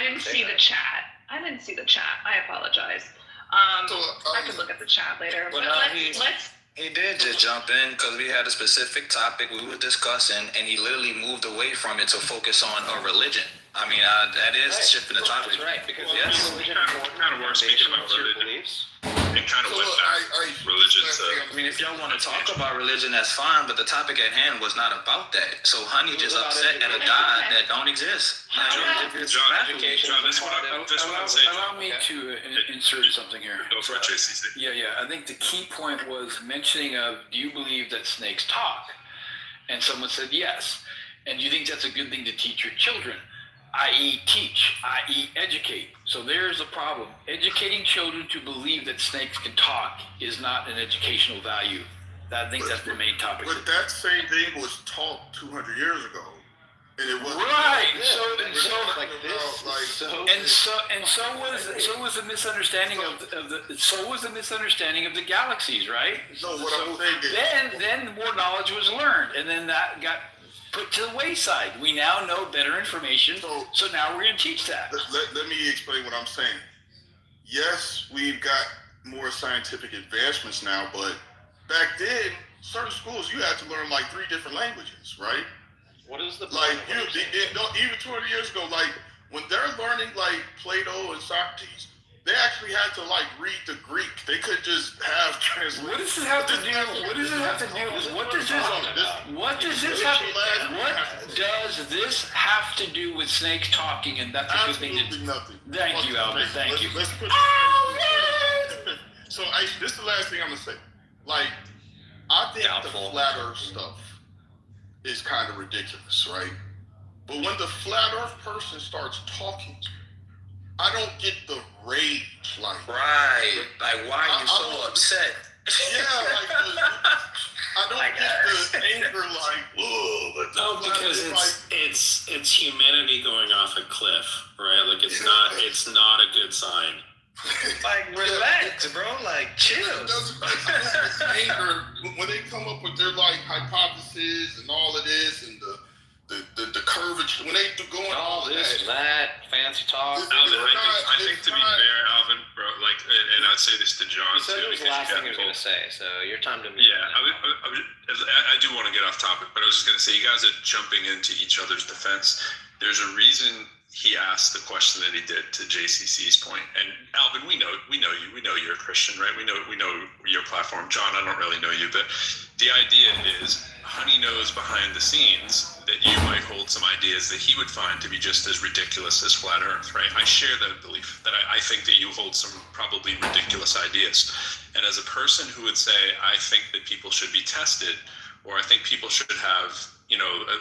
didn't see the chat. I apologize. I could look at the chat later. But let's. He did just jump in because we had a specific topic we were discussing, and he literally moved away from it to focus on a religion. I mean, that is shifting the topic. That's right, because religion kind of were speaking about religion. It kind of went back religion. I mean, if y'all want to talk about religion, that's fine, but the topic at hand was not about that. So Honey just upset at a God that don't exist. John, this is what I'm saying. Allow me to insert something here. Go for it, JCC. Yeah. I think the key point was mentioning of, do you believe that snakes talk? And someone said yes. And do you think that's a good thing to teach your children? I.e. teach, i.e. educate. So there's a problem. Educating children to believe that snakes can talk is not an educational value. I think that's the main topic. But that same thing was taught 200 years ago. And it was right. So was the misunderstanding of the galaxies, right? No, what I'm saying is then more knowledge was learned, and then that got put to the wayside. We now know better information, so now we're going to teach that. Let me explain what I'm saying. Yes, we've got more scientific advancements now, but back then, certain schools, you had to learn like 3 different languages, right? What is the even 20 years ago, like when they're learning like Plato and Socrates, they actually had to like read the Greek. They could just have translation. What does this have to do? What does this have to do with snakes talking? And that's a good thing to do. Nothing. Thank you, Albert. Thank you. So this is the last thing I'm gonna say. Like, I think the flat Earth stuff is kind of ridiculous, right? But when the flat Earth person starts talking, I don't get the rage, like why are you so upset? Yeah, I don't get the anger, like, because it's humanity going off a cliff, right? Like it's not a good sign. Like, relax, bro. Like, chill. Anger when they come up with their like hypothesis and all of this and the curvature when they go on all this that fancy talk. Alvin, I think to be fair, Alvin, bro, like, and I'd say this to John too. It was the last thing he was going to say, so your time to. Yeah, I do want to get off topic, but I was just going to say, you guys are jumping into each other's defense. There's a reason he asked the question that he did to JCC's point. And Alvin, we know you. We know you're a Christian, right? We know your platform. John, I don't really know you, but the idea is Honey knows behind the scenes that you might hold some ideas that he would find to be just as ridiculous as flat Earth, right? I share the belief that I think that you hold some probably ridiculous ideas. And as a person who would say, I think that people should be tested, or I think people should have,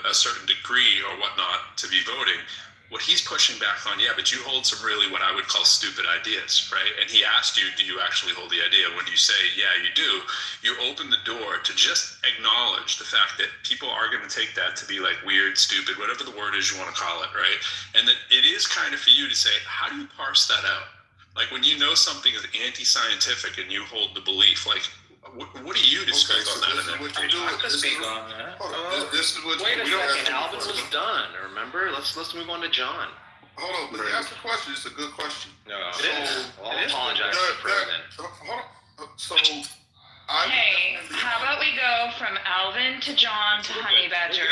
a certain degree or whatnot to be voting, what he's pushing back on, but you hold some really what I would call stupid ideas, right? And he asked you, do you actually hold the idea? When you say, yeah, you do, you open the door to just acknowledge the fact that people are going to take that to be like weird, stupid, whatever the word is you want to call it, right? And that it is kind of for you to say, how do you parse that out? Like when you know something is anti-scientific and you hold the belief, like, what are you to speak on that? What you do This is what Wait a second, Alvin was done. Remember? Let's move on to John. Hold on, let me ask a question. It's a good question. No, it is. Well, I'll apologize for then. Hold on. So, Hey, how about we go from Alvin to John to Honey Badger?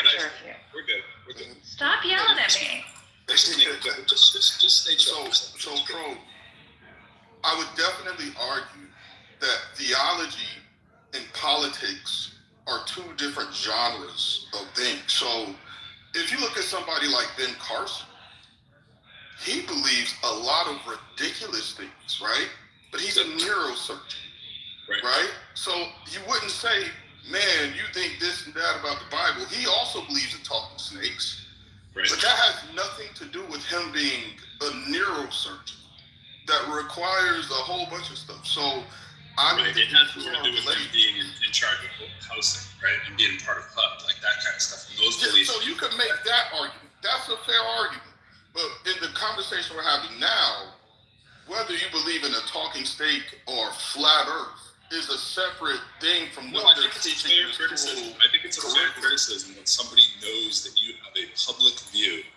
We're good. Stop yelling at me. Just stay chill. So, Pro, I would definitely argue that theology and politics are 2 different genres of things. So if you look at somebody like Ben Carson, he believes a lot of ridiculous things, right? But he's a neurosurgeon, right? So you wouldn't say, man, you think this and that about the Bible. He also believes in talking snakes. Right. But that has nothing to do with him being a neurosurgeon. That requires a whole bunch of stuff. So it has more to do with him being in charge of housing, right? And being part of club, like that kind of stuff. And those beliefs. So you could make that argument. That's a fair argument. But in the conversation we're having now, whether you believe in a talking snake or flat Earth is a separate thing from what they're teaching in school. I think it's a fair criticism when somebody knows that you have a public view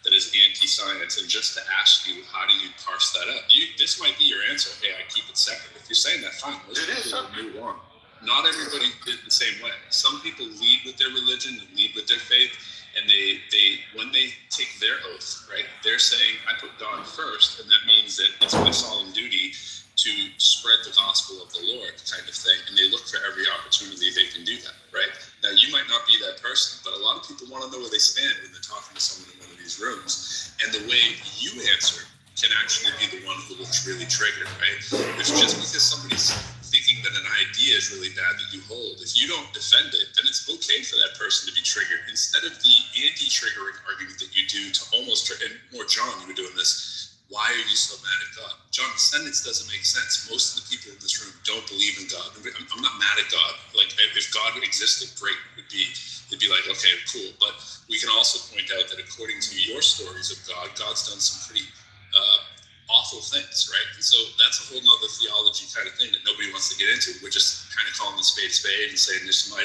that is anti-science, and just to ask you, how do you parse that up? This might be your answer. Hey, I keep it separate. If you're saying that, fine. Let's move on. Not everybody did the same way. Some people lead with their religion, lead with their faith, and they when they take their oath, right, they're saying, I put God first, and that means that it's my solemn duty to spread the gospel of the Lord, kind of thing, and they look for every opportunity they can do that, right? Now, you might not be that person, but a lot of people want to know where they stand when they're talking to someone in one of these rooms, and the way you answer can actually be the one who looks really triggered, right? If just because somebody's thinking that an idea is really bad that you hold, if you don't defend it, then it's okay for that person to be triggered. Instead of the anti-triggering argument that you do to almost, and more John, you were doing this, why are you so mad at God? John, the sentence doesn't make sense. Most of the people in this room don't believe in God. I'm not mad at God. Like, if God existed, great. It'd be like, okay, cool. But we can also point out that according to your stories of God, God's done some pretty awful things, right? And so that's a whole nother theology kind of thing that nobody wants to get into. We're just kind of calling the spade and saying there's some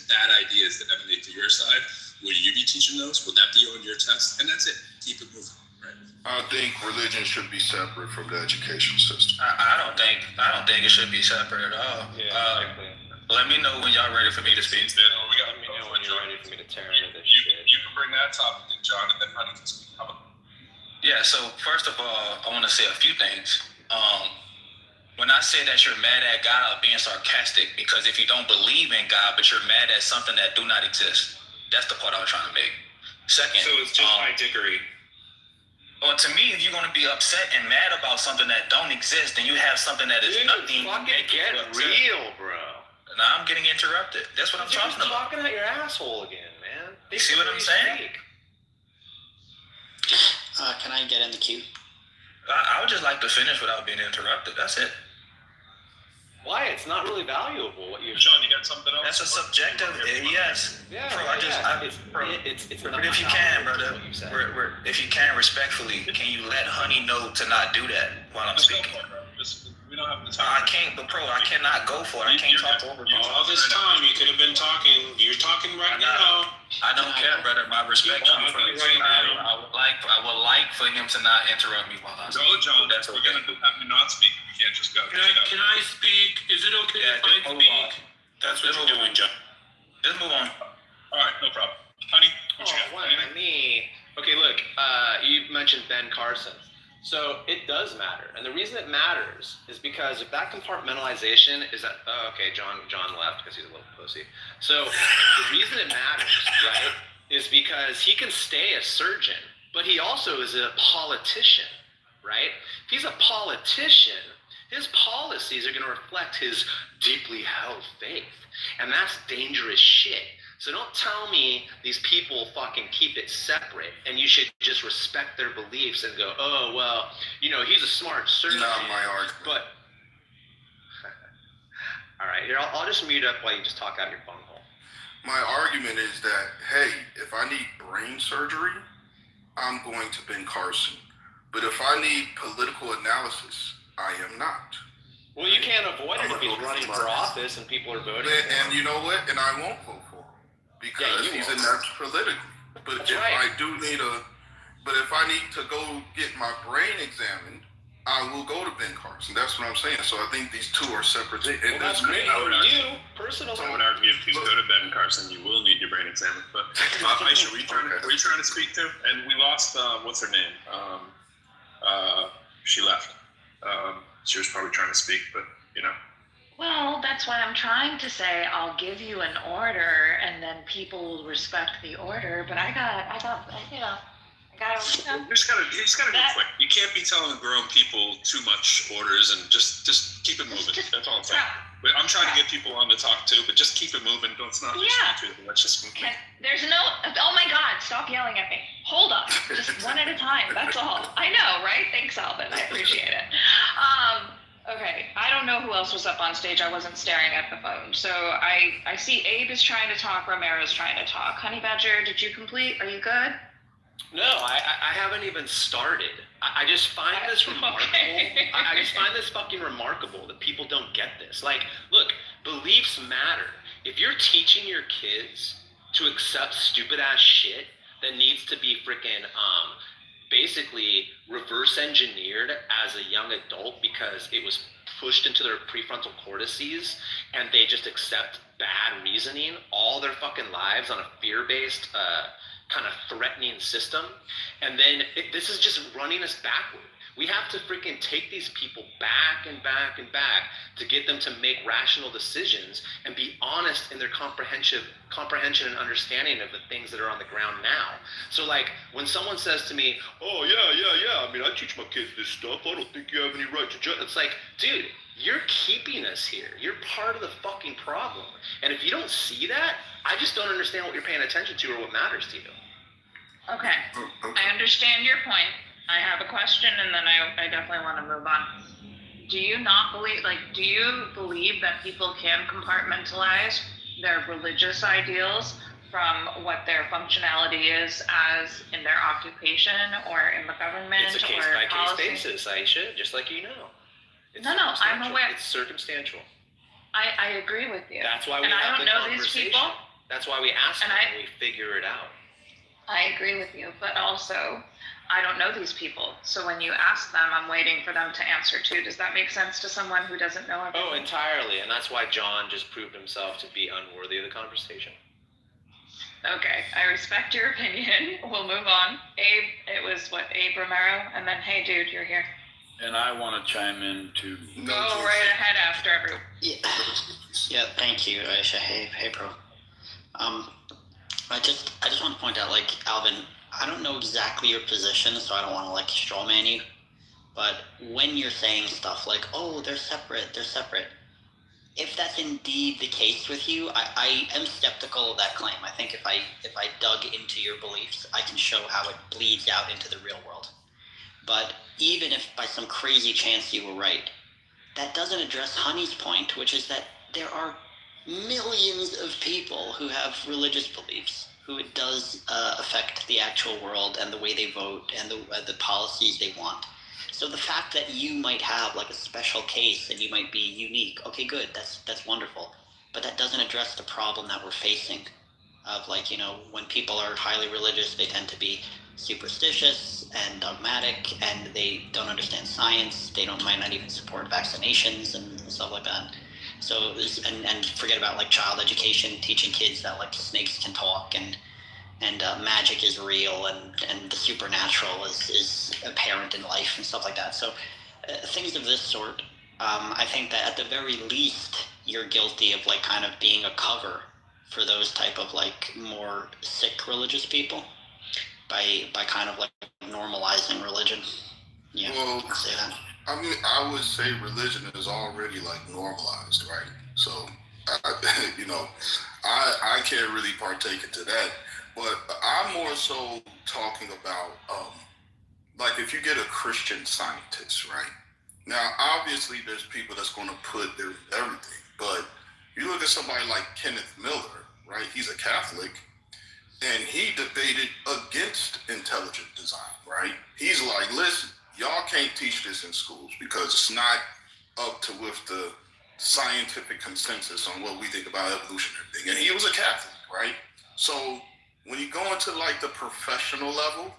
bad ideas that emanate to your side. Would you be teaching those? Would that be on your test? And that's it. Keep it moving, right? I think religion should be separate from the education system. I don't think it should be separate at all. Yeah, exactly. Let me know when y'all ready for me to speak. Let me know when you're ready for me to tear into this shit. You can bring that topic in, John, and then Honey can speak. How about Yeah, so first of all, I want to say a few things. When I say that you're mad at God, I'm being sarcastic, because if you don't believe in God, but you're mad at something that do not exist, that's the part I was trying to make. Second, So it's just my dickery. well, to me, if you're going to be upset and mad about something that don't exist, then you have something that is nothing. Fucking get real, bro. Now I'm getting interrupted. That's what I'm You're talking about. talking out your asshole again, man. You see what I'm saying? Can I get in the queue? I would just like to finish without being interrupted. That's it. Why? It's not really valuable what you're John, you got something else? That's a subjective. Yes. Yeah, Bro, it's But if you can, brother, if you can, respectfully, can you let Honey know to not do that while I'm speaking? We don't have the time. I can't, but bro, I cannot go for it. I can't talk over you. All this time you could have been talking. You're talking right now. I don't care, brother. My respect You're comes talking first. right now. I would like for him to not interrupt me while I'm Go, speaking. John. That's We're okay. going to have you not speak. We can't just go. Can I speak? Is it okay Yeah, if just I move on. speak? That's what you're doing, John. Just move on. All right, no problem. Honey, what you got? What? Me? Okay, look. You mentioned Ben Carson. So it does matter, and the reason it matters is because if that compartmentalization is that okay, John left because he's a little pussy. So the reason it matters, right, is because he can stay a surgeon, but he also is a politician, right? If he's a politician, his policies are going to reflect his deeply held faith, and that's dangerous shit. So don't tell me these people fucking keep it separate and you should just respect their beliefs and go, oh, well, he's a smart surgeon. Not my argument. But, all right, here, I'll just mute up while you just talk out your phone hole. My argument is that, hey, if I need brain surgery, I'm going to Ben Carson. But if I need political analysis, I am not. Well, you can't avoid it if he's running for office and people are voting for him. And you know what? And I won't vote for him because he's inept politically. But That's if right. if I need to go get my brain examined, I will go to Ben Carson. That's what I'm saying. So I think these two are separate things. Well, that's great for you, personally. I would argue if you go to Ben Carson, you will need your brain examined. But Aisha, were you trying to speak to? And we lost, what's her name? She left. She was probably trying to speak, but Well, that's why I'm trying to say I'll give you an order, and then people will respect the order. But I got. You just gotta do it quick. You can't be telling grown people too much orders, and just keep it moving. That's all I'm saying. But I'm trying to get people on to talk too, but just keep it moving. Let's not. Let's just move. There's no. Oh my God! Stop yelling at me. Hold up. Just one at a time. That's all. I know, right? Thanks, Alvin. I appreciate it. Okay. I don't know who else was up on stage. I wasn't staring at the phone. So I see Abe is trying to talk. Romero's trying to talk. Honey Badger, did you complete? Are you good? No, I haven't even started. I just find this remarkable. Okay. I just find this fucking remarkable that people don't get this. Like, look, beliefs matter. If you're teaching your kids to accept stupid ass shit, that needs to be freaking basically reverse engineered as a young adult because it was pushed into their prefrontal cortices and they just accept bad reasoning all their fucking lives on a fear-based kind of threatening system. And then this is just running us backward. We have to freaking take these people back and back and back to get them to make rational decisions and be honest in their comprehension and understanding of the things that are on the ground now. So like when someone says to me, oh yeah, I mean, I teach my kids this stuff. I don't think you have any right to judge. It's like, dude, you're keeping us here. You're part of the fucking problem. And if you don't see that, I just don't understand what you're paying attention to or what matters to you. Okay, I understand your point. I have a question, and then I definitely want to move on. Do you believe that people can compartmentalize their religious ideals from what their functionality is as in their occupation or in the government It's a or case-by-case policy? basis, Aisha, just like you know. It's No, I'm circumstantial. aware. It's circumstantial. I agree with you. That's why we And I have don't the know these conversation. people. That's why we ask And them and we figure it out. I agree with you, but also I don't know these people. So when you ask them, I'm waiting for them to answer too. Does that make sense to someone who doesn't know everything? Oh, entirely. And that's why John just proved himself to be unworthy of the conversation. Okay, I respect your opinion. We'll move on. Abe, it was Abe Romero, and then hey dude, you're here. And I want to chime in too. Go right ahead after everyone. Yeah, thank you, Aisha. Hey, bro. I just want to point out, like, Alvin, I don't know exactly your position, so I don't want to, like, straw man you. But when you're saying stuff like, oh, they're separate, if that's indeed the case with you, I am skeptical of that claim. I think if I dug into your beliefs, I can show how it bleeds out into the real world. But even if by some crazy chance you were right, that doesn't address Honey's point, which is that there are millions of people who have religious beliefs, who it does affect the actual world and the way they vote and the policies they want. So the fact that you might have like a special case and you might be unique, okay, good, that's wonderful. But that doesn't address the problem that we're facing of, like, you know, when people are highly religious, they tend to be superstitious and dogmatic, and they don't understand science. They might not even support vaccinations and stuff like that. So, and forget about like child education, teaching kids that like snakes can talk and magic is real and the supernatural is apparent in life and stuff like that. So things of this sort, I think that at the very least you're guilty of like kind of being a cover for those type of like more sick religious people by kind of like normalizing religion. Yeah, Well, I'll say that. I mean, I would say religion is already like normalized, right? So, I can't really partake into that. But I'm more so talking about, like, if you get a Christian scientist, right? Now, obviously, there's people that's going to put their everything. But you look at somebody like Kenneth Miller, right? He's a Catholic, and he debated against intelligent design, right? He's like, listen, y'all can't teach this in schools because it's not up to with the scientific consensus on what we think about evolution and everything. And he was a Catholic, right? So when you go into like the professional level,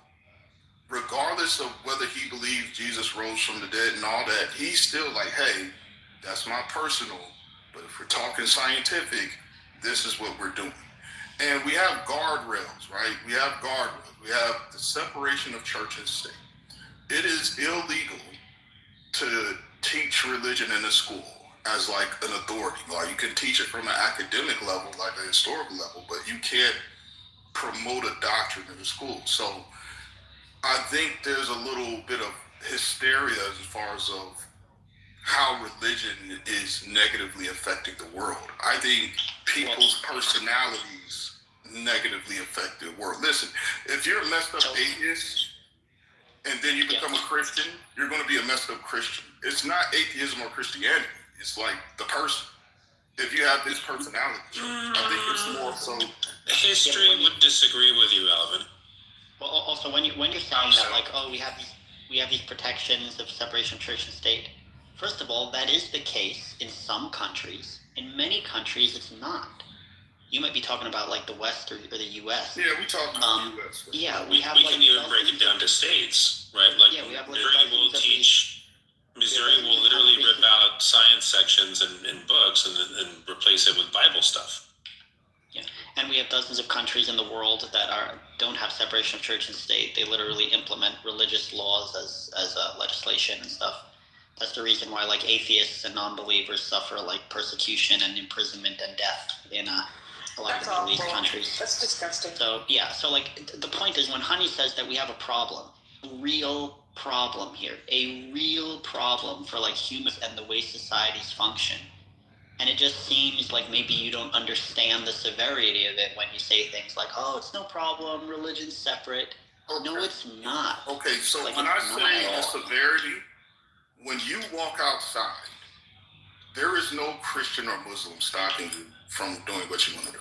regardless of whether he believes Jesus rose from the dead and all that, he's still like, hey, that's my personal, but if we're talking scientific, this is what we're doing. And we have guardrails, right? We have guardrails. We have the separation of church and state. It is illegal to teach religion in a school as like an authority. Like you can teach it from an academic level, like a historical level, but you can't promote a doctrine in the school. So I think there's a little bit of hysteria as far as of how religion is negatively affecting the world. I think people's personalities negatively affect the world. Listen, if you're a messed up atheist and then you become a Christian, you're going to be a messed up Christian. It's not atheism or Christianity. It's like the person. If you have this personality, I think it's more so. History would disagree with you, Alvin. Well, also when you're saying that, like, oh, we have these protections of separation of church and state. First of all, that is the case in some countries. In many countries, it's not. You might be talking about like the West or the U.S. Yeah, we talking about the U.S. Yeah, We have can like even break it down to states, right? Like Yeah, we have, like, Missouri will dozens of teach. Missouri will literally rip out science sections and books and replace it with Bible stuff. Yeah, and we have dozens of countries in the world that don't have separation of church and state. They literally implement religious laws as legislation and stuff. That's the reason why like atheists and non-believers suffer like persecution and imprisonment and death in a lot of the Middle East countries. That's disgusting. So yeah, so like the point is when Honey says that we have a problem, a real problem here, a real problem for like humans and the way societies function. And it just seems like maybe you don't understand the severity of it when you say things like, "Oh, it's no problem, religion's separate." Okay. No, it's not. Okay, so Like, when it's I not say at the all. severity, when you walk outside, there is no Christian or Muslim stopping you from doing what you want to do.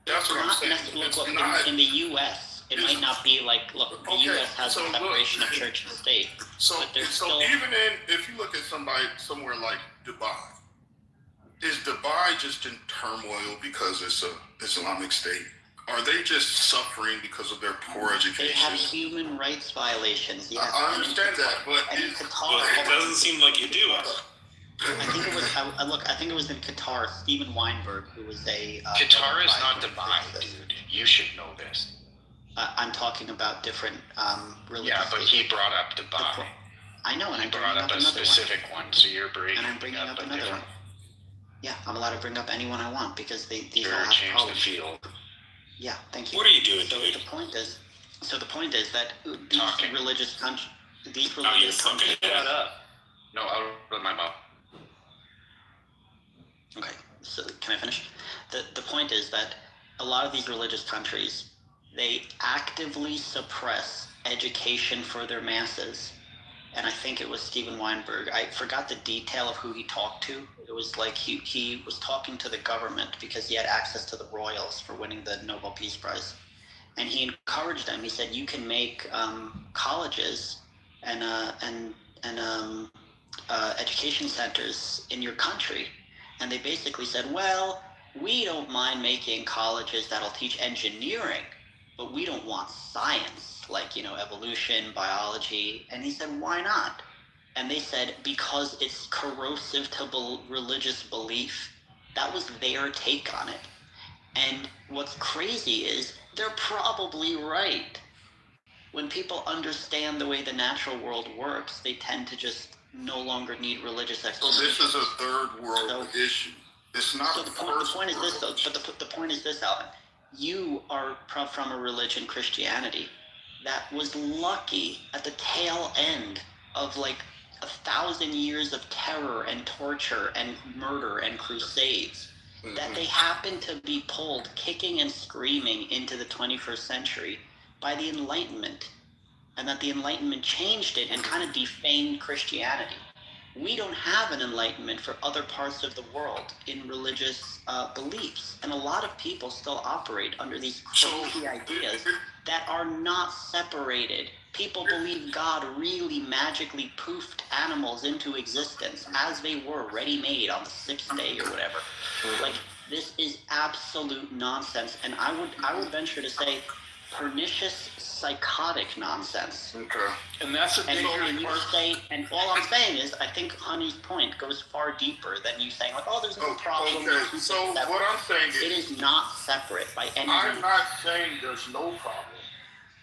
That's what I'm Not saying. necessarily, It's look, not. in the U.S., it might not be like, look, the Okay, U.S. has so a look. separation of church and state. So, But there's so still- even if you look at somewhere like Dubai, is Dubai just in turmoil because it's a Islamic state? Are they just suffering because of their poor They education? have human rights violations. Yes. I understand that, but And in it's, Qatar, Well, it doesn't seem like you do. I think it was. I think it was in Qatar. Stephen Weinberg, who was a. Qatar is not Dubai Dubai, dude. You should know this. I'm talking about different religious. Yeah, but he brought up The Dubai. po- I know, and He I'm bringing brought up up a another one. specific one, so you're bringing And I'm bringing up a another different. one. Yeah, I'm allowed to bring up anyone I want because these all You're have change the problems. field. Yeah, thank you. What are you doing, So dude? the point is that these Talking. religious countries, these Oh, you're religious fucking countries. Shut up. No, out of my mouth. Okay, so can I finish? The point is that a lot of these religious countries, they actively suppress education for their masses. And I think it was Stephen Weinberg. I forgot the detail of who he talked to. It was like he was talking to the government because he had access to the royals for winning the Nobel Peace Prize. And he encouraged them. He said, you can make colleges and education centers in your country. And they basically said, well, we don't mind making colleges that'll teach engineering, but we don't want science, like, evolution, biology. And he said, why not? And they said, because it's corrosive to religious belief. That was their take on it. And what's crazy is they're probably right. When people understand the way the natural world works, they tend to just no longer need religious so explanation. this is a third world issue. It's not So a the first point is this, though. world issue. But the point is this, Alvin. You are from a religion, Christianity, that was lucky at the tail end of like 1,000 years of terror and torture and murder and crusades. That they happened to be pulled kicking and screaming into the 21st century by the Enlightenment, and that the Enlightenment changed it and kind of defamed Christianity. We don't have an enlightenment for other parts of the world in religious beliefs. And a lot of people still operate under these crazy ideas that are not separated. People believe God really magically poofed animals into existence as they were ready-made on the 6th day or whatever. Like, this is absolute nonsense. And I would venture to say pernicious, psychotic nonsense. Okay. And that's a And dangerous you part. say, and all I'm saying is, I think Honey's point goes far deeper than you saying, like, oh, there's no problem. Okay, keep it so separate. what I'm saying It is, is not separate by any I'm means. not saying there's no problem.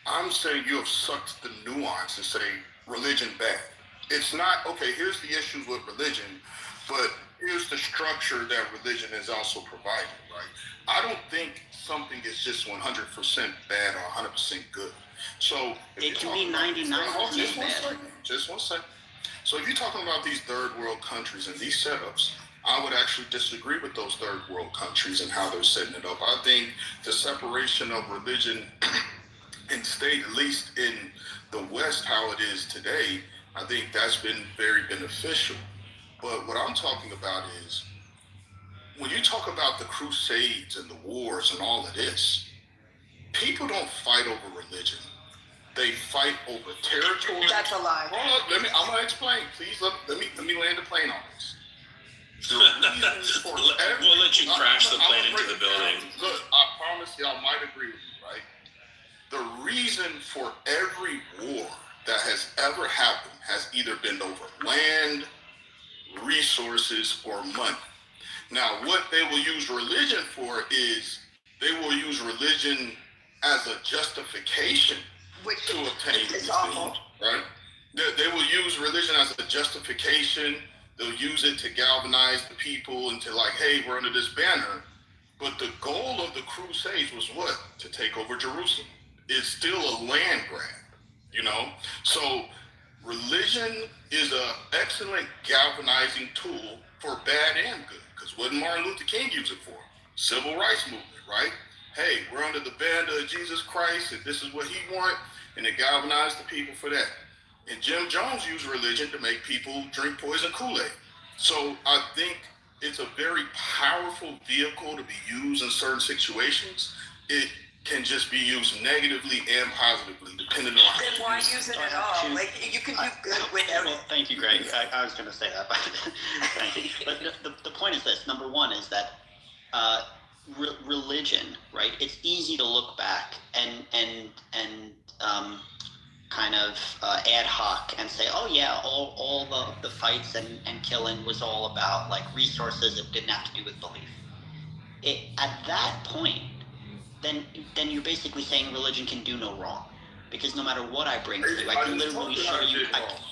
I'm saying you have sucked the nuance and say religion bad. It's not, okay, here's the issues with religion, but here's the structure that religion is also providing, right? I don't think something is just 100% bad or 100% good. So if It you're can be talking about- 99% just one bad. second, just one second. So if you're talking about these third world countries and these setups, I would actually disagree with those third world countries and how they're setting it up. I think the separation of religion and state, at least in the West, how it is today, I think that's been very beneficial. But what I'm talking about is, when you talk about the Crusades and the wars and all of this, people don't fight over religion. They fight over territory. That's a lie. Hold on, I'm gonna explain. Please let me land the plane on this. The reason for every, We'll let you crash the plane into the building. Look, I promise y'all might agree with me, right? The reason for every war that has ever happened has either been over land, resources, or money. Now, what they will use religion for is they will use religion as a justification to obtain these things, right? They will use religion as a justification. They'll use it to galvanize the people into like, hey, we're under this banner. But the goal of the Crusades was what? To take over Jerusalem. It's still a land grab, you know? So religion is an excellent galvanizing tool for bad and good. Because what did Martin Luther King use it for? Civil rights movement, right? Hey, we're under the banner of Jesus Christ, and this is what he wants, and it galvanized the people for that. And Jim Jones used religion to make people drink poison Kool-Aid. So I think it's a very powerful vehicle to be used in certain situations. It can just be used negatively and positively, depending on Then why use it at all? Like, you can do good with Well, everything. thank you, Greg. I was going to say that, but thank you. But the point is this. Number one is that religion, right? It's easy to look back and kind of ad hoc and say, oh yeah, all the fights and killing was all about like resources. It didn't have to do with belief. At that point, then you're basically saying religion can do no wrong, because no matter what I bring to you, I can literally show you.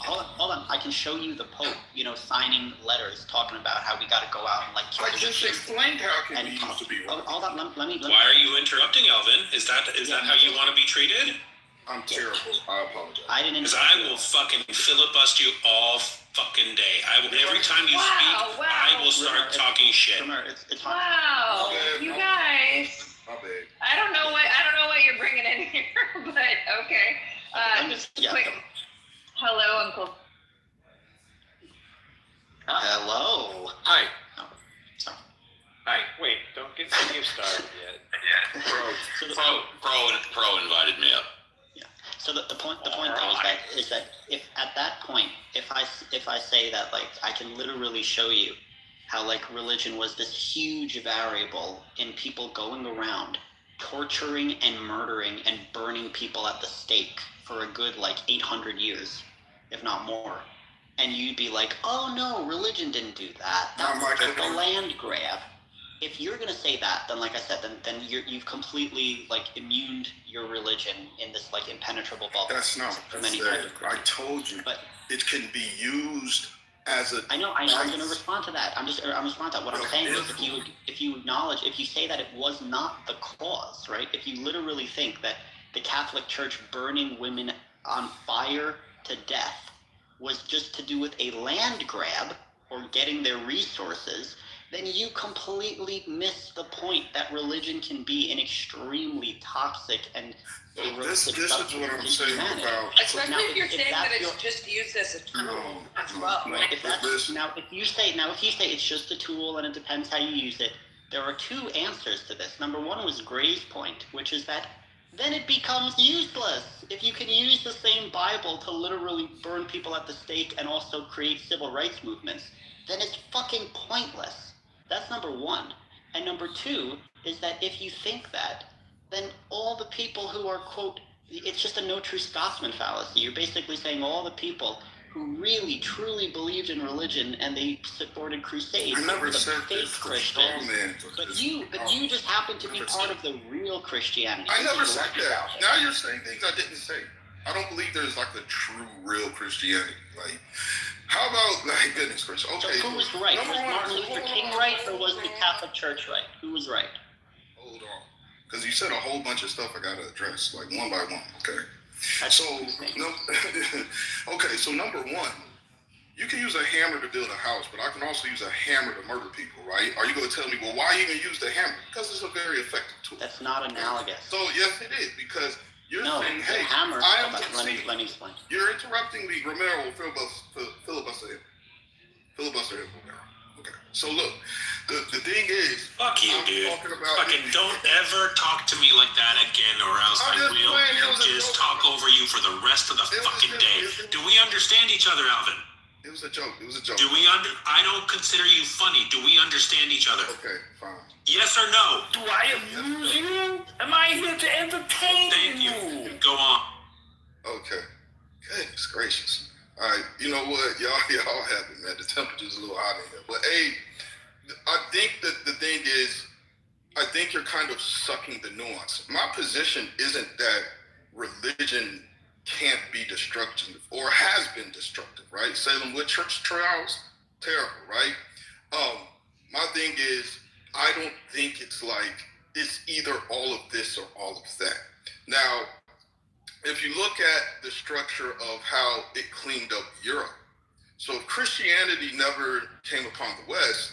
Hold on, I can show you the Pope, signing letters talking about how we got to go out and like kill I just explained how it can be used to be wrong. Hold on, let me. Why are you interrupting, Elvin? Is that how you want to be treated? I'm terrible. I apologize. I didn't. Because I will fucking filibuster you all fucking day. I will every time you speak. I will start talking shit. It's fine. Wow, you guys. My bad. I don't know what you're bringing in here, but okay. Quick. Hello, Uncle. Hello. Hi. Oh, sorry. Hi. Wait, don't get you started yet. Yeah. Pro invited me up. So the point though is that if at that point, if I say that like I can literally show you how like religion was this huge variable in people going around torturing and murdering and burning people at the stake for a good like 800 years, if not more, and you'd be like, oh no, religion didn't do that. That was just a land grab. If you're gonna say that, then like I said, then you've completely like immuned your religion in this like impenetrable bubble. That's not. I told you. But it can be used as a. I'm going to respond to that. I'm responding to that. What I'm saying is, if you acknowledge, if you say that it was not the cause, right? If you literally think that the Catholic Church burning women on fire to death was just to do with a land grab or getting their resources, then you completely miss the point that religion can be an extremely toxic and this is what I'm saying about. Especially if you're saying that it's just used as a tool as well. Right. If you say it's just a tool and it depends how you use it, there are two answers to this. Number one was Gray's point, which is that then it becomes useless. If you can use the same Bible to literally burn people at the stake and also create civil rights movements, then it's fucking pointless. That's number one. And number two is that if you think that, then all the people who are, quote, it's just a no true Scotsman fallacy. You're basically saying all the people who really, truly believed in religion and they supported crusades. I never the said fake this. Christians. But you just happen to be part of the real Christianity. I never said that. Now you're saying things I didn't say. I don't believe there's like a true, real Christianity. Like, how about, like, goodness gracious? Okay. So who was right? Was Martin Luther King right, or was the Catholic Church right? Who was right? Hold on. Because you said a whole bunch of stuff I got to address, like one by one, okay? That's okay, so number one, you can use a hammer to build a house, but I can also use a hammer to murder people, right? Are you going to tell me, well, why even use the hammer? Because it's a very effective tool. That's not analogous. So, yes, it is, because you're saying, hey, hammer. Let me explain. You're interrupting me. Romero will filibuster him. Filibuster him, Romero. Okay. So look, the thing is, fuck you, dude. Fucking don't ever talk to me like that again, or else I will just talk over you for the rest of the fucking day. Do we understand each other, Alvin? It was a joke. It was a joke. I don't consider you funny. Do we understand each other? Okay, fine. Yes or no? Do I amuse you? Am I here to entertain Thank you. Go on. Okay. Goodness gracious. All right. You know what? Y'all have it, man. The temperature's a little hot in here. But hey, I think that the thing is, I think you're kind of sucking the nuance. My position isn't that religion can't be destructive or has been destructive, right? Salem witch trials, terrible, right? My thing is, I don't think it's like it's either all of this or all of that. Now, if you look at the structure of how it cleaned up Europe, so if Christianity never came upon the West,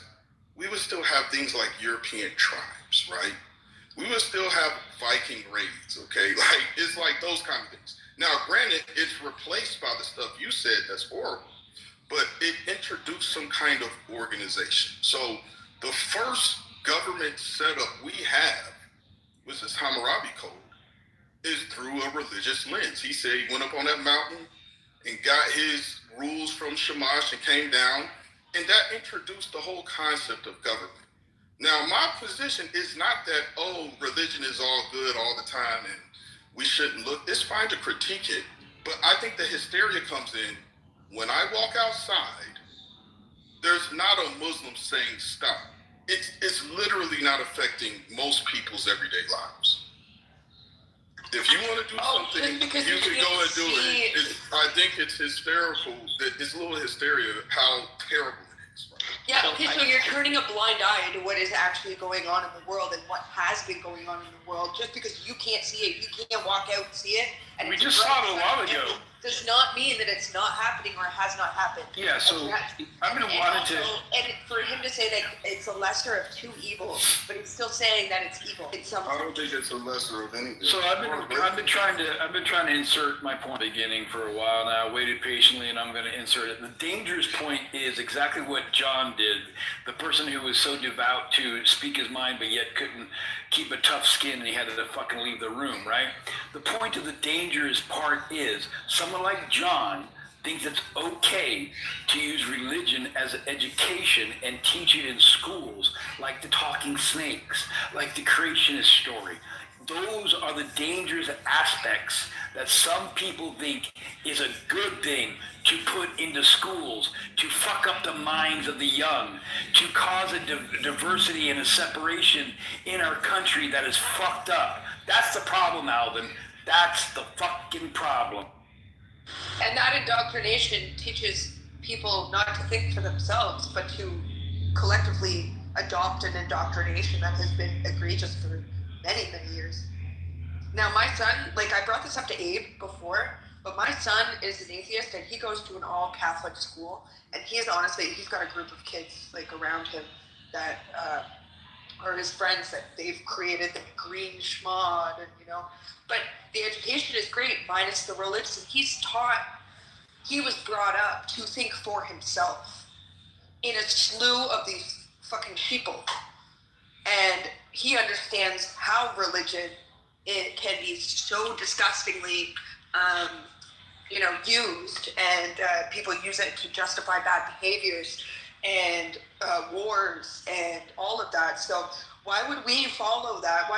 we would still have things like European tribes, right? We would still have Viking raids, okay? Like, it's like those kind of things. Now, granted, it's replaced by the stuff you said that's horrible, but it introduced some kind of organization. So the first government setup we have was this Hammurabi Code, is through a religious lens. He said he went up on that mountain and got his rules from Shamash and came down, and that introduced the whole concept of government. Now, my position is not that, oh, religion is all good all the time and we shouldn't look. It's fine to critique it, but I think the hysteria comes in when I walk outside, there's not a Muslim saying stop. It's literally not affecting most people's everyday lives. If you want to do something, you can go and do it. I think it's hysterical. It's a little hysteria how terrible it is. Right? Yeah, okay, so you're turning a blind eye to what is actually going on in the world and what has been going on in the world just because you can't see it. You can't walk out and see it. And We just saw it a while ago. Does not mean that it's not happening or has not happened. Yeah, so I've been wanting to. And for him to say that it's a lesser of two evils, but he's still saying that it's evil. It's something. I don't think it's a lesser of anything. So I've been trying to insert my point at the beginning for a while now. I waited patiently, and I'm going to insert it. The dangerous point is exactly what John did. The person who was so devout to speak his mind, but yet couldn't keep a tough skin, and he had to fucking leave the room. Right. The point of the dangerous part is someone like John thinks it's okay to use religion as an education and teach it in schools, like the talking snakes, like the creationist story. Those are the dangerous aspects that some people think is a good thing to put into schools, to fuck up the minds of the young, to cause a diversity and a separation in our country that is fucked up. That's the problem, Alvin. That's the fucking problem. And that indoctrination teaches people not to think for themselves, but to collectively adopt an indoctrination that has been egregious for many, many years. Now, my son, like I brought this up to Abe before, but my son is an atheist and he goes to an all-Catholic school, and he's got a group of kids like around him that are his friends that they've created the green schmod, and but the education is great minus the religion. He was brought up to think for himself in a slew of these fucking sheeple, and he understands how religion it can be so disgustingly used, and people use it to justify bad behaviors and wars and all of that. So why would we follow that?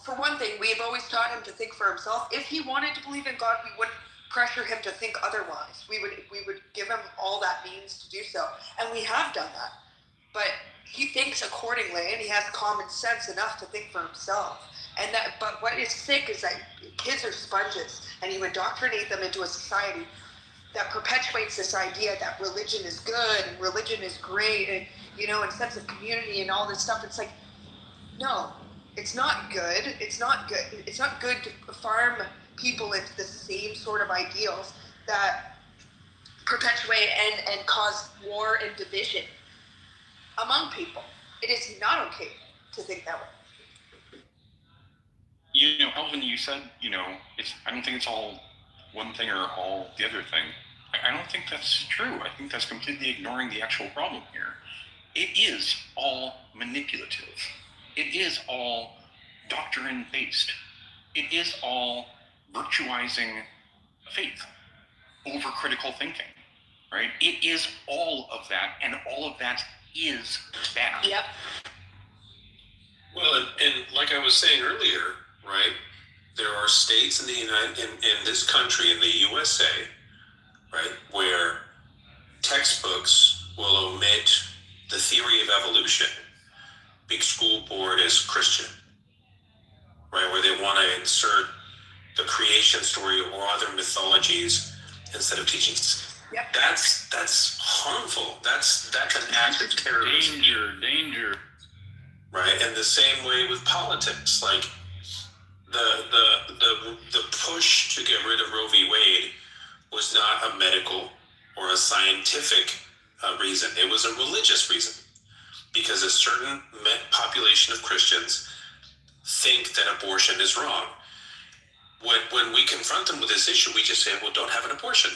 For one thing, we've always taught him to think for himself. If he wanted to believe in God, we wouldn't pressure him to think otherwise. We would give him all that means to do so, and we have done that. But he thinks accordingly, and he has common sense enough to think for himself. But what is sick is that kids are sponges, and you indoctrinate them into a society that perpetuates this idea that religion is good and religion is great, and and sense of community and all this stuff. It's like, no, it's not good. It's not good. It's not good to farm people into the same sort of ideals that perpetuate and cause war and division among people. It is not okay to think that way. Alvin, you said, I don't think it's all one thing or all the other thing. I don't think that's true. I think that's completely ignoring the actual problem here. It is all manipulative. It is all doctrine-based. It is all virtualizing faith over critical thinking. right? It is all of that, and all of that is bad. Yep. Well, and like I was saying earlier, right? There are states in in this country, in the USA, right, where textbooks will omit the theory of evolution. Big school board is Christian, right, where they want to insert the creation story or other mythologies instead of teaching. Yep. That's harmful. That's an act of terrorism. Danger. Right, and the same way with politics, like the push to get rid of Roe v. Wade was not a medical or a scientific reason. It was a religious reason, because a certain population of Christians think that abortion is wrong. When we confront them with this issue, we just say, well, don't have an abortion.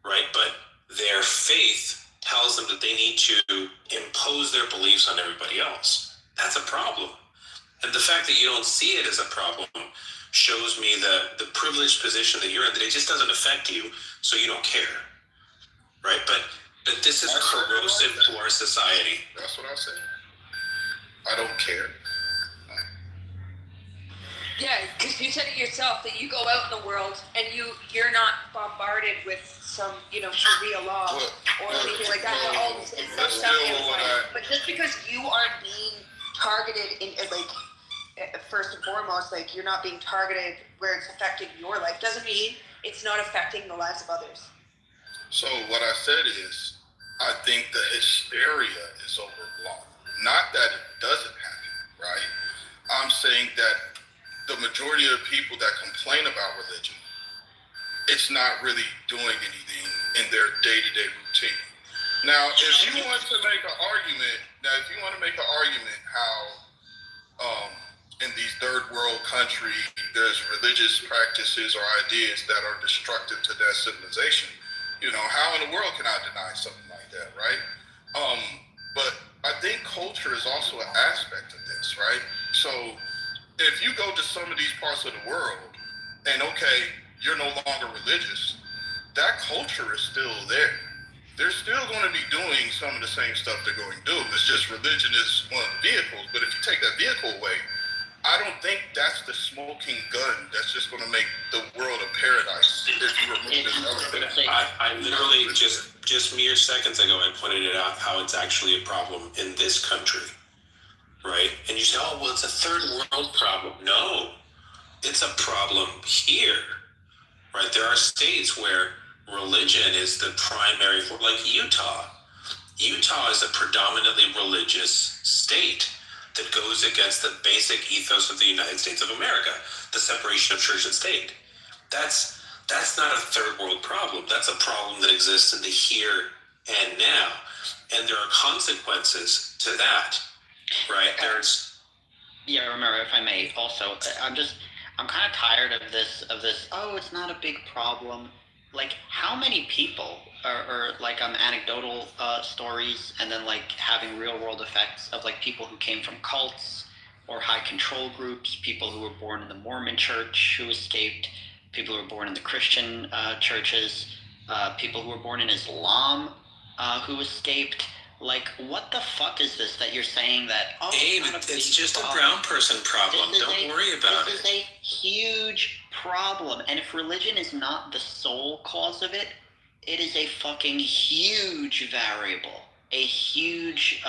Right? But their faith tells them that they need to impose their beliefs on everybody else. That's a problem. And the fact that you don't see it as a problem shows me the privileged position that you're in, that it just doesn't affect you, so you don't care. Right? But this is corrosive to our society. That's what I said. I don't care. Yeah, because you said it yourself that you go out in the world and you're not bombarded with some, Sharia law or anything like that. But just because you aren't being targeted first and foremost, you're not being targeted where it's affecting your life, doesn't mean it's not affecting the lives of others. So what I said is, I think the hysteria is overblown. Not that it doesn't happen, right? I'm saying that the majority of people that complain about religion, it's not really doing anything in their day-to-day routine. Now, if you want to make an argument how in these third world countries, there's religious practices or ideas that are destructive to their civilization, how in the world can I deny something like that, right? But I think culture is also an aspect of this, right? So if you go to some of these parts of the world and you're no longer religious, that culture is still there. They're still going to be doing some of the same stuff they're going to do. It's just religion is one of the vehicles. But if you take that vehicle away, I don't think that's the smoking gun that's just going to make the world a paradise if you remove this element. I literally just mere seconds ago, I pointed it out how it's actually a problem in this country, right? And you say, oh, well, it's a third world problem. No, it's a problem here, right? There are states where religion is the primary, like Utah. Utah is a predominantly religious state that goes against the basic ethos of the United States of America, the separation of church and state. That's not a third world problem. That's a problem that exists in the here and now. And there are consequences to that, right? Yeah, Romero, if I may, also, I'm kind of tired of this, oh, it's not a big problem. Like, how many people are anecdotal stories and then having real world effects of people who came from cults or high control groups, people who were born in the Mormon church who escaped, people who were born in the Christian churches, people who were born in Islam who escaped. What the fuck is this that you're saying that, oh, Abe, it's just a brown person problem. Don't worry about it. This is a huge problem. And if religion is not the sole cause of it, it is a fucking huge variable. A huge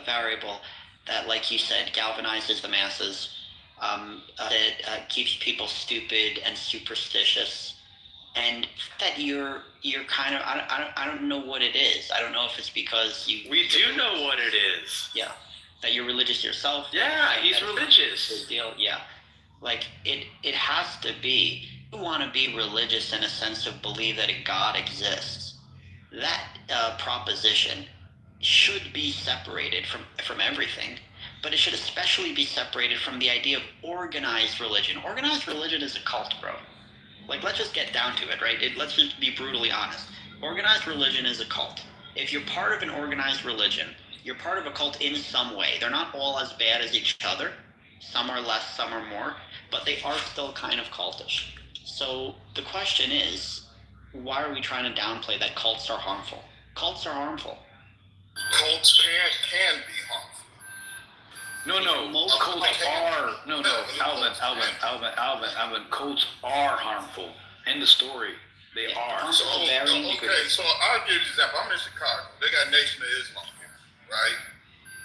variable that, like you said, galvanizes the masses, that keeps people stupid and superstitious. And that you're kind of, I don't know what it is. I don't know if it's because We do know what it is. Yeah. That you're religious yourself. Yeah, he's religious. Big deal. Yeah. It has to be. You want to be religious in a sense of believe that a God exists. That proposition should be separated from everything. But it should especially be separated from the idea of organized religion. Organized religion is a cult, bro. Let's just get down to it, right? Let's just be brutally honest. Organized religion is a cult. If you're part of an organized religion, you're part of a cult in some way. They're not all as bad as each other. Some are less, some are more, but they are still kind of cultish. So the question is, why are we trying to downplay that cults are harmful? Cults are harmful. Cults can be harmful. Cults are Alvin. Cults are harmful. End of story. They are. So I'll give you an example. I'm in Chicago. They got Nation of Islam here, right?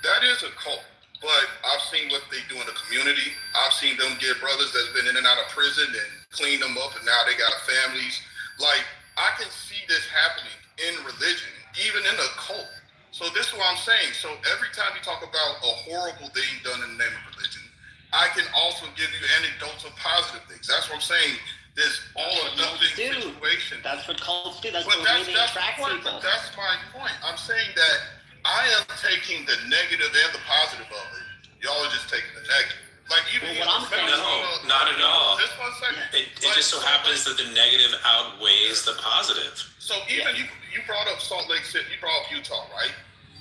That is a cult. But I've seen what they do in the community. I've seen them get brothers that's been in and out of prison and clean them up, and now they got families. Like, I can see this happening in religion, even in a cult. So this is what I'm saying. So every time you talk about a horrible thing done in the name of religion, I can also give you anecdotes of positive things. That's what I'm saying. This all or nothing situation. That's what cults do. That's the way they attract people. But that's my point. I'm saying that I am taking the negative and the positive of it. Y'all are just taking the negative. Like even what I'm saying, no, not at all. Just 1 second. It just so happens that the negative outweighs the positive. So even you brought up Salt Lake City. You brought up Utah, right?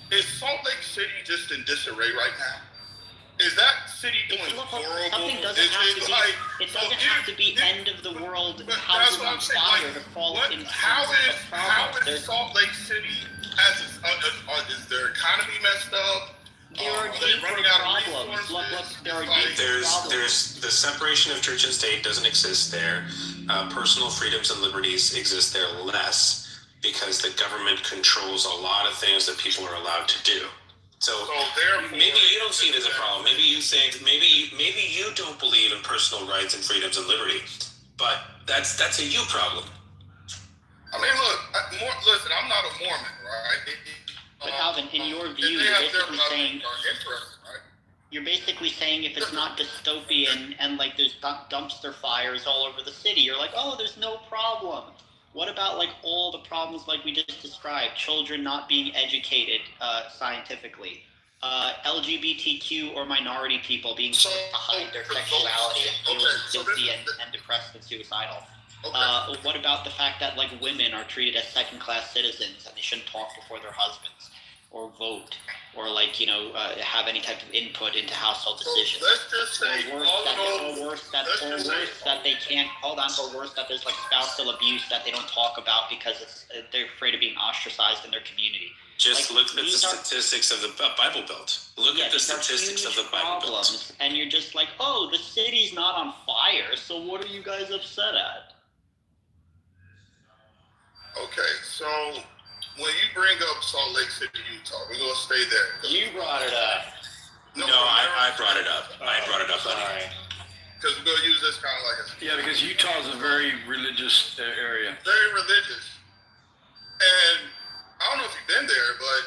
Is Salt Lake City just in disarray right now? Is that city doing horrible? Something doesn't have to be end of the world house on fire to fall into how is Salt Lake City is their economy messed up? There are deeper problems. There are deeper problems. There's the separation of church and state doesn't exist there. Personal freedoms and liberties exist there less because the government controls a lot of things that people are allowed to do. So maybe you don't see it as a problem. Maybe you think maybe you don't believe in personal rights and freedoms and liberty, but that's a you problem. I mean, look, listen, I'm not a Mormon, right? But Alvin, in your view, you're basically saying if it's not dystopian and like there's dumpster fires all over the city, you're like, oh, there's no problem. What about like all the problems like we just described? Children not being educated scientifically, LGBTQ or minority people being forced to hide their sexuality and feeling guilty and depressed and suicidal. What about the fact that like women are treated as second-class citizens and they shouldn't talk before their husbands or vote or like have any type of input into household decisions? Let's just say or worse that they can't hold on, or worse that there's like spousal abuse that they don't talk about because they're afraid of being ostracized in their community. Just look at the statistics of the Bible Belt. Look at the statistics of the Bible Belt. And you're just like, oh, the city's not on fire, so what are you guys upset at? Okay, so when you bring up Salt Lake City, Utah, we're going to stay there. You brought it up. No, I brought it up. I brought it up. Sorry. Because we're going to use this kind of like a... Yeah, because Utah is a very religious area. Very religious. And I don't know if you've been there, but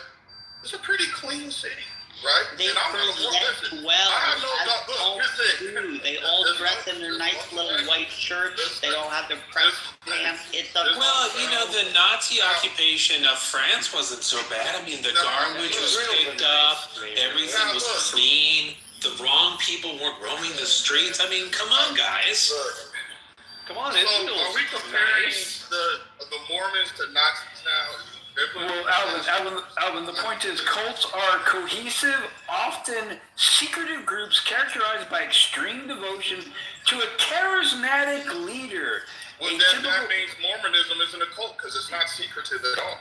it's a pretty clean city, right? They present well, as cults do. They all dress in their nice little white shirts. They all have their press pants. Well, the Nazi occupation of France wasn't so bad. I mean, the garbage was picked up. Everything was clean. The wrong people weren't roaming the streets. I mean, come on, guys. Come on, are we comparing the Mormons to Nazis now? Well, Alvin, the point is cults are cohesive, often secretive groups characterized by extreme devotion to a charismatic leader. Well, that means Mormonism isn't a cult because it's not secretive at all.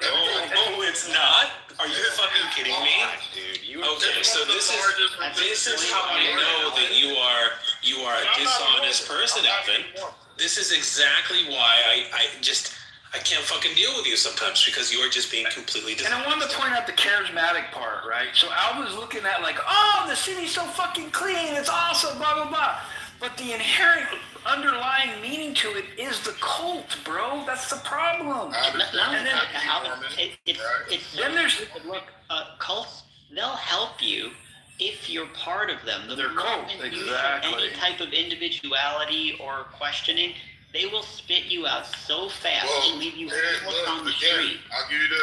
No, it's not. Are you fucking kidding me? Dude, okay, so this is how I know that you are a dishonest person, Alvin. This is exactly why I can't fucking deal with you sometimes because you are just being completely dishonest. And I wanted to point out the charismatic part, right? So Alvin's looking at like, oh, the city's so fucking clean, it's awesome, blah, blah, blah. But the inherent underlying meaning to it is the cult, bro. That's the problem. Cults, they'll help you if you're part of them. They're cults, exactly. Any type of individuality or questioning, they will spit you out so fast and leave you homeless on the street.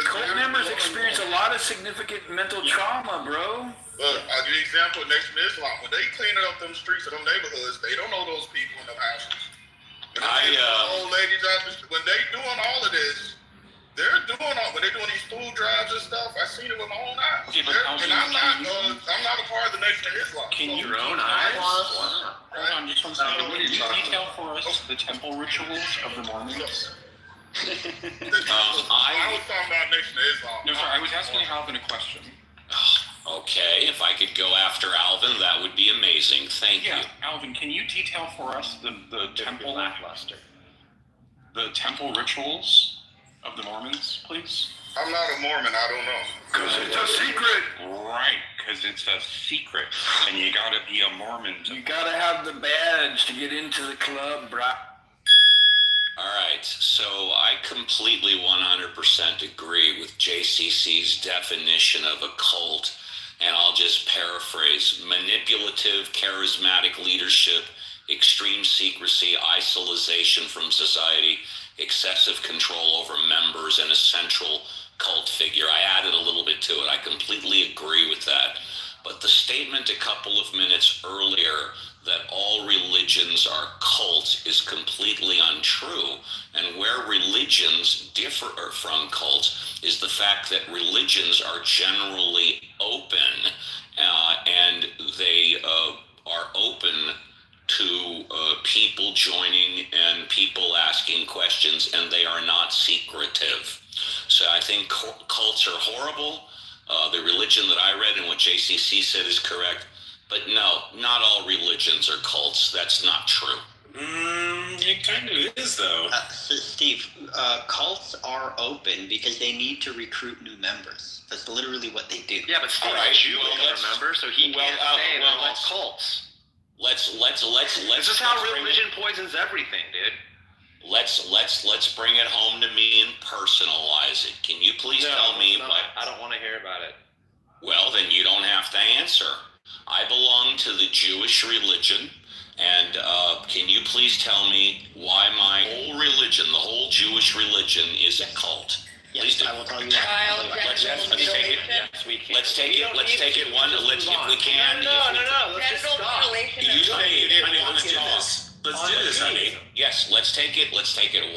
Cult members experience a lot of significant mental trauma, bro. Look, I'll give you an example of Nation of Islam. When they cleaning up them streets of them neighborhoods, they don't know those people in them houses. Old ladies out there, when they doing all of this, when they're doing these food drives and stuff, I've seen it with my own eyes. Okay, but and I'm not a part of the Nation of Islam. Can your own eyes? Hold on, just one second. Can you detail for us the temple rituals of the Mormons? I was talking about Nation of Islam. No, sorry, I was asking Alvin a question. Okay, if I could go after Alvin, that would be amazing. Thank Yeah, you. Alvin, can you detail for us the temple lackluster. the temple rituals of the Mormons, please? I'm not a Mormon. I don't know. Because it's a secret. Right, because it's a secret, and you gotta be a Mormon. You gotta have the badge to get into the club, brah. All right, so I completely 100% agree with JCC's definition of a cult, and I'll just paraphrase: manipulative, charismatic leadership, extreme secrecy, isolation from society, excessive control over members, and a central cult figure. I added a little bit to it. I completely agree with that. But the statement a couple of minutes earlier that all religions are cults is completely untrue. And where religions differ from cults is the fact that religions are generally open, and they are open to people joining and people asking questions, and they are not secretive. So I think cults are horrible. The religion that I read and what JCC said is correct. But no, not all religions are cults. That's not true. It kind of is, though. So Steve, cults are open because they need to recruit new members. That's literally what they do. Yeah, but Steve, All right, Jew well, is a member, so he can't say they're all cults. Let's This is how religion poisons everything, dude. Let's bring it home to me and personalize it. Can you please tell me what? I don't want to hear about it. Well, then you don't have to answer. I belong to the Jewish religion, and can you please tell me why my whole religion, the whole Jewish religion, is a cult? Yes, Please do. I will tell you that. Let's take it. Yes, we can. Let's take it one. Let's, if we can. No. Let's just Genital stop. mutilation You is say Honey, let's do this. Let's do this, honey. Yes, let's take it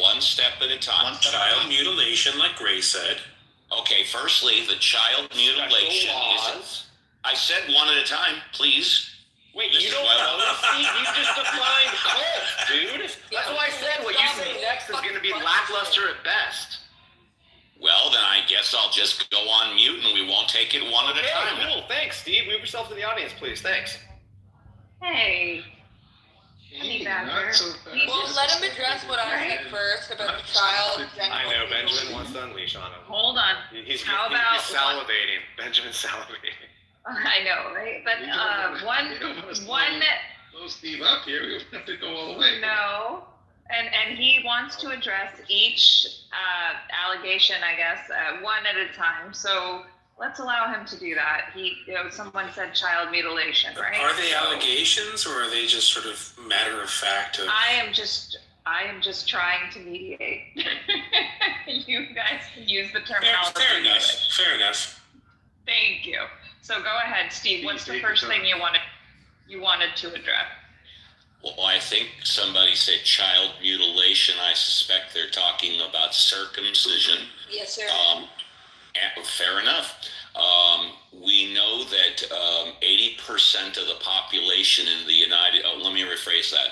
one step at a time. One step. Child mutilation, like Ray said. Okay, firstly, the child mutilation is. I said one at a time, please. Wait, This you is don't why- know, Steve? You just defined cult, dude. That's why I said what you say next is going to be lackluster at best. Well, then I guess I'll just go on mute and we won't take it one at a time. Cool. Thanks, Steve. Move yourself to the audience, please. Thanks. Hey. Honey badger. Well, let him address what I said first about the child. I know Benjamin wants to unleash on him. Hold on. He's How about salivating. Benjamin's salivating. I know, right? But one Blow Steve up here. We have to go all the way. no, and he wants to address each allegation, I guess, one at a time. So let's allow him to do that. Someone said child mutilation, right? Are they So allegations, or are they just sort of matter of fact? I am just trying to mediate. You guys can use the terminology. Fair enough. Fair enough. Thank you. So go ahead, Steve. What's the first thing you wanted to address? Well, I think somebody said child mutilation. I suspect they're talking about circumcision. Yes, sir. Fair enough. We know that 80% of the population in the let me rephrase that.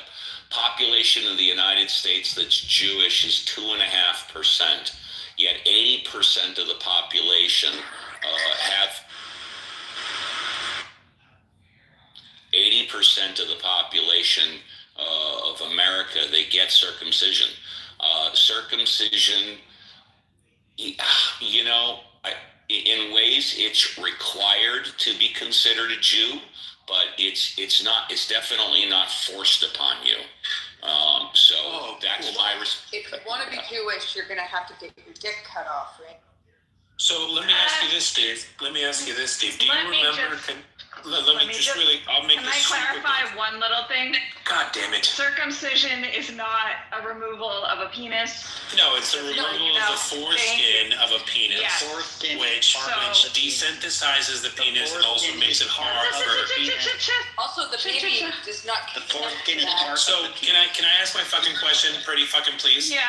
Population of the United States that's Jewish is 2.5%. Yet 80% of the population have 80% of the population of America, they get circumcision. Circumcision, in ways it's required to be considered a Jew, but it's definitely not forced upon you. That's my response. If you want to be Jewish, you're going to have to get your dick cut off, right? So let me ask you this, Steve. Do you remember? I'll make Can this I super clarify quick. one little thing? God damn it. Circumcision is not a removal of a penis. No, it's the removal of the foreskin of a penis, Yes. which So- desensitizes the penis and also makes it hard for. Also, the baby does not The consent foreskin to is that. part So of the can I ask my fucking question pretty fucking please? Yeah.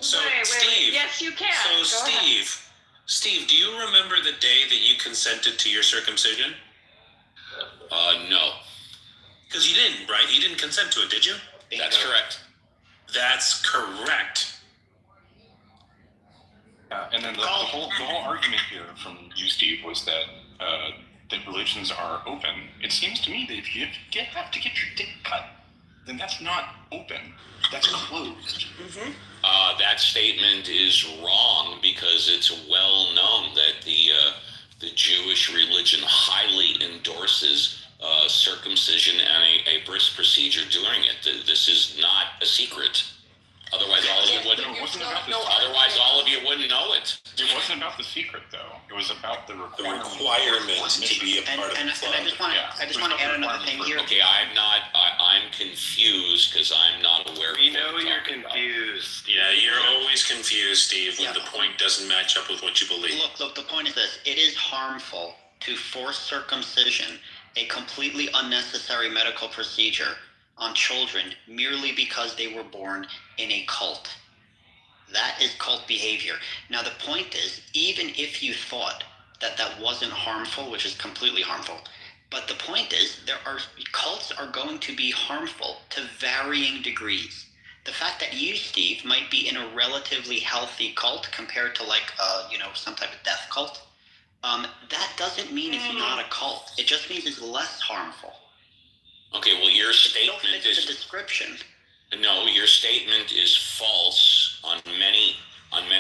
So, wait. Steve. Yes, you can. So Go ahead. Steve, do you remember the day that you consented to your circumcision? No, Because you didn't, right? You didn't consent to it, did you? that's correct. That's correct. And then the whole argument here from you, Steve, was that that religions are open. It seems to me that if you have to get your dick cut, then that's not open. That's closed. Mm-hmm. That statement is wrong because it's well known that the Jewish religion highly endorses circumcision and a bris procedure during it. This is not a secret. Otherwise, all of you wouldn't. Otherwise, all of you wouldn't know it. It wasn't about the secret, though. It was about the requirement to be a part of the club. I just want to add another thing here. Okay, I'm confused because I'm not aware. We know you're confused. Yeah, you're always confused, Steve, when the point doesn't match up with what you believe. Look, the point is this. It is harmful to force circumcision, a completely unnecessary medical procedure, on children merely because they were born in a cult. That is cult behavior. Now, the point is, even if you thought that that wasn't harmful, which is completely harmful, but the point is, cults are going to be harmful to varying degrees. The fact that you, Steve, might be in a relatively healthy cult compared to some type of death cult, that doesn't mean it's not a cult. It just means it's less harmful. Okay, well, your statement is the description. No, your statement is false on many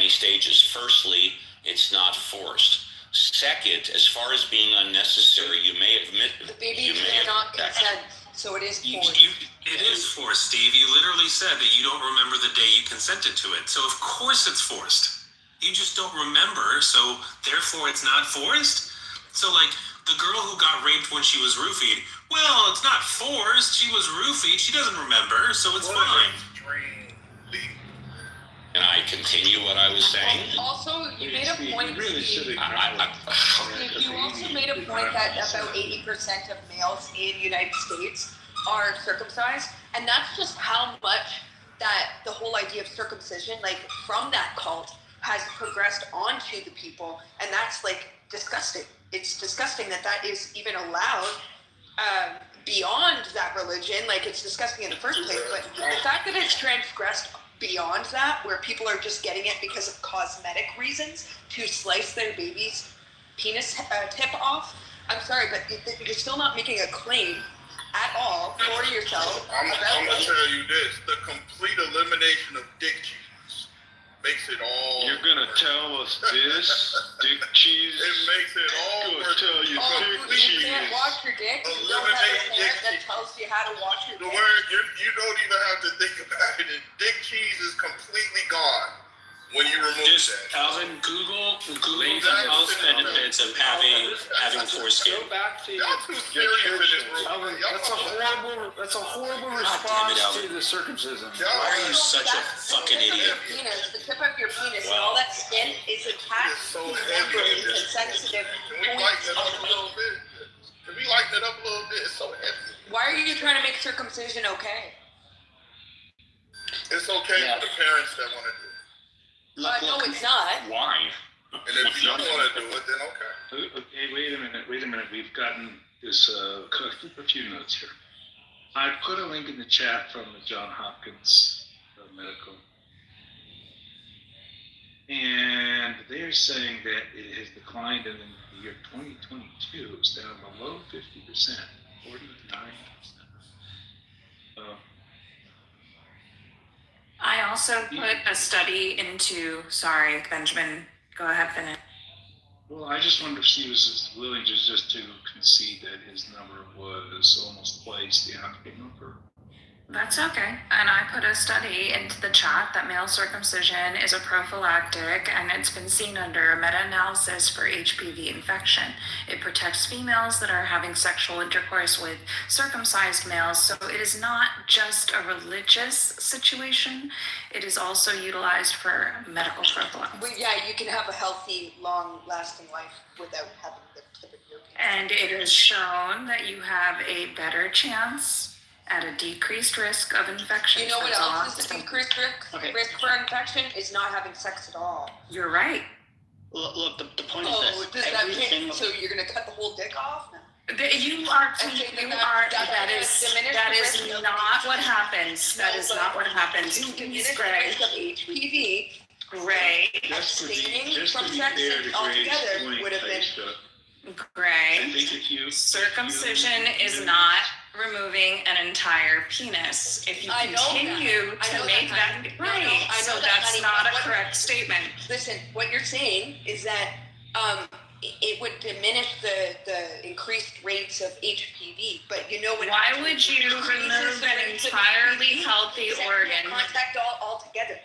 stages. Firstly, it's not forced. Second, as far as being unnecessary, you may admit The baby cannot consent, so it is forced. It is forced, Steve. You literally said that you don't remember the day you consented to it. So of course it's forced. You just don't remember, so therefore it's not forced? So like the girl who got raped when she was roofied, well, it's not forced. She was roofied. She doesn't remember, so it's fine. Can I continue what I was saying? Also, you made a point. You also made a point that about 80% of males in the United States are circumcised, and that's just how much that the whole idea of circumcision, like from that cult, has progressed onto the people, and that's like disgusting. It's disgusting that is even allowed beyond that religion. Like, it's disgusting in the first place, but the fact that it's transgressed beyond that, where people are just getting it because of cosmetic reasons to slice their baby's penis tip off. I'm sorry, but you're still not making a claim at all for yourself. I'm going to tell you this. The complete elimination of dick cheese makes it all You're going to tell us this? Dick cheese? It makes it all worth tell you dick cheese. You can't wash your dick. You don't have a parent that tells you how to wash your dick. The word, you don't even have to think about it. Dick cheese is completely gone when you remove that. Alvin, Google the health benefits of having foreskin. Go back to Y'all too serious in this room. Alvin, that's a horrible response to the circumcision. Why are you such a fucking idiot? The tip of your penis and all that skin is attached to membranes and sensitive Can we lighten it up a little bit? It's so heavy. Why are you trying to make circumcision okay? It's okay for the parents that want to do it. No, it's not. Why? And if you don't want to do it, then okay. Okay, wait a minute. We've gotten this a few notes here. I put a link in the chat from the Johns Hopkins Medical. And they're saying that it has declined in the year 2022. It's down below 50%, 49%. I also put a study into, sorry, Benjamin, go ahead, finish. Well, I just wonder if he was willing just to concede that his number was almost twice the African number. That's okay. And I put a study into the chat that male circumcision is a prophylactic, and it's been seen under a meta-analysis for HPV infection. It protects females that are having sexual intercourse with circumcised males, so it is not just a religious situation. It is also utilized for medical prophylaxis. Well, yeah, you can have a healthy, long-lasting life without having the tip of your penis. And it is shown that you have a better chance at a decreased risk of infection. You know what else is a decreased risk for infection? Is not having sex at all. You're right. Look, the point is Oh, this. does that mean, so you're going to cut the whole dick off? No. That is not what happens. That is not what happens. You diminish the risk of HPV Gray. Abstaining just from to be sex fair to Gray's altogether point, would have been. Aisha, I Gray. think if you Circumcision is not removing an entire penis. If you I know that. continue I to know make that, that, honey. No, no, right, I so know that, that's honey, not but a what- correct statement. Listen, what you're saying is that it would diminish the increased rates of HPV, but you know what? Why would you increases remove the an rates of entirely HPV? healthy Sexual organ? contact altogether.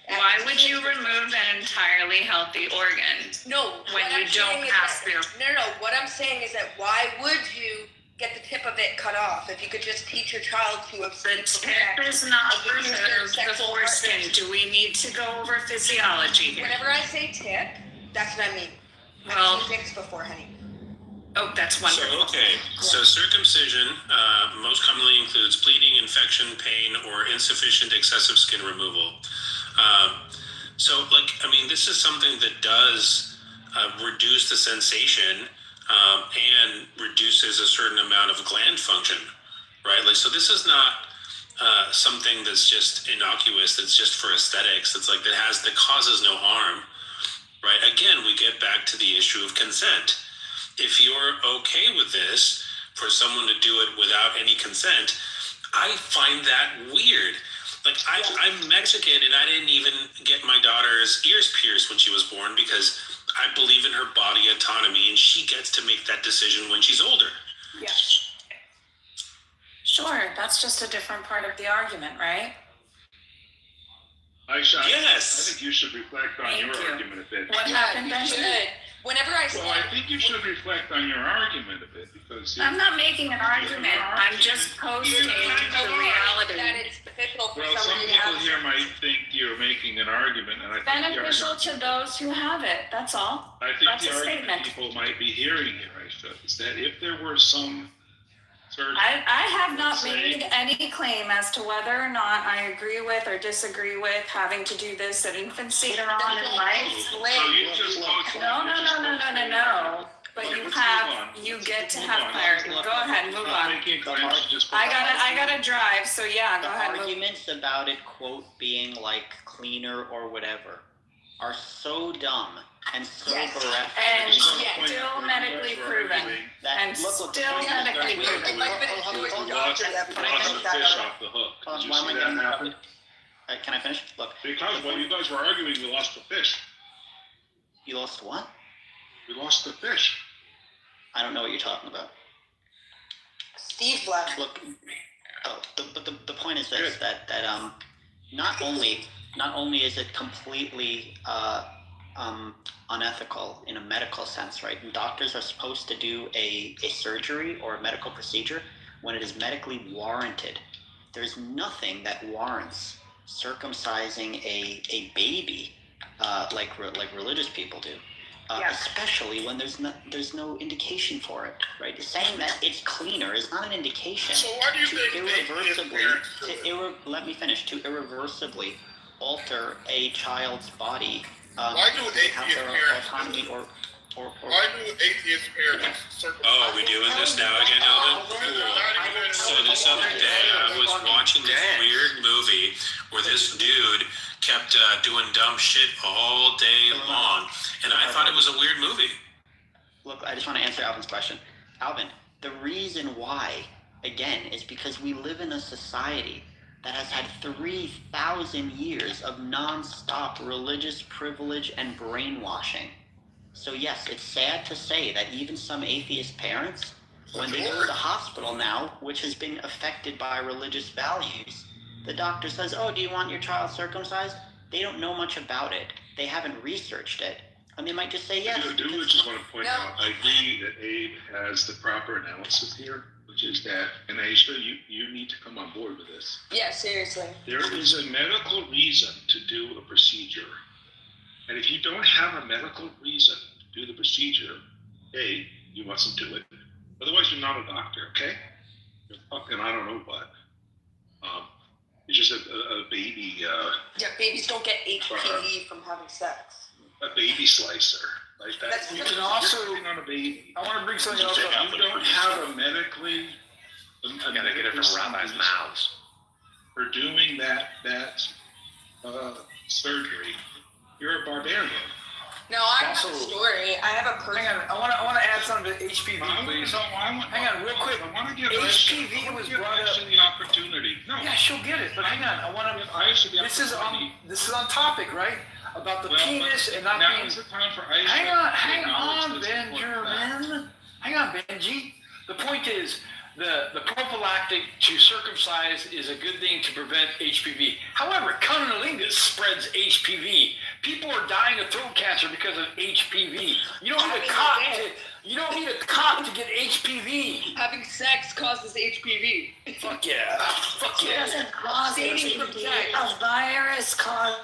Why would you remove an entirely healthy organ? No, when what you I'm don't saying is have that, to? No. What I'm saying is that why would you get the tip of it cut off if you could just teach your child to abstain The from tip sex? is not of using their remove the sexual foreskin. partners? Do we need to go over physiology here? Whenever I say tip, that's what I mean. Well- I've seen dicks before, honey. Oh, that's So, wonderful. okay, so circumcision most commonly includes bleeding, infection, pain, or insufficient excessive skin removal. This is something that does reduce the sensation and reduces a certain amount of gland function, right? So this is not something that's just innocuous, that's just for aesthetics, that causes no harm, right? Again, we get back to the issue of consent. If you're okay with this, for someone to do it without any consent, I find that weird. I'm Mexican and I didn't even get my daughter's ears pierced when she was born because I believe in her body autonomy and she gets to make that decision when she's older. Yeah. Sure, that's just a different part of the argument, right? Aisha, Yes. I think you should reflect on Thank your you. argument a bit. What Yeah, happened, you Benjamin? should. Whenever I say, Well, I think you should reflect on your argument a bit because I'm not making an argument. I'm just posting the that reality. it's beneficial for well, some somebody to people have here might think you're making an argument, and I think Beneficial to those who have it, that's all. I think That's the a argument statement. people might be hearing here, Aisha, is that if there were some surgeon, I have not Say- made any claim as to whether or not I agree with or disagree with having to do this at infancy later on in life. so you just No. But you get to have clarity. Go ahead, move not on. making claims, just I gotta drive, so yeah, The go ahead, move. arguments about it, quote, being like cleaner or whatever, are so dumb and so Yes. bereft. And Yeah. still medically proven. that and look, still the point is medically very proven. It might have been a Hold Jewish on, doctor that Can I pointed finish? the that fish out. off the hook. Hold Did on, you why am see I that getting happen? Can I finish? Look, Because while you guys were arguing, we lost the fish. you lost what? We lost the fish. I don't know what you're talking about. Steve left. Look, the point is this: that not only is it completely unethical in a medical sense, right? And doctors are supposed to do a surgery or a medical procedure when it is medically warranted. There's nothing that warrants circumcising a baby like religious people do. Especially when there's no indication for it, right? Saying that it's cleaner is not an indication. So why do you to think irreversibly, let me finish. to irreversibly alter a child's body Why do to have atheist their parents autonomy or Why do atheist parents circumcise? Oh, are we doing this now again, Alvin? Cool. So this other day, I was watching this weird movie where this dude kept doing dumb shit all day long, and I thought it was a weird movie. Look, I just want to answer Alvin's question. Alvin, the reason why, again, is because we live in a society that has had 3,000 years of non-stop religious privilege and brainwashing. So yes, it's sad to say that even some atheist parents, when they go to the hospital now, which has been affected by religious values, the doctor says, "Oh, do you want your child circumcised?" They don't know much about it. They haven't researched it. And they might just say yes. I do just want to point out, I agree that Abe has the proper analysis here, which is that, and Aisha, you need to come on board with this. Yeah, seriously. There is a medical reason to do a procedure. And if you don't have a medical reason to do the procedure, A, you mustn't do it. Otherwise, you're not a doctor, okay? You're fucking, I don't know what. It's just a baby, Yeah, babies don't get HPV from having sex. a baby slicer. Like that. That's- You can also, You're putting on a baby. I want to bring something else If up. you don't have a medically, Gotta get it from rabbis' mouths. for doing that surgery, you're a barbarian. No, I have Also- a story. I have a Hang personal. on, I want to add something to HPV, please. Hang on, real quick. I want to give HPV Aisha, was brought up. the opportunity. No. Yeah, she'll get it, but hang on. I want Give to. Aisha the This is opportunity. on topic, right? About the Well, penis and not now being. is the time for Aisha. Hang to acknowledge on, this important fact. Benjamin. Hang on, Benji. The point is, the prophylactic to circumcise is a good thing to prevent HPV. However, cunnilingus spreads HPV. People are dying of throat cancer because of HPV. You don't need a cock to get HPV. Having sex causes HPV. Fuck yeah. Fuck It yeah. doesn't cause Dating HPV. from sex. A virus cause.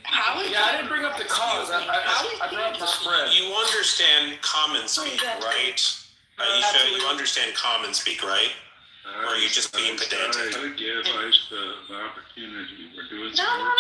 How is Yeah, I didn't bring up the cause. I brought up the spread. You understand common speak, right? Aisha, you understand common speak, right? Or are you just being pedantic? I give Aisha the opportunity. We're doing No. some work.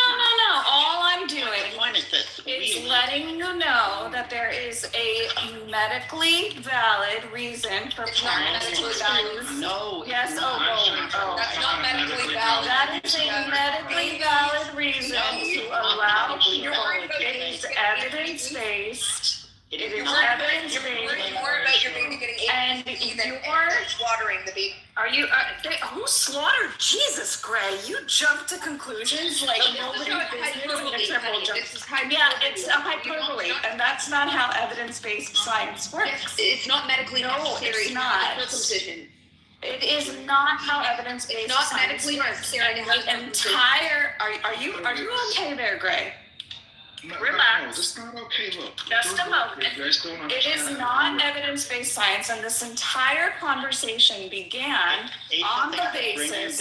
All I'm doing The point is this. is letting you know that there is a medically valid reason for It's not parents medically to valid. choose. No. it's Yes, not. That's not medically valid. That is a medically valid reason to allow You're people. worried about It your is baby getting evidence-based. It It is is not. evidence-based. You're worried more about your baby getting And HPV than you're- slaughtering the baby. Are you? Who slaughtered Jesus, Gray? You jump to conclusions like nobody's business except for jump. This is hyperbole. Yeah, it's a You hyperbole, won't- and that's not how evidence-based science works. It's not medically No, necessary. it's not. Circumcision. It is not how evidence-based It's not science medically works. necessary to And have the circumcision. entire are you okay there, Gray? No, Relax. it's not okay. Look. Just a moment. You guys don't It understand. is not evidence-based science, and this entire conversation began on the basis.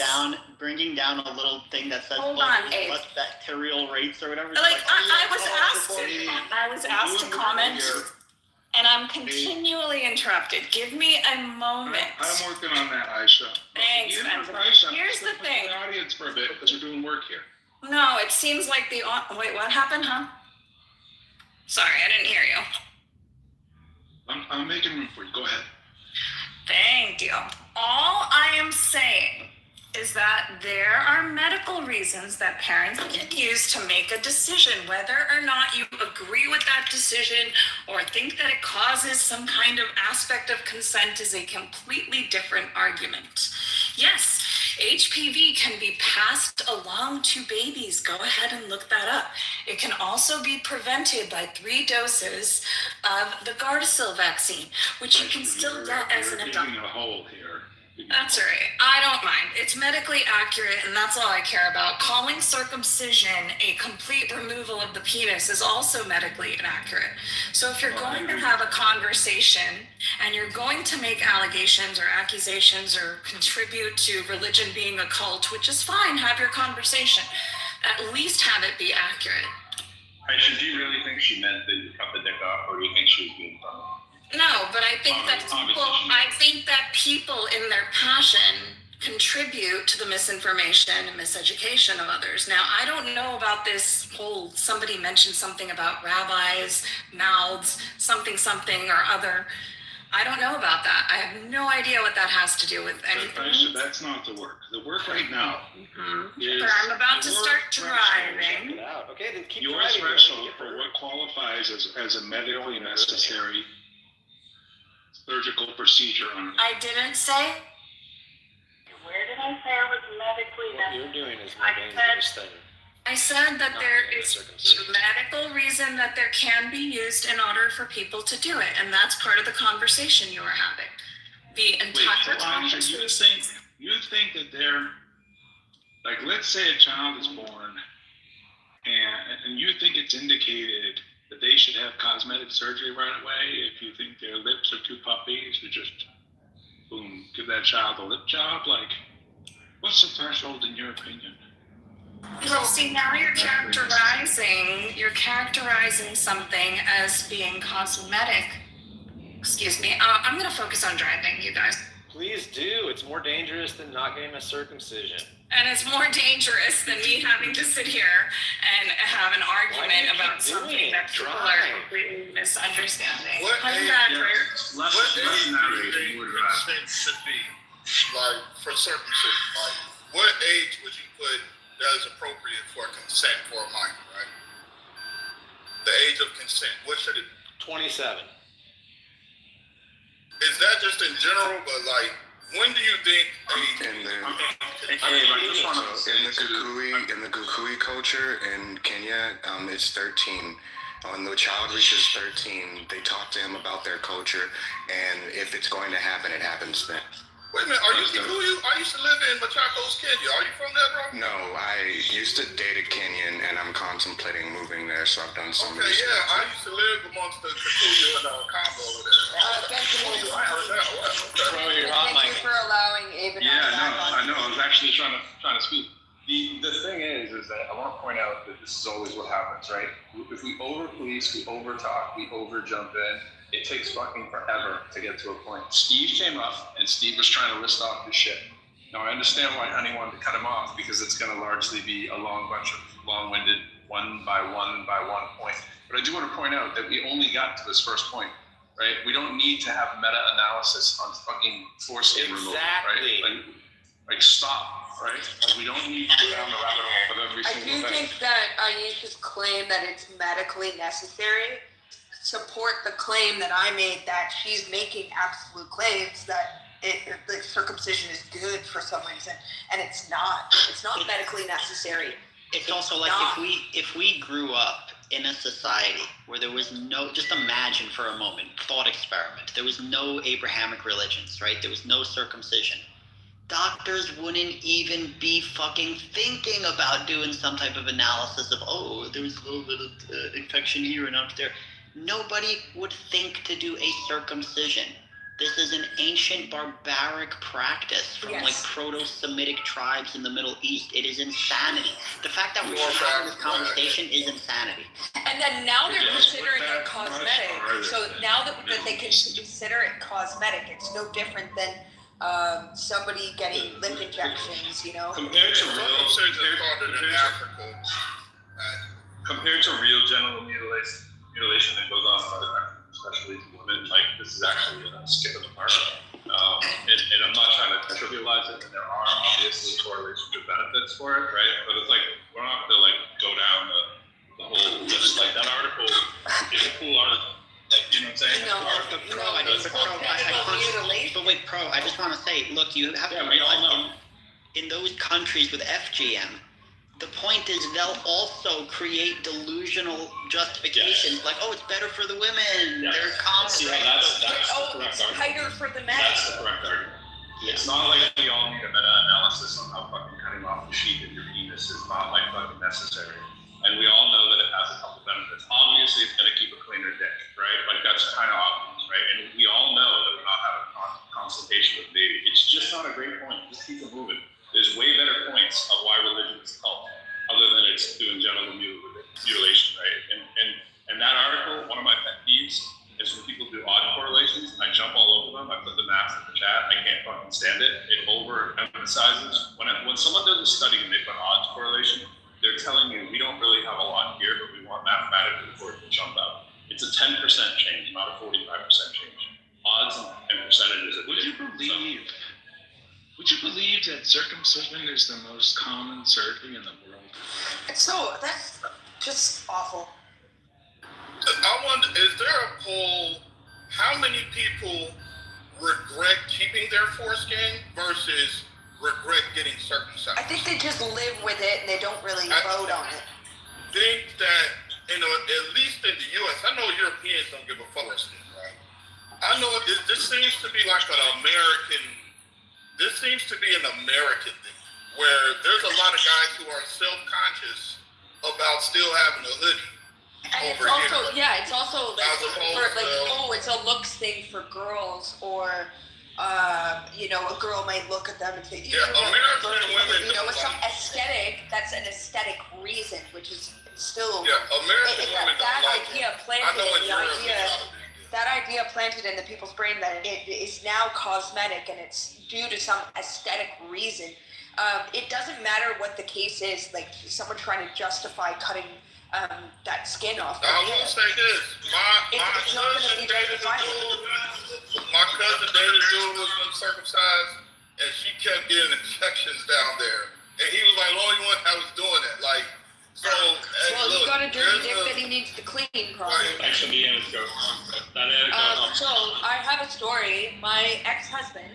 Bringing down a little thing that says Hold on, Abe. less bacterial rates or whatever. Like I oh, was asked to comment, and I'm continually interrupted. Give me a moment. I'm working on that, Aisha. Thanks, You Benjamin. interrupt Aisha. Here's the Put thing. The audience for a bit because we're doing work here. No, it seems like wait, what happened, huh? Sorry, I didn't hear you. I'm making room for you. Go ahead. Thank you. All I am saying is that there are medical reasons that parents can use to make a decision. Whether or not you agree with that decision or think that it causes some kind of aspect of consent is a completely different argument. Yes, HPV can be passed along to babies. Go ahead and look that up. It can also be prevented by 3 doses of the Gardasil vaccine, which you can still get as an You're adult. digging a hole here. That's all right. I don't mind. It's medically accurate, and that's all I care about. Calling circumcision a complete removal of the penis is also medically inaccurate. So if you're going to have a conversation and you're going to make allegations or accusations or contribute to religion being a cult, which is fine, have your conversation. At least have it be accurate. Aisha, do you really think she meant that you cut the dick off, or do you think she was being funny? No, but I think that people in their passion contribute to the misinformation and miseducation of others. Now, I don't know about this whole, somebody mentioned something about rabbis, mouths, something or other. I don't know about that. I have no idea what that has to do with anything. Aisha, that's not the work. The work right now is But I'm about to your start threshold. driving. Check it out. Okay, then keep Your driving. threshold for what qualifies as a medically necessary surgical procedure on I didn't say. Where did I say I was medically What you're necessary? doing is more dangerous than. I said that Not there getting is circumcision. a medical reason that there can be used in order for people to do it, and that's part of the conversation you were having. The Wait, entire so Aisha, conversation. you think that they're, like, let's say a child is born and you think it's indicated that they should have cosmetic surgery right away if you think their lips are too puffy, you just, boom, give that child a lip job? Like, what's the threshold in your opinion? Well, see, now you're characterizing something as being cosmetic. Excuse me. I'm going to focus on driving, you guys. Please do. It's more dangerous than not getting a circumcision. And it's more dangerous than me having to sit here and have an Why do argument you about keep doing something it? that people are Drive. completely misunderstanding. What Come age- back, Yeah. Rick. Less narration, more drive. Consent should be, like, for circumcision. Like, what age would you put that is appropriate for consent for a minor, right? The age of consent, what should it 27. is that just in general, but like when do you think I just want to in the Kukui culture in Kenya, it's 13. When the child reaches 13, they talk to him about their culture, and if it's going to happen, it happens then. Wait a minute, are you Kikuyu? I used to live in Machakos, Kenya. Are you from there, bro? No, I used to date a Kenyan, and I'm contemplating moving there, so I've done some Okay, research. yeah, I used to live amongst the Kikuyu and Congo over there. Thank you. I heard that. Thank you for allowing Abe and I know. I was actually trying to speak. The thing is that I want to point out that this is always what happens, right? If we over police, we over talk, we over jump in, it takes fucking forever to get to a point. Steve came up and Steve was trying to list off his shit. Now I understand why Honey wanted to cut him off, because it's going to largely be a long bunch of long-winded one by one point. But I do want to point out that we only got to this first point, right? We don't need to have meta-analysis on fucking foreskin removal, right? Like stop, right? Like we don't need to go down the rabbit hole with every single thing. I do think that Aisha's claim that it's medically necessary support the claim that I made that she's making absolute claims that the circumcision is good for some reason, and it's not. It's not medically necessary. It's also like if we grew up in a society where there was no, just imagine for a moment, thought experiment, there was no Abrahamic religions, right? There was no circumcision. Doctors wouldn't even be fucking thinking about doing some type of analysis of, oh, there's a little bit of infection here and out there. Nobody would think to do a circumcision. This is an ancient barbaric practice from like proto-Semitic tribes in the Middle East. It is insanity. The fact that we're having this conversation is insanity. And then now they're considering it cosmetic. So now that they can consider it cosmetic, it's no different than somebody getting lip injections, you know. Compared to real genital mutilation that goes on in other countries, especially to women, like this is actually a skip of the mark. And I'm not trying to trivialize it, and there are obviously correlations with benefits for it, right? But it's like we're not going to like go down the whole list. Like that article is a cool article. Like, you know what I'm saying? I just want to say, look, you have to realize in those countries with FGM, the point is they'll also create delusional justifications, like, oh, it's better for the women, they're common. Yeah, that's the correct argument. Tighter for the men. That's the correct argument. Yeah. It's not like we all need a meta-analysis on how fucking cutting off the sheath of your penis is not like fucking necessary. And we all know that it has a couple benefits. Obviously, it's going to keep a cleaner dick, right? Like that's kind of obvious, right? And we all know that we're not having a consultation with the baby. It's just not a great point. Just keep it moving. There's way better points of why religion is a cult, other than it's doing genital mutilation, right? And that article, one of my pet peeves is when people do odd correlations. I jump all over them. I put the math in the chat. I can't fucking stand it. It overemphasizes. When someone does a study and they put odds correlation, they're telling you we don't really have a lot here, but we want mathematically for it to jump out. It's a 10% change, not a 45% change. Odds and percentages. Would you believe that circumcision is the most common surgery in the world? So that's just awful. I wonder, is there a poll? How many people regret keeping their foreskin versus regret getting circumcised? I think they just live with it and they don't really vote on it. Think that, at least in the U.S., I know Europeans don't give a fuck, right? I know this seems to be like an American thing, where there's a lot of guys who are self-conscious about still having a hoodie. And it's also like, it's a looks thing for girls, or a girl might look at them and say, American women, it's some aesthetic. That's an aesthetic reason, which is still American women that don't like idea it. planted that idea planted in the people's brain that it is now cosmetic and it's due to some aesthetic reason. It doesn't matter what the case is. Like someone trying to justify cutting that skin off. I will say this: my cousin dated a dude was uncircumcised, and she kept getting infections down there and he was like the only one that was doing it. Like, so. Hey, Well, look, he's got a dirty dick there's that he needs to clean, probably. Thanks for the anecdote. That anecdote. So I have a story. My ex-husband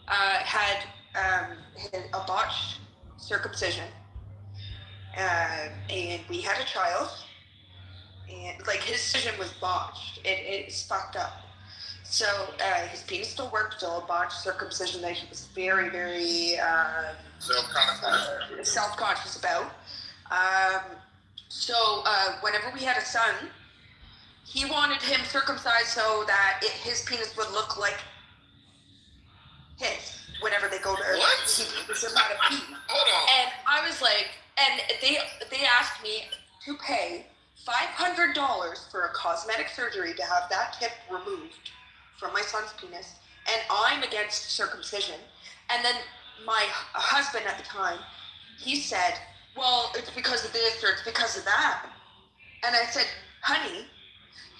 had a botched circumcision, and we had a child, and like his decision was botched. It's fucked up. So his penis still worked, still a botched circumcision that he was very, very self-conscious about. So whenever we had a son, he wanted him circumcised so that his penis would look like his whenever they go to he was about to pee. Hold on. And I was like, and they asked me to pay $500 for a cosmetic surgery to have that tip removed from my son's penis, and I'm against circumcision. And then my husband at the time, he said, well, it's because of this or it's because of that. And I said, honey,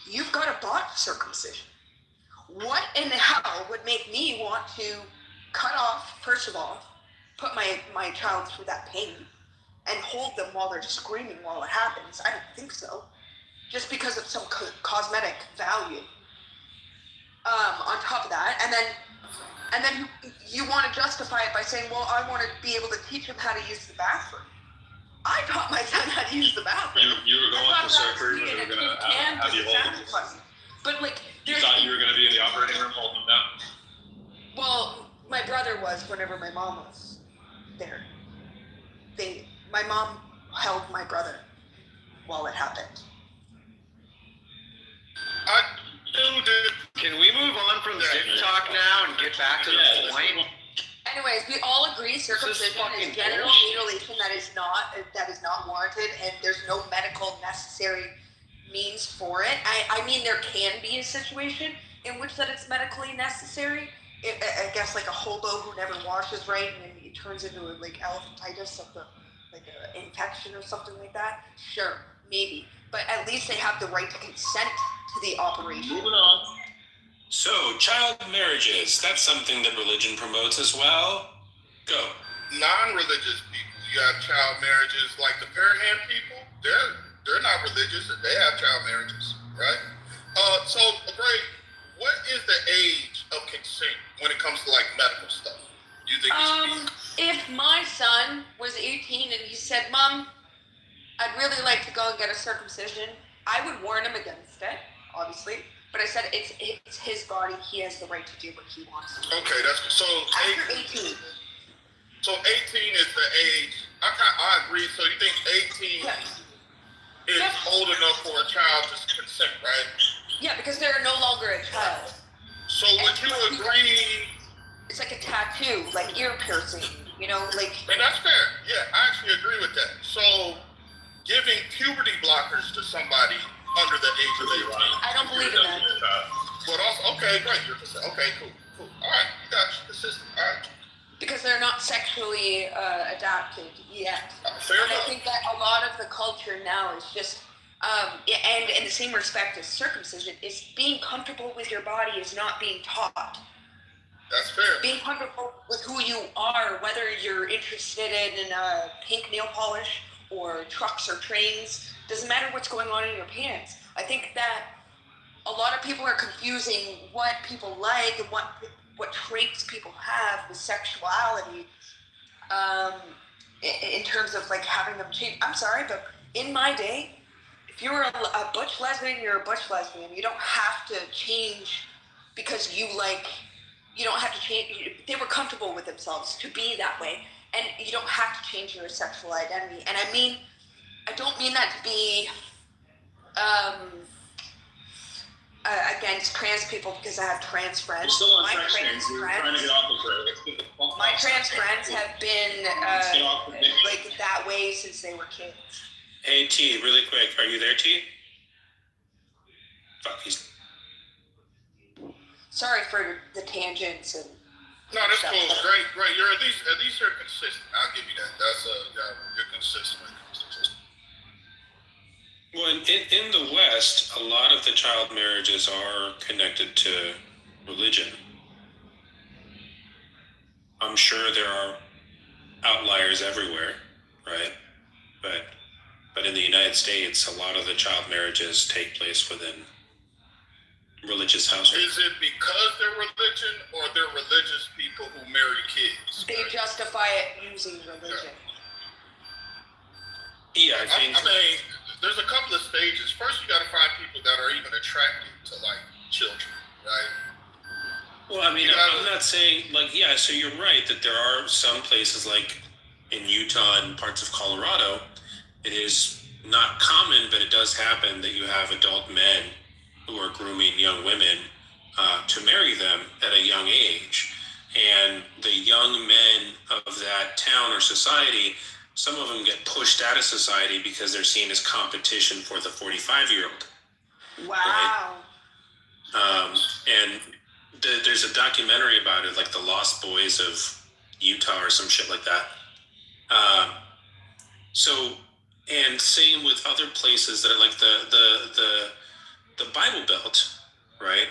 you've got a botched circumcision. What in the hell would make me want to cut off, first of all, put my child through that pain and hold them while they're screaming while it happens? I don't think so. Just because of some cosmetic value. On top of that, and then you want to justify it by saying, well, I want to be able to teach him how to use the bathroom. I taught my son how to use the bathroom. You were going to surgery when they were going to have you hold them. But like, You thought you were going to be in the operating room holding them down? Well, my brother was whenever my mom was there. My mom held my brother while it happened. Can we move on from TikTok now and get back to the point? Anyways, we all agree circumcision is genital mutilation that is not warranted, and there's no medical necessary means for it. I mean, there can be a situation in which that it's medically necessary. I guess like a hobo who never washes right, and then it turns into like elephantitis of like an infection or something like that. Sure, maybe, but at least they have the right to consent to the operation. Moving on. So, child marriages, that's something that religion promotes as well. Go. Non-religious people, you have child marriages, like the Paraham people, they're not religious, and they have child marriages, right? So, Greg, what is the age of consent when it comes to like medical stuff? You think if my son was 18 and he said, Mom, I'd really like to go and get a circumcision, I would warn him against it, obviously. But I said it's his body. He has the right to do what he wants to do. Okay, that's so. After 18. So 18 is the age. I agree. So you think 18 is old enough for a child to consent, right? Yeah, because they're no longer a child. So would you agree? It's like a tattoo, like ear piercing. You know, like. And that's fair. Yeah, I actually agree with that. So giving puberty blockers to somebody under the age of 18. I don't believe in that. But also, okay, great. You're consistent. Okay, cool. All right, you got you. Consistent. All right. Because they're not sexually adapted yet. Fair and enough. I think that a lot of the culture now is just, and in the same respect as circumcision, is being comfortable with your body is not being taught. That's fair. Being comfortable with who you are, whether you're interested in pink nail polish or trucks or trains, doesn't matter what's going on in your pants. I think that a lot of people are confusing what people like and what traits people have with sexuality in terms of like having them change. I'm sorry, but in my day, if you're a butch lesbian, you're a butch lesbian. You don't have to change because you don't have to change. They were comfortable with themselves to be that way, and you don't have to change your sexual identity. And I don't mean that to be against trans people because I have trans friends. My trans friends have been like that way since they were kids. Hey, T, really quick. Are you there, T? Fuck, he's... Sorry for the tangents and. No, that's cool. Great. You're at least you're consistent. I'll give you that. That's you're consistent when it comes to this. Well, in the West, a lot of the child marriages are connected to religion. I'm sure there are outliers everywhere, right? But in the United States, a lot of the child marriages take place within religious households. Is it because they're religion or they're religious people who marry kids? They justify it using religion. Yeah, I think. I mean, there's a couple of stages. First, you got to find people that are even attracted to like children, right? Well, I mean, I'm not saying like, yeah. So you're right that there are some places like in Utah and parts of Colorado, it is not common, but it does happen that you have adult men who are grooming young women to marry them at a young age. And the young men of that town or society, some of them get pushed out of society because they're seen as competition for the 45-year-old. Wow. Right? And there's a documentary about it, like The Lost Boys of Utah or some shit like that. So, and same with other places that are like the Bible Belt, right?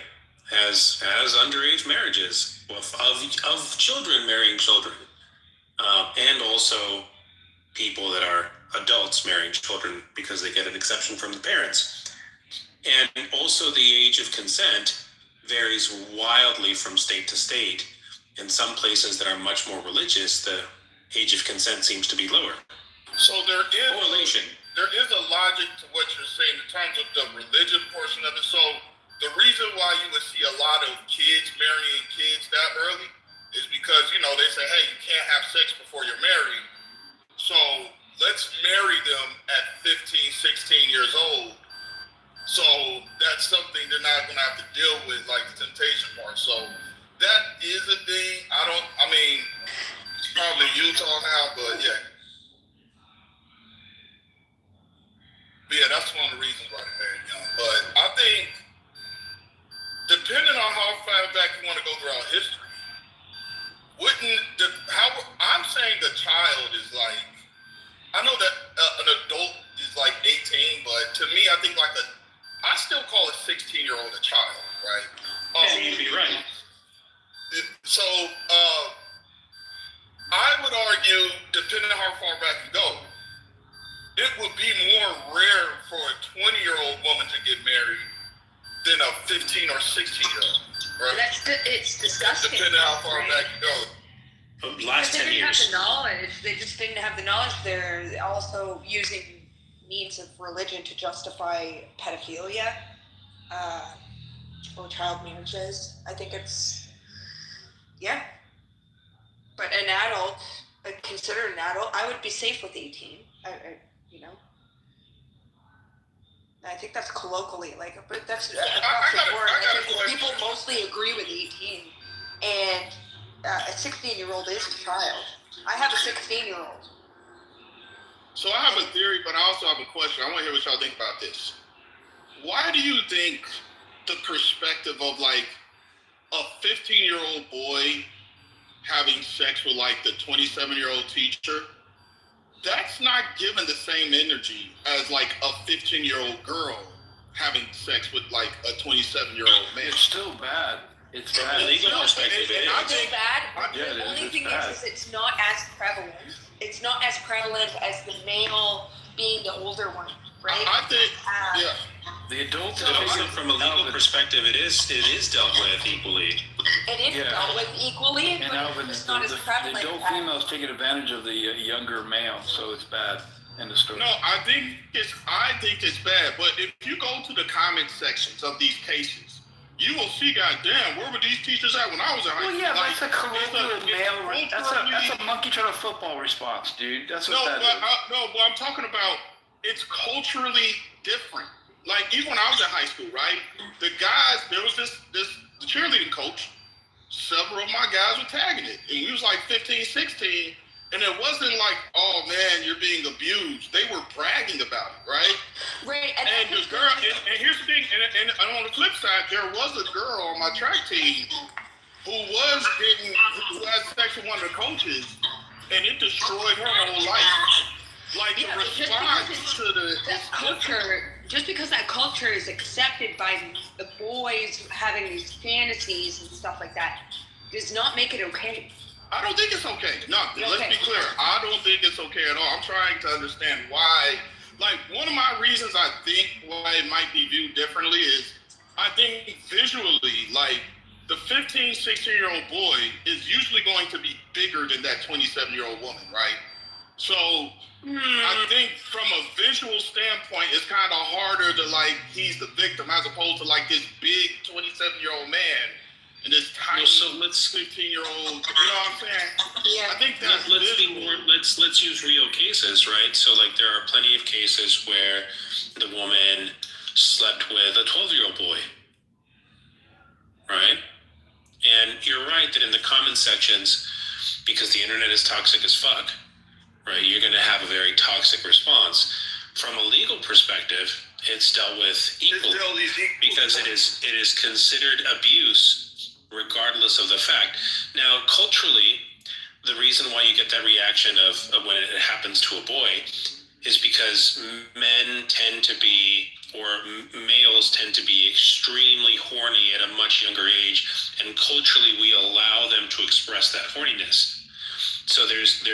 Has underage marriages of children marrying children, and also people that are adults marrying children because they get an exception from the parents. And also the age of consent varies wildly from state to state. In some places that are much more religious, the age of consent seems to be lower. So there is correlation. There is a logic to what you're saying in terms of the religion portion of it. So the reason why you would see a lot of kids marrying kids that early is because, you know, they say, hey, you can't have sex before you're married. So let's marry them at 15, 16 years old. So that's something they're not going to have to deal with, like the temptation part. So that is a thing. I mean, it's probably Utah now, but yeah. But yeah, that's one of the reasons why they married young. But I think, depending on how far back you want to go throughout history, I'm saying the child is like, I know that an adult is like 18, but to me, I think I still call a 16-year-old a child, right? Yeah, you'd be right. So, I would argue, depending on how far back you go, it would be more rare for a 20-year-old woman to get married than a 15 or 16-year-old, right? It's disgusting. Depending on how far back you go. Last 10 years. They didn't have the knowledge. They just didn't have the knowledge. They're also using means of religion to justify pedophilia or child marriages. I think it's, yeah. But an adult, considered an adult, I would be safe with 18. You know, I think that's colloquially, but that's across the board. I think people mostly agree with 18, and a 16-year-old is a child. I have a 16-year-old. So I have a theory, but I also have a question. I want to hear what y'all think about this. Why do you think the perspective of like a 15-year-old boy having sex with like the 27-year-old teacher, that's not given the same energy as like a 15-year-old girl having sex with like a 27-year-old man? It's still bad. It's bad. It's still bad. Yeah, The only it's thing bad. is it's not as prevalent. It's not as prevalent as the male being the older one, right? I think, yeah. The adults. But also from a legal perspective, it is dealt with equally. It is dealt with equally, And but Alvin, it's not as the prevalent. adult female's taking advantage of the younger male, so it's bad. End of story. No, I think it's bad. But if you go to the comment sections of these cases, you will see, goddamn, where were these teachers at when I was in high school? Well, yeah, Like, that's a colloquial male. That's culturally- a monkey trying to football response, dude. That's what that is. But I'm talking about, it's culturally different. Like, even when I was in high school, right? The guys, there was the cheerleading coach. Several of my guys were tagging it. And we was like 15, 16. And it wasn't like, oh man, you're being abused. They were bragging about it, right? Right. And the girl, and here's the thing, and on the flip side, there was a girl on my track team who had sex with one of the coaches, and it destroyed her whole life. Like the response to that culture, just because that culture is accepted by the boys having these fantasies and stuff like that, does not make it okay. I don't think it's okay. No, let's Okay. be clear. I don't think it's okay at all. I'm trying to understand why. Like, one of my reasons I think why it might be viewed differently is I think visually, like, the 15, 16-year-old boy is usually going to be bigger than that 27-year-old woman, right? So I think from a visual standpoint, it's kind of harder to, like, he's the victim as opposed to, like, this big 27-year-old man and this tiny 15-year-old, you know what I'm saying? Yeah. I think that's Let's be more. Let's use real cases, right? So, like, there are plenty of cases where the woman slept with a 12-year-old boy, right? And you're right that in the comment sections, because the internet is toxic as fuck, right? You're going to have a very toxic response. From a legal perspective, it's dealt with equally because it is considered abuse regardless of the fact. Now, culturally, the reason why you get that reaction of when it happens to a boy is because men tend to be, or males tend to be extremely horny at a much younger age, and culturally we allow them to express that horniness. So there's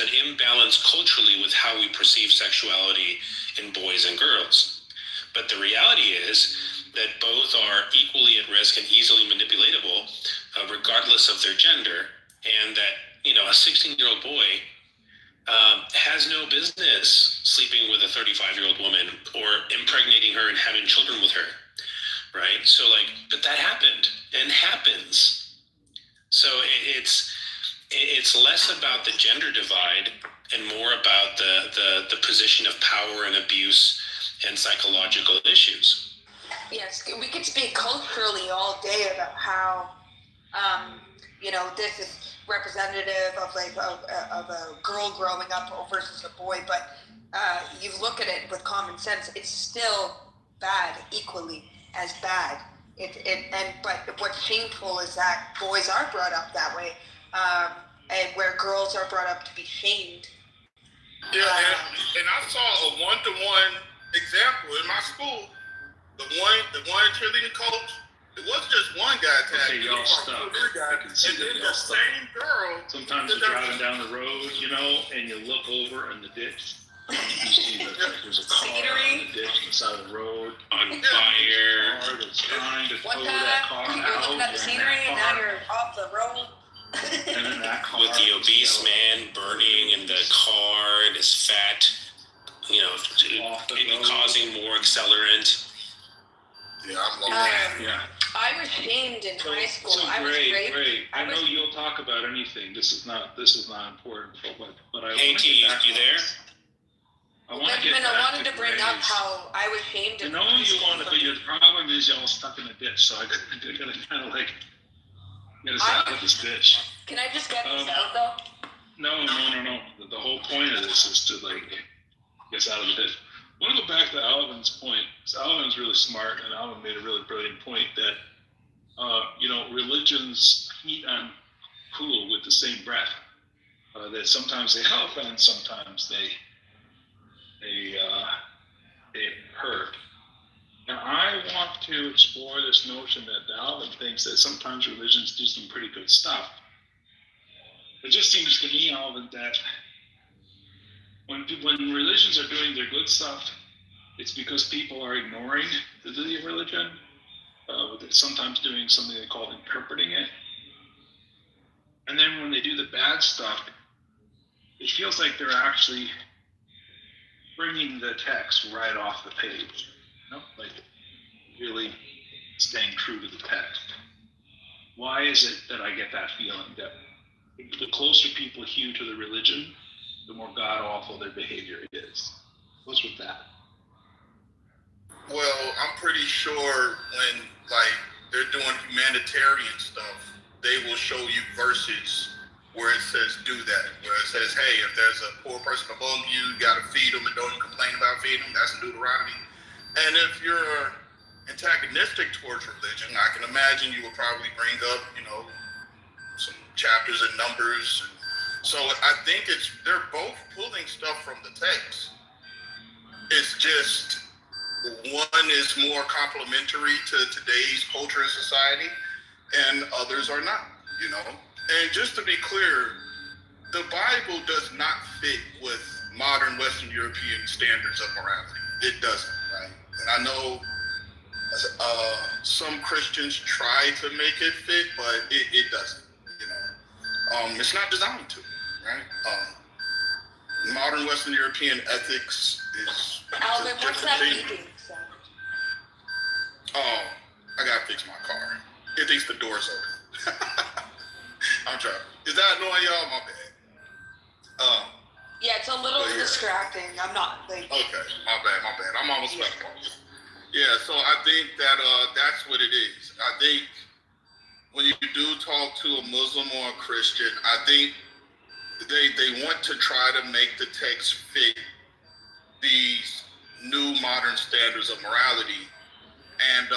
an imbalance culturally with how we perceive sexuality in boys and girls. But the reality is that both are equally at risk and easily manipulatable, regardless of their gender, and that, you know, a 16-year-old boy has no business sleeping with a 35-year-old woman or impregnating her and having children with her, right? So, like, but that happened and happens. So it's less about the gender divide and more about the position of power and abuse and psychological issues. Yes, we could speak culturally all day about how, you know, this is representative of like of a girl growing up versus a boy, but you look at it with common sense, it's still bad, equally as bad. But what's shameful is that boys are brought up that way, and where girls are brought up to be shamed. Yeah, and I saw a one-to-one example in my school. The one cheerleading coach, it wasn't just one guy attacking. Okay, y'all stop. I can see And that then y'all the stop. same girl. Sometimes you're driving down the road, you know, and you look over in the ditch. You see that there's a car in the ditch on the side of the road. On fire. Car that's trying to One tow that car time, out. you're looking at the scenery, and now you're off the road. And then that car With the obese man burning in the car and his fat, you know, causing more accelerant. Yeah, I'm low. Yeah. I was shamed in high school. So I was great. raped. I know you'll talk about anything. This is not important, but I Hey, want to T, get back you on there? this. I want to get Benjamin, I back wanted to bring Gray's. up how I was shamed I in know high you school. want to, but your problem is y'all stuck in a ditch, so I gotta kind of like get us out of this ditch. Can I just get this out though? No. The whole point of this is to like get us out of the ditch. I want to go back to Alvin's point. So Alvin's really smart, and Alvin made a really brilliant point that you know, religions heat and cool with the same breath. That sometimes they help and sometimes they hurt. And I want to explore this notion that Alvin thinks that sometimes religions do some pretty good stuff. It just seems to me, Alvin, that when religions are doing their good stuff, it's because people are ignoring the religion. They're sometimes doing something they call interpreting it. And then when they do the bad stuff, it feels like they're actually bringing the text right off the page. You know? Like really staying true to the text. Why is it that I get that feeling that the closer people hew to the religion, the more god-awful their behavior is? What's with that? Well, I'm pretty sure when, like, they're doing humanitarian stuff, they will show you verses where it says do that, where it says, hey, if there's a poor person among you, you got to feed them and don't complain about feeding them. That's in Deuteronomy. And if you're antagonistic towards religion, I can imagine you will probably bring up, you know, some chapters and numbers. So I think they're both pulling stuff from the text. It's just one is more complementary to today's culture and society, and others are not, you know. And just to be clear, the Bible does not fit with modern Western European standards of morality. It doesn't, right? And I know some Christians try to make it fit, but it doesn't. It's not designed to, right? Modern Western European ethics is Alvin, a what's different that thing. beeping sound? Oh, I gotta fix my car. It thinks the door's open. I'm trying. Is that annoying y'all? My bad. Yeah, it's a little But yeah. distracting. I'm not like. Okay, my bad. I'm almost back. Yeah, so I think that that's what it is. I think when you do talk to a Muslim or a Christian, I think they want to try to make the text fit these new modern standards of morality, and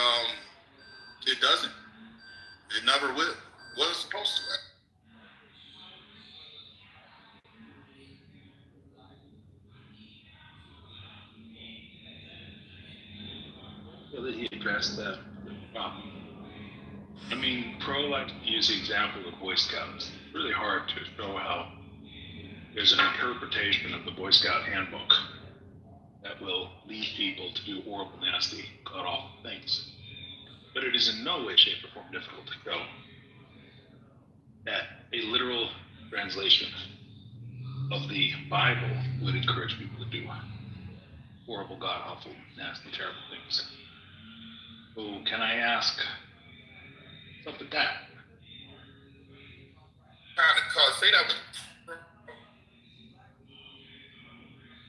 it doesn't. It never will. Wasn't supposed to. So that he addressed the problem. I mean, Pro likes to use the example of Boy Scouts. It's really hard to show how there's an interpretation of the Boy Scout handbook that will lead people to do horrible, nasty, god-awful things. But it is in no way, shape, or form difficult to show that a literal translation of the Bible would encourage people to do horrible, god-awful, nasty, terrible things. So can I ask something like that? Say that.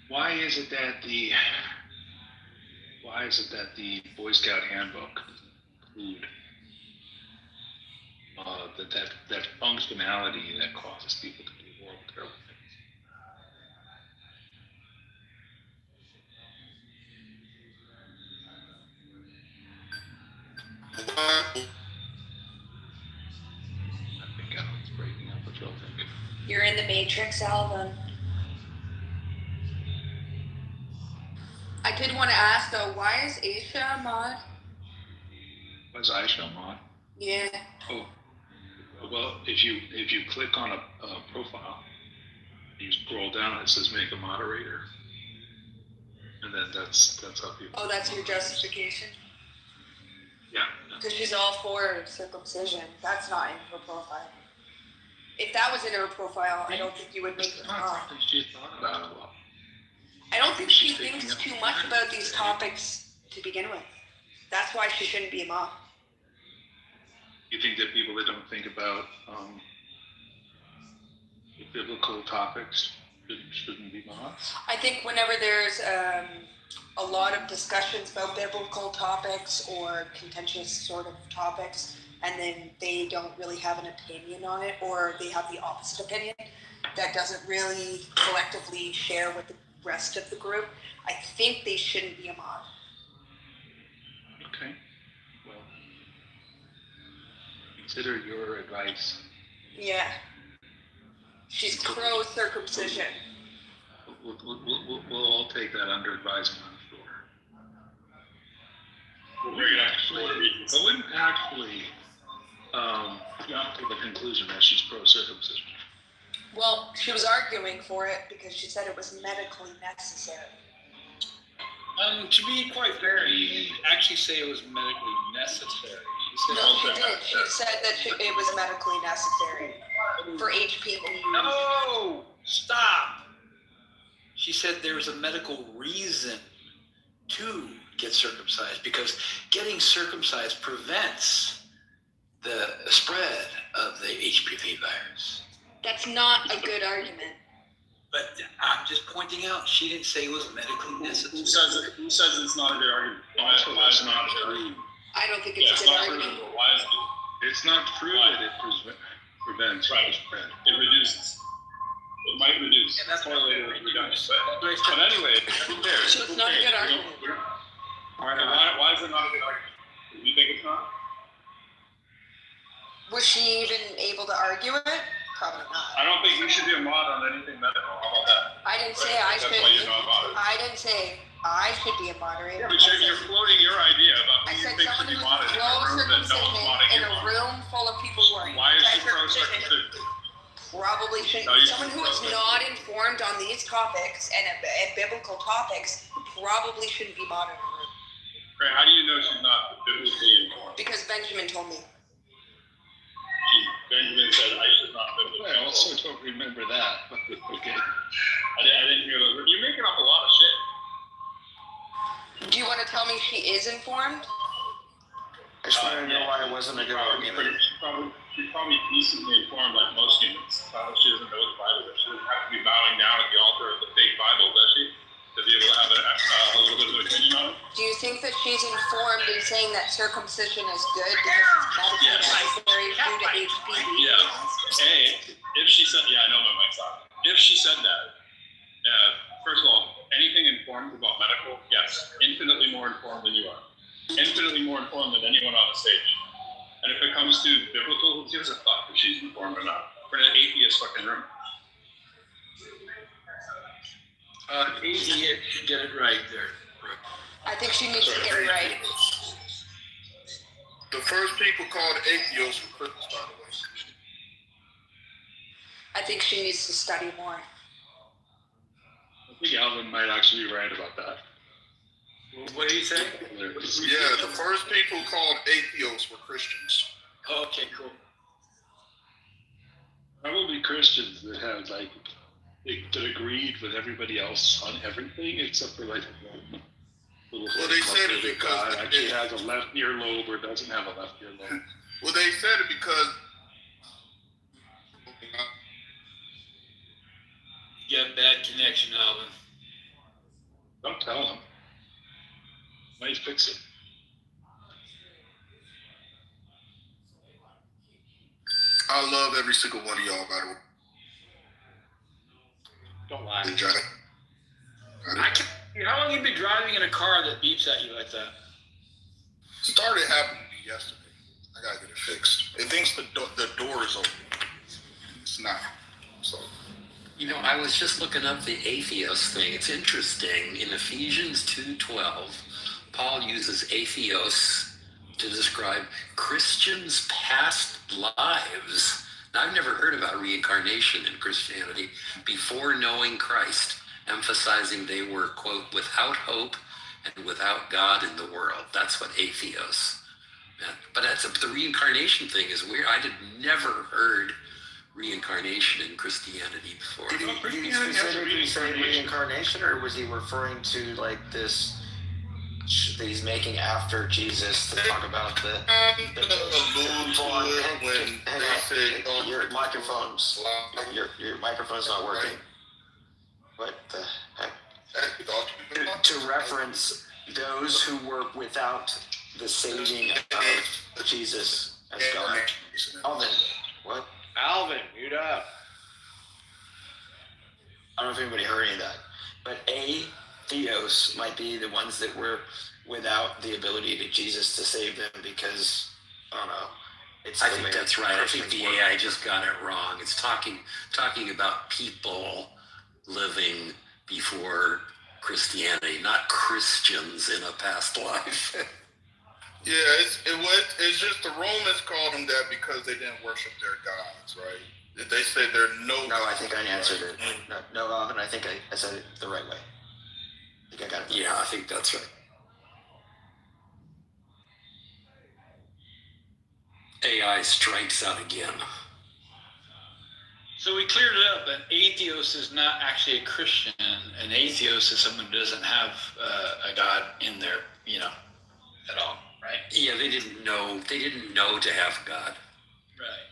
Why is it that the Boy Scout handbook include that functionality that causes people to do horrible, terrible things? I think Alan's breaking up. What y'all think? You're in the Matrix, Alvin. I did want to ask though, why is Aisha a mod? Was Aisha a mod? Yeah. Oh, well, if you click on a profile, you scroll down, it says make a moderator, and then that's how people. Oh, that's your justification? Yeah. Because she's all for circumcision. That's not in her profile. If that was in her profile, I don't think you would make her mod. She's thought about it a lot. I don't think she thinks too much about these topics to begin with. That's why she shouldn't be a mod. You think that people that don't think about biblical topics shouldn't be mods? I think whenever there's a lot of discussions about biblical topics or contentious sort of topics, and then they don't really have an opinion on it, or they have the opposite opinion that doesn't really collectively share with the rest of the group, I think they shouldn't be a mod. Okay. Well, consider your advice. Yeah. She's pro-circumcision. We'll all take that under advisement, I'm sure. I wouldn't actually jump to the conclusion that she's pro-circumcision. Well, she was arguing for it because she said it was medically necessary. To be quite fair, he didn't actually say it was medically necessary. He said No, she did. She said that it was medically necessary for HPV. No! Stop! She said there was a medical reason to get circumcised because getting circumcised prevents the spread of the HPV virus. That's not a good argument. But I'm just pointing out, she didn't say it was medically necessary. Who says it's not a good argument? Also, that's not true. I don't think it's a good argument. Why is it? It's not true that it prevents the spread. It reduces. It might reduce. And that's correlated with reduction. But anyway, who cares? So it's not a good argument. Why is it not a good argument? Do you think it's not? Was she even able to argue it? Probably not. I don't think you should be a mod on anything medical. How about that? I didn't say I should. That's why you're not a moderator. I didn't say I should be a moderator. Yeah, but you're floating your idea about I who you said think should someone be who's modded in a room that no one's pro-circumcision modding in you a on. room full of people who are Why is she anti-circumcision pro-circumcision? probably shouldn't. Someone who is not informed on these topics and biblical topics probably shouldn't be monitored. Right, how do you know she's not biblically informed? Because Benjamin told me. Benjamin said I should not biblically. I also don't remember that. Okay. I didn't hear those. You're making up a lot of shit. Do you want to tell me she is informed? I just want to know why it wasn't a good argument. She's probably decently informed like most humans. She doesn't know the Bible. She doesn't have to be bowing down at the altar of the fake Bible, does she? To be able to have a little bit of an opinion on it? Do you think that she's informed in saying that circumcision is good because it's medically necessary due to HPV? Yeah. If she said, I know my mic's off. If she said that, first of all, anything informed about medical, yes, infinitely more informed than you are. Infinitely more informed than anyone on the stage. And if it comes to biblical, who gives a fuck if she's informed or not? We're in an atheist fucking room. Easy, get it right there. I think she needs to get it right. The first people called atheists were Christians, by the way. I think she needs to study more. I think Alvin might actually be right about that. What do you say? Yeah, the first people called atheists were Christians. Okay, cool. Probably Christians that have that agreed with everybody else on everything except for like a little. Well, they said it because God actually has a left earlobe or doesn't have a left earlobe. Well, they said it because. You got a bad connection, Alvin. Don't tell them. Might fix it. I love every single one of y'all, by the way. Don't lie. Enjoy it. How long have you been driving in a car that beeps at you like that? Started happening to me yesterday. I gotta get it fixed. It thinks the door is open. It's not. So. You know, I was just looking up the atheos thing. It's interesting. In Ephesians 2:12, Paul uses atheos to describe Christians' past lives. Now, I've never heard about reincarnation in Christianity before knowing Christ, emphasizing they were, quote, without hope and without God in the world. That's what atheos meant. But the reincarnation thing is weird. I had never heard reincarnation in Christianity before. Did he specifically say reincarnation, or was he referring to like this that he's making after Jesus to talk about the your microphone's not working. What the heck? To reference those who were without the saving of Jesus as God. Alvin, what? Alvin, mute up. I don't know if anybody heard any of that, but theos might be the ones that were without the ability to Jesus to save them because, I don't know. I think that's right. I think the AI just got it wrong. It's talking about people living before Christianity, not Christians in a past life. Yeah, it's just the Romans called them that because they didn't worship their gods, right? They said there are no. No, I think I answered it. No, Alvin, I think I said it the right way. I think I got it. Yeah, I think that's right. AI strikes out again. So we cleared it up. An atheist is not actually a Christian. An atheist is someone who doesn't have a God in there, at all, right? Yeah, they didn't know to have God. Right.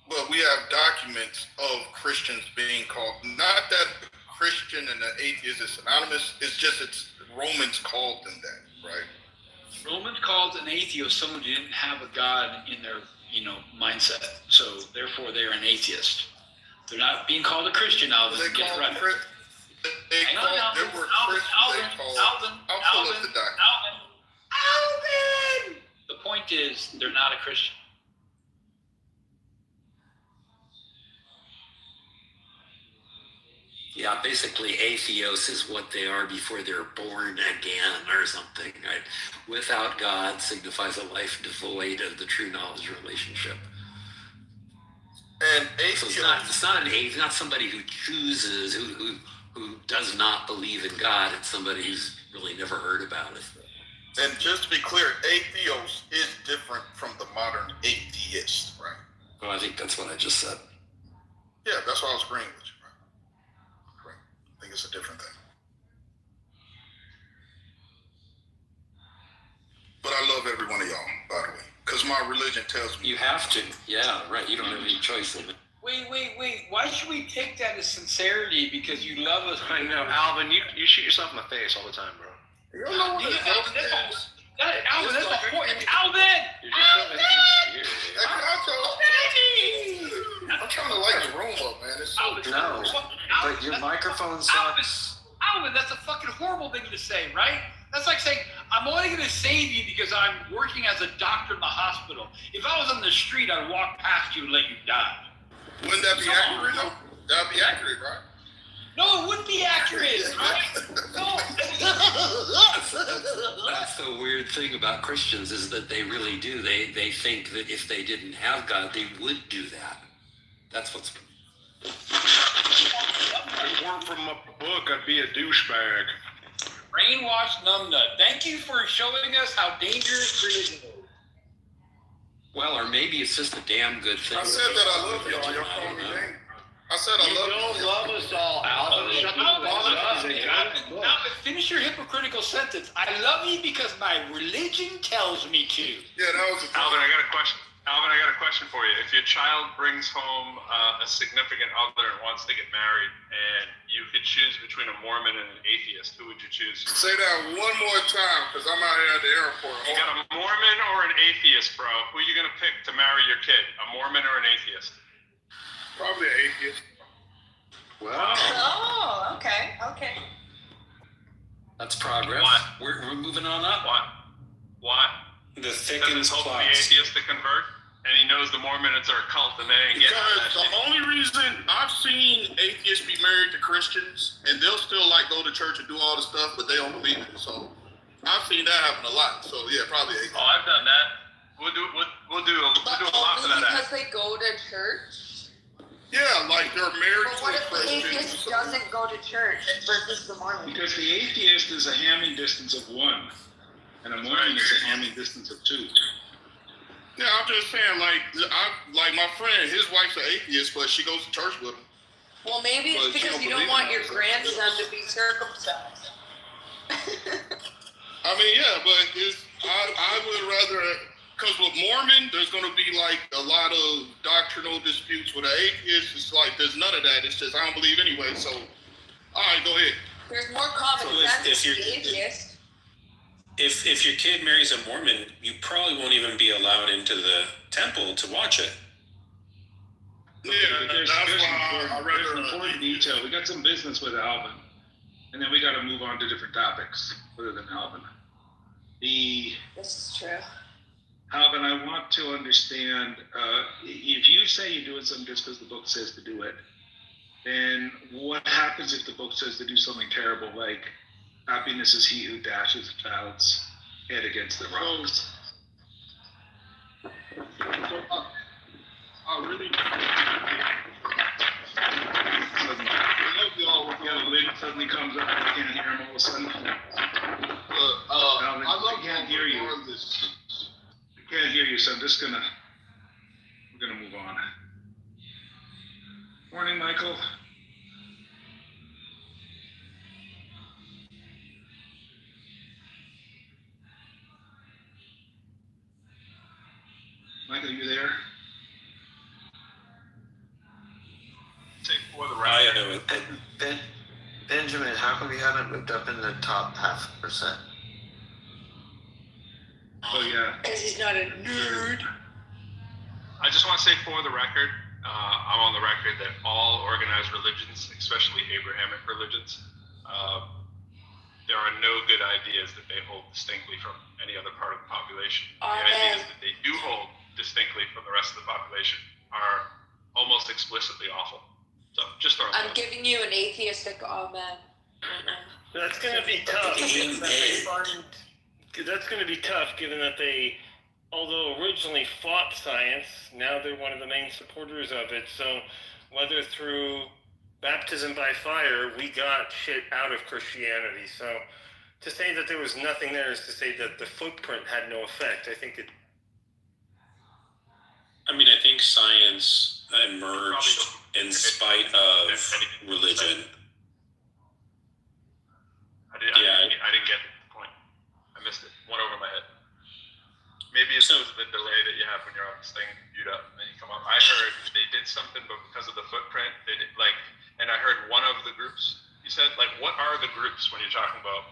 But we have documents of Christians being called. Not that Christian and the atheist is synonymous. It's Romans called them that, right? Romans called an atheist someone who didn't have a God in their, mindset. So therefore, they're an atheist. They're not being called a Christian, Alvin. They Get called right. Alvin! The point is, they're not a Christian. Yeah, basically atheos is what they are before they're born again or something, right? Without God signifies a life devoid of the true knowledge relationship. And So it's not an atheist, not somebody who chooses, who does not believe in God. It's somebody who's really never heard about it. And just to be clear, atheos is different from the modern atheist, right? Well, I think that's what I just said. Yeah, that's why I was agreeing with you, right? I think it's a different thing. But I love every one of y'all, by the way, because my religion tells me. You have to. Yeah, right. You don't have any choice in it. Wait. Why should we take that as sincerity because you love us? I know, Alvin, you shoot yourself in the face all the time, bro. You don't know what it is. Alvin, that's You're just so insincere. I'm trying to light the room up, man. It's so No, but your microphone sucks. Alvin, that's a fucking horrible thing to say, right? That's like saying, I'm only going to save you because I'm working as a doctor in the hospital. If I was on the street, I'd walk past you and let you die. Wouldn't that be accurate, though? That would be accurate, right? No, it wouldn't be accurate, right? No. That's the weird thing about Christians is that they really do. They think that if they didn't have God, they would do that. That's what's... If it weren't from a book, I'd be a douchebag. Brainwashed numbnut. Thank you for showing us how dangerous religion is. Well, or maybe it's just a damn good thing. I said that I love y'all. Y'all call me name. I said I love you. don't love us all, Alvin. Shut the fuck up. Now, finish your hypocritical sentence. I love you because my religion tells me to. Yeah, that was a Alvin, I got a question. Alvin, I got a question for you. If your child brings home a significant other and wants to get married, and you could choose between a Mormon and an atheist, who would you choose? Say that one more time, because I'm out here at the airport. You got a Mormon or an atheist, bro. Who are you gonna pick to marry your kid? A Mormon or an atheist? Probably an atheist. Wow. Oh, okay. That's progress. Why? We're moving on up. Why? The Does thickens hope for the plots. atheist to convert? And he knows the Mormons are a cult and they ain't getting on that Because the shit. only reason I've seen atheists be married to Christians, and they'll still like go to church and do all the stuff, but they don't believe it. So I've seen that happen a lot. So yeah, probably atheist. Oh, I've done that. We'll do a lot for that. Because they go to church. Yeah, like they're married But what to a if the Christian. atheist doesn't go to church versus the Mormon? Because the atheist is a hamming distance of 1, and a Mormon is a hamming distance of 2. Yeah, I'm just saying, like my friend, his wife's an atheist, but she goes to church with him. Well, maybe it's But she because don't you don't believe want in your that. grandson to be circumcised. I mean, yeah, but I would rather, because with Mormon, there's going to be like a lot of doctrinal disputes. With an atheist, it's like there's none of that. It's just I don't believe anyway. So, all right, go ahead. There's more common So if sense to you're- the atheist. If your kid marries a Mormon, you probably won't even be allowed into the temple to watch it. Yeah, There's that's an why I rather. important detail. We got some business with Alvin, and then we got to move on to different topics other than Alvin. This is true. Alvin, I want to understand, if you say you're doing something just because the book says to do it, then what happens if the book says to do something terrible, like happiness is he who dashes a child's head against the rocks? I really. Suddenly comes up, I can't hear him all of a sudden. Alvin, I can't hear you. I can't hear you, so I'm just we're gonna move on. Morning, Michael. Michael, you there? Say for the record. Benjamin, how come you haven't moved up in the top 0.5%? Oh, yeah. Because he's not a nerd. I just want to say for the record, I'm on the record that all organized religions, especially Abrahamic religions, there are no good ideas that they hold distinctly from any other part of the population. The ideas that they do hold distinctly from the rest of the population are almost explicitly awful. So just throw it I'm out. giving you an atheistic amen. That's going to be tough. Given that they find, that's going to be tough, given that they although originally fought science, now they're one of the main supporters of it. So whether through baptism by fire, we got shit out of Christianity. So to say that there was nothing there is to say that the footprint had no effect. I think it. I mean, I think science emerged in spite of religion. I didn't get the point. I missed it. Went over my head. Maybe it's the delay that you have when you're on this thing, queued up, and then you come up. I heard they did something, but because of the footprint, they did and I heard one of the groups. You said, what are the groups when you're talking about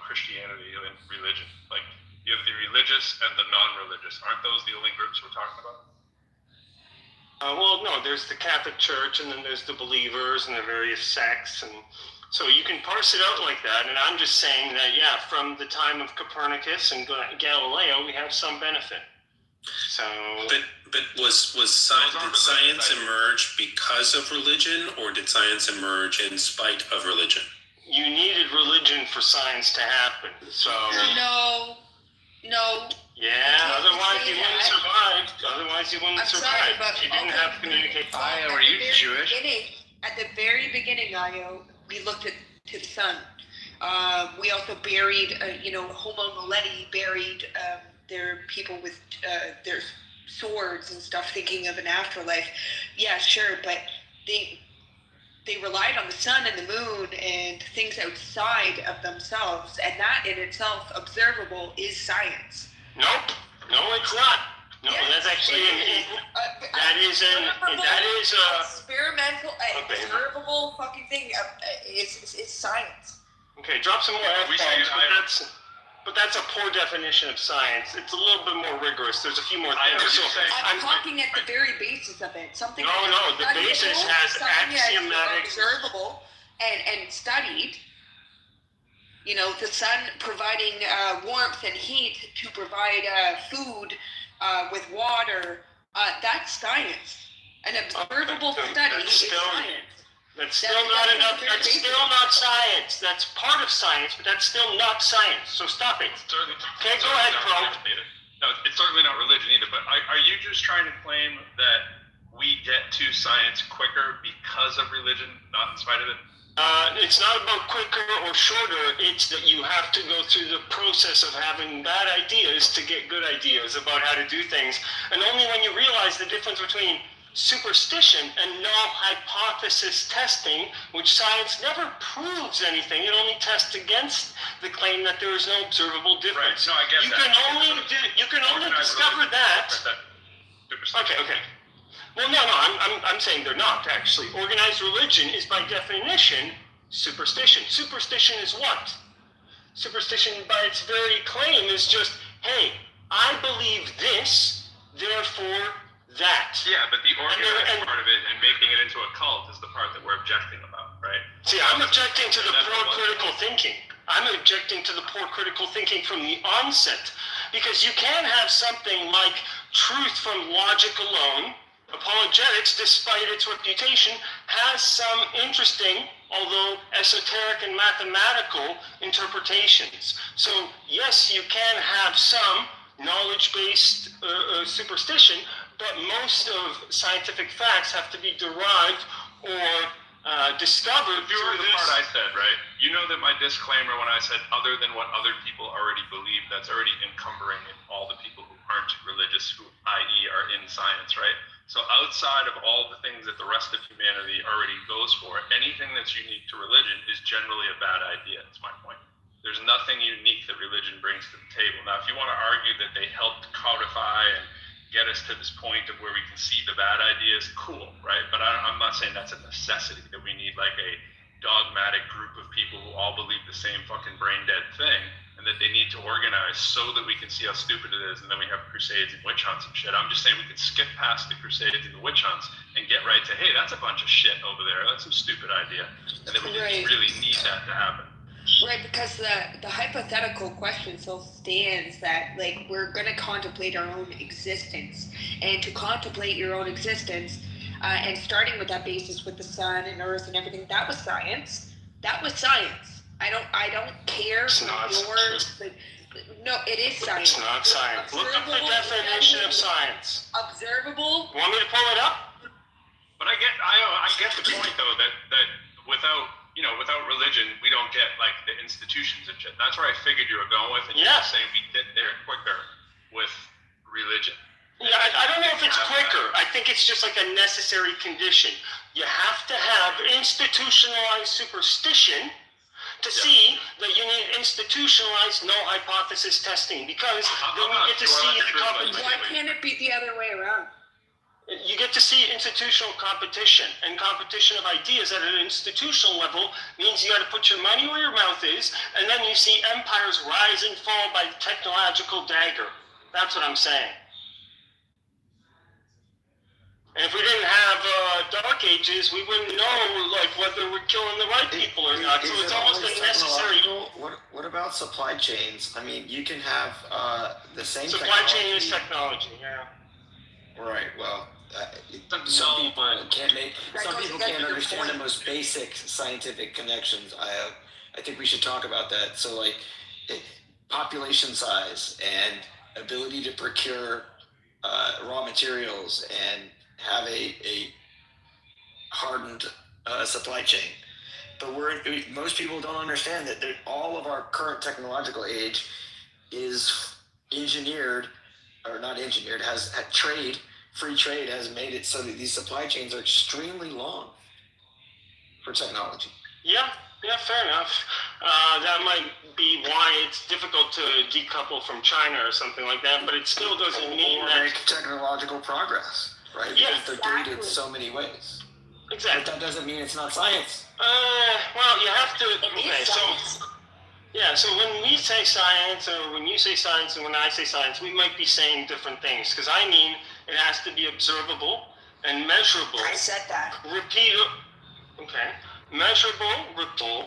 Christianity and religion? Like, you have the religious and the non-religious. Aren't those the only groups we're talking about? Well, no, there's the Catholic Church, and then there's the believers and the various sects, and so you can parse it out like that. And I'm just saying that, from the time of Copernicus and Galileo, we have some benefit. So, but did science emerge because of religion, or did science emerge in spite of religion? You needed religion for science to happen. So no. Yeah, otherwise you wouldn't survive. If you didn't have communication. Are you Jewish? At the very beginning, we looked to the sun. We also buried, Homo naledi buried their people with their swords and stuff, thinking of an afterlife. Yeah, sure, but they relied on the sun and the moon and things outside of themselves, and that in itself, observable, is science. Nope. No, it's not. No, that's actually that is a experimental, observable fucking thing. It's science. Okay, drop some more F-bombs, but that's a poor definition of science. It's a little bit more rigorous. There's a few more things. I'm talking at the very basis of it. Something. No, the basis has axiomatic. Observable and studied. The sun providing warmth and heat to provide food with water. That's science. An observable study is science. That's still not enough. That's still not science. That's part of science, but that's still not science. So stop it. Okay, go ahead, Pro. No, it's certainly not religion either. But are you just trying to claim that we get to science quicker because of religion, not in spite of it? It's not about quicker or shorter. It's that you have to go through the process of having bad ideas to get good ideas about how to do things. And only when you realize the difference between superstition and null hypothesis testing, which science never proves anything, it only tests against the claim that there is no observable difference. Right. No, I get that. You can only discover that. Okay. Well, no, I'm saying they're not, actually. Organized religion is, by definition, superstition. Superstition is what? Superstition, by its very claim, is just, hey, I believe this, therefore that. Yeah, but the organized part of it and making it into a cult is the part that we're objecting about, right? See, I'm objecting to the poor critical thinking. I'm objecting to the poor critical thinking from the onset. Because you can have something like truth from logic alone. Apologetics, despite its reputation, has some interesting, although esoteric and mathematical, interpretations. So, yes, you can have some knowledge-based superstition, but most of scientific facts have to be derived or discovered. You heard the part I said, right? You know that my disclaimer when I said other than what other people already believe, that's already encumbering all the people who aren't religious, who, i.e., are in science, right? So outside of all the things that the rest of humanity already goes for, anything that's unique to religion is generally a bad idea. That's my point. There's nothing unique that religion brings to the table. Now, if you want to argue that they helped codify and get us to this point of where we can see the bad ideas, cool, right? But I'm not saying that's a necessity, that we need like a dogmatic group of people who all believe the same fucking brain dead thing, and that they need to organize so that we can see how stupid it is, and then we have crusades and witch hunts and shit. I'm just saying we can skip past the crusades and the witch hunts and get right to, hey, that's a bunch of shit over there. That's some stupid idea. And then we just really need that to happen. Right, because the hypothetical question still stands that, like, we're going to contemplate our own existence. And to contemplate your own existence, and starting with that basis with the sun and earth and everything, that was science. That was science. I don't care for No, it is science. It's not science. Look up the Observable definition of evidence. science. Observable. Want me to pull it up? But I get the point though that without religion we don't get like the institutions and shit. That's where I figured you were going with, and Yeah. you're saying we get there quicker with religion. Yeah, I don't know if it's quicker. I think it's just like a necessary condition. You have to have institutionalized superstition to see that you need institutionalized no hypothesis testing, because then you get to see the competition. Why can't it be the other way around? You get to see institutional competition, and competition of ideas at an institutional level means you got to put your money where your mouth is, and then you see empires rise and fall by technological dagger. That's what I'm saying. And if we didn't have Dark Ages, we wouldn't know like whether we're killing the right people or not. So it's almost a necessary. What about supply chains? I mean, you can have the same supply chain is technology. Yeah. Right. Well, some people can't make. Some people can't understand the most basic scientific connections. I think we should talk about that. So, like, population size and ability to procure raw materials and have a hardened supply chain. But most people don't understand that all of our current technological age is engineered, or not engineered, has trade. Free trade has made it so that these supply chains are extremely long for technology. Yeah, fair enough. That might be why it's difficult to decouple from China or something like that, but it still doesn't mean that... make technological progress, right? Yeah, because they're dated so many ways. Exactly. But that doesn't mean it's not science. Well, you have to... Okay, so... Yeah, so when we say science, or when you say science, and when I say science, we might be saying different things. Because I mean, it has to be observable and measurable. I said that. Okay. Measurable, repeatable,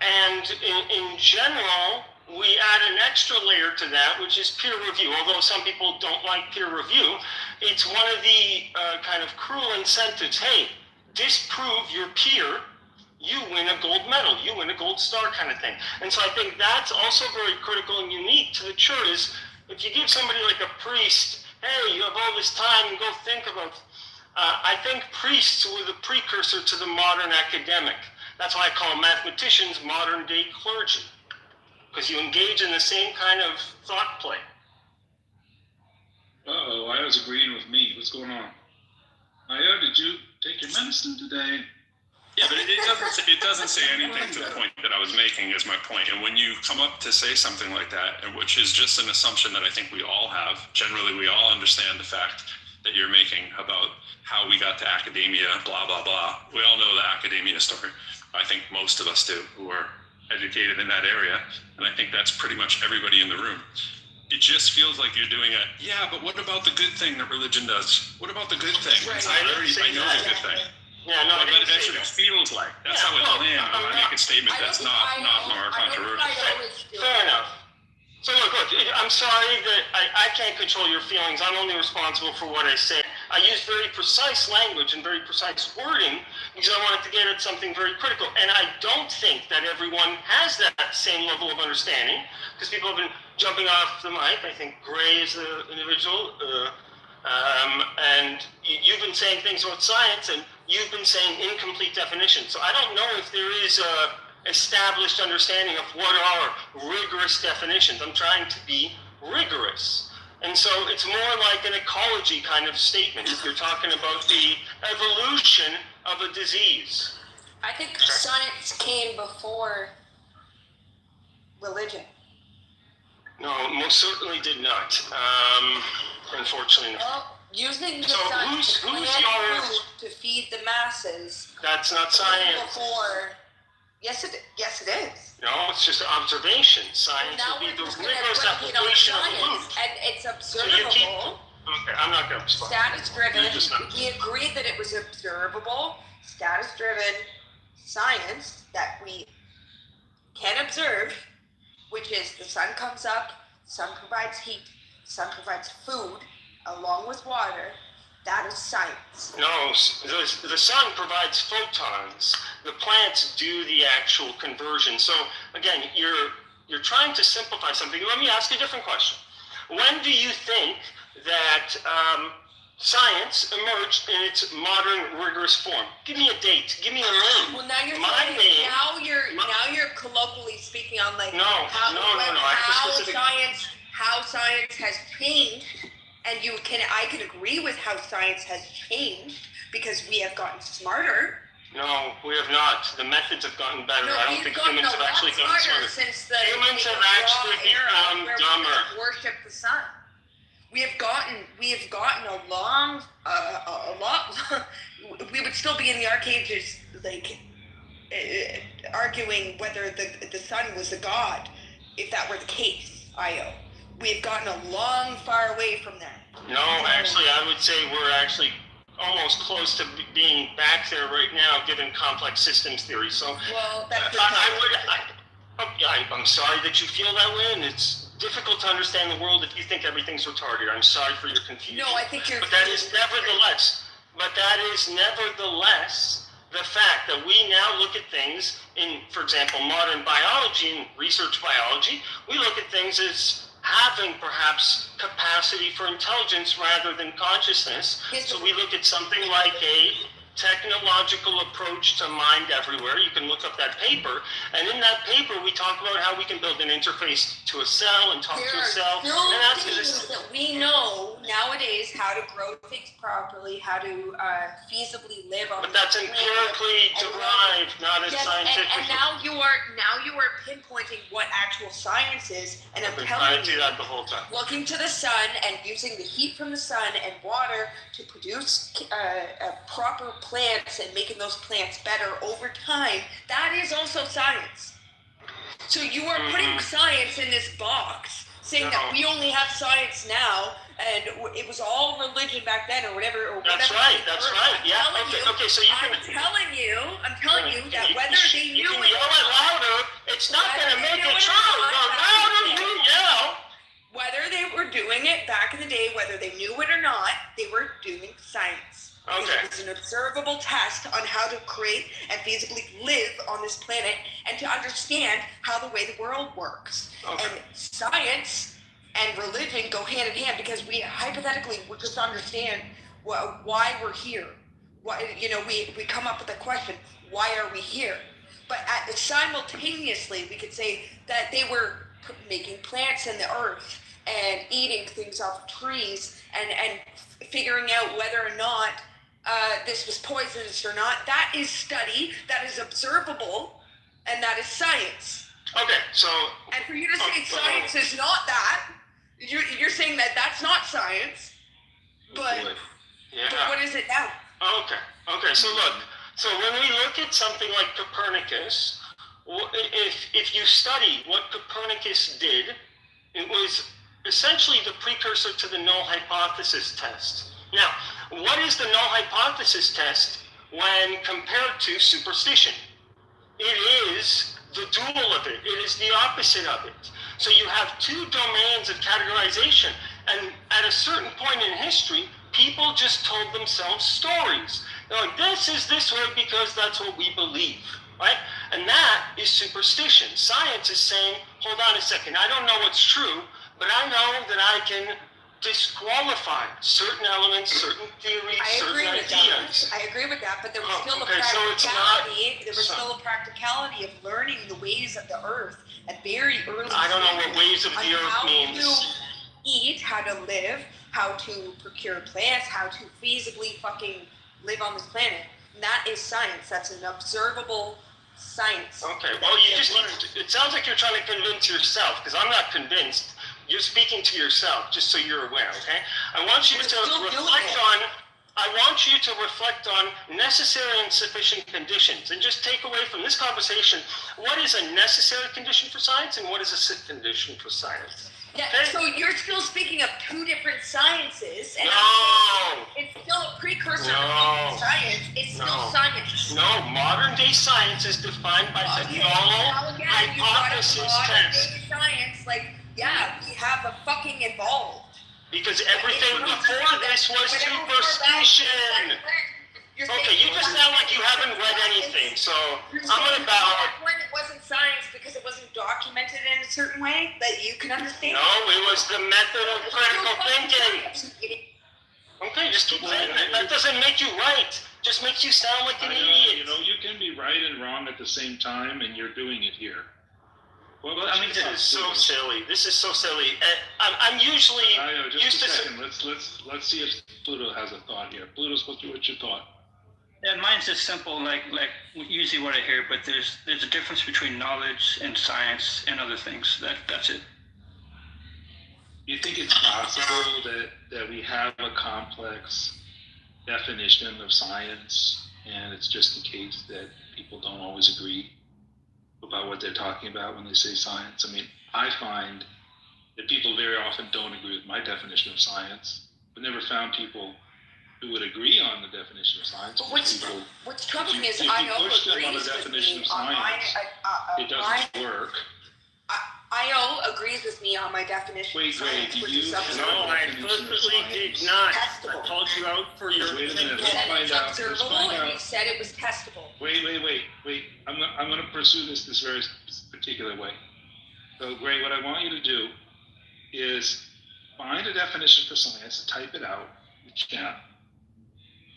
and in general, we add an extra layer to that, which is peer review. Although some people don't like peer review, it's one of the kind of cruel incentives. Hey, disprove your peer, you win a gold medal, you win a gold star kind of thing. And so I think that's also very critical and unique to the church is if you give somebody like a priest, hey, you have all this time and go think about, I think priests were the precursor to the modern academic. That's why I call mathematicians modern day clergy, because you engage in the same kind of thought play. Uh-oh, I was agreeing with me. What's going on? Maya, did you take your medicine today? Yeah, but it doesn't say anything to the point that I was making is my point. And when you come up to say something like that, and which is just an assumption that I think we all have, generally we all understand the fact that you're making about how we got to academia, blah, blah, blah. We all know the academia story. I think most of us do who are educated in that area. And I think that's pretty much everybody in the room. It just feels like you're doing but what about the good thing that religion does? What about the good thing? Right. I know the good thing. Yeah, no, but that's what it feels like. That's how it lands when I make a statement that's not more controversial. Fair enough. So look, I'm sorry that I can't control your feelings. I'm only responsible for what I say. I use very precise language and very precise wording because I wanted to get at something very critical. And I don't think that everyone has that same level of understanding because people have been jumping off the mic. I think Gray is the individual. And you've been saying things about science and you've been saying incomplete definitions. So I don't know if there is a established understanding of what are rigorous definitions. I'm trying to be rigorous. And so it's more like an ecology kind of statement if you're talking about the evolution of a disease. I think science came before religion. No, most certainly did not. Unfortunately. Well, using the So sun who's to plant your... food to feed the masses. That's not science. Before, yes, it is. No, it's just observation. Science Now would be we're the just going rigorous to break it on application of the science, loop. and it's So you keep... observable. Okay, I'm not going to respond. Status-driven. You're just not- We agreed that it was observable, status-driven science that we can observe, which is the sun comes up, sun provides heat, sun provides food, along with water. That is science. No, the sun provides photons. The plants do the actual conversion. So again, you're You're trying to simplify something. Let me ask you a different question. When do you think that science emerged in its modern, rigorous form? Give me a date. Give me a name. Well, now you're now you're colloquially speaking on like how science has changed, and I can agree with how science has changed because we have gotten smarter. No, we have not. The methods have gotten better. No, I don't think humans have actually gotten smarter. Since the humans have actually become dumber. Worship the sun. We have gotten a lot. We would still be in the Arc Ages, like arguing whether the sun was a god, if that were the case. We've gotten a long far away from that. No, actually, I would say we're actually almost close to being back there right now, given complex systems theory. So, well, that's I'm sorry that you feel that way, and it's difficult to understand the world if you think everything's retarded. I'm sorry for your confusion. No, I think you're. But that is nevertheless the fact that we now look at things in, for example, modern biology and research biology. We look at things as having perhaps capacity for intelligence rather than consciousness. So we look at something like a technological approach to mind everywhere. You can look up that paper, and in that paper we talk about how we can build an interface to a cell and talk to a cell. There are things that we know nowadays how to grow things properly, how to feasibly live on. But that's empirically derived, not as scientific. And now you are pinpointing what actual science is, and I'm telling you, that the whole time. Looking to the sun and using the heat from the sun and water to produce proper plants and making those plants better over time, that is also science. So you are putting science in this box, saying that we only have science now, and it was all religion back then, or whatever. That's right. Yeah. Okay. So I'm telling you that whether they knew it or yell it louder, it's not going to make it true. The louder you yell. Whether they were doing it back in the day, whether they knew it or not, they were doing science. Okay. It's an observable test on how to create and feasibly live on this planet and to understand how the way the world works. Okay. And science and religion go hand in hand because we hypothetically would just understand why we're here. Why, we come up with a question, why are we here? But simultaneously, we could say that they were making plants in the earth and eating things off trees and figuring out whether or not this was poisonous or not. That is study, that is observable, and that is science. Okay, so... And for you to say science is not that, you're saying that that's not science, but what is it now? Okay, so look, so when we look at something like Copernicus, if you study what Copernicus did, it was essentially the precursor to the null hypothesis test. Now, what is the null hypothesis test when compared to superstition? It is the dual of it. It is the opposite of it. So you have two domains of categorization, and at a certain point in history, people just told themselves stories. They're like, this is this way because that's what we believe, right? And that is superstition. Science is saying, hold on a second, I don't know what's true, but I know that I can disqualify certain elements, certain theories, certain ideas. I agree with that, but there was still a practicality. There was still a practicality of learning the ways of the earth at very early. I don't know what ways of the earth means. How to eat, how to live, how to procure plants, how to feasibly fucking live on this planet. And that is science. That's an observable science. Okay, well, it sounds like you're trying to convince yourself, because I'm not convinced. You're speaking to yourself, just so you're aware, okay? I want you to reflect on necessary and sufficient conditions, and just take away from this conversation what is a necessary condition for science and what is a condition for science. Yeah, okay? So you're still speaking of two different sciences, and it's still a precursor to science. It's still science. No, modern day science is defined by the null hypothesis test. Science, we have a fucking evolved. Because everything before this was superstition. You're Okay, saying you just sound like you haven't read anything, so You're I'm saying gonna bow. that when it wasn't science because it wasn't documented in a certain way that you can understand. No, it was the method of critical thinking. Okay, just keep saying that. That doesn't make you right. Just makes you sound like an idiot. You know, you can be right and wrong at the same time, and you're doing it here. Well, I mean, this is so silly. This is so silly. I'm usually Just used a to. second. Let's see if Pluto has a thought here. Pluto, what's your thought? Yeah, mine's just simple, like usually what I hear. But there's a difference between knowledge and science and other things. That's it. You think it's possible that we have a complex definition of science, and it's just the case that people don't always agree about what they're talking about when they say science? I mean, I find that people very often don't agree with my definition of science. I've never found people who would agree on the definition of science. But what's troubling is if I you know push them on agrees the with definition me of on my. science, it doesn't work. IO agrees with me on my definition of science, which is No, I explicitly did not. I called you out for your. Wait a minute. You Let's said find it's out. Let's observable, find and you out. said it was testable. Wait. I'm going to pursue this very particular way. So, Gray, what I want you to do is find a definition for science and type it out in the chat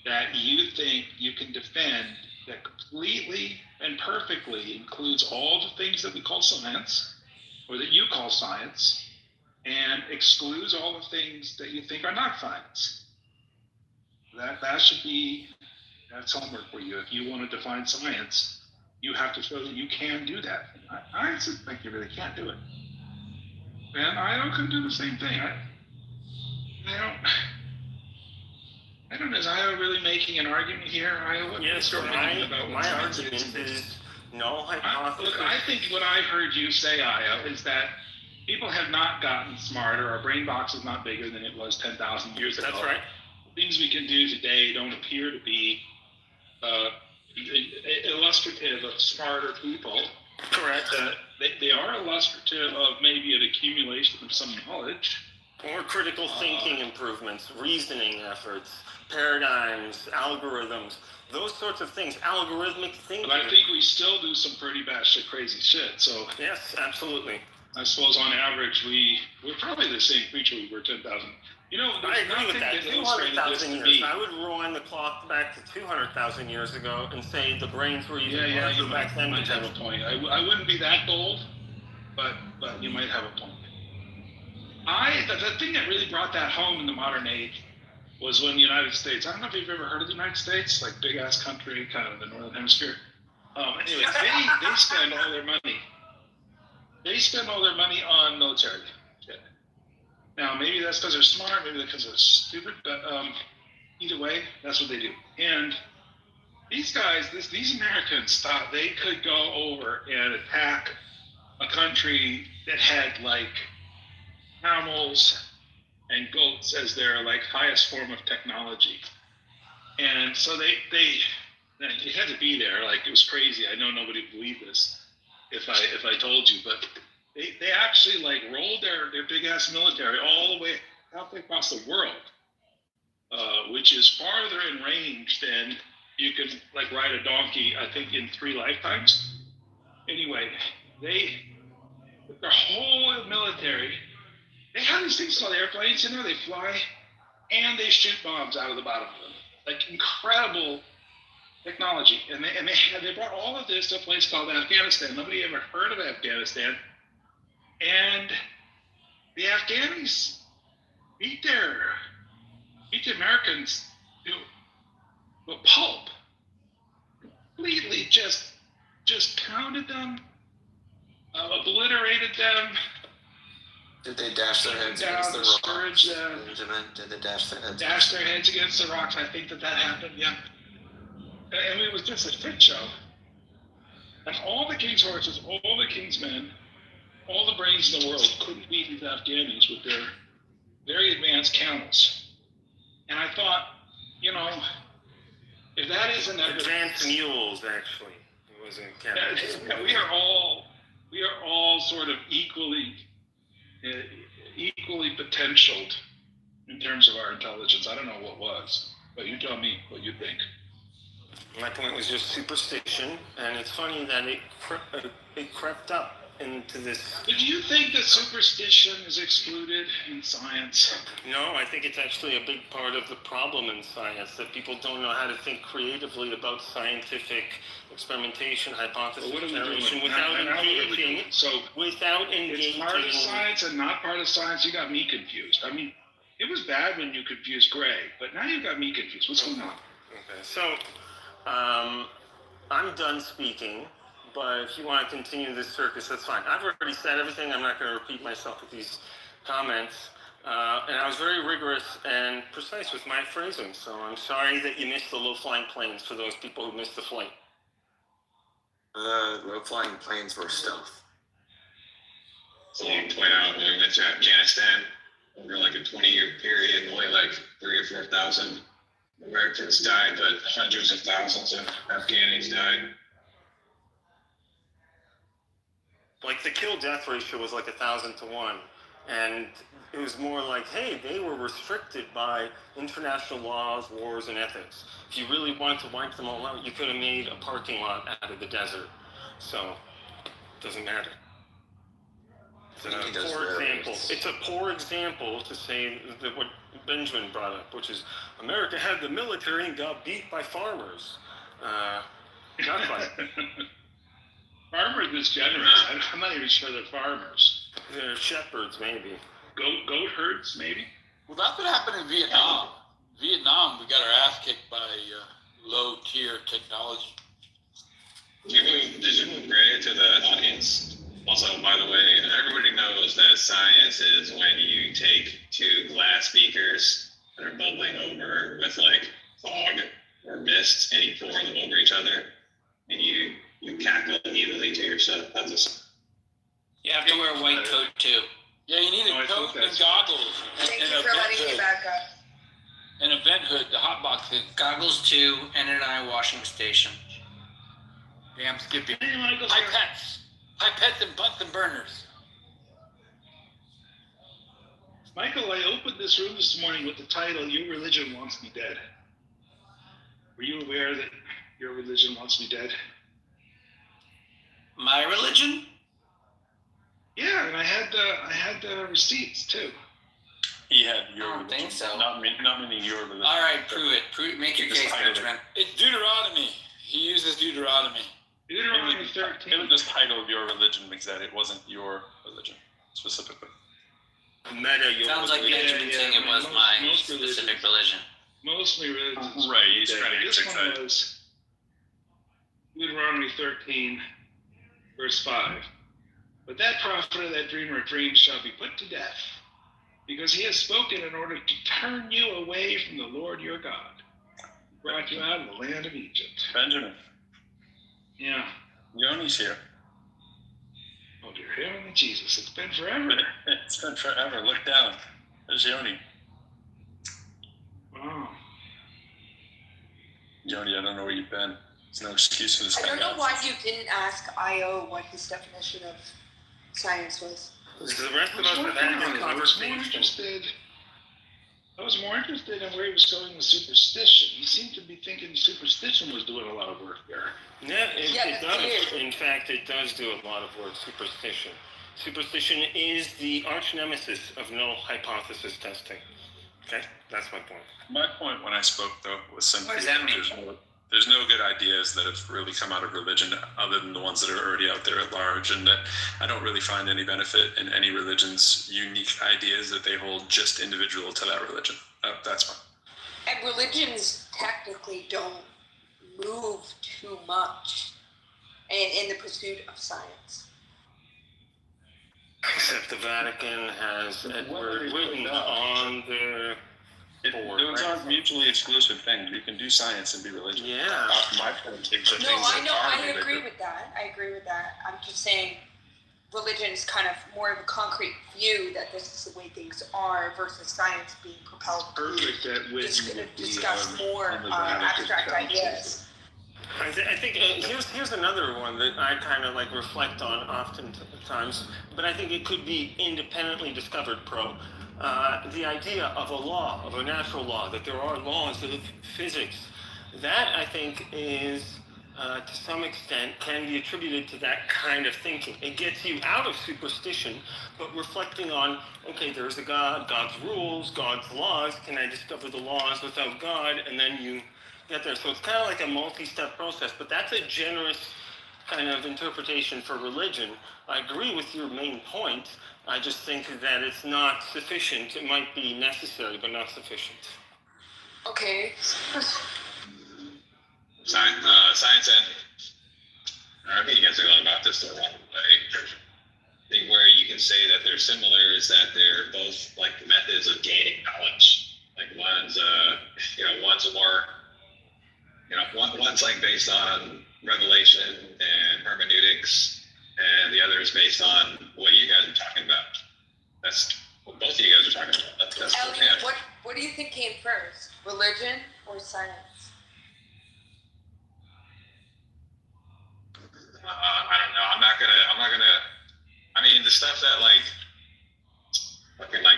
that you think you can defend that completely and perfectly includes all the things that we call science, or that you call science, and excludes all the things that you think are not science. That should be, that's homework for you. If you want to define science, you have to show that you can do that. I suspect you really can't do it. And I can do the same thing. I don't know, is Io really making an argument here? Yes, my argument is no hypothesis. Look, I think what I heard you say, Io, is that people have not gotten smarter. Our brain box is not bigger than it was 10,000 years ago. That's right. Things we can do today don't appear to be illustrative of smarter people. Correct. They are illustrative of maybe an accumulation of some knowledge. Or critical thinking improvements, reasoning efforts, paradigms, algorithms, those sorts of things, algorithmic thinking. But I think we still do some pretty batshit crazy shit. So yes, absolutely. I suppose on average we're probably the same creature we were 10,000. You know, I agree with that. 200,000 years. I would rewind the clock back to 200,000 years ago and say the brains were even larger back then. You might have a point. I wouldn't be that bold, but you might have a point. The thing that really brought that home in the modern age was when the United States, I don't know if you've ever heard of the United States, like big ass country, kind of in the northern hemisphere. Anyway, they spend all their money. They spend all their money on military shit. Now, maybe that's because they're smart, maybe that's because they're stupid, but either way, that's what they do. And these guys, these Americans thought they could go over and attack a country that had like camels and goats as their like highest form of technology. And so they had to be there. Like, it was crazy. I know nobody would believe this if I told you, but they actually like rolled their big ass military all the way out across the world, which is farther in range than you can like ride a donkey, I think, in 3 lifetimes. Anyway, their whole military, they have these things called airplanes, you know, they fly and they shoot bombs out of the bottom of them. Like, incredible technology. And they brought all of this to a place called Afghanistan. Nobody ever heard of Afghanistan. And the Afghanis beat the Americans to a pulp. Completely just pounded them, obliterated them. Did they dash their heads against the rocks? Did they dash their heads? Dash their heads against the rocks. I think that happened, yeah. And it was just a shit show. And all the king's horses, all the king's men, all the brains in the world couldn't beat these Afghanis with their very advanced camels. And I thought, you know, if that isn't advanced mules, actually, it wasn't camels. We are all sort of equally potentialed in terms of our intelligence. I don't know what was, but you tell me what you think. My point was just superstition, and it's funny that it crept up into this. Do you think that superstition is excluded in science? No, I think it's actually a big part of the problem in science, that people don't know how to think creatively about scientific experimentation, hypothesis generation without engaging. Without engaging. It's part of science and not part of science. You got me confused. I mean, it was bad when you confused Gray, but now you got me confused. What's going on? Okay, so I'm done speaking. But if you want to continue this circus, that's fine. I've already said everything. I'm not going to repeat myself with these comments. And I was very rigorous and precise with my phrasing. So I'm sorry that you missed the low-flying planes for those people who missed the flight. Low-flying planes were stealth. So you point out when we went to Afghanistan, over like a 20-year period, only like 3,000 or 4,000 Americans died, but hundreds of thousands of Afghanis died. Like the kill-death ratio was like 1,000 to 1. And it was more like, hey, they were restricted by international laws, wars, and ethics. If you really wanted to wipe them all out, you could have made a parking lot out of the desert. So, it doesn't matter. It's a poor example. It's a poor example to say that what Benjamin brought up, which is America had the military and got beat by farmers. Not quite. Farmers is generous. I'm not even sure they're farmers. They're shepherds, maybe. Goat herds, maybe? Well, that's what happened in Vietnam. Vietnam, we got our ass kicked by low-tier technology. Giving vision Gray to the audience. Also, by the way, everybody knows that science is when you take two glass beakers that are bubbling over with like fog or mist, and you pour them over each other, and you cackle immediately to yourself. You have to wear a white coat too. Yeah, you need a coat and goggles. Thank you for letting me back up. And a vent hood, the hot box thing. Goggles too, and an eye washing station. Damn Skippy. Pipettes. Pipettes and Bunsen burners. Michael, I opened this room this morning with the title, Your Religion Wants Me Dead. Were you aware that your religion wants me dead? My religion? Yeah, and I had receipts too. He had your I don't religion. think so. Not meaning your religion. All right, prove it. Make your case, Benjamin. It's Deuteronomy. He uses Deuteronomy. Deuteronomy 13. It was just title of your religion because that it wasn't your religion specifically. Sounds like Benjamin saying it was my specific religion. Mostly religions. Right, he's trying to get this excited. one was Deuteronomy 13, verse 5. But that prophet or that dreamer of dreams shall be put to death, because he has spoken in order to turn you away from the Lord your God, who brought you out of the land of Egypt. Benjamin. Yeah. Yoni's here. Oh, dear heavenly Jesus, it's been forever. It's been forever. Look down. There's Yoni. Wow. Yoni, I don't know where you've been. There's no excuse for this I guy. don't know why you didn't ask IO what his definition of science was. The rest of us have had I was more interested in where he was going with superstition. He seemed to be thinking superstition was doing a lot of work there. Yeah, it does. In fact, it does do a lot of work, superstition. Superstition is the arch nemesis of null hypothesis testing. Okay, that's my point. My point when I spoke, though, was simply What does that mean? There's no good ideas that have really come out of religion other than the ones that are already out there at large, and that I don't really find any benefit in any religion's unique ideas that they hold just individual to that religion. That's fine. And religions technically don't move too much in the pursuit of science. Except the Vatican has Edward Witten on their board. Those aren't mutually exclusive things. You can do science and be religious. Yeah. My point is that No, I know, I agree with that. I'm just saying religion is kind of more of a concrete view that this is the way things are versus science being propelled to discuss more abstract ideas. I think here's another one that I kind of like reflect on oftentimes, but I think it could be independently discovered, the idea of a law, of a natural law, that there are laws of physics that I think is, to some extent, can be attributed to that kind of thinking. It gets you out of superstition, but reflecting on, okay, there's a God, God's rules, God's laws. Can I discover the laws without God? And then you get there. So it's kind of like a multi-step process, but that's a generous kind of interpretation for religion. I agree with your main point. I just think that it's not sufficient. It might be necessary, but not sufficient. Okay. Science and I think you guys are going about this the wrong way. I think where you can say that they're similar is that they're both like methods of gaining knowledge. Like one's one's more one's like based on revelation and hermeneutics, and the other is based on what you guys are talking about. That's what both of you guys are talking about. That's Elliot, what do you think came first, religion or science? I don't know. I'm not gonna. I mean, the stuff that like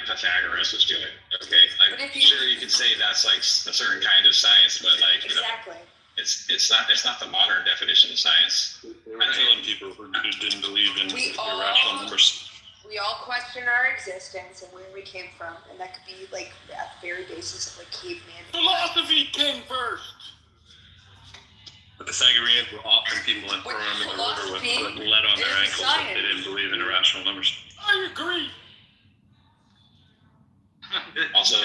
Pythagoras was doing. Okay, like sure you could say that's like a certain kind of science, but like exactly. It's not the modern definition of science. They were killing people who didn't believe in irrational numbers. We all question our existence and where we came from, and that could be like at the very basis of like caveman. Philosophy came first. The Pythagoreans were often people in throwing them in the river with lead on their ankles if they didn't believe in irrational numbers. I agree. Also,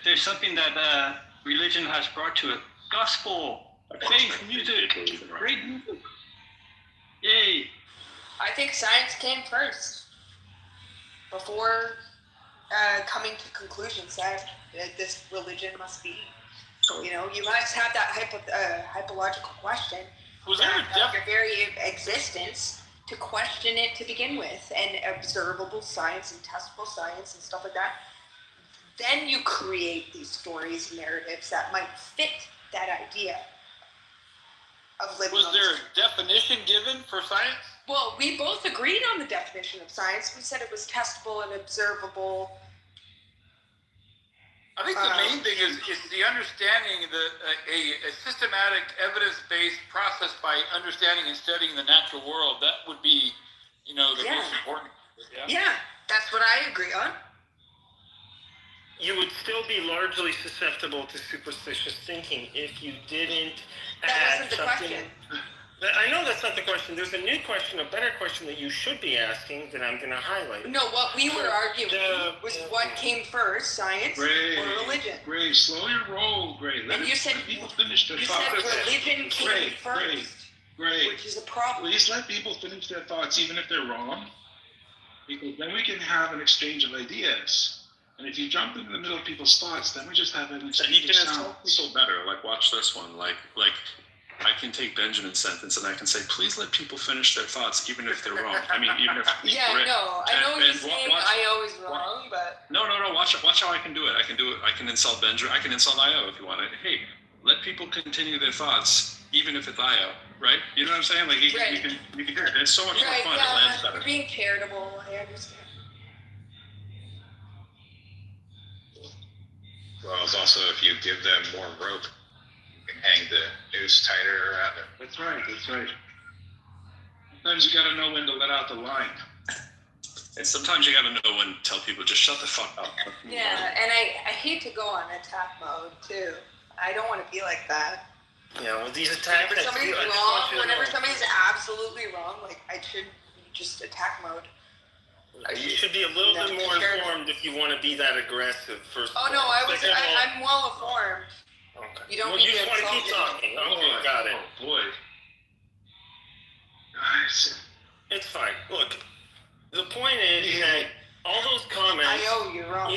there's something that religion has brought to it. Gospel, faith, music, great music. Yay. I think science came first before coming to conclusions that this religion must be. You must have that hypological question. Was there your very existence to question it to begin with, and observable science and testable science and stuff like that? Then you create these stories, narratives that might fit that idea of living. Was there a definition given for science? Well, we both agreed on the definition of science. We said it was testable and observable. I think the main thing is the understanding that a systematic, evidence-based process by understanding and studying the natural world. That would be, the most important. Yeah, that's what I agree on. You would still be largely susceptible to superstitious thinking if you didn't That add wasn't the something. question. I know that's not the question. There's a new question, a better question that you should be asking that I'm going to highlight. No, what we were arguing was what came first, science or religion. Gray, slow your roll, Gray. And you said people finish their you thoughts. said religion came first, Gray, which is a problem. Please let people finish their thoughts, even if they're wrong, because then we can have an exchange of ideas. And if you jump into the middle of people's thoughts, then we just have an exchange And you can of insult sounds. people better. Like, watch this one. Like I can take Benjamin's sentence and I can say, please let people finish their thoughts, even if they're wrong. I mean, even if Yeah, no, I know what you're saying. I always wrong, but no. Watch how I can do it. I can insult Benjamin. I can insult Io if you want it. Hey, let people continue their thoughts, even if it's Io, right? You know what I'm saying? Like you can hear it. It's so much more fun. It lands better. You're being charitable. I understand. well, it's also if you give them more rope, you can hang the noose tighter around them. That's right. Sometimes you got to know when to let out the line. And sometimes you got to know when to tell people, just shut the fuck up. Yeah, and I hate to go on attack mode too. I don't want to be like that. Yeah, well, these attacks. Whenever somebody's absolutely wrong, like I should just attack mode. You should be a little bit more informed if you want to be that aggressive. First. Oh no, I'm well informed. Okay. You don't well, need you just to want to insult keep me. talking. Okay, got it. Oh boy. It's fine. Look, the point is that all those comments. I know you're wrong.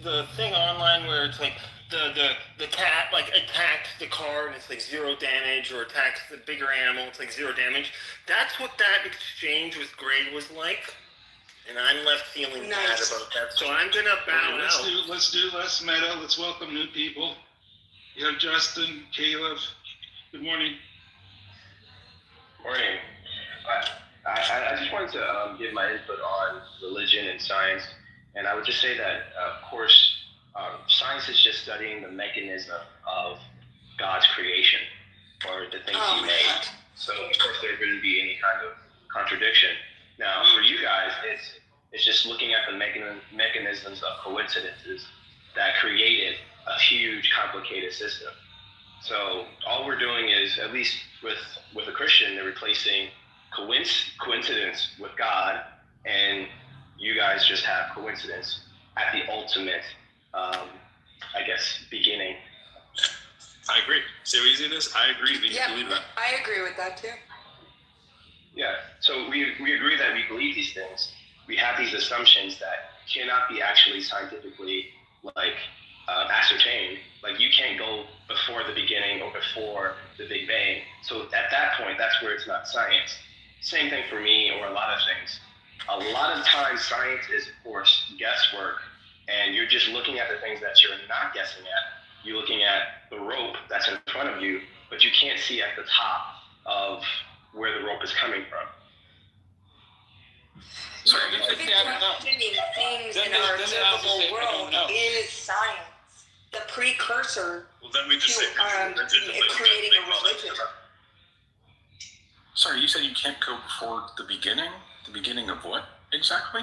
The thing online where it's like the cat like attacks the car and it's like 0 damage, or attacks the bigger animal, it's like 0 damage. That's what that exchange with Gray was like, and I'm left feeling bad about that. So I'm gonna bow out. Let's do less meta. Let's welcome new people. You have Justin, Caleb. Good morning. Morning. I just wanted to give my input on religion and science, and I would just say that, of course, Science is just studying the mechanism of God's creation or the things He made. So of course there wouldn't be any kind of contradiction. Now for you guys, it's just looking at the mechanisms of coincidences that created a huge complicated system. So all we're doing is, at least with a Christian, they're replacing coincidence with God, and you guys just have coincidence at the ultimate, I guess, beginning. I agree. See how easy it is? I agree that you believe that. I agree with that too. Yeah, so we agree that we believe these things. We have these assumptions that cannot be actually scientifically, ascertained. Like, you can't go before the beginning or before the Big Bang. So at that point, that's where it's not science. Same thing for me, or a lot of things. A lot of times science is, of course, guesswork, and you're just looking at the things that you're not guessing at. You're looking at the rope that's in front of you, but you can't see at the top of where the rope is coming from. Sorry, things in our observable world is science. The precursor Well, then we just to say creating a religion. Sorry, you said you can't go before the beginning? The beginning of what exactly?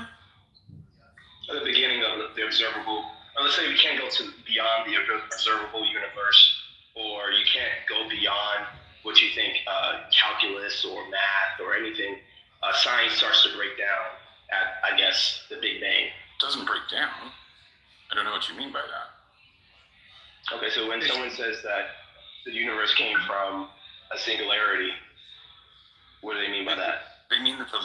The beginning of the observable. Let's say we can't go to beyond the observable universe, or you can't go beyond what you think calculus or math or anything. Science starts to break down at, I guess, the Big Bang. It doesn't break down. I don't know what you mean by that. Okay, so when someone says that the universe came from a singularity, what do they mean by that? They mean that the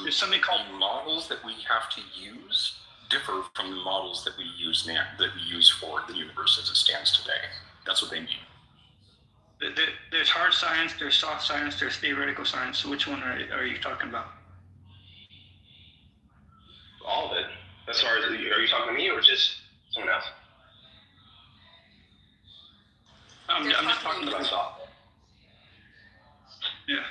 models that we have to use differ from the models that we use now, that we use for the universe as it stands today. That's what they mean. There's hard science, there's soft science, there's theoretical science. So which one are you talking about? All of it. As far as, are you talking to me or just someone else? I'm just talking about soft. Yeah.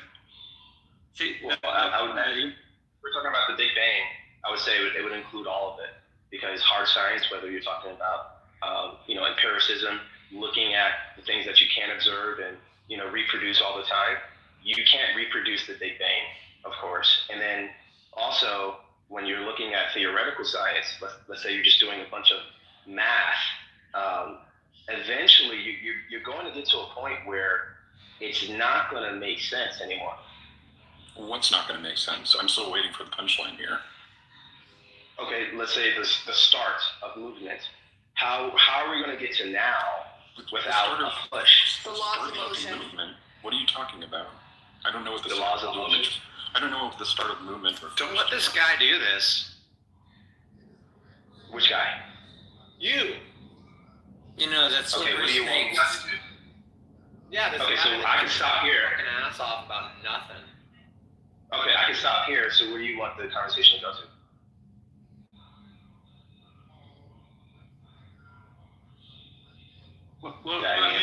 See, well, I would imagine, we're talking about the Big Bang, I would say it would include all of it, because hard science, whether you're talking about empiricism, looking at the things that you can't observe and reproduce all the time, you can't reproduce the Big Bang, of course. And then also, when you're looking at theoretical science, let's say you're just doing a bunch of math, eventually you're going to get to a point where it's not going to make sense anymore. What's not going to make sense? I'm still waiting for the punchline here. Okay, let's say the start of movement. How are we going to get to now without a push? The laws of motion. What are you talking about? I don't know what the laws of motion. I don't know what the start of movement. Don't let this guy do this. Which guy? You. That's okay. What do you want? Yeah. Okay, so I can stop here. An ass off about nothing. Okay, I can stop here. So where do you want the conversation to go to? Well, I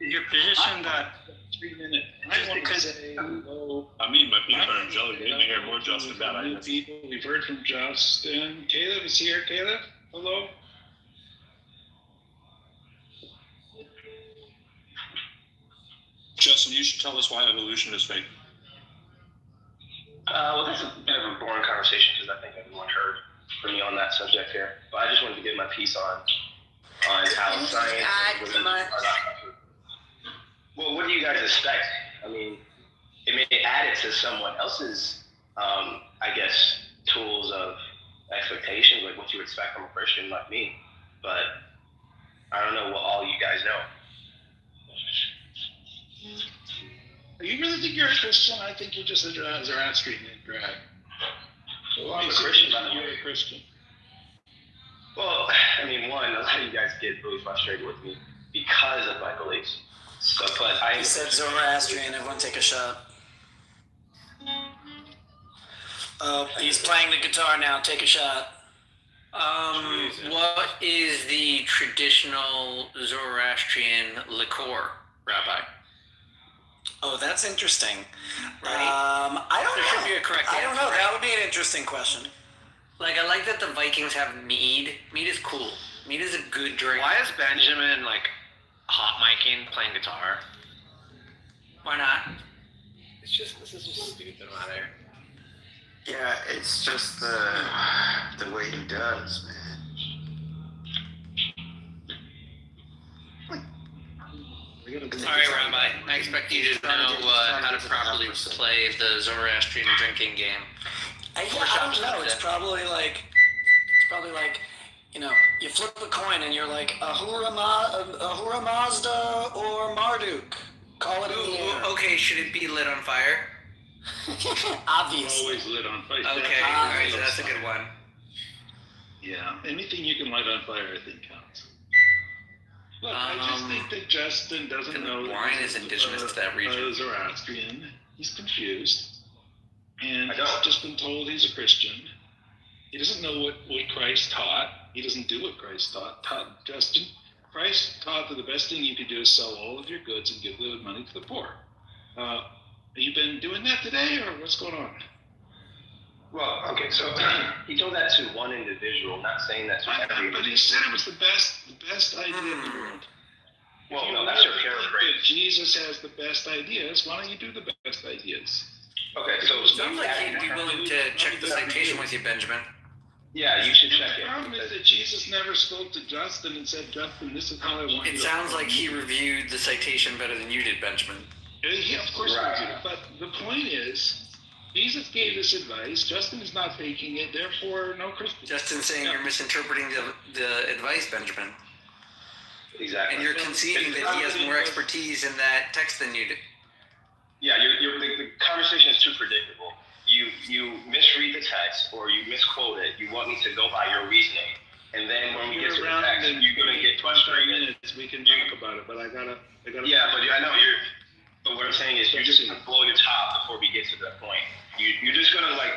mean, your position that 3 minutes. just I want to because say hello. I'm eating my peanut butter and jelly. They didn't hear more Justin about New it. people. We've heard from Justin. Caleb is here. Caleb, hello. Justin, you should tell us why evolution is fake. Well, that's a bit of a boring conversation because I think everyone heard from me on that subject here. But I just wanted to get my piece on how science and religion are not true. Well, what do you guys expect? I mean, it may add it to someone else's, I guess, tools of expectations, like what you expect from a Christian like me. But I don't know what all you guys know. You really think you're a Christian? I think you're just a Zoroastrian in drag. Well, I'm a Christian, by the way. You're a Christian. Well, I mean, one, a lot of you guys get really frustrated with me because of my beliefs. So, but He said Zoroastrian. Everyone take a shot. Oh, he's playing the guitar now. Take a shot. What is the traditional Zoroastrian liqueur, Rabbi? Oh, that's interesting. Right? I don't There know. should be a correct I don't answer, know. right? That would be an interesting question. Like, I like that the Vikings have mead. Mead is cool. Mead is a good drink. Why is Benjamin like hot micing playing guitar? Why not? This is just stupid out there. Yeah, it's just the way he does, man. All right, Rabbi. I expect you to know how to properly play the Zoroastrian drinking game. I don't know. It's probably like, you know, you flip a coin and you're like, Ahura Mazda or Marduk. Call it in the air. Okay, should it be lit on fire? Obviously. Always lit on fire. Okay, all right, so that's a good one. Yeah, anything you can light on fire, I think counts. Look, I just think that Justin doesn't know that wine is indigenous to that region. Zoroastrian. He's confused. And he's just been told he's a Christian. He doesn't know what Christ taught. He doesn't do what Christ taught. Justin, Christ taught that the best thing you could do is sell all of your goods and give the money to the poor. Have you been doing that today, or what's going on? Well, okay, so he told that to one individual, not saying that to every But he said it was the best idea in the world. Well, no, that's your paraphrase. If Jesus has the best ideas, why don't you do the best ideas? Okay, so it sounds like he'd be willing to check the citation with you, Benjamin. Yeah, you should check it. The problem is that Jesus never spoke to Justin and said, Justin, this is how I want you to. It sounds like he reviewed the citation better than you did, Benjamin. Yeah, of course he reviewed it. But the point is, Jesus gave this advice. Justin is not taking it. Therefore, no Christian. Justin's saying you're misinterpreting the advice, Benjamin. Exactly. And you're conceding that he has more expertise in that text than you do. Yeah, the conversation is too predictable. You misread the text or you misquote it. You want me to go by your reasoning, and then when we get to the text, you're gonna get frustrated. We can talk about it, but I gotta. Yeah, but I know you're. But what I'm saying is, you're just gonna blow your top before we get to that point. You're just gonna like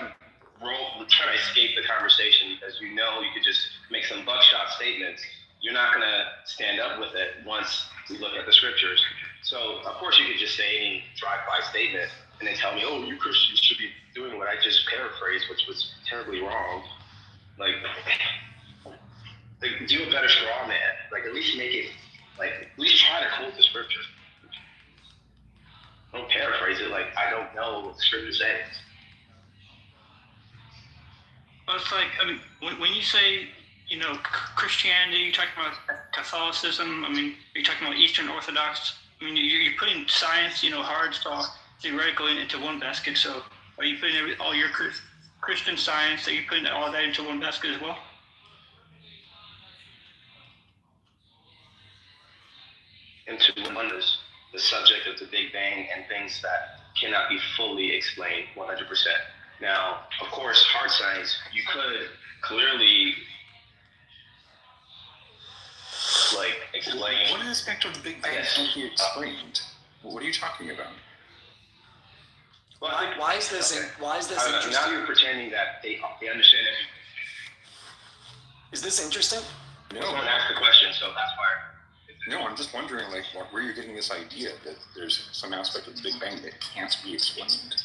try to escape the conversation because you know you could just make some buckshot statements. You're not gonna stand up with it once we look at the scriptures. So of course you could just say any drive-by statement and then tell me, oh, you Christians should be doing what I just paraphrased, which was terribly wrong. Like do a better straw man. Like at least make it, like at least try to quote the scripture. Don't paraphrase it like I don't know what the scripture says. Well, it's like, I mean, when you say, you know, Christianity, you're talking about Catholicism, I mean, you're talking about Eastern Orthodox. I mean, you're putting science, you know, hard stuff, theoretical into one basket. So are you putting all your Christian science, are you putting all that into one basket as well? Into one is the subject of the Big Bang and things that cannot be fully explained 100%. Now, of course, hard science, you could clearly like explain. What aspect of the Big Bang can't be explained? What are you talking about? Well, why is this interesting? Now you're pretending that they understand it. Is this interesting? No. Someone asked the question, so that's why. No, I'm just wondering, like, where you're getting this idea that there's some aspect of the Big Bang that can't be explained.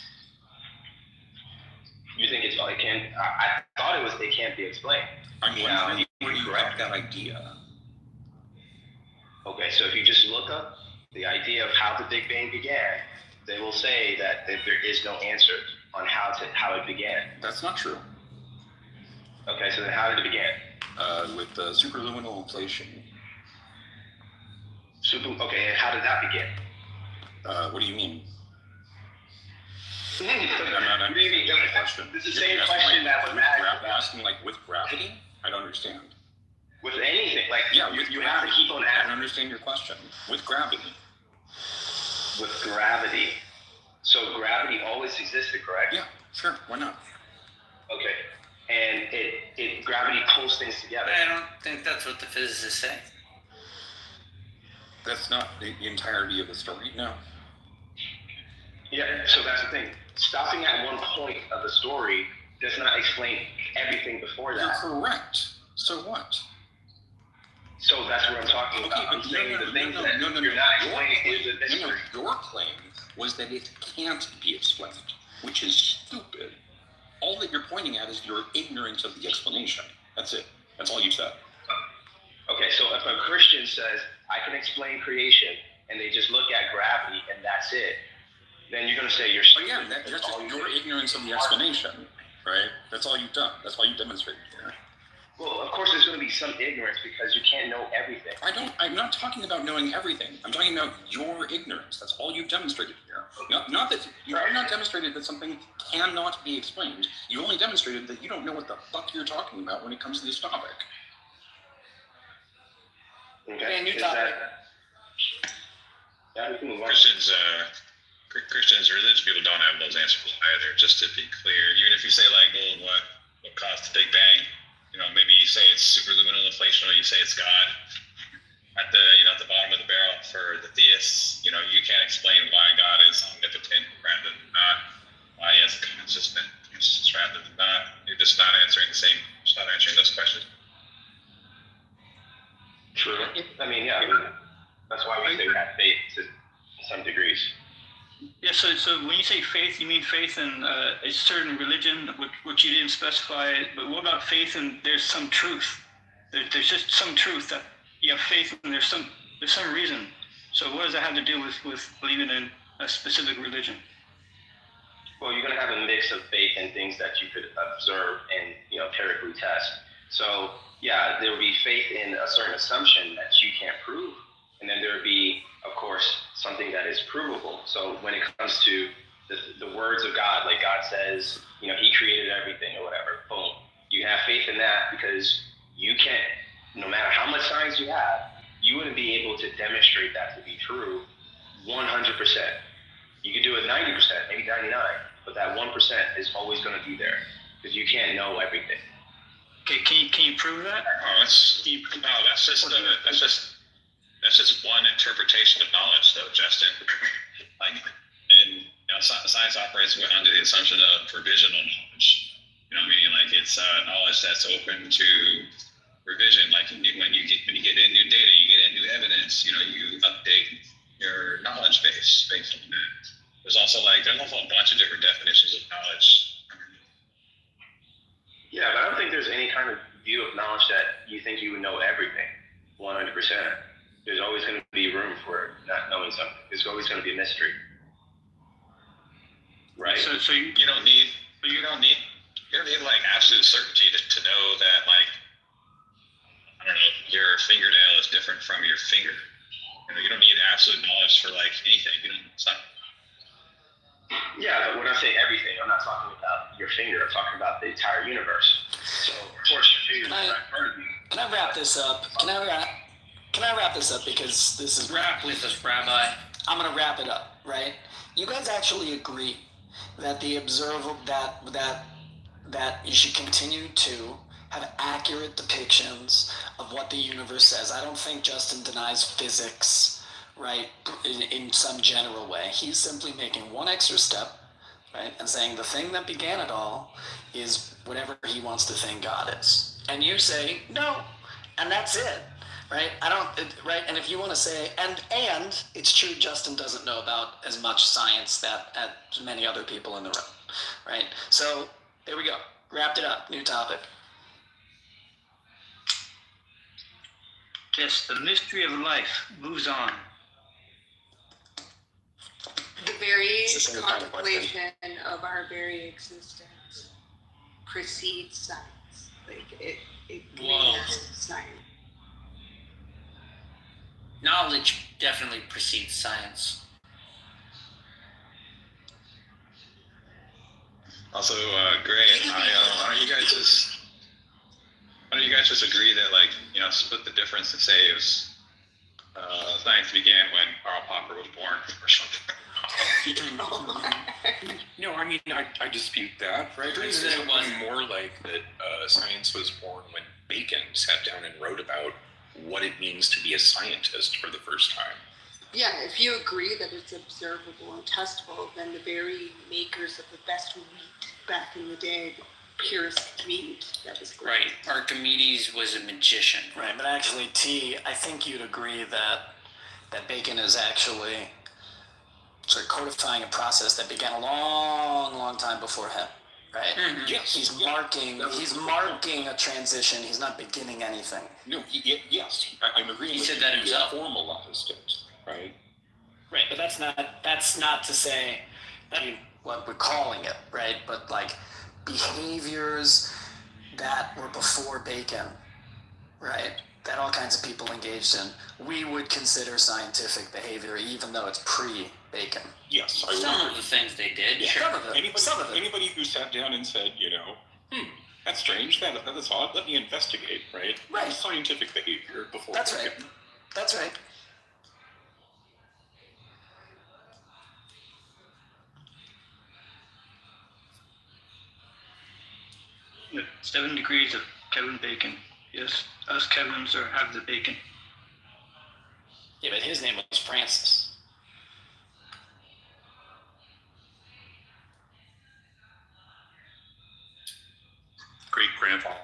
You think it's it can? I thought it was it can't be explained. I'm wondering where you got that idea. Okay, so if you just look up the idea of how the Big Bang began, they will say that there is no answer on how it began. That's not true. Okay, so then how did it begin? With the superluminal inflation. Okay, and how did that begin? What do you mean? I'm question. This is the same question that was asked. Asking like with gravity? I don't understand. With anything, like you have to keep on I asking. don't understand your question. With gravity. With gravity. So gravity always existed, correct? Yeah, sure. Why not? Okay. And it gravity pulls things together. I don't think that's what the physicists say. That's not the entirety of the story, no. Yeah, so that's the thing. Stopping at one point of the story does not explain everything before that. You're correct. So what? So that's what I'm talking about. I'm saying the things that you're not explaining is the mystery. Your claim was that it can't be explained, which is stupid. All that you're pointing at is your ignorance of the explanation. That's it. That's all you said. Okay, so if a Christian says, I can explain creation, and they just look at gravity and that's it, then you're going to say you're Oh yeah, that's just your ignorance of the explanation, right? That's all you've done. That's all you demonstrated here. Well, of course, there's going to be some ignorance because you can't know everything. I'm not talking about knowing everything. I'm talking about your ignorance. That's all you've demonstrated here. Not that you have not demonstrated that something cannot be explained. You only demonstrated that you don't know what the fuck you're talking about when it comes to this topic. Okay. New topic. Christians, religious people don't have those answers either. Just to be clear, even if you say like, "Well, what caused the Big Bang?" Maybe you say it's superluminal inflation, or you say it's God. At the bottom of the barrel for the theists, you can't explain why God is omnipotent rather than not, why he has a consciousness rather than not. You're just not answering those questions. True. I mean, yeah, that's why we say we have faith to some degrees. Yeah, so when you say faith, you mean faith in a certain religion, which you didn't specify. But what about faith in there's some truth? There's just some truth that you have faith in. There's some reason. So what does that have to do with believing in a specific religion? Well, you're going to have a mix of faith and things that you could observe and empirically test. So yeah, there would be faith in a certain assumption that you can't prove, and then there would be, of course, something that is provable. So when it comes to the words of God, like God says, he created everything or whatever, boom. You have faith in that because you can't, no matter how much science you have, you wouldn't be able to demonstrate that to be true 100%. You could do it 90%, maybe 99%, but that 1% is always going to be there because you can't know everything. Okay, can you prove that? That's just one interpretation of knowledge, though, Justin. Science operates under the assumption of provisional knowledge. You know what I mean? Like it's knowledge that's open to revision. Like when you get in new data, you get in new evidence. You update your knowledge base based on that. There's also there's a whole bunch of different definitions of knowledge. Yeah, but I don't think there's any kind of view of knowledge that you think you would know everything 100%. There's always going to be room for not knowing something. There's always going to be a mystery, right? So you don't need absolute certainty to know that I don't know, your fingernail is different from your finger. You don't need absolute knowledge for anything. It's not. Yeah, but when I say everything, I'm not talking about your finger. I'm talking about the entire universe. So of course your finger is not part of you. Can I wrap this up? Can I wrap this up because this is wrap with us, Rabbi. I'm gonna wrap it up, right? You guys actually agree that the observable that you should continue to have accurate depictions of what the universe says. I don't think Justin denies physics, right, in some general way. He's simply making one extra step, right, and saying the thing that began it all is whatever he wants to think God is. And you say, no, and that's it, right? Right, and if you want to say, and it's true Justin doesn't know about as much science as many other people in the room, right? So, there we go. Wrapped it up. New topic. Yes, the mystery of life moves on. The very contemplation of our very existence precedes science. It commands science. Knowledge definitely precedes science. Also, Gray, why don't you guys just agree that split the difference and say it was science began when Karl Popper was born or something. No, I mean, I dispute that, right? I say it was more like that science was born when Bacon sat down and wrote about what it means to be a scientist for the first time. Yeah, if you agree that it's observable and testable, then the very makers of the best wheat back in the day, the purest wheat, that was great. Right, Archimedes was a magician. Right, but actually, I think you'd agree that Bacon is actually sort of codifying a process that began a long, long time before him. right? Yes. He's marking a transition. He's not beginning anything. No, yes, I'm agreeing. He with said you. that He himself. Formalized it, right? Right, but that's not to say, I mean, what we're calling it, right? But like behaviors that were before Bacon, right? That all kinds of people engaged in, we would consider scientific behavior, even though it's pre-Bacon. Yes, I Some would. of the things they did. Yeah. Sure. Some of it. Anybody who sat down and said, that's strange, that is odd, let me investigate, right? Right. Scientific behavior before. That's right. That's right. 7 degrees of Kevin Bacon. Yes, us Kevins have the bacon. Yeah, but his name was Francis. Great grandpa.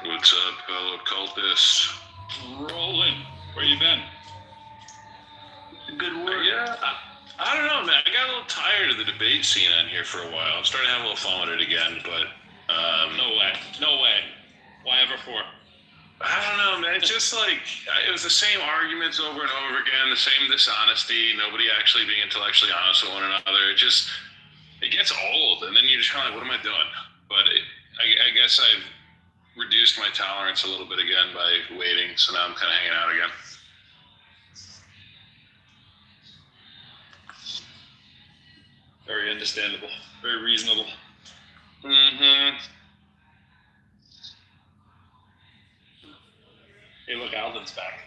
What's up, fellow cultists? Rolling. Where you been? Good work. Yeah, I don't know, man. I got a little tired of the debate scene on here for a while. I'm starting to have a little fun with it again, but No way. Why ever for? I don't know, man. It's just like it was the same arguments over and over again, the same dishonesty, nobody actually being intellectually honest with one another. It gets old, and then you're just kind of like, what am I doing? But I guess I've reduced my tolerance a little bit again by waiting, so now I'm kind of hanging out again. Very understandable. Very reasonable. Mm-hmm. Hey, look, Alvin's back.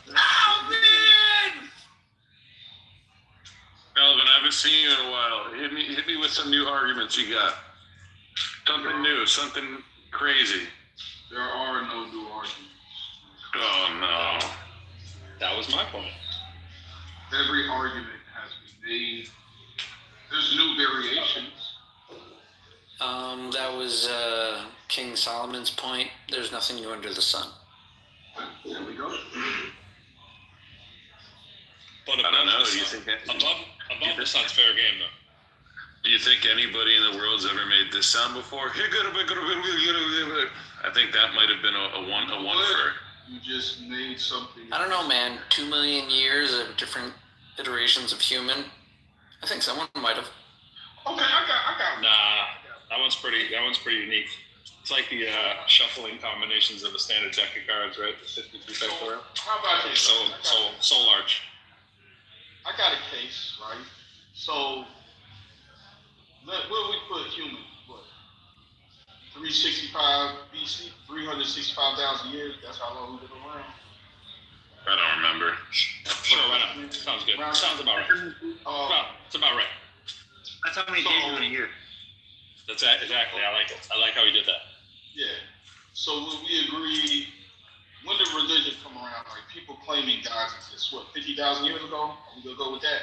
Alvin, I haven't seen you in a while. Hit me with some new arguments you got. Something new, something crazy. There are no new arguments. Oh no. That was my point. Every argument has been made. There's new variations. That was King Solomon's point. There's nothing new under the sun. There we go. But I don't know. Do you think above the sun's fair game, though? Do you think anybody in the world's ever made this sound before? I think that might have been a one for. You just made something. I don't know, man. 2 million years of different iterations of human. I think someone might have. Okay, I got. Nah, that one's pretty unique. It's like the shuffling combinations of the standard deck of cards, right? The 52 type around. How about this? So large. I got a case, right? So, where we put human? What? 365 BC, 365,000 years. That's how long we've been around. I don't remember. Sure, why not? Sounds good. Sounds about right. It's about right. That's how many days in a year. That's exactly. I like it. I like how he did that. Yeah. So when we agree, when did religion come around? Like people claiming gods exist, what, 50,000 years ago? Are we gonna go with that?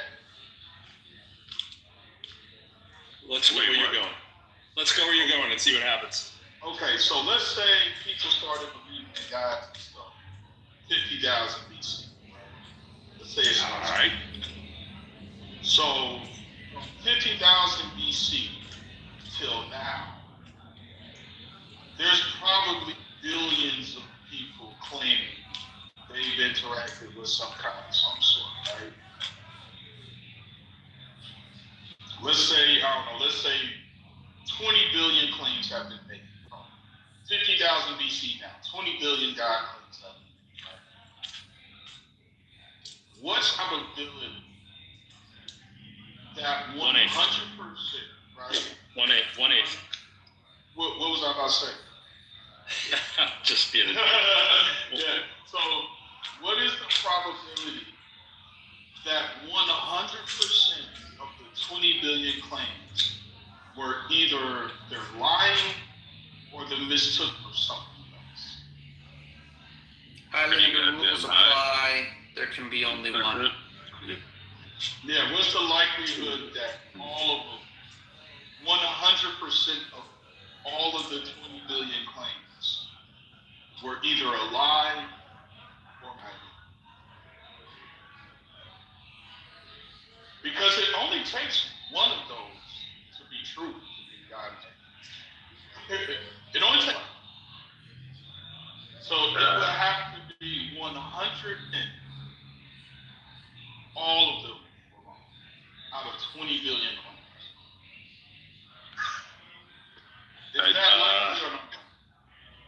Let's go where you're going. Let's go where you're going and see what happens. Okay, so let's say people started believing in gods and stuff 50,000 BC. Let's say it's all right. So from 50,000 BC till now, there's probably billions of people claiming they've interacted with some sort, right? Let's say, let's say 20 billion claims have been made. 50,000 BC now, 20 billion God claims have been made, right? what's probability that 100%, right? 1/8. What was I about to say? Just being. Yeah. So, what is the probability that 100% of the 20 billion claims were either they're lying or they're mistook for something else? Highlander rules apply. There can be only one. Yeah, what's the likelihood that all of them, 100% of all of the 20 billion claims were either a lie or not? Because it only takes one of those to be true, to be honest. It only takes one. So it would have to be 100 and all of them were wrong out of 20 billion claims. Is that likely or not?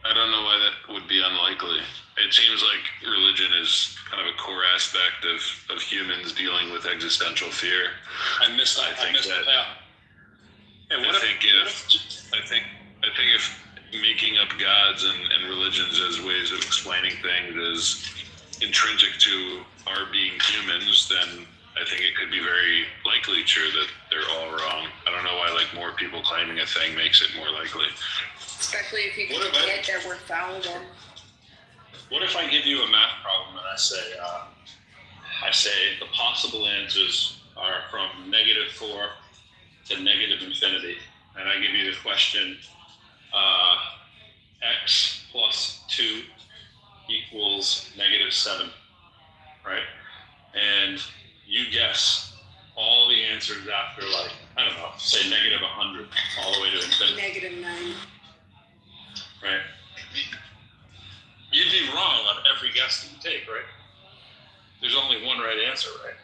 I don't know why that would be unlikely. It seems like religion is kind of a core aspect of humans dealing with existential fear. I think if making up gods and religions as ways of explaining things is intrinsic to our being humans, then I think it could be very likely true that they're all wrong. I don't know why more people claiming a thing makes it more likely. Especially if you can admit that we're fallible. What if I give you a math problem and I say the possible answers are from -4 to -infinity, and I give you the question, x plus 2 equals -7, right? And you guess all the answers after, I don't know, say -100 all the way to infinity. -9. Right? You'd be wrong on every guess that you take, right? There's only one right answer, right?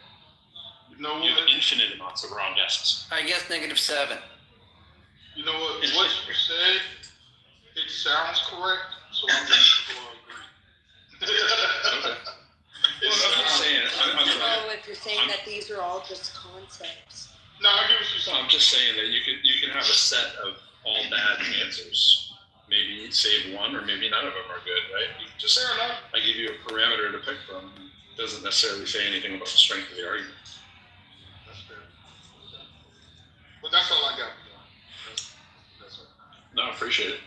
You have infinite amounts of wrong guesses. I guess -7. You know what? What you said, it sounds correct, so I'm just going to agree. Okay. I'm just saying. So if you're saying that these are all just concepts. No, I get what you're saying. I'm just saying that you can have a set of all bad answers. Maybe you'd save one, or maybe none of them are good, right? You can just, fair enough. I give you a parameter to pick from. It doesn't necessarily say anything about the strength of the argument. That's fair. But that's all I got. That's all. No, I appreciate it.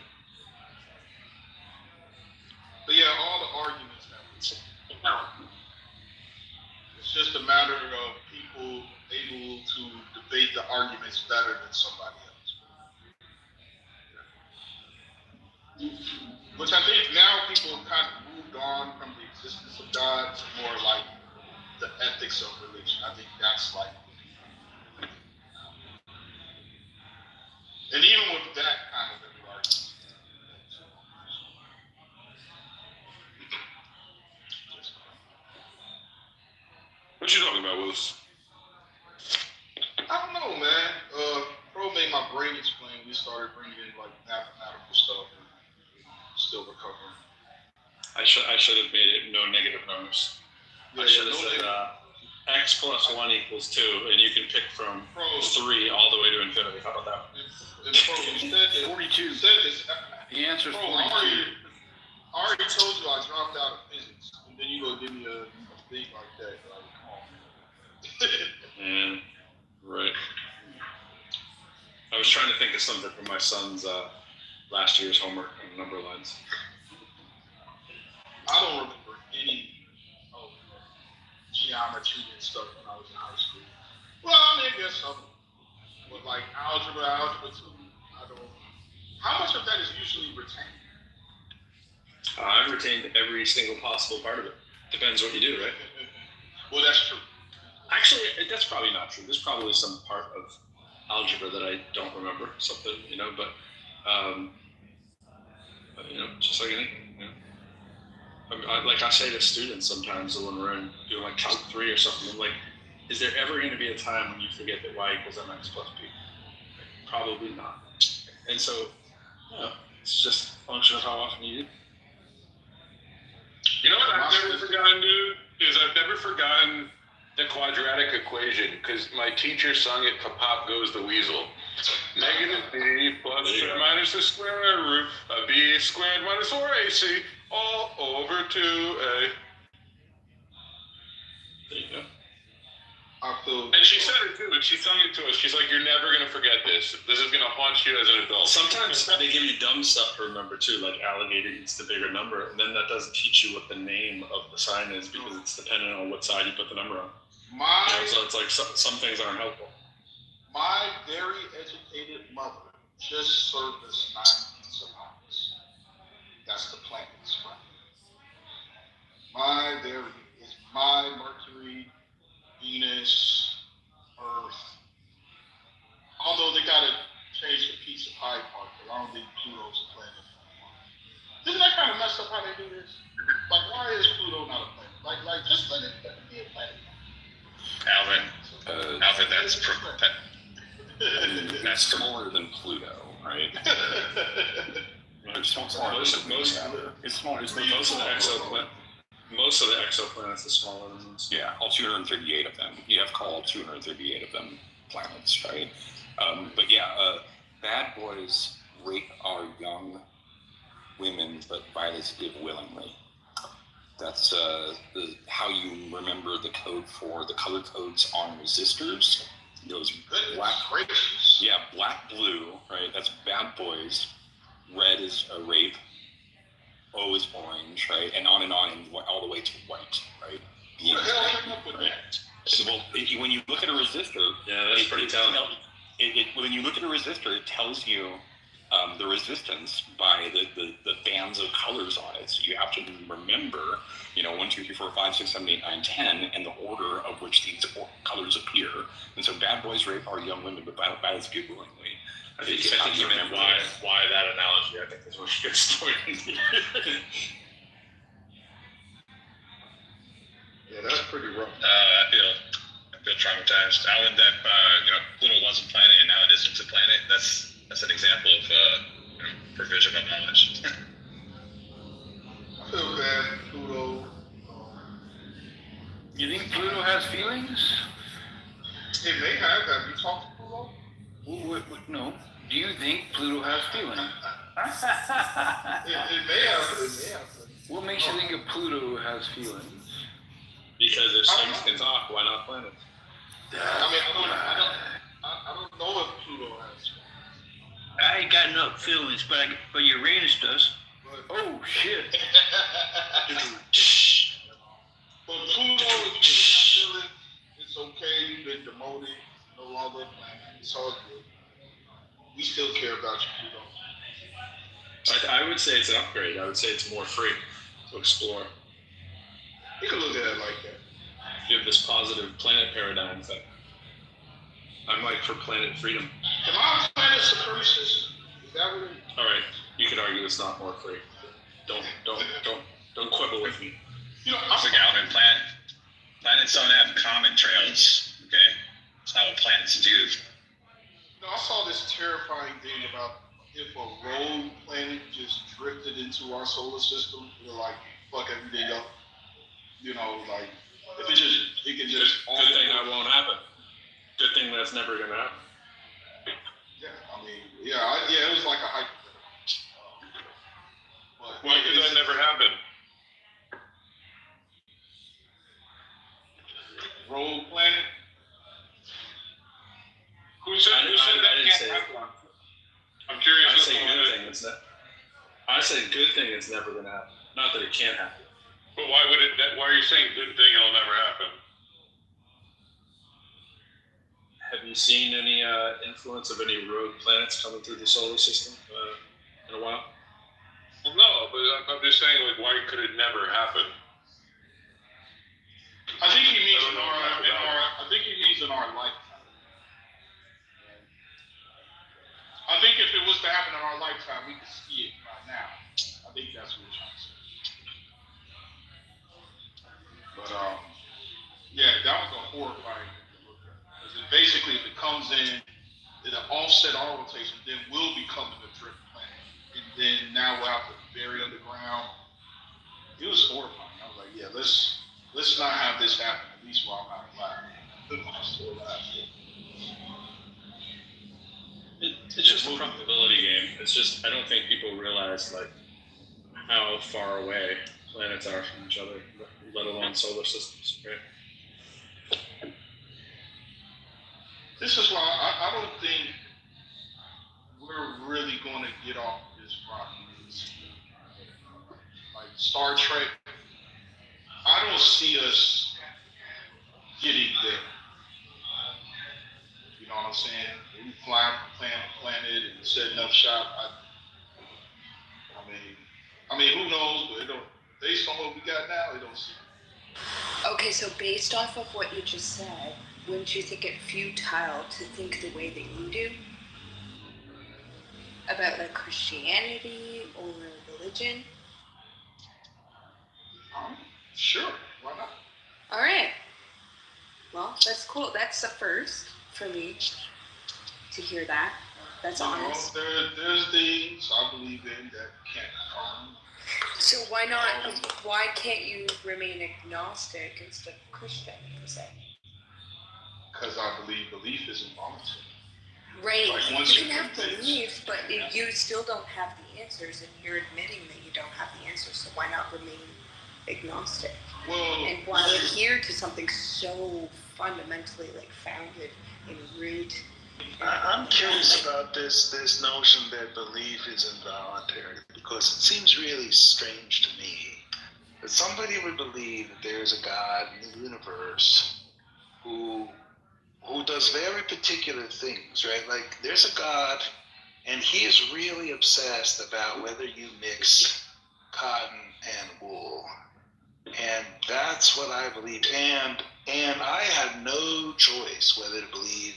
But yeah, all the arguments have it's just a matter of people able to debate the arguments better than somebody else. Which I think now people have kind of moved on from the existence of God to more like the ethics of religion. I think that's and even with that kind of argument. What you talking about, Willis? I don't know, man. Pro made my brain explain. We started bringing in mathematical stuff and still recovering. I should have made it no negative numbers. Yeah, I should have said x plus 1 equals 2, and you can pick from 3 all the way to infinity. How about that? And Pro, you said this. 42. You said this. The answer is Pro, 42. I already told you I dropped out of physics, and then you go give me a thing like that. Yeah, right. I was trying to think of something from my son's last year's homework on number lines. I don't remember any geometry and stuff when I was in high school. Well, I mean, I guess some. But algebra 2, I don't. How much of that is usually retained? I've retained every single possible part of it. Depends what you do, right? Well, that's true. Actually, that's probably not true. There's probably some part of algebra that I don't remember, something, but just like anything, I say to students sometimes when we're doing Calc 3 or something, I'm like, is there ever going to be a time when you forget that y equals mx plus b? Probably not. And so, it's just a function of how often you do. You know what I've never forgotten, dude, is I've never forgotten the quadratic equation, because my teacher sung it, Kapop Goes the Weasel. Negative b plus or minus the square root of b squared minus 4ac all over 2a. There you go. And she said it too, and she sung it to us. She's like, you're never going to forget this. This is going to haunt you as an adult. Sometimes they give you dumb stuff to remember too, like alligator eats the bigger number, and then that doesn't teach you what the name of the sign is because it's dependent on what side you put the number on. So it's like some things aren't helpful. My very educated mother just served us 9 pizza pies. That's the planets, right? My Mercury, Venus, Earth. Although they gotta change the pizza pie part, because I don't think Pluto's a planet. Isn't that kind of messed up how they do this? Like, why is Pluto not a planet? Like just let it be a planet. Alvin, that's smaller than Pluto, right? It's smaller. Most of the exoplanets are smaller than this. Yeah, all 238 of them. You have to call all 238 of them planets, right? But yeah, bad boys rape our young women, but violets give willingly. That's how you remember the code for the color codes on resistors. It goes black, black, blue, right? That's bad boys. Red is a rape. O is orange, right? And on, and all the way to white, right? What the hell came up with that? Well, when you look at a resistor, that's pretty telling. When you look at a resistor, it tells you the resistance by the bands of colors on it. So you have to remember, 1, 2, 3, 4, 5, 6, 7, 8, 9, 10, and the order of which these colors appear. And so bad boys rape our young women, but violets give willingly. I think you meant why that analogy. I think that's where she gets started. Yeah, that's pretty rough. I feel traumatized. Alan, that Pluto was a planet and now it isn't a planet. That's an example of provision of knowledge. I feel bad for Pluto. You think Pluto has feelings? It may have. Have you talked to Pluto? No. Do you think Pluto has feelings? It may have. What makes you think of Pluto has feelings? Because if things can talk, why not planets? I don't know if Pluto has. I ain't got enough feelings, but Uranus does. Oh shit! But Pluto is feeling. It's okay. You've been demoted. No longer a planet. It's all good. We still care about you, Pluto. I would say it's an upgrade. I would say it's more free to explore. You can look at it like that. You have this positive planet paradigm thing. I'm like for planet freedom. Am I a planet supremacist? Is that what it is? All right, you could argue it's not more free. Don't quibble with me. It's like Alvin, planets don't have common trails. Okay, it's not what planets do. I saw this terrifying thing about if a rogue planet just drifted into our solar system, like fuck everything up. Like if it can just. Good thing that won't happen. Good thing that's never gonna happen. Yeah, it was like a hypothetical. Why could that never happen? Rogue planet. Who said that can't happen? I'm curious. I say good thing it's never gonna happen. Not that it can't happen. But why would it? Why are you saying good thing it'll never happen? Have you seen any influence of any rogue planets coming through the solar system in a while? Well, no, but I'm just saying, like, why could it never happen? I think he means in our lifetime. I think if it was to happen in our lifetime, we could see it by now. I think that's what we're trying to say. But that was a horrifying thing to look at. Because basically, if it comes in, it'll offset our rotation, then we'll become a drift planet. And then now we'll have to bury underground. It was horrifying. I was like, let's not have this happen. at least while I'm not black. Good one, still alive. It's just a probability game. It's just I don't think people realize like how far away planets are from each other, let alone solar systems, right? This is why I don't think we're really going to get off this rocket. Like Star Trek, I don't see us getting there. You know what I'm saying? We flying from planet to planet and setting up shop. I mean, who knows? But it don't, based on what we got now, it don't seem. Okay, so based off of what you just said, wouldn't you think it futile to think the way that you do about like Christianity or religion? Sure, why not? All right. Well, that's cool. That's the first for me to hear that. That's honest. There's things I believe in that can't harm. So why not? Why can't you remain agnostic instead of Christian? You say? Because I believe belief is involuntary. Right. Like you can have beliefs, but if you still don't have the answers, and you're admitting that you don't have the answers, so why not remain agnostic? Well, and why adhere to something so fundamentally like founded in root? I'm curious about this notion that belief is involuntary, because it seems really strange to me that somebody would believe that there's a God in the universe who does very particular things, right? Like there's a God and he is really obsessed about whether you mix cotton and wool. And that's what I believe. And I had no choice whether to believe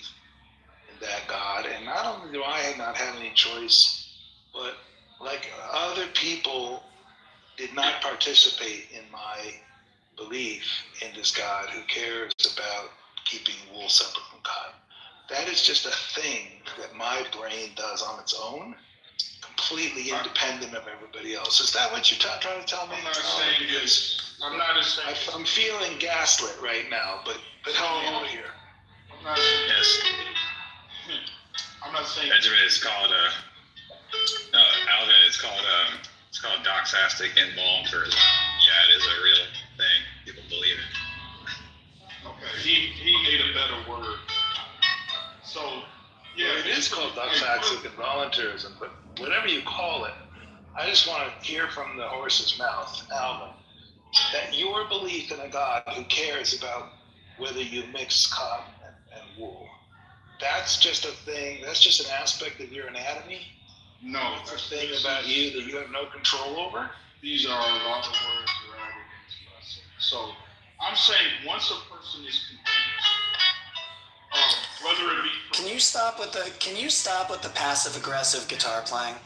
in that God. And not only do I not have any choice, but like other people did not participate in my belief in this God who cares about keeping wool separate from cotton. That is just a thing that my brain does on its own, completely independent of everybody else. Is that what you're trying to tell me? I'm not saying this. I'm not saying. I'm feeling gaslit right now, but help me out here. I'm not saying. Yes. I'm not saying. Benjamin, it's called Alvin. It's called doxastic involuntary. Yeah, it is a real thing. People believe it. Okay, he made a better word. So, yeah, well, it is called doxastic involuntarism, but whatever you call it, I just want to hear from the horse's mouth, Alvin, that your belief in a God who cares about whether you mix cotton and wool, that's just a thing, that's just an aspect of your anatomy? No. It's a thing about you that you have no control over? These are a lot of words that are added into us. So, I'm saying once a person is confused, whether it be... Can you stop with the passive aggressive guitar playing?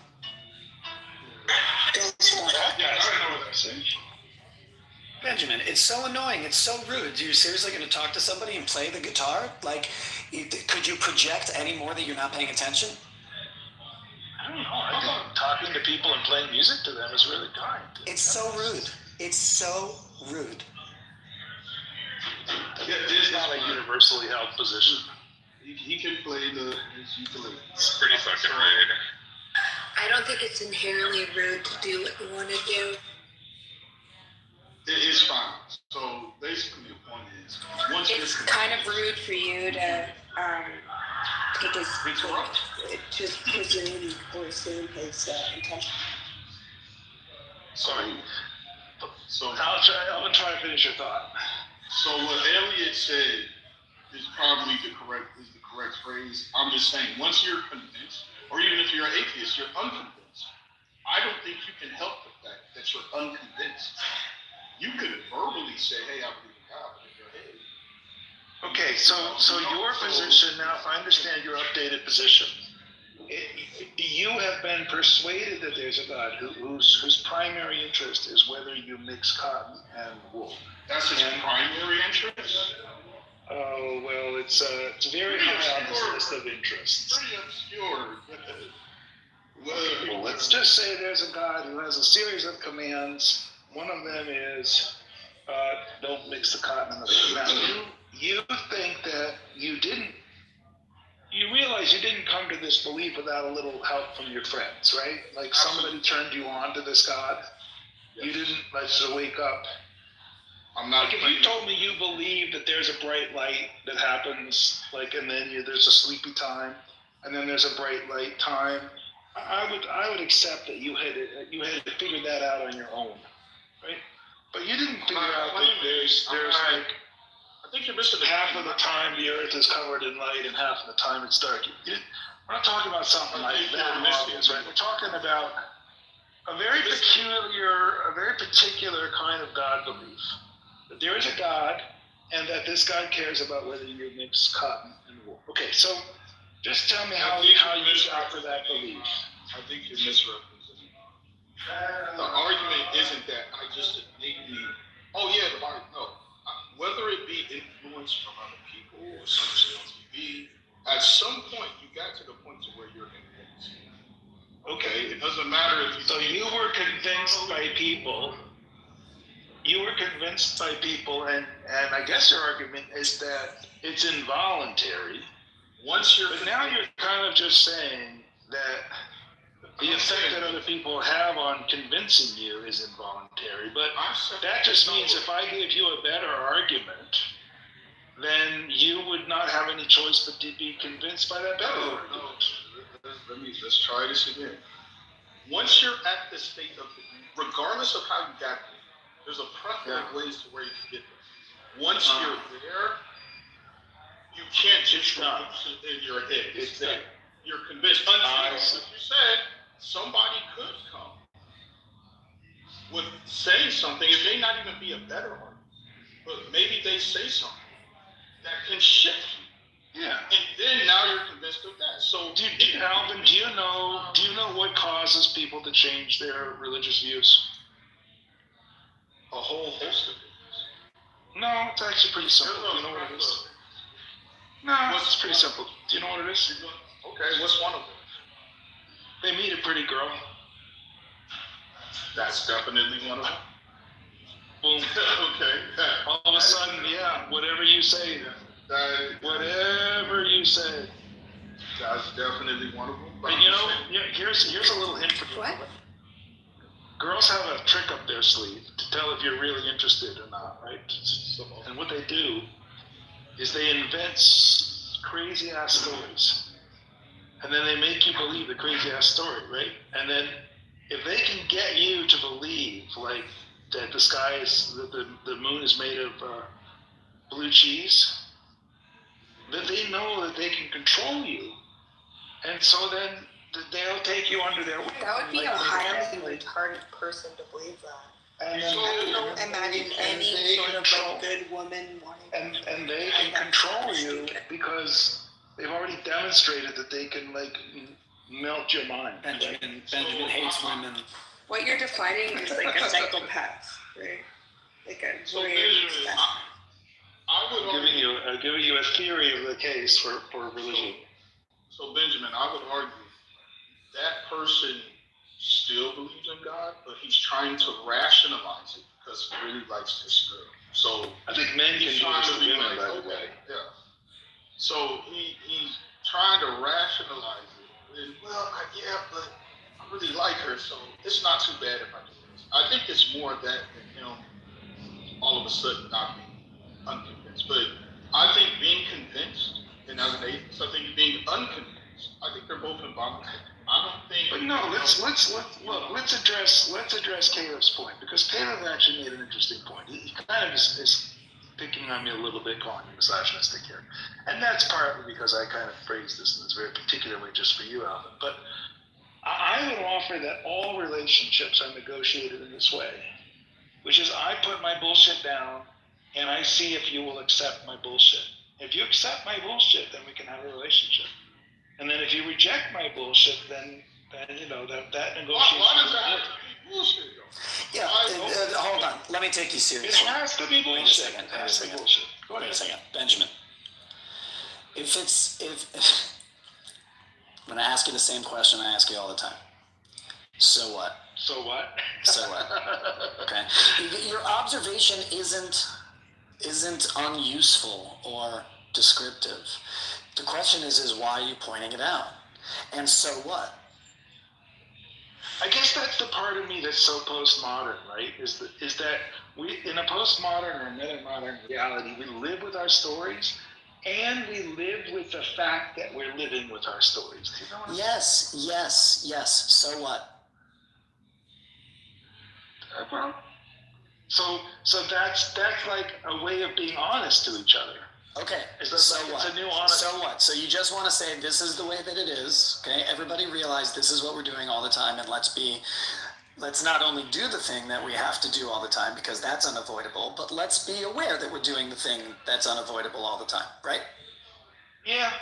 Yeah, I don't know what they're saying. Benjamin, it's so annoying. It's so rude. Are you seriously going to talk to somebody and play the guitar? Like, could you project any more that you're not paying attention? I don't know. I think talking to people and playing music to them is really kind. It's so rude. It's so rude. It is not a universally held position. He can play his ukulele. It's pretty fucking rude. I don't think it's inherently rude to do what you want to do. It is fine. So basically, your point is, once it's kind of rude for you to take his just presume or assume his intention. So I'll try to finish your thought. So what Elliot said is probably the correct phrase. I'm just saying, once you're convinced, or even if you're an atheist, you're unconvinced. I don't think you can help the fact that you're unconvinced. You could verbally say, "Hey, I believe in God," but in your head. Okay, so your position now, if I understand your updated position, you have been persuaded that there's a God whose primary interest is whether you mix cotton and wool. That's his primary interest? Oh, well, it's very high on this list of interests. Pretty obscure. Well, let's just say there's a God who has a series of commands. One of them is don't mix the cotton and the wheat. Now, you think that you realize you didn't come to this belief without a little help from your friends, right? Like somebody turned you on to this God. Yes. You didn't just wake up. I'm not. Like if you told me you believe that there's a bright light that happens, and then there's a sleepy time, and then there's a bright light time, I would accept that you had figured that out on your own, right? But you didn't figure out that there's I think you're missing half of the time the earth is covered in light and half of the time it's dark. We're not talking about something like that, right? We're talking about a very particular kind of God belief. That there is a God, and that this God cares about whether you mix cotton and wool. Okay, so just tell me how you got to that belief. I think you're misrepresenting. The argument isn't that I just innately, the Bible, no. Whether it be influence from other people or something on TV, at some point you got to the point to where you're convinced. Okay, it doesn't matter if you. So you were convinced by people. You were convinced by people, and I guess your argument is that it's involuntary. But now you're kind of just saying that the effect that other people have on convincing you is involuntary. But that just means if I gave you a better argument, then you would not have any choice but to be convinced by that better argument. Let's try this again. Once you're at the state of, regardless of how you got there, there's a plethora of ways to where you can get there. Once you're there, you can't just in your head. It's there. You're convinced. Until, like you said, somebody could come with saying something. It may not even be a better argument, but maybe they say something that can shift you. Yeah. And then now you're convinced of that. So, Alvin, do you know what causes people to change their religious views? A whole host of things. No, it's actually pretty simple. Do you know what it is? No, it's pretty simple. Do you know what it is? Okay, what's one of them? They meet a pretty girl. That's definitely one of them. Boom. Okay. All of a sudden, whatever you say. Whatever you say. That's definitely one of them. And here's a little hint for you. What? Girls have a trick up their sleeve to tell if you're really interested or not, right? And what they do is they invent crazy ass stories. And then they make you believe the crazy ass story, right? And then if they can get you to believe that the sky is, that the moon is made of blue cheese, then they know that they can control you. And so then they'll take you under their wing. That would be a highly retarded person to believe that. And I don't imagine any sort of good woman wanting and they can control you because they've already demonstrated that they can melt your mind. Benjamin hates women. What you're defining is like a psychopath, right? Like a weird. I'm giving you a theory of the case for religion. So Benjamin, I would argue that person still believes in God, but he's trying to rationalize it because he really likes this girl. So I think men can do this to women, by the way. Yeah. So he's trying to rationalize it. And, but I really like her, so it's not too bad if I do this. I think it's more that than him all of a sudden not being unconvinced. But I think being convinced, and as an atheist, I think being unconvinced, I think they're both involuntary. I don't think. But no, let's address Caleb's point, because Caleb actually made an interesting point. He kind of is picking on me a little bit, calling me misogynistic here, and that's partly because I kind of phrased this in this very particularly just for you, Alvin. But I would offer that all relationships are negotiated in this way, which is I put my bullshit down and I see if you will accept my bullshit. If you accept my bullshit, then we can have a relationship. And then if you reject my bullshit, then you know that negotiation. Why does that have to be bullshit, though? Yeah, hold on. Let me take you seriously. It has to be bullshit. Wait a second. Go ahead. Wait a second, Benjamin. I'm going to ask you the same question I ask you all the time. So what? So what? So what? Okay. Your observation isn't unuseful or descriptive. The question is why are you pointing it out? And so what? I guess that's the part of me that's so postmodern, right? Is that we, in a postmodern or meta-modern reality, we live with our stories, and we live with the fact that we're living with our stories. Do you know what I'm Yes. So what? Well, so that's like a way of being honest to each other. Okay, so like, what? It's a new honest. So what? So you just want to say this is the way that it is, okay? Everybody realize this is what we're doing all the time, and let's not only do the thing that we have to do all the time because that's unavoidable, but let's be aware that we're doing the thing that's unavoidable all the time, right? Yeah.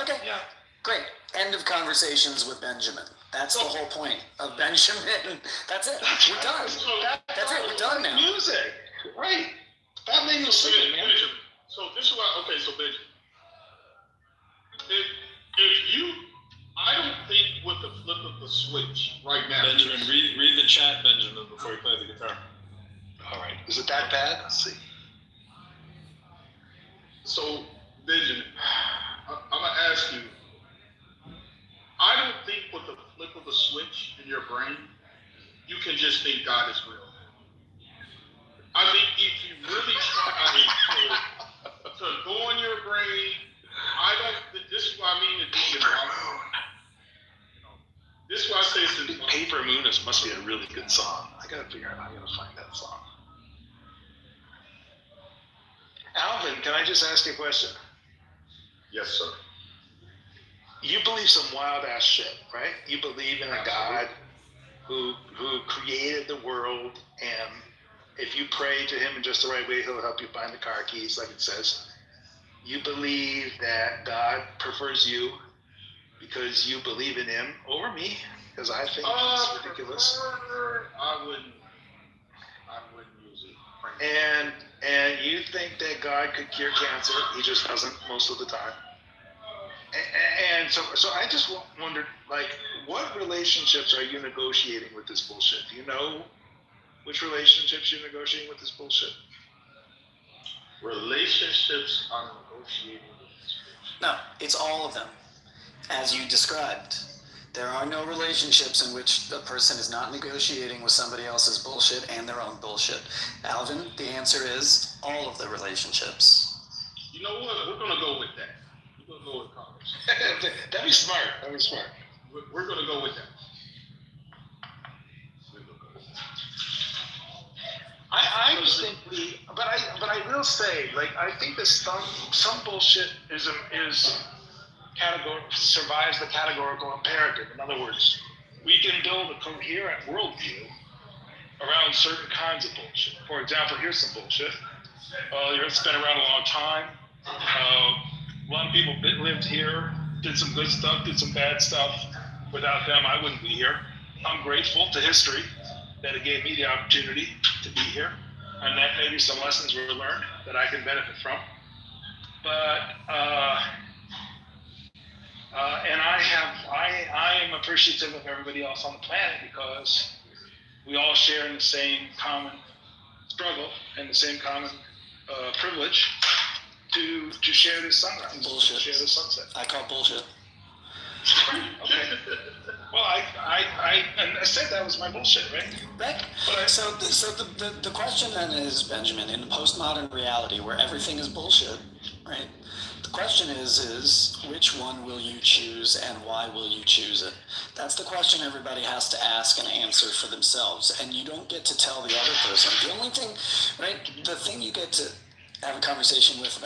Okay. Yeah. Great. End of conversations with Benjamin. That's the whole point of Benjamin. That's it. We're done. That's it. We're done now. Music. Right. That made me sick, man. So this is why, okay, so Benjamin, if you, I don't think with the flip of the switch right now. Benjamin, read the chat, Benjamin, before you play the guitar. All right. Is it that bad? Let's see. So, Benjamin, I'm going to ask you, I don't think with the flip of the switch in your brain, you can just think God is real. I think if you really try to go in your brain, this is what I mean to be involved. This is why I say it's involved. Paper Moonus must be a really good song. I gotta figure out how I'm gonna find that song. Alvin, can I just ask you a question? Yes, sir. You believe some wild ass shit, right? You believe in a God who created the world, and if you pray to him in just the right way, he'll help you find the car keys, like it says. You believe that God prefers you because you believe in him over me, because I think it's ridiculous. I wouldn't use it. And you think that God could cure cancer? He just doesn't most of the time. And so I just wondered, like, what relationships are you negotiating with this bullshit? Do you know which relationships you're negotiating with this bullshit? Relationships are negotiating with this bullshit. No, it's all of them, as you described. There are no relationships in which a person is not negotiating with somebody else's bullshit and their own bullshit. Alvin, the answer is all of the relationships. You know what? We're going to go with that. We're going to go with Congress. That'd be smart. That'd be smart. We're going to go with that. I just think but I will say, like, I think that some bullshit survives the categorical imperative. In other words, we can build a coherent worldview around certain kinds of bullshit. For example, here's some bullshit. It's been around a long time. A lot of people lived here, did some good stuff, did some bad stuff. Without them, I wouldn't be here. I'm grateful to history that it gave me the opportunity to be here, and that maybe some lessons were learned that I can benefit from. But and I am appreciative of everybody else on the planet because we all share in the same common struggle and the same common privilege to share this sunrise, bullshit. To share this sunset. I call bullshit. Okay. Well, I said that was my bullshit, right? Right. But so the question then is, Benjamin, in postmodern reality where everything is bullshit, right? The question is which one will you choose and why will you choose it? That's the question everybody has to ask and answer for themselves. And you don't get to tell the other person. The only thing, right? The thing you get to have a conversation with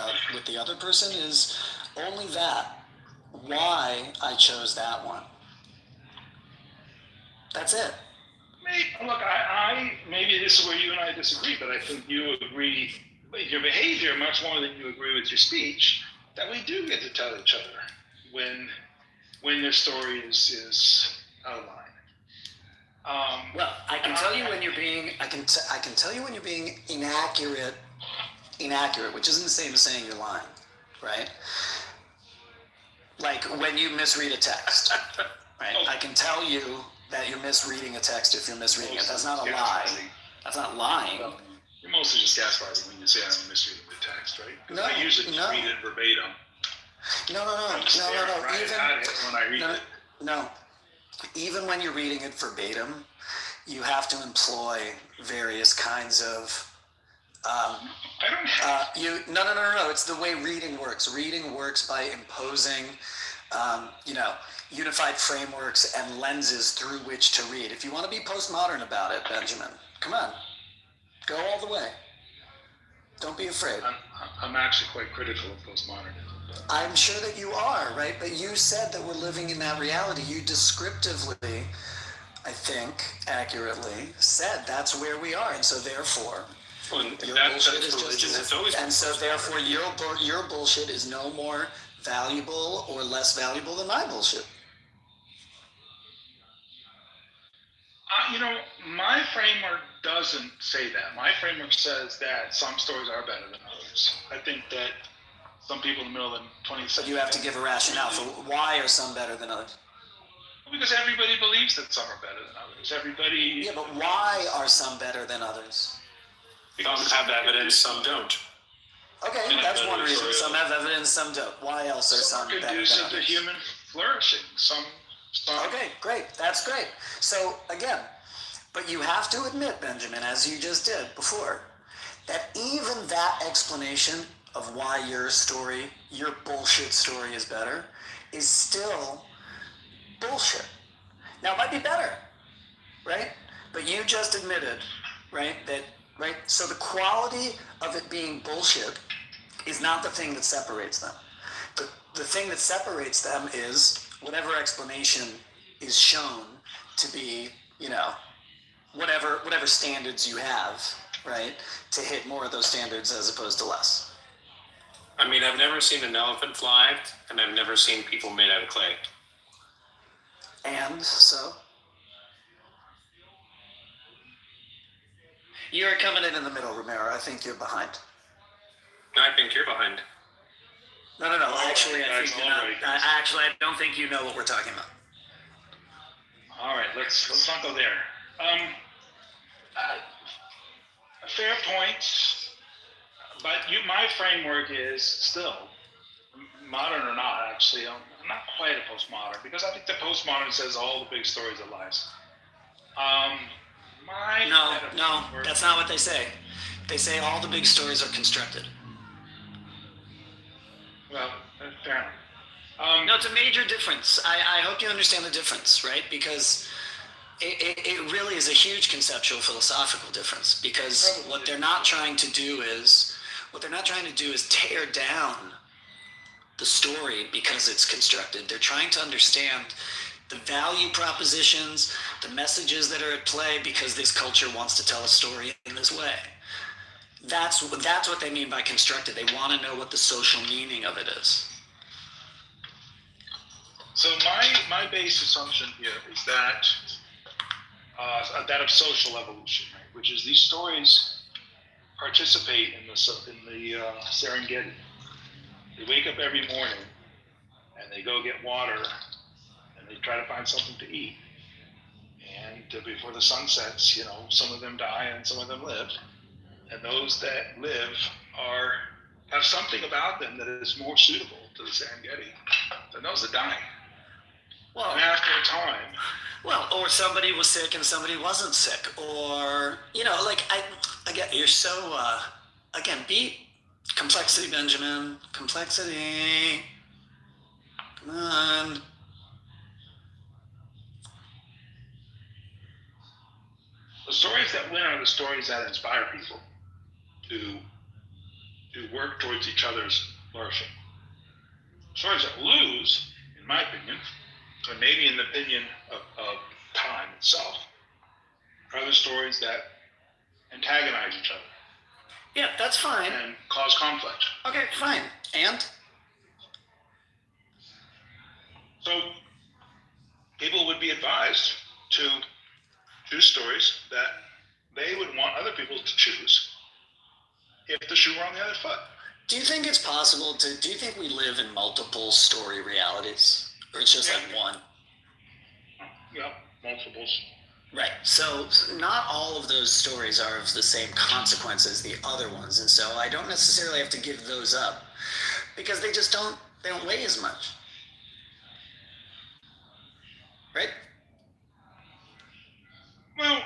the other person is only that. Why I chose that one. That's it. Look, I maybe this is where you and I disagree, but I think you agree with your behavior much more than you agree with your speech, that we do get to tell each other when their story is out of line. Well, I can tell you when you're being I can tell you when you're being inaccurate, which isn't the same as saying you're lying, right? Like when you misread a text, right? I can tell you that you're misreading a text if you're misreading it. That's not a lie. That's not lying. You're mostly just gaslighting when you say I'm misreading the text, right? Because No, I usually just no. read it verbatim. No. Right at it when I read it. No. Even when you're reading it verbatim, you have to employ various kinds of. I don't have. No. It's the way reading works. Reading works by imposing, unified frameworks and lenses through which to read. If you want to be postmodern about it, Benjamin, come on, go all the way. Don't be afraid. I'm actually quite critical of postmodernism. I'm sure that you are, right? But you said that we're living in that reality. You descriptively, I think, accurately said that's where we are, and so therefore, your bullshit is just and so therefore your bullshit is no more valuable or less valuable than my bullshit. My framework doesn't say that. My framework says that some stories are better than others. I think that some people in the middle of the 20th century. But you have to give a rationale for why are some better than others. Because everybody believes that some are better than others. Everybody. Yeah, but why are some better than others? Some have evidence, some don't. Okay, that's one reason. Some have evidence, some don't. Why else are some better than conducive to others? human flourishing. Some. Okay, great. That's great. So again, but you have to admit, Benjamin, as you just did before, that even that explanation of why your story, your bullshit story is better, is still bullshit. Now it might be better, right? But you just admitted, right, that, right? So the quality of it being bullshit is not the thing that separates them. The thing that separates them is whatever explanation is shown to be, whatever standards you have, right, to hit more of those standards as opposed to less. I mean, I've never seen an elephant fly, and I've never seen people made out of clay. And so? You're coming in the middle, Romero. I think you're behind. I think you're behind. No. Actually, I think you're not. I don't think you know what we're talking about. All right, let's not go there. Fair point, but my framework is still modern or not. Actually, I'm not quite a postmodern because I think the postmodern says all the big stories are lies. No, that's not what they say. They say all the big stories are constructed. Well, fair enough. No, it's a major difference. I hope you understand the difference, right? Because it really is a huge conceptual philosophical difference. Because what they're not trying to do is tear down the story because it's constructed. They're trying to understand the value propositions, the messages that are at play because this culture wants to tell a story in this way. That's what they mean by constructed. They want to know what the social meaning of it is. So my base assumption here is that that of social evolution, right? Which is these stories participate in the Serengeti. They wake up every morning and they go get water and they try to find something to eat. And before the sun sets, some of them die and some of them live. And those that live have something about them that is more suitable to the Serengeti than those that die. Well, and after a time. Well, or somebody was sick and somebody wasn't sick, or you're so be complexity, Benjamin. Complexity. Come on. The stories that win are the stories that inspire people to work towards each other's flourishing. Stories that lose, in my opinion, and maybe in the opinion of time itself, are the stories that antagonize each other. Yeah, that's fine. And cause conflict. Okay, fine. And? So, people would be advised to choose stories that they would want other people to choose if the shoe were on the other foot. Do you think it's possible do you think we live in multiple story realities? Or it's just like one? Yeah. multiples. Right. So not all of those stories are of the same consequence as the other ones, and so I don't necessarily have to give those up because they don't weigh as much. Right? Well,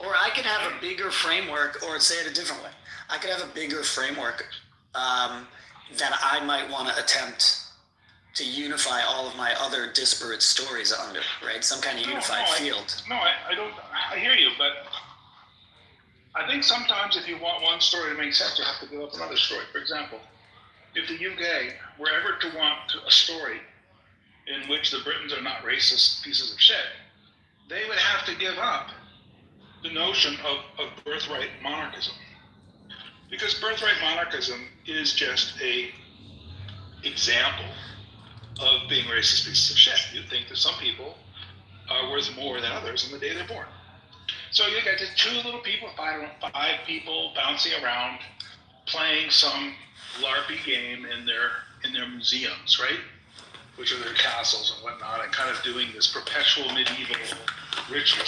or I could have a bigger framework, or say it a different way. I could have a bigger framework that I might want to attempt to unify all of my other disparate stories under, right? Some kind of unified field. I hear you, but I think sometimes if you want one story to make sense, you have to give up another story. For example, if the UK were ever to want a story in which the Britons are not racist pieces of shit, they would have to give up the notion of birthright monarchism. Because birthright monarchism is just a example of being racist pieces of shit. You think that some people are worth more than others on the day they're born. So you got just two little people, five people bouncing around, playing some LARPy game in their museums, right? Which are their castles and whatnot, and kind of doing this perpetual medieval ritual,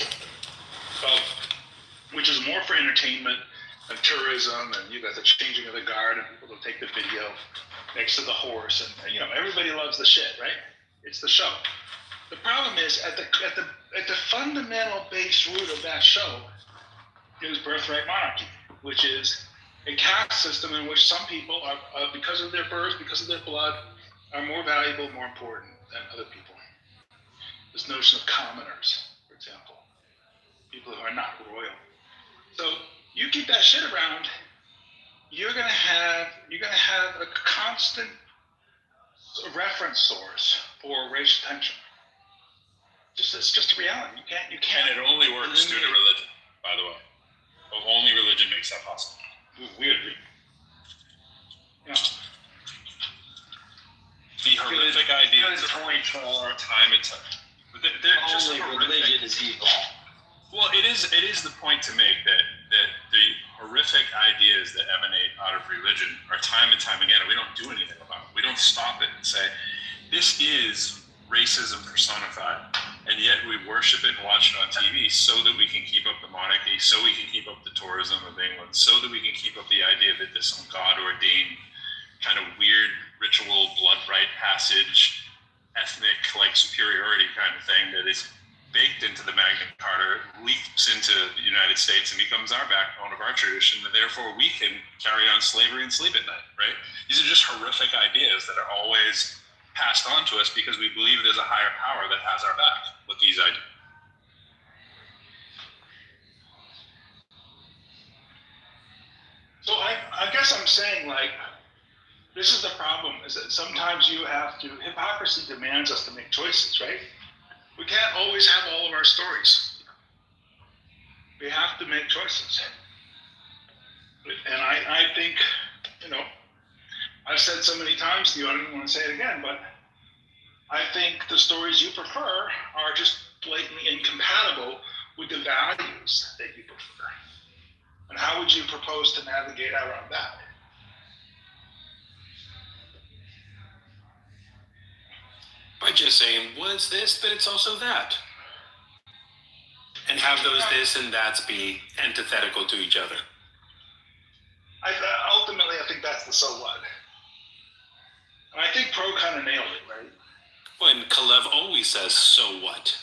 which is more for entertainment and tourism, and you got the changing of the guard, and people will take the video next to the horse, and everybody loves the shit, right? It's the show. The problem is at the fundamental base root of that show is birthright monarchy, which is a caste system in which some people are, because of their birth, because of their blood, are more valuable, more important than other people. This notion of commoners, for example, people who are not royal. So you keep that shit around, you're gonna have a constant reference source for racial tension. It's just a reality. You can't. And it only works due to religion, by the way. Only religion makes that possible. We agree. Yeah. The horrific ideas of point for time and time. They're just only horrific. religion is evil. Well, it is the point to make that the horrific ideas that emanate out of religion are time and time again, and we don't do anything about it. We don't stop it and say, this is racism personified, and yet we worship it and watch it on TV so that we can keep up the monarchy, so we can keep up the tourism of England, so that we can keep up the idea that there's some God-ordained kind of weird ritual, blood right passage, ethnic like superiority kind of thing that is baked into the Magna Carta, leaks into the United States and becomes our backbone of our tradition, and therefore we can carry on slavery and sleep at night, right? These are just horrific ideas that are always passed on to us because we believe there's a higher power that has our back with these ideas. So I guess I'm saying, like, this is the problem, is that sometimes hypocrisy demands us to make choices, right? We can't always have all of our stories. We have to make choices. And I think, I've said so many times to you, I don't even want to say it again, but I think the stories you prefer are just blatantly incompatible with the values that you prefer. And how would you propose to navigate around that? By just saying, well, it's this, but it's also that. And have those this and that's be antithetical to each other. Ultimately, I think that's the so what. And I think Pro kind of nailed it, right? When Kalev always says, so what?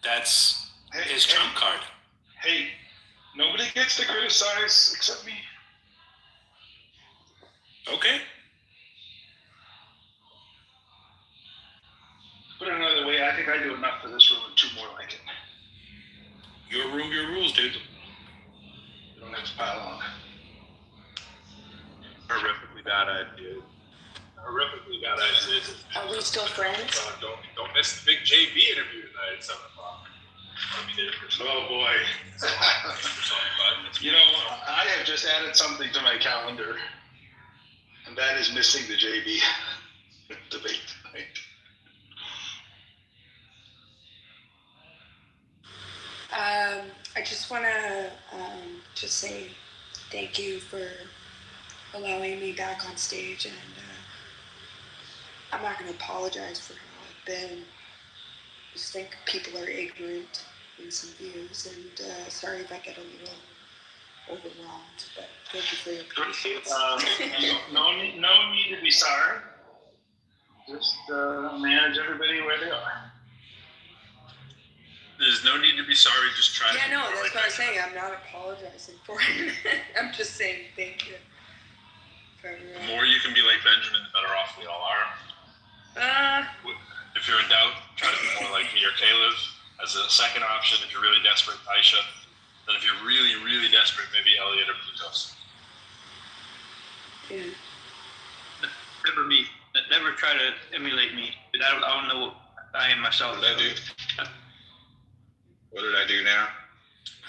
That's his trump card. Hey, nobody gets to criticize except me. Okay. Put it another way, I think I do enough for this room and two more like it. Your room, your rules, dude. You don't have to pile on. Horrifically bad ideas. Are we still friends? Don't miss the big JB interview tonight at 7 o'clock. Oh boy. I have just added something to my calendar, and that is missing the JB debate tonight. I just want to just say thank you for allowing me back on stage, and I'm not going to apologize for how I've been. just think people are ignorant in some views, and sorry if I get a little overwhelmed, but thank you for your patience. No need to be sorry. Just manage everybody where they are. There's no need to be sorry. Just try. Yeah, to no, that's what I'm saying. I'm not apologizing for it. I'm just saying thank you. The more you can be like Benjamin, the better off we all are. If you're in doubt, try to be more like me or Caleb as a second option. If you're really desperate, Aisha. Then if you're really, really desperate, maybe Elliot or Plutos. Yeah. Never me. Never try to emulate me. I don't know what I am myself. What did I do? What did I do now?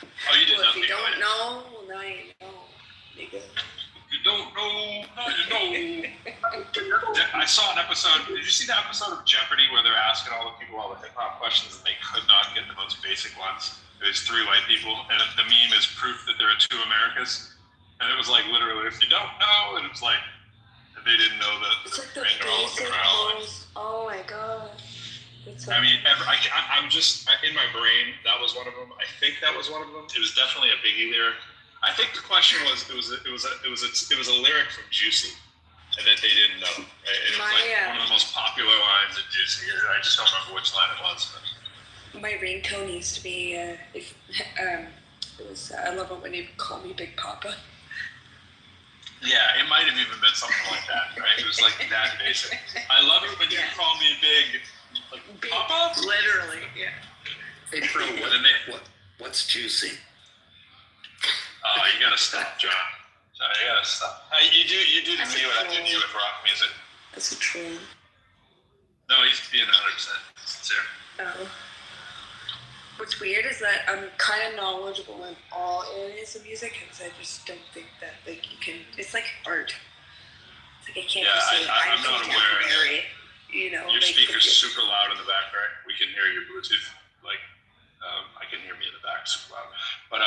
Oh, you did Well, if nothing. you don't know, well, now you know, nigga. You don't know, now you know. I saw an episode. Did you see the episode of Jeopardy where they're asking all the people all the hip hop questions and they could not get the most basic ones? There's 3 white people, and the meme is proof that there are 2 Americas. And it was like literally, if you don't know, and it's like they didn't know that. It's like the basic most. Oh my god. I mean, I'm just in my brain. That was one of them. I think that was one of them. It was definitely a Biggie lyric. I think the question was it was a lyric from Juicy, and that they didn't know. It was like one of the most popular lines in Juicy. I just don't remember which line it was. But. My ringtone used to be it was I love it when you call me Big Papa. Yeah, it might have even been something like that, right? It was like that basic. I love it when you call me big. Like, big Papa? Literally, yeah. Hey, Pro, what's juicy? You gotta stop, John. You gotta stop. You do to me what I do to you with rock music. That's a troll. No, he's being 100% sincere. Oh. What's weird is that I'm kind of knowledgeable in all areas of music, because I just don't think that like you can. It's like art. It's like I can't just say I'm not aware. You know, your like, speaker's super loud in the back, right? We can hear your Bluetooth. Like, I can hear me in the back super loud. But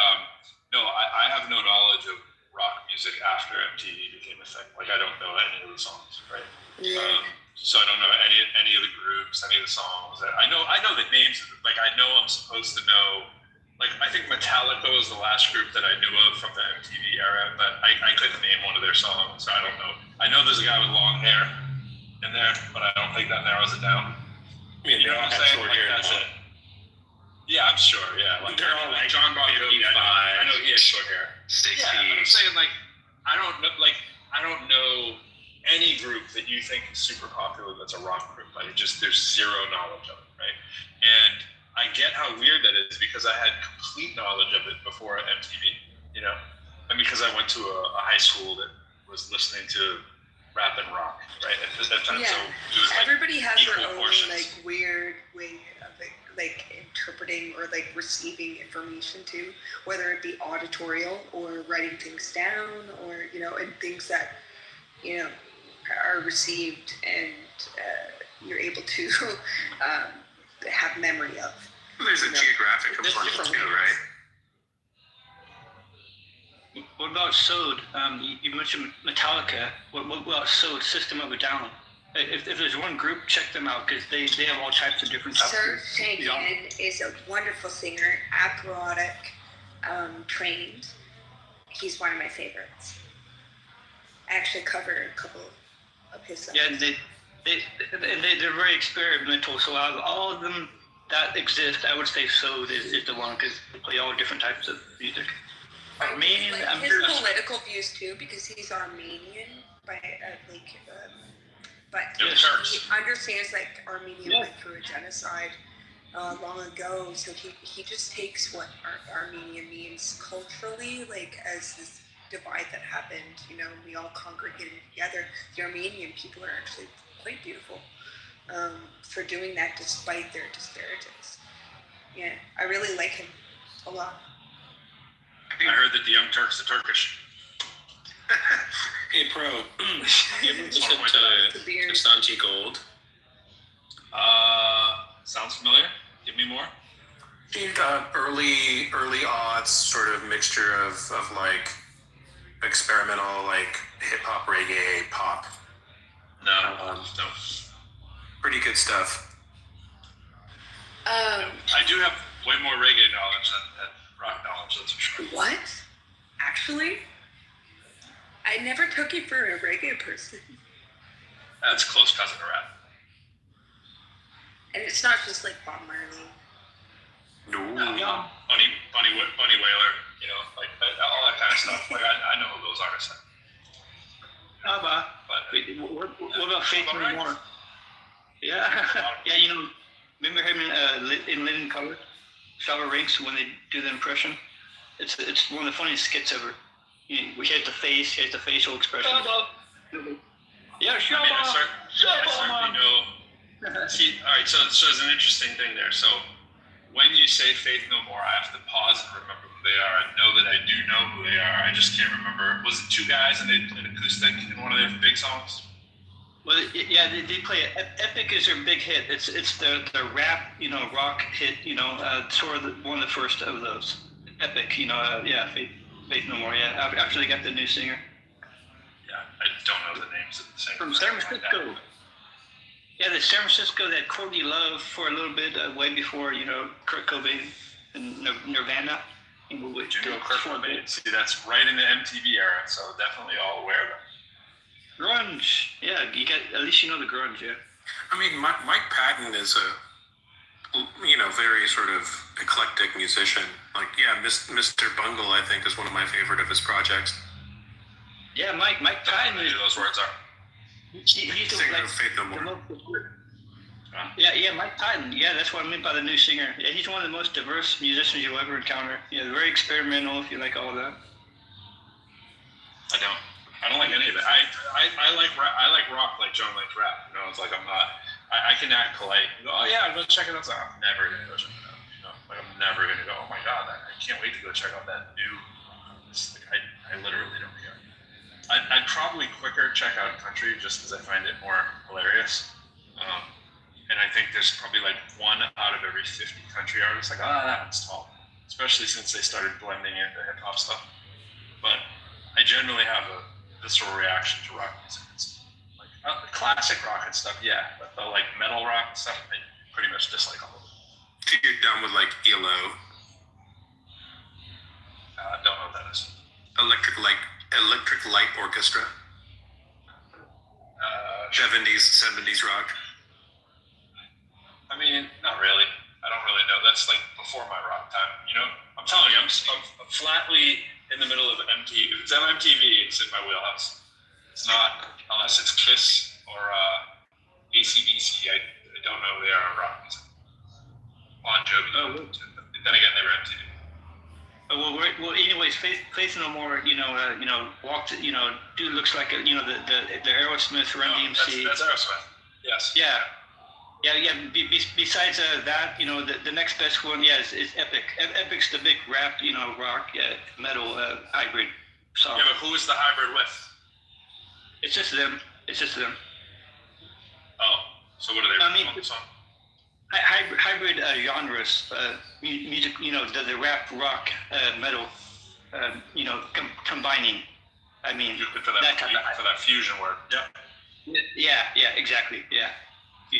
no, I have no knowledge of rock music after MTV became a thing. Like, I don't know any of the songs, right? Yeah. So I don't know any of the groups, any of the songs. I know the names. Like, I know I'm supposed to know. Like, I think Metallica was the last group that I knew of from the MTV era, but I couldn't name one of their songs, so I don't know. I know there's a guy with long hair in there, but I don't think that narrows it down. You know what I'm saying? Short hair, that's it. Yeah, I'm sure. Yeah, like they're all like John Bon Jovi. I know he has short hair. 60s. Yeah, but I'm saying like I don't know any group that you think is super popular that's a rock group. Like there's zero knowledge of it, right? And I get how weird that is because I had complete knowledge of it before MTV, you know, and because I went to a high school that was listening to rap and rock, right? At that time, yeah. So it was everybody has their own portions. like weird way of like interpreting or like receiving information too, whether it be auditorial or writing things down or and things that are received and you're able to have memory of. There's a geographic component too, right? What about Sode? You mentioned Metallica. What about Sode? System of a Down. If there's one group, check them out because they have all types of different stuff. Serge Tankian is a wonderful singer, operatic, trained. He's one of my favorites. I actually covered a couple of his songs. Yeah, they're very experimental. So out of all of them that exist, I would say Sode is the one because they play all different types of music. Armenian. His political views too, because he's Armenian, but he understands like Armenia went through a genocide long ago, so he just takes what Armenian means culturally, like as this divide that happened. We all congregated together. The Armenian people are actually quite beautiful for doing that despite their disparities. Yeah, I really like him a lot. I heard that the Young Turks are Turkish. Hey, Pro, you ever listen to Santi Gold? Sounds familiar. Give me more. Early aughts sort of mixture of like experimental like hip hop, reggae, pop. No. Pretty good stuff. I do have way more reggae knowledge than rock knowledge, that's for sure. What? Actually, I never took you for a reggae person. That's close cousin to rap. And it's not just like Bob Marley. No. Bunny Whaler, you know, like all that kind of stuff. Like I know who those artists are. What about Faith No More? Yeah, yeah. You know, remember him in Living Color, Shabba Ranks, when they do the impression? It's one of the funniest skits ever. He has the face, he has the facial expression. Yeah, Shabba. I certainly know. See, all right. So there's an interesting thing there. So when you say Faith No More, I have to pause and remember who they are. I know that I do know who they are. I just can't remember. Was it two guys and they played acoustic in one of their big songs? Well, yeah, they play it. Epic is their big hit. It's the rap, you know, rock hit, you know, sort of one of the first of those. Epic, you know, yeah, Faith No More, yeah. After they got the new singer. Yeah, I don't know the names of the singers. From San Francisco. Yeah, the San Francisco that Courtney Love for a little bit, way before, you know, Kurt Cobain and Nirvana. Kurt Cobain. See, that's right in the MTV era, so definitely all aware of it. Grunge. Yeah, you got, at least you know the grunge, yeah. I mean, Mike Patton is a, you know, very sort of eclectic musician. Like, yeah, Mr. Bungle, I think, is one of my favorite of his projects. Yeah, Mike Patton is... those words are. He's the, like, Faith No More. Yeah, Mike Patton. Yeah, that's what I meant by the new singer. Yeah, he's one of the most diverse musicians you'll ever encounter. Yeah, very experimental, if you like all of that. I don't like any of it. I like rock like John likes rap. You know, it's like I can act polite. Go, oh yeah, go check it out. I'm never gonna go check it out. You know, like I'm never gonna go. Oh my god, I can't wait to go check out that new. I literally don't care. I'd probably quicker check out country just because I find it more hilarious. And I think there's probably like one out of every 50 country artists like, that's tall. Especially since they started blending into hip hop stuff. But I generally have a visceral reaction to rock music. It's like classic rock and stuff, yeah. But the like metal rock and stuff, I pretty much dislike all of it. So you're done with like ELO? Don't know what that is. Electric Light Orchestra. 70s rock. I mean, not really. I don't really know. That's like before my rock time. You know, I'm telling you, I'm flatly in the middle of MTV. If it's on MTV, it's in my wheelhouse. It's not unless it's Kiss or AC/DC. I don't know who they are in rock music. Bon Jovi. Then again, they were MTV. Well, anyways, Faith No More, you know, walked, you know, dude looks like a, you know, the Aerosmith, Run DMC. That's Aerosmith. Yes. Yeah. Besides that, you know, the next best one, is Epic. Epic's the big rap, you know, rock, metal hybrid song. Yeah, but who is the hybrid with? It's just them. Oh, so what are they? I mean, on the song? Hybrid genres, music, you know, the rap, rock, metal, you know, combining. I mean, for that fusion work. Yeah. Yeah, exactly. Yeah.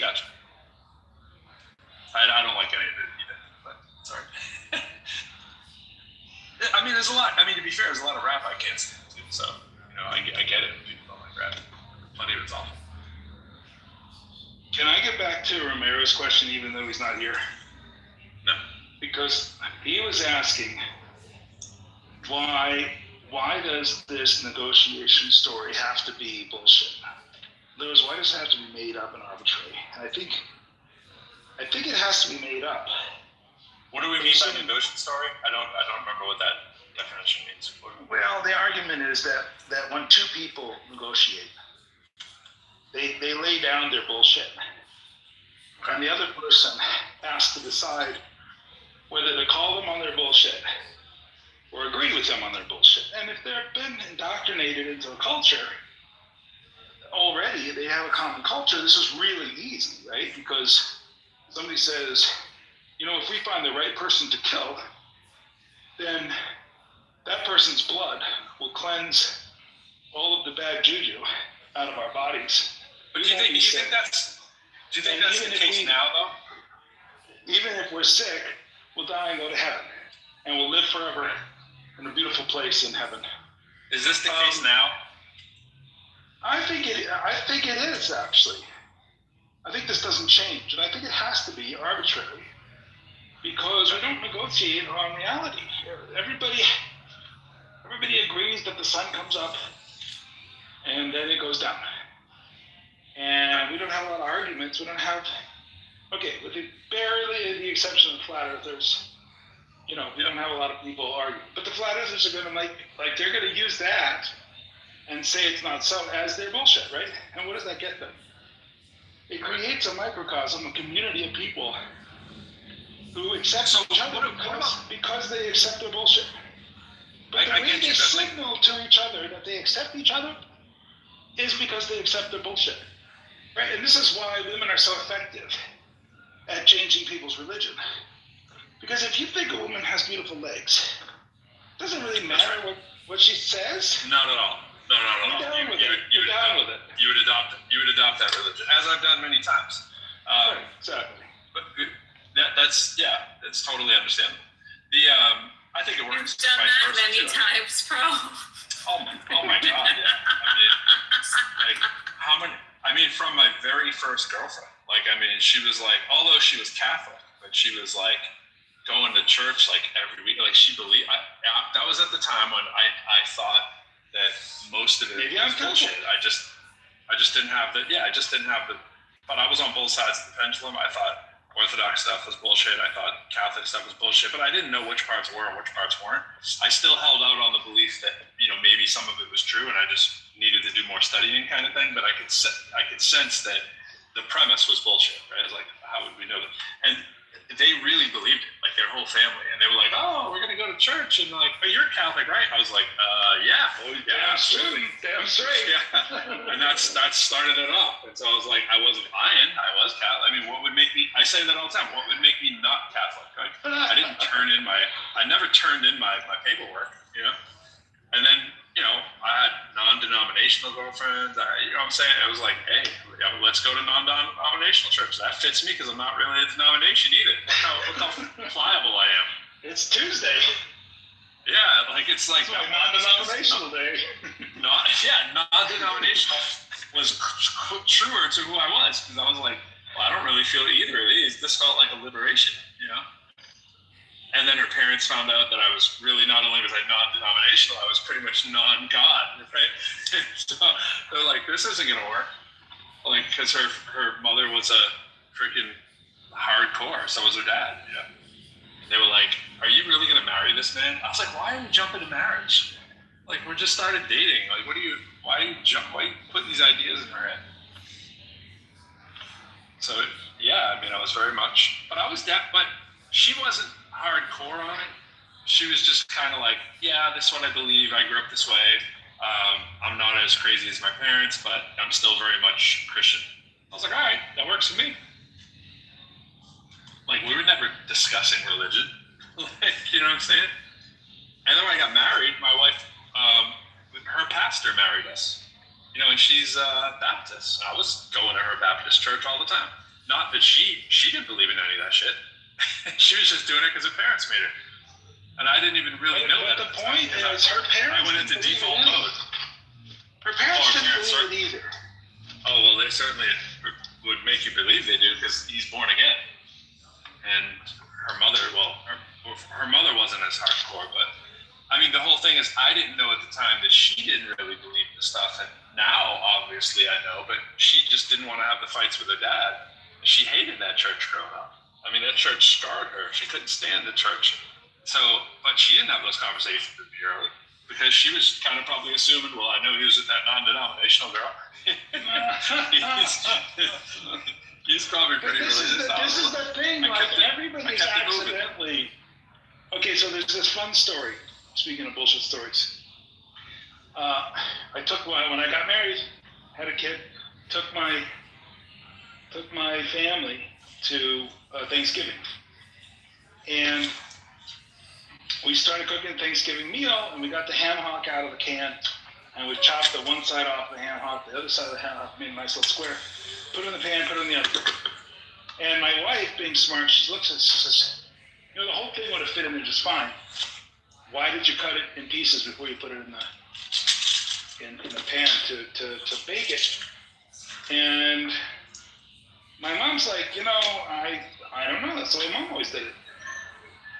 Gotcha. I don't like any of it either, but sorry. I mean, there's a lot. I mean, to be fair, there's a lot of rap I can't stand too. So, you know, I get it. People don't like rap. Plenty of it's awful. Can I get back to Romero's question, even though he's not here? No. Because he was asking, why does this negotiation story have to be bullshit? Lewis, why does it have to be made up and arbitrary? And I think it has to be made up. What do we mean by negotiation story? I don't remember what that definition means. Well, the argument is that when two people negotiate, they lay down their bullshit. Okay. And the other person has to decide whether to call them on their bullshit or agree with them on their bullshit. And if they've been indoctrinated into a culture already, they have a common culture, this is really easy, right? Because somebody says, you know, if we find the right person to kill, then that person's blood will cleanse all of the bad juju out of our bodies. But do you think that's the case now, though? even if we're sick, we'll die and go to heaven, and we'll live forever in a beautiful place in heaven. Is this the case now? I think it is, actually. I think this doesn't change, and I think it has to be arbitrary, because we don't negotiate on reality. Everybody agrees that the sun comes up and then it goes down. And we don't have a lot of arguments. We don't have, with barely the exception of flat earthers, we don't have a lot of people arguing. But the flat earthers are going to they're going to use that and say it's not so as their bullshit, right? And what does that get them? It creates a microcosm, a community of people who accept each other because they accept their bullshit. But the way they signal to each other that they accept each other is because they accept their bullshit, right? And this is why women are so effective at changing people's religion. Because if you think a woman has beautiful legs, it doesn't really matter what she says. Not at all. No. You're down with it. You're down with it. You would adopt that religion, as I've done many times. Right, exactly. But that's totally understandable. I think it works. You've done that many times, bro. Oh my God! Yeah. From my very first girlfriend. She was although she was Catholic, but she was going to church every week. She believed. That was at the time when I thought that most of it was bullshit. I just didn't have the. Yeah, I just didn't have the. But I was on both sides of the pendulum. I thought Orthodox stuff was bullshit. I thought Catholic stuff was bullshit, but I didn't know which parts were and which parts weren't. I still held out on the belief that maybe some of it was true, and I just needed to do more studying, kind of thing. But I could sense that the premise was bullshit, right? It was how would we know that? And they really believed it, their whole family, and they were like, "Oh, we're gonna go to church," and but you're Catholic, right? I was like, "Yeah, absolutely, damn straight." Yeah, and that started it off. And so I was like, I wasn't lying. I was Catholic. What would make me? I say that all the time. What would make me not Catholic? I didn't turn in I never turned in my paperwork, And then I had non-denominational girlfriends. You know what I'm saying? It was like, hey, let's go to non-denominational church. That fits me because I'm not really a denomination either. Look how pliable I am. It's Tuesday. Yeah, it's like non-denominational day. Non-denominational was truer to who I was, because I was like, well, I don't really feel either of these. This felt like a liberation, And then her parents found out that I was really, not only was I non-denominational, I was pretty much non-God, right? So they're like, this isn't gonna work. Because her mother was a freaking hardcore, so was her dad, And they were like, are you really gonna marry this man? I was like, why are we jumping to marriage? We just started dating. Why are you putting these ideas in her head? So yeah, I was very much, but she wasn't hardcore on it. She was just kind of yeah, this is what I believe. I grew up this way. I'm not as crazy as my parents, but I'm still very much Christian. I was like, all right, that works for me. We were never discussing religion. You know what I'm saying? And then when I got married, my wife, her pastor married us. And she's Baptist. I was going to her Baptist church all the time. Not that she didn't believe in any of that shit. She was just doing it because her parents made her. And I didn't even really know that. But the point is, her parents. I went into default mode. Her parents didn't believe it either. Oh well, they certainly would make you believe they do, because he's born again. And her mother, her mother wasn't as hardcore, but the whole thing is, I didn't know at the time that she didn't really believe the stuff, and now obviously I know, but she just didn't want to have the fights with her dad. She hated that church growing up. That church scarred her. She couldn't stand the church. So, but she didn't have those conversations with me early, because she was kind of probably assuming, well, I know he was with that non-denominational girl. He's probably pretty religious. This is the thing, everybody's accidentally. Okay, so there's this fun story. Speaking of bullshit stories, I took when I got married, had a kid, took my family to Thanksgiving, and we started cooking Thanksgiving meal, and we got the ham hock out of the can, and we chopped the one side off the ham hock, the other side of the ham hock, made a nice little square, put it in the pan, put it in the oven. And And my wife, being smart, she looks at it, she says, the whole thing would have fit in there just fine. Why did you cut it in pieces before you put it in the pan to bake it? And my mom's like, I don't know. That's the way Mom always did it.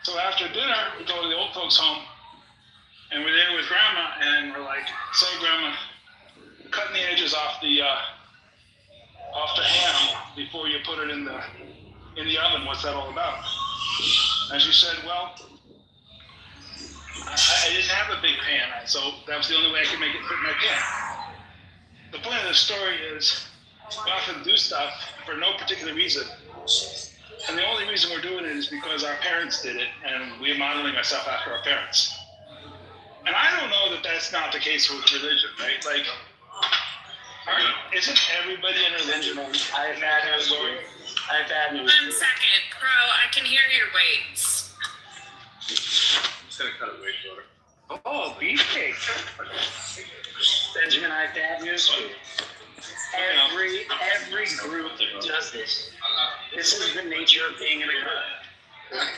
So after dinner, we go to the old folks' home, and we're there with Grandma, and we're like, so Grandma, cutting the edges off the ham before you put it in the oven. What's that all about? And she said, well, I didn't have a big pan, so that was the only way I could make it fit in my pan. The point of the story is we often do stuff for no particular reason. And the only reason we're doing it is because our parents did it, and we're modeling ourselves after our parents. And I don't know that that's not the case with religion, right? Like, isn't everybody in religion? I have bad news. I have bad news. 1 second, Pro. I can hear your weights. I'm just gonna cut it way shorter. Oh, beefcake. Benjamin, I have bad news for you. Every group does this. This is the nature of being in a group.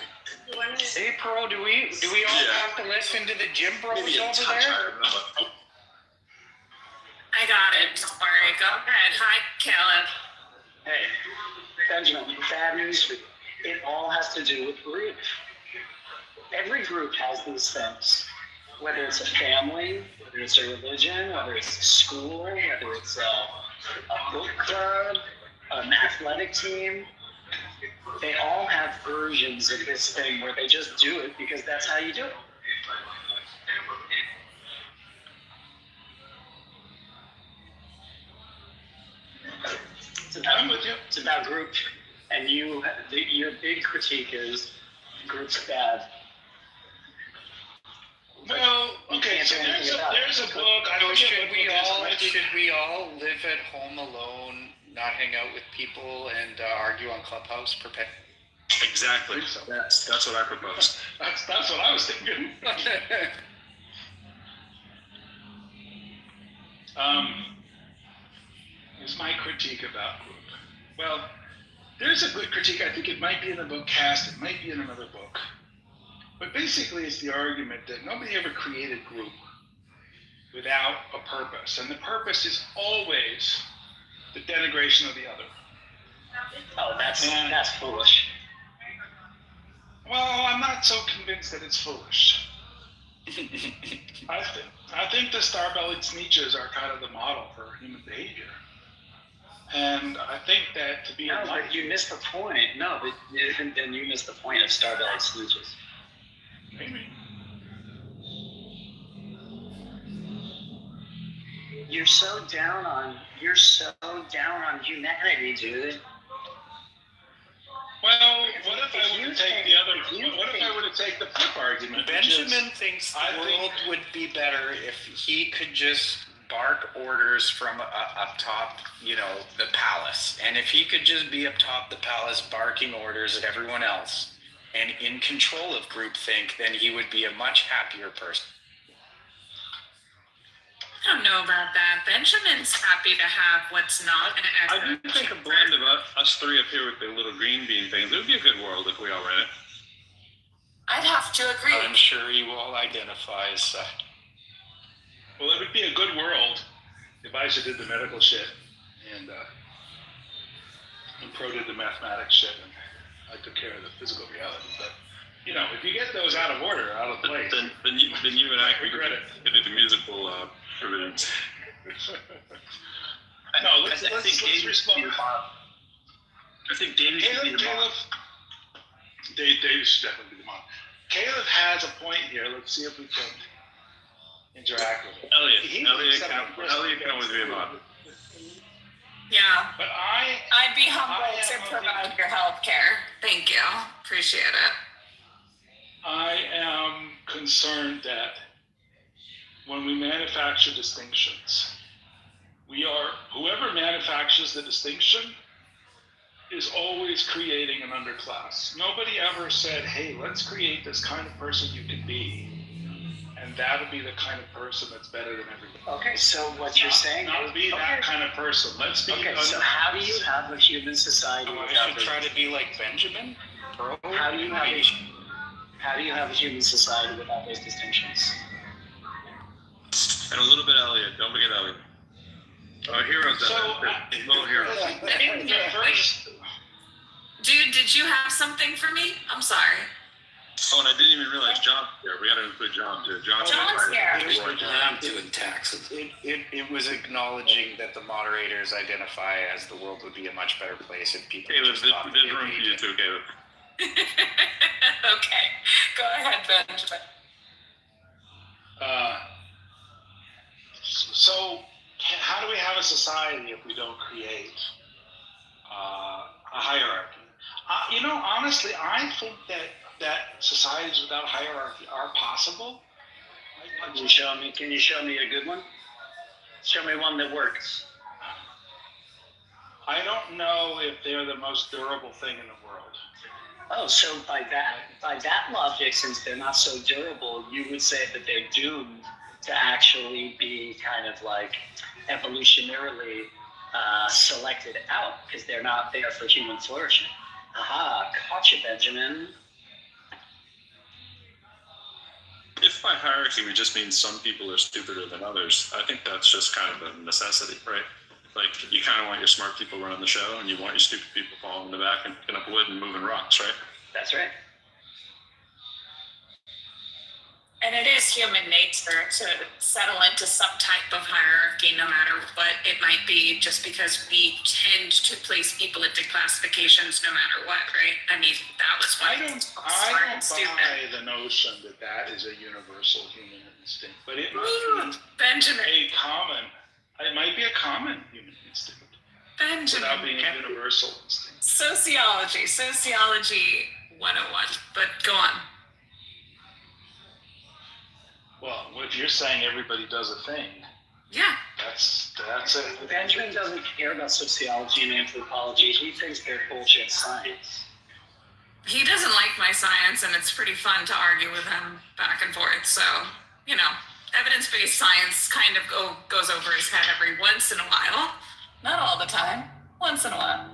Hey, Pro, do we all have to listen to the Jim Bros over there? I got it. Don't worry. Go ahead. Hi, Caleb. Hey, Benjamin, bad news for you. It all has to do with belief. Every group has these things. Whether it's a family, whether it's a religion, whether it's a school, whether it's a book club, an athletic team, they all have versions of this thing where they just do it because that's how you do it. It's about group, and your big critique is group's bad. Well, okay, so there's a book. Should we all live at home alone, not hang out with people, and argue on Clubhouse? Exactly. That's what I proposed. That's what I was thinking. Is my critique about group? Well, there's a good critique. I think it might be in the book Cast. It might be in another book. But basically, it's the argument that nobody ever created group without a purpose. And the purpose is always the denigration of the other. Oh, that's foolish. Well, I'm not so convinced that it's foolish. I think the star-bellied Sneetches are kind of the model for human behavior. And I think that to be but you missed the point. No, then you missed the point of star-bellied Sneetches. Maybe. You're so down on humanity, dude. Well, what if I were to take the other? What if I were to take the flip argument? Benjamin thinks the world would be better if he could just bark orders from up top, the palace. And if he could just be up top the palace barking orders at everyone else and in control of groupthink, then he would be a much happier person. I don't know about that. Benjamin's happy to have what's not an I effort. do think a blend of us three up here with the little green bean things. It would be a good world if we all ran it. I'd have to agree. I'm sure he will identify as such. Well, it would be a good world if Aisha did the medical shit and Pro did the mathematics shit and I took care of the physical reality. But if you get those out of order, out of place, then you and I could do the musical provisions. No, let's respond. I think David should be the mom. David should definitely be the mom. Caleb has a point here. Let's see if we can interact with it. Elliot can always be a mom. Yeah. But I'd be humbled to provide your health care. Thank you. Appreciate it. I am concerned that when we manufacture distinctions, whoever manufactures the distinction is always creating an underclass. Nobody ever said, hey, let's create this kind of person you can be. And and that'll be the kind of person that's better than everybody. Okay, so what you're saying Not is be that kind of person. Let's be. Okay, so how do you have a human society I without should try to be like Benjamin. How do you have a human society without those distinctions? And a little bit Elliot. Don't forget Elliot. Our heroes. Little heroes. Dude, did you have something for me? I'm sorry. Oh, and I didn't even realize John's here. We got to include John too. John's here. I'm doing taxes. It was acknowledging that the moderators identify as the world would be a much better place if people Caleb, just there's thought room for you too, Caleb. Okay, go ahead, Benjamin. So, how do we have a society if we don't create a hierarchy? Honestly, I think that societies without hierarchy are possible. Can you show me a good one? Show me one that works. I don't know if they're the most durable thing in the world. Oh, so by that logic, since they're not so durable, you would say that they're doomed to actually be kind of like evolutionarily selected out because they're not there for human flourishing. Aha, caught you, Benjamin. If by hierarchy we just mean some people are stupider than others, I think that's just kind of a necessity, right? Like, you kind of want your smart people running the show, and you want your stupid people falling in the back and picking up wood and moving rocks, right? That's right. And it is human nature to settle into some type of hierarchy, no matter what it might be, just because we tend to place people into classifications no matter what, right? I mean, that was what I don't buy the notion that is a universal human instinct, but it might be Benjamin. It might be a common human instinct. Benjamin. Without being a universal instinct. Sociology 101, but go on. Well, if you're saying everybody does a thing, yeah, that's it. Benjamin doesn't care about sociology and anthropology. He thinks they're bullshit science. He doesn't like my science, and it's pretty fun to argue with him back and forth. So, evidence-based science kind of goes over his head every once in a while. Not all the time. Once in a while.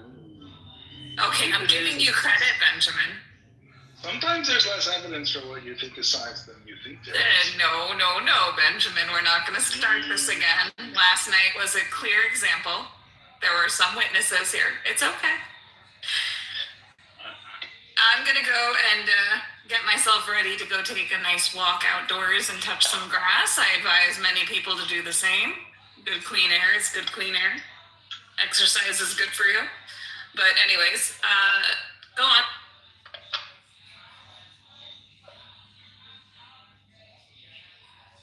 Okay, I'm giving you credit, Benjamin. Sometimes there's less evidence for what you think is science than you think there is. No, Benjamin. We're not going to start this again. Last night was a clear example. There were some witnesses here. It's okay. I'm going to go and get myself ready to go take a nice walk outdoors and touch some grass. I advise many people to do the same. Good clean air is good clean air. Exercise is good for you. But anyways, go on.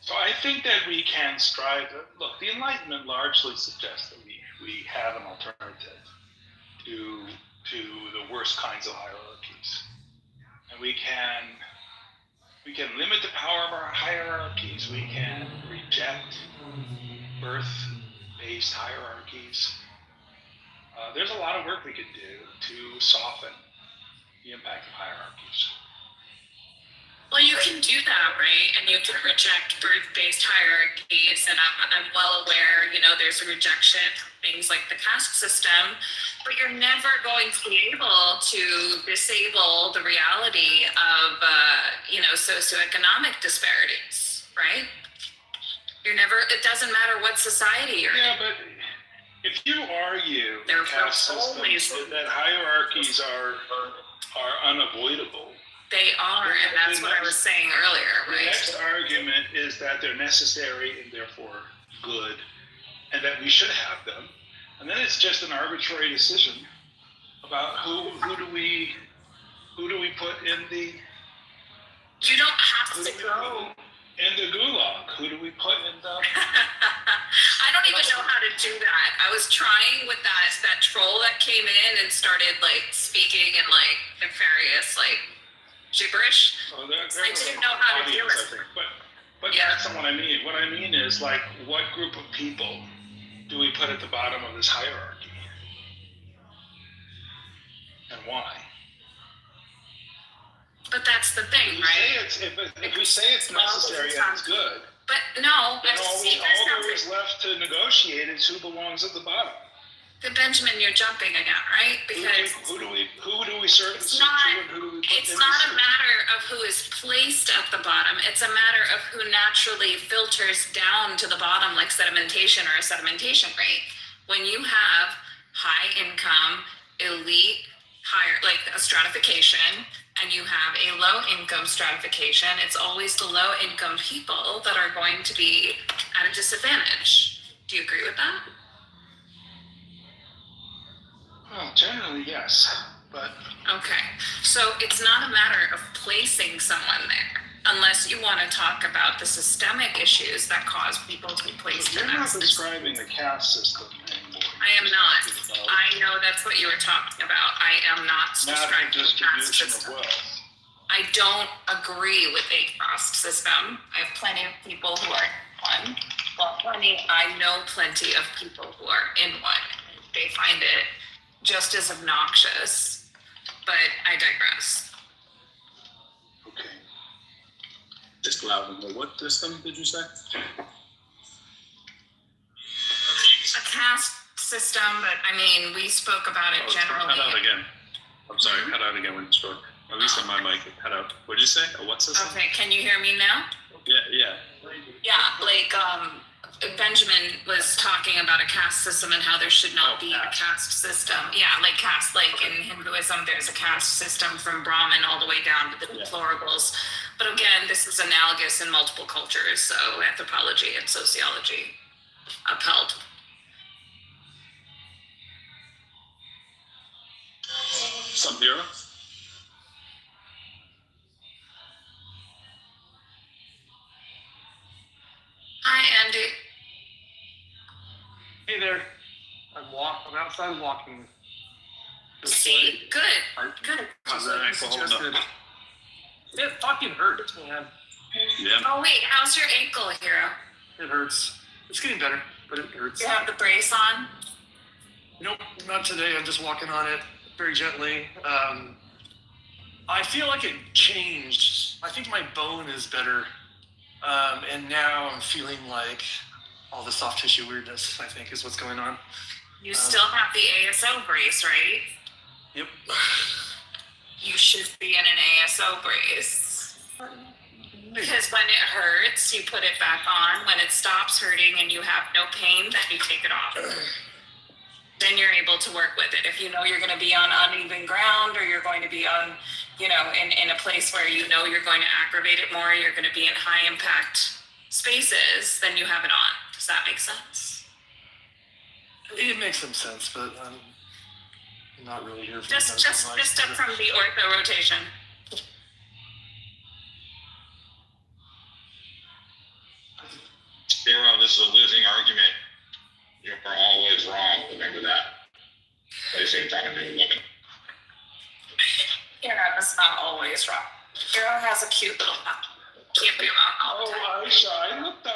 So I think that we can strive. Look, the Enlightenment largely suggests that we have an alternative to the worst kinds of hierarchies, and we can limit the power of our hierarchies. We can reject birth-based hierarchies. There's a lot of work we could do to soften the impact of hierarchies. Well, you can do that, right? And you can reject birth-based hierarchies. And I'm well aware, there's a rejection of things like the caste system, but you're never going to be able to disable the reality of, socioeconomic disparities, right? It doesn't matter what society you're in. Yeah, but if you argue that hierarchies are unavoidable, they are, and that's what I was saying earlier, right? The next argument is that they're necessary and therefore good, and that we should have them. And then it's just an arbitrary decision about who do we put in the. You don't have to go in the gulag. Who do we put in the? I don't even know how to do that. I was trying with that troll that came in and started speaking in nefarious gibberish. Oh, I didn't know how to do it. But that's not what I mean. What I mean is what group of people do we put at the bottom of this hierarchy, and why? But that's the thing, right? If we say it's necessary and it's good, But no, then I've all seen this there happen. is left to negotiate is who belongs at the bottom. But Benjamin, you're jumping again, right? Because Who do we serve it's to not, and who do we put it's in not the a seat? matter of who is placed at the bottom. It's a matter of who naturally filters down to the bottom, like sedimentation or a sedimentation rate. When you have high income, elite, higher, like a stratification, and you have a low income stratification, it's always the low income people that are going to be at a disadvantage. Do you agree with that? Well, generally, yes. But Okay, so it's not a matter of placing someone there, unless you want to talk about the systemic issues that cause people to be placed you're in that not system. describing a caste system anymore. I am not. I know that's what you were talking about. I am not Not the describing a caste distribution system. of wealth. I don't agree with a caste system. I have plenty of people who are in one. Well, I know plenty of people who are in one. They find it just as obnoxious, but I digress. Okay. Just loudly. What system did you say? A caste system, but I mean, we spoke about it generally. Cut out again. I'm sorry, cut out again when you spoke. At least on my mic, it cut out. What did you say? A what system? Okay, can you hear me now? Yeah. Yeah, like Benjamin was talking about a caste system and how there should not be a caste system. Yeah, like caste, like in Hinduism, there's a caste system from Brahmin all the way down to the deplorables. But again, this is analogous in multiple cultures, so anthropology and sociology upheld. Some hero? Hi, Andy. Hey there. I'm outside walking. See? Good. Good. How's that ankle holding up? It fucking hurts, man. Yeah. Oh, wait, how's your ankle, Hero? It hurts. It's getting better, but it hurts. You have the brace on? Nope, not today. I'm just walking on it very gently. I feel like it changed. I think my bone is better. And now I'm feeling like all the soft tissue weirdness, I think, is what's going on. You still have the ASO brace, right? Yep. You should be in an ASO brace. Because when it hurts, you put it back on. When it stops hurting and you have no pain, then you take it off. Then you're able to work with it. If you know you're going to be on uneven ground or you're going to be on, in a place where you know you're going to aggravate it more, you're going to be in high impact spaces, then you have it on. Does that make sense? It makes some sense, but I'm not really here for Just up from the ortho rotation. Hero, this is a losing argument. You're always wrong. Remember that. They say talking to you women. Hero is not always wrong. Hero has a cute little mouth. Can't be wrong all the time. Aisha, I looked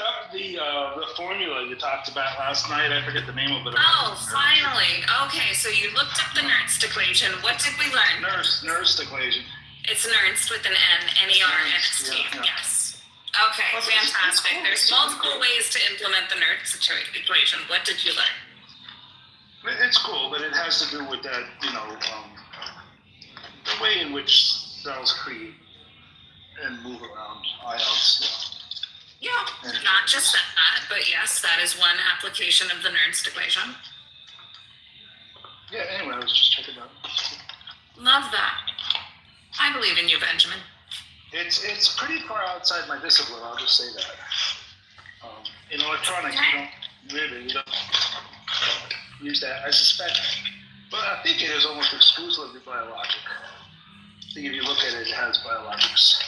up the formula you talked about last night. I forget the name of it. Oh, finally. Okay, so you looked up the Nernst equation. What did we learn? Nernst equation. It's Nernst with an N, N-E-R-N-S-T. Yes. Okay, fantastic. There's multiple ways to implement the Nernst equation. What did you learn? It's cool, but it has to do with that, the way in which cells create and move around ions. Yeah, not just that, but yes, that is one application of the Nernst equation. Yeah, anyway, I was just checking out. Love that. I believe in you, Benjamin. It's pretty far outside my discipline, I'll just say that. In electronics, you don't use that, I suspect. But I think it is almost exclusively biologic. I think if you look at it, it has biologics.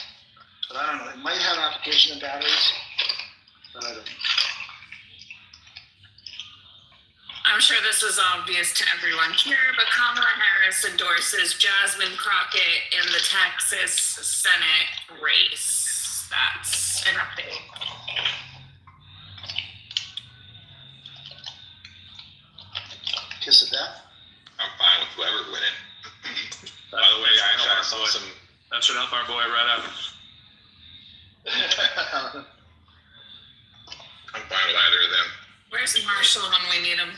But I don't know, it might have application in batteries, but I don't know. I'm sure this is obvious to everyone here, but Kamala Harris endorses Jasmine Crockett in the Texas Senate race. That's an update. Kiss of death? I'm fine with whoever's winning. By the way, I saw some That should help our boy right out. I'm fine with either of them. Where's Marshall when we need him?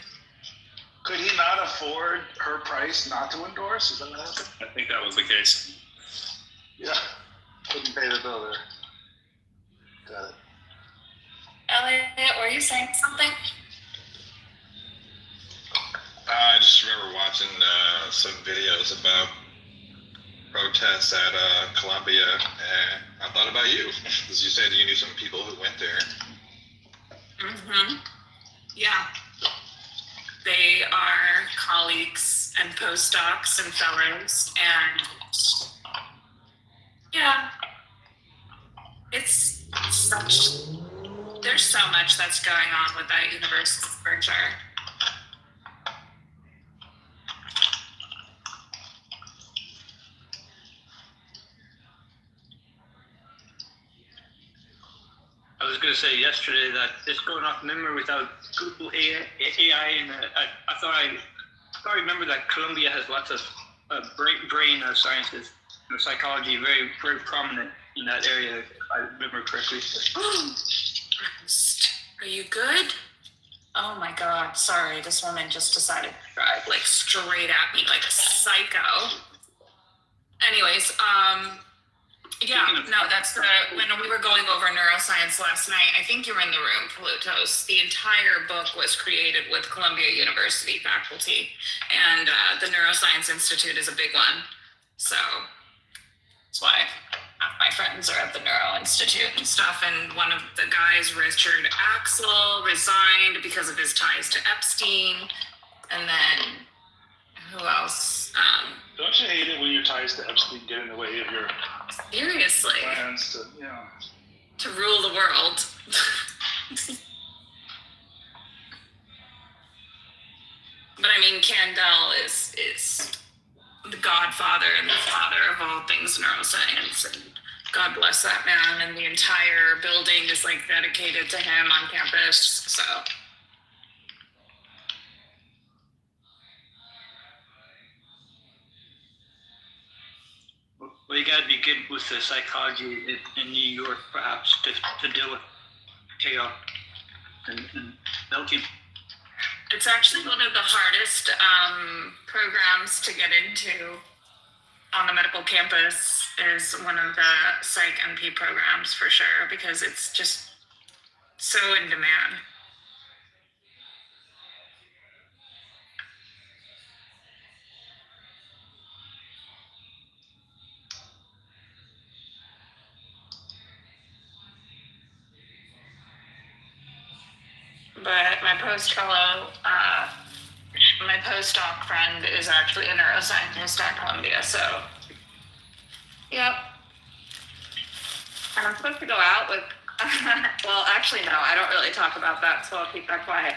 Could he not afford her price not to endorse? Is that what happened? I think that was the case. Yeah. Couldn't pay the bill there. Got it. Elliot, were you saying something? I just remember watching some videos about protests at Columbia, and I thought about you, because you said you knew some people who went there. Mm-hmm. Yeah. They are colleagues and postdocs and fellows, and yeah, it's there's so much that's going on with that university for sure. I was going to say yesterday that just going off memory without Google AI, and I thought I remember that Columbia has lots of brain sciences, psychology, very very prominent in that area, if I remember correctly. Are you good? Oh my God! Sorry, this woman just decided to drive like straight at me like a psycho. Anyways, yeah, no, that's when we were going over neuroscience last night, I think you were in the room, Plutos. The entire book was created with Columbia University faculty, and the Neuroscience Institute is a big one. So that's why my friends are at the Neuro Institute and stuff. And one of the guys, Richard Axel, resigned because of his ties to Epstein. And then who else? Don't you hate it when your ties to Epstein get in the way of your Seriously. plans to, To rule the world. But I mean, Candel is the godfather and the father of all things neuroscience, and God bless that man. And the entire building is like dedicated to him on campus. So. Well, you got to be good with the psychology in New York, perhaps, to deal with chaos and milking. It's actually one of the hardest programs to get into on the medical campus. Is one of the psych MP programs for sure, because it's just so in demand. But my postdoc friend is actually a neuroscientist at Columbia, so yep. And I'm supposed to go out with, well, actually, no, I don't really talk about that, so I'll keep that quiet.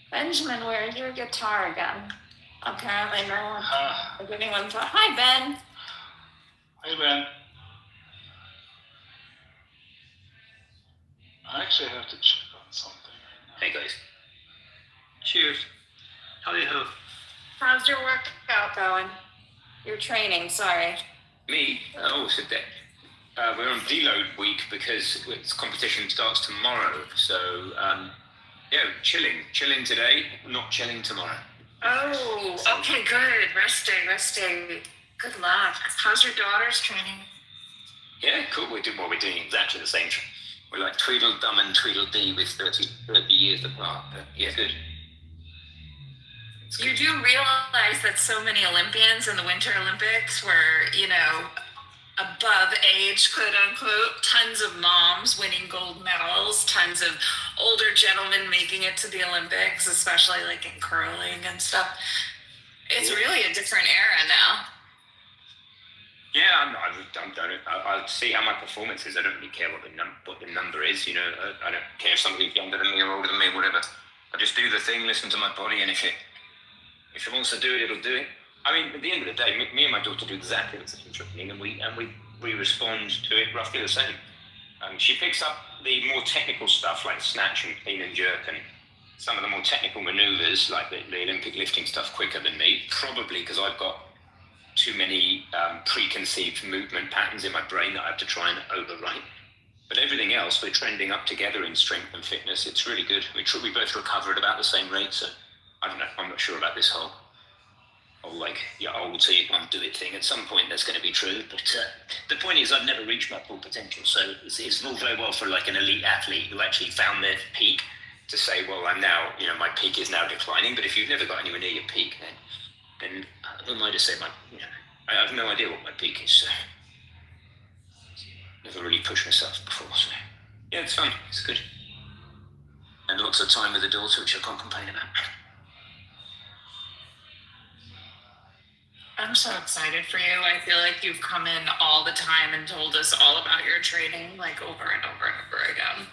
Benjamin, where's your guitar again? Apparently no one is anyone. Hi, Ben. Hey, Ben. I actually have to check on something. Hey, guys. Cheers. Howdy ho. How's your workout going? Your training, sorry. Me? Oh, so we're on deload week because its competition starts tomorrow. So, yeah, chilling today, not chilling tomorrow. Oh, okay, good. Resting. Good luck. How's your daughter's training? Yeah, cool. We're doing exactly the same. We're like Tweedledum and Tweedledee with 30 years apart. But yeah, good. You do realize that so many Olympians in the Winter Olympics were, above age, quote unquote, tons of moms winning gold medals, tons of older gentlemen making it to the Olympics, especially like in curling and stuff. It's really a different era now. Yeah, I'll see how my performance is. I don't really care what the number is. I don't care if somebody's younger than me or older than me, whatever. I just do the thing, listen to my body, and if it wants to do it, it'll do it. I mean, at the end of the day, me and my daughter do exactly the same training, and we respond to it roughly the same. She picks up the more technical stuff like snatch and clean and jerk, and some of the more technical maneuvers like the Olympic lifting stuff quicker than me, probably because I've got too many preconceived movement patterns in my brain that I have to try and overwrite. But everything else, we're trending up together in strength and fitness. It's really good. We both recover at about the same rate, so I don't know. I'm not sure about this whole old so you can't do it thing. At some point that's going to be true, but the point is I've never reached my full potential, so it's all very well for like an elite athlete who actually found their peak to say, well, I'm now, my peak is now declining. But if you've never got anywhere near your peak, then who am I to say I have no idea what my peak is, so never really pushed myself before, so yeah, it's fun, it's good. And lots of time with the daughter, which I can't complain about. I'm so excited for you. I feel like you've come in all the time and told us all about your training, like over and over and over again.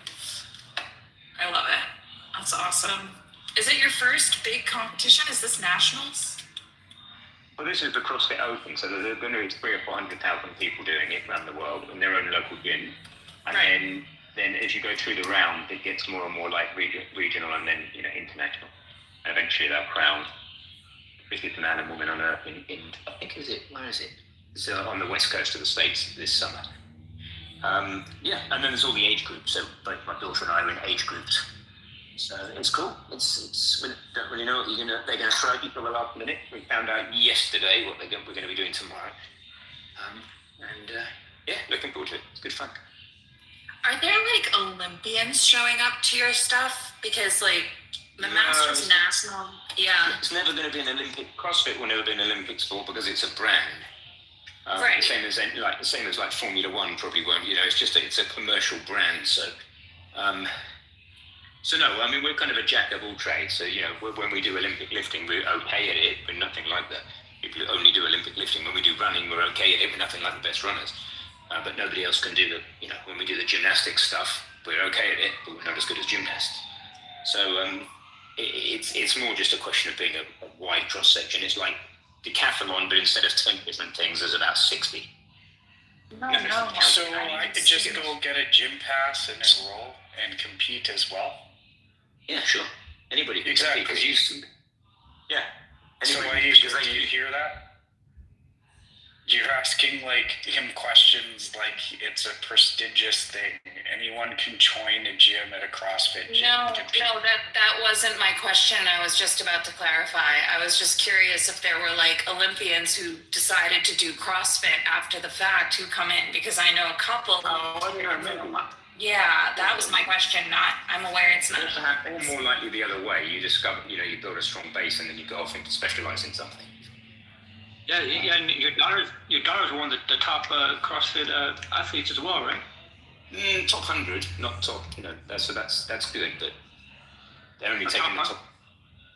I love it. That's awesome. Is it your first big competition? Is this nationals? Well, this is the CrossFit Open, so there are going to be 300,000 or 400,000 people doing it around the world in their own local gym. And then as you go through the round, it gets more and more like regional and then international. And eventually they'll crown biggest man and woman on earth in I think where is it? It's on the west coast of the States this summer. Yeah, and then there's all the age groups. So both my daughter and I are in age groups. So it's cool. We don't really know what they're gonna throw you for the last minute. We found out yesterday what we're going to be doing tomorrow. Yeah, looking forward to it. It's good fun. Are there like Olympians showing up to your stuff? Because like the Masters National, yeah. It's never going to be an Olympic. CrossFit will never be an Olympic sport because it's a brand. Right. The same as like Formula One probably won't. It's a commercial brand. So, no. I mean, we're kind of a jack of all trades. So when we do Olympic lifting, we're okay at it, but nothing like the people who only do Olympic lifting. When we do running, we're okay at it, but nothing like the best runners. But nobody else can do when we do the gymnastics stuff, we're okay at it, but we're not as good as gymnasts. So it's more just a question of being a wide cross section. It's like decathlon, but instead of 10 different things, there's about 60. No. So I could just go get a gym pass and enroll and compete as well? Yeah, sure. Anybody can exactly. compete. Yeah. So do you hear that? You're asking him questions like it's a prestigious thing. Anyone can join a gym at a CrossFit gym. No, that wasn't my question. I was just about to clarify. I was just curious if there were Olympians who decided to do CrossFit after the fact who come in, because I know a couple. Yeah, that was my question. I'm aware it's not. Or more likely the other way. You discover, you build a strong base and then you go off into specialize in something. Yeah, and your daughter's one of the top CrossFit athletes as well, right? Top 100, not top. That's good, but they're only taking the top.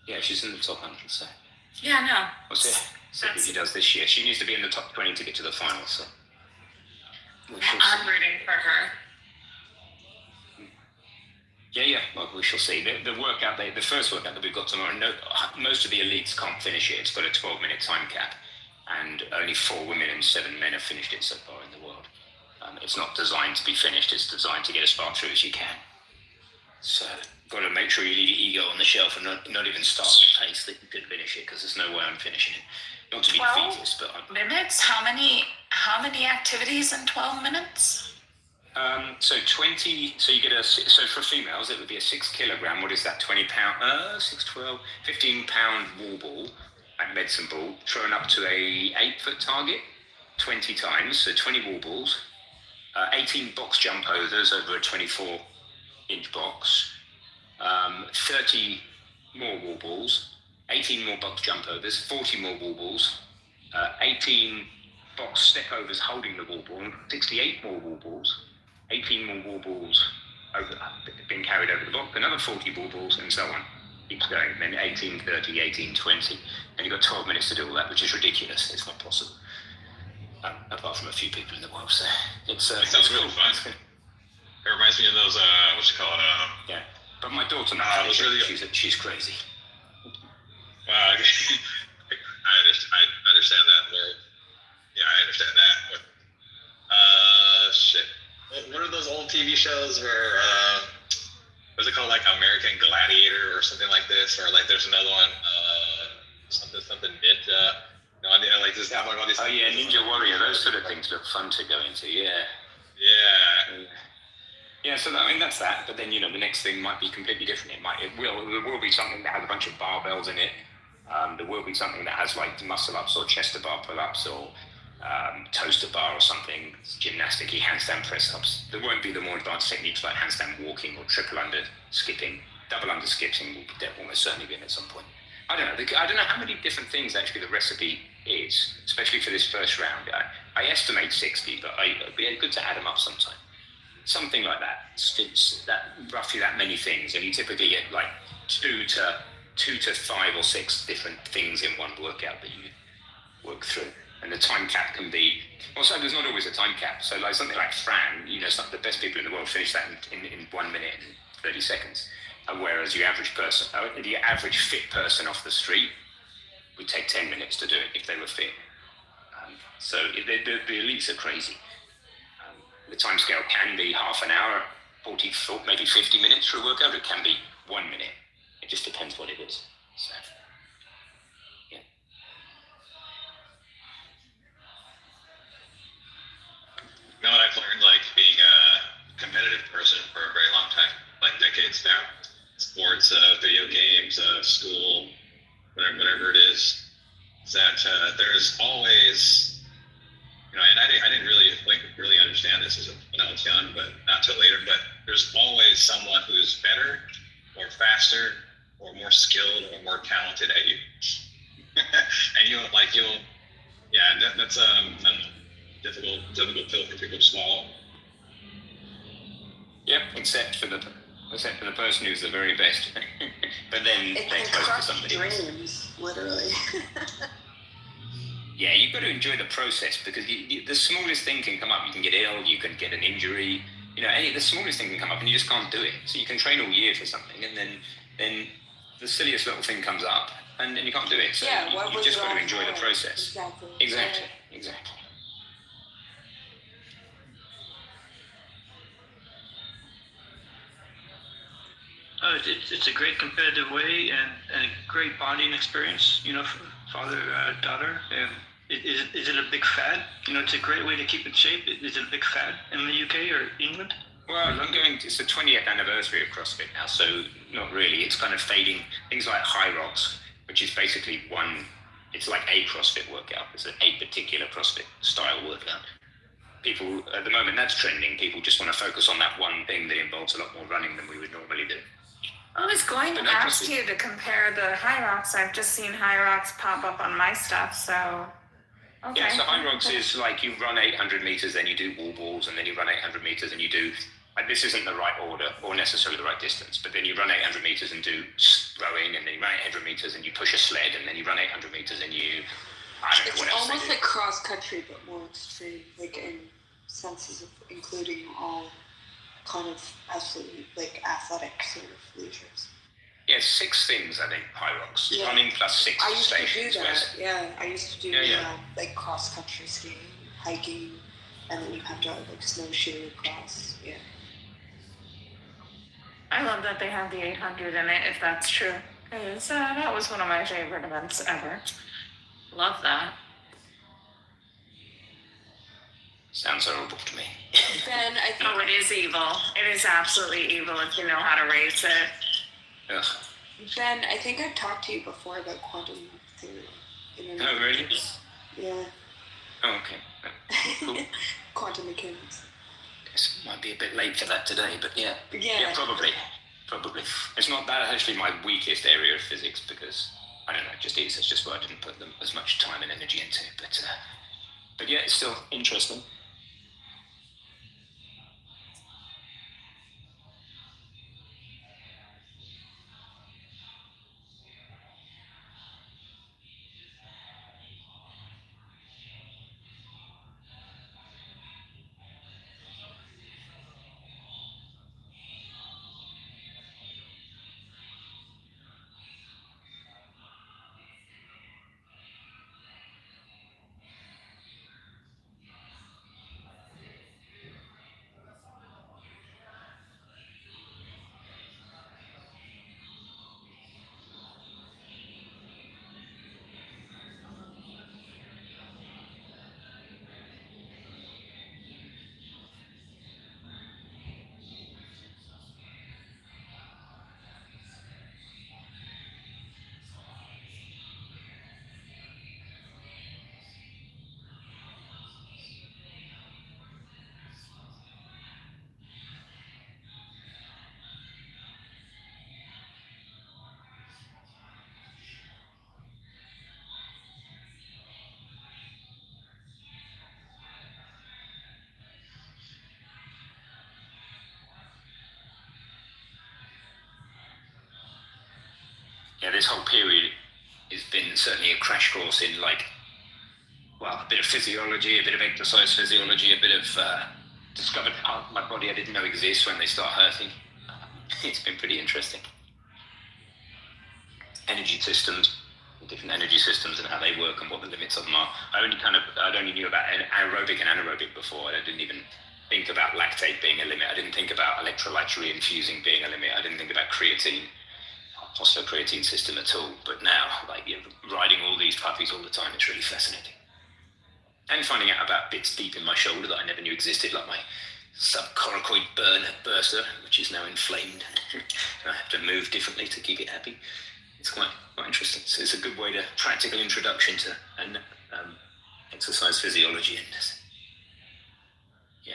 Yeah, she's in the top 100. So. Yeah, no. We'll see what she does this year. She needs to be in the top 20 to get to the final. So. I'm rooting for her. Yeah. Well, we shall see. The workout, the first workout that we've got tomorrow, most of the elites can't finish it. It's got a 12-minute time cap, and only 4 women and 7 men have finished it so far in the world. It's not designed to be finished. It's designed to get as far through as you can. So, got to make sure you leave your ego on the shelf and not even start the pace that you could finish it, because there's no way I'm finishing it. Not to be 12 defeatist, but minutes. How many activities in 12 minutes? So 20. So you get so for females it would be a 6 kilogram. What is that? 20 pound. 6, 12, 15 pound wall ball, like medicine ball, thrown up to a 8-foot target, 20 times. So 20 wall balls, 18 box jump overs over a 24-inch box, 30 more wall balls, 18 more box jump overs, 40 more wall balls, 18 box step overs holding the wall ball, 68 more wall balls, 18 more wall balls being carried over the box, another 40 wall balls, and so on. Keeps going. And then 18, 30, 18, 20. And you've got 12 minutes to do all that, which is ridiculous. It's not possible. Apart from a few people in the world. So it sounds really fun. It reminds me of those, what you call it? Yeah. But my daughter, she's crazy. Wow. I understand that. Yeah, I understand that. But, shit. What are those old TV shows where, what's it called, like American Gladiator or something like this? Or like there's another one, something Ninja. No, I like just have like all these. Oh yeah, Ninja Warrior. Those sort of things look fun to go into. Yeah. Yeah. Yeah. So that's that. But then the next thing might be completely different. There will be something that has a bunch of barbells in it. There will be something that has like muscle ups or chest bar pull ups or toaster bar or something, gymnastic-y handstand press ups. There won't be the more advanced techniques like handstand walking or triple under skipping. Double under skipping will almost certainly be in at some point. I don't know how many different things actually the recipe is, especially for this first round. I estimate 60, but it'd be good to add them up sometime. Something like that. It's roughly that many things, and you typically get like two to 5 or 6 different things in one workout that you work through. And the time cap can be, also there's not always a time cap. So like something like Fran, some of the best people in the world finish that in 1 minute and 30 seconds. Whereas the average fit person off the street would take 10 minutes to do it if they were fit. So the elites are crazy. The time scale can be half an hour, 40, maybe 50 minutes for a workout. It can be 1 minute. It just depends what it is. So. You know what I've learned, like being a competitive person for a very long time, like decades now. Sports, video games, school, whatever it is that there's always, and I didn't really understand this when I was young, but not till later. But there's always someone who's better, or faster, or more skilled, or more talented at you, and that's difficult pill for people to swallow. Yep, except for the person who's the very best. But then It they're can close to crush somebody. dreams, literally. Yeah, you've got to enjoy the process, because the smallest thing can come up. You can get ill, you can get an injury. The smallest thing can come up and you just can't do it. So you can train all year for something, and then the silliest little thing comes up and you can't do it. So you've just got to enjoy the process. Exactly. It's a great competitive way and a great bonding experience, father, daughter. And is it a big fad? It's a great way to keep in shape. Is it a big fad in the UK or England? Well, it's the 20th anniversary of CrossFit now, so not really. It's kind of fading. Things like High Rocks, which is basically it's like a CrossFit workout. It's a particular CrossFit style workout. People, at the moment, that's trending. People just want to focus on that one thing that involves a lot more running than we would normally do. I was going to ask you to compare the High Rocks. I've just seen High Rocks pop up on my stuff, so. Okay. Yeah, so High Rocks is like you run 800 meters, then you do wall balls, and then you run 800 meters and you do, this isn't the right order or necessarily the right distance, but then you run 800 meters and do rowing, and then you run 800 meters and you push a sled, and then you run 800 meters and you, I don't know what else. It's almost like cross country, but more extreme, like in senses of including all kind of athletic sort of leisures. Yeah, 6 things, I think, high rocks. Yeah. Running plus 6 I used stations. to do that. Yeah, I used to do Yeah. cross country skiing, hiking, and then you have to snowshoe across. Yeah. I love that they have the 800 in it, if that's true. Because that was one of my favorite events ever. Love that. Sounds horrible to me. Ben, I think. Oh, it is evil. It is absolutely evil if you know how to race it. Ugh. Ben, I think I've talked to you before about quantum theory. Oh, really? Yeah. Oh, okay. Cool. Quantum mechanics. Guess it might be a bit late for that today, but yeah. Yeah. Probably. It's not that actually my weakest area of physics because, I don't know, it just is. It's just where I didn't put as much time and energy into it. But yeah, it's still interesting. Yeah, this whole period has been certainly a crash course in a bit of physiology, a bit of exercise physiology, a bit of discovered part of my body I didn't know exists when they start hurting. It's been pretty interesting. Energy systems, different energy systems and how they work and what the limits of them are. I only knew about aerobic and anaerobic before. I didn't even think about lactate being a limit. I didn't think about electrolytes reinfusing being a limit. I didn't think about creatine, phosphocreatine system at all. But now, riding all these puppies all the time, it's really fascinating. And finding out about bits deep in my shoulder that I never knew existed, like my subcoracoid bursa, which is now inflamed. I have to move differently to keep it happy. It's quite interesting. So it's a good way to practical introduction to exercise physiology and this. Yeah.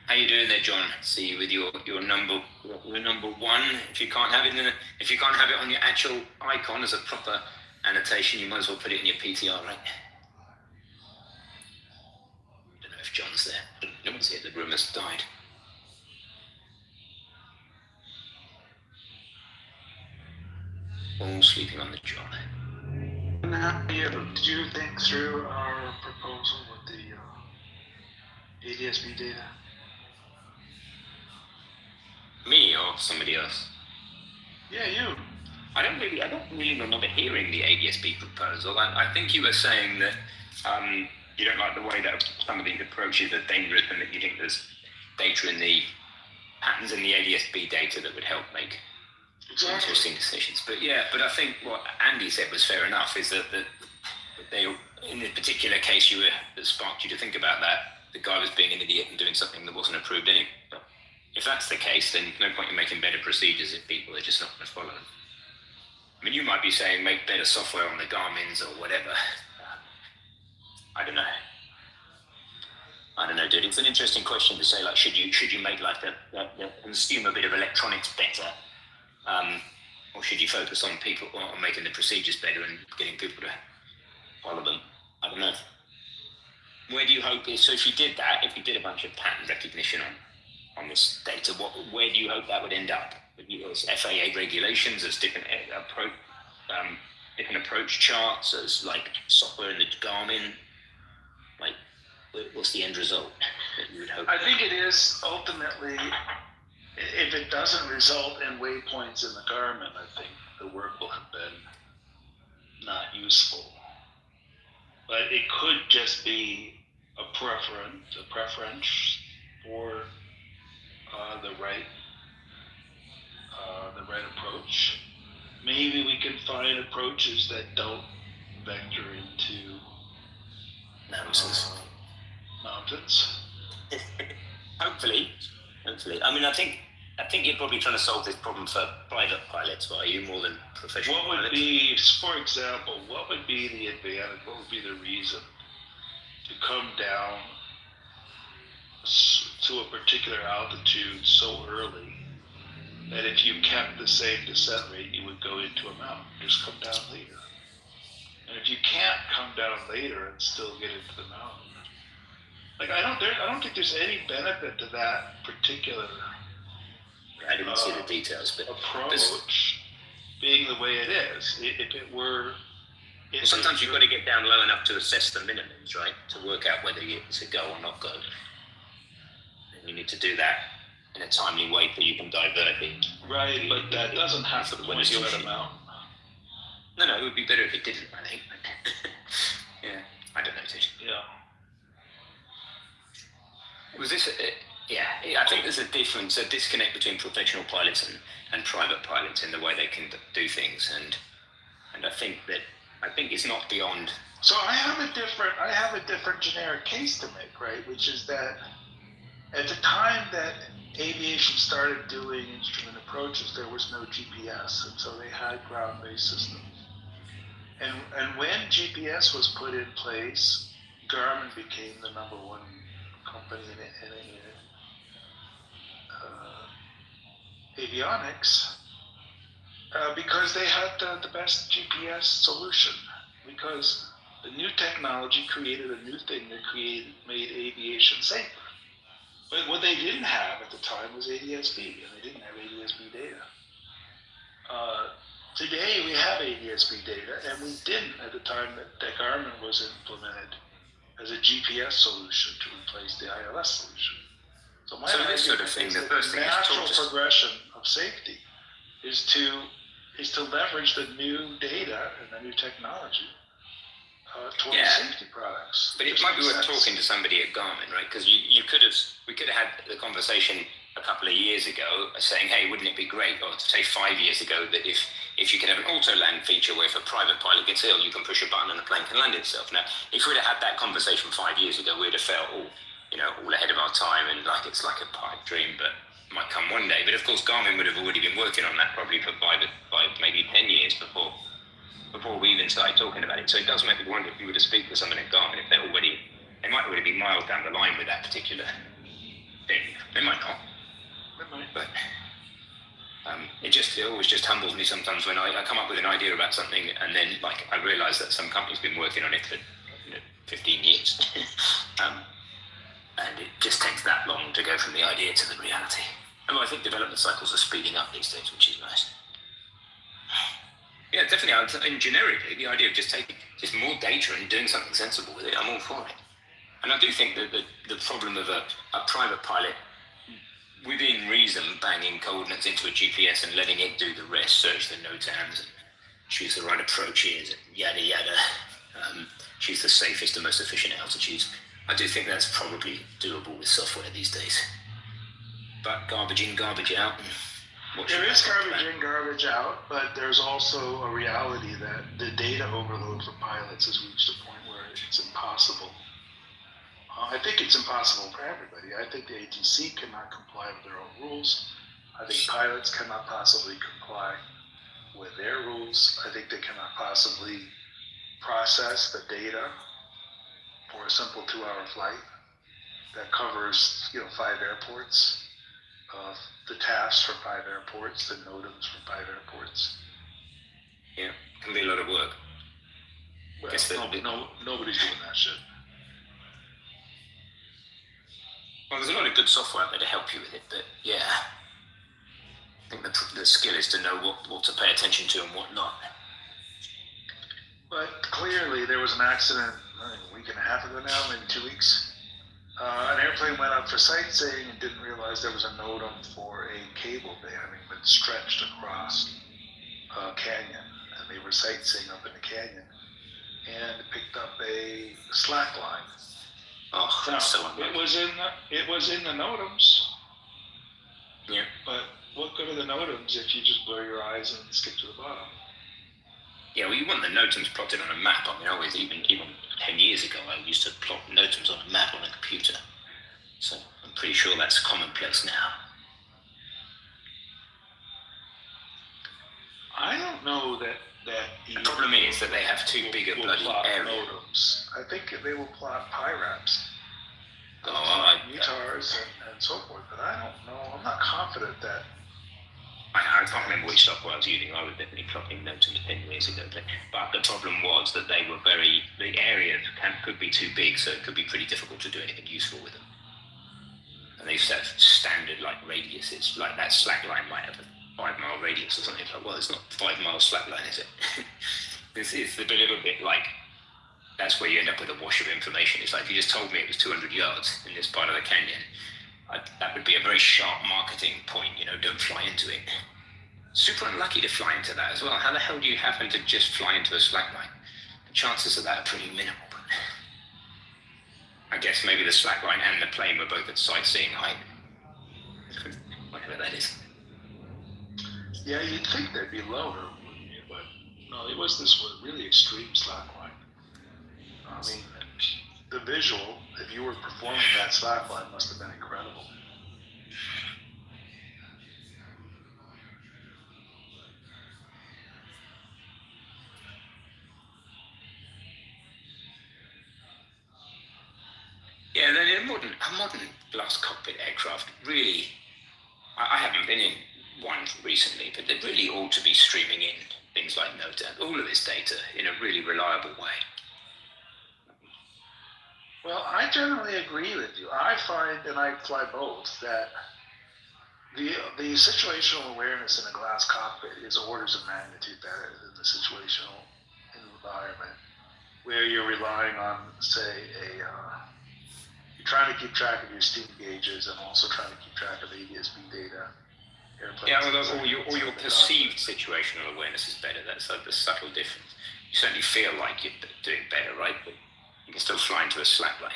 How you doing there, John? See you with your number one. If you can't have it on your actual icon as a proper annotation, you might as well put it in your PTR, right? I don't know if John's there. No one's here. The room has died. All sleeping on the job. Did you think through our proposal with the ADSB data? Me or somebody else? Yeah, you. I don't really remember hearing the ADSB proposal. I think you were saying that you don't like the way that some of these approaches are dangerous and that you think there's data in the patterns in the ADSB data that would help make interesting decisions. But I think what Andy said was fair enough, is that in this particular case that sparked you to think about that, the guy was being an idiot and doing something that wasn't approved anyway. But if that's the case, then no point in making better procedures if people are just not going to follow them. I mean, you might be saying make better software on the Garmin's or whatever. I don't know. Dude. It's an interesting question to say, like, should you make like the consumer bit of electronics better, or should you focus on people on making the procedures better and getting people to follow them? I don't know. Where do you hope is so if you did a bunch of pattern recognition on this data, where do you hope that would end up? As FAA regulations, as different approach charts, as like software in the Garmin, like what's the end result that you would hope? I think it is ultimately, if it doesn't result in waypoints in the Garmin, I think the work will have been not useful. But it could just be a preference for the right approach. Maybe we can find approaches that don't vector into mountains. Hopefully. I mean, I think you're probably trying to solve this problem for private pilots, are you, more than professional pilots? What would be, for example, what would be the advantage, what would be the reason to come down to a particular altitude so early that if you kept the same descent rate, you would go into a mountain, just come down later? And if you can't come down later and still get into the mountain, like I don't think there's any benefit to that particular. I didn't see the details, but approach being the way it is. If it were, sometimes you've got to get down low enough to assess the minimums, right? To work out whether it's a go or not go. And you need to do that in a timely way so you can divert it. Right, but that doesn't have to point you at a mountain. No, it would be better if it didn't, I think. Yeah, I don't know, dude. Yeah. Was this? I think there's a disconnect between professional pilots and private pilots in the way they can do things, and I think it's not beyond. So I have a different generic case to make, right? Which is that at the time that aviation started doing instrument approaches, there was no GPS, and so they had ground-based systems. And when GPS was put in place, Garmin became the number one company in avionics because they had the best GPS solution, because the new technology created a new thing that made aviation safer. But what they didn't have at the time was ADS-B, and they didn't have ADS-B data. Today we have ADS-B data, and we didn't at the time that Garmin was implemented as a GPS solution to replace the ILS solution. So my argument this sort of thing, is the that first the thing natural progression of safety is to leverage the new data and the new technology towards safety products. But it might be worth talking to somebody at Garmin, right? Because we could have had the conversation a couple of years ago saying, hey, wouldn't it be great, or say 5 years ago, that if you could have an auto land feature where if a private pilot gets ill, you can push a button and the plane can land itself. Now, if we'd have had that conversation 5 years ago, we'd have felt all ahead of our time and like it's like a pipe dream, but it might come one day. But of course, Garmin would have already been working on that probably for five maybe 10 years before we even started talking about it. So it does make me wonder if you were to speak with someone at Garmin, if they might already be miles down the line with that particular thing. They might not. But it always just humbles me sometimes when I come up with an idea about something and then like I realise that some company's been working on it for 15 years. And it just takes that long to go from the idea to the reality. Although I think development cycles are speeding up these days, which is nice. Yeah, definitely. And generically, the idea of just taking just more data and doing something sensible with it, I'm all for it. And I do think that the problem of a private pilot, within reason, banging coordinates into a GPS and letting it do the rest, search the NOTAMs and choose the right approaches, and yada yada, choose the safest and most efficient altitudes. I do think that's probably doable with software these days. But garbage in, garbage out, and There is garbage in, garbage out, but there's also a reality that the data overload for pilots has reached a point where it's impossible. I think it's impossible for everybody. I think the agency cannot comply with their own rules. I think pilots cannot possibly comply with their rules. I think they cannot possibly process the data for a simple 2-hour flight that covers, 5 airports, the tasks for 5 airports, the NOTAMs for 5 airports. Yeah, can be a lot of work. Well, nobody's doing that shit. Well, there's a lot of good software out there to help you with it, but yeah, I think the skill is to know what to pay attention to and what not. But clearly there was an accident a week and a half ago now, maybe 2 weeks. An airplane went up for sightseeing and didn't realize there was a NOTAM for a cable having been stretched across a canyon, and they were sightseeing up in the canyon and picked up a slack line. Oh, now, so it was in the NOTAMs. Yeah. But what good are the NOTAMs if you just blur your eyes and skip to the bottom? Yeah, well, you want the NOTAMs plotted on a map. I mean, I always, even 10 years ago, I used to plot NOTAMs on a map on a computer. So I'm pretty sure that's commonplace now. I don't know that the problem is that they have too big a bloody area. NOTAMs. I think they will plot PIRAPs, UTARs, and so forth. But I don't know. I'm not confident that. I can't remember which software I was using. I was definitely plotting NOTAMs 10 years ago. But the problem was that they were the areas could be too big, so it could be pretty difficult to do anything useful with them. And they set standard radiuses, like that slack line might have a 5-mile radius or something. It's like, well, it's not 5-mile slack line, is it? It's a little bit like, that's where you end up with a wash of information. It's like, if you just told me it was 200 yards in this part of the canyon, that would be a very sharp marketing point, don't fly into it. Super unlucky to fly into that as well. How the hell do you happen to just fly into a slack line? The chances of that are pretty minimal. But I guess maybe the slack line and the plane were both at sightseeing height. Whatever that is. Yeah, you'd think they'd be lower, wouldn't you? But no, it was this really extreme slack line. I mean, the visual, if you were performing that slack line, must have been incredible. Yeah, then a modern glass cockpit aircraft really, I haven't been in one recently, but they really ought to be streaming in things like NOTAM, all of this data in a really reliable way. Well, I generally agree with you. I find, and I fly both, that the situational awareness in a glass cockpit is orders of magnitude better than the situational environment, where you're relying on, say, you're trying to keep track of your steam gauges and also trying to keep track of ADS-B data. Yeah, or your perceived situational awareness is better. That's the subtle difference. You certainly feel like you're doing better, right? But you can still fly into a slack line.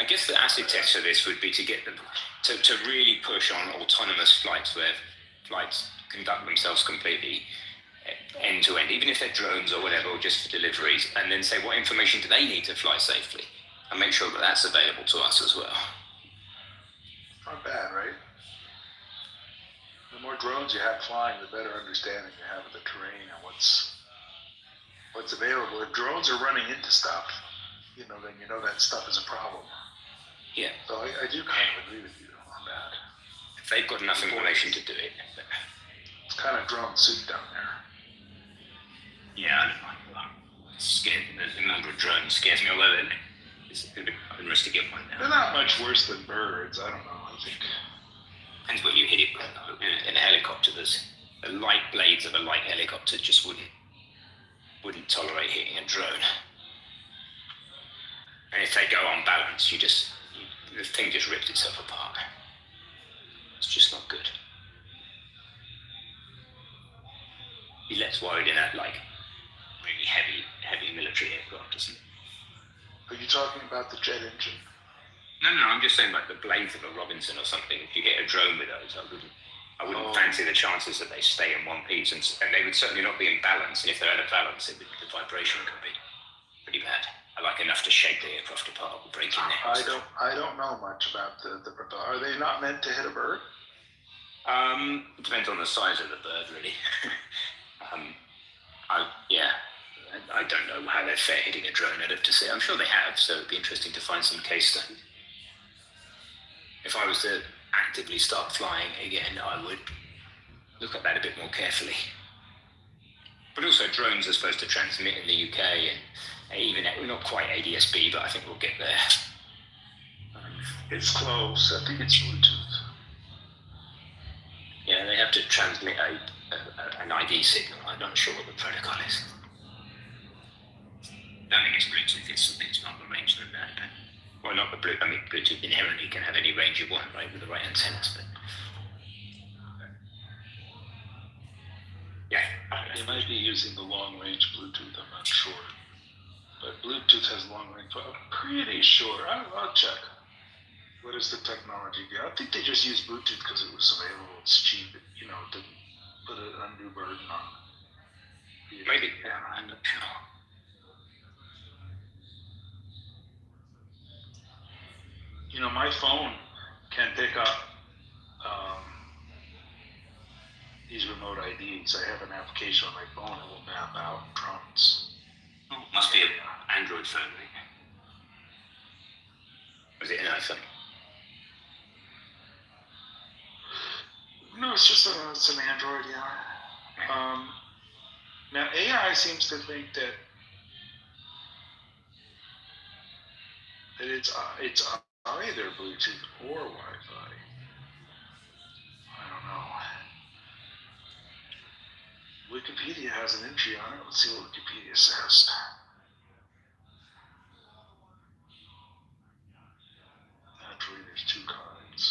I guess the acid test for this would be to get them to really push on autonomous flights where flights conduct themselves completely end to end, even if they're drones or whatever, or just for deliveries, and then say what information do they need to fly safely, and make sure that that's available to us as well. Not bad, right? The more drones you have flying, the better understanding you have of the terrain and what's available. If drones are running into stuff, then you know that stuff is a problem. Yeah. So I do kind of agree with you on that. If they've got enough information to do it. It's kind of drone soup down there. Yeah, I don't know. Scared. The number of drones scares me all over. It's a bit risk to get one now. They're not much worse than birds. I don't know. I think. Depends what you hit it with. In a helicopter, the light blades of a light helicopter just wouldn't tolerate hitting a drone. And if they go on balance, the thing just rips itself apart. It's just not good. Be less worried in that really heavy military aircraft, isn't it? Are you talking about the jet engine? No, I'm just saying the blades of a Robinson or something. If you get a drone with those, I wouldn't I wouldn't fancy the chances that they stay in one piece, and they would certainly not be in balance. And if they're out of balance, the vibration could be pretty bad. I like enough to shake the aircraft apart or break in there. I don't know much about the propeller. Are they not meant to hit a bird? It depends on the size of the bird, really. I don't know how they're fair hitting a drone. I'd have to say. I'm sure they have, so it'd be interesting to find some case studies. If I was to actively start flying again, I would look at that a bit more carefully. But also, drones are supposed to transmit in the UK, and even not quite ADS-B, but I think we'll get there. It's close. I think it's Bluetooth. Yeah, they have to transmit an ID signal. I'm not sure what the protocol is. I don't think it's Bluetooth. It's not the range that bad. Well, not the Bluetooth. I mean, Bluetooth inherently can have any range you want, right, with the right antennas. But yeah, They might be using the long-range Bluetooth. I'm not sure, but Bluetooth has long-range. I'm pretty sure. I'll check. What is the technology? I think they just used Bluetooth because it was available. It's cheap, to put an undue burden on. Maybe. Yeah, I'm not sure. My phone can pick up these remote IDs. I have an application on my phone that will map out drones. Oh, must be an Android phone, right? Is it an iPhone? No, it's an Android, yeah. Now AI seems to think that it's either Bluetooth or Wi-Fi. I don't know. Wikipedia has an entry on it. Let's see what Wikipedia says. Actually, there's two kinds.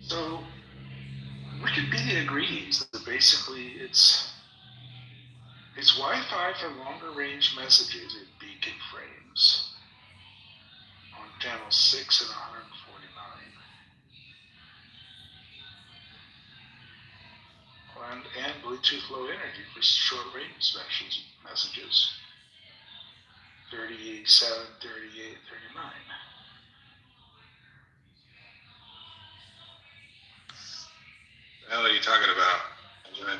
So, Wikipedia agrees that basically it's Wi-Fi for longer range messages in beacon frames on channel 6 and 149. And Bluetooth Low Energy for short range messages. 37, 38, 39. The hell are you talking about, Benjamin?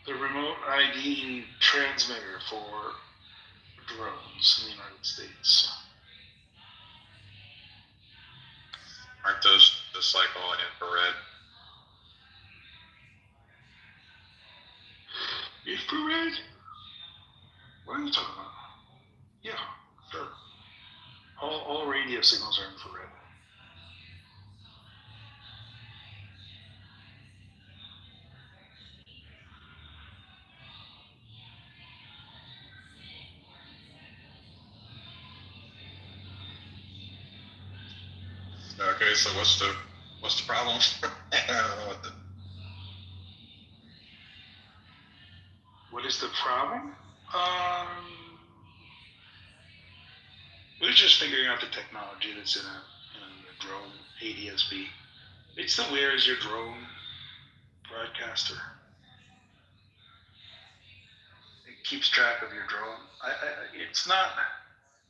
The remote ID transmitter for drones in the United States. Aren't those just like all infrared? Infrared? What are you talking about? Yeah, sure. All radio signals are infrared. Okay, so what's the problem? I don't know What is the problem? We're just figuring out the technology that's in a drone ADS-B. It's the where is your drone broadcaster. It keeps track of your drone. It's not,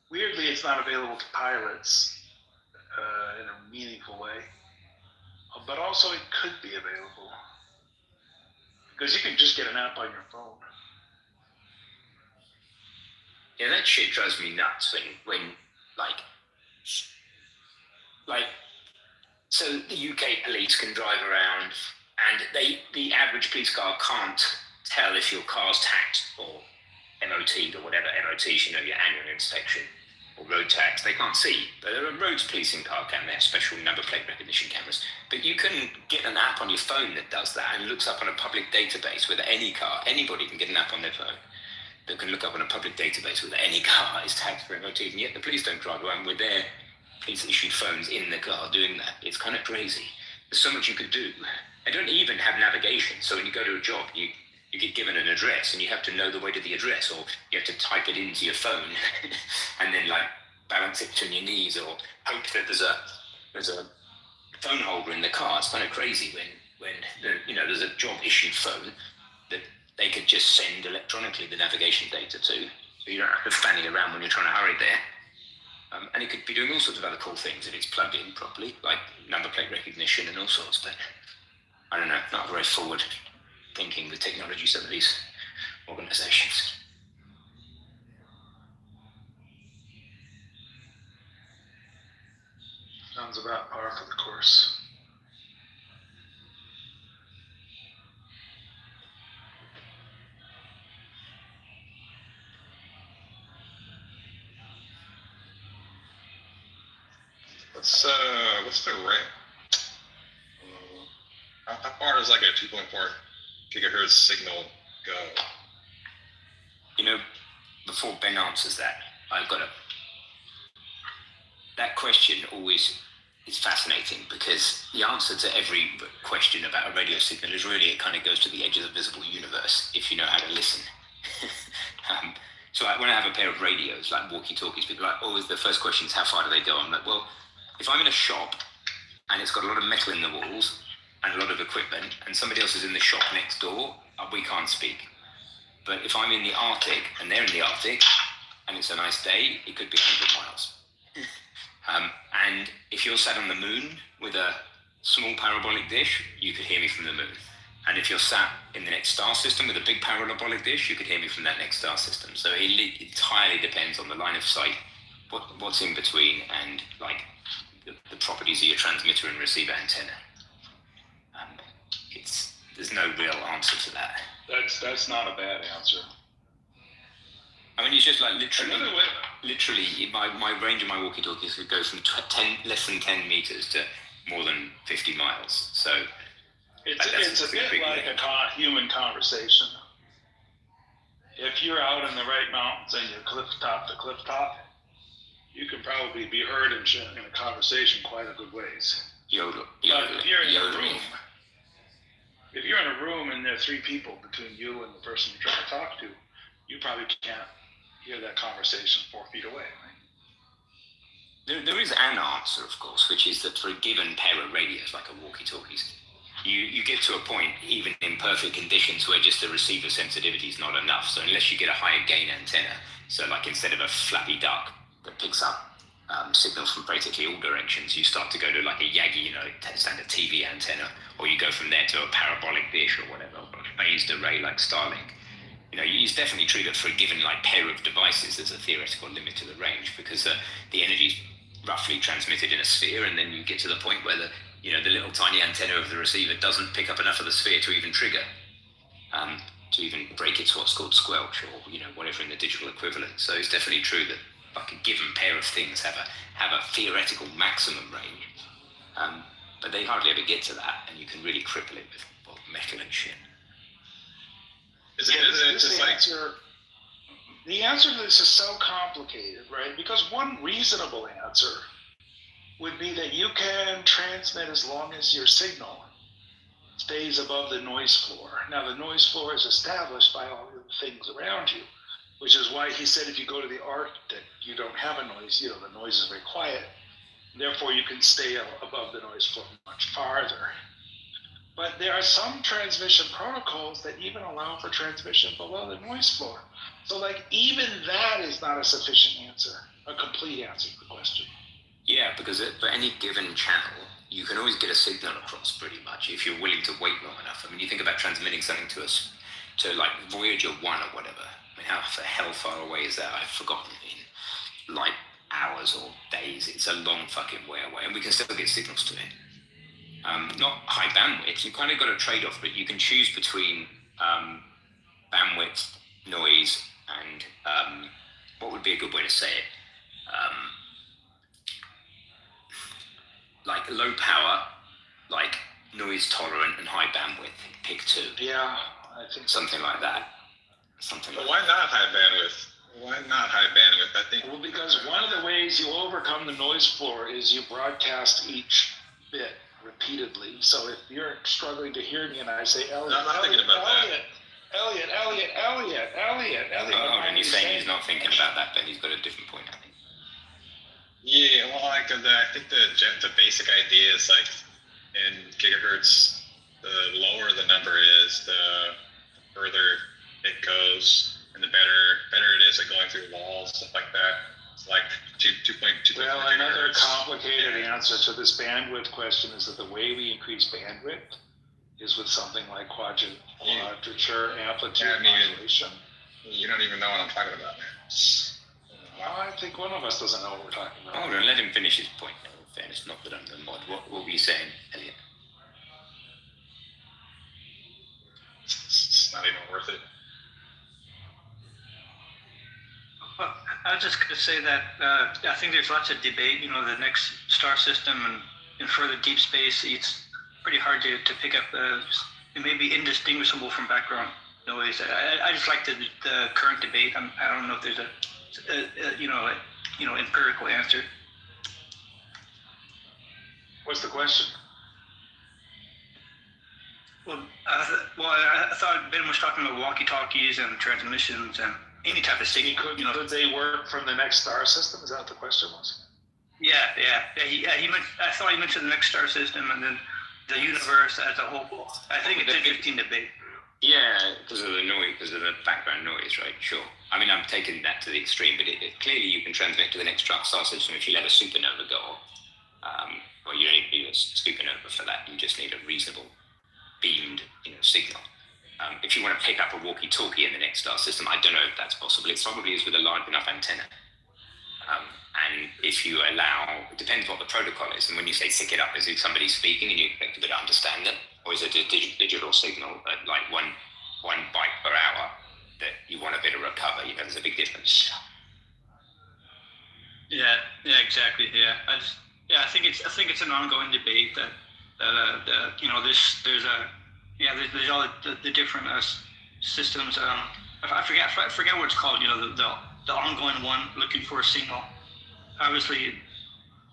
weirdly, it's not available to pilots in a meaningful way, but also it could be available because you can just get an app on your phone. Yeah, that shit drives me nuts when so the UK police can drive around and the average police car can't tell if your car's taxed or MOT'd or whatever. MOT's, your annual inspection, or road tax, they can't see. But there are roads policing car cam, they have special number plate recognition cameras. But you can get an app on your phone that does that and looks up on a public database with any car. Anybody can get an app on their phone that can look up on a public database with any car is tagged for MOT, and yet the police don't drive around with their police-issued phones in the car doing that. It's kind of crazy. There's so much you could do. I don't even have navigation, so when you go to a job, you get given an address and you have to know the way to the address, or you have to type it into your phone and then like balance it between your knees, or hope that there's a phone holder in the car. It's kind of crazy when there's a job issued phone that they could just send electronically the navigation data to, so you don't have to fanny around when you're trying to hurry there. And it could be doing all sorts of other cool things if it's plugged in properly, like number plate recognition and all sorts. But I don't know, not very forward thinking with technology, some of these organizations. Sounds about par for the course. What's the ramp? How far does like a 2.4 gigahertz signal go? Before Ben answers that, that question always is fascinating, because the answer to every question about a radio signal is really, it kind of goes to the edge of the visible universe if you know how to listen. So like when I have a pair of radios, like walkie-talkies, people are like, oh, the first question is how far do they go? I'm like, well, if I'm in a shop and it's got a lot of metal in the walls and a lot of equipment, and somebody else is in the shop next door, we can't speak. But if I'm in the Arctic and they're in the Arctic and it's a nice day, it could be 100 miles. And if you're sat on the moon with a small parabolic dish, you could hear me from the moon. And if you're sat in the next star system with a big parabolic dish, you could hear me from that next star system. So it entirely depends on the line of sight, what's in between, and like the properties of your transmitter and receiver antenna. There's no real answer to that. That's not a bad answer. I mean, it's just like literally, my range of my walkie-talkies could go from less than 10 meters to more than 50 miles. So it's a bit like a human conversation. If you're out in the right mountains and you're cliff top to cliff top, you can probably be heard in a conversation quite a good ways. But if you're in a room, and there are three people between you and the person you're trying to talk to, you probably can't hear that conversation 4 feet away. Right? There is an answer, of course, which is that for a given pair of radios, like a walkie-talkies, you get to a point, even in perfect conditions, where just the receiver sensitivity is not enough. So unless you get a higher gain antenna, so like instead of a flappy duck that picks up signals from practically all directions, you start to go to like a Yagi, standard TV antenna, or you go from there to a parabolic dish or whatever, or a phased array like Starlink. It's definitely true that for a given like pair of devices, there's a theoretical limit to the range, because the energy is roughly transmitted in a sphere, and then you get to the point where the little tiny antenna of the receiver doesn't pick up enough of the sphere to even trigger, to even break its what's called squelch, or whatever in the digital equivalent. So it's definitely true that like a given pair of things have a theoretical maximum range, but they hardly ever get to that, and you can really cripple it with metal and shit. The answer to this is so complicated, right? Because one reasonable answer would be that you can transmit as long as your signal stays above the noise floor. Now, the noise floor is established by all the things around you, which is why he said if you go to the Arctic, you don't have a noise, the noise is very quiet. Therefore, you can stay above the noise floor much farther. But there are some transmission protocols that even allow for transmission below the noise floor. So even that is not a sufficient answer, a complete answer to the question. Yeah, because for any given channel, you can always get a signal across pretty much if you're willing to wait long enough. I mean, you think about transmitting something to us, to like Voyager 1 or whatever. I mean, how the hell far away is that? I've forgotten, in like hours or days. It's a long fucking way away, and we can still get signals to it. Not high bandwidth, you kind of got a trade-off, but you can choose between bandwidth, noise, and what would be a good way to say it? like low power, like noise tolerant and high bandwidth. Pick two. Yeah, I think something like that. Something. But like why not high bandwidth? Why not high bandwidth? I think. Well, because one of the ways you overcome the noise floor is you broadcast each bit repeatedly. So if you're struggling to hear me and I say, Elliot, I'm not thinking about that. Elliot. Oh, and he's saying he's not thinking about that, but he's got a different point, I think. Yeah, well, I think the basic idea is like in gigahertz, the lower the number is, the further it goes, and the better it is at going through walls, stuff like that. It's like 2.2. Well, another complicated answer to this bandwidth question is that the way we increase bandwidth is with something like quadrature amplitude modulation. You don't even know what I'm talking about, man. Well, I think one of us doesn't know what we're talking about. Hold on, let him finish his point. In fairness, not that I'm the mod. What were you saying, Elliot? It's not even worth it. Well, I was just going to say that I think there's lots of debate. The next star system and in further deep space, it's pretty hard to pick up. It may be indistinguishable from background noise. I just like the current debate. I don't know if there's a empirical answer. What's the question? Well, I thought Ben was talking about walkie-talkies and transmissions and any type of signal. Could they work from the next star system? Is that what the question was? Yeah. I thought he mentioned the next star system and then the universe as a whole. I think it's interesting debate. Yeah, because of the noise, because of the background noise, right? Sure. I mean, I'm taking that to the extreme, but clearly you can transmit to the next star system if you let a supernova go off. Well, you don't need a supernova for that. You just need a reasonable beamed, signal. If you want to pick up a walkie-talkie in the next star system, I don't know if that's possible. It probably is with a large enough antenna. And if you allow, it depends what the protocol is. And when you say pick it up, is it somebody speaking and you expect to be able to understand them? Or is it a digital signal at like one byte per hour that you want a bit of recover? There's a big difference. Yeah, exactly. Yeah, I think it's an ongoing debate that there's all the different systems. I forget what it's called. The ongoing one looking for a signal. Obviously,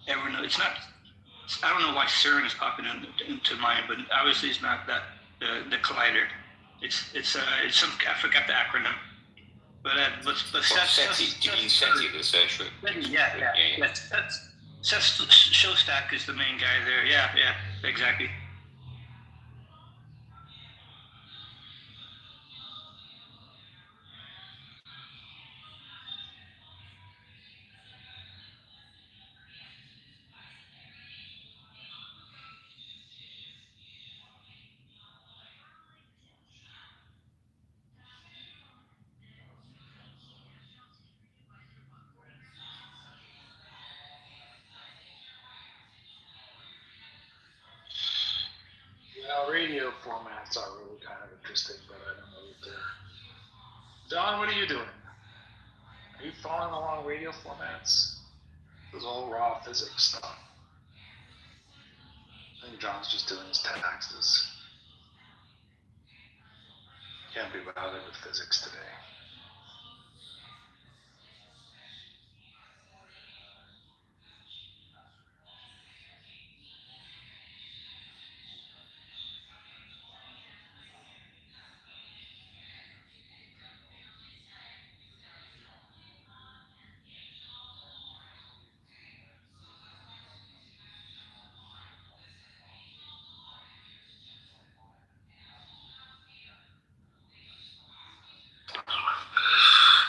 everyone knows it's not. I don't know why CERN is popping into mind, but obviously it's not that the collider. It's some, I forgot the acronym. But SETI. Do you mean SETI, the search for? Yeah. That's Seth Shostak is the main guy there. Yeah, exactly. Well, radio formats are really kind of interesting, but I don't know if they're... Don, what are you doing? Are you following along radio formats? This is all raw physics stuff. I think John's just doing his taxes. Can't be bothered with physics today.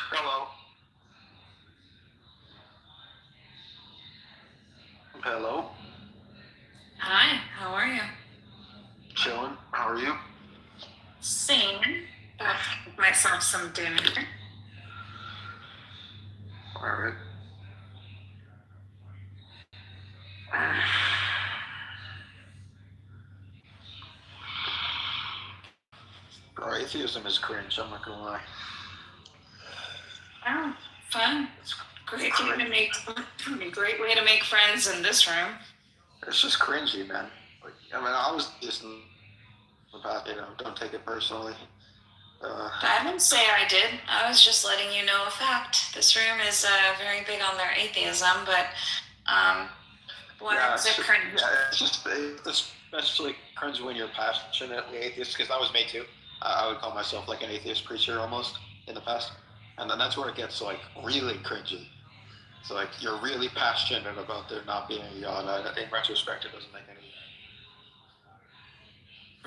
Hello. Hello. Hi, how are you? Chilling. How are you? Same. With myself some dinner. All right. Atheism is cringe, I'm not gonna lie. Oh, fun. Great way to make great way to make friends in this room. It's just cringy, man. Like, I mean, I was just about, don't take it personally. I didn't say I did. I was just letting you know a fact. This room is very big on their atheism, but is it cringe? Yeah, it's especially cringe when you're passionately atheist, because that was me too. I would call myself like an atheist preacher almost in the past, and then that's where it gets like really cringy. It's like you're really passionate about there not being a God. In retrospect, it doesn't make any.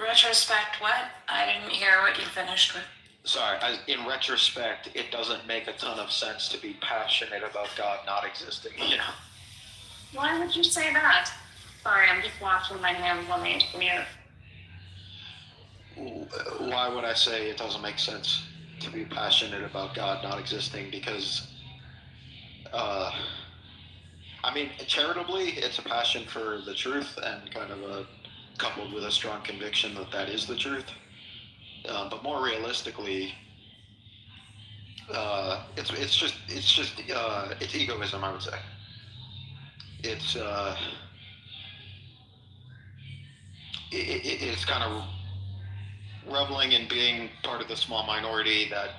Retrospect, what? I didn't hear what you finished with. Sorry, in retrospect, it doesn't make a ton of sense to be passionate about God not existing, Why would you say that? Sorry, I'm just washing my hands on the mute. Why would I say it doesn't make sense to be passionate about God not existing? Because, I mean, charitably, it's a passion for the truth and kind of coupled with a strong conviction that is the truth. But more realistically, it's egoism, I would say. It's kind of reveling in being part of the small minority that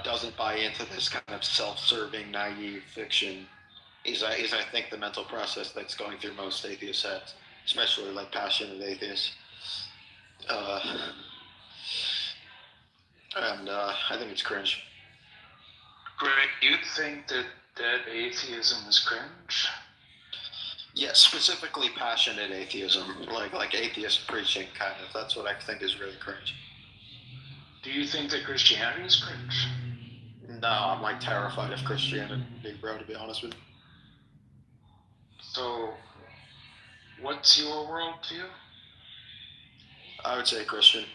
doesn't buy into this kind of self-serving, naive fiction. Is I think the mental process that's going through most atheist heads, especially like passionate atheists. And I think it's cringe. Greg, you think that atheism is cringe? Yeah, specifically passionate atheism, like atheist preaching, kind of. That's what I think is really cringe. Do you think that Christianity is cringe? No, I'm like terrified of Christianity, bro, to be honest with you. So, what's your worldview? I would say Christian.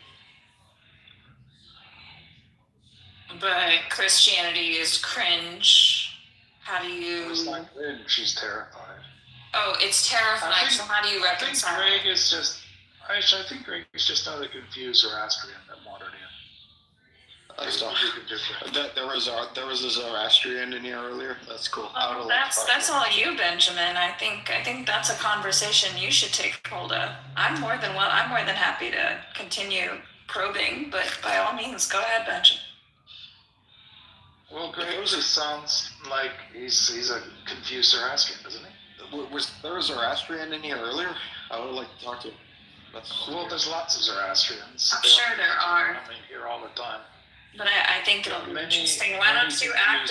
But Christianity is cringe. How do you... It's not cringe, she's terrified. Oh, it's terrifying, so how do you reconcile? I think Greg is just another confused Zoroastrian that wandered in. There was a Zoroastrian in here earlier. That's cool. Oh, that's all you, Benjamin. I think that's a conversation you should take hold of. I'm more than happy to continue probing, but by all means, go ahead, Benjamin. Well, Greg, it sounds like he's a confused Zoroastrian, doesn't he? Was there a Zoroastrian in here earlier? I would like to talk to him. Well, there's lots of Zoroastrians. I'm sure there are. I mean, here all the time. But I think it'll be interesting. Why don't you act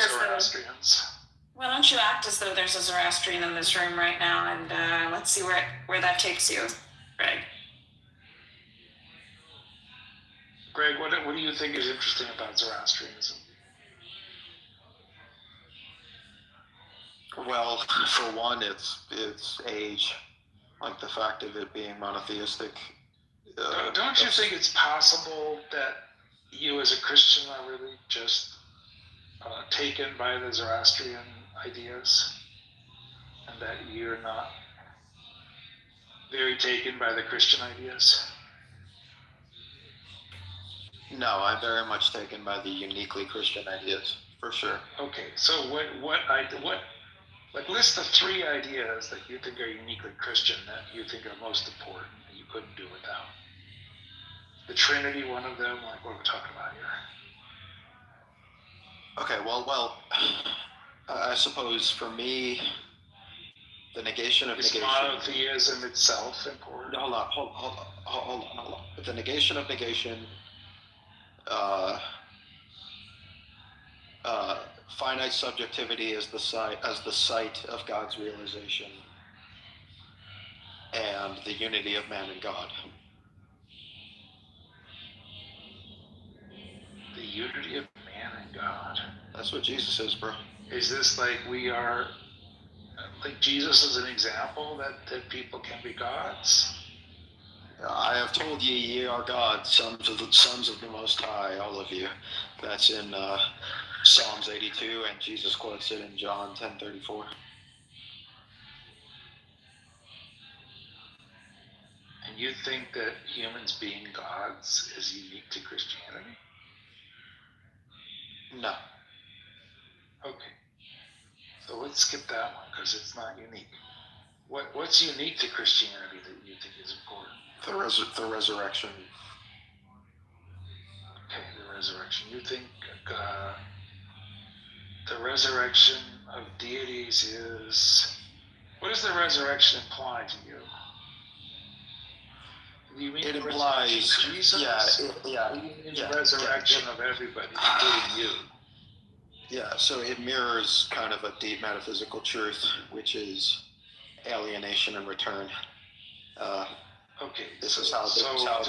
as though there's a Zoroastrian in this room right now, and let's see where that takes you, Greg. Greg, what do you think is interesting about Zoroastrianism? Well, for one, it's age, like the fact of it being monotheistic. Don't you think it's possible that you as a Christian are really just taken by the Zoroastrian ideas, and that you're not very taken by the Christian ideas? No, I'm very much taken by the uniquely Christian ideas, for sure. Okay, so list the 3 ideas that you think are uniquely Christian that you think are most important that you couldn't do without. The Trinity, one of them, like what we're talking about here. Okay, well, I suppose for me, the negation of negation. Is monotheism itself important? Hold on. The negation of negation, finite subjectivity as the site of God's realization, and the unity of man and God. The unity of man and God. That's what Jesus is, bro. Is this like we are, like Jesus is an example that people can be gods? I have told ye are gods, sons of the Most High, all of you. That's in Psalms 82, and Jesus quotes it in John 10:34. And you think that humans being gods is unique to Christianity? No. Okay. So let's skip that one because it's not unique. What's unique to Christianity that you think is important? The resurrection. Okay, the resurrection. You think the resurrection of deities is... What does the resurrection imply to you? Do you mean It the implies, resurrection of Jesus? yeah, Or do you mean the resurrection of everybody, including you? Yeah, so it mirrors kind of a deep metaphysical truth, which is alienation and return. Okay. This is how thought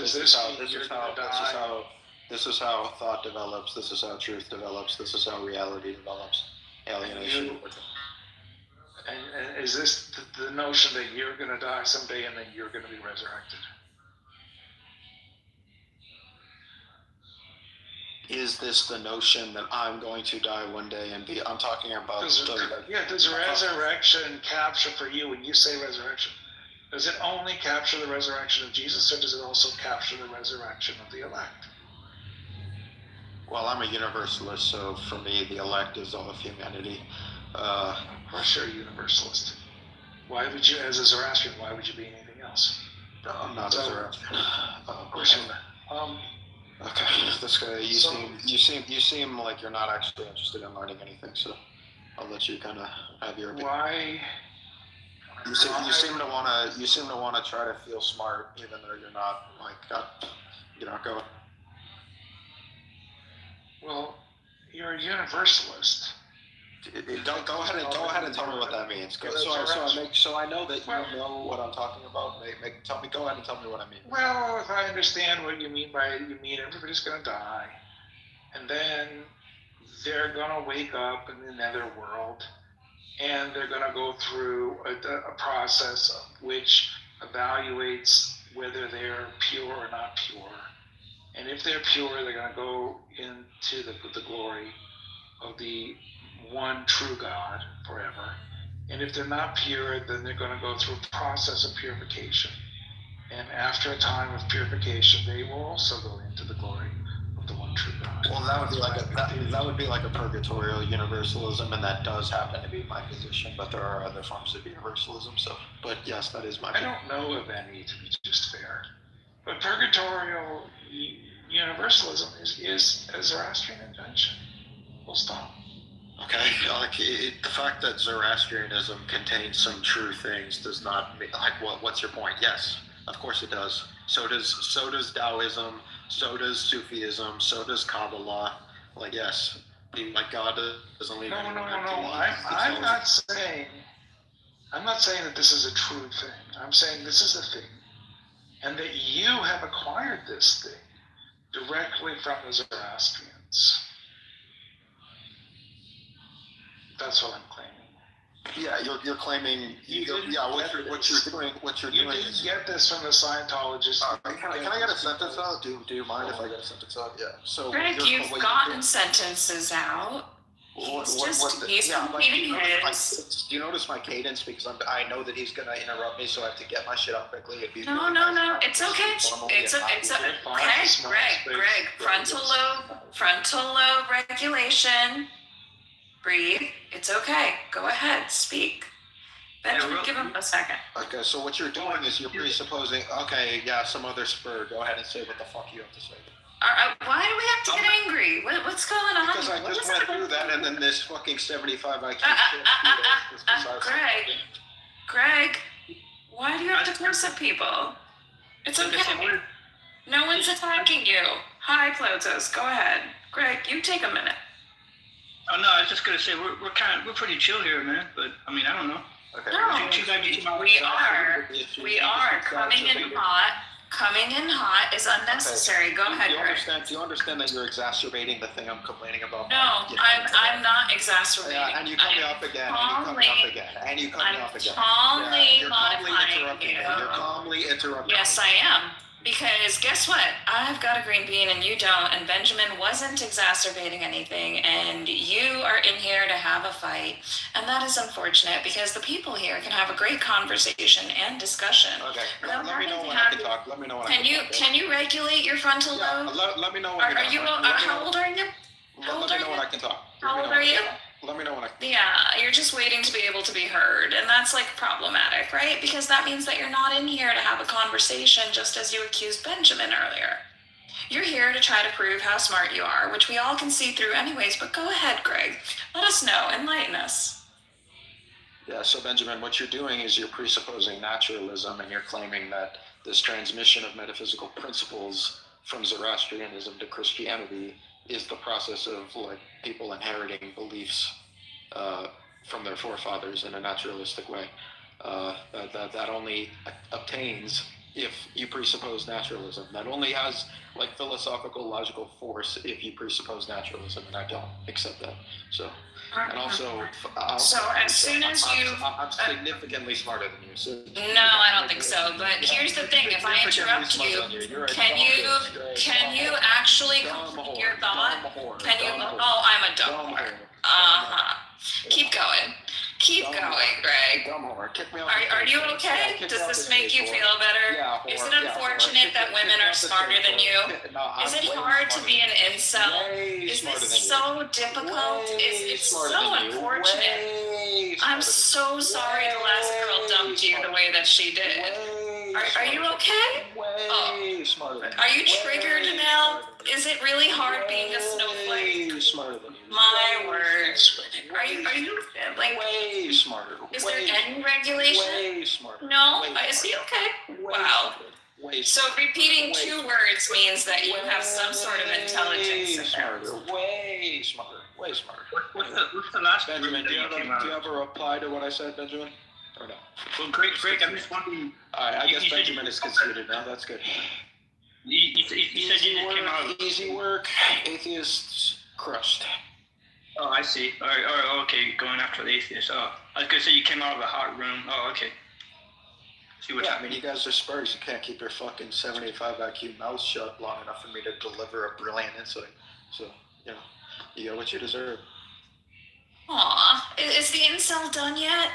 develops. This is how truth develops. This is how reality develops. Alienation. And is this the notion that you're going to die someday and then you're going to be resurrected? Is this the notion that I'm going to die one day and be? I'm talking about. Does resurrection capture for you when you say resurrection? Does it only capture the resurrection of Jesus, or does it also capture the resurrection of the elect? Well, I'm a universalist, so for me, the elect is all of humanity. Of course, you're a universalist. Why would you, as a Zoroastrian, why would you be anything else? No, I'm not a Zoroastrian. Of course you're not. Okay, this guy, you seem like you're not actually interested in learning anything, so I'll let you kind of have your opinion. Why? You seem to want to try to feel smart, even though you're not you're not going. Well, you're a universalist. Go ahead and tell me what that means. So I know that you know what I'm talking about. Go ahead and tell me what I mean. Well, if I understand what you mean by it, you mean everybody's going to die, and then they're going to wake up in the netherworld, and they're going to go through a process which evaluates whether they're pure or not pure. And if they're pure, they're going to go into the glory of the one true God forever. And if they're not pure, then they're going to go through a process of purification. And after a time of purification, they will also go into the glory of the one true God. Well, that would be like a purgatorial universalism, and that does happen to be my position. But there are other forms of universalism. But yes, that is my. I don't know of any, to be just fair. But purgatorial universalism is a Zoroastrian invention. Full stop. Okay, the fact that Zoroastrianism contains some true things does not mean, what's your point? Yes, of course it does. So does Taoism, so does Sufism, so does Kabbalah. Yes, God doesn't leave anyone empty. I'm not saying that this is a true thing. I'm saying this is a thing, and that you have acquired this thing directly from the Zoroastrians. That's what I'm claiming. Yeah, you're claiming. What you're doing. You didn't get this from the Scientologists. Can I get a sentence out? Do you mind if I get a sentence out? Yeah. So Greg, you've gotten sentences out. He's completing his. Do you notice my cadence? Because I know that he's gonna interrupt me, so I have to get my shit out quickly. No, it's okay. It's Greg, frontal lobe regulation. Breathe. It's okay. Go ahead. Speak. Benjamin, give him a second. Okay, so what you're doing is you're presupposing, some other spur. Go ahead and say what the fuck you have to say. Why do we have to get angry? What's going on? Because I just went through that, and then this fucking 75 IQ Greg, why do you have to curse at people? It's okay. No one's attacking you. Hi, Plotos. Go ahead. Greg, you take a minute. Oh no, I was just gonna say we're pretty chill here, man. But I mean, I don't know. Okay. No, we are coming in hot. Coming in hot is unnecessary. Okay. Go ahead, Greg. Do you understand that you're exactering the thing I'm complaining about? No, I'm not exacerbating. Yeah, and you cut me off again. You're calmly interrupting. Yes, I am. Because guess what? I've got a green bean and you don't, and Benjamin wasn't exacerbating anything, and you are in here to have a fight. And that is unfortunate because the people here can have a great conversation and discussion. Okay, let me know when I can talk. Let me know when I can talk. Can you regulate your frontal lobe? Let me know when I can talk. How old are you? Let me know when I can talk. How old are you? Let me know when I can talk. Yeah, you're just waiting to be heard, and that's like problematic, right? Because that means that you're not in here to have a conversation, just as you accused Benjamin earlier. You're here to try to prove how smart you are, which we all can see through anyways, but go ahead, Greg. Let us know, enlighten us. Yeah, so Benjamin, what you're doing is you're presupposing naturalism, and you're claiming that this transmission of metaphysical principles from Zoroastrianism to Christianity is the process of like people inheriting beliefs from their forefathers in a naturalistic way. That only obtains if you presuppose naturalism. That only has like philosophical logical force if you presuppose naturalism, and I don't accept that. So, and also, So as soon as I'm significantly smarter than you. So no, I don't think so. But here's the thing: if I interrupt you, can you actually complete your thought? Can you? Oh, I'm a dumb whore. Keep going. Keep going, Greg. Are you okay? Does this make you feel better? Is it unfortunate that women are smarter than you? Is it hard to be an incel? Is this so difficult? It's so unfortunate. I'm so sorry the last girl dumped you the way that she did. Are you okay? Oh. Are you triggered now? Is it really hard being a snowflake? My word. Are you like way smarter? Is there any regulation? Way smarter. No? Is he okay? Wow. So repeating 2 words means that you have some sort of intelligence. Way smarter. Way smarter. Way smarter. What's the last Benjamin, do you have a reply to what I said, Benjamin? Or no? Well, Greg, I'm just wondering. All right, I guess Benjamin is conceded now. That's good. You said you came out. Easy work. Atheists crushed. Oh, I see. All right, okay, going after the atheists. Oh, I was gonna say you came out of a hot room. Oh, okay. See what I mean, you guys are Spurs. You can't keep your fucking 75 IQ mouth shut long enough for me to deliver a brilliant insight. So, you know, you get what you deserve. Aw, is the incel done yet?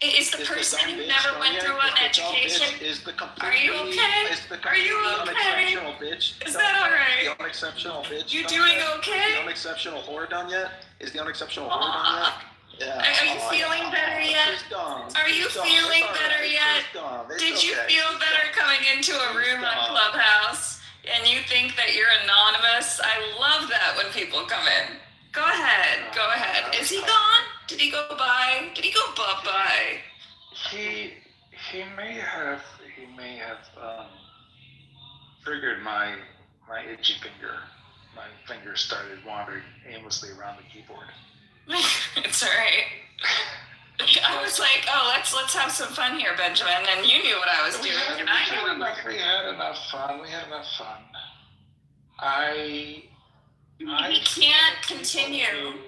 Is the person who never went through an education? Are you okay? Are you okay? Is that all right? The unexceptional bitch. You doing okay? The unexceptional whore done yet? Is the unexceptional whore done yet? Yeah. Are you feeling better yet? Are you feeling better yet? Did you feel better coming into a room on Clubhouse and you think that you're anonymous? I love that when people come in. Go ahead. Go ahead. Is he gone? Did he go bye? Did he go bye-bye? He may have triggered my itchy finger. My finger started wandering aimlessly around the keyboard. It's all right. I was like, oh, let's have some fun here, Benjamin, and you knew what I was doing, and I knew. We had enough fun. He can't continue.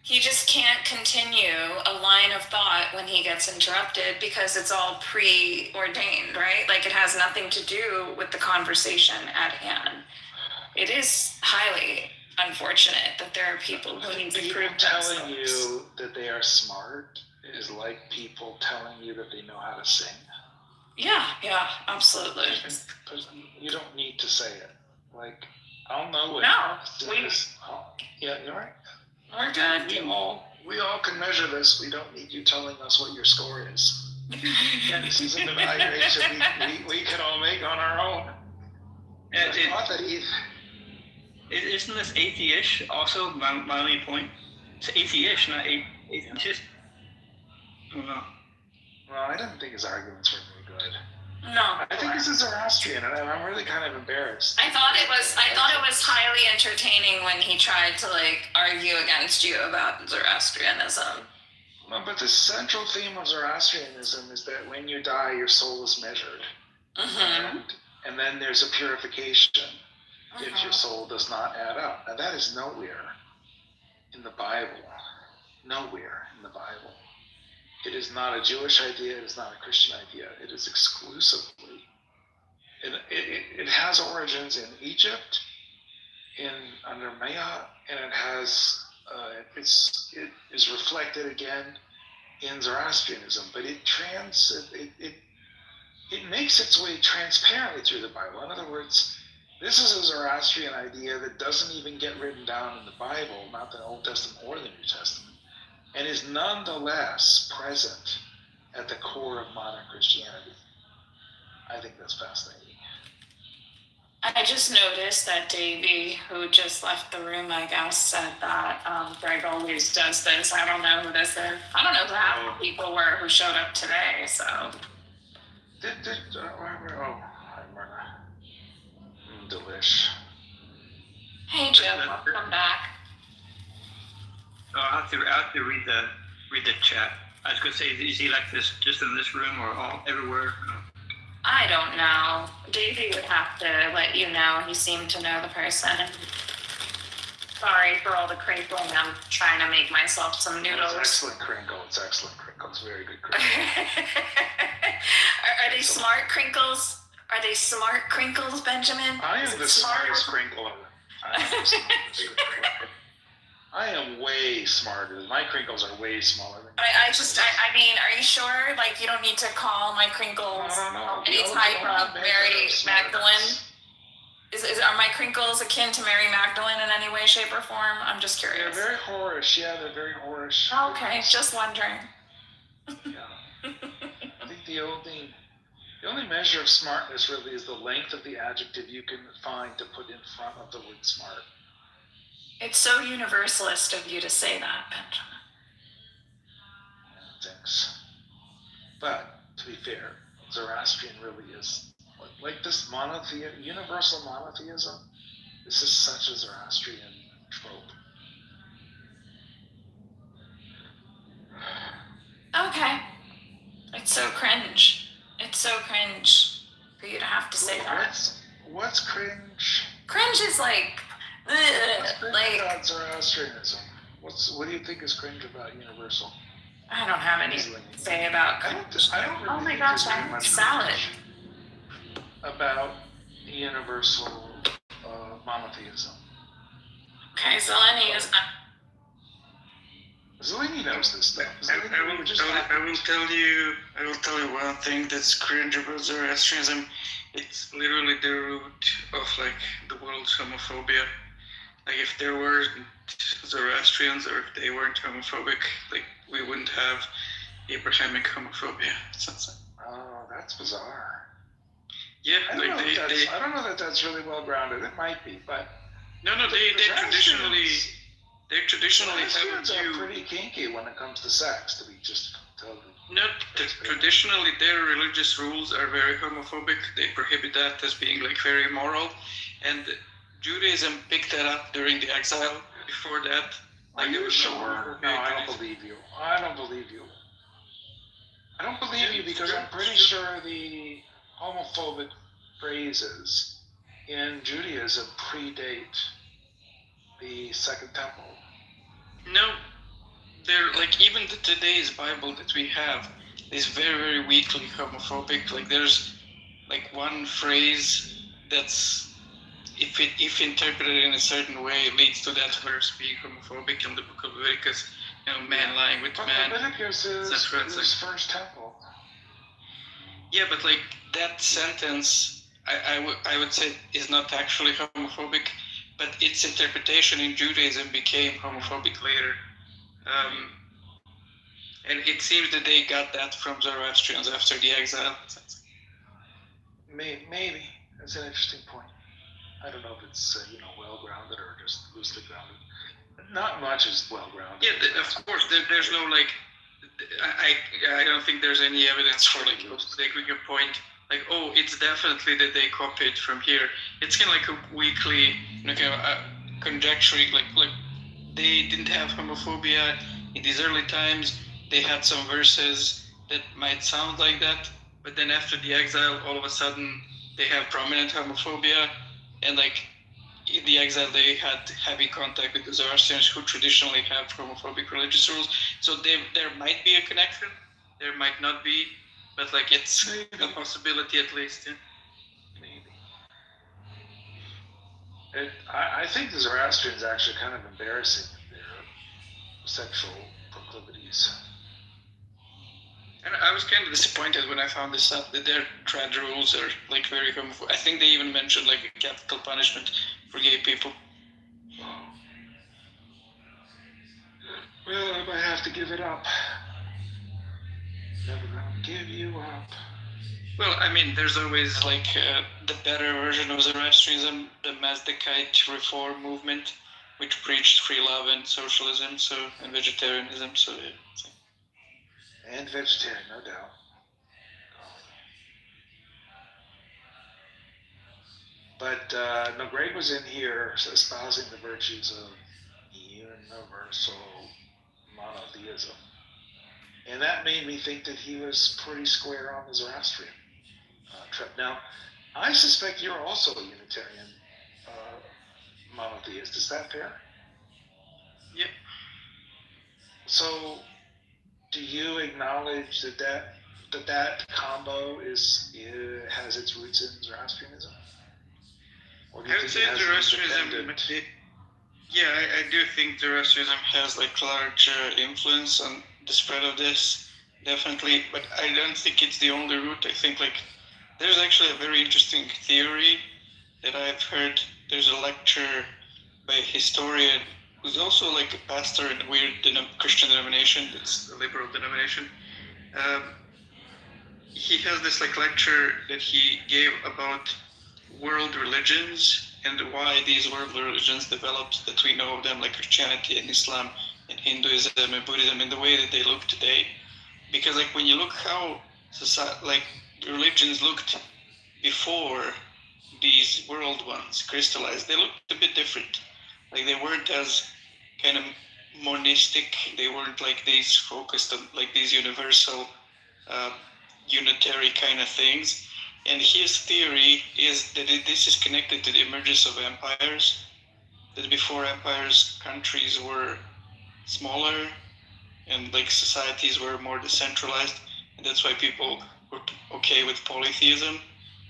He just can't continue a line of thought when he gets interrupted because it's all preordained, right? Like it has nothing to do with the conversation at hand. It is highly unfortunate that there are people who need to prove themselves. Telling you that they are smart is like people telling you that they know how to sing. Yeah, absolutely. You don't need to say it. Like, I'll know it. Yeah, you're right. We're good. We all can measure this. We don't need you telling us what your score is. This is an evaluation we can all make on our own. Isn't this atheist also my only point? It's atheist, not atheist. Well, I didn't think his arguments were very good. No. I think this is Zoroastrian, and I'm really kind of embarrassed. I thought it was highly entertaining when he tried to argue against you about Zoroastrianism. Well, but the central theme of Zoroastrianism is that when you die, your soul is measured. Mm-hmm. And then there's a purification if your soul does not add up. Now that is nowhere in the Bible. Nowhere in the Bible. It is not a Jewish idea. It is not a Christian idea. It is exclusively. It has origins in Egypt, under Maya, and it has it is reflected again in Zoroastrianism. But it makes its way transparently through the Bible. In other words, this is a Zoroastrian idea that doesn't even get written down in the Bible, not the Old Testament or the New Testament. and is nonetheless present at the core of modern Christianity. I think that's fascinating. I just noticed that Davey, who just left the room, I guess, said that Greg always does this. I don't know who this is. I don't know who half the people were who showed up today, so. Delish. Hey, Joe, welcome back. I'll have to read the chat. I was going to say, is he like this just in this room or all everywhere? I don't know. Davey would have to let you know. He seemed to know the person. Sorry for all the crinkling. I'm trying to make myself some noodles. It's excellent crinkle. It's very good crinkle. Are they smart crinkles? Are they smart crinkles, Benjamin? I am the smartest crinkler. I am way smarter. My crinkles are way smaller than I mean, are you sure? Like, you don't need to call my crinkles any type of Mary Magdalene? Are my crinkles akin to Mary Magdalene in any way, shape, or form? I'm just curious. They're very whorish. Yeah, they're very whorish. Okay, just wondering. Yeah. I think the only measure of smartness really is the length of the adjective you can find to put in front of the word smart. It's so universalist of you to say that, Benjamin. Yeah, thanks. But, to be fair, Zoroastrian really is like this universal monotheism. This is such a Zoroastrian trope. Okay. It's so cringe. It's so cringe for you to have to say that. What's cringe? Cringe is like, About Zoroastrianism. What do you think is cringe about universal? I don't have anything to say about cringe. I don't really oh my gosh, I have salad. About universal monotheism. Okay, Zeleny is. Zeleny knows this stuff. I will tell you one thing that's cringe about Zoroastrianism. It's literally the root of like the world's homophobia. Like if there were Zoroastrians or if they weren't homophobic, like we wouldn't have Abrahamic homophobia. Oh, that's bizarre. Yeah, I don't know that that's really well grounded. It might be, but they traditionally Zoroastrians are pretty kinky when it comes to sex. To be just totally. No, traditionally their religious rules are very homophobic. They prohibit that as being like very immoral, and Judaism picked that up during the exile. Before that, are you sure? No, I don't believe you. I don't believe you because I'm pretty sure the homophobic phrases in Judaism predate the Second Temple. No, they're like even today's Bible that we have is very, very weakly homophobic. Like there's like one phrase that's if interpreted in a certain way leads to that verse being homophobic in the book of Leviticus, man lying with man. Leviticus is First Temple. Yeah, but like that sentence, I would say is not actually homophobic, but its interpretation in Judaism became homophobic later. And it seems that they got that from Zoroastrians after the exile. Maybe. That's an interesting point. I don't know if it's well grounded or just loosely grounded. Not much is well grounded. Yeah, of course. There's no like. I don't think there's any evidence for like making a point like, oh, it's definitely that they copied from here. It's kind of like a weekly, conjecture. Like they didn't have homophobia in these early times. They had some verses that might sound like that, but then after the exile, all of a sudden they have prominent homophobia, and like in the exile they had heavy contact with the Zoroastrians who traditionally have homophobic religious rules. So there might be a connection, there might not be, but like it's a possibility at least. Yeah. Maybe. I think the Zoroastrians actually kind of embarrassing their sexual proclivities. And I was kind of disappointed when I found this out that their trad rules are like very homophobic. I think they even mentioned like a capital punishment for gay people. Well, I might have to give it up. Never gonna give you up. Well, I mean, there's always like the better version of Zoroastrianism, the Mazdakite reform movement, which preached free love and socialism, and vegetarianism. And vegetarian, no doubt. But no, Greg was in here espousing the virtues of universal monotheism. And that made me think that he was pretty square on the Zoroastrian trip. Now, I suspect you're also a Unitarian monotheist. Is that fair? Yep. So, do you acknowledge that combo has its roots in Zoroastrianism? Or do you I would think say it has Zoroastrianism. Yeah, I do think Zoroastrianism has like large influence on the spread of this, definitely. But I don't think it's the only route. I think like there's actually a very interesting theory that I've heard. There's a lecture by a historian who's also like a pastor in a weird Christian denomination. It's a liberal denomination. He has this like lecture that he gave about world religions and why these world religions developed, that we know of them, like Christianity and Islam and Hinduism and Buddhism, in the way that they look today. Because like when you look how society, like religions looked before these world ones crystallized, they looked a bit different. Like they weren't as kind of monistic. They weren't like these focused on like these universal, unitary kind of things. And his theory is that this is connected to the emergence of empires. That before empires, countries were smaller, and like societies were more decentralized, and that's why people were okay with polytheism.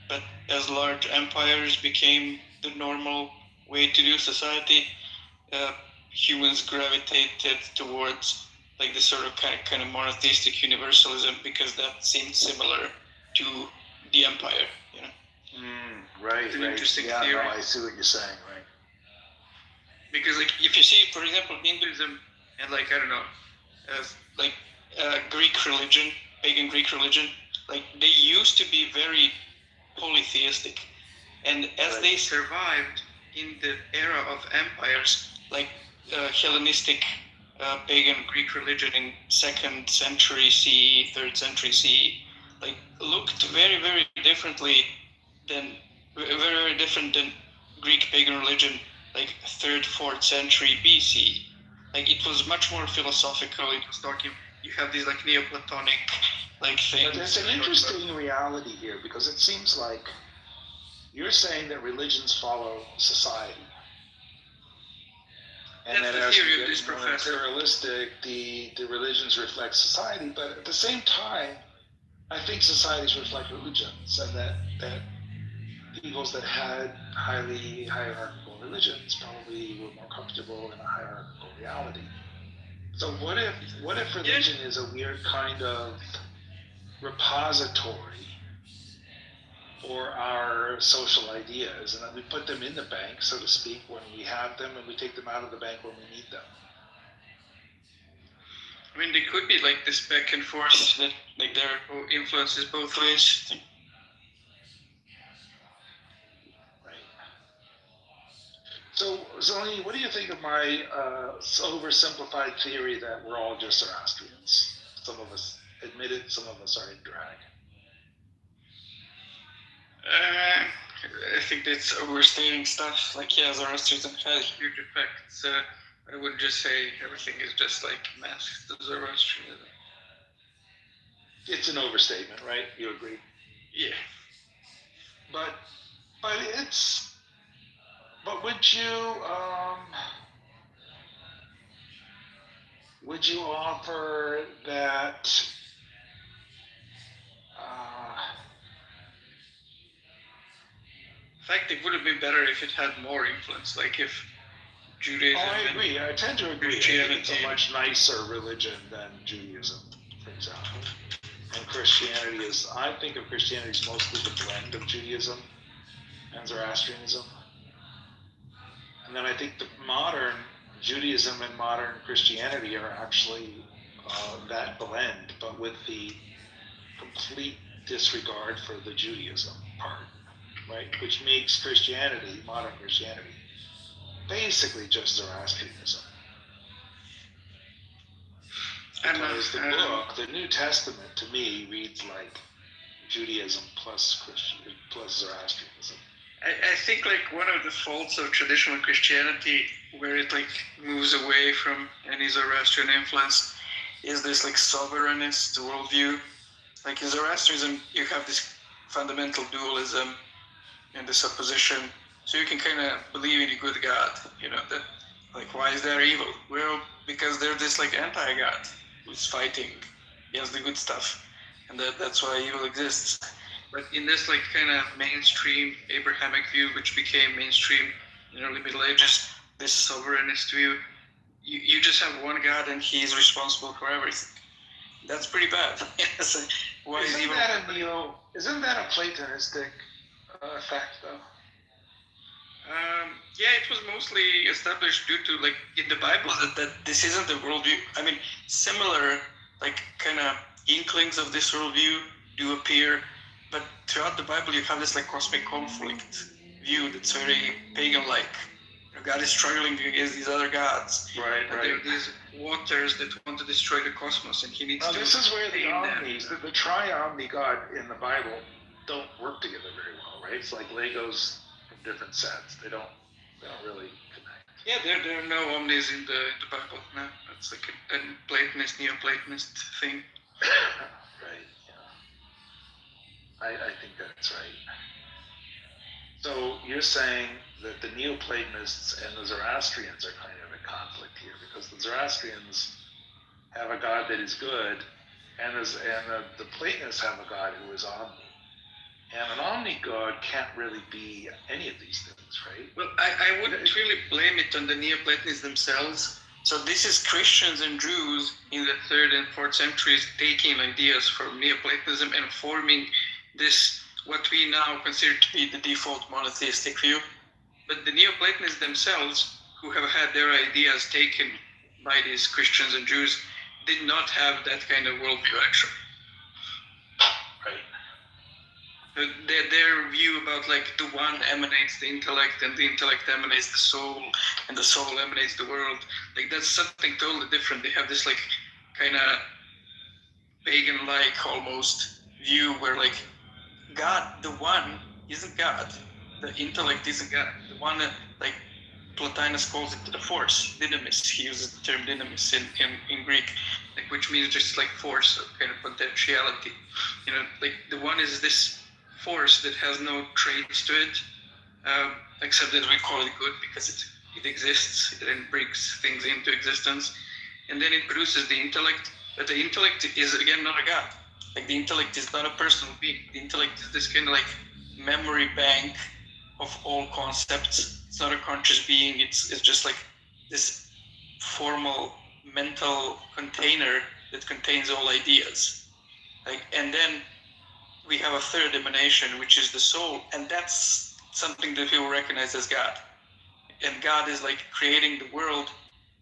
But as large empires became the normal way to do society, humans gravitated towards like this sort of kind of monotheistic universalism, because that seemed similar to the empire, you know. Right, it's an right. interesting Yeah, theory. no, I see what you're saying, right? Because like if you see, for example, Hinduism and like I don't know, Greek religion, pagan Greek religion, like they used to be very polytheistic, and as they survived in the era of empires, like Hellenistic pagan Greek religion in 2nd century CE, 3rd century CE, like looked very, very differently than very different than Greek pagan religion, like 3rd, 4th century BC. Like it was much more philosophical. It was talking. You have these like Neoplatonic like things. But there's an interesting reality here, because it seems like you're saying that religions follow society. And that's that the as theory we of this get more professor. materialistic, the religions reflect society, but at the same time, I think societies reflect religions, and that peoples that had highly hierarchical religions probably were more comfortable in a hierarchical reality. So what if religion is a weird kind of repository for our social ideas, and that we put them in the bank, so to speak, when we have them, and we take them out of the bank when we need them? I mean, they could be like this back and forth, that like there are influences both ways. So, Zeleny, what do you think of my oversimplified theory that we're all just Zoroastrians? Some of us admit it, some of us are in drag. I think that's overstating stuff. Like, yeah, Zoroastrianism has huge effects. I wouldn't just say everything is just like masked to Zoroastrianism. It's an overstatement, right? You agree? Yeah. But would you offer that in fact, it would have been better if it had more influence, like if Judaism. Oh, I agree. I tend to agree. I think it's a much nicer religion than Judaism, for example. And Christianity is, I think of Christianity as mostly the blend of Judaism and Zoroastrianism. And then I think the modern Judaism and modern Christianity are actually that blend, but with the complete disregard for the Judaism part, right? Which makes Christianity, modern Christianity, basically just Zoroastrianism. Because the book, the New Testament, to me, reads like Judaism plus Zoroastrianism. I think like one of the faults of traditional Christianity, where it like moves away from any Zoroastrian influence, is this like sovereignist worldview. Like in Zoroastrianism, you have this fundamental dualism and this opposition. So you can kind of believe in a good God, that like, why is there evil? Well, because they're this like anti-God who's fighting against the good stuff. And that's why evil exists. But in this like kind of mainstream Abrahamic view, which became mainstream in early Middle Ages, this sovereignist view, you just have one God and he's responsible for everything. That's pretty bad. Why is evil? Isn't that a Platonistic fact, though? Yeah, it was mostly established due to like in the Bible that this isn't the worldview. I mean, similar like kind of inklings of this worldview do appear, but throughout the Bible you have this like cosmic conflict view that's very pagan-like. God is struggling against these other gods. Right. There are these waters that want to destroy the cosmos, and he needs to. This is where the omnis, the tri-omni God in the Bible, don't work together very well, right? It's like Legos from different sets. They don't really connect. Yeah, there are no omnis in the Bible. No, that's like a Platonist, Neoplatonist thing. Right. Yeah. I think that's right. So you're saying that the Neoplatonists and the Zoroastrians are kind of in conflict here, because the Zoroastrians have a God that is good, and the Platonists have a God who is omni. And an omni God can't really be any of these things, right? Well, I wouldn't really blame it on the Neoplatonists themselves. So this is Christians and Jews in the 3rd and 4th centuries taking ideas from Neoplatonism and forming this, what we now consider to be the default monotheistic view. But the Neoplatonists themselves, who have had their ideas taken by these Christians and Jews, did not have that kind of worldview, actually. Right. Their view about like the one emanates the intellect, and the intellect emanates the soul, and the soul emanates the world. Like that's something totally different. They have this like kind of pagan-like almost view where like God, the one, isn't God. The intellect isn't God. The one that, like, Plotinus calls it the force, dynamis. He uses the term dynamis in Greek, like, which means just like force, or kind of potentiality. Like the one is this force that has no traits to it, except that we call it good because it exists and brings things into existence. And then it produces the intellect, but the intellect is, again, not a God. Like the intellect is not a personal being. The intellect is this kind of like memory bank of all concepts. It's not a conscious being. It's just like this formal mental container that contains all ideas. And then we have a third emanation, which is the soul, and that's something that people recognize as God. And God is like creating the world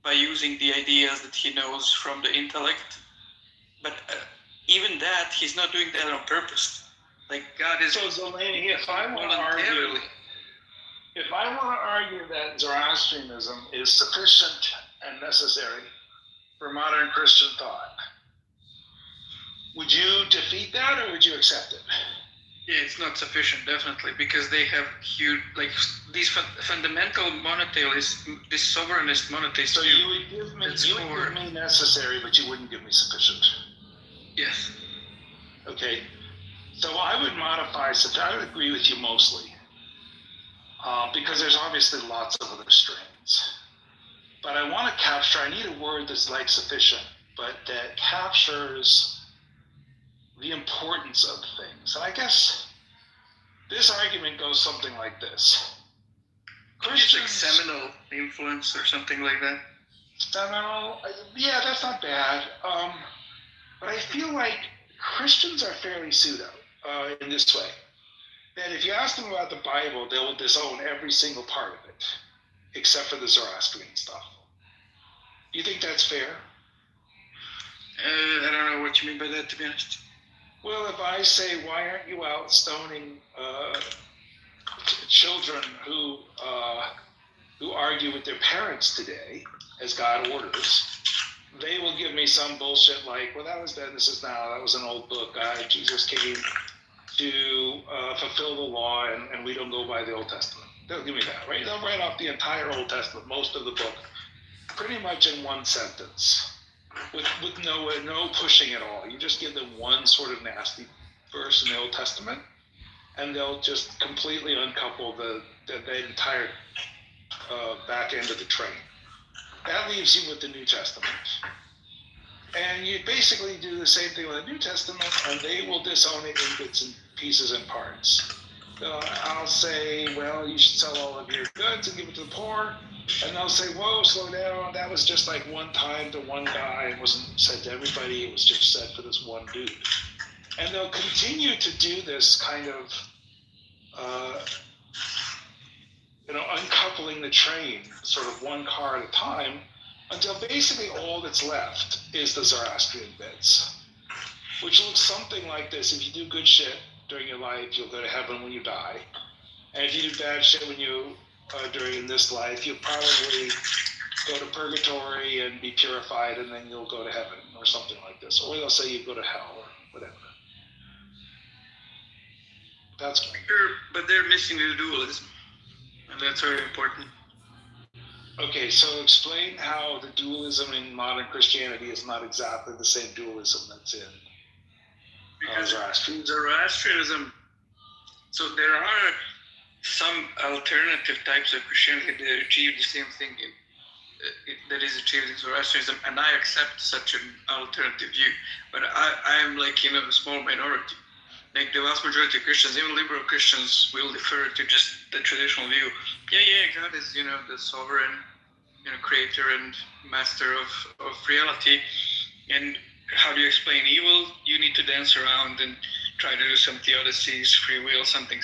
by using the ideas that he knows from the intellect. But even that, he's not doing that on purpose. Like God is. So Zeleny, if I want to argue that Zoroastrianism is sufficient and necessary for modern Christian thought, would you defeat that or would you accept it? Yeah, it's not sufficient, definitely, because they have huge, like these fundamental monotheists, this sovereignist monotheist. So you would give me necessary, but you wouldn't give me sufficient. Yes. Okay. So I would modify. I would agree with you mostly, because there's obviously lots of other strains. But I want to capture. I need a word that's like sufficient, but that captures the importance of things. And I guess this argument goes something like this. Christians, like seminal influence or something like that. Seminal, yeah, that's not bad. But I feel like Christians are fairly pseudo in this way. That if you ask them about the Bible, they will disown every single part of it, except for the Zoroastrian stuff. Do you think that's fair? I don't know what you mean by that, to be honest. Well, if I say, why aren't you out stoning children who argue with their parents today, as God orders, they will give me some bullshit like, well, that was then, this is now, that was an old book. Jesus came to fulfill the law, and we don't go by the Old Testament. They'll give me that, right? They'll write off the entire Old Testament, most of the book, pretty much in one sentence, with no pushing at all. You just give them one sort of nasty verse in the Old Testament, and they'll just completely uncouple the entire back end of the train. That leaves you with the New Testament. And you basically do the same thing with the New Testament, and they will disown it in bits and pieces and parts. I'll say, well, you should sell all of your goods and give it to the poor. And they'll say, whoa, slow down. That was just like one time to one guy. It wasn't said to everybody. It was just said for this one dude. And they'll continue to do this kind of, uncoupling the train, sort of one car at a time, until basically all that's left is the Zoroastrian bits, which looks something like this. If you do good shit during your life, you'll go to heaven when you die. And if you do bad shit when you during this life, you'll probably go to purgatory and be purified, and then you'll go to heaven or something like this. Or they'll say you go to hell or whatever. That's sure, but they're missing the dualism, and that's very important. Okay, so explain how the dualism in modern Christianity is not exactly the same dualism that's in Zoroastrianism. Zoroastrianism, so there are some alternative types of Christianity that achieve the same thing that is achieved in Zoroastrianism, and I accept such an alternative view, but I am like in a small minority. Like the vast majority of Christians, even liberal Christians, will defer to just the traditional view. Yeah, God is, the sovereign, creator and master of reality. And how do you explain evil? You need to dance around and try to do some theodicies, free will, something.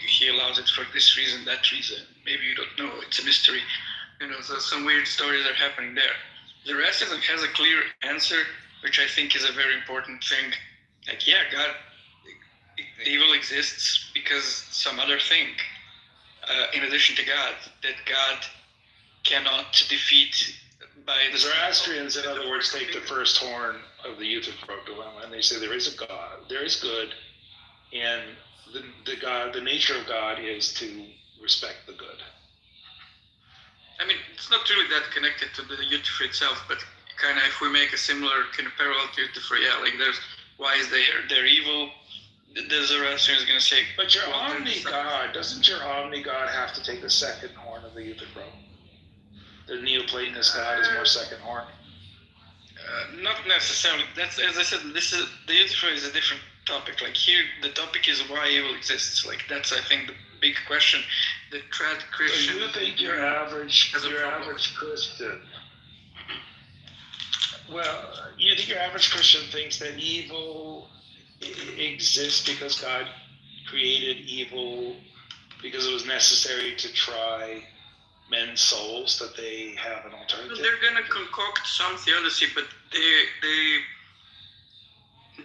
He allows it for this reason, that reason. Maybe you don't know. It's a mystery. So some weird stories are happening there. The Zoroastrianism has a clear answer, which I think is a very important thing. Like, yeah, God, evil exists because some other thing, in addition to God, that God cannot defeat by the Zoroastrians, in other words, take the first horn of the Kitover dilemma, and they say there is a God, there is good, and the nature of God is to respect the good. I mean, it's not really that connected to the Kitover itself, but kind of if we make a similar kind of parallel to Kitover, yeah, like there's why is they're evil. The Zoroastrian is going to say, but your omni-God, doesn't your omni-God have to take the second horn of the Kitover? The Neoplatonist God is more second horn. Not necessarily. That's, as I said, the Kitover is a different topic. Like here, the topic is why evil exists. Like that's, I think, the big question. The trad Christian. So you think your average Christian? Well, you think your average Christian thinks that evil exists because God created evil because it was necessary to try men's souls, that they have an alternative? They're going to concoct some theodicy, but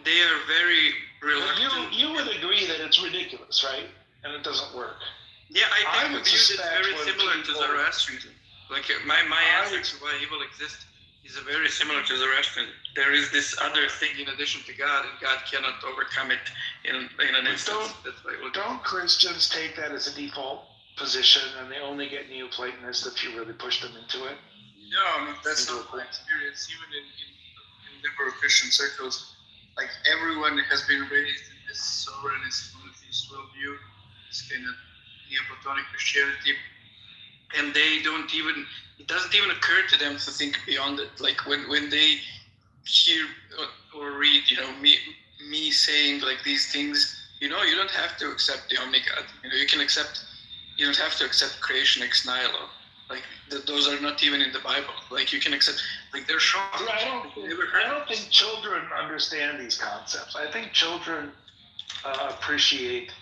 they are very reluctant. But you would agree that it's ridiculous, right? And it doesn't work. Yeah, I think the view is very similar to Zoroastrianism. Like my answer to why evil exists is very similar to Zoroastrianism. There is this other thing in addition to God, and God cannot overcome it in an instance. Don't Christians take that as a default position, and they only get Neoplatonists if you really push them into it? No, that's not my experience. Even in liberal Christian circles, like everyone has been raised in this sovereignist monotheist worldview, this kind of Neoplatonic Christianity, and they don't even. It doesn't even occur to them to think beyond it. Like when they hear or read, me saying like these things, you don't have to accept the omni-God. You don't have to accept creation ex nihilo. Like those are not even in the Bible. Like you can accept, like they're shocked. I don't think children understand these concepts. I think children appreciate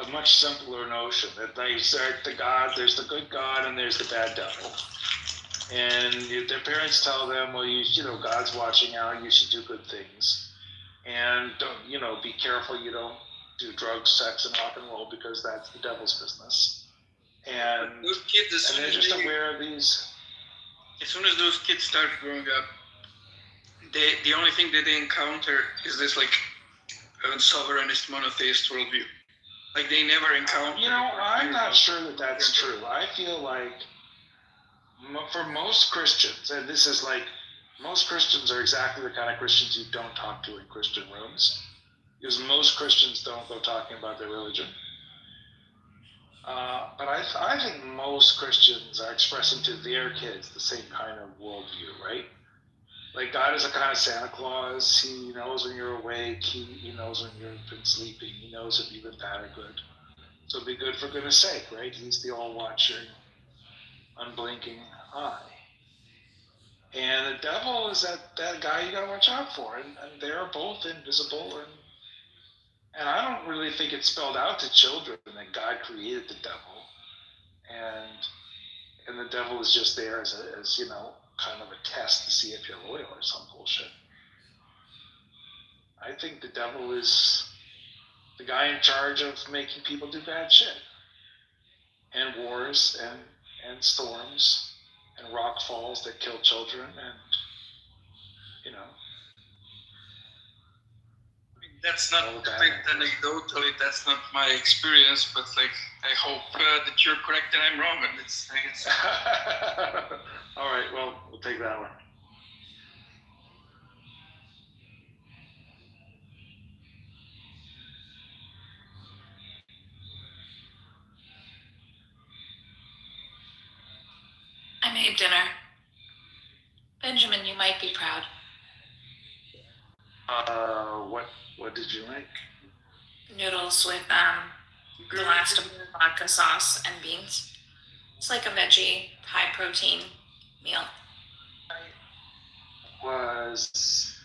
a much simpler notion that there's the God, there's the good God, and there's the bad devil. and if their parents tell them, well, you know, God's watching out, you should do good things, and don't, you know, be careful you don't do drugs, sex, and rock and roll because that's the devil's business. And those kids, and they're just aware of these. As soon as those kids start growing up, the only thing that they encounter is this like sovereignist monotheist worldview. Like they never encounter. You know, I'm not sure that that's true. I feel like for most Christians, and this is like, most Christians are exactly the kind of Christians you don't talk to in Christian rooms, because most Christians don't go talking about their religion. But I think most Christians are expressing to their kids the same kind of worldview, right? Like God is a kind of Santa Claus. He knows when you're awake. He knows when you've been sleeping. He knows if you've been bad or good. So be good for goodness sake, right? He's the all-watching, unblinking eye. And the devil is that guy you gotta watch out for. And they're both invisible. And I don't really think it's spelled out to children that God created the devil. And the devil is just there as you know, kind of a test to see if you're loyal or some bullshit. I think the devil is the guy in charge of making people do bad shit. And wars and storms and rock falls that kill children and, you know. That's not anecdotally. That's not my experience, but like I hope that you're correct and I'm wrong. And it's. All right. Well, we'll take that one. I made dinner. Benjamin, you might be proud. What did you make? Noodles with glassed vodka sauce and beans. It's like a veggie, high protein meal. Was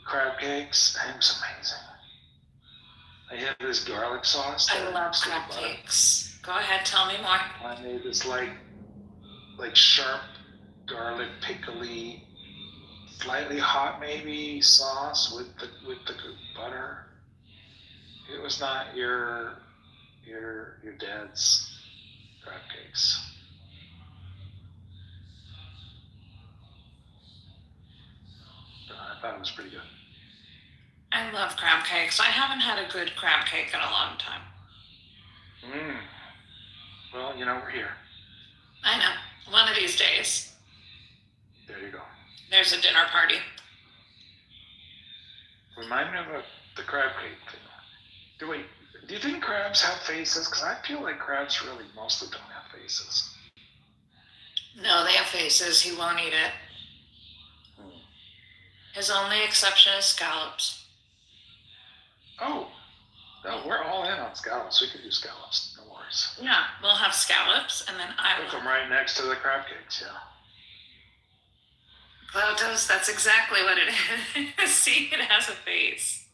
crab cakes. It was amazing. I had this garlic sauce. I love crab cakes. Go ahead, tell me more. I made this like sharp garlic pickly, slightly hot maybe sauce with the butter. It was not your dad's crab cakes. I thought it was pretty good. I love crab cakes. I haven't had a good crab cake in a long time. Well, you know, we're here. I know. One of these days. There you go. There's a dinner party. Remind me of the crab cake thing. Do you think crabs have faces? Because I feel like crabs really mostly don't have faces. No, they have faces. He won't eat it. His only exception is scallops. Oh, no, we're all in on scallops. We could do scallops. No worries. Yeah, we'll have scallops, and then I Put them right next to the crab cakes, yeah. Clotos, that's exactly what it is. See, it has a face.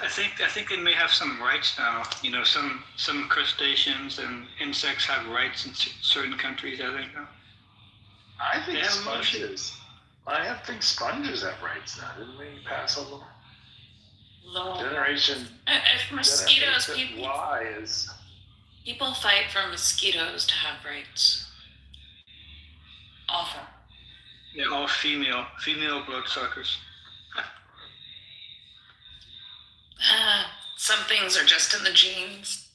I think they may have some rights now. You know, some crustaceans and insects have rights in certain countries. I think. I think sponges. I think sponges have rights now. Didn't we pass over them? Lord. Generation. If mosquitoes, people fight for mosquitoes to have rights. Awful. Yeah, all female bloodsuckers. Some things are just in the genes.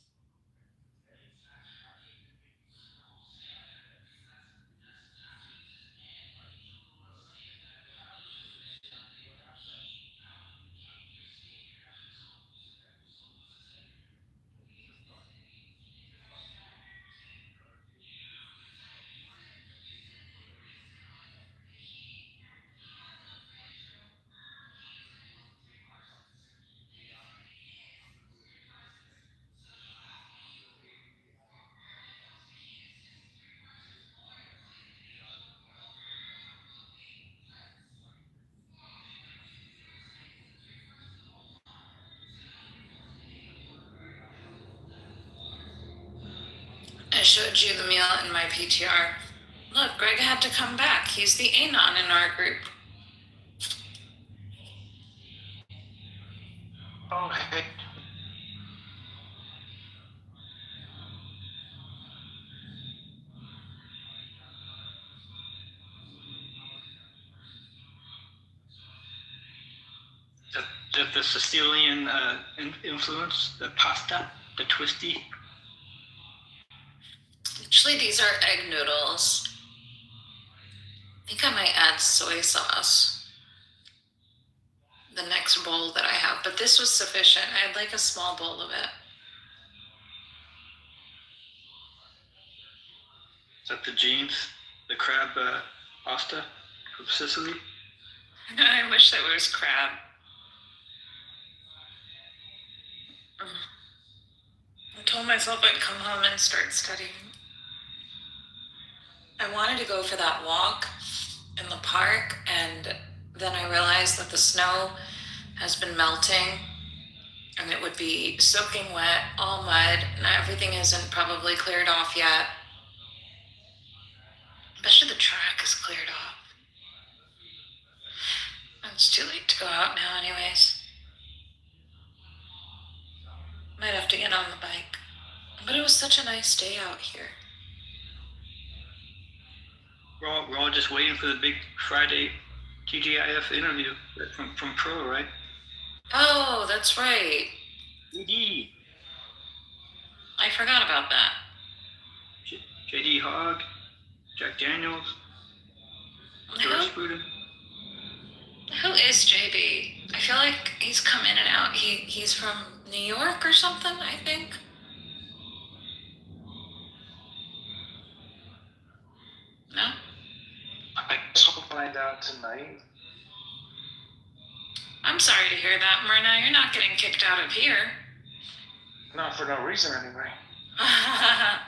showed you the meal in my PTR. Look, Greg had to come back. He's the anon in our group. Oh, hey. The Sicilian influence, the pasta, the twisty. Actually, these are egg noodles. I think I might add soy sauce. The next bowl that I have, but this was sufficient. I'd like a small bowl of it. Is that the jeans, the crab pasta from Sicily? I wish that was crab. I told myself I'd come home and start studying. I wanted to go for that walk in the park, and then I realized that the snow has been melting and it would be soaking wet, all mud, and everything isn't probably cleared off yet. Especially the track is cleared off. It's too late to go out now anyways. Might have to get on the bike. But it was such a nice day out here. We're all just waiting for the big Friday TGIF interview from Pro, right? Oh, that's right. JD. I forgot about that. JD Hogg, Jack Daniels, Who is JB? I feel like he's come in and out. He's from New York or something, I think. No? I guess we'll find out tonight. I'm sorry to hear that, Myrna. You're not getting kicked out of here. Not for no reason, anyway. I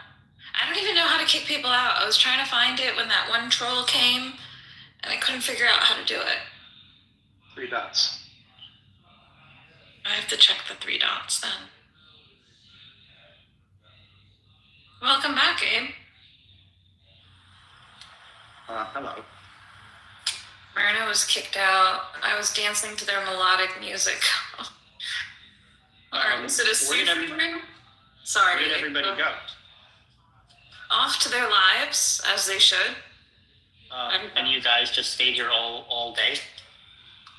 don't even know how to kick people out. I was trying to find it when that one troll came, and I couldn't figure out how to do it. 3 dots. I have to check the 3 dots then. Welcome back, Abe. Hello. Myrna was kicked out. I was dancing to their melodic music. Or is it a seafood ring? Sorry. Where did everybody go? Off to their lives, as they should. And you guys just stayed here all day?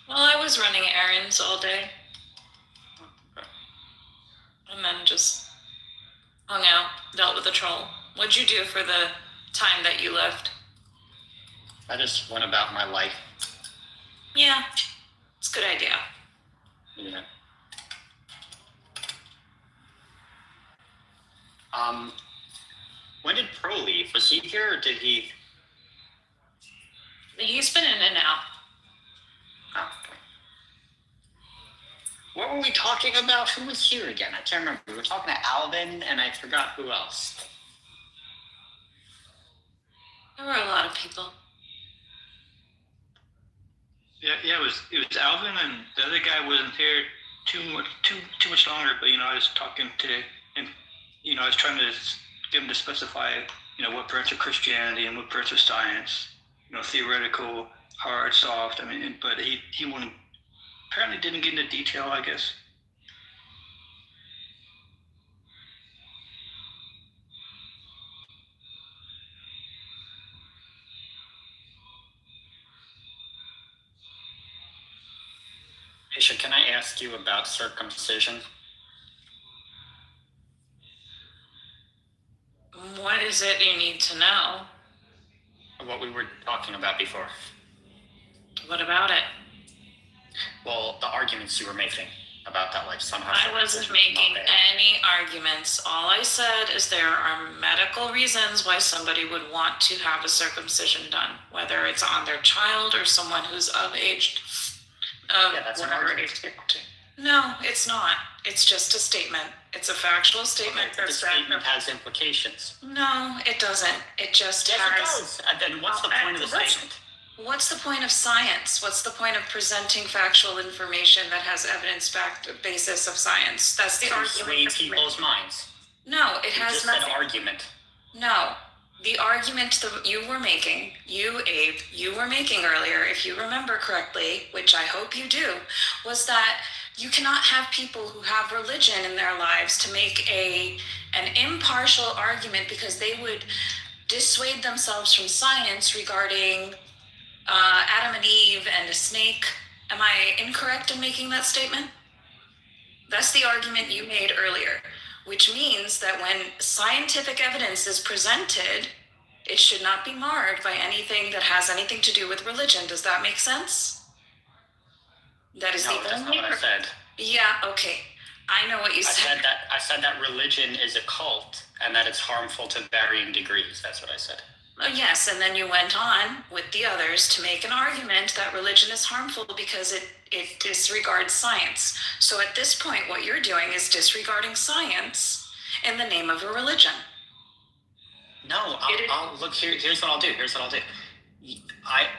Well, I was running errands all day. And then just hung out, dealt with the troll. What'd you do for the time that you left? I just went about my life. Yeah, it's a good idea. Yeah. When did Pro leave? Was he here or did he? He's been in and out. Oh, okay. What were we talking about? Who was here again? I can't remember. We were talking to Alvin and I forgot who else. There were a lot of people. Yeah, it was Alvin, and the other guy wasn't here too much longer. But I was talking today, and I was trying to get him to specify, what parts of Christianity and what parts of science, theoretical, hard, soft. But he wouldn't. Apparently, didn't get into detail, I guess. Aisha, can I ask you about circumcision? What is it you need to know? What we were talking about before. What about it? Well, the arguments you were making about that, somehow. I wasn't making any arguments. All I said is there are medical reasons why somebody would want to have a circumcision done, whether it's on their child or someone who's of age. Yeah, that's an whatever argument. age. No, it's not. It's just a statement. It's a factual statement. Okay, the statement has implications. No, it doesn't. It just Yes, has. it does. And then what's the point of the statement? What's the point of science? What's the point of presenting factual information that has evidence-backed basis of science? That's the To argument. sway people's minds. No, it You has just nothing. said argument. No. The argument that you were making, Abe, you were making earlier, if you remember correctly, which I hope you do, was that you cannot have people who have religion in their lives to make an impartial argument because they would dissuade themselves from science regarding Adam and Eve and a snake. Am I incorrect in making that statement? That's the argument you made earlier, which means that when scientific evidence is presented, it should not be marred by anything that has anything to do with religion. Does that make sense? That is No, the that's not what I said. Yeah, okay. I know what you said. I said that religion is a cult and that it's harmful to varying degrees. That's what I said. Yes, and then you went on with the others to make an argument that religion is harmful because it disregards science. So at this point, what you're doing is disregarding science in the name of a religion. No, I'll look here. Here's what I'll do.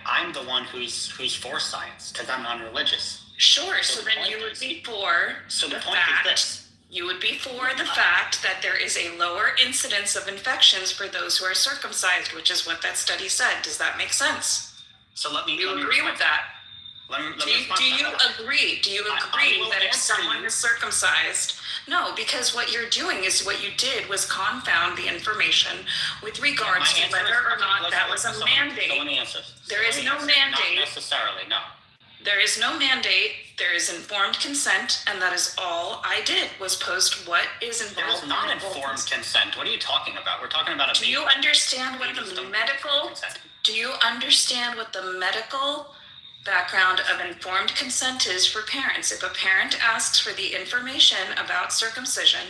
I'm the one who's for science because I'm non-religious. Sure. So then you would be for. So the point is this. You would be for the fact that there is a lower incidence of infections for those who are circumcised, which is what that study said. Does that make sense? So let me. You agree with that? Do you agree? Do you agree that if someone is circumcised? No, because what you're doing is what you did was confound the information with regards to whether or not that was a mandate. So let me answer. There is no mandate. Not necessarily, no. There is no mandate. There is informed consent, and that is all I did was post what is involved. There is not informed consent. What are you talking about? We're talking about a. Do you understand what the medical? Do you understand what the medical background of informed consent is for parents? If a parent asks for the information about circumcision,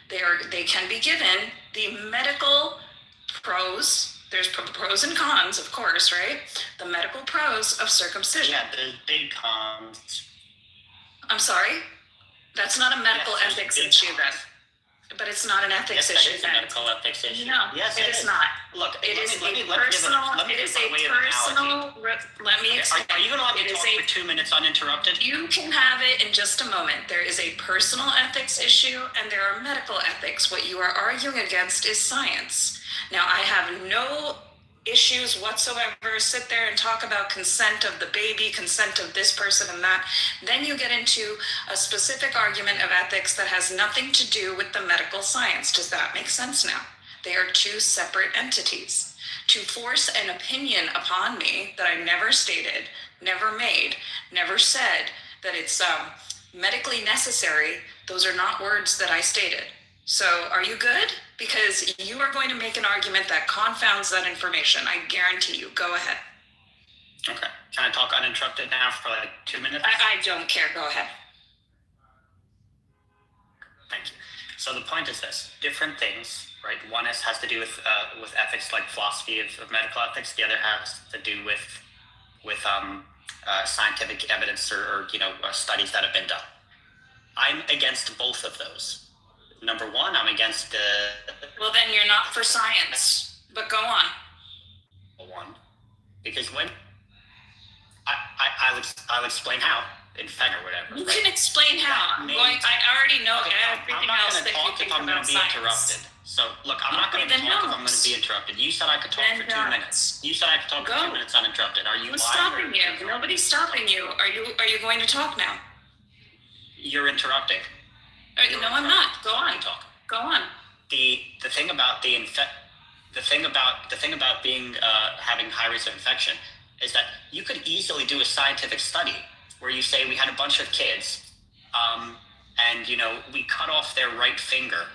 they can be given the medical pros. There's pros and cons, of course, right? The medical pros of circumcision. Yeah, there's big cons. I'm sorry? That's not a medical ethics issue then. But it's not an ethics issue. Yes, that is a medical ethics issue. No, yes, it is not. Look, it is a personal. It is a personal. Let me explain. Are you going to let me talk for 2 minutes uninterrupted? You can have it in just a moment. There is a personal ethics issue and there are medical ethics. What you are arguing against is science. Now, I have no issues whatsoever. Sit there and talk about consent of the baby, consent of this person and that. Then you get into a specific argument of ethics that has nothing to do with the medical science. Does that make sense now? They are two separate entities. To force an opinion upon me that I never stated, never made, never said that it's medically necessary, those are not words that I stated. So are you good? Because you are going to make an argument that confounds that information. I guarantee you. Go ahead. Okay. Can I talk uninterrupted now for like 2 minutes? I don't care. Go ahead. Thank you. So the point is this: different things, right? One has to do with ethics, like philosophy of medical ethics. The other has to do with scientific evidence or studies that have been done. I'm against both of those. Number one, I'm against the. Well, then you're not for science. But go on. One, because when I'll explain how in fact or whatever. You can explain how. I already know everything else that you think about science. Interrupted. So look, I'm not going to talk if I'm going to be interrupted. You said I could talk for 2 minutes. You said I could talk for 2 minutes uninterrupted. Are you? Who's stopping you? Nobody's stopping you. Are you going to talk now? You're interrupting. No, I'm not. Go on. Go on. The thing about the thing about being having high rates of infection is that you could easily do a scientific study where you say we had a bunch of kids, and we cut off their right finger,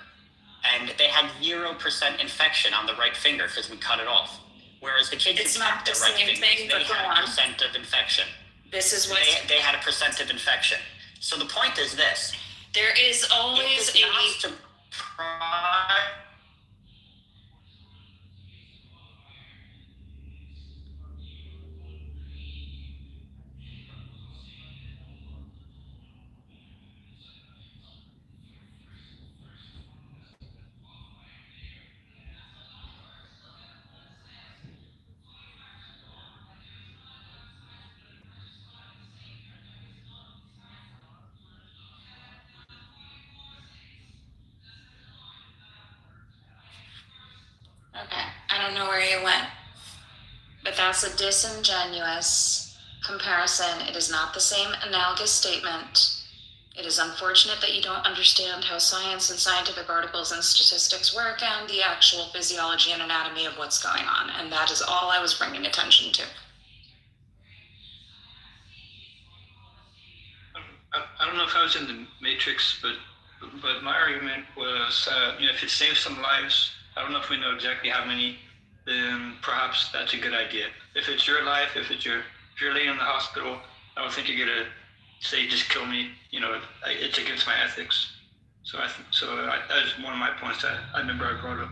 and they had 0% infection on the right finger because we cut it off. Whereas the kids who kept their right fingers, they had a percent of infection. This is what they had a percent of infection. So the point is this. There is always a. don't know where you went. But that's a disingenuous comparison. It is not the same analogous statement. It is unfortunate that you don't understand how science and scientific articles and statistics work and the actual physiology and anatomy of what's going on. And that is all I was bringing attention to. I don't know if I was in the Matrix, but my argument was, if it saves some lives, I don't know if we know exactly how many, then perhaps that's a good idea. If it's your life, if you're laying in the hospital, I don't think you're gonna say just kill me. It's against my ethics. So that was one of my points that I remember I brought up.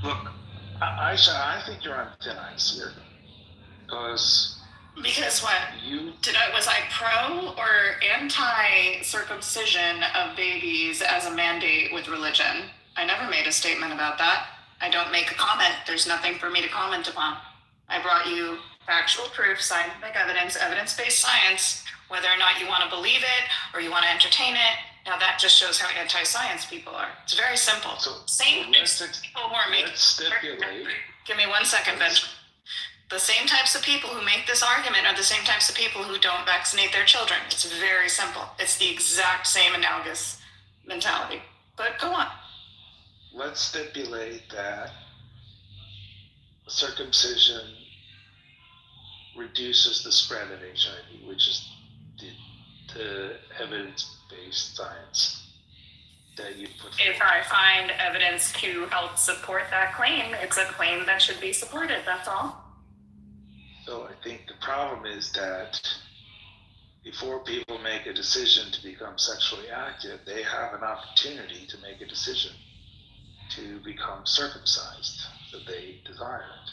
Look, I think you're on thin ice here, because what? Was I pro or anti-circumcision of babies as a mandate with religion? I never made a statement about that. I don't make a comment. There's nothing for me to comment upon. I brought you factual proof, scientific evidence, evidence-based science, whether or not you want to believe it or you want to entertain it. Now that just shows how anti-science people are. It's very simple. Same types of people who are making. Give me 1 second, Benjamin. The same types of people who make this argument are the same types of people who don't vaccinate their children. It's very simple. It's the exact same analogous mentality. But go on. Let's stipulate that circumcision reduces the spread of HIV, which is the evidence-based science that you put forward. If I find evidence to help support that claim, it's a claim that should be supported, that's all. So I think the problem is that before people make a decision to become sexually active, they have an opportunity to make a decision to become circumcised that they desired.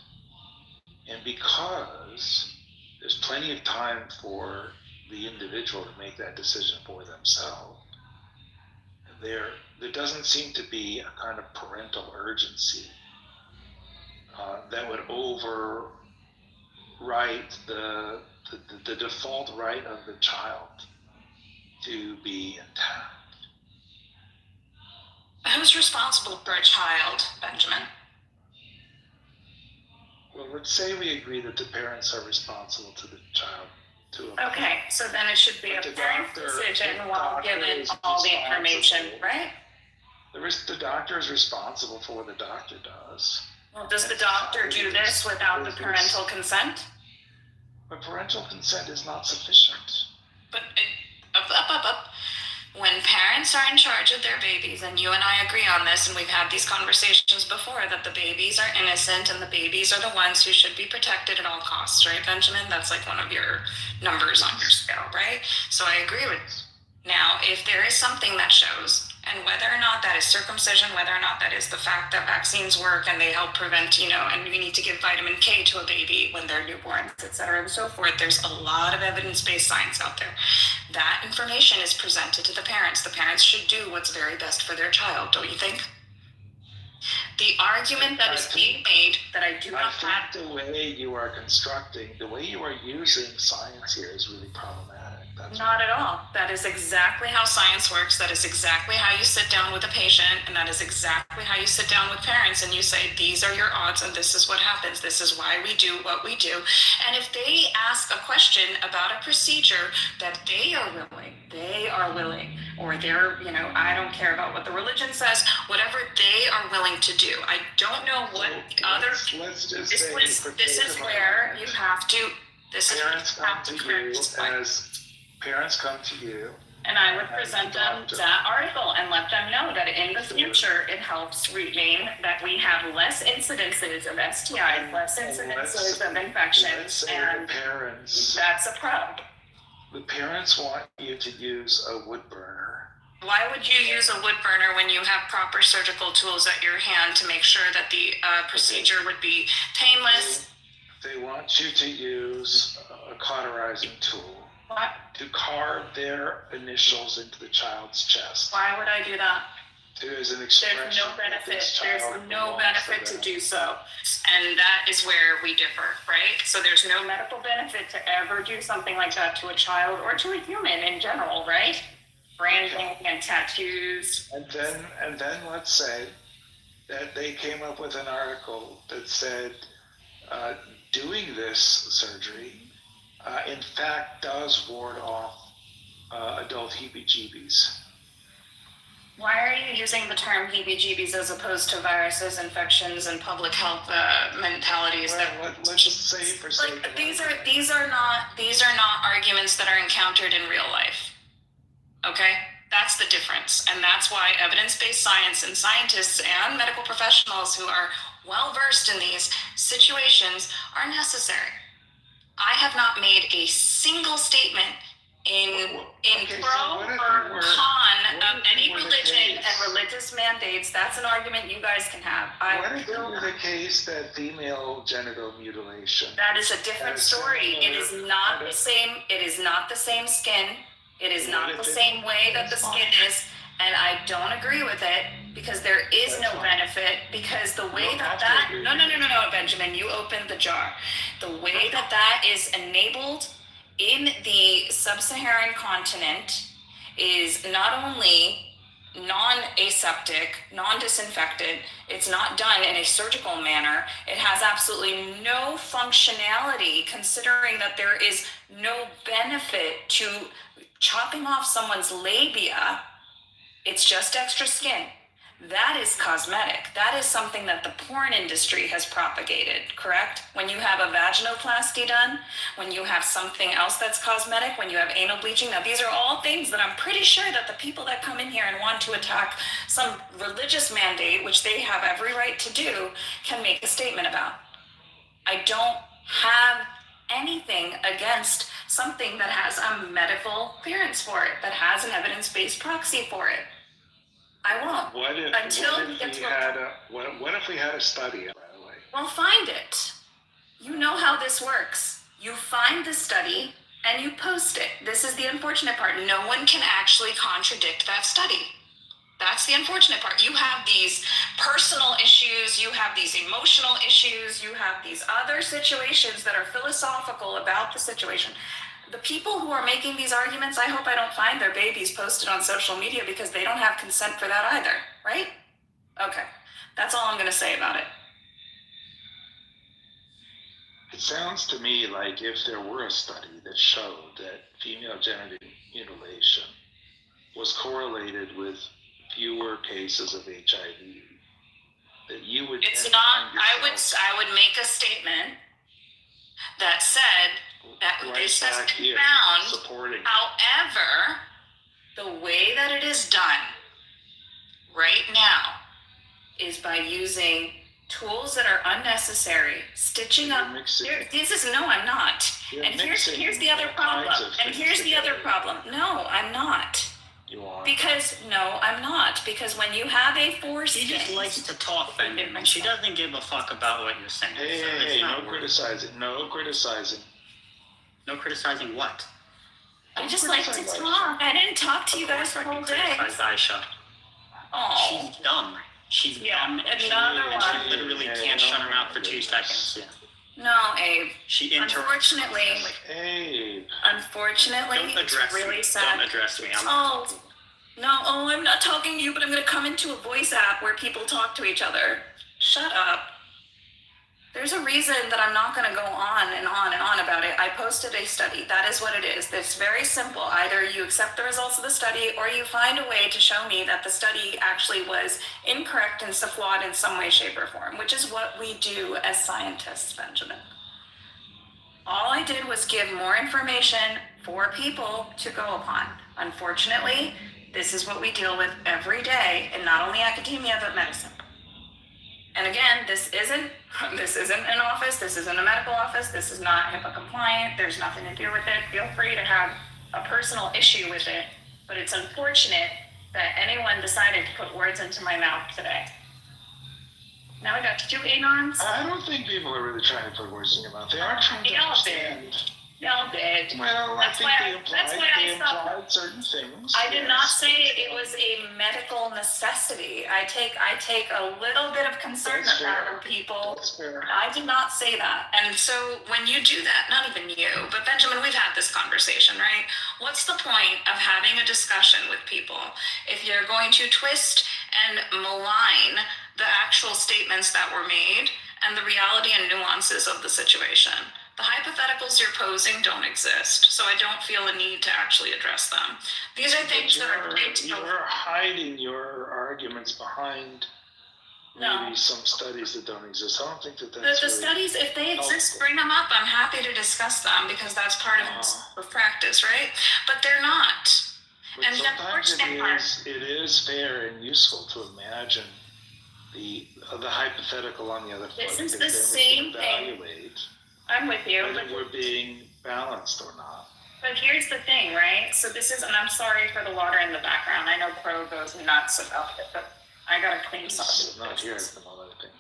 And because there's plenty of time for the individual to make that decision for themselves, there doesn't seem to be a kind of parental urgency that would override the default right of the child to be intact. Who's responsible for a child, Benjamin? Well, let's say we agree that the parents are responsible to the child. Okay, so then it should be a parent's decision while given all the information, right? The doctor is responsible for what the doctor does. Well, does the doctor do this without the parental consent? But parental consent is not sufficient. But when parents are in charge of their babies, and you and I agree on this, and we've had these conversations before, that the babies are innocent and the babies are the ones who should be protected at all costs, right, Benjamin? That's like one of your numbers on your scale, right? So I agree with you. Now, if there is something that shows, and whether or not that is circumcision, whether or not that is the fact that vaccines work and they help prevent, and we need to give vitamin K to a baby when they're newborns, et cetera, and so forth, there's a lot of evidence-based science out there. That information is presented to the parents. The parents should do what's very best for their child, don't you think? The argument that is being made that I do not have... The way you are constructing, the way you are using science here is really problematic. Not at all. That is exactly how science works. That is exactly how you sit down with a patient, and that is exactly how you sit down with parents and you say, these are your odds and this is what happens. This is why we do what we do. And if they ask a question about a procedure that they are willing, or they're, I don't care about what the religion says, whatever they are willing to do. I don't know what other... This is where you have to... Parents come to you, and I would present them that article and let them know that in the future it helps remain that we have less incidences of STIs, less incidences of infections, and that's a pro. The parents want you to use a wood burner. Why would you use a wood burner when you have proper surgical tools at your hand to make sure that the procedure would be painless? They want you to use a cauterizing tool. What? To carve their initials into the child's chest. Why would I do that? There's an expression. There's no benefit. There's no benefit to do so. And that is where we differ, right? So there's no medical benefit to ever do something like that to a child or to a human in general, right? branding and tattoos. And then let's say that they came up with an article that said doing this surgery in fact does ward off adult heebie-jeebies. Why are you using the term heebie-jeebies as opposed to viruses, infections, and public health mentalities? Let's just say for sake of these are not arguments that are encountered in real life. Okay, that's the difference, and that's why evidence-based science and scientists and medical professionals who are well versed in these situations are necessary. I have not made a single statement in pro or con of any religion and religious mandates. That's an argument you guys can have. What if it were the case that female genital mutilation? That is a different story. It is not the same. It is not the same skin. It is not the same way that the skin is, and I don't agree with it because there is no benefit. Because the way that no, Benjamin, you opened the jar. The way that is enabled in the sub-Saharan continent is not only non-aseptic, non-disinfected, it's not done in a surgical manner, it has absolutely no functionality considering that there is no benefit to chopping off someone's labia. It's just extra skin. That is cosmetic. That is something that the porn industry has propagated, correct? When you have a vaginoplasty done, when you have something else that's cosmetic, when you have anal bleaching. Now, these are all things that I'm pretty sure that the people that come in here and want to attack some religious mandate, which they have every right to do, can make a statement about. I don't have anything against something that has a medical clearance for it, that has an evidence-based proxy for it. I won't. What if we had a study, by the way? Well, find it. You know how this works. You find the study and you post it. This is the unfortunate part. No one can actually contradict that study. That's the unfortunate part. You have these personal issues, you have these emotional issues, you have these other situations that are philosophical about the situation. The people who are making these arguments, I hope I don't find their babies posted on social media because they don't have consent for that either, right? Okay, that's all I'm going to say about it. It sounds to me like if there were a study that showed that female genital mutilation was correlated with fewer cases of HIV, that you would. It's not. I would make a statement that said that this has been found. Supporting. However, the way that it is done right now is by using tools that are unnecessary, stitching up. I'm not. And here's the other problem. No, I'm not. You are. Because no, I'm not. Because when you have a foreskin, She just likes to talk, Benjamin. She doesn't give a fuck about what you're saying. Hey, no criticizing. No criticizing. No criticizing what? I just like to talk. I didn't talk to you guys the whole day. Aisha. Oh. She's dumb. She's dumb. She literally can't shut her mouth for 2 seconds. Yeah. No, Abe. She interrupts. Abe. Unfortunately, it's really sad. Don't address me. I'm not talking to you, but I'm going to come into a voice app where people talk to each other. Shut up. There's a reason that I'm not going to go on and on and on about it. I posted a study. That is what it is. It's very simple. Either you accept the results of the study or you find a way to show me that the study actually was incorrect and flawed in some way, shape, or form, which is what we do as scientists, Benjamin. All I did was give more information for people to go upon. Unfortunately, this is what we deal with every day in not only academia, but medicine. And again, this isn't an office, this isn't a medical office, this is not HIPAA compliant, there's nothing to do with it. Feel free to have a personal issue with it, but it's unfortunate that anyone decided to put words into my mouth today. Now we got 2 anons. I don't think people are really trying to put words in your mouth. They are trying to understand. Y'all did. Well, That's I think why I stopped. implied certain things. I did not yes. say it was a medical necessity. I take a little bit of concern That's about fair. when people. That's fair. I did not say that. And so when you do that, not even you, but Benjamin, we've had this conversation, right? What's the point of having a discussion with people if you're going to twist and malign the actual statements that were made and the reality and nuances of the situation? The hypotheticals you're posing don't exist, so I don't feel a need to actually address them. These are things that are You're hiding your arguments behind maybe some studies that don't exist. I don't think that that's The really studies, if they exist, helpful. bring them up. I'm happy to discuss them because that's part of practice, right? But they're not. But And the sometimes unfortunate part. it is fair and useful to imagine the hypothetical on the other foot. This is because the then we same can thing. evaluate I'm with you. whether we're being balanced or not. But here's the thing, right? So this is, and I'm sorry for the water in the background. I know Crow goes nuts about it, but I gotta clean something. It's not here at the moment, I think.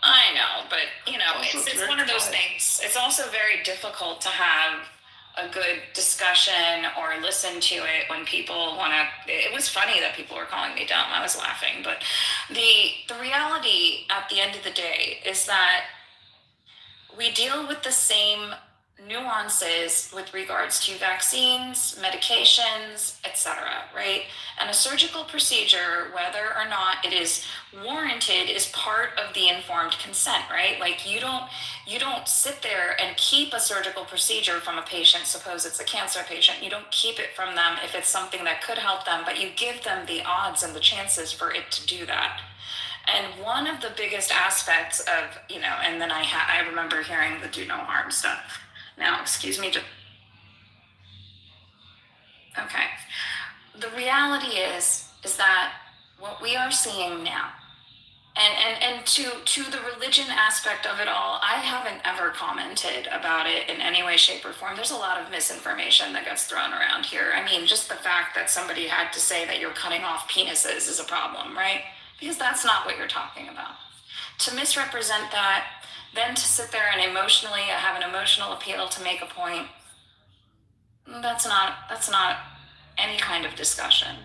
I know, but Also, it's very one of those quiet. things. It's also very difficult to have a good discussion or listen to it when people want to. It was funny that people were calling me dumb. I was laughing, but the reality at the end of the day is that we deal with the same nuances with regards to vaccines, medications, etc., right? And a surgical procedure, whether or not it is warranted, is part of the informed consent, right? Like you don't sit there and keep a surgical procedure from a patient. Suppose it's a cancer patient, you don't keep it from them if it's something that could help them, but you give them the odds and the chances for it to do that. And one of the biggest aspects of, and then I remember hearing the do no harm stuff. Now, excuse me. Okay. The reality is that what we are seeing now, and to the religion aspect of it all, I haven't ever commented about it in any way, shape, or form. There's a lot of misinformation that gets thrown around here. I mean, just the fact that somebody had to say that you're cutting off penises is a problem, right? Because that's not what you're talking about. To misrepresent that, then to sit there and emotionally have an emotional appeal to make a point, that's not any kind of discussion.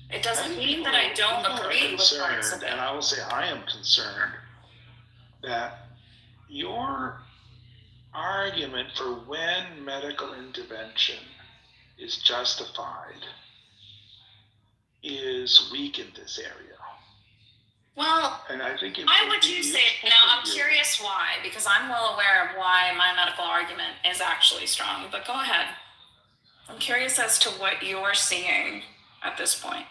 It doesn't mean that I don't agree with parts of it. And I will say I am concerned that your argument for when medical intervention is justified is weak in this area. Well, and I think why would you say it? Now, I'm curious why, because I'm well aware of why my medical argument is actually strong, but go ahead. I'm curious as to what you're seeing at this point.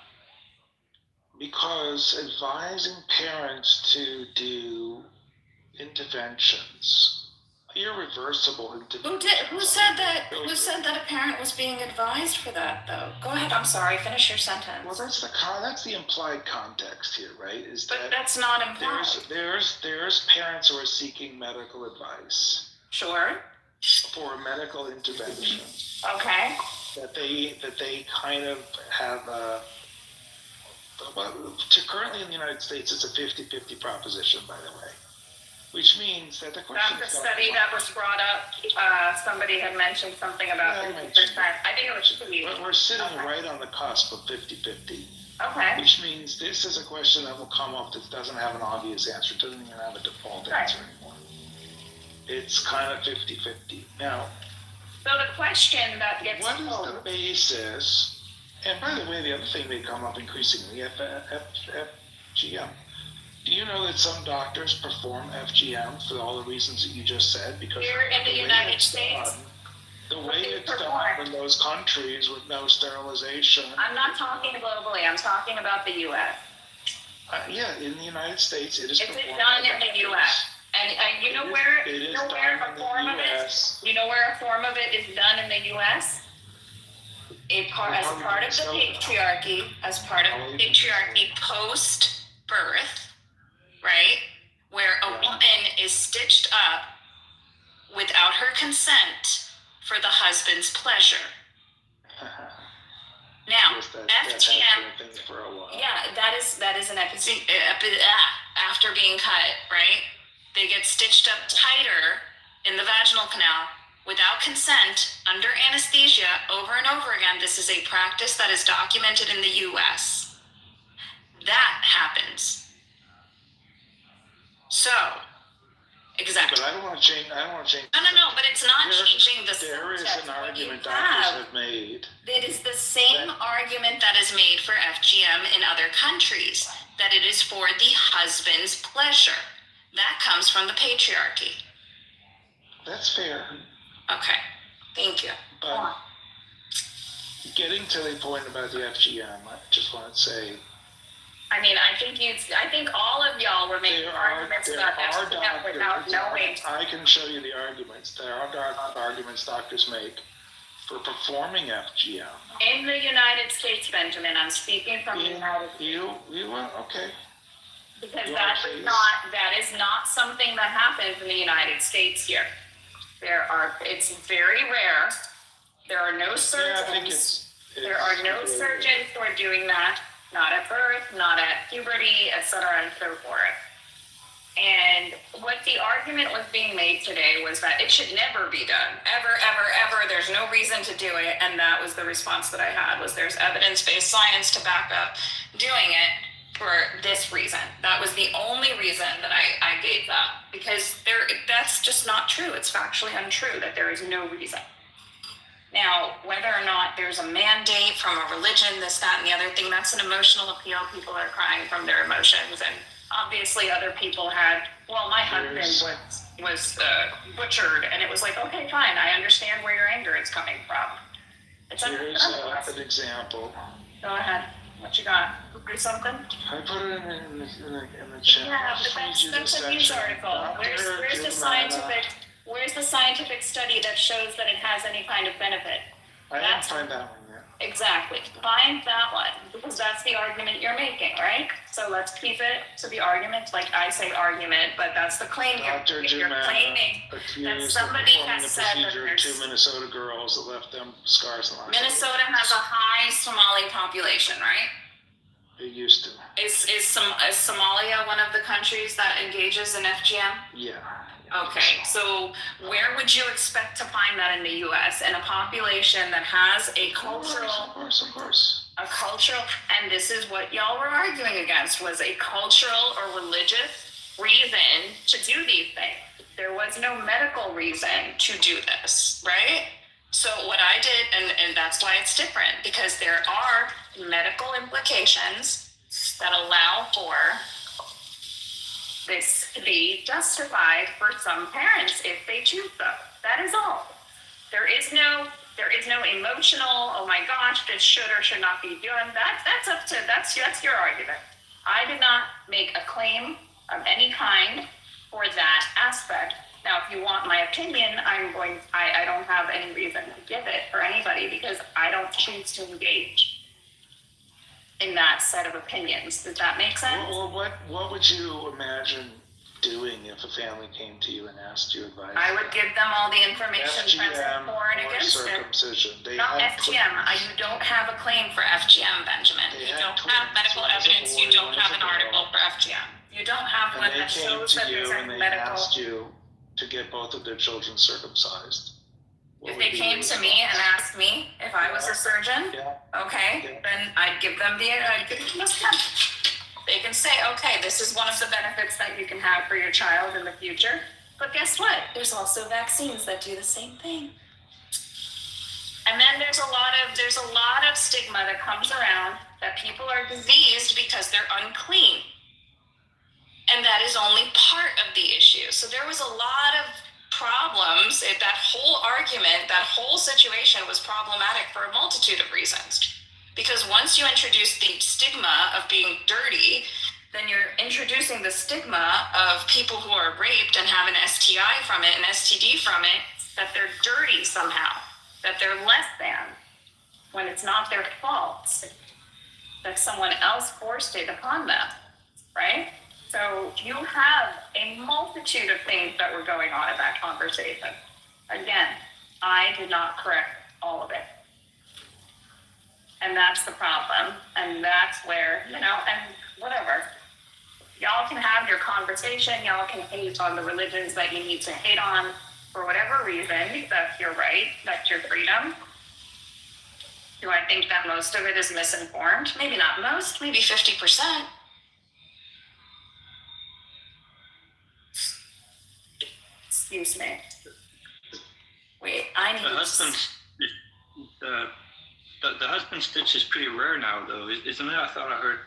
Because advising parents to do interventions, irreversible interventions. Who said that a parent was being advised for that, though? Go ahead. I'm sorry. Finish your sentence. Well, that's the implied context here, right? But that's not implied. There's parents who are seeking medical advice. Sure. For medical intervention. Okay. That they kind of have currently in the United States, it's a 50-50 proposition, by the way. Which means that the question That's the study that was brought up. Somebody had mentioned something about 50%. I think it was 2. But we're sitting right on the cusp of 50-50. Okay. Which means this is a question that will come up that doesn't have an obvious answer. It doesn't even have a default answer anymore. It's kind of 50-50. Now, so the question that gets posed. What is the basis? And by the way, the other thing they come up increasingly, FGM. Do you know that some doctors perform FGM for all the reasons that you just said? Because here in the United States, the way it's done in those countries with no sterilization. I'm not talking globally. I'm talking about the U.S. Yeah, in the United States, it is. Is it done in the U.S.? And you know where a form of it? You know where a form of it is done in the U.S. As part of the patriarchy, post birth, right? Where a woman is stitched up without her consent for the husband's pleasure. Now, FGM, that is an after being cut, right? They get stitched up tighter in the vaginal canal without consent, under anesthesia, over and over again. This is a practice that is documented in the US. That happens. So, exactly. But I don't want to change. No, but it's not changing the There is subject. an What argument you doctors have, have made. it is the same argument that is made for FGM in other countries, that it is for the husband's pleasure. That comes from the patriarchy. That's fair. Okay, thank you. But getting to the point about the FGM, I just want to say, I mean, I think all of y'all were making arguments about FGM without knowing. I can show you the arguments. There are arguments doctors make for performing FGM. In the United States, Benjamin, I'm speaking from the United States. You were, okay. Because that is not something that happens in the United States here. It's very rare. There are no surgeons. There are no surgeons who are doing that. Not at birth, not at puberty, etc., and so forth. And what the argument was being made today was that it should never be done. Ever, ever, ever. There's no reason to do it. And that was the response that I had, was there's evidence-based science to back up doing it for this reason. That was the only reason that I gave that. Because that's just not true. It's factually untrue that there is no reason. Now, whether or not there's a mandate from a religion, this, that, and the other thing, that's an emotional appeal. People are crying from their emotions. And obviously other people had, well, my husband was butchered. And it was like, okay, fine. I understand where your anger is coming from. Here's an example. Go ahead. What you got? Do something? I put it in the chat. Yeah, but that's a news article. Where's the scientific study that shows that it has any kind of benefit? I didn't find that one yet. Exactly. Find that one, because that's the argument you're making, right? So let's keep it to the argument. Like I say argument, but that's the claim you're claiming that somebody has said that there's... Two Minnesota girls that left them scars on. Minnesota has a high Somali population, right? It used to. Is Somalia one of the countries that engages in FGM? Yeah. Okay, so where would you expect to find that in the U.S. in a population that has a cultural, of course, a cultural, and this is what y'all were arguing against, was a cultural or religious reason to do these things. There was no medical reason to do this, right? So what I did, and that's why it's different, because there are medical implications that allow for this to be justified for some parents if they choose so. That is all. There is no emotional, oh my gosh, this should or should not be done. That's your argument. I did not make a claim of any kind for that aspect. Now, if you want my opinion, I don't have any reason to give it for anybody, because I don't choose to engage in that set of opinions. Does that make sense? Well, what would you imagine doing if a family came to you and asked you advice? I would give them all the information present for and against circumcision. it. Not FGM. You don't have a claim for FGM, Benjamin. You don't have medical evidence. You don't have an article for FGM. You don't have one that shows that there's a medical... They asked you to get both of their children circumcised. If they came to me and asked me if I was a surgeon, then I'd give them the step. They can say, okay, this is one of the benefits that you can have for your child in the future. But guess what? There's also vaccines that do the same thing. And then there's a lot of stigma that comes around that people are diseased because they're unclean. And that is only part of the issue. So there was a lot of problems. That whole argument, that whole situation was problematic for a multitude of reasons. Because once you introduce the stigma of being dirty, then you're introducing the stigma of people who are raped and have an STI from it, an STD from it, that they're dirty somehow, that they're less than, when it's not their fault, that someone else forced it upon them, right? So you have a multitude of things that were going on in that conversation. Again, I did not correct all of it. And that's the problem. And that's where, and whatever. Y'all can have your conversation. Y'all can hate on the religions that you need to hate on. for whatever reason, that's your right, that's your freedom. Do I think that most of it is misinformed? Maybe not most, maybe 50%. Excuse me. Wait, I need The husband stitch is pretty rare now, though, isn't it? I thought I heard.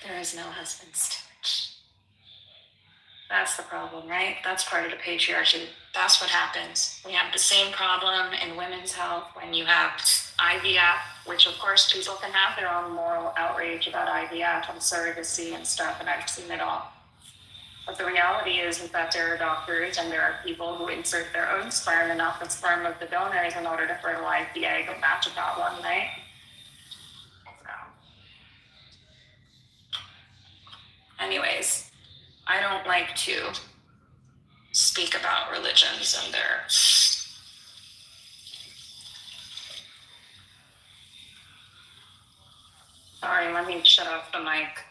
There is no husband stitch. That's the problem, right? That's part of the patriarchy. That's what happens. We have the same problem in women's health when you have IVF, which of course people can have their own moral outrage about IVF and surrogacy and stuff, and I've seen it all. But the reality is that there are doctors and there are people who insert their own sperm and not the sperm of the donors in order to fertilize the egg, and that's a problem, right? Anyways, I don't like to speak about religions and their... Sorry, let me shut off the mic.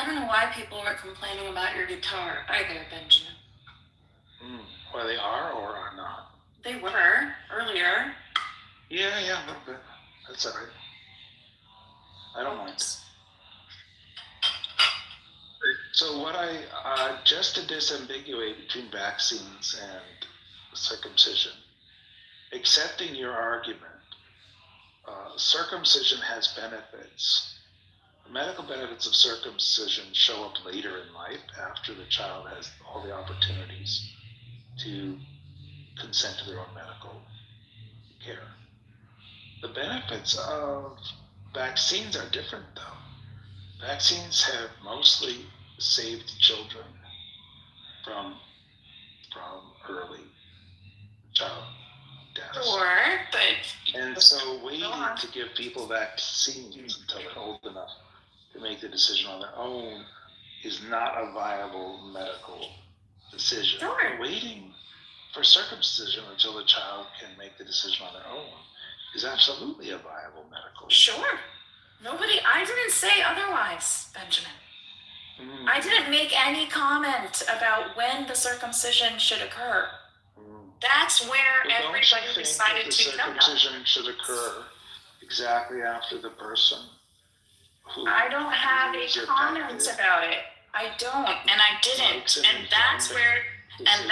I don't know why people were complaining about your guitar either, Benjamin. Well, they are or are not. They were earlier. Yeah, a little bit. That's all right. I don't mind. So what just to disambiguate between vaccines and circumcision, accepting your argument, circumcision has benefits. The medical benefits of circumcision show up later in life after the child has all the opportunities to consent to their own medical care. The benefits of vaccines are different, though. Vaccines have mostly saved children from early child deaths. Sure, but And so waiting to give people vaccines until they're old enough to make the decision on their own is not a viable medical decision. Sure. Waiting for circumcision until the child can make the decision on their own is absolutely a viable medical. sure. I didn't say otherwise, Benjamin. I didn't make any comment about when the circumcision should occur. That's where Well, don't you everybody think decided that the to come up. circumcision should occur exactly after the person who I don't have a is comment affected about it. I don't, and I didn't, makes an and that's where, decision?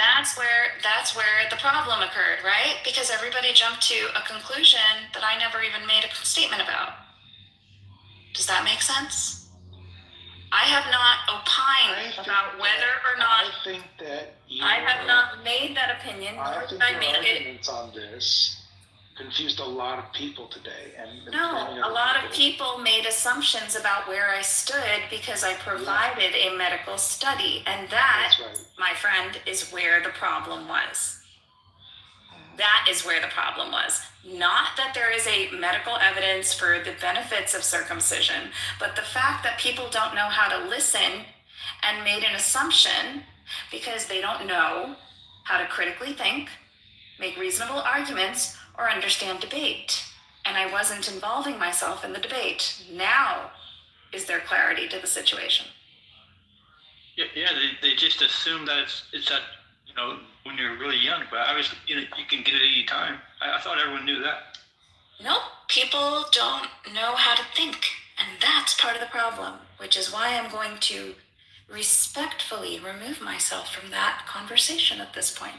that's where the problem occurred, right? Because everybody jumped to a conclusion that I never even made a statement about. Does that make sense? I have not opined about whether or not. I think that I have not made that opinion, I nor think did I your make it. arguments on this confused a lot of people today, and No, many a other lot of people made assumptions about where I stood because I provided a medical study, and that, That's right. my friend, is where the problem was. That is where the problem was. Not that there is a medical evidence for the benefits of circumcision, but the fact that people don't know how to listen and made an assumption because they don't know how to critically think, make reasonable arguments, or understand debate. And I wasn't involving myself in the debate. Now is there clarity to the situation. Yeah, they just assume that it's that, when you're really young, but obviously, you can get it any time. I thought everyone knew that. Nope, people don't know how to think, and that's part of the problem, which is why I'm going to respectfully remove myself from that conversation at this point.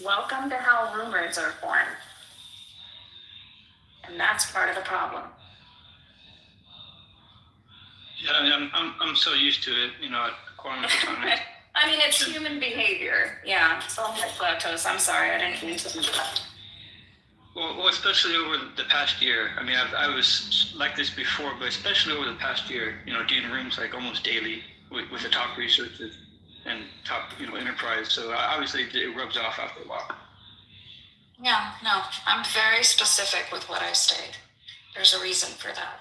Welcome to how rumors are formed. And that's part of the problem. Yeah, I mean, I'm so used to it, quite honestly. I mean, it's human behavior. Yeah, so lactose. I'm sorry, I didn't mean to do that. Well, especially over the past year. I mean, I was like this before, but especially over the past year, doing rooms like almost daily with the top researchers and top, enterprise. So obviously it rubs off after a while. Yeah, no, I'm very specific with what I state. There's a reason for that.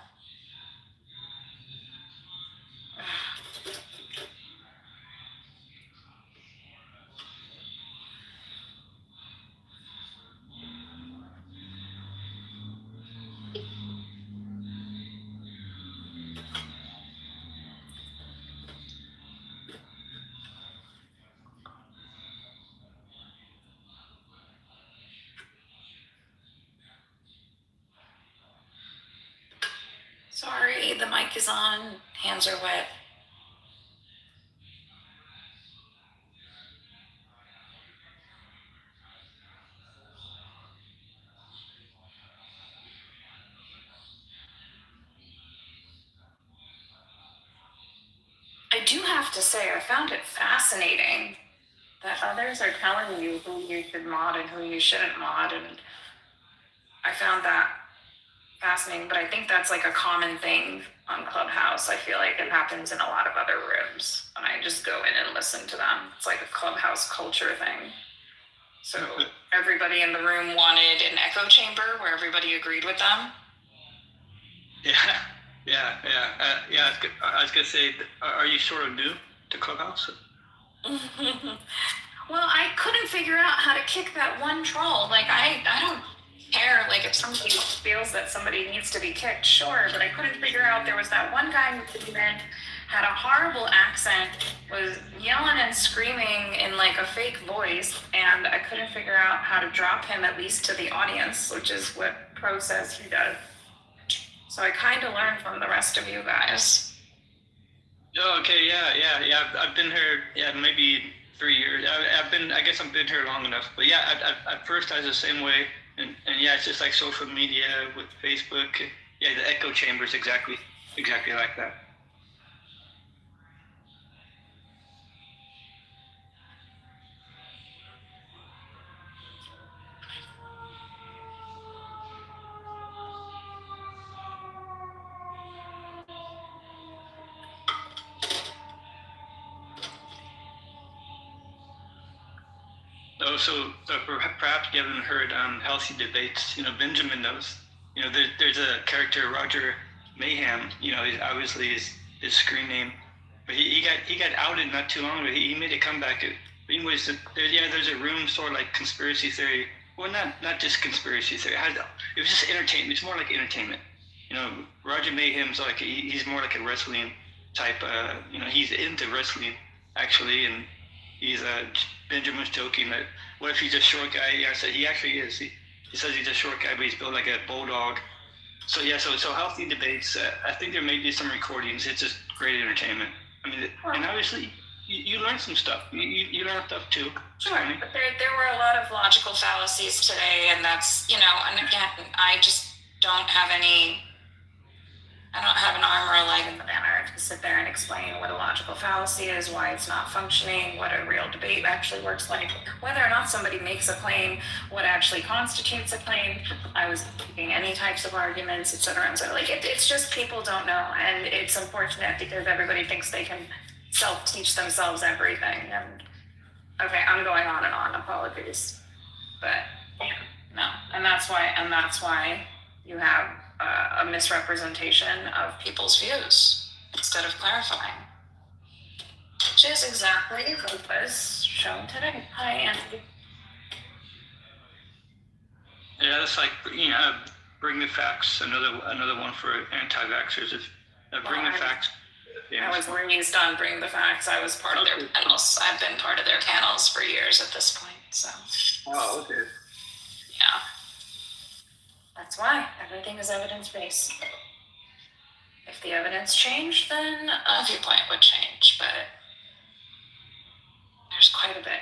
Sorry, the mic is on, hands are wet. I do have to say, I found it fascinating that others are telling you who you should mod and who you shouldn't mod, and I found that fascinating, but I think that's like a common thing on Clubhouse. I feel like it happens in a lot of other rooms, and I just go in and listen to them. It's like a Clubhouse culture thing. So everybody in the room wanted an echo chamber where everybody agreed with them. Yeah. I was gonna say, are you sort of new to Clubhouse? Well, I couldn't figure out how to kick that one troll. Like, I don't care. Like, if somebody feels that somebody needs to be kicked, sure. But I couldn't figure out. There was that one guy who came in, had a horrible accent, was yelling and screaming in like a fake voice, and I couldn't figure out how to drop him at least to the audience, which is what Pro says he does. So I kind of learned from the rest of you guys. Oh, okay, yeah. I've been here, maybe 3 years. I guess I've been here long enough. But yeah, at first I was the same way, and yeah, it's just like social media with Facebook. Yeah, the echo chamber is exactly like that. Also, perhaps you haven't heard healthy debates. Benjamin knows. There's a character, Roger Mayhem. Obviously his screen name, but he got outed not too long ago. He made a comeback. Anyways, there's a room sort of like conspiracy theory. Well, not just conspiracy theory. It was just entertainment. It's more like entertainment. Roger Mayhem's like he's more like a wrestling type. He's into wrestling actually, and he's Benjamin's joking that what if he's a short guy? Yeah, I said he actually is. He says he's a short guy, but he's built like a bulldog. So yeah, so healthy debates. I think there may be some recordings. It's just great entertainment. I mean, and obviously you learn some stuff. You learn stuff too. Sure, but there were a lot of logical fallacies today, and that's and again, I just don't have an arm or a leg in the banner to sit there and explain what a logical fallacy is, why it's not functioning, what a real debate actually works like, whether or not somebody makes a claim, what actually constitutes a claim. I was making any types of arguments, etc. And so, it's just people don't know, and it's unfortunate because everybody thinks they can self-teach themselves everything. And okay, I'm going on and on. Apologies, but no, and that's why you have a misrepresentation of people's views instead of clarifying, which is exactly what was shown today. Hi, Andy. Yeah, that's like bring the facts. Another one for anti-vaxxers. Bring the facts. I was raised on Bring the Facts. I was part of their panels. I've been part of their panels for years at this point. So. Oh, okay. Yeah. That's why everything is evidence-based. If the evidence changed, then a viewpoint would change, but there's quite a bit.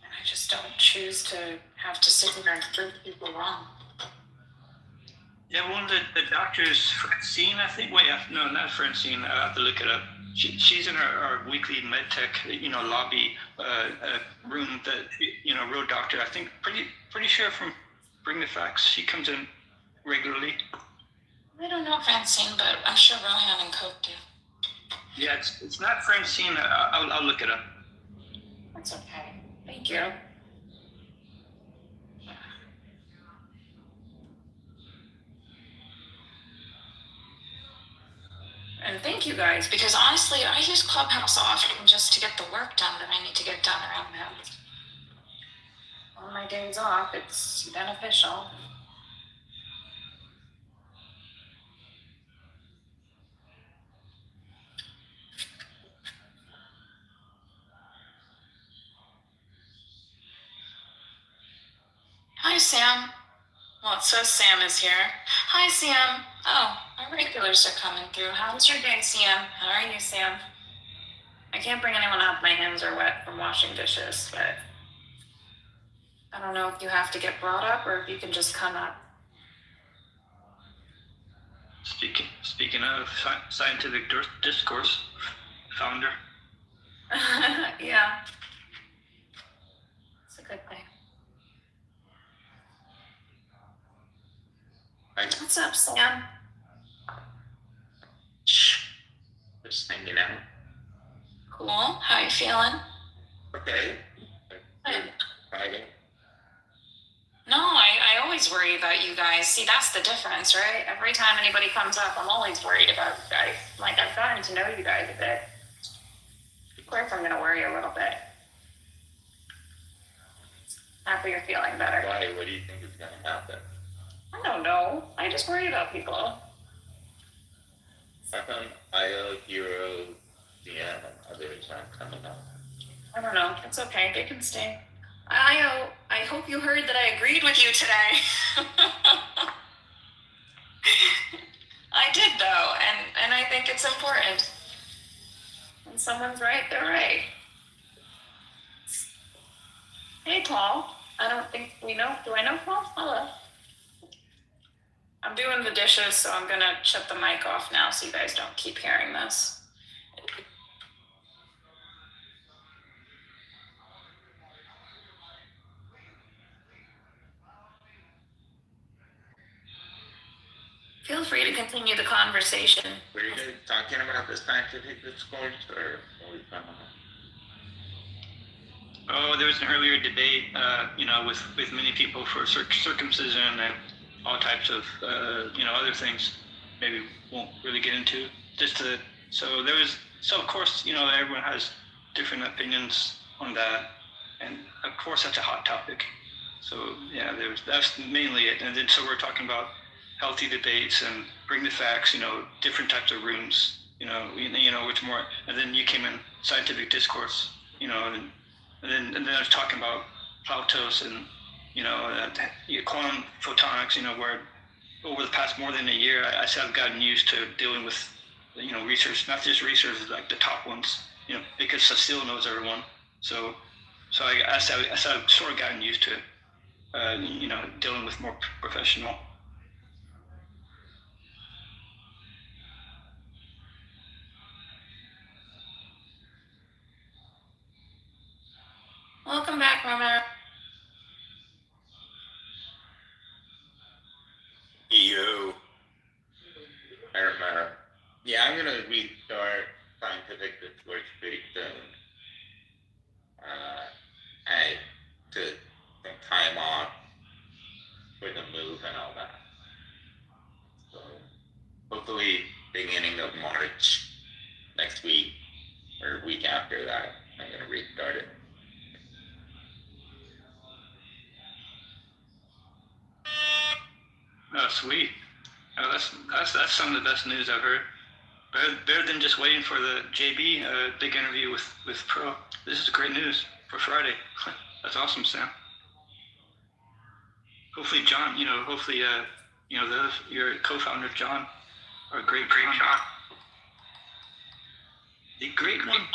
And I just don't choose to have to sit there and prove people wrong. Yeah, one of the doctors, Francine, I think. Wait, no, not Francine. I have to look it up. She's in our weekly medtech, lobby room. That real doctor. I think pretty sure from Bring the Facts. She comes in regularly. I don't know Francine, but I'm sure Rohan and Coke do. Yeah, it's not Francine. I'll look it up. That's okay. Thank you. And thank you guys, because honestly, I use Clubhouse often just to get the work done that I need to get done around the house. On my days off, it's beneficial. Hi, Sam. Well, it says Sam is here. Hi, Sam. Oh, our regulars are coming through. How was your day, Sam? How are you, Sam? I can't bring anyone up. My hands are wet from washing dishes, but I don't know if you have to get brought up or if you can just come up. Speaking of scientific discourse, founder. Yeah. It's a good thing. What's up, Sam? Just hanging out. Cool. How you feeling? Okay. Good. Friday. No, I always worry about you guys. See, that's the difference, right? Every time anybody comes up, I'm always worried about you guys. Like, I've gotten to know you guys a bit. Of course, I'm going to worry a little bit. Happy you're feeling better. Why? What do you think is going to happen? I don't know. I just worry about people. How come IO, Hero, DM, and others aren't coming up? I don't know. It's okay. They can stay. I hope you heard that I agreed with you today. I did, though, and I think it's important. When someone's right, they're right. Hey, Paul. I don't think we know. Do I know Paul? Hello. I'm doing the dishes, so I'm gonna shut the mic off now so you guys don't keep hearing this. Feel free to continue the conversation. Were you guys talking about the scientific discourse, or what was going on? Oh, there was an earlier debate, with many people for circumcision and all types of, other things. Maybe won't really get into. So of course, everyone has different opinions on that, and of course that's a hot topic. So yeah, that's mainly it. And then so we're talking about healthy debates and bring the facts, different types of rooms, which more, and then you came in scientific discourse, and then I was talking about Plautos and, quantum photonics, where over the past more than a year, I said I've gotten used to dealing with, research, not just research, like the top ones, because Cecile knows everyone. So I said I've sort of gotten used to it, dealing with more professional. Welcome back, Romero. Yo. I remember. Yeah, I'm gonna restart scientific discourse pretty soon. I took some time off for the move and all that. So hopefully beginning of March next week or week after that, I'm gonna restart it. Oh, sweet. Oh, that's some of the best news I've heard. Better than just waiting for the JB big interview with Pro. This is great news for Friday. That's awesome, Sam. Hopefully, John. Your co-founder, John, or great John. The great one.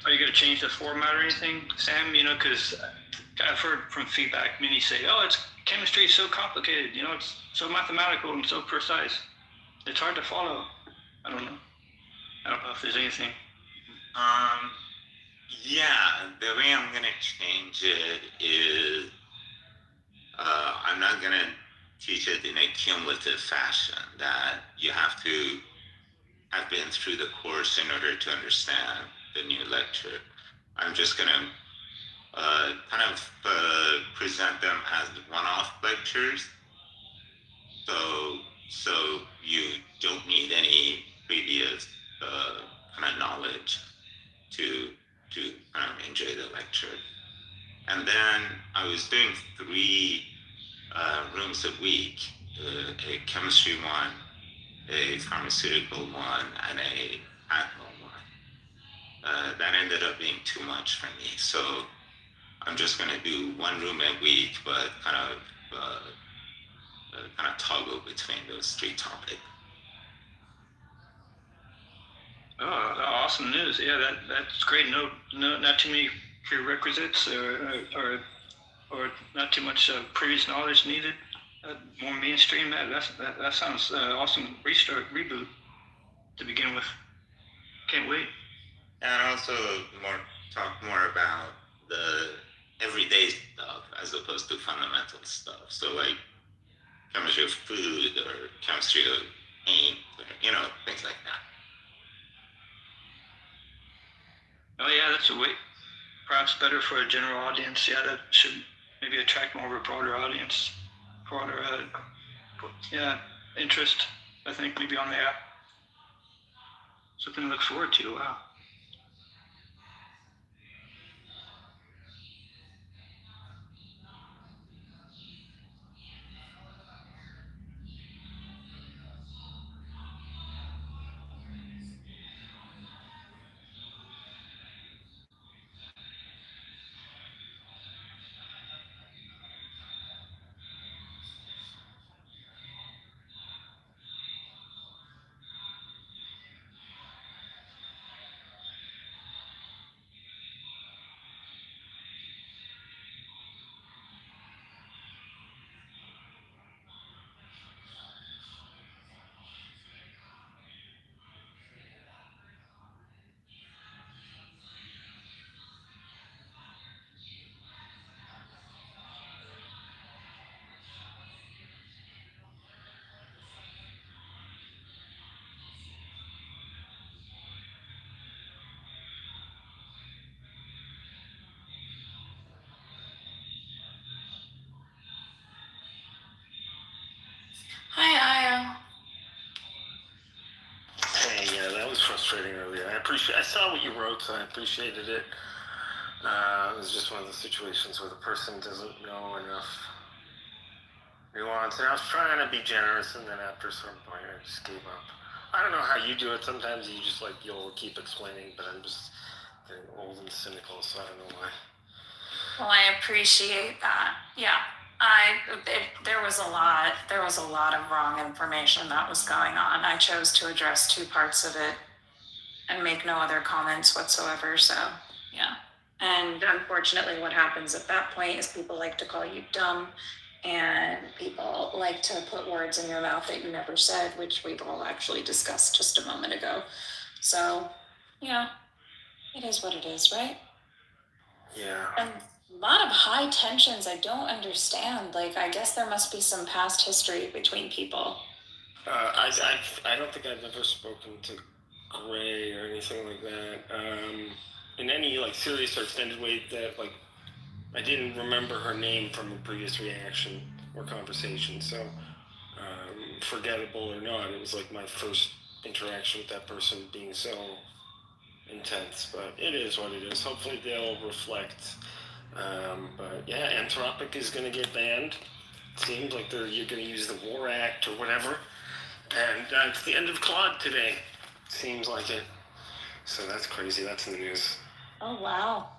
Are you gonna change the format or anything, Sam? Because I've heard from feedback, many say, "Oh, chemistry is so complicated. It's so mathematical and so precise. It's hard to follow." I don't know if there's anything. Yeah, the way I'm gonna change it is I'm not gonna teach it in a cumulative fashion that you have to have been through the course in order to understand the new lecture. I'm just gonna present them as one-off lectures. So you don't need any previous kind of knowledge to kind of enjoy the lecture. And then I was doing 3 rooms a week, a chemistry one, a pharmaceutical one, and a animal one. That ended up being too much for me. So I'm just going to do 1 room a week, but kind of toggle between those 3 topics. Oh, awesome news! Yeah, that's great. No, not too many prerequisites or not too much previous knowledge needed. More mainstream. That sounds awesome. Reboot to begin with. Can't wait. And also talk more about the everyday stuff as opposed to fundamental stuff. So like chemistry of food or chemistry of paint, or, things like that. Oh yeah, that's perhaps better for a general audience. Yeah, that should maybe attract more of a broader audience. Yeah, interest, I think, maybe on the app. Something to look forward to. Wow. Hi, Io. Hey, yeah, that was frustrating earlier. I saw what you wrote, so I appreciated it. It was just one of those situations where the person doesn't know enough nuance. And I was trying to be generous, and then after a certain point, I just gave up. I don't know how you do it. Sometimes you just you'll keep explaining, but I'm just getting old and cynical, so I don't know why. Well, I appreciate that. Yeah, there was a lot of wrong information that was going on. I chose to address two parts of it and make no other comments whatsoever. So, yeah. And unfortunately, what happens at that point is people like to call you dumb, and people like to put words in your mouth that you never said, which we've all actually discussed just a moment ago. So, yeah, it is what it is, right? Yeah. And a lot of high tensions I don't understand. Like, I guess there must be some past history between people. I don't think I've ever spoken to Gray or anything like that. In any serious or extended way that I didn't remember her name from a previous reaction or conversation. So forgettable or not, it was my first interaction with that person being so intense. But it is what it is. Hopefully they'll reflect. But yeah, Anthropic is going to get banned. It seems like you're going to use the War Act or whatever. And it's the end of Claude today. Seems like it. So that's crazy. That's in the news. Oh, wow.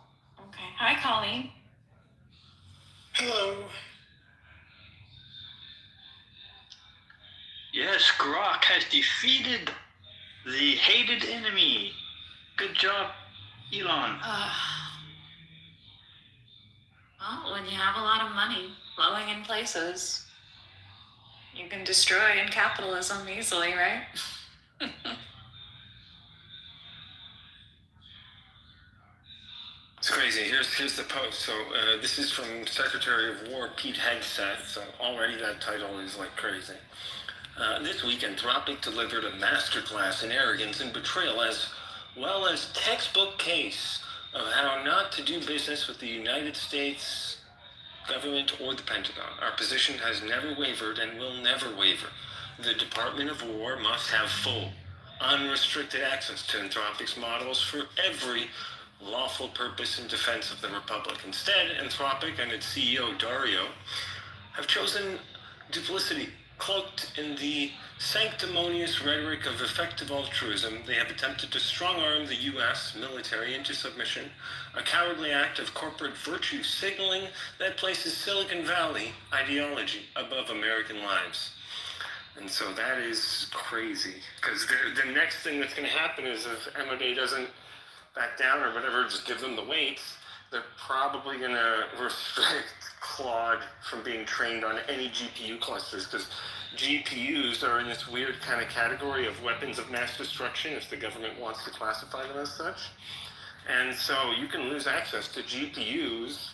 Okay. Hi, Colleen. Hello. Yes, Grok has defeated the hated enemy. Good job, Elon. Well, when you have a lot of money flowing in places, you can destroy in capitalism easily, right? It's crazy. Here's the post. So this is from Secretary of War Pete Hegseth. So already that title is crazy. This week, Anthropic delivered a masterclass in arrogance and betrayal, as well as textbook case of how not to do business with the United States government or the Pentagon. Our position has never wavered and will never waver. The Department of War must have full, unrestricted access to Anthropic's models for every lawful purpose in defense of the Republic. Instead, Anthropic and its CEO, Dario, have chosen duplicity. Cloaked in the sanctimonious rhetoric of effective altruism, they have attempted to strong-arm the U.S. military into submission, a cowardly act of corporate virtue signaling that places Silicon Valley ideology above American lives. And so that is crazy, because the next thing that's going to happen is if MOD doesn't back down or whatever, just give them the weights, they're probably going to restrict Claude from being trained on any GPU clusters, because GPUs are in this weird kind of category of weapons of mass destruction if the government wants to classify them as such. And so you can lose access to GPUs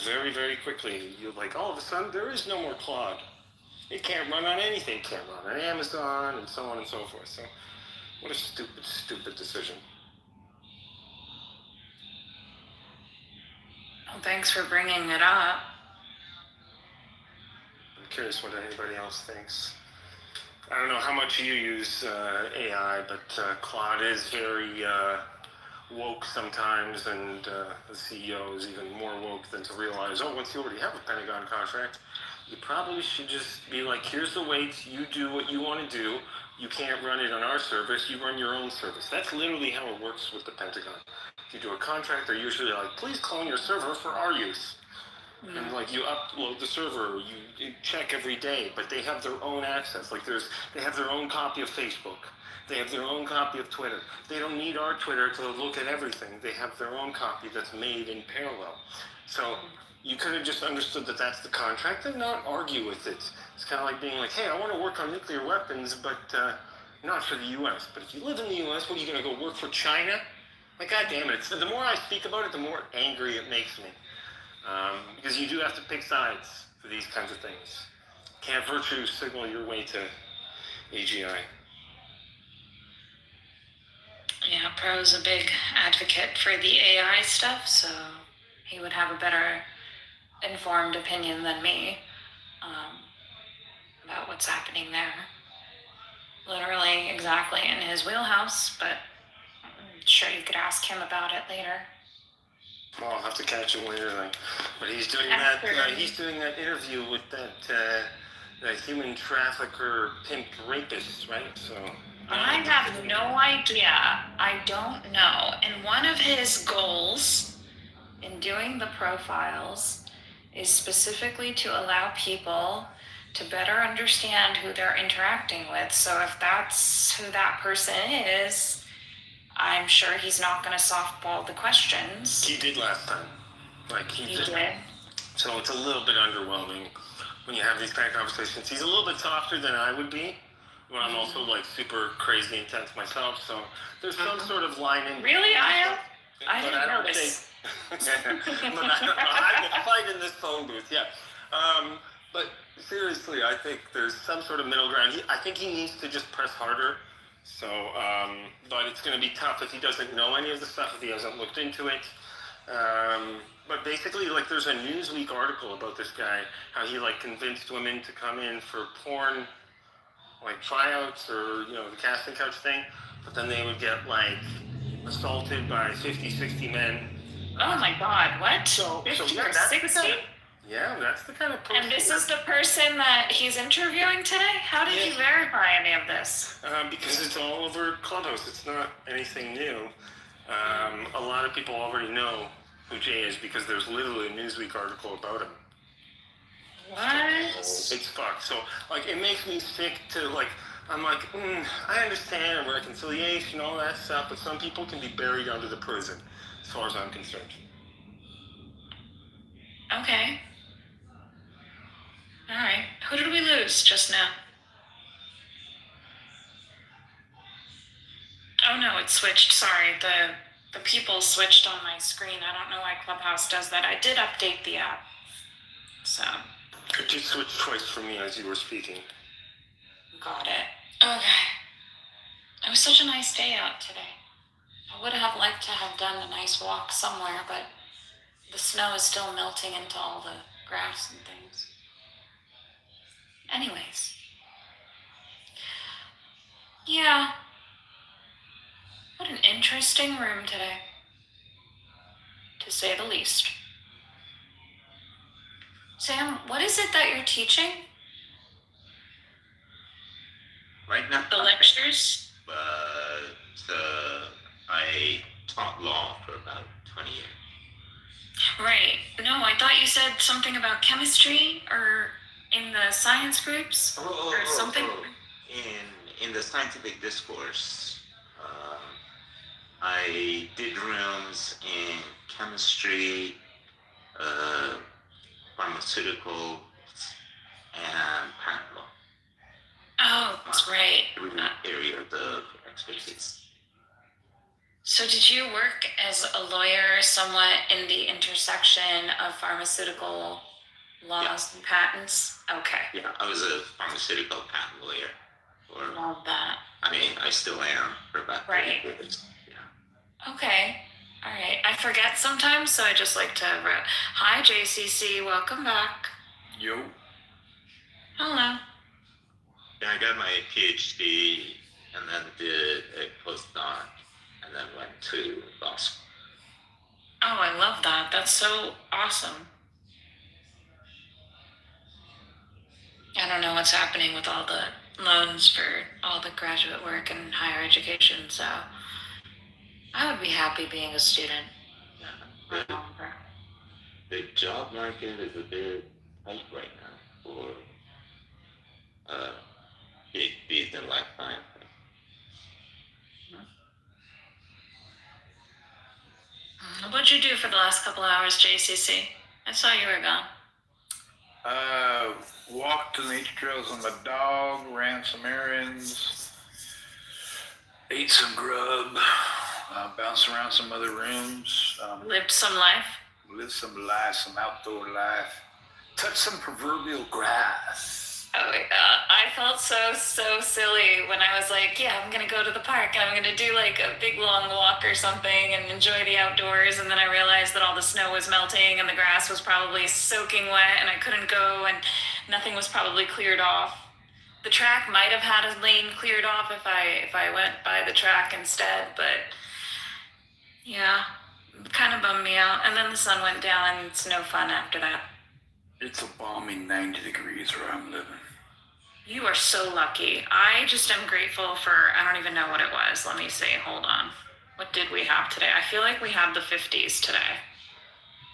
very, very quickly. You're all of a sudden, there is no more Claude. It can't run on anything. It can't run on Amazon and so on and so forth. So what a stupid, stupid decision. Well, thanks for bringing it up. I'm curious what anybody else thinks. I don't know how much you use AI, but Claude is very woke sometimes, and the CEO is even more woke than to realize, once you already have a Pentagon contract, you probably should just be like, here's the weights, you do what you want to do, you can't run it on our service, you run your own service. That's literally how it works with the Pentagon. If you do a contract, they're usually like, please clone your server for our use. And like you upload the server, you check every day, but they have their own access. Like they have their own copy of Facebook. They have their own copy of Twitter. They don't need our Twitter to look at everything. They have their own copy that's made in parallel. So you could have just understood that that's the contract and not argue with it. It's kind of like being like, hey, I want to work on nuclear weapons, but not for the U.S. But if you live in the U.S., what are you going to go work for China? Like, God damn it. The more I speak about it, the more angry it makes me. Because you do have to pick sides for these kinds of things. Can't virtue signal your way to AGI. Yeah, Pro's a big advocate for the AI stuff, so he would have a better informed opinion than me about what's happening there. Literally exactly in his wheelhouse, but I'm sure you could ask him about it later. Well, I'll have to catch him later then. But he's doing he's doing that interview with that human trafficker, pimp rapist, right? So I have no idea. I don't know. And one of his goals in doing the profiles is specifically to allow people to better understand who they're interacting with. So if that's who that person is, I'm sure he's not going to softball the questions. He did last time. Like he did. So it's a little bit underwhelming when you have these kind of conversations. He's a little bit softer than I would be. When I'm also like super crazy intense myself, so there's some sort of line in. Really, I didn't notice. But I will fight in this phone booth, yeah. But seriously, I think there's some sort of middle ground. I think he needs to just press harder. So, but it's going to be tough if he doesn't know any of the stuff, if he hasn't looked into it. But basically, like, there's a Newsweek article about this guy, how he like convinced women to come in for porn, like tryouts or, the casting couch thing, but then they would get like assaulted by 50, 60 men. Oh my God, what? 50 or 60? Yeah, that's the kind of person. And this is the person that he's interviewing today? How did you verify any of this? Because it's all over Clubhouse. It's not anything new. A lot of people already know who Jay is because there's literally a Newsweek article about him. What? It's fucked. So, like, it makes me sick to, like, I'm like, I understand reconciliation, all that stuff, but some people can be buried under the prison, as far as I'm concerned. Okay. All right. Who did we lose just now? Oh no, it switched. Sorry, the people switched on my screen. I don't know why Clubhouse does that. I did update the app, so. It just switched twice for me as you were speaking. Got it. Okay. It was such a nice day out today. I would have liked to have done a nice walk somewhere, but the snow is still melting into all the grass and things. Anyways. Yeah. What an interesting room today, to say the least. Sam, what is it that you're teaching? Right now? The lectures? I taught law for about 20 years. Right. No, I thought you said something about chemistry or in the science groups or something. In the scientific discourse, I did rooms in chemistry, pharmaceutical, and patent law. Oh, that's right. Area of the expertise. So did you work as a lawyer somewhat in the intersection of pharmaceutical laws and patents? Okay. Yeah, I was a pharmaceutical patent lawyer. Love that. I mean, I still am for about 30 years. Okay. All right. I forget sometimes, so I just like to... Hi, JCC. Welcome back. Yo. Hello. I got my PhD and then did a postdoc and then went to law school. Oh, I love that. That's so awesome. I don't know what's happening with all the loans for all the graduate work and higher education, so I would be happy being a student. The job market is a bit tight right now for PhDs in life science. What'd you do for the last couple hours, JCC? I saw you were gone. Walked the nature trails with my dog, ran some errands, ate some grub, bounced around some other rooms. Lived some life? Lived some life, some outdoor life. Touched some proverbial grass. Oh my god, I felt so silly when I was like, yeah, I'm gonna go to the park and I'm gonna do like a big long walk or something and enjoy the outdoors, and then I realized that all the snow was melting and the grass was probably soaking wet and I couldn't go and nothing was probably cleared off. The track might have had a lane cleared off if I went by the track instead, but yeah, it kind of bummed me out. And then the sun went down and it's no fun after that. It's a balmy 90 degrees where I'm living. You are so lucky. I just am grateful for, I don't even know what it was. Let me see, hold on. What did we have today? I feel like we have the 50s today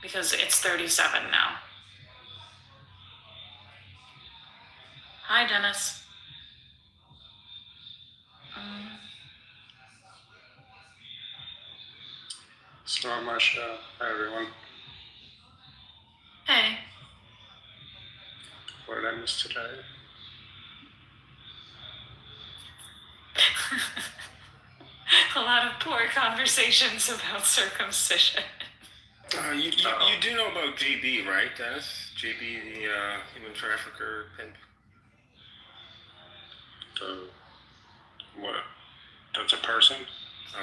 because it's 37 now. Hi, Dennis. It's not much. Hi, everyone. Hey. What did I miss today? A lot of poor conversations about circumcision. You do know about JB, right, Dennis? JB, the human trafficker pimp. What? That's a person?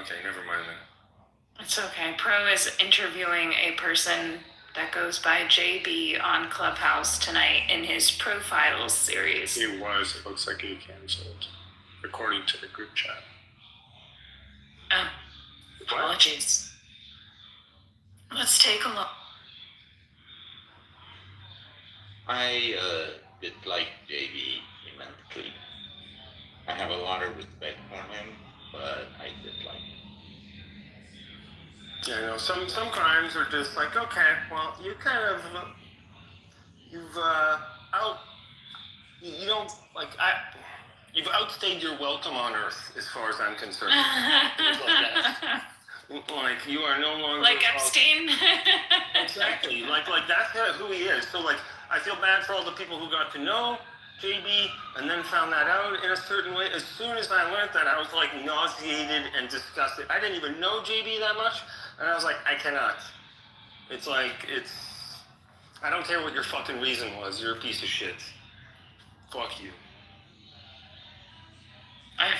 Okay, never mind that. It's okay. Pro is interviewing a person that goes by JB on Clubhouse tonight in his Profiles series. He was. It looks like he canceled, according to the group chat. Oh, apologies. Let's take a look. I dislike JB immensely. I have a lot of respect for him, but I dislike him. Yeah, I know. Some crimes are just like, okay, well, you kind of, you've outstayed your welcome on Earth, as far as I'm concerned. Like you are no longer like Epstein. Exactly. Like that's who he is. So like, I feel bad for all the people who got to know JB and then found that out in a certain way. As soon as I learned that, I was like nauseated and disgusted. I didn't even know JB that much, and I was like, I cannot. It's like, I don't care what your fucking reason was. You're a piece of shit. Fuck you. I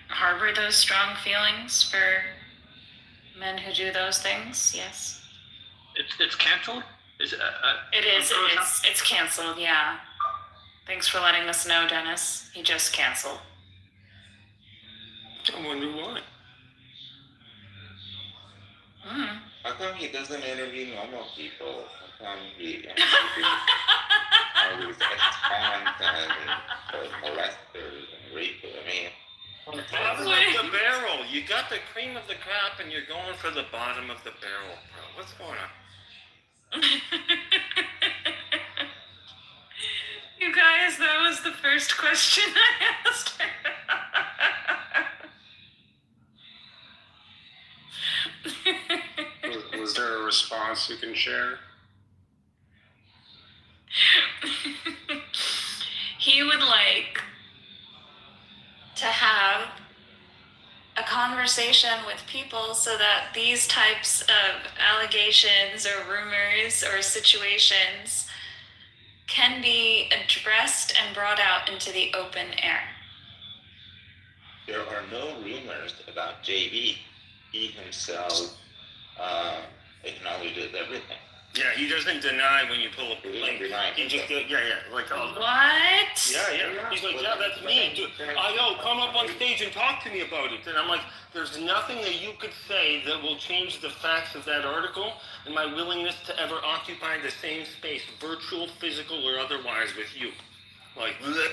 harbor those strong feelings for men who do those things. Yes. It's canceled. Is it is. It's canceled. Yeah. Thanks for letting us know, Dennis. He just canceled. I wonder why. How come he doesn't interview normal people? How come he interviews all these ex-cons and molesters and rapers? I mean, bottom of the barrel. You got the cream of the crop and you're going for the bottom of the barrel, bro. What's going on? You guys, that was the first question I asked her. Was there a response you can share? He would like to have a conversation with people so that these types of allegations or rumors or situations can be addressed and brought out into the open air. there are no rumors about JB. He himself acknowledges everything. Yeah, he doesn't deny when you pull up the link. He just, like, What? Yeah. He's like, yeah, that's me. I know, come up on stage and talk to me about it. And I'm like, there's nothing that you could say that will change the facts of that article and my willingness to ever occupy the same space, virtual, physical, or otherwise, with you. Like, bleh.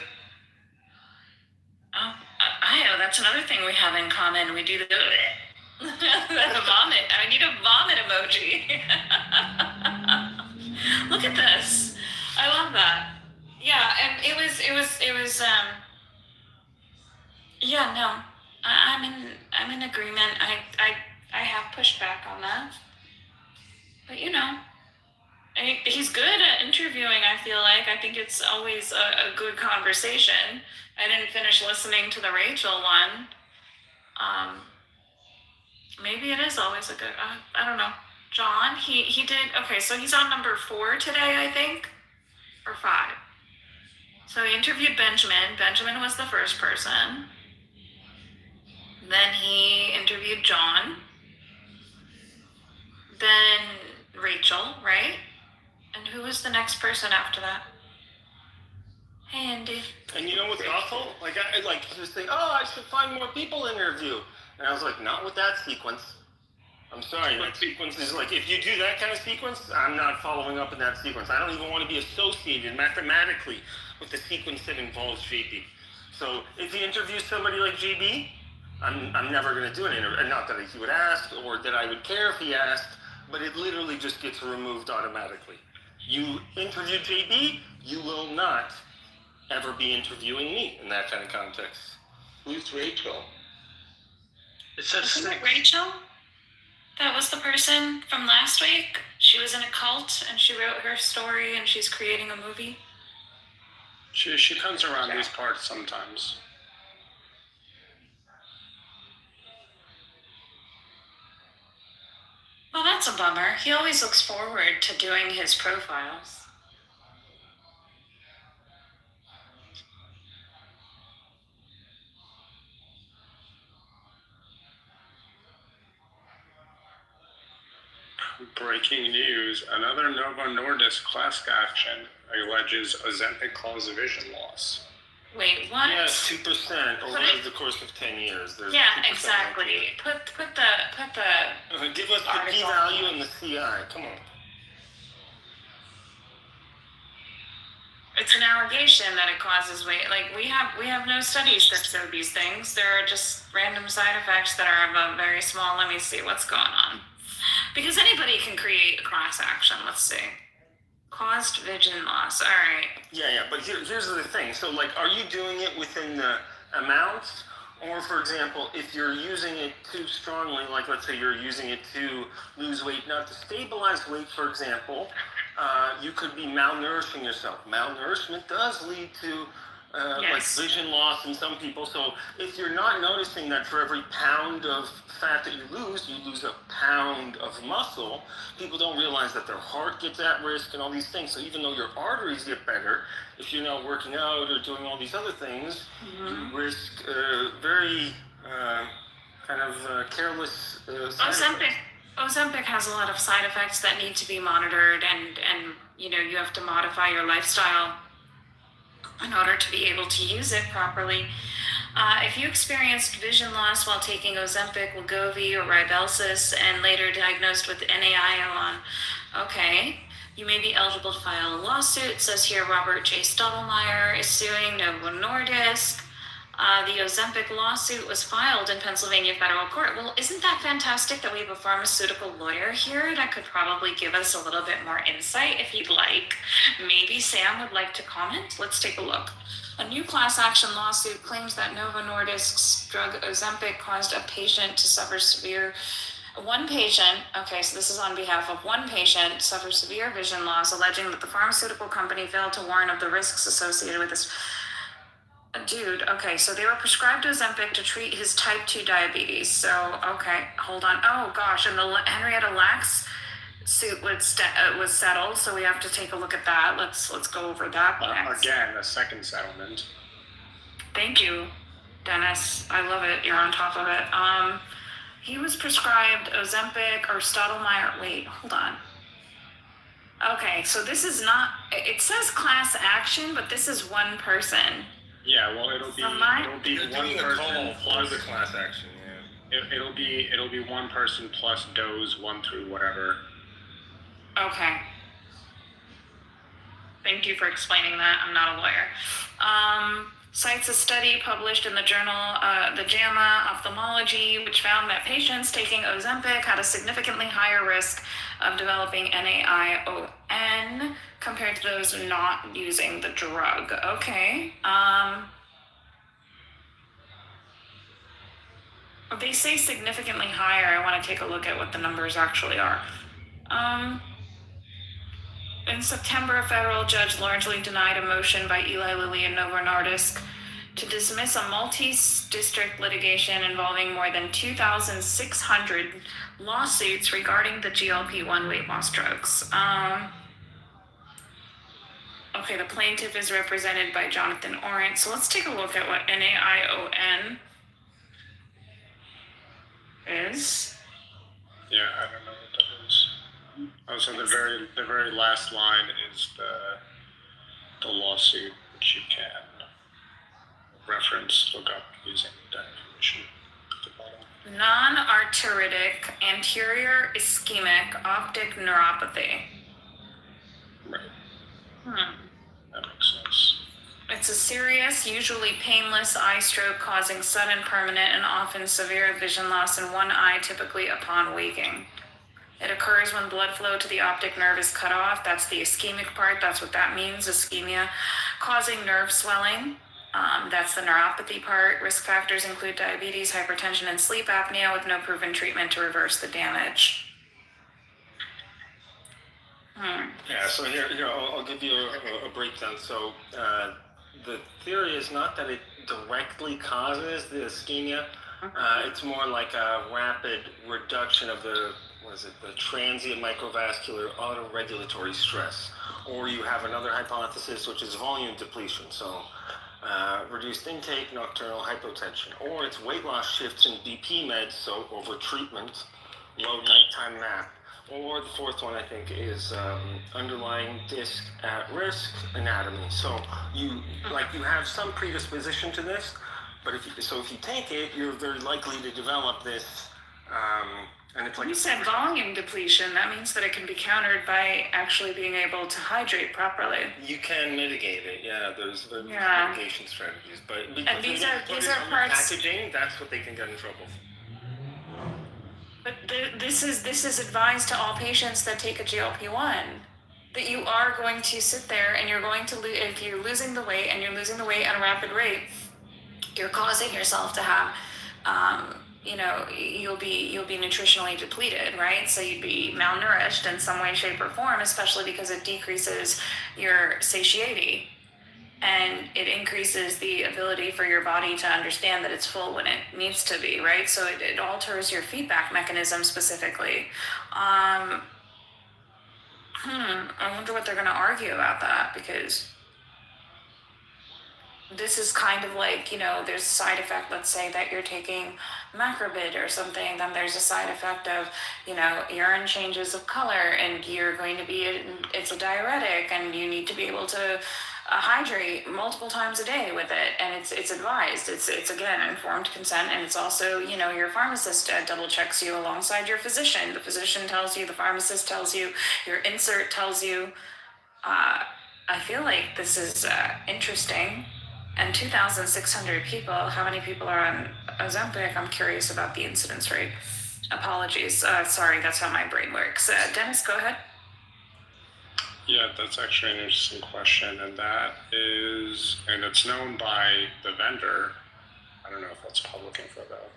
Oh, I know, that's another thing we have in common. We do the vomit. I need a vomit emoji. Look at this. I love that. Yeah, and it was yeah, no. I'm in agreement. I have pushed back on that. But he's good at interviewing, I feel like. I think it's always a good conversation. I didn't finish listening to the Rachel one. Maybe it is always a good, I don't know. John, he did, okay, so he's on number 4 today, I think, or 5. So he interviewed Benjamin. Benjamin was the first person. Then he interviewed John. Then Rachel, right? And who was the next person after that? Hey, Andy. And you know what's awful? Like, I like just think, I should find more people to interview. And I was like, not with that sequence. I'm sorry, that sequence is like, if you do that kind of sequence, I'm not following up in that sequence. I don't even want to be associated mathematically with the sequence that involves JB. So if he interviews somebody like JB, I'm never going to do an interview. And not that he would ask or that I would care if he asked, but it literally just gets removed automatically. You interview JB, you will not ever be interviewing me in that kind of context. Who's Rachel? It says Wasn't it Rachel? That was the person from last week. She was in a cult and she wrote her story and she's creating a movie. She comes around these parts sometimes. Well, that's a bummer. He always looks forward to doing his profiles. Breaking news, another Novo Nordisk class action alleges Ozempic caused vision loss. Wait, what? Yeah, 2% over the course of 10 years. There's yeah, 2% exactly. Put the give us the p-value and the CI. Come on. It's an allegation that it causes weight. Like we have no studies that show these things. There are just random side effects that are of a very small. Let me see what's going on. Because anybody can create a class action. Let's see. Caused vision loss. All right. Yeah, but here's the thing. So, like, are you doing it within the amounts? Or, for example, if you're using it too strongly, like let's say you're using it to lose weight, not to stabilize weight, for example, you could be malnourishing yourself. Malnourishment does lead to like vision loss in some people. So if you're not noticing that for every pound of fat that you lose a pound of muscle, people don't realize that their heart gets at risk and all these things. So even though your arteries get better, if you're not working out or doing all these other things, you risk very kind of careless side effects. Ozempic has a lot of side effects that need to be monitored, and you have to modify your lifestyle in order to be able to use it properly. If you experienced vision loss while taking Ozempic, Wegovy, or Rybelsus, and later diagnosed with NAION, you may be eligible to file a lawsuit. It says here Robert J. Stottlemyre is suing Novo Nordisk. The Ozempic lawsuit was filed in Pennsylvania federal court. Well, isn't that fantastic that we have a pharmaceutical lawyer here that could probably give us a little bit more insight if you'd like? Maybe Sam would like to comment. Let's take a look. A new class action lawsuit claims that Novo Nordisk's drug Ozempic caused a patient to suffer severe. One patient, so this is on behalf of one patient, suffered severe vision loss, alleging that the pharmaceutical company failed to warn of the risks associated with this. Dude, so they were prescribed Ozempic to treat his type 2 diabetes. So, hold on. Oh, gosh, and the Henrietta Lacks suit was settled, so we have to take a look at that. Let's go over that next. Again, a second settlement. Thank you, Dennis. I love it. You're on top of it. He was prescribed Ozempic or Stottlemyre. Wait, hold on. Okay, so this is not, it says class action, but this is one person. Yeah, well, it'll be So my- one doing a person call plus for the class action. Yeah. it'll be one person plus does 1 through whatever. Okay. Thank you for explaining that. I'm not a lawyer. Cites a study published in the journal, the JAMA Ophthalmology, which found that patients taking Ozempic had a significantly higher risk of developing NAION compared to those not using the drug. Okay. They say significantly higher. I want to take a look at what the numbers actually are. In September, a federal judge largely denied a motion by Eli Lilly and Novo Nordisk to dismiss a multi-district litigation involving more than 2,600 lawsuits regarding the GLP-1 weight loss drugs. Okay, the plaintiff is represented by Jonathan Orant. So let's take a look at what NAION is. Yeah, I don't know what that is. Also, the very last line is the lawsuit, which you can reference, look up using that information at the bottom. Non-arteritic anterior ischemic optic neuropathy. Right. That makes sense. It's a serious, usually painless eye stroke causing sudden, permanent, and often severe vision loss in one eye, typically upon waking. It occurs when blood flow to the optic nerve is cut off. That's the ischemic part. That's what that means, ischemia. Causing nerve swelling. That's the neuropathy part. Risk factors include diabetes, hypertension, and sleep apnea with no proven treatment to reverse the damage. Yeah, so here I'll give you a breakdown. So the theory is not that it directly causes the ischemia. It's more like a rapid reduction of the transient microvascular autoregulatory stress. Or you have another hypothesis, which is volume depletion. So reduced intake, nocturnal hypotension. Or it's weight loss shifts in BP meds, so over treatment, low nighttime nap. Or the fourth one, I think, is underlying disc at risk anatomy. So you have some predisposition to this, but if you take it, you're very likely to develop this. And it's like you said volume depletion. That means that it can be countered by actually being able to hydrate properly. You can mitigate it. Yeah, there's mitigation strategies, but and these are parts. Packaging. That's what they can get in trouble for. But this is advised to all patients that take a GLP-1, that you are going to sit there and you're going to if you're losing the weight and you're losing the weight at a rapid rate, you're causing yourself to have, you'll be nutritionally depleted, right? So you'd be malnourished in some way, shape, or form, especially because it decreases your satiety. And it increases the ability for your body to understand that it's full when it needs to be, right? So it alters your feedback mechanism specifically. I wonder what they're going to argue about that, because this is kind of like, there's a side effect, let's say that you're taking macrobid or something, then there's a side effect of, urine changes of color, and you're going to be, it's a diuretic, and you need to be able to hydrate multiple times a day with it, and it's advised. It's again informed consent, and it's also your pharmacist double checks you alongside your physician. The physician tells you, the pharmacist tells you, your insert tells you. I feel like this is interesting. And 2,600 people. How many people are on Ozempic? I'm curious about the incidence rate. Apologies. Sorry, that's how my brain works. Dennis, go ahead. Yeah, that's actually an interesting question, and it's known by the vendor. I don't know if that's public info though.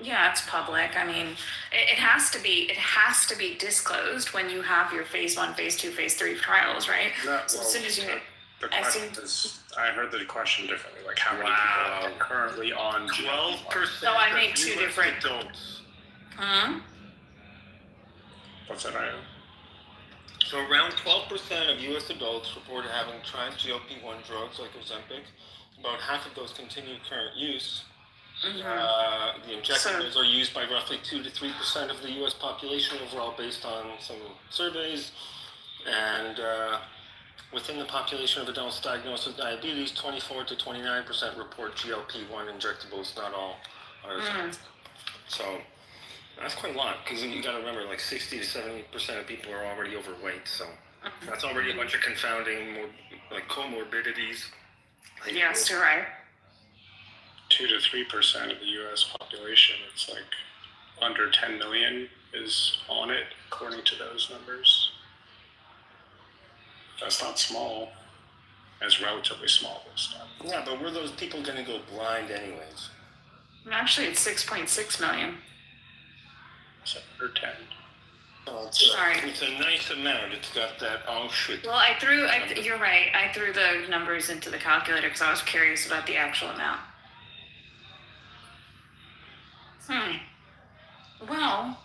Yeah, it's public. I mean, it has to be disclosed when you have your phase 1, phase 2, phase 3 trials, right? So as soon as you the question is, I heard the question differently. Like, how many people are currently on 12%? So I made two different adults. What's that? I know. So around 12% of U.S. adults reported having tried GLP-1 drugs like Ozempic. About half of those continue current use. The injectables are used by roughly 2 to 3% of the U.S. population overall, based on some surveys. And Within the population of adults diagnosed with diabetes, 24 to 29% report GLP-1 injectables, not all are. So that's quite a lot, because you got to remember, like 60 to 70% of people are already overweight, so that's already a bunch of confounding, like comorbidities. Yes, you're right. 2 to 3% of the U.S. population, it's like under 10 million is on it, according to those numbers. That's not small. It's relatively small this time. Yeah, but were those people going to go blind anyways? Actually, it's 6.6 million. So under 10. Oh, Sorry. It's a nice amount. It's got that, oh shit. Well, you're right. I threw the numbers into the calculator because I was curious about the actual amount. Well,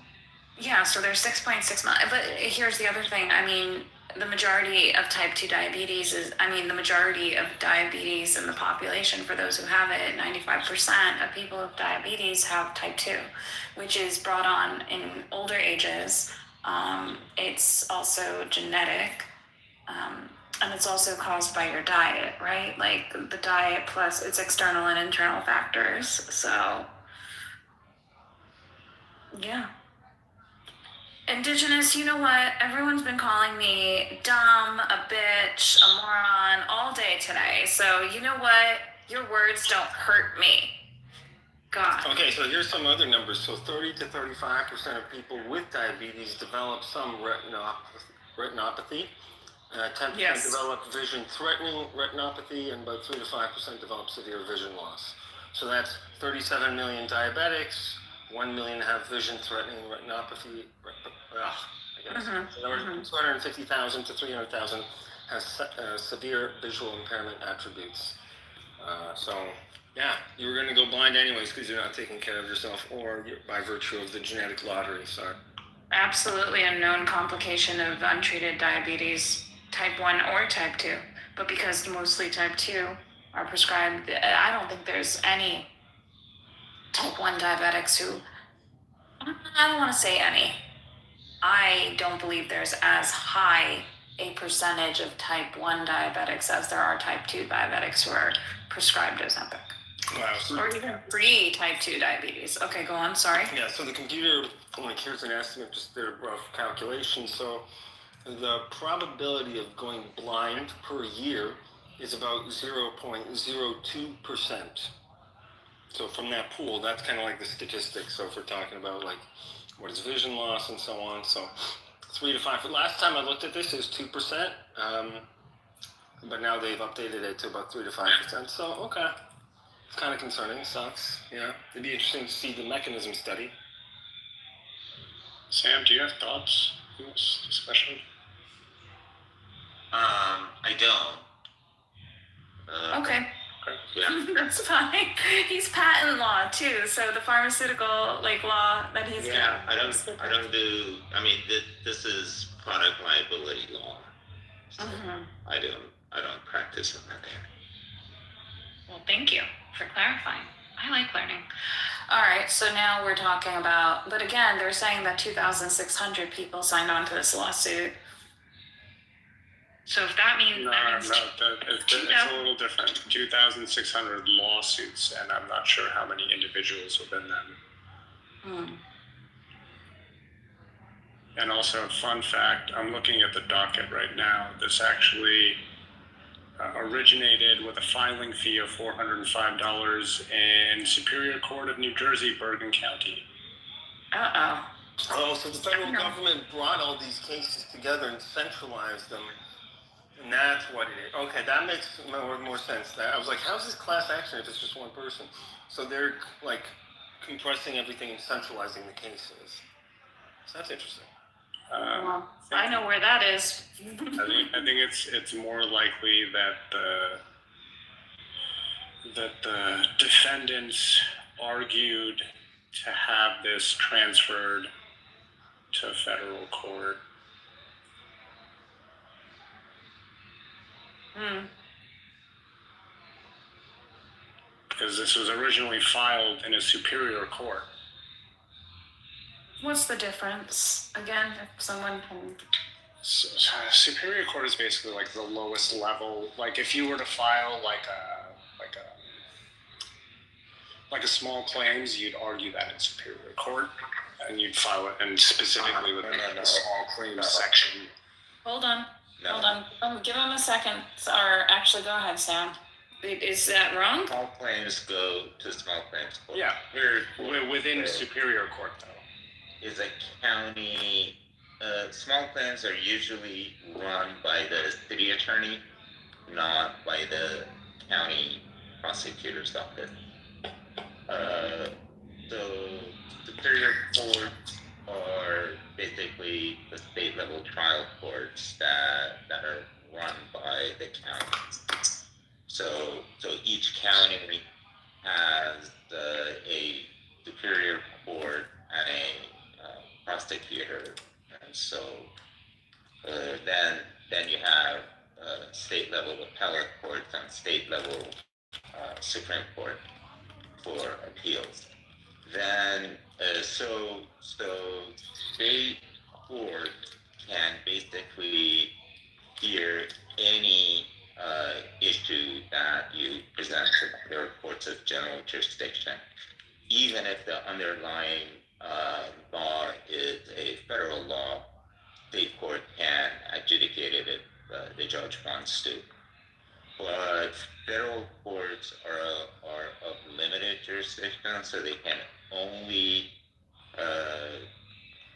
yeah, so there's 6.6 million. But here's the other thing. I mean, the majority of type 2 diabetes the majority of diabetes in the population, for those who have it, 95% of people with diabetes have type 2, which is brought on in older ages. It's also genetic, and it's also caused by your diet, right? Like the diet plus its external and internal factors. So, yeah. Indigenous, you know what? Everyone's been calling me dumb, a bitch, a moron all day today. So, you know what? Your words don't hurt me. God. Okay, so here's some other numbers. So 30 to 35% of people with diabetes develop some retinopathy. 10% develop vision-threatening retinopathy, and about 3 to 5% develop severe vision loss. So that's 37 million diabetics, 1 million have vision-threatening retinopathy. 250,000 to 300,000 has severe visual impairment attributes. Yeah, you're going to go blind anyways because you're not taking care of yourself, or by virtue of the genetic lottery. So, absolutely a known complication of untreated diabetes, type 1 or type 2. But because mostly type 2 are prescribed, I don't think there's any type 1 diabetics who, I don't want to say any. I don't believe there's as high a percentage of type 1 diabetics as there are type 2 diabetics who are prescribed Ozempic. Wow. Or even pre-type 2 diabetes. Okay, go on, sorry. Yeah, so the computer, here's an estimate, just their rough calculation. So the probability of going blind per year is about 0.02%. So from that pool, that's kind of like the statistics. So if we're talking about like what is vision loss and so on, so 3 to 5. Last time I looked at this, it was 2%, but now they've updated it to about 3 to 5%. So okay, it's kind of concerning. Sucks. Yeah, it'd be interesting to see the mechanism study. Sam, do you have thoughts on this discussion? I don't. Okay. Yeah. That's fine. He's patent law too, so the pharmaceutical law that he's doing. I don't do. I mean, this is product liability law. So I don't practice in that area. Well, thank you for clarifying. I like learning. All right, so now we're talking about, but again, they're saying that 2,600 people signed on to this lawsuit. So if that means it's a little different. 2,600 lawsuits, and I'm not sure how many individuals within them. And also, fun fact, I'm looking at the docket right now. This actually originated with a filing fee of $405 in Superior Court of New Jersey, Bergen County. Oh, so the federal government brought all these cases together and centralized them. And that's what it is. Okay, that makes more sense. I was like, how's this class action if it's just one person? So they're like compressing everything and centralizing the cases. So that's interesting. Well, I know where that is. I think it's more likely that the defendants argued to have this transferred to federal court. Because this was originally filed in a superior court. What's the difference? Again, if someone can... Superior Court is basically like the lowest level. Like if you were to file like a small claims, you'd argue that in Superior Court, and you'd file it, and specifically within the small claims section. Hold on. Give him a second. Or actually, go ahead, Sam. Is that wrong? Small claims go to small claims court. Yeah, we're within Superior Court though. Is a county. Small claims are usually run by the city attorney, not by the county prosecutor's office. So Superior Courts are basically the state level trial courts that are run by the county. So each county has a Superior Court and a prosecutor. And so then you have state level appellate courts and state level Supreme Court for appeals. Then so state court can basically hear any issue that you present to their courts of general jurisdiction, even if the underlying law is a federal law. State court can adjudicate it if the judge wants to. But federal courts are of limited jurisdiction, so they can only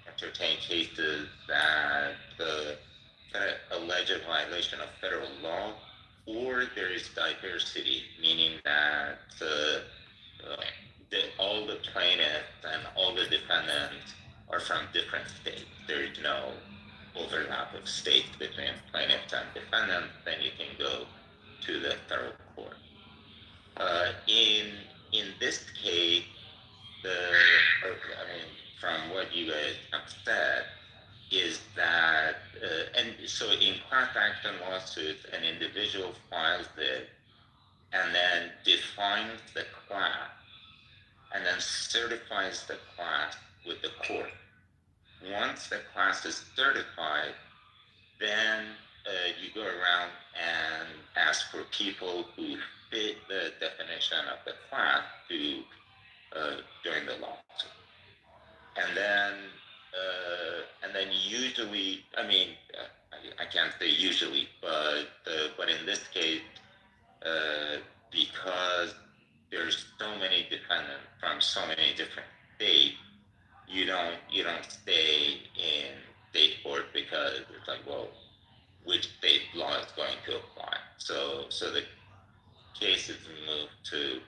entertain cases that allege a violation of federal law, or there is diversity, meaning that all the plaintiffs and all the defendants are from different states. There is no overlap of states between plaintiffs and defendants. Then you can go to the federal court. In this case, from what you guys have said, is that, and so in class action lawsuits, an individual files it and then defines the class and then certifies the class with the court. Once the class is certified, then you go around and ask for people who fit the definition of the class to join the lawsuit. And then usually, I can't say usually, but in this case, because there's so many defendants from so many different states, you don't stay in state court because it's like, well, which state law is going to apply? So the case is moved to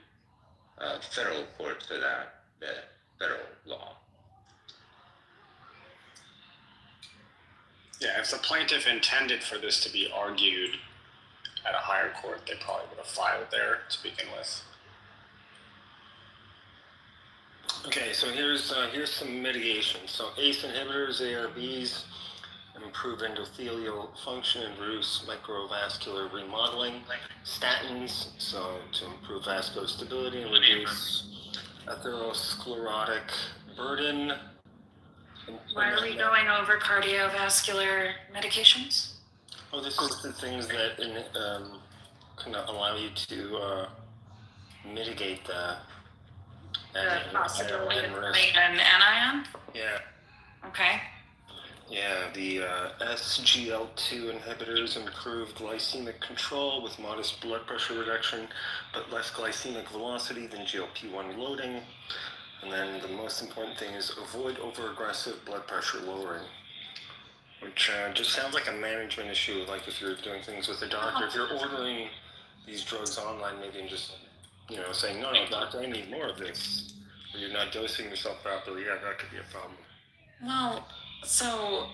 federal court so that the federal law. Yeah, if the plaintiff intended for this to be argued at a higher court, they probably would have filed there to begin with. Okay, so here's some mitigation. So ACE inhibitors, ARBs, improve endothelial function and reduce microvascular remodeling. Statins, so to improve vascular stability and reduce atherosclerotic burden. Why are we going over cardiovascular medications? Oh, this is the things that kind of allow you to mitigate the possibility of having an anion? Yeah. Okay. Yeah, the SGLT2 inhibitors improve glycemic control with modest blood pressure reduction, but less glycemic velocity than GLP-1 loading. And then the most important thing is avoid over-aggressive blood pressure lowering, which just sounds like a management issue, like if you're doing things with a doctor. If you're ordering these drugs online, maybe and just, saying, no, doctor, I need more of this, or you're not dosing yourself properly, yeah, that could be a problem. Well, so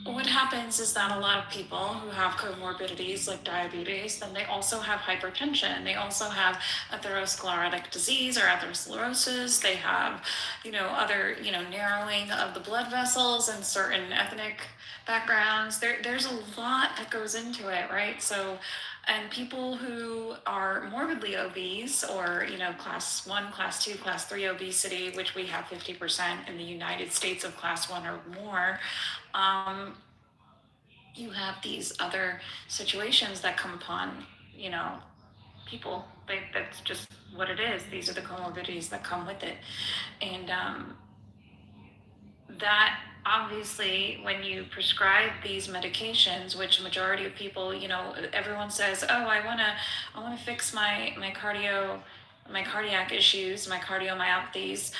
what happens is that a lot of people who have comorbidities like diabetes, then they also have hypertension. They also have atherosclerotic disease or atherosclerosis. They have, other, narrowing of the blood vessels in certain ethnic backgrounds. There's a lot that goes into it, right? So, and people who are morbidly obese or, class 1, class 2, class 3 obesity, which we have 50% in the United States of class 1 or more, you have these other situations that come upon, people. That's just what it is. These are the comorbidities that come with it. And that obviously, when you prescribe these medications, which majority of people, everyone says, oh, I want to fix my cardiac issues, my cardiomyopathies,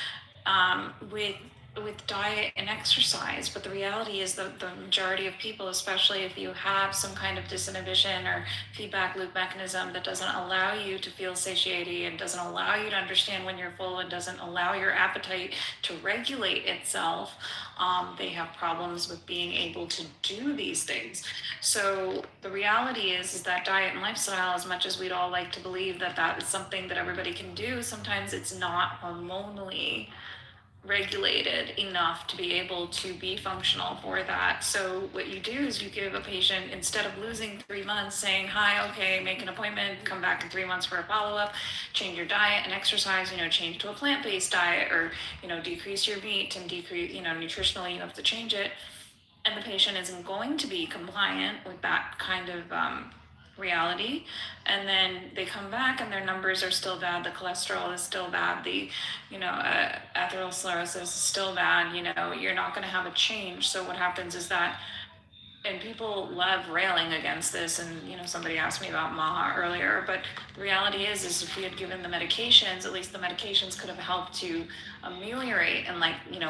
with diet and exercise. But the reality is that the majority of people, especially if you have some kind of disinhibition or feedback loop mechanism that doesn't allow you to feel satiety and doesn't allow you to understand when you're full and doesn't allow your appetite to regulate itself, they have problems with being able to do these things. So the reality is that diet and lifestyle, as much as we'd all like to believe that that is something that everybody can do, sometimes it's not hormonally regulated enough to be able to be functional for that. So what you do is you give a patient, instead of losing 3 months saying, hi, okay, make an appointment, come back in 3 months for a follow-up, change your diet and exercise, change to a plant-based diet, or, decrease your meat and decrease, nutritionally you have to change it. And the patient isn't going to be compliant with that kind of reality, and then they come back and their numbers are still bad, the cholesterol is still bad, the atherosclerosis is still bad, you're not going to have a change. So what happens is that, and people love railing against this, and somebody asked me about MAHA earlier, but the reality is if we had given the medications, at least the medications could have helped to ameliorate and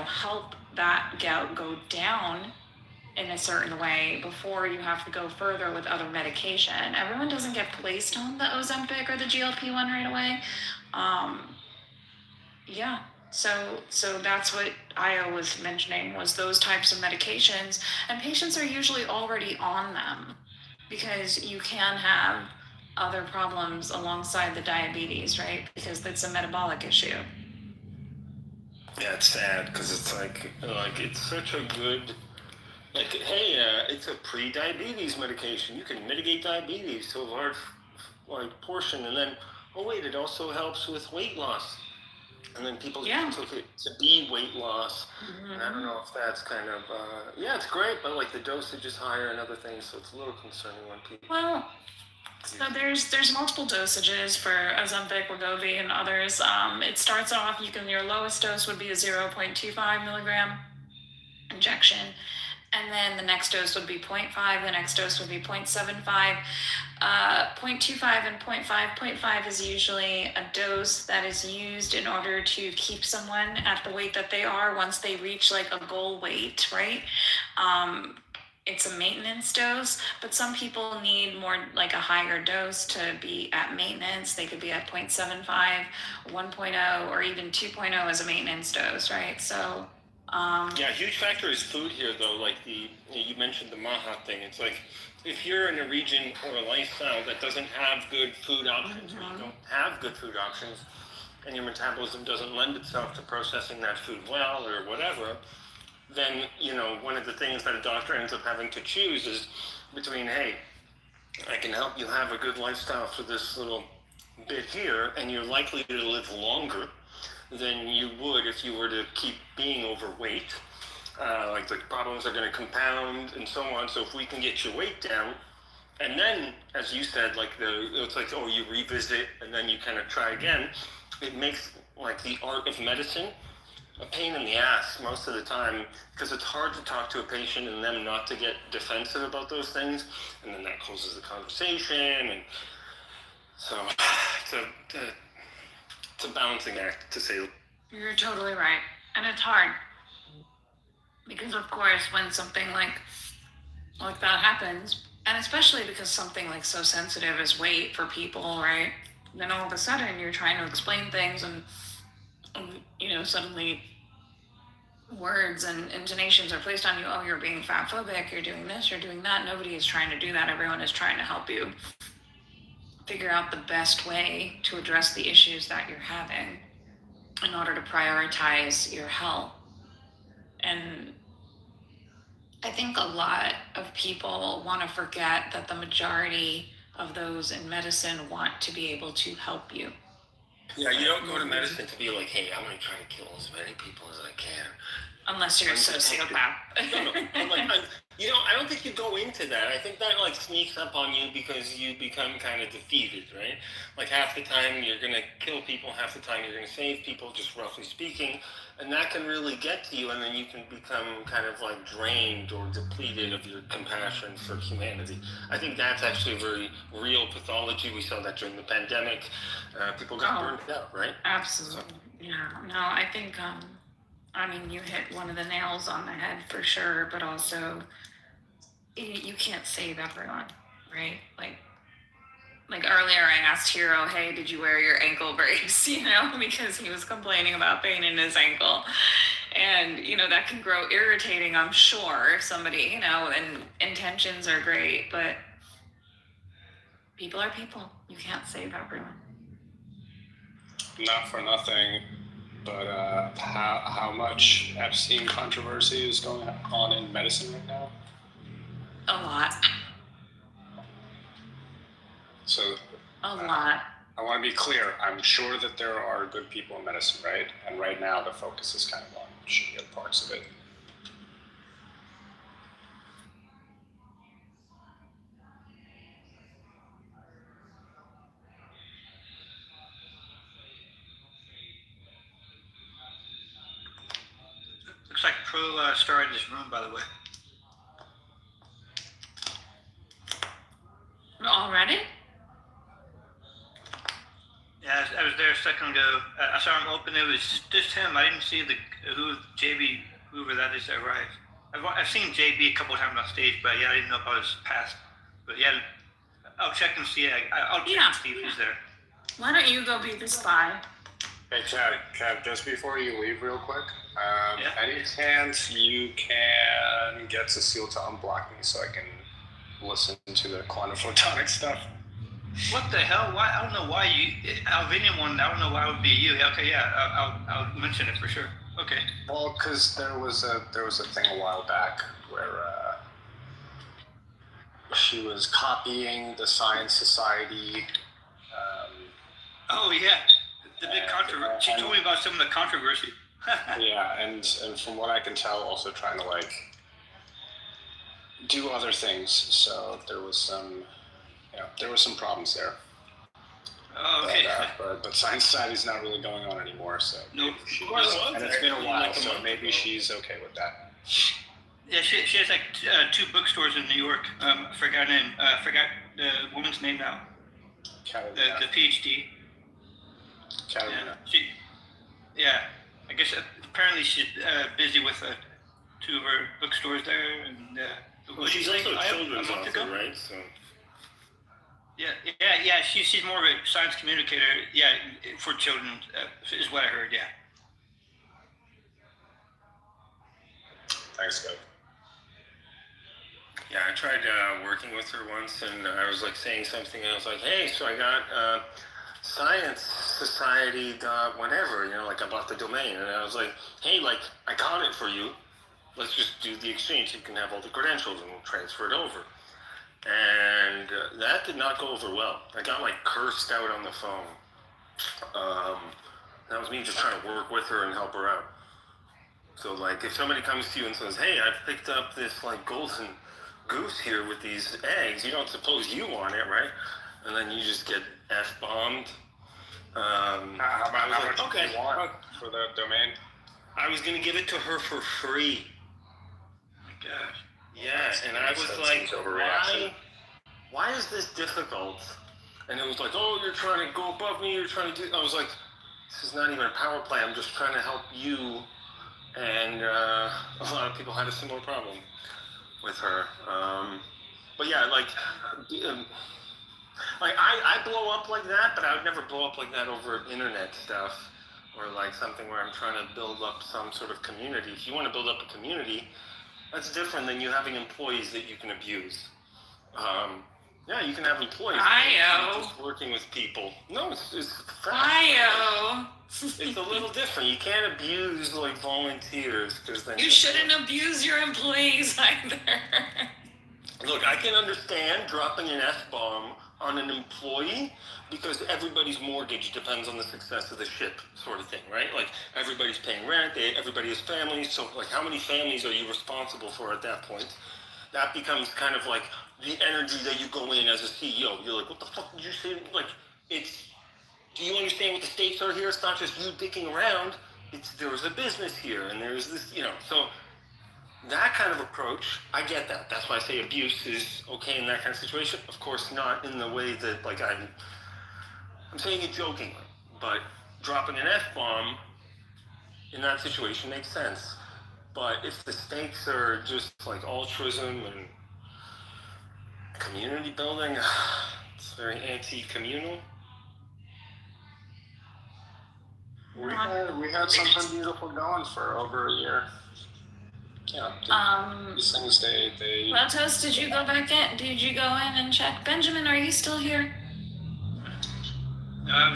help that gout go down in a certain way before you have to go further with other medication. Everyone doesn't get placed on the Ozempic or the GLP-1 right away. So that's what Io was mentioning, was those types of medications, and patients are usually already on them because you can have other problems alongside the diabetes, right? Because that's a metabolic issue. Yeah, it's sad because it's like it's such a good, hey, it's a pre-diabetes medication. You can mitigate diabetes to a large portion, and then, oh wait, it also helps with weight loss. And then people took it to be weight loss. And I don't know if that's kind of, it's great, but the dosage is higher and other things, so it's a little concerning when people... Well, so there's multiple dosages for Ozempic, Wegovy, and others. It starts off, your lowest dose would be a 0.25 milligram injection. And then the next dose would be 0.5, the next dose would be 0.75. 0.25 and 0.5 is usually a dose that is used in order to keep someone at the weight that they are once they reach a goal weight, right? It's a maintenance dose, but some people need more a higher dose to be at maintenance. They could be at 0.75, 1.0, or even 2.0 as a maintenance dose, right? So a huge factor is food here, though. You mentioned the MAHA thing. It's if you're in a region or a lifestyle that doesn't have good food options, or you don't have good food options, and your metabolism doesn't lend itself to processing that food well or whatever, then, one of the things that a doctor ends up having to choose is between, hey, I can help you have a good lifestyle for this little bit here, and you're likely to live longer than you would if you were to keep being overweight. The problems are going to compound and so on. So if we can get your weight down, and then, as you said, you revisit and then you kind of try again, it makes the art of medicine a pain in the ass most of the time, because it's hard to talk to a patient and them not to get defensive about those things, and then that closes the conversation, and so it's a balancing act, to say. You're totally right. And it's hard. Because, of course, when something like that happens, and especially because something so sensitive as weight for people, right? Then all of a sudden you're trying to explain things, and suddenly words and intonations are placed on you. Oh, you're being fat phobic, you're doing this, you're doing that. Nobody is trying to do that. Everyone is trying to help you figure out the best way to address the issues that you're having in order to prioritize your health. And I think a lot of people want to forget that the majority of those in medicine want to be able to help you. Yeah, you don't go to medicine to be hey, I'm going to try to kill as many people as I can. Unless you're a sociopath. No, but like, I don't think you go into that. I think that like sneaks up on you because you become kind of defeated, right? Like half the time you're gonna kill people, half the time you're gonna save people, just roughly speaking, and that can really get to you, and then you can become kind of like drained or depleted of your compassion for humanity. I think that's actually a very real pathology. We saw that during the pandemic. People got burned out, right? Absolutely. Yeah. No, I think. I mean, you hit one of the nails on the head for sure, but also you can't save everyone, right? Like earlier I asked Hero, hey, did you wear your ankle brace? Because he was complaining about pain in his ankle. And, that can grow irritating, I'm sure, if somebody, and intentions are great, but people are people. You can't save everyone. Not for nothing, but how much Epstein controversy is going on in medicine right now? A lot. So a lot. I want to be clear. I'm sure that there are good people in medicine, right? And right now the focus is kind of on shitty parts of it. Looks like Pro started this room, by the way. Already? Yeah, I was there a second ago. I saw him open. It was just him. I didn't see who JB, whoever that is that arrived. I've seen JB a couple times on stage, but yeah, I didn't know if I was past. But yeah, I'll check and see. I'll check and see if he's there. Why don't you go be the spy? Hey, Chad, just before you leave real quick, any chance you can get Cecile to unblock me so I can listen to the quantum photonic stuff? What the hell? Why? I don't know why Alvinian one. I don't know why it would be you. Okay, yeah, I'll mention it for sure. Okay. Well, because there was a thing a while back where she was copying the Science Society. Oh yeah, the big controversy. She told me about some of the controversy. Yeah, and from what I can tell, also trying to do other things. So there was some problems there. Oh, okay. But Science Society's not really going on anymore, so nope. And it's been a while, so maybe she's okay with that. Yeah, she has like 2 bookstores in New York. I forgot the woman's name now. The PhD. Catalina. Yeah, I guess apparently she's busy with 2 of her bookstores there, and well, she's also a children's author, right? So. Yeah. She's more of a science communicator. Yeah, for children is what I heard. Yeah. Thanks, Doug. Yeah, I tried working with her once, and I was like saying something, and I was like, "Hey, so I got Science Society whatever, like I bought the domain," and I was like, "Hey, like I got it for you. Let's just do the exchange. You can have all the credentials and we'll transfer it over." And that did not go over well. I got like cursed out on the phone. That was me just trying to work with her and help her out. So like if somebody comes to you and says, "Hey, I've picked up this like golden goose here with these eggs," you don't suppose you want it, right? And then you just get F-bombed. How much do you want for the domain? I was going to give it to her for free. Oh my gosh. Yeah, and I was like, why is this difficult? And it was like, "Oh, you're trying to go above me, you're trying to do..." I was like, this is not even a power play, I'm just trying to help you. And a lot of people had a similar problem with her. But yeah, I blow up like that, but I would never blow up like that over internet stuff or like something where I'm trying to build up some sort of community. If you want to build up a community, that's different than you having employees that you can abuse. Yeah, you can have employees just working with people. No, it's fact. It's a little different. You can't abuse like volunteers because then you shouldn't abuse your employees either. Look, I can understand dropping an F-bomb on an employee because everybody's mortgage depends on the success of the ship, sort of thing, right? Like everybody's paying rent, everybody has families, so like how many families are you responsible for at that point? That becomes kind of like the energy that you go in as a CEO. You're like, what the fuck did you say? Like, do you understand what the stakes are here? It's not just you dicking around. There's a business here, and there's this, so that kind of approach, I get that. That's why I say abuse is okay in that kind of situation. Of course, not in the way that, like, I'm saying it jokingly, but dropping an F-bomb in that situation makes sense. But if the stakes are just like altruism and community building, it's very anti-communal. We had something beautiful going for over a year. Yeah. These things, they. Latos, did you go back in? Did you go in and check? Benjamin, are you still here? I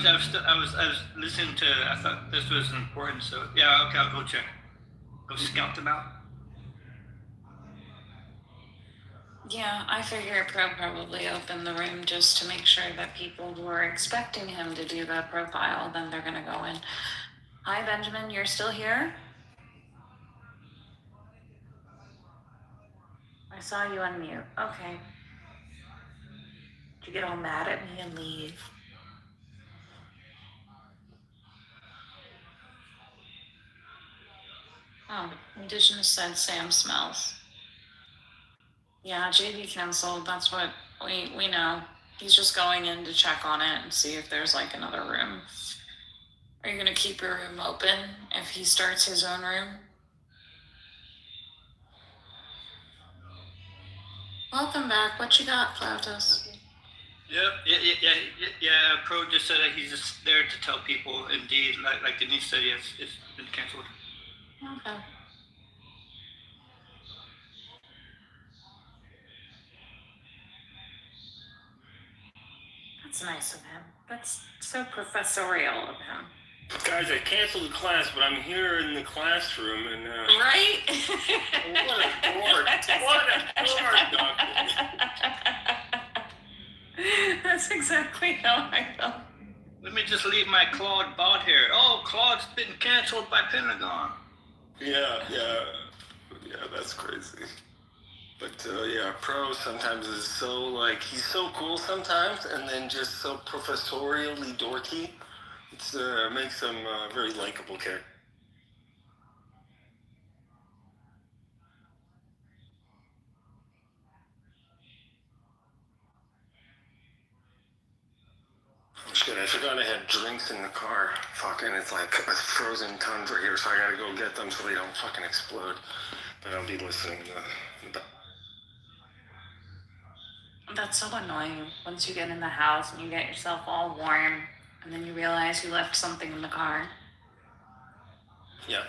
was listening to. I thought this was important. So yeah, okay, I'll go check. Go scout them out. Yeah, I figure Pro probably opened the room just to make sure that people who are expecting him to do the profile, then they're gonna go in. Hi, Benjamin, you're still here? I saw you unmute. Okay. Did you get all mad at me and leave? Oh, Indigenous said Sam smells. Yeah, JV canceled. That's what we know. He's just going in to check on it and see if there's like another room. Are you gonna keep your room open if he starts his own room? Welcome back. What you got, Flautos? Yep. Yeah. Pro just said that he's just there to tell people. Indeed, like Denise said, yes, it's been canceled. Okay. That's nice of him. That's so professorial of him. Guys, I canceled the class, but I'm here in the classroom, and right? What a dork! What a dork, That's exactly how I felt. Let me just leave my Claude bot here. Oh, Claude's been canceled by Pentagon. Yeah, that's crazy. But yeah, Pro sometimes is so like he's so cool sometimes, and then just so professorially dorky. It's makes him a very likable character. Shit, I forgot I had drinks in the car. Fucking, it's like a frozen tundra here, so I gotta go get them so they don't fucking explode. But I'll be listening to That's so annoying once you get in the house and you get yourself all warm and then you realize you left something in the car. Yeah.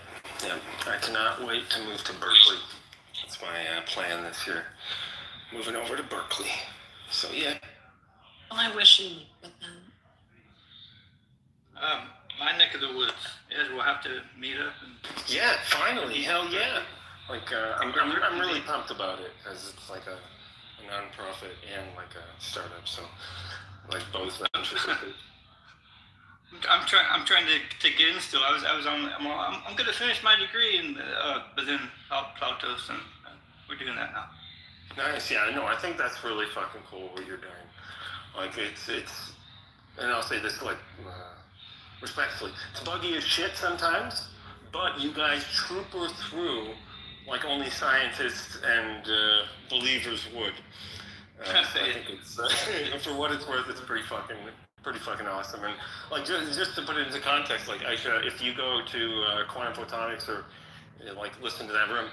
I cannot wait to move to Berkeley. That's my plan this year. Moving over to Berkeley. So yeah. Well, I wish you would then. My neck of the woods. Yes, we'll have to meet up. Yeah, finally. Hell yeah. Like, I'm really pumped about it because it's like a nonprofit and like a startup. So, like both ventures. I'm trying to get in still. I'm gonna finish my degree, and but then I'll Plautos, and we're doing that now. Nice, yeah, no, I think that's really fucking cool what you're doing. Like it's, and I'll say this like respectfully, it's buggy as shit sometimes, but you guys trooper through like only scientists and believers would. So I think it's for what it's worth, it's pretty fucking awesome. And like just to put it into context, like Aisha, if you go to Quantum Photonics or like listen to that room,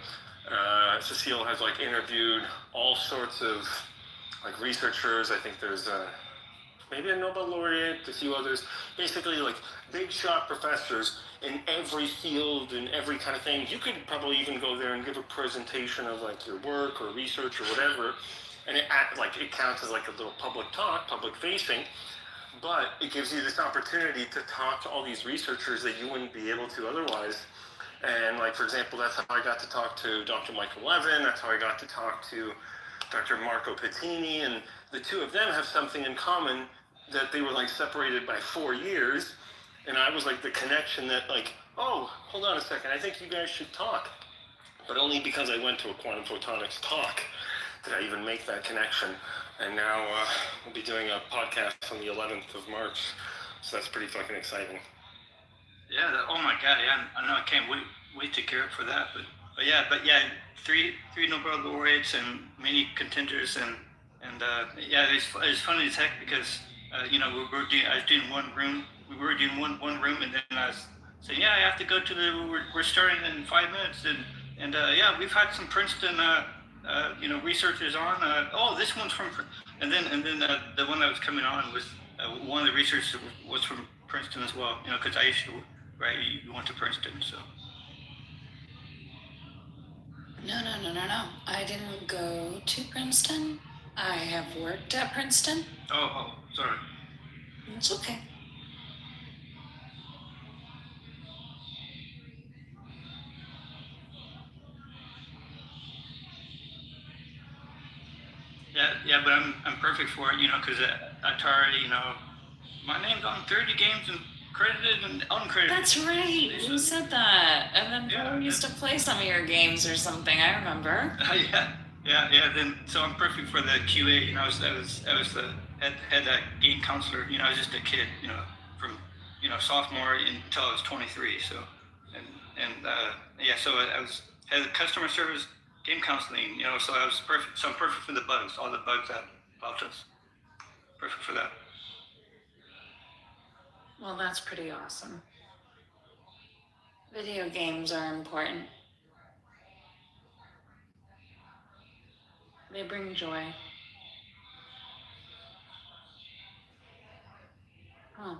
Cecile has like interviewed all sorts of like researchers. I think there's maybe a Nobel laureate, a few others, basically like big shot professors in every field and every kind of thing. You could probably even go there and give a presentation of like your work or research or whatever, and it counts as like a little public talk, public facing. But it gives you this opportunity to talk to all these researchers that you wouldn't be able to otherwise. And like, for example, that's how I got to talk to Dr. Michael Levin. That's how I got to talk to Dr. Marco Pettini. And the two of them have something in common, that they were like separated by 4 years, and I was like the connection that like, oh, hold on a second, I think you guys should talk. But only because I went to a quantum photonics talk did I even make that connection. And now we'll be doing a podcast on the 11th of March, so that's pretty fucking exciting. Yeah. Oh my God. Yeah. I know. I can't wait to gear up for that. But yeah. Three Nobel laureates and many contenders and yeah. It's funny as heck because I was doing one room. We were doing one room, and then I was saying, yeah, I have to go to we're starting in 5 minutes, and yeah, we've had some Princeton researchers on. This one's from, and then the one that was coming on was one of the researchers was from Princeton as well. Because I used to, right? You went to Princeton, so. No. I didn't go to Princeton. I have worked at Princeton. Oh, sorry. It's okay. Yeah, but I'm perfect for it, because Atari, my name's on 30 games and credited and uncredited. That's right. You said that. And then Paul used to play some of your games or something. I remember. Yeah. Then so I'm perfect for the QA. I was the head game counselor. I was just a kid. From sophomore until I was 23. So so I was head of customer service game counseling. So I was perfect. So I'm perfect for the bugs. All the bugs that popped us. Perfect for that. Well, that's pretty awesome. Video games are important. They bring joy. Huh.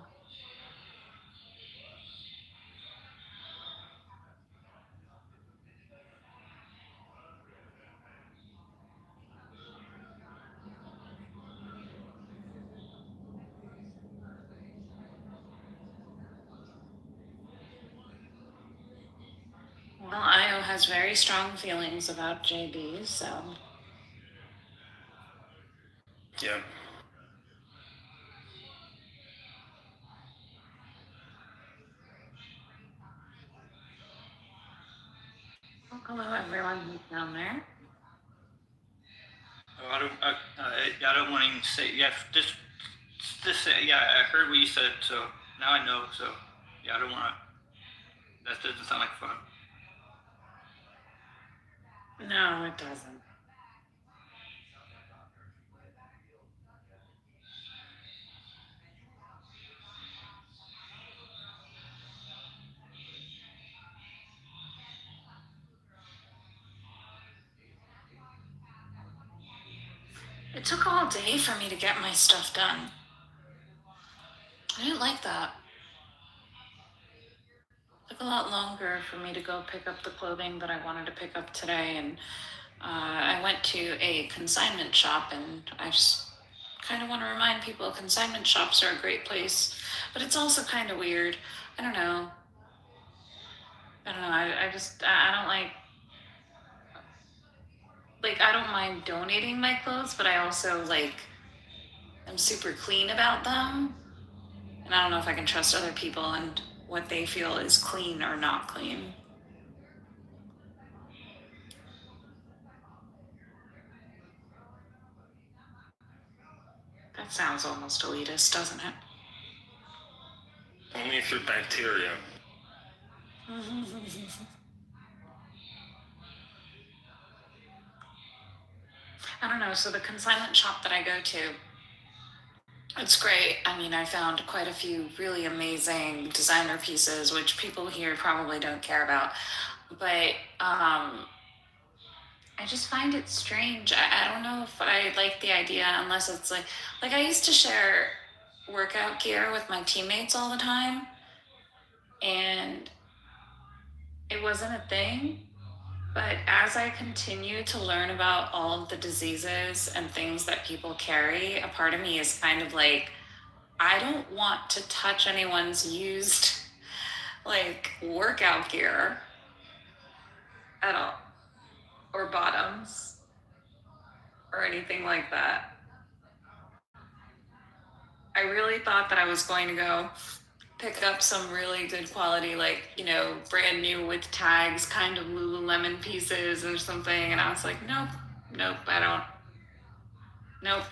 Well, Io has very strong feelings about JB, so. Yeah. Well, hello, everyone who's down there. Oh, I don't want to even say. Yeah, just say. Yeah, I heard what you said, so now I know. So yeah, I don't want to. That doesn't sound like fun. No, it doesn't. It took all day for me to get my stuff done. I didn't like that. It took a lot longer for me to go pick up the clothing that I wanted to pick up today, and I went to a consignment shop, and I just kind of want to remind people consignment shops are a great place, but it's also kind of weird. I don't know. I don't like, I don't mind donating my clothes, but I also I'm super clean about them. And I don't know if I can trust other people and what they feel is clean or not clean. That sounds almost elitist, doesn't it? Only if you're bacteria. I don't know. So the consignment shop that I go to, it's great. I mean, I found quite a few really amazing designer pieces, which people here probably don't care about. But I just find it strange. I don't know if I like the idea unless it's like I used to share workout gear with my teammates all the time, and it wasn't a thing. But as I continue to learn about all of the diseases and things that people carry, a part of me is kind of like, I don't want to touch anyone's used workout gear at all, or bottoms, or anything like that. I really thought that I was going to go pick up some really good quality, like, brand new with tags, kind of Lululemon pieces or something. And I was like, nope, I don't. Nope,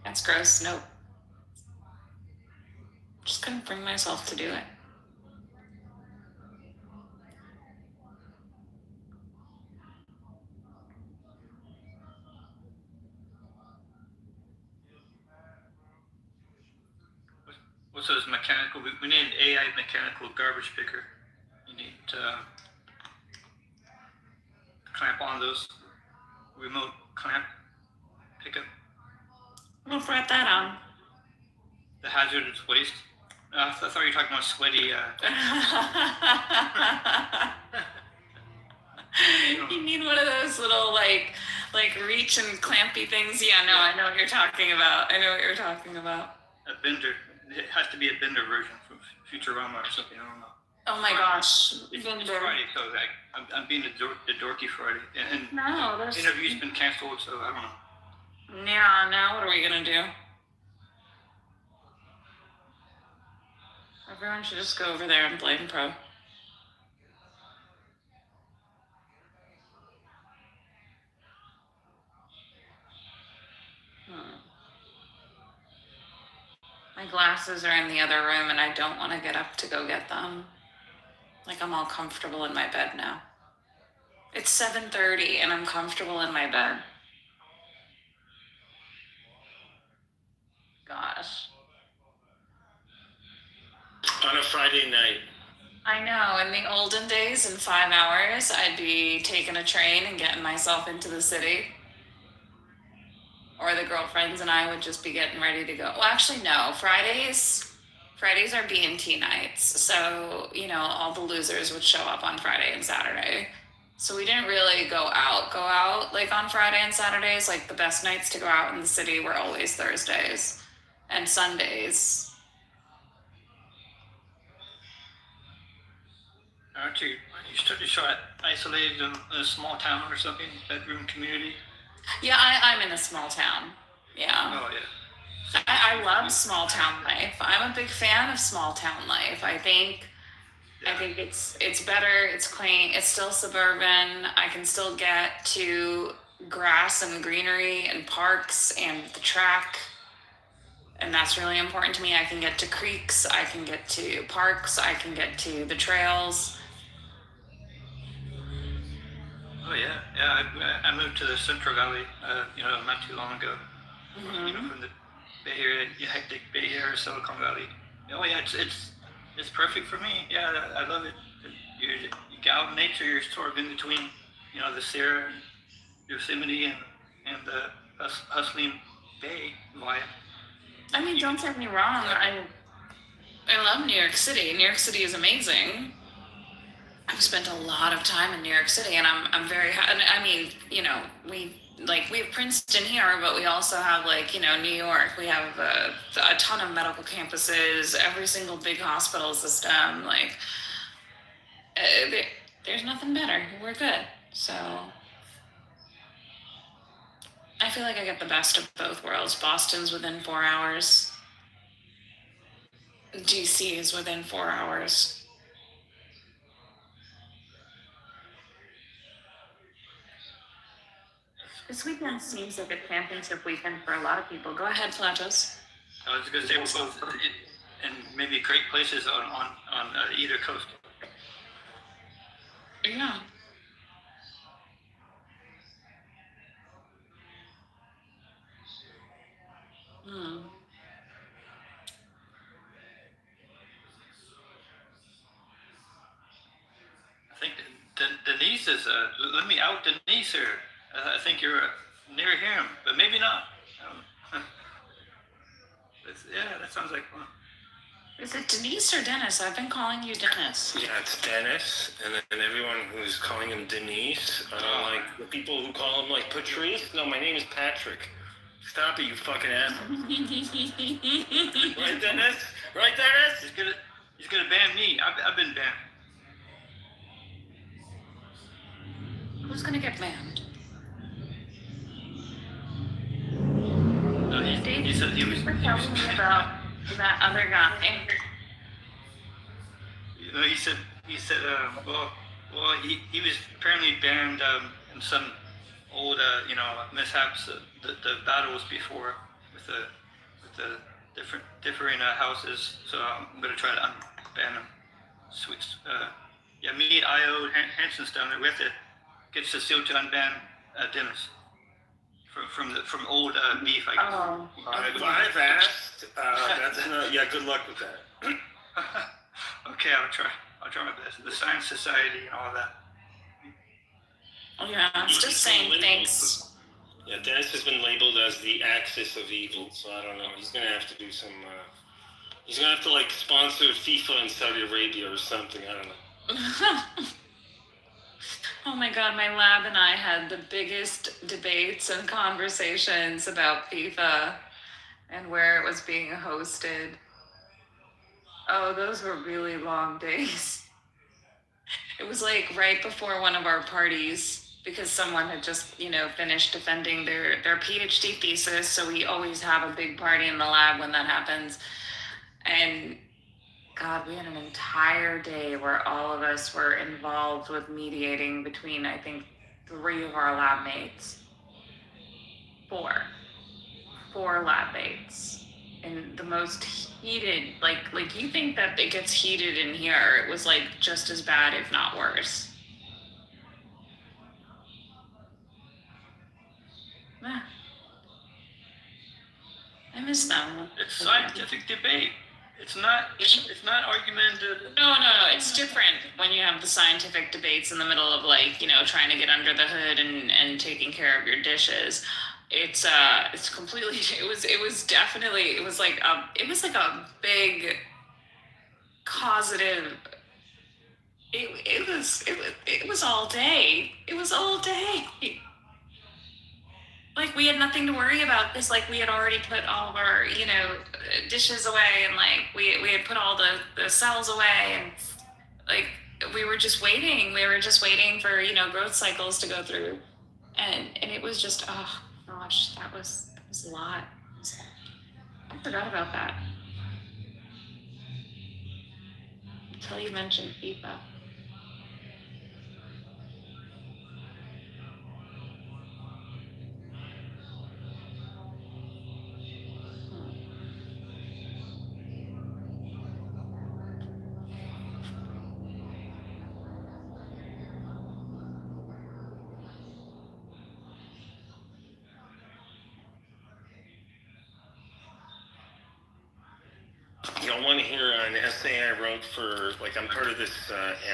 that's gross. Nope. Just couldn't bring myself to do it. What's those mechanical? We need an AI mechanical garbage picker. You need to clamp on those remote clamp pickup. We'll fret that on. The hazardous waste. I thought you were talking about sweaty. You need one of those little like reach and clampy things. Yeah, no, I know what you're talking about. A bender. It has to be a bender version from Futurama or something. I don't know. Oh my gosh, It's bender. Friday, so I'm being the dorky Friday, and No, the there's. interview's been canceled, so I don't know. Yeah, now what are we gonna do? Everyone should just go over there and blame Pro. My glasses are in the other room and I don't want to get up to go get them. Like, I'm all comfortable in my bed now. It's 7:30 and I'm comfortable in my bed. Gosh. On a Friday night. I know, in the olden days, in 5 hours, I'd be taking a train and getting myself into the city. Or the girlfriends and I would just be getting ready to go. Well, actually, no. Fridays are B&T nights. So, all the losers would show up on Friday and Saturday. So we didn't really go out like on Friday and Saturdays. Like, the best nights to go out in the city were always Thursdays and Sundays. Aren't you isolated in a small town or something? Bedroom community? Yeah, I'm in a small town. Yeah. Oh, yeah. I love small town life. I'm a big fan of small town life. I think it's better, it's clean, it's still suburban. I can still get to grass and greenery and parks and the track. And that's really important to me. I can get to creeks, I can get to parks, I can get to the trails. Oh yeah. I moved to the Central Valley, not too long ago. Mm-hmm. From the Bay Area, hectic Bay Area, Silicon Valley. Oh yeah, it's perfect for me. Yeah, I love it. You get out in nature. You're sort of in between, the Sierra, and Yosemite, and the hustling Bay vibe. I mean, don't get me wrong. I love New York City. New York City is amazing. I've spent a lot of time in New York City, and I'm very. I mean, we have Princeton here, but we also have New York. We have a ton of medical campuses, every single big hospital system. There's nothing better. We're good. So I feel like I get the best of both worlds. Boston's within 4 hours. DC is within 4 hours. This weekend seems like a championship weekend for a lot of people. Go ahead, Platos. I was going to say both, and maybe great places on either coast. Yeah. I think Denise is. Let me out Denise here. I think you're near him, but maybe not. Yeah, that sounds like fun. Is it Denise or Dennis? I've been calling you Dennis. Yeah, it's Dennis, and then everyone who's calling him Denise, like the people who call him Patrice. No, my name is Patrick. Stop it, you fucking asshole. Right, Dennis? Right, Dennis? He's gonna ban me. I've been banned. Who's gonna get banned? He said he was telling me about that other guy. You know, he said, he was apparently banned in some old, mishaps, the battles before with the differing houses. So I'm gonna try to unban him. Switch. Me, IO, Hanson's down there. We have to get Cecile to unban Dennis from old beef, I guess. Oh. I've asked. Good luck with that. Okay, I'll try my best. The Science Society and all that. Yeah, it's just saying things. Yeah, Dennis has been labeled as the axis of evil, so I don't know. He's gonna have to do some. He's gonna have to like sponsor FIFA in Saudi Arabia or something. I don't know. Oh my God, my lab and I had the biggest debates and conversations about FIFA and where it was being hosted. Oh, those were really long days. It was like right before one of our parties because someone had just, finished defending their PhD thesis. So we always have a big party in the lab when that happens. And God, we had an entire day where all of us were involved with mediating between, I think, 3 of our lab mates. 4 lab mates. In the most heated, like you think that it gets heated in here. It was like just as bad, if not worse. I miss them. It's scientific debate. It's not argumentative. No. It's different when you have the scientific debates in the middle of trying to get under the hood and taking care of your dishes. It's completely. It was like a big causative. It was all day. It was all day. Like we had nothing to worry about because we had already put all of our dishes away and we had put all the cells away and we were just waiting. We were just waiting for growth cycles to go through, and it was just gosh, that was a lot. I forgot about that until you mentioned FIFA. One here, an essay I wrote for, I'm part of this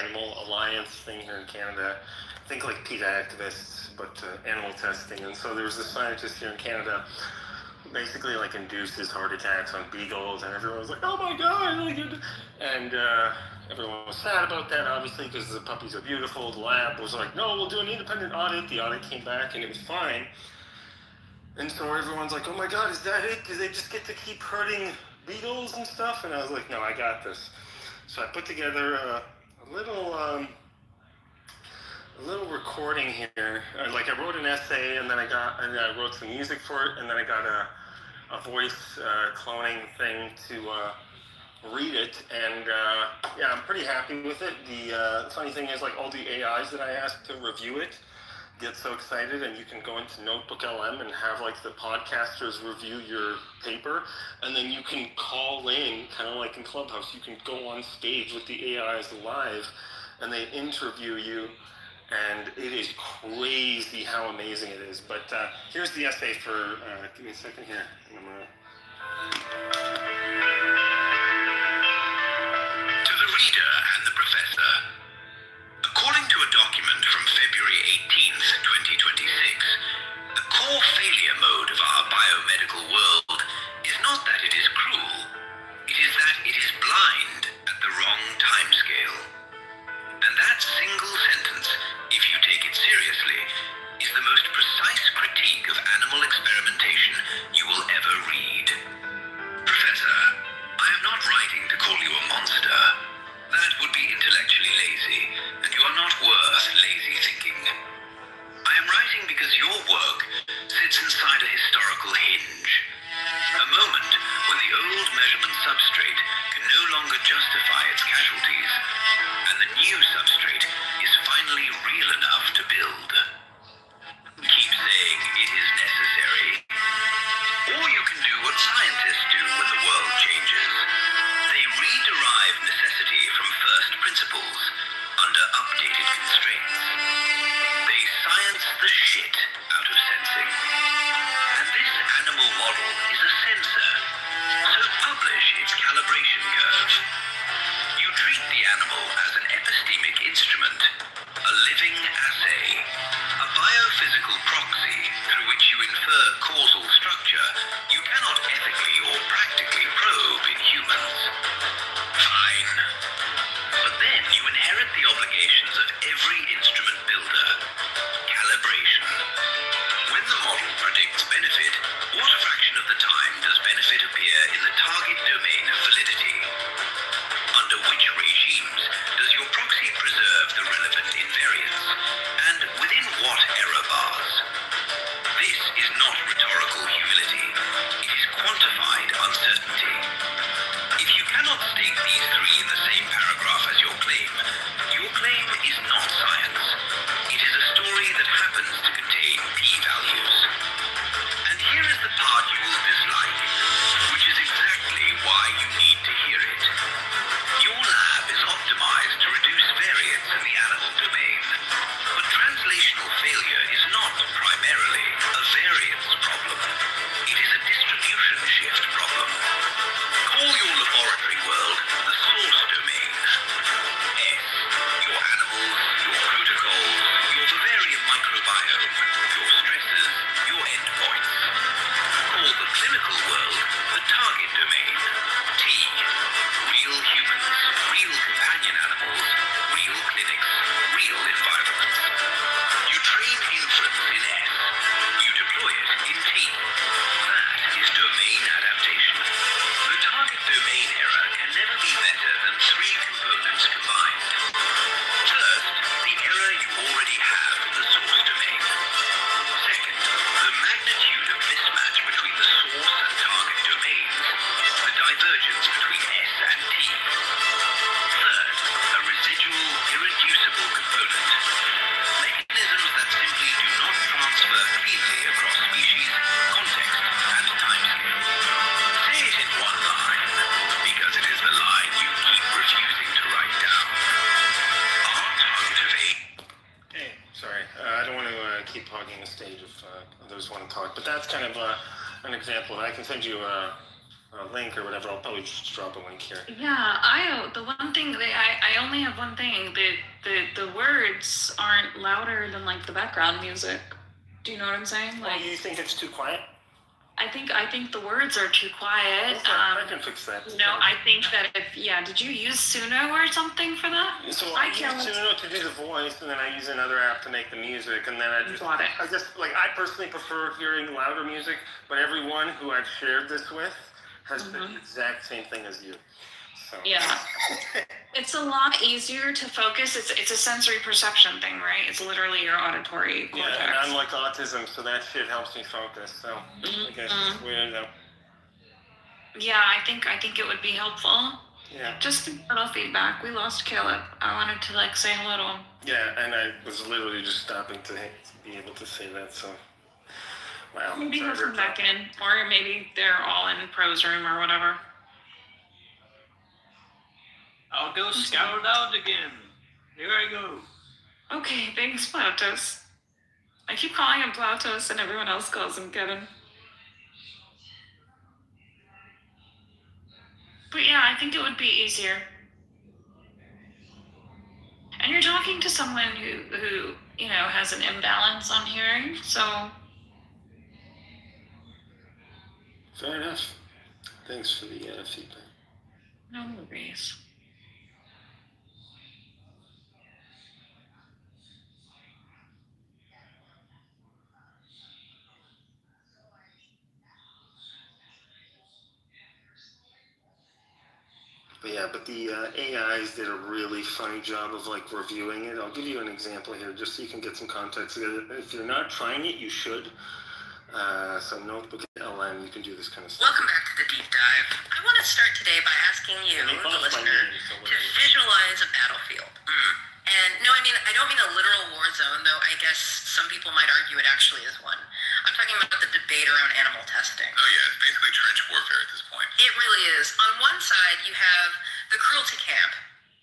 Animal Alliance thing here in Canada. I think PETA activists, but animal testing. And so there was this scientist here in Canada who basically induces heart attacks on beagles, and everyone was like, oh my God, and everyone was sad about that, obviously, because the puppies are beautiful. The lab was like, no, we'll do an independent audit. The audit came back, and it was fine. And so everyone's like, oh my God, is that it? Do they just get to keep hurting beagles and stuff? And I was like, no, I got this. So I put together a little recording here. I wrote an essay, and then I wrote some music for it, and then I got a voice cloning thing to read it, and I'm pretty happy with it. The funny thing is, all the AIs that I asked to review it get so excited, and you can go into Notebook LM and have the podcasters review your paper, and then you can call in, kind of like in Clubhouse, you can go on stage with the AIs live, and they interview you, and it is crazy how amazing it is. But here's the essay for, give me a second here, and I'm gonna... To the reader and the professor. According to a document from February 18th, 2026, the core failure mode of our biomedical world is not that it is cruel, it is that it is blind at the wrong timescale. And that single sentence, if you take it seriously, is the most precise critique of animal experimentation you will ever read. Professor, I am not writing to call you a monster. That would be intellectually lazy, and you are not worth lazy thinking. I am writing because your work sits inside a historical hinge. A moment when the the old measurement substrate can no longer justify its casualties, and the new substrate is finally real enough to build. Keep saying it is necessary, or you can do what scientists do when the world changes. They rederive necessity from first principles under updated constraints. They science the shit out of sensing. And this animal model is a sensor, so publish its calibration curve. You treat the animal as an epistemic instrument, a living assay, a biophysical proxy through which you infer causal structure you cannot ethically or practically probe in humans. Fine. But then you inherit the obligations of every instrument builder. Calibration. When the model predicts benefit, what fraction of the time does benefit appear in the target domain of validity? Under which regimes does your proxy preserve the relevant invariance? And within what error bars? This is not rhetorical humility. It is quantified uncertainty. If you cannot state these three in the same paragraph as your claim is not science. It is a story that happens to contain p-values. And here is the part you will dislike, which is exactly why you need to hear it. Your lab is optimized to reduce variance in the animal domain, but translational failure is not primarily a variance problem. It is a distribution shift problem. Call your laboratory world the source domain. S, your animals, your protocols, your vivarium microbiome, your stresses, your endpoints. Call the clinical world the target domain. T, real humans, real companion animals, real clinics, real environments. You train inference in S. You deploy it in T. That is domain adaptation. The target domain error can never be better than three components combined. First, the error you already have in the source domain. Second, the magnitude of mismatch between the source and target domains, the divergence between S and T. Third, a residual, irreducible component. Mechanisms that simply do not transfer cleanly across species, context, and timescale. Say it in one line, because it is the line you keep refusing to write down. Art motivate. Hey, sorry. I don't want to keep hogging the stage if others want to talk, but that's kind of an example. I can send you a link or whatever. I'll probably just drop a link here. Yeah, the one thing that I only have one thing. The words aren't louder than like the background music. Do you know what I'm saying? Like, you think it's too quiet? I think the words are too quiet. Okay, I can fix that. I think that did you use Suno or something for that? So I use Suno to do the voice, and then I use another app to make the music, and then I I personally prefer hearing louder music, but everyone who I've shared this with has the exact same thing as you. So. Yeah. It's a lot easier to focus. It's a sensory perception thing, right? It's literally your auditory cortex. Yeah, and I'm like autism, so that shit helps me focus. So I guess it's weird though. Yeah, I think it would be helpful. Yeah. Just a little feedback. We lost Caleb. I wanted to say hello to him. Yeah, and I was literally just stopping to be able to say that. So wow. Maybe he'll come back in, or maybe they're all in Pro's room or whatever. I'll go scout it out again. Here I go. Okay, thanks, Plautos. I keep calling him Plautos and everyone else calls him Kevin. But yeah, I think it would be easier. And you're talking to someone who has an imbalance on hearing, so... Fair enough. Thanks for the feedback. No worries. But the AIs did a really funny job of reviewing it. I'll give you an example here just so you can get some context. If you're not trying it, you should. So Notebook LM, you can do this kind of stuff. Welcome back to the deep dive. I want to start today by asking you, the listener, to visualize a battlefield. And no, I mean, I don't mean a literal war zone, though I guess some people might argue it actually is one. I'm talking about the debate around animal testing. Oh yeah, it's basically trench warfare at this point. It really is. On one side, you have the cruelty camp.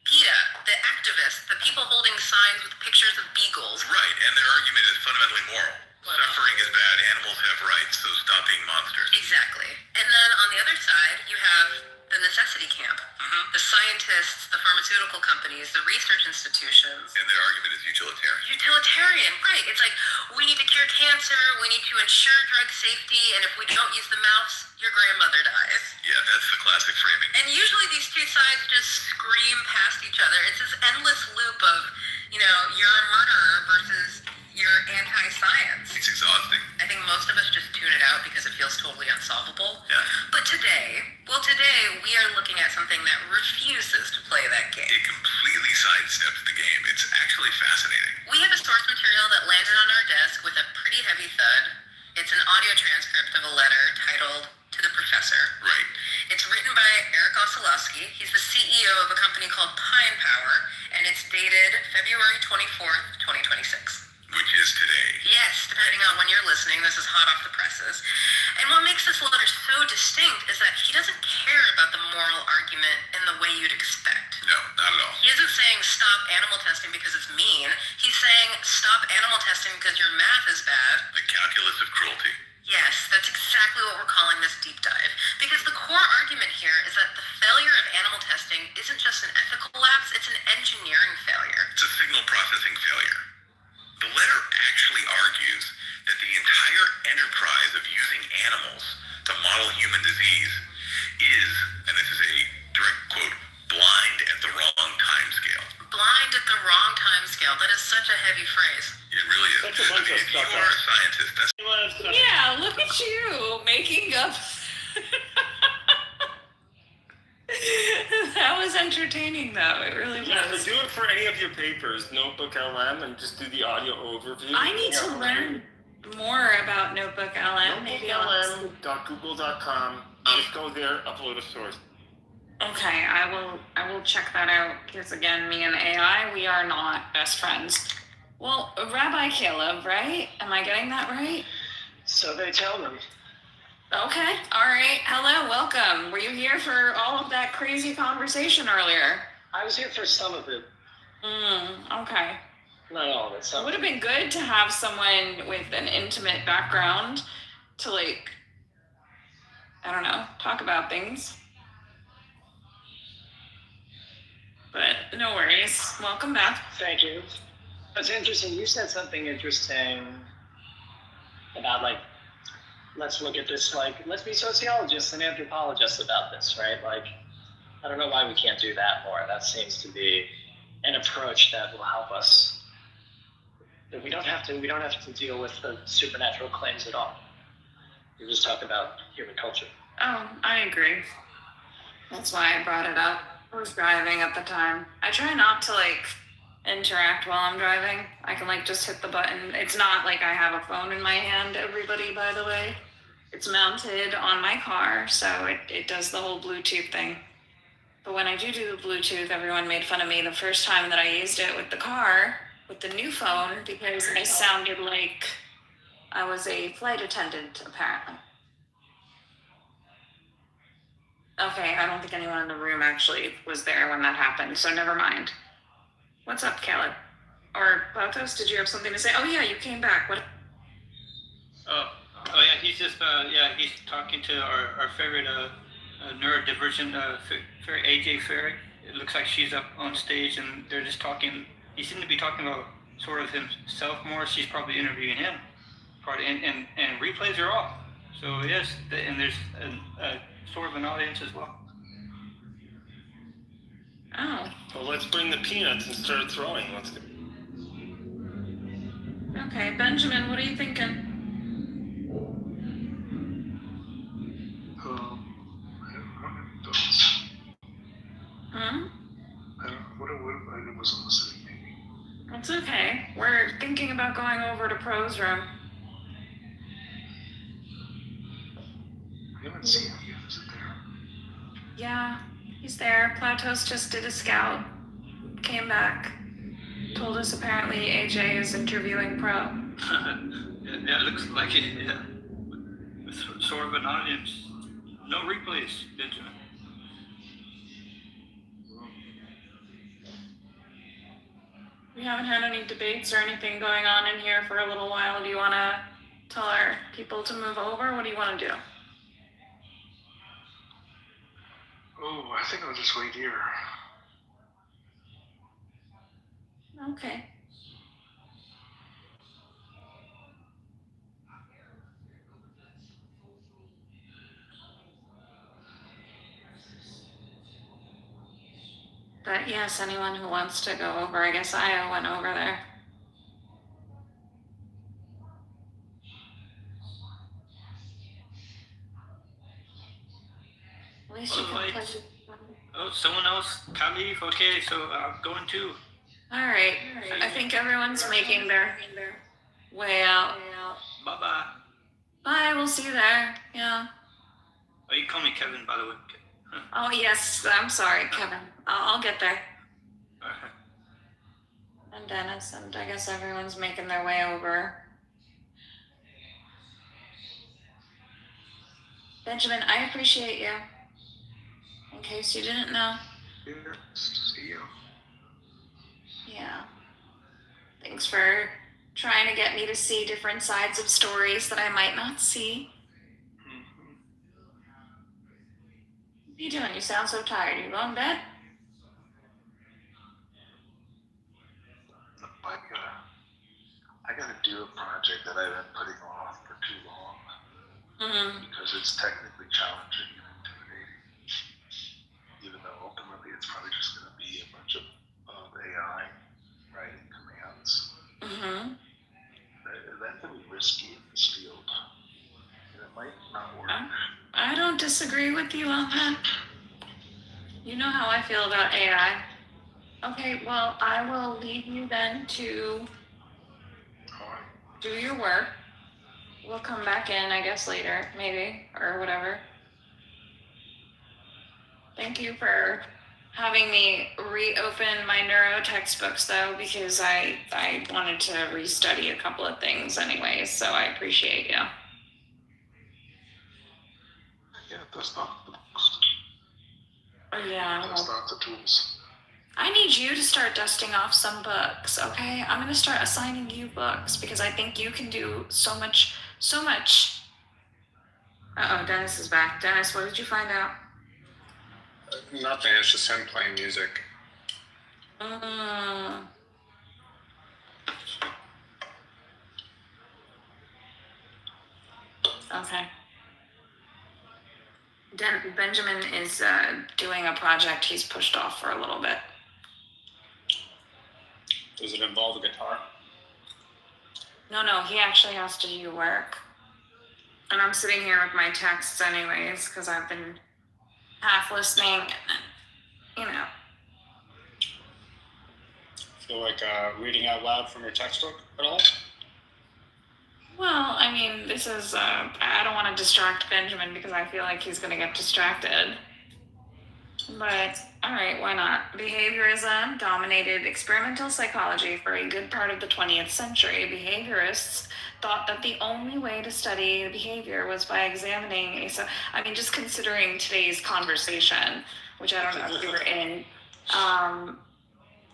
PETA, the activists, the people holding signs with pictures of beagles. Right, and their argument is fundamentally moral. Suffering is bad, animals have rights, so stop being monsters. Exactly. And then on the other side, you have the necessity camp. The scientists, the pharmaceutical companies, the research institutions. And their argument is utilitarian. Utilitarian, right. It's like, we need to cure cancer, we need to ensure drug safety, and if we don't use the mouse, your grandmother dies. Yeah, that's the classic framing. And usually these two sides just scream past each other. It's this endless loop of, you're a murderer versus you're anti-science. It's exhausting. I think most of us just tune it out because it feels totally unsolvable. Yeah. But today we are looking at something that refuses to play that game. It completely sidesteps the game. It's actually fascinating. We have a source material that landed on our desk with a pretty heavy thud. It's an audio transcript of a letter titled To the Professor. Right. It's written by Eric Osolowski. He's the CEO of a company called Pine Power, and it's dated February 24th, 2026. Which is today. Yes, depending on when you're listening, this is hot off the presses. And what makes this letter so distinct is that he doesn't care about the moral argument in the way you'd expect. No, not at all. He isn't saying stop animal testing because it's mean. He's saying stop animal testing because your math is bad. The calculus of cruelty. Yes, that's exactly what we're calling this deep dive. Because the core argument here is that the failure of animal testing isn't just an ethical lapse, it's an engineering failure. It's a signal processing failure. The letter actually argues that the entire enterprise of using animals to model human disease is, and this is a direct quote, blind at the wrong time scale. Blind at the wrong time scale. That is such a heavy phrase. It really is. That's a bunch of If you stuff. are a scientist, that's Yeah, look at you making up. That was entertaining, though. It really was. Yeah, so do it for any of your papers, Notebook LM, and just do the audio overview. I need to learn more about Notebook LM. Maybe I'll. NotebookLM.google.com. Just go there, upload a source. Okay, I will check that out. Because again, me and AI, we are not best friends. Well, Rabbi Caleb, right? Am I getting that right? So they tell them. Okay, all right. Hello, welcome. Were you here for all of that crazy conversation earlier? I was here for some of it. Okay. Not all of it. It Some. would have been good to have someone with an intimate background to, like, I don't know, talk about things. But no worries. Welcome back. Thank you. It's interesting. You said something interesting about, like, let's look at this, like, let's be sociologists and anthropologists about this, right? Like, I don't know why we can't do that more. That seems to be an approach that will help us. That we don't have to deal with the supernatural claims at all. We just talk about human culture. Oh, I agree. That's why I brought it up. I was driving at the time. I try not to, like, interact while I'm driving. I can, like, just hit the button. It's not like I have a phone in my hand, everybody, by the way. It's mounted on my car, so it does the whole Bluetooth thing. But when I do the Bluetooth, everyone made fun of me the first time that I used it with the car, with the new phone, because I sounded like I was a flight attendant, apparently. Okay, I don't think anyone in the room actually was there when that happened, so never mind. What's up, Caleb? Or Baltos, did you have something to say? Oh yeah, you came back. What? Oh yeah, he's just he's talking to our favorite neurodivergent fairy, AJ Fairy. It looks like she's up on stage and they're just talking. He seemed to be talking about sort of himself more. She's probably interviewing him. And replays are off. So yes, and there's a sort of an audience as well. Oh. Well, let's bring the peanuts and start throwing. Let's go. Okay, Benjamin, what are you thinking? I don't have thoughts. I wasn't listening. It's okay. We're thinking about going over to Pro's room. don't see him yet. Is it there? Yeah, he's there. Plautos just did a scout. Came back. Told us apparently AJ is interviewing Pro. Yeah, it looks like it, yeah. With sort of an audience. No replays, Benjamin. We haven't had any debates or anything going on in here for a little while. Do you want to tell our people to move over? What do you want to do? Oh, I think I'll just wait here. Okay. But yes, anyone who wants to go over, I guess Io went over there. At least you can play. Oh, someone else? Khalif? Okay, so I'm going too. All right. I think everyone's making their way out. Bye-bye. Bye, we'll see you there. Yeah. Oh, you call me Kevin, by the way. Oh, yes, I'm sorry, Kevin. I'll get there. And Dennis, and I guess everyone's making their way over. Benjamin, I appreciate you. In case you didn't know. Yes, see you. Yeah. Thanks for trying to get me to see different sides of stories that I might not see. What are you doing? You sound so tired. You going to bed? I gotta do a project that I've been putting off for too long. Because it's technically challenging and intimidating. Even though ultimately it's probably just gonna be a bunch of AI writing commands. That can be risky in this field. And it might not work. I don't disagree with you on that. You know how I feel about AI. Okay, well, I will leave you then to do your work. We'll come back in, I guess, later, maybe, or whatever. Thank you for having me reopen my neuro textbooks, though, because I wanted to restudy a couple of things anyways, so I appreciate you. Yeah, that's not the books. Yeah. That's not the tools. I need you to start dusting off some books, okay? I'm gonna start assigning you books because I think you can do so much. Uh-oh, Dennis is back. Dennis, what did you find out? Nothing, it's just him playing music. Okay. Benjamin is doing a project he's pushed off for a little bit. Does it involve a guitar? No, he actually has to do work. And I'm sitting here with my texts anyways, because I've been half listening and, Feel like reading out loud from your textbook at all? Well, I mean, this is, I don't want to distract Benjamin because I feel like he's going to get distracted. But, all right, why not? Behaviorism dominated experimental psychology for a good part of the 20th century. Behaviorists thought that the only way to study behavior was by examining just considering today's conversation, which I don't know if we were in,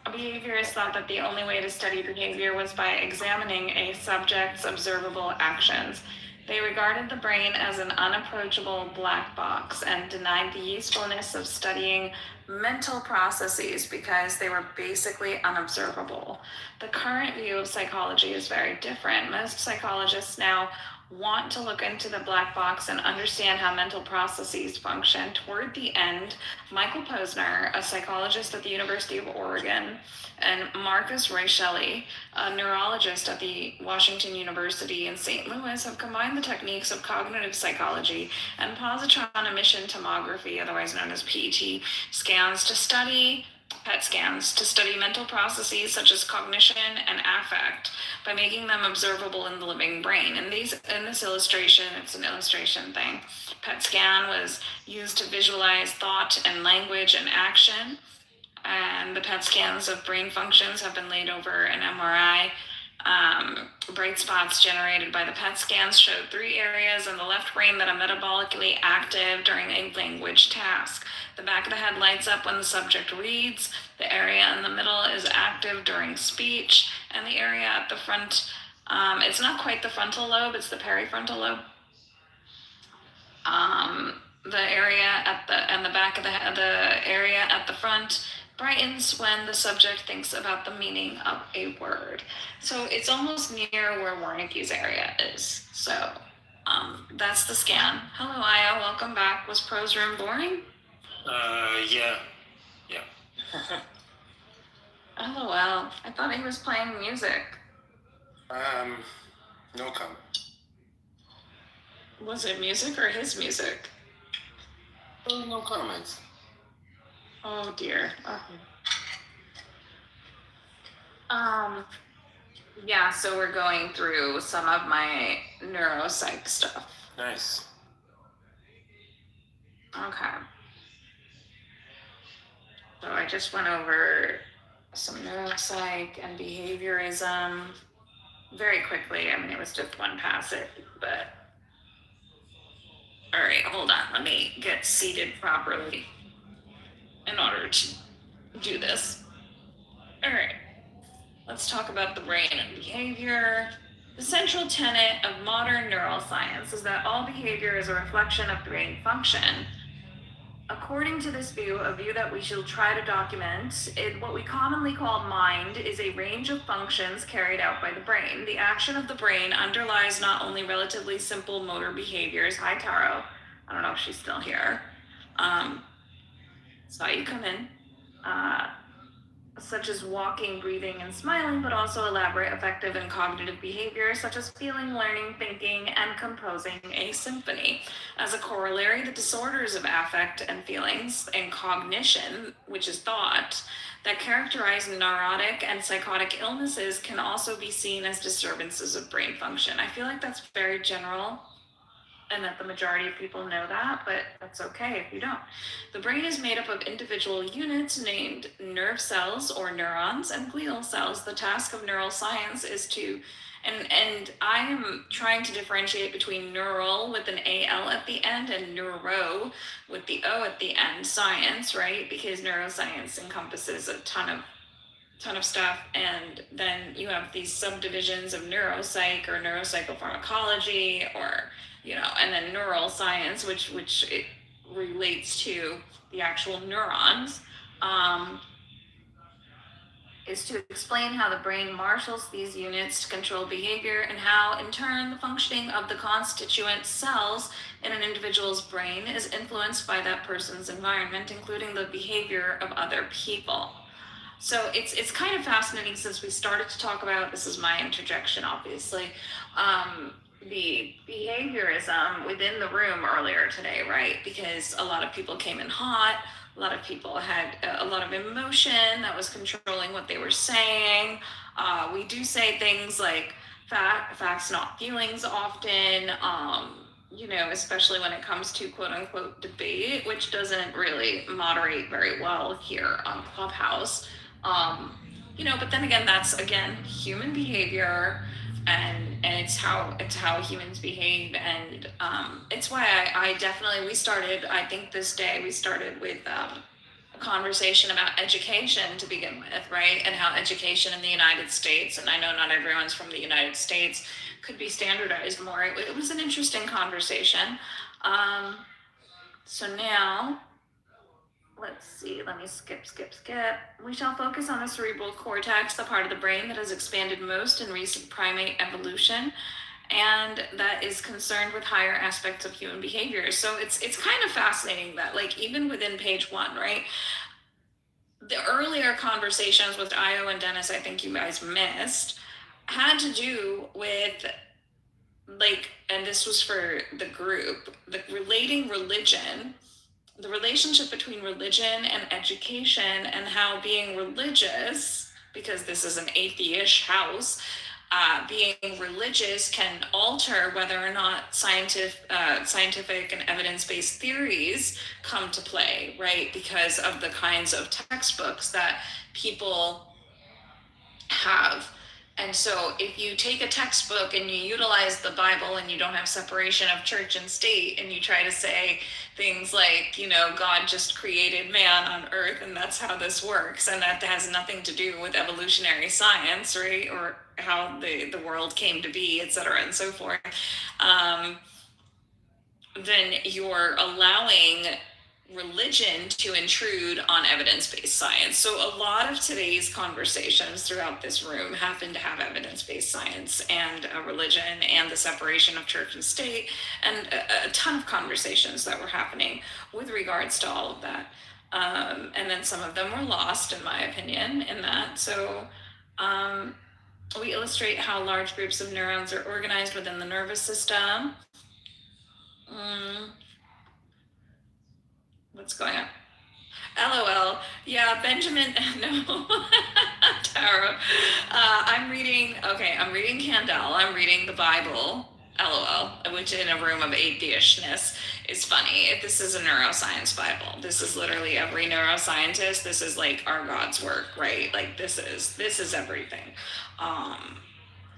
behaviorists thought that the only way to study behavior was by examining a subject's observable actions. They regarded the brain as an unapproachable black box and denied the usefulness of studying mental processes because they were basically unobservable. The current view of psychology is very different. Most psychologists now want to look into the black box and understand how mental processes function. Toward the end, Michael Posner, a psychologist at the University of Oregon, and Marcus Racheli, a neurologist at the Washington University in St. Louis, have combined the techniques of cognitive psychology and positron emission tomography, otherwise known as PET, scans to study PET scans to study mental processes such as cognition and affect by making them observable in the living brain. And in this illustration, it's an illustration thing. PET scan was used to visualize thought and language and action. And the PET scans of brain functions have been laid over an MRI. Bright spots generated by the PET scans showed 3 areas in the left brain that are metabolically active during a language task. The back of the head lights up when the subject reads. The area in the middle is active during speech. And the area at the front, it's not quite the frontal lobe, it's the perifrontal lobe. The area at the back of the area at the front brightens when the subject thinks about the meaning of a word. So it's almost near where Wernicke's area is. So that's the scan. Hello, Aya. Welcome back. Was Prose Room boring? Yeah. LOL. I thought he was playing music. No comment. Was it music or his music? No comments. Oh dear. Okay. Yeah, so we're going through some of my neuropsych stuff. Nice. Okay. So I just went over some neuropsych and behaviorism very quickly. I mean, it was just one passage, but all right, hold on. Let me get seated properly in order to do this. All right, let's talk about the brain and behavior. The central tenet of modern neuroscience is that all behavior is a reflection of brain function. According to this view, a view that we shall try to document, what we commonly call mind is a range of functions carried out by the brain. The action of the brain underlies not only relatively simple motor behaviors. Hi, Taro. I don't know if she's still here. Saw you come in. Such as walking, breathing, and smiling, but also elaborate affective and cognitive behaviors such as feeling, learning, thinking, and composing a symphony. As a corollary, the disorders of affect and feelings and cognition, which is thought, that characterize neurotic and psychotic illnesses can also be seen as disturbances of brain function. I feel like that's very general, and that the majority of people know that, but that's okay if you don't. The brain is made up of individual units named nerve cells or neurons and glial cells. The task of neural science is to, and I am trying to differentiate between neural with an AL at the end and neuro with the O at the end, science, right? Because neuroscience encompasses a ton of stuff, and then you have these subdivisions of neuropsych or neuropsychopharmacology, or and then neural science, which it relates to the actual neurons, is to explain how the brain marshals these units to control behavior, and how, in turn, the functioning of the constituent cells in an individual's brain is influenced by that person's environment, including the behavior of other people. So it's kind of fascinating, since we started to talk about, this is my interjection, obviously, the behaviorism within the room earlier today, right? Because a lot of people came in hot, a lot of people had a lot of emotion that was controlling what they were saying. We do say things like facts, not feelings often, especially when it comes to quote unquote debate, which doesn't really moderate very well here on Clubhouse. But then again, that's human behavior, and it's how humans behave, and it's why I definitely, I think this day we started with a conversation about education to begin with, right? And how education in the United States, and I know not everyone's from the United States, could be standardized more. It was an interesting conversation. So now, let's see, let me skip. We shall focus on the cerebral cortex, the part of the brain that has expanded most in recent primate evolution, and that is concerned with higher aspects of human behavior. So it's kind of fascinating that, like, even within page 1, right? The earlier conversations with Io and Dennis, I think you guys missed, had to do with, like, and this was for the group, relating religion the relationship between religion and education, and how being religious, because this is an atheist house, being religious can alter whether or not scientific and evidence-based theories come to play, right? Because of the kinds of textbooks that people have. And so if you take a textbook and you utilize the Bible and you don't have separation of church and state, and you try to say things like, God just created man on earth and that's how this works, and that has nothing to do with evolutionary science, right? Or how the world came to be, et cetera, and so forth, then you're allowing religion to intrude on evidence-based science. So a lot of today's conversations throughout this room happen to have evidence-based science and religion and the separation of church and state, and a ton of conversations that were happening with regards to all of that. And then some of them were lost, in my opinion, in that. So we illustrate how large groups of neurons are organized within the nervous system. What's going on? LOL. Yeah, Benjamin. No. Tara. I'm reading Candell. I'm reading the Bible. LOL. Which in a room of atheistness is funny. This is a neuroscience Bible. This is literally every neuroscientist. This is like our God's work, right? Like this is everything.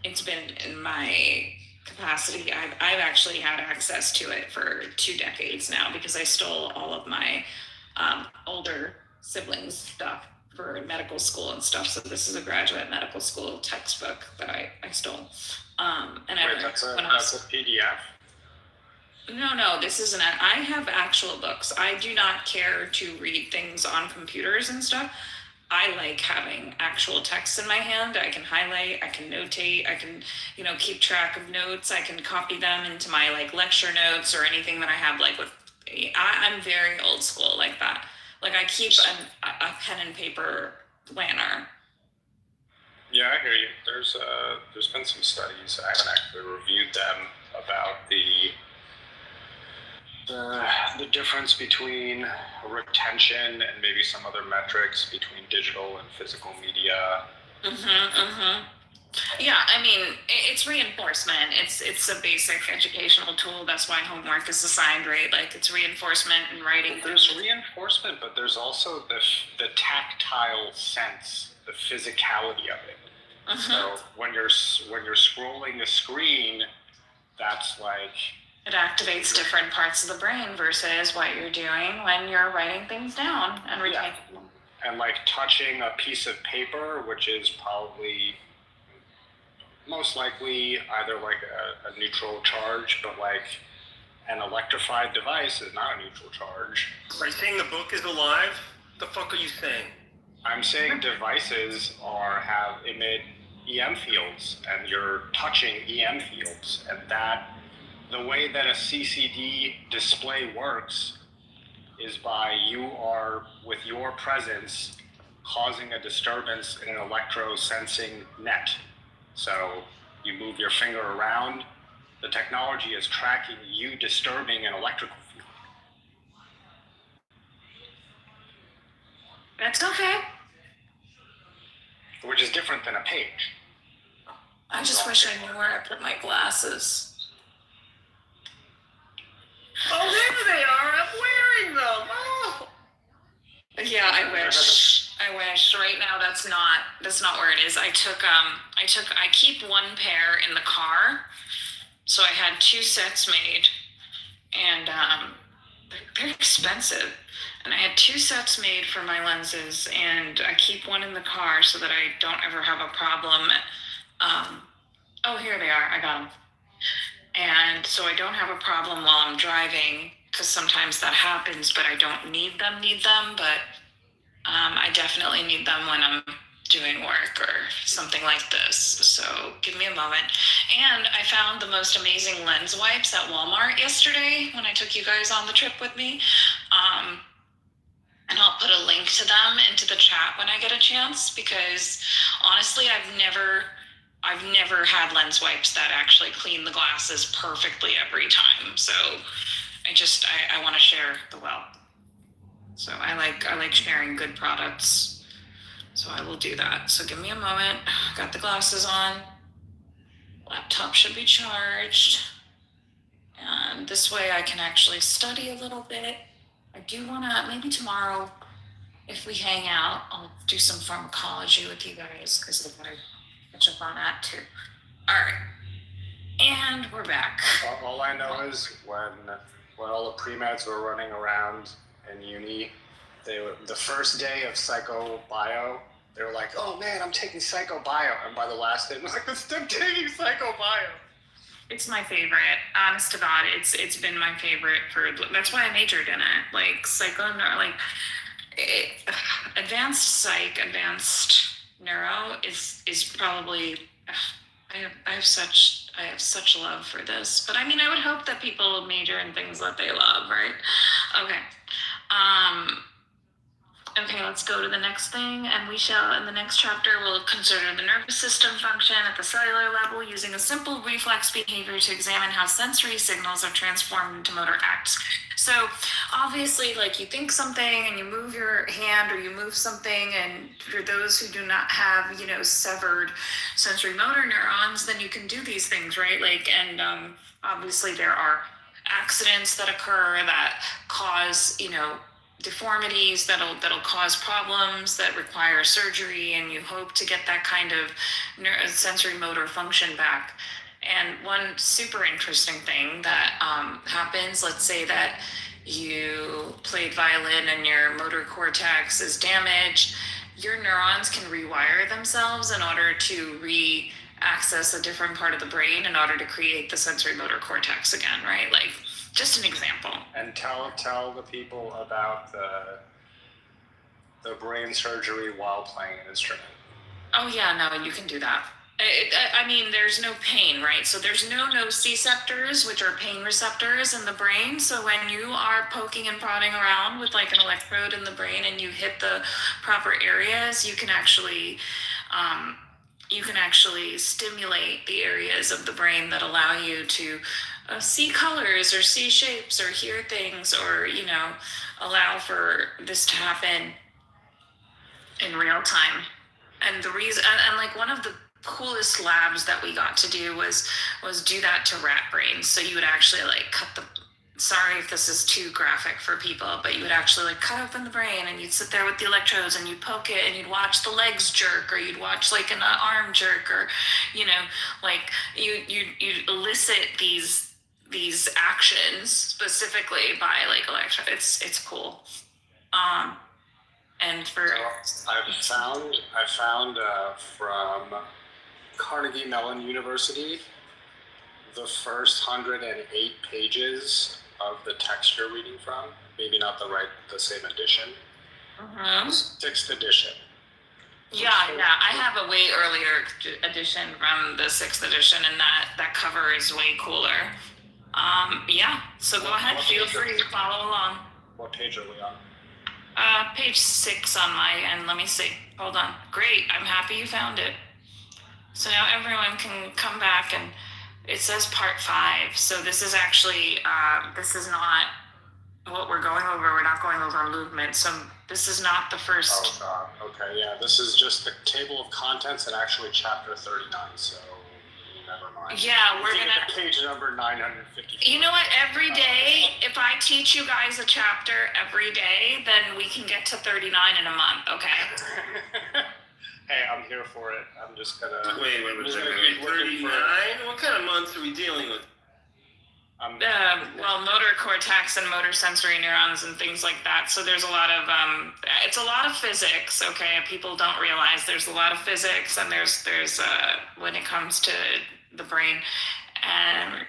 It's been in my capacity. I've actually had access to it for 2 decades now, because I stole all of my older siblings' stuff for medical school and stuff. So this is a graduate medical school textbook that I stole. And I that's a PDF? No, this isn't I have actual books. I do not care to read things on computers and stuff. I like having actual text in my hand. I can highlight, I can notate, I can, keep track of notes. I can copy them into my lecture notes or anything that I have I'm very old school like that. Like I keep a pen and paper planner. Yeah, I hear you. There's been some studies, I haven't actually reviewed them, about the difference between retention and maybe some other metrics between digital and physical media. Yeah, I mean, it's reinforcement. It's a basic educational tool. That's why homework is assigned, right? Like it's reinforcement and writing. There's reinforcement, but there's also the tactile sense, the physicality of it. So when you're scrolling the screen, that's like it activates different parts of the brain versus what you're doing when you're writing things down and retaining them. And touching a piece of paper, which is probably most likely either a neutral charge, but an electrified device is not a neutral charge. Are you saying the book is alive? The fuck are you saying? I'm saying devices emit EM fields, and you're touching EM fields, and that the way that a CCD display works is by you are, with your presence, causing a disturbance in an electro-sensing net. So you move your finger around, the technology is tracking you disturbing an electrical field. That's okay. Which is different than a page. I just wish I knew where I put my glasses. Oh, there they are. I'm wearing them. Oh. Yeah, I wish. Right now, that's not where it is. I keep one pair in the car, so I had 2 sets made, and they're expensive. And I had 2 sets made for my lenses, and I keep one in the car so that I don't ever have a problem. Oh, here they are. I got them. And so I don't have a problem while I'm driving, because sometimes that happens, but I don't need them, but I definitely need them when I'm doing work or something like this. So give me a moment. And I found the most amazing lens wipes at Walmart yesterday when I took you guys on the trip with me. And I'll put a link to them into the chat when I get a chance, because honestly, I've never had lens wipes that actually clean the glasses perfectly every time. So I want to share the wealth. So I like sharing good products. So I will do that. So give me a moment. Got the glasses on. Laptop should be charged. And this way I can actually study a little bit. I do want to, maybe tomorrow, if we hang out, I'll do some pharmacology with you guys because I want to catch up on that too. All right. And we're back. All I know is when all the pre-meds were running around in uni, the first day of psycho-bio, they were like, oh man, I'm taking psycho-bio. And by the last day, I was like, I'm taking psycho-bio. It's my favorite, honest to God. It's been my favorite that's why I majored in it. Like advanced psych, advanced neuro is probably. I have such love for this. But I mean, I would hope that people major in things that they love, right? Okay. Okay, let's go to the next thing, and we shall, in the next chapter, we'll consider the nervous system function at the cellular level using a simple reflex behavior to examine how sensory signals are transformed into motor acts. So obviously, like you think something and you move your hand or you move something, and for those who do not have, severed sensory motor neurons, then you can do these things, right? And obviously there are accidents that occur that cause, deformities that'll cause problems that require surgery, and you hope to get that kind of sensory motor function back. And one super interesting thing that happens, let's say that you played violin and your motor cortex is damaged, your neurons can rewire themselves in order to access a different part of the brain in order to create the sensory motor cortex again, right? Like, just an example. And tell the people about the brain surgery while playing an instrument. Oh yeah, no, you can do that. I mean, there's no pain, right? So there's no nociceptors, which are pain receptors in the brain. So when you are poking and prodding around with like an electrode in the brain and you hit the proper areas, you can actually stimulate the areas of the brain that allow you to see colors or see shapes or hear things, or allow for this to happen in real time. And the reason, and like one of the coolest labs that we got to do was do that to rat brains. So you would actually like sorry if this is too graphic for people, but you would actually like cut open the brain and you'd sit there with the electrodes and you'd poke it and you'd watch the legs jerk, or you'd watch like an arm jerk, or like you'd elicit these actions specifically by like electro. It's cool. And for I found from Carnegie Mellon University, the first 108 pages of the text you're reading from, maybe not the same edition, 6th edition. Yeah, I have a way earlier edition from the 6th edition, and that cover is way cooler. So go ahead, feel free to follow along. What page are we on? Page 6 on my end. Let me see. Hold on. Great. I'm happy you found it. So now everyone can come back, and it says part 5. So this is actually, this is not what we're going over. We're not going over movement. So this is not the first. Oh, God. Okay, yeah. This is just the table of contents and actually chapter 39. So never mind. Yeah, we're gonna page number 950. You know what? Every day, if I teach you guys a chapter every day, then we can get to 39 in a month. Okay. Hey, I'm here for it. I'm just gonna. Wait. 39? What kind of months are we dealing with? Well, motor cortex and motor sensory neurons and things like that. So there's a lot of it's a lot of physics. Okay, people don't realize there's a lot of physics, and there's when it comes to the brain, and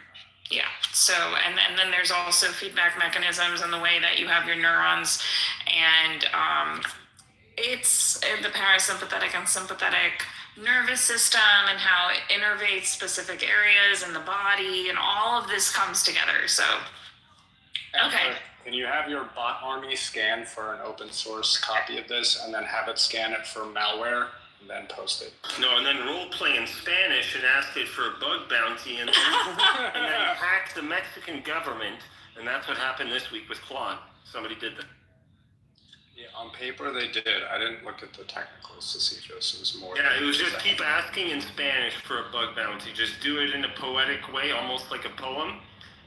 yeah. So and then there's also feedback mechanisms and the way that you have your neurons, and it's the parasympathetic and sympathetic nervous system and how it innervates specific areas in the body, and all of this comes together. So, okay. Can you have your bot army scan for an open source copy of this, and then have it scan it for malware, and then post it? No, and then role play in Spanish and ask it for a bug bounty, and then hack the Mexican government, and that's what happened this week with Claude. Somebody did that. Yeah, on paper they did. I didn't look at the technicals to see if this was more. Yeah, it was just keep asking in Spanish for a bug bounty. Just do it in a poetic way, almost like a poem,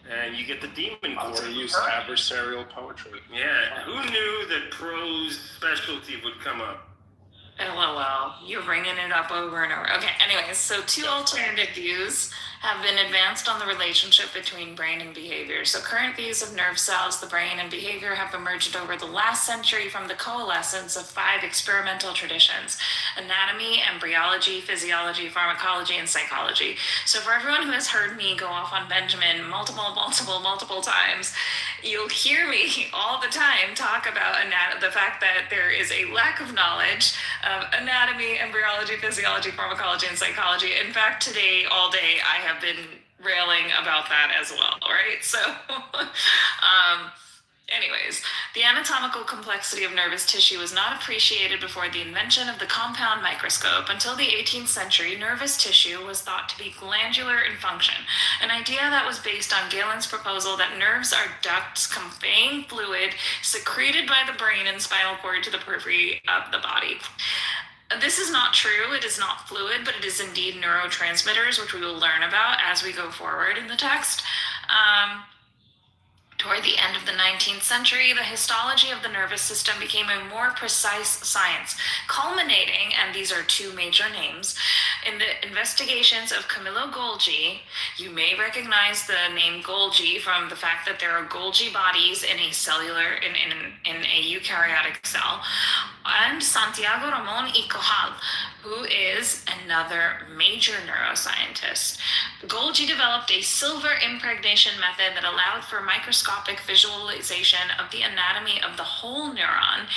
and you get the demon core. They use adversarial poetry. Yeah, who knew that prose specialty would come up? LOL. You're bringing it up over and over. Okay, anyways, so two alternative views have been advanced on the relationship between brain and behavior. So current views of nerve cells, the brain, and behavior have emerged over the last century from the coalescence of 5 experimental traditions: anatomy, embryology, physiology, pharmacology, and psychology. So for everyone who has heard me go off on Benjamin multiple times, you'll hear me all the time talk about the fact that there is a lack of knowledge of anatomy, embryology, physiology, pharmacology, and psychology. In fact, today, all day, I have been railing about that as well, right? So, anyways, the anatomical complexity of nervous tissue was not appreciated before the invention of the compound microscope. Until the 18th century, nervous tissue was thought to be glandular in function, an idea that was based on Galen's proposal that nerves are ducts conveying fluid secreted by the brain and spinal cord to the periphery of the body. This is not true. It is not fluid, but it is indeed neurotransmitters, which we will learn about as we go forward in the text. Toward the end of the 19th century, the histology of the nervous system became a more precise science, culminating, and these are 2 major names, in the investigations of Camillo Golgi. You may recognize the name Golgi from the fact that there are Golgi bodies in a in a eukaryotic cell, and Santiago Ramon y Cajal, who is another major neuroscientist. Golgi developed a silver impregnation method that allowed for microscopic visualization of the anatomy of the whole neuron,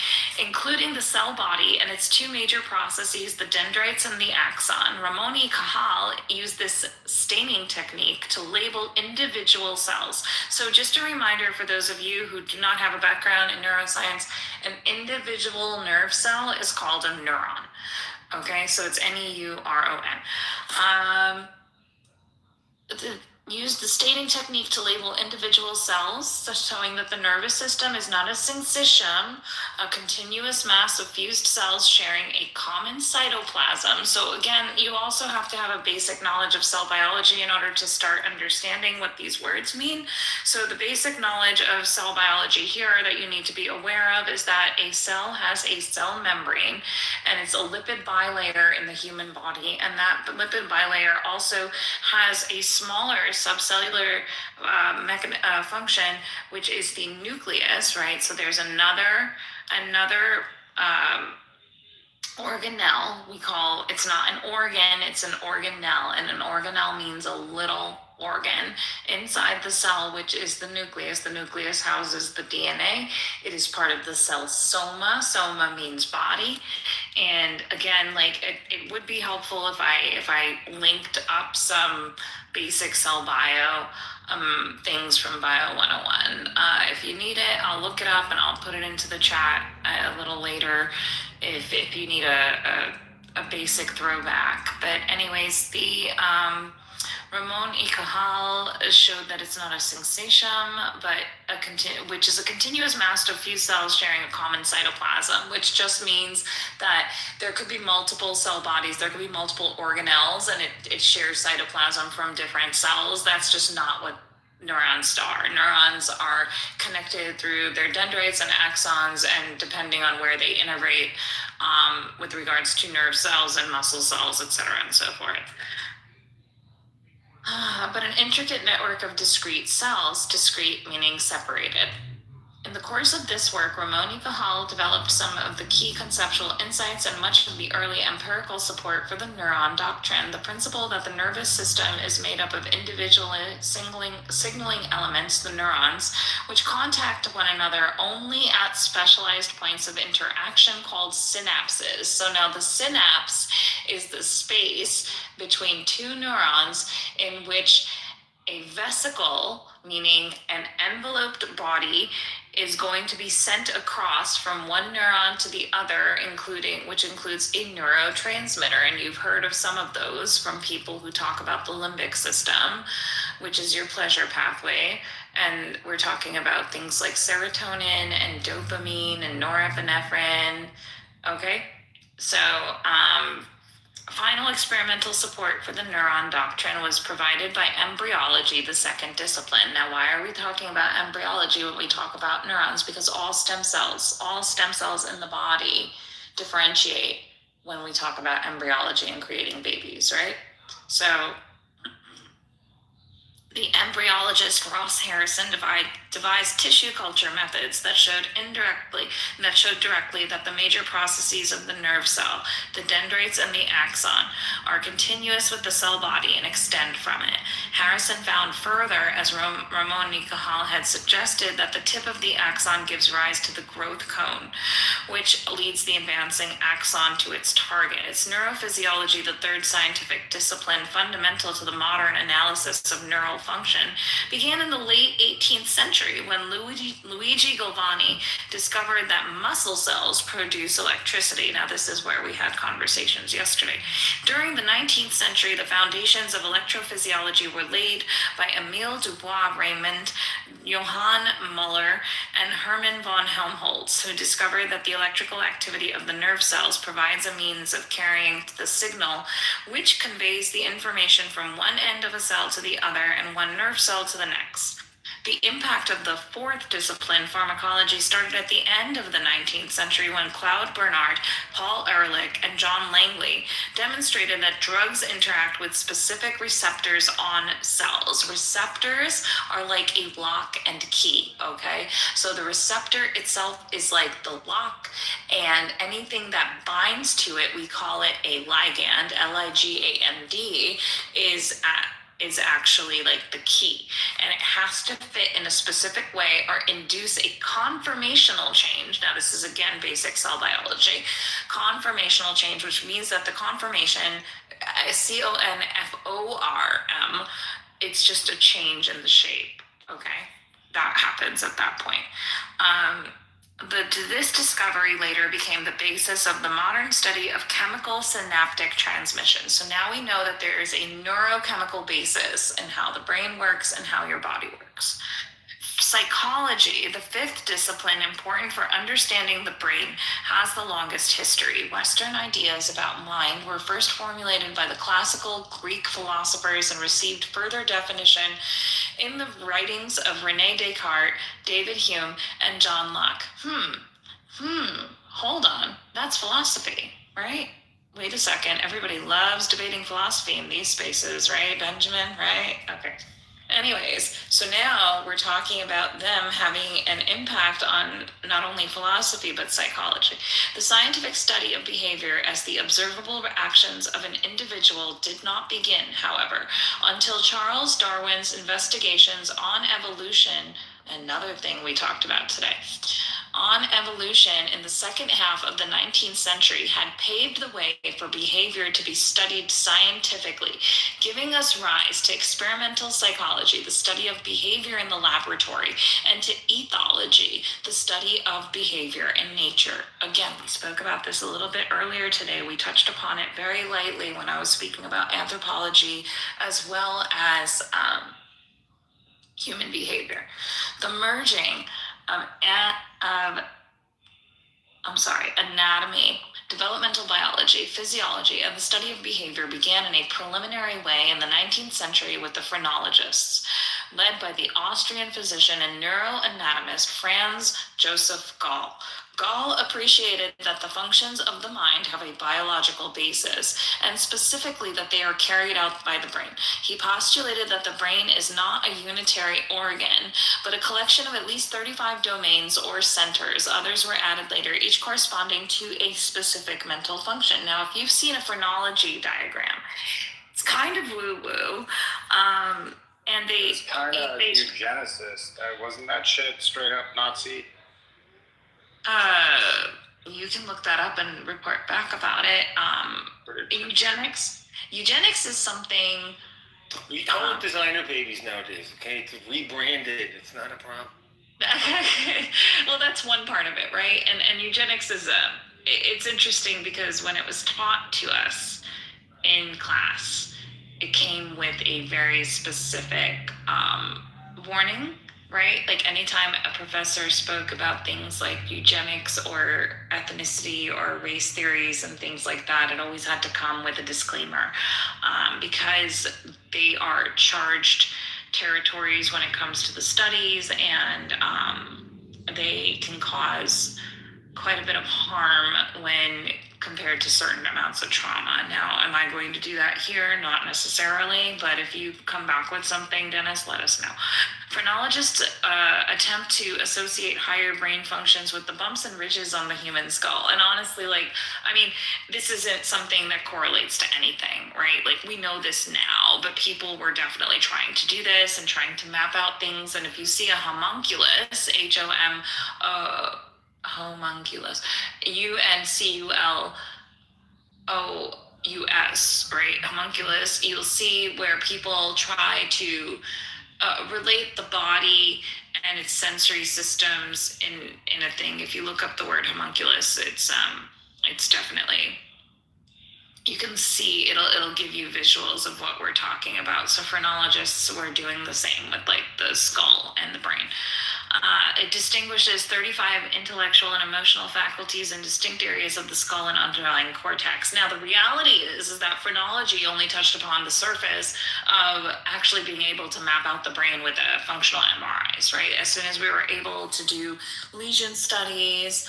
including the cell body and its 2 major processes, the dendrites and the axon. Ramon y Cajal used this staining technique to label individual cells. So just a reminder for those of you who do not have a background in neuroscience, an individual nerve cell is called a neuron. Okay, so it's Neuron. Used the staining technique to label individual cells, showing that the nervous system is not a syncytium, a continuous mass of fused cells sharing a common cytoplasm. So again, you also have to have a basic knowledge of cell biology in order to start understanding what these words mean. So the basic knowledge of cell biology here that you need to be aware of is that a cell has a cell membrane, and it's a lipid bilayer in the human body, and that lipid bilayer also has a smaller subcellular function, which is the nucleus, right? So there's another organelle. We call, it's not an organ, it's an organelle, and an organelle means a little organ inside the cell, which is the nucleus. The nucleus houses the DNA. It is part of the cell soma. Soma means body. And again, like it would be helpful if I linked up some basic cell bio things from Bio 101. If you need it, I'll look it up and I'll put it into the chat a little later if you need a basic throwback. But anyways, the Ramon y Cajal showed that it's not a syncytium, but which is a continuous mass of fused cells sharing a common cytoplasm, which just means that there could be multiple cell bodies, there could be multiple organelles, and it shares cytoplasm from different cells. That's just not what neurons are. Neurons are connected through their dendrites and axons, and depending on where they integrate with regards to nerve cells and muscle cells, etc., and so forth. But an intricate network of discrete cells, discrete meaning separated. In the course of this work, Ramon y Cajal developed some of the key conceptual insights and much of the early empirical support for the neuron doctrine, the principle that the nervous system is made up of individual signaling elements, the neurons, which contact one another only at specialized points of interaction called synapses. So now the synapse is the space between 2 neurons in which a vesicle, meaning an enveloped body, is going to be sent across from one neuron to the other, which includes a neurotransmitter. And you've heard of some of those from people who talk about the limbic system, which is your pleasure pathway. And we're talking about things like serotonin and dopamine and norepinephrine. Okay, so final experimental support for the neuron doctrine was provided by embryology, the second discipline. Now, why are we talking about embryology when we talk about neurons? Because all stem cells in the body differentiate when we talk about embryology and creating babies, right? So the embryologist Ross Harrison devised tissue culture methods that showed directly that the major processes of the nerve cell, the dendrites and the axon, are continuous with the cell body and extend from it. Harrison found further, as Ramon y Cajal had suggested, that the tip of the axon gives rise to the growth cone, which leads the advancing axon to its target. It's neurophysiology, the third scientific discipline fundamental to the modern analysis of neural function, began in the late 18th century when Luigi Galvani discovered that muscle cells produce electricity. Now, this is where we had conversations yesterday. During the 19th century, the foundations of electrophysiology were laid by Emile Dubois-Reymond, Johann Müller, and Hermann von Helmholtz, who discovered that the electrical activity of the nerve cells provides a means of carrying the signal which conveys the information from one end of a cell to the other and one nerve cell to the next. The impact of the fourth discipline, pharmacology, started at the end of the 19th century when Claude Bernard, Paul Ehrlich, and John Langley demonstrated that drugs interact with specific receptors on cells. Receptors are like a lock and key, okay? So the receptor itself is like the lock, and anything that binds to it, we call it a ligand, L-I-G-A-N-D, is actually like the key, and it has to fit in a specific way or induce a conformational change. Now, this is again basic cell biology. Conformational change, which means that the conformation, conform, it's just a change in the shape. Okay, that happens at that point. This discovery later became the basis of the modern study of chemical synaptic transmission. So now we know that there is a neurochemical basis in how the brain works and how your body works. Psychology, the fifth discipline important for understanding the brain, has the longest history. Western ideas about mind were first formulated by the classical Greek philosophers and received further definition in the writings of René Descartes, David Hume, and John Locke. Hold on, that's philosophy, right? Wait a second, everybody loves debating philosophy in these spaces, right, Benjamin, right? Okay. Anyways, so now we're talking about them having an impact on not only philosophy, but psychology. The scientific study of behavior as the observable actions of an individual did not begin, however, until Charles Darwin's investigations on evolution, another thing we talked about today, on evolution in the second half of the 19th century had paved the way for behavior to be studied scientifically, giving us rise to experimental psychology, the study of behavior in the laboratory, and to ethology, the study of behavior in nature. Again, we spoke about this a little bit earlier today. We touched upon it very lightly when I was speaking about anthropology as well as human behavior. The merging of anatomy, developmental biology, physiology, and the study of behavior began in a preliminary way in the 19th century with the phrenologists, led by the Austrian physician and neuroanatomist Franz Joseph Gall. Gall appreciated that the functions of the mind have a biological basis, and specifically that they are carried out by the brain. He postulated that the brain is not a unitary organ, but a collection of at least 35 domains or centers. Others were added later, each corresponding to a specific mental function. Now, if you've seen a phrenology diagram, it's kind of woo-woo. And it's kind of eugenicist. Wasn't that shit straight up Nazi? You can look that up and report back about it. Eugenics is something. We call it designer babies nowadays, okay? It's rebranded. It's not a problem. Well, that's one part of it, right? And eugenics is it's interesting because when it was taught to us in class, it came with a very specific warning, right? Like anytime a professor spoke about things like eugenics or ethnicity or race theories and things like that, it always had to come with a disclaimer because they are charged territories when it comes to the studies, and they can cause quite a bit of harm when compared to certain amounts of trauma. Now, am I going to do that here? Not necessarily, but if you come back with something, Dennis, let us know. Phrenologists attempt to associate higher brain functions with the bumps and ridges on the human skull. And honestly, this isn't something that correlates to anything, right? Like, we know this now, but people were definitely trying to do this and trying to map out things. And if you see a homunculus, homunculus, UNCULOUS, right? Homunculus, you'll see where people try to relate the body and its sensory systems in a thing. If you look up the word homunculus, it's definitely, you can see it'll give you visuals of what we're talking about. So phrenologists were doing the same with like the skull and the brain. It distinguishes 35 intellectual and emotional faculties in distinct areas of the skull and underlying cortex. Now, the reality is that phrenology only touched upon the surface of actually being able to map out the brain with functional MRIs, right? As soon as we were able to do lesion studies,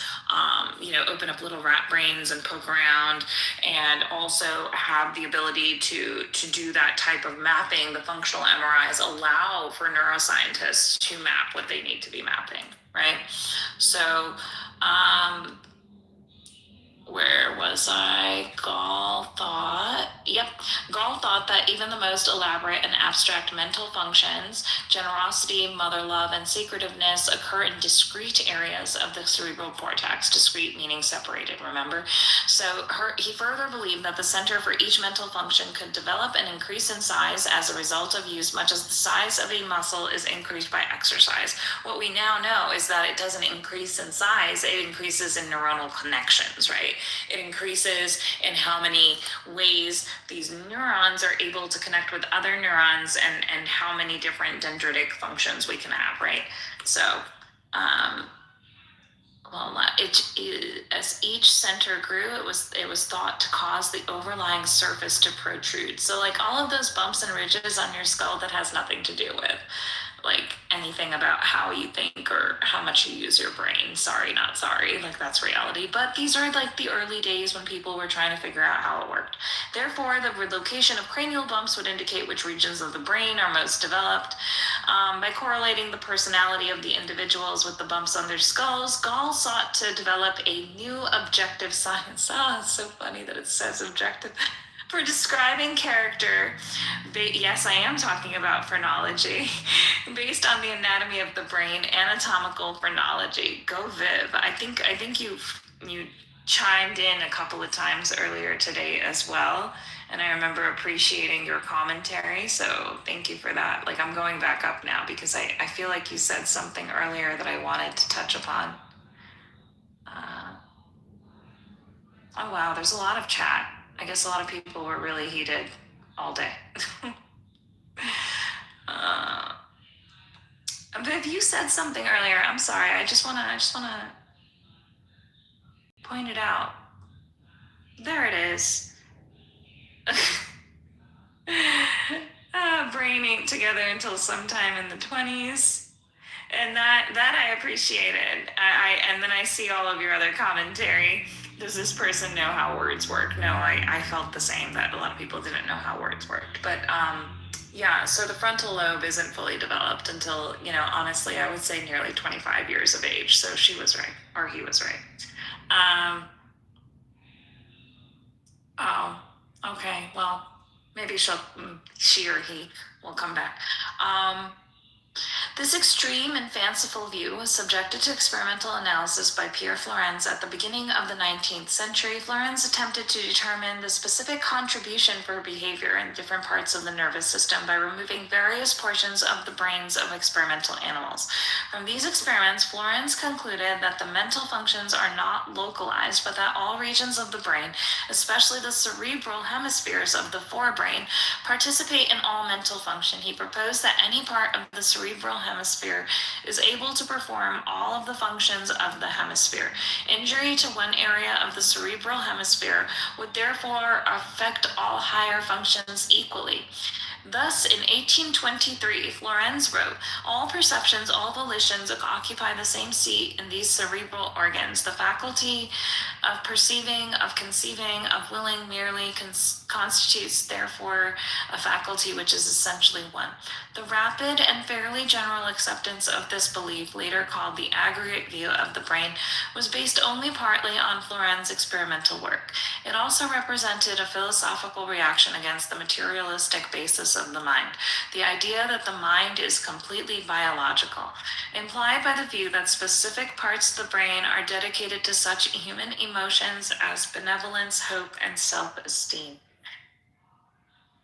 open up little rat brains and poke around, and also have the ability to do that type of mapping, the functional MRIs allow for neuroscientists to map what they need to be mapping, right? So, where was I? Gall thought that even the most elaborate and abstract mental functions, generosity, mother love, and secretiveness, occur in discrete areas of the cerebral cortex. Discrete meaning separated, remember? So he further believed that the center for each mental function could develop and increase in size as a result of use, much as the size of a muscle is increased by exercise. What we now know is that it doesn't increase in size, it increases in neuronal connections, right? It increases in how many ways these neurons are able to connect with other neurons, and how many different dendritic functions we can have, right? So, as each center grew, it was thought to cause the overlying surface to protrude. So, like, all of those bumps and ridges on your skull, that has nothing to do with like anything about how you think or how much you use your brain. Sorry, not sorry. Like, that's reality. But these are like the early days when people were trying to figure out how it worked. Therefore, the location of cranial bumps would indicate which regions of the brain are most developed. By correlating the personality of the individuals with the bumps on their skulls, Gall sought to develop a new objective science. It's so funny that it says objective. For describing character, yes, I am talking about phrenology, based on the anatomy of the brain, anatomical phrenology. Go Viv. I think you chimed in a couple of times earlier today as well, and I remember appreciating your commentary, so thank you for that. Like, I'm going back up now because I feel like you said something earlier that I wanted to touch upon. Oh wow, there's a lot of chat. I guess a lot of people were really heated all day. Viv, you said something earlier. I'm sorry. I just wanna point it out. There it is. Brain ain't together until sometime in the 20s. And that I appreciated. And then I see all of your other commentary. Does this person know how words work? No, I felt the same, that a lot of people didn't know how words worked. But yeah, so the frontal lobe isn't fully developed until, honestly, I would say nearly 25 years of age. So she was right, or he was right. Oh, okay. Well, maybe she or he will come back. This extreme and fanciful view was subjected to experimental analysis by Pierre Florenz at the beginning of the 19th century. Florenz attempted to determine the specific contribution for behavior in different parts of the nervous system by removing various portions of the brains of experimental animals. From these experiments, Florenz concluded that the mental functions are not localized, but that all regions of the brain, especially the cerebral hemispheres of the forebrain, participate in all mental function. He proposed that any part of the cerebral hemisphere is able to perform all of the functions of the hemisphere. Injury to one area of the cerebral hemisphere would therefore affect all higher functions equally. Thus, in 1823, Florenz wrote, all perceptions, all volitions occupy the same seat in these cerebral organs. The faculty of perceiving, of conceiving, of willing merely constitutes, therefore, a faculty which is essentially one. The rapid and fairly general acceptance of this belief, later called the aggregate view of the brain, was based only partly on Florenz's experimental work. It also represented a philosophical reaction against the materialistic basis of the mind, the idea that the mind is completely biological, implied by the view that specific parts of the brain are dedicated to such human emotions as benevolence, hope, and self-esteem.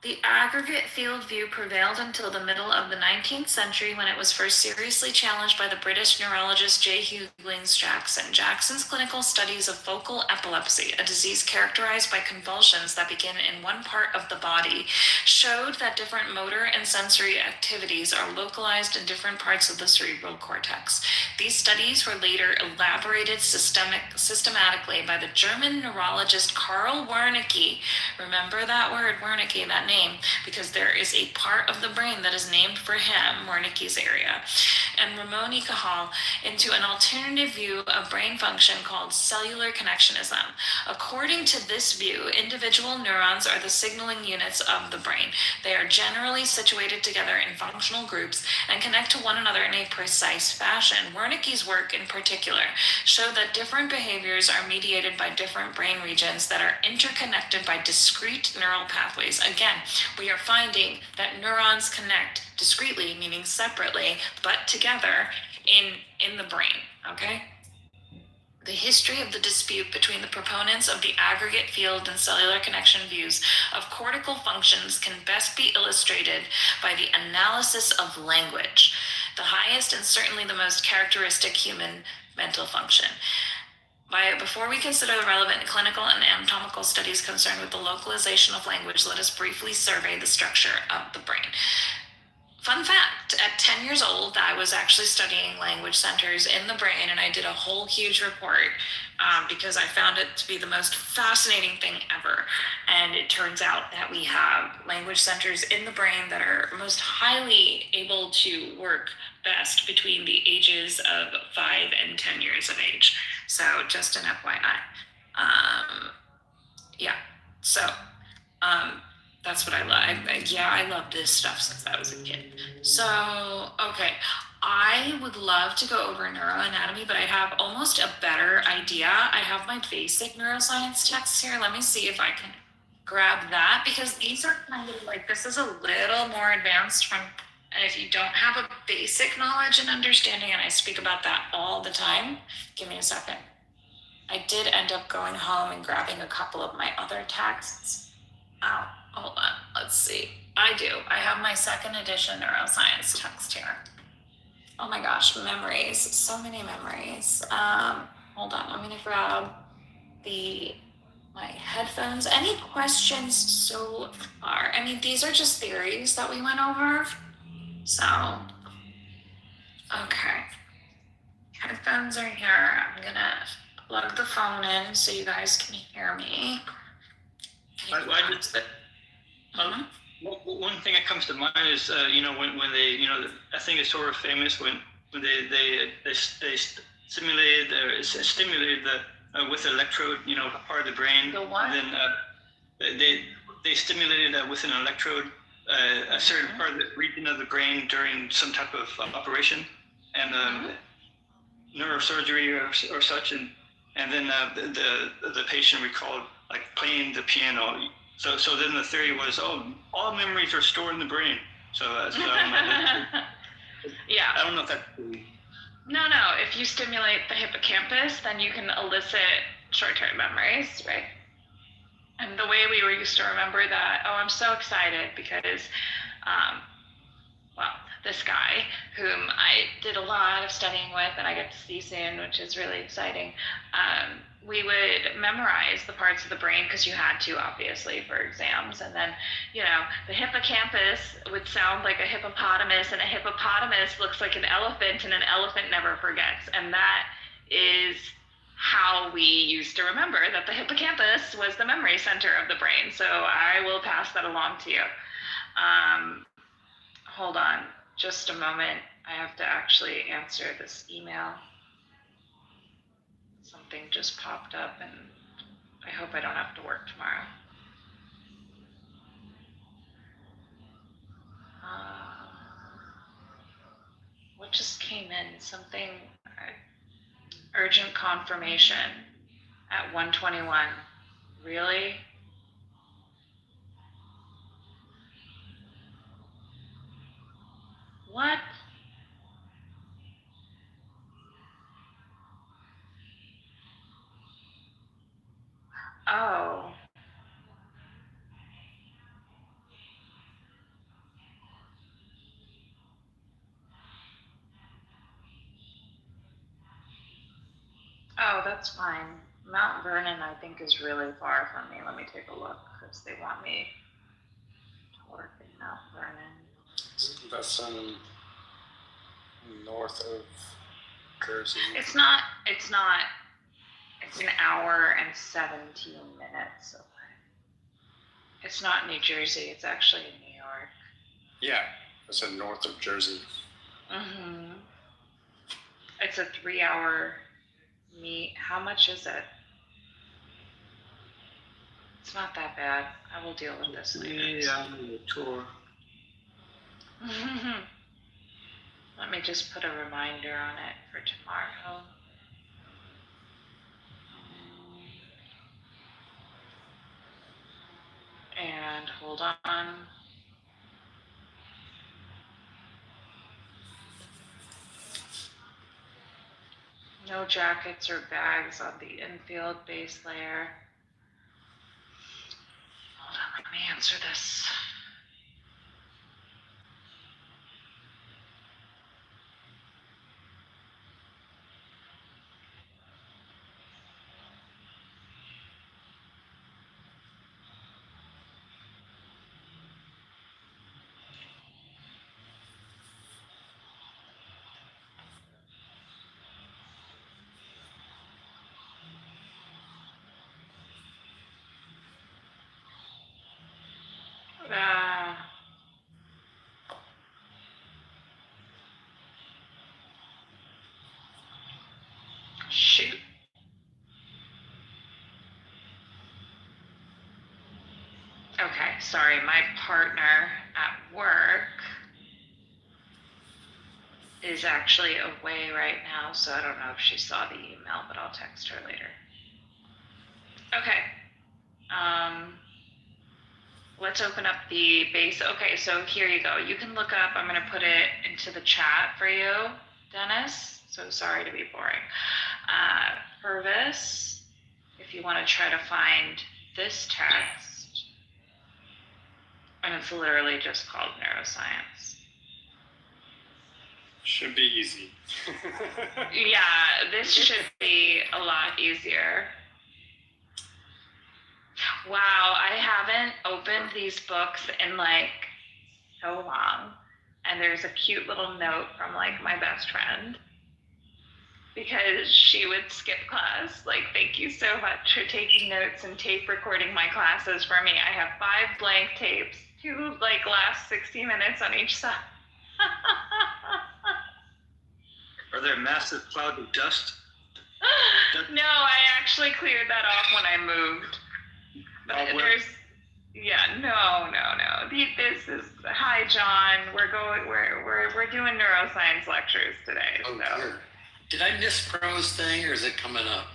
The aggregate field view prevailed until the middle of the 19th century, when it was first seriously challenged by the British neurologist J. Hughlings Jackson. Jackson's clinical studies of focal epilepsy, a disease characterized by convulsions that begin in one part of the body, showed that different motor and sensory activities are localized in different parts of the cerebral cortex. These studies were later elaborated systematically by the German neurologist Karl Wernicke. Remember that word, Wernicke, that name, because there is a part of the brain that is named for him, Wernicke's area, and Ramon Cajal, into an alternative view of brain function called cellular connectionism. According to this view, individual neurons are the signaling units of the brain. They are generally situated together in functional groups and connect to one another in a precise fashion. Wernicke's work in particular showed that different behaviors are mediated by different brain regions that are interconnected by discrete neural pathways. Again, we are finding that neurons connect discretely, meaning separately, but together in the brain, okay? The history of the dispute between the proponents of the aggregate field and cellular connection views of cortical functions can best be illustrated by the analysis of language, the highest and certainly the most characteristic human mental function. Before we consider the relevant clinical and anatomical studies concerned with the localization of language, let us briefly survey the structure of the brain. Fun fact, at 10 years old, I was actually studying language centers in the brain, and I did a whole huge report because I found it to be the most fascinating thing ever. And it turns out that we have language centers in the brain that are most highly able to work best between the ages of 5 and 10 years of age. So just an FYI. That's what I love. I love this stuff since I was a kid. So, okay. I would love to go over neuroanatomy, but I have almost a better idea. I have my basic neuroscience texts here. Let me see if I can grab that, because these are kind of like, this is a little more advanced from, and if you don't have a basic knowledge and understanding, and I speak about that all the time, give me a second. I did end up going home and grabbing a couple of my other texts. Hold on, let's see. I do. I have my second edition neuroscience text here. Oh my gosh, memories. So many memories. Hold on, I'm gonna grab my headphones. Any questions so far? I mean, these are just theories that we went over. So, okay. Headphones are here. I'm gonna plug the phone in so you guys can hear me. One thing that comes to mind is, when they, I think it's sort of famous when they stimulated the with an electrode, part of the brain. The what? Then they stimulated with an electrode a certain part of the region of the brain during some type of operation, and neurosurgery or such, and then the patient recalled like playing the piano. So then the theory was, all memories are stored in the brain. So Yeah. I don't know if that's. No. If you stimulate the hippocampus, then you can elicit short-term memories, right? And the way we were used to remember that, I'm so excited because, this guy whom I did a lot of studying with and I get to see soon, which is really exciting, we would memorize the parts of the brain because you had to, obviously, for exams. And then, the hippocampus would sound like a hippopotamus, and a hippopotamus looks like an elephant, and an elephant never forgets. And that is how we used to remember that the hippocampus was the memory center of the brain. So I will pass that along to you. Hold on just a moment. I have to actually answer this email. Something just popped up and I hope I don't have to work tomorrow. What just came in? Something, urgent confirmation at 1:21. Really? What? Oh. Oh, that's fine. Mount Vernon, I think, is really far from me. Let me take a look because they want me to work in Mount Vernon. That's north of Jersey. It's not. It's an hour and 17 minutes away. It's not New Jersey. It's actually in New York. Yeah, it's in north of Jersey. Mm-hmm. It's a 3-hour meet. How much is it? It's not that bad. I will deal with this later. Yeah, I'm on the tour. Let me just put a reminder on it for tomorrow. And hold on. No jackets or bags on the infield base layer. Hold on, let me answer this. Shoot. Okay, sorry, my partner at work is actually away right now, so I don't know if she saw the email, but I'll text her later. Okay. Let's open up the base. Okay, so here you go. You can look up, I'm going to put it into the chat for you, Dennis. So sorry to be boring. Purvis, if you want to try to find this text, and it's literally just called neuroscience. Should be easy. Yeah, this should be a lot easier. Wow, I haven't opened these books in like so long. And there's a cute little note from like my best friend because she would skip class. Like, thank you so much for taking notes and tape recording my classes for me. I have 5 blank tapes, 2 like last 60 minutes on each side. Are there massive clouds of dust? No, I actually cleared that off when I moved. There's, no. This is, hi John. We're doing neuroscience lectures today. Oh, so. dear. Did I miss Pro's thing, or is it coming up?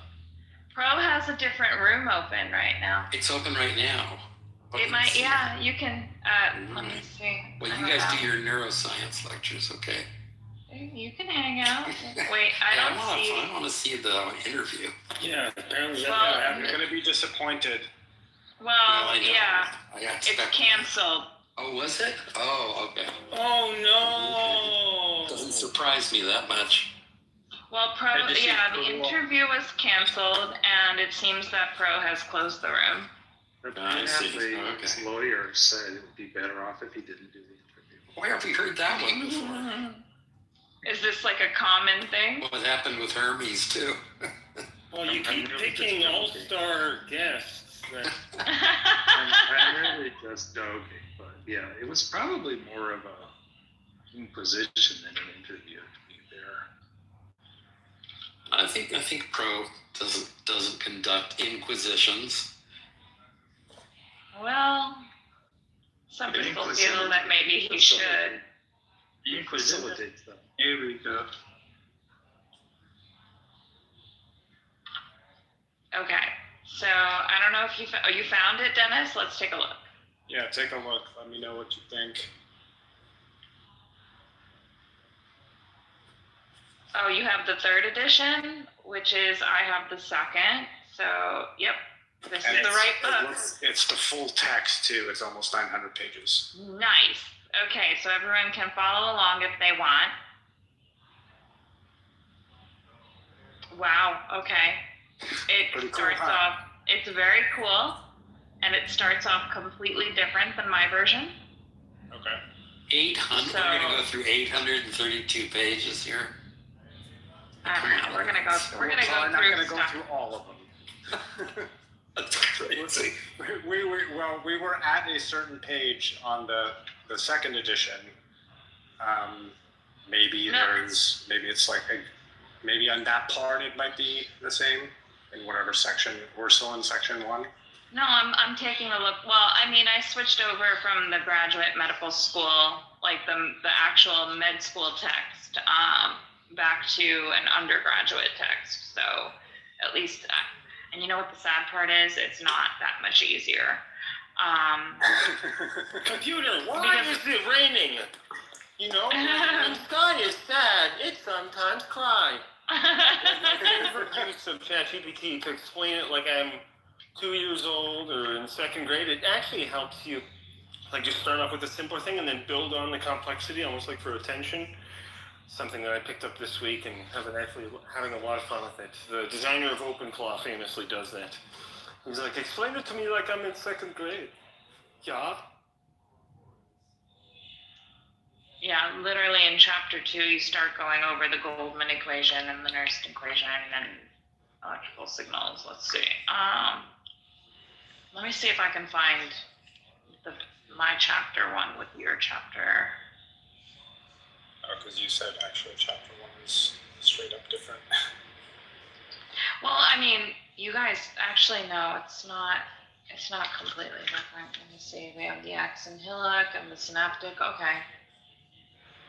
Pro has a different room open right now. It's open right now. It might, yeah. You can. Let me see. Well, you guys do your neuroscience lectures, okay? You can hang out. Wait, I don't see. I want to see the interview. Yeah, apparently Well, I'm going to be disappointed. Well, I know. yeah, I got it's stuck. canceled. Oh, was it? Oh, okay. Oh no! Doesn't surprise me that much. Well, Pro, the interview was canceled, and it seems that Pro has closed the room. I see. His lawyer said it would be better off if he didn't do the interview. Where have we heard that one before? Is this like a common thing? What happened with Hermes too? Well, you keep picking all-star guests. I'm really just joking, but yeah, it was probably more of a inquisition than an interview, to be fair. I think Pro doesn't conduct inquisitions. Well, some people feel that maybe he should. He facilitates them. Here we go. Okay, so I don't know if you found it, Dennis. Let's take a look. Yeah, take a look. Let me know what you think. Oh, you have the 3rd edition, which is I have the 2nd. So, yep, this is the right book. It's the full text too. It's almost 900 pages. Nice. Okay, so everyone can follow along if they want. Wow, okay. It starts off, it's very cool, and it starts off completely different than my version. Okay. 800? We're going to go through 832 pages here. I don't know, we're gonna go through not going to go stuff. through all of them. That's crazy. We were at a certain page on the 2nd edition. Maybe it's like maybe on that part it might be the same in whatever section. We're still in section 1. No, I'm taking a look. Well, I mean, I switched over from the graduate medical school, like the actual med school text, back to an undergraduate text. So at least, and you know what the sad part is? It's not that much easier. Computer, why is it raining? You know, when sky is sad, it sometimes cries. My favorite use of ChatGPT to explain it like I'm 2 years old or in 2nd grade, it actually helps you like just start off with a simpler thing and then build on the complexity, almost like for attention. Something that I picked up this week and having a lot of fun with it. The designer of OpenClaw famously does that. He's like, explain it to me like I'm in 2nd grade. Yeah. Yeah, literally in chapter 2, you start going over the Goldman equation and the Nernst equation and electrical signals. Let's see. Let me see if I can find my chapter 1 with your chapter. Oh, because you said actually chapter 1 is straight up different. Well, I mean, you guys actually know it's not completely different. Let me see. We have the axon-hillock and the synaptic. Okay.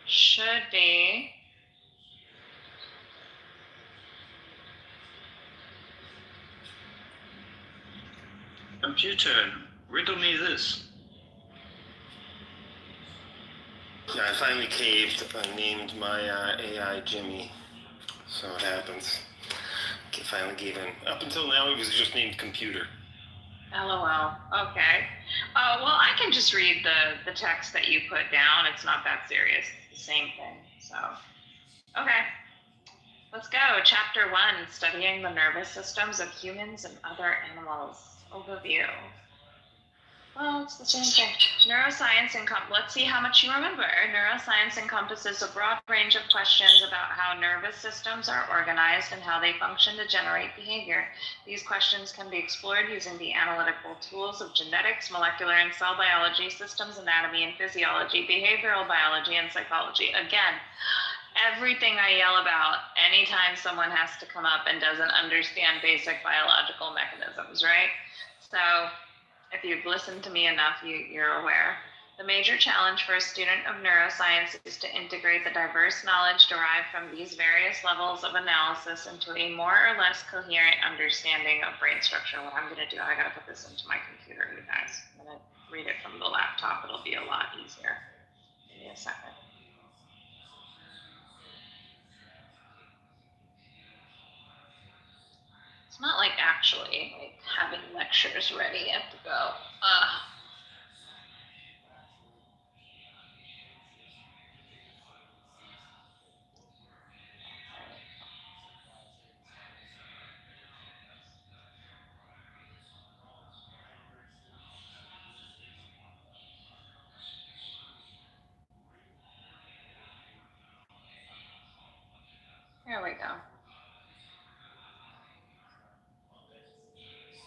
Should be. Computer, riddle me this. Yeah, I finally caved. I named my AI Jimmy. So it happens. I finally gave in. Up until now, it was just named Computer. LOL. Okay. Well, I can just read the text that you put down. It's not that serious. It's the same thing. So, okay. Let's go. Chapter 1, Studying the Nervous Systems of Humans and Other Animals. Overview. Well, it's the same thing. Neuroscience let's see how much you remember. Neuroscience encompasses a broad range of questions about how nervous systems are organized and how they function to generate behavior. These questions can be explored using the analytical tools of genetics, molecular and cell biology, systems anatomy and physiology, behavioral biology, and psychology. Again, everything I yell about anytime someone has to come up and doesn't understand basic biological mechanisms, right? So if you've listened to me enough, you're aware. The major challenge for a student of neuroscience is to integrate the diverse knowledge derived from these various levels of analysis into a more or less coherent understanding of brain structure. What I'm going to do, I got to put this into my computer, you guys. I'm going to read it from the laptop. It'll be a lot easier. Give me a second. It's not like actually like having lectures ready at the go. Here we go.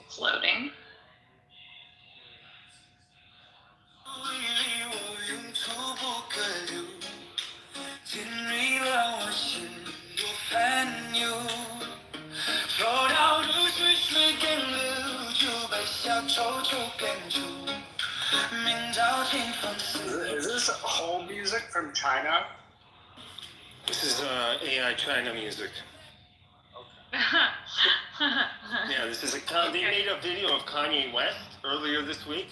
It's loading. Is this whole music from China? This is AI China music. Yeah, this is they made a video of Kanye West earlier this week,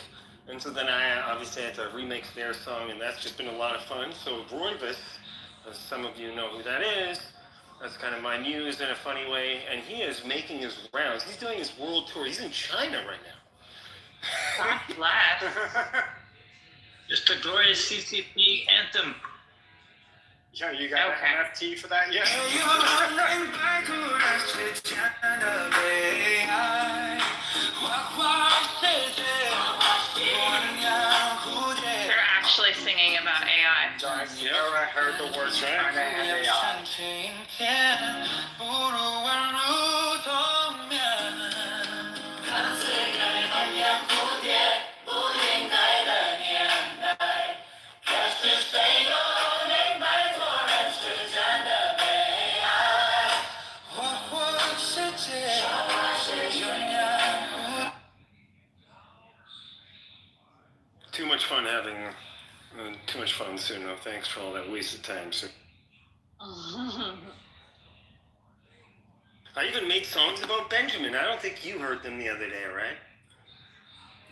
and so then I obviously had to remix their song, and that's just been a lot of fun. So Royvis, as some of you know who that is, that's kind of my muse in a funny way, and he is making his rounds. He's doing his world tour. He's in China right now. God bless. Just a glorious CCP anthem. Yeah, you got an NFT for that yet? They're actually singing about AI. I've never heard the word China and AI. Too much fun having, too much fun, Suno. Thanks for all that wasted time, Suno. I even made songs about Benjamin. I don't think you heard them the other day, right?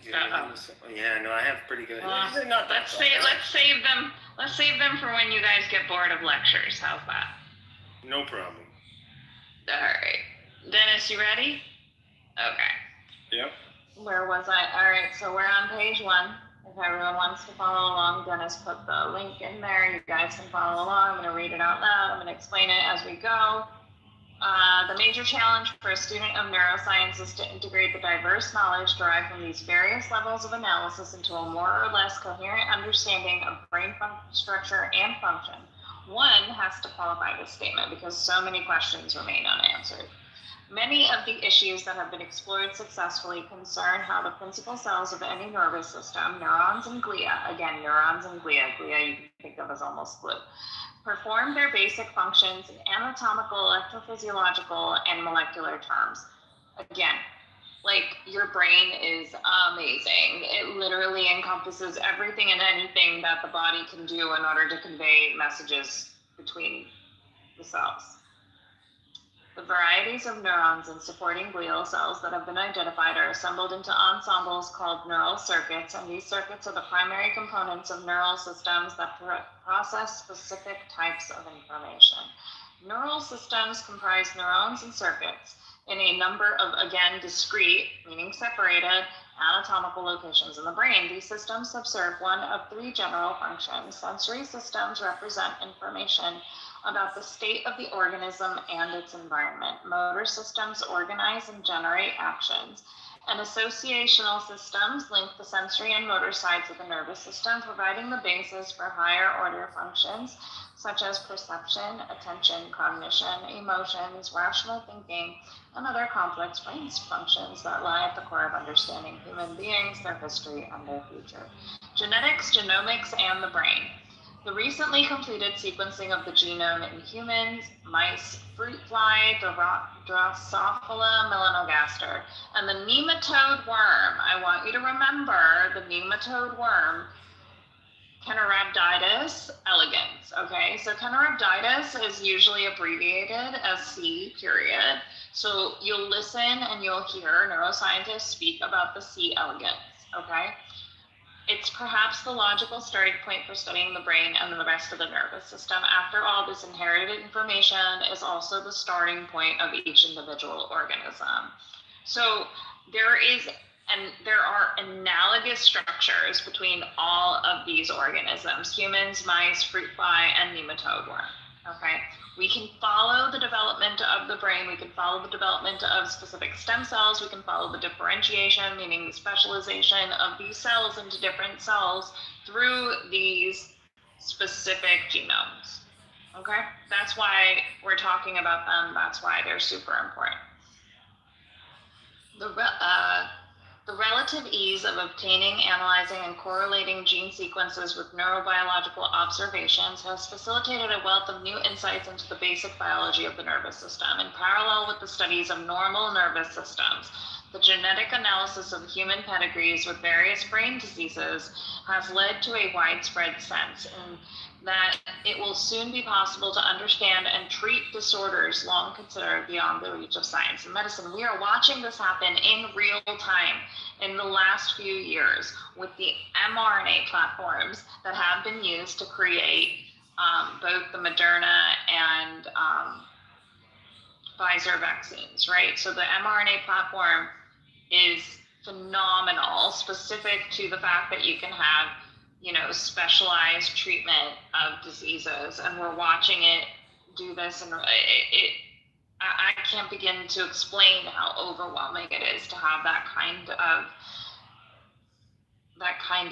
Yeah, no, I have pretty good. Not that Let's save them. Let's save them for when you guys get bored of lectures. How's that? No problem. All right, Dennis, you ready? Okay. Yep. Where was I? All right, so we're on page 1. If everyone wants to follow along, Dennis put the link in there. You guys can follow along. I'm going to read it out loud. I'm going to explain it as we go. The major challenge for a student of neuroscience is to integrate the diverse knowledge derived from these various levels of analysis into a more or less coherent understanding of brain structure and function. One has to qualify this statement because so many questions remain unanswered. Many of the issues that have been explored successfully concern how the principal cells of any nervous system, neurons and glia, again, neurons and glia you can think of as almost glue, perform their basic functions in anatomical, electrophysiological, and molecular terms. Again, like your brain is amazing. It literally encompasses everything and anything that the body can do in order to convey messages between the cells. The varieties of neurons and supporting glial cells that have been identified are assembled into ensembles called neural circuits, and these circuits are the primary components of neural systems that process specific types of information. Neural systems comprise neurons and circuits in a number of, again, discrete, meaning separated, anatomical locations in the brain. These systems subserve one of 3 general functions. Sensory systems represent information about the state of the organism and its environment. Motor systems organize and generate actions. And associational systems link the sensory and motor sides of the nervous system, providing the basis for higher order functions such as perception, attention, cognition, emotions, rational thinking, and other complex brain functions that lie at the core of understanding human beings, their history, and their future. Genetics, genomics, and the brain. The recently completed sequencing of the genome in humans, mice, fruit fly, Drosophila melanogaster, and the nematode worm. I want you to remember the nematode worm, Caenorhabditis elegans. Okay, so Caenorhabditis is usually abbreviated as C period. So you'll listen and you'll hear neuroscientists speak about the C elegans. Okay. It's perhaps the logical starting point for studying the brain and the rest of the nervous system. After all, this inherited information is also the starting point of each individual organism. So there are analogous structures between all of these organisms: humans, mice, fruit fly, and nematode worm. Okay, we can follow the development of the brain, we can follow the development of specific stem cells, we can follow the differentiation, meaning the specialization of these cells into different cells through these specific genomes. Okay, that's why we're talking about them, that's why they're super important. The relative ease of obtaining, analyzing, and correlating gene sequences with neurobiological observations has facilitated a wealth of new insights into the basic biology of the nervous system. In parallel with the studies of normal nervous systems, the genetic analysis of human pedigrees with various brain diseases has led to a widespread sense in that it will soon be possible to understand and treat disorders long considered beyond the reach of science and medicine. We are watching this happen in real time in the last few years with the mRNA platforms that have been used to create both the Moderna and Pfizer vaccines, right? So the mRNA platform is phenomenal, specific to the fact that you can have, specialized treatment of diseases, and we're watching it do this, and I can't begin to explain how overwhelming it is to have that kind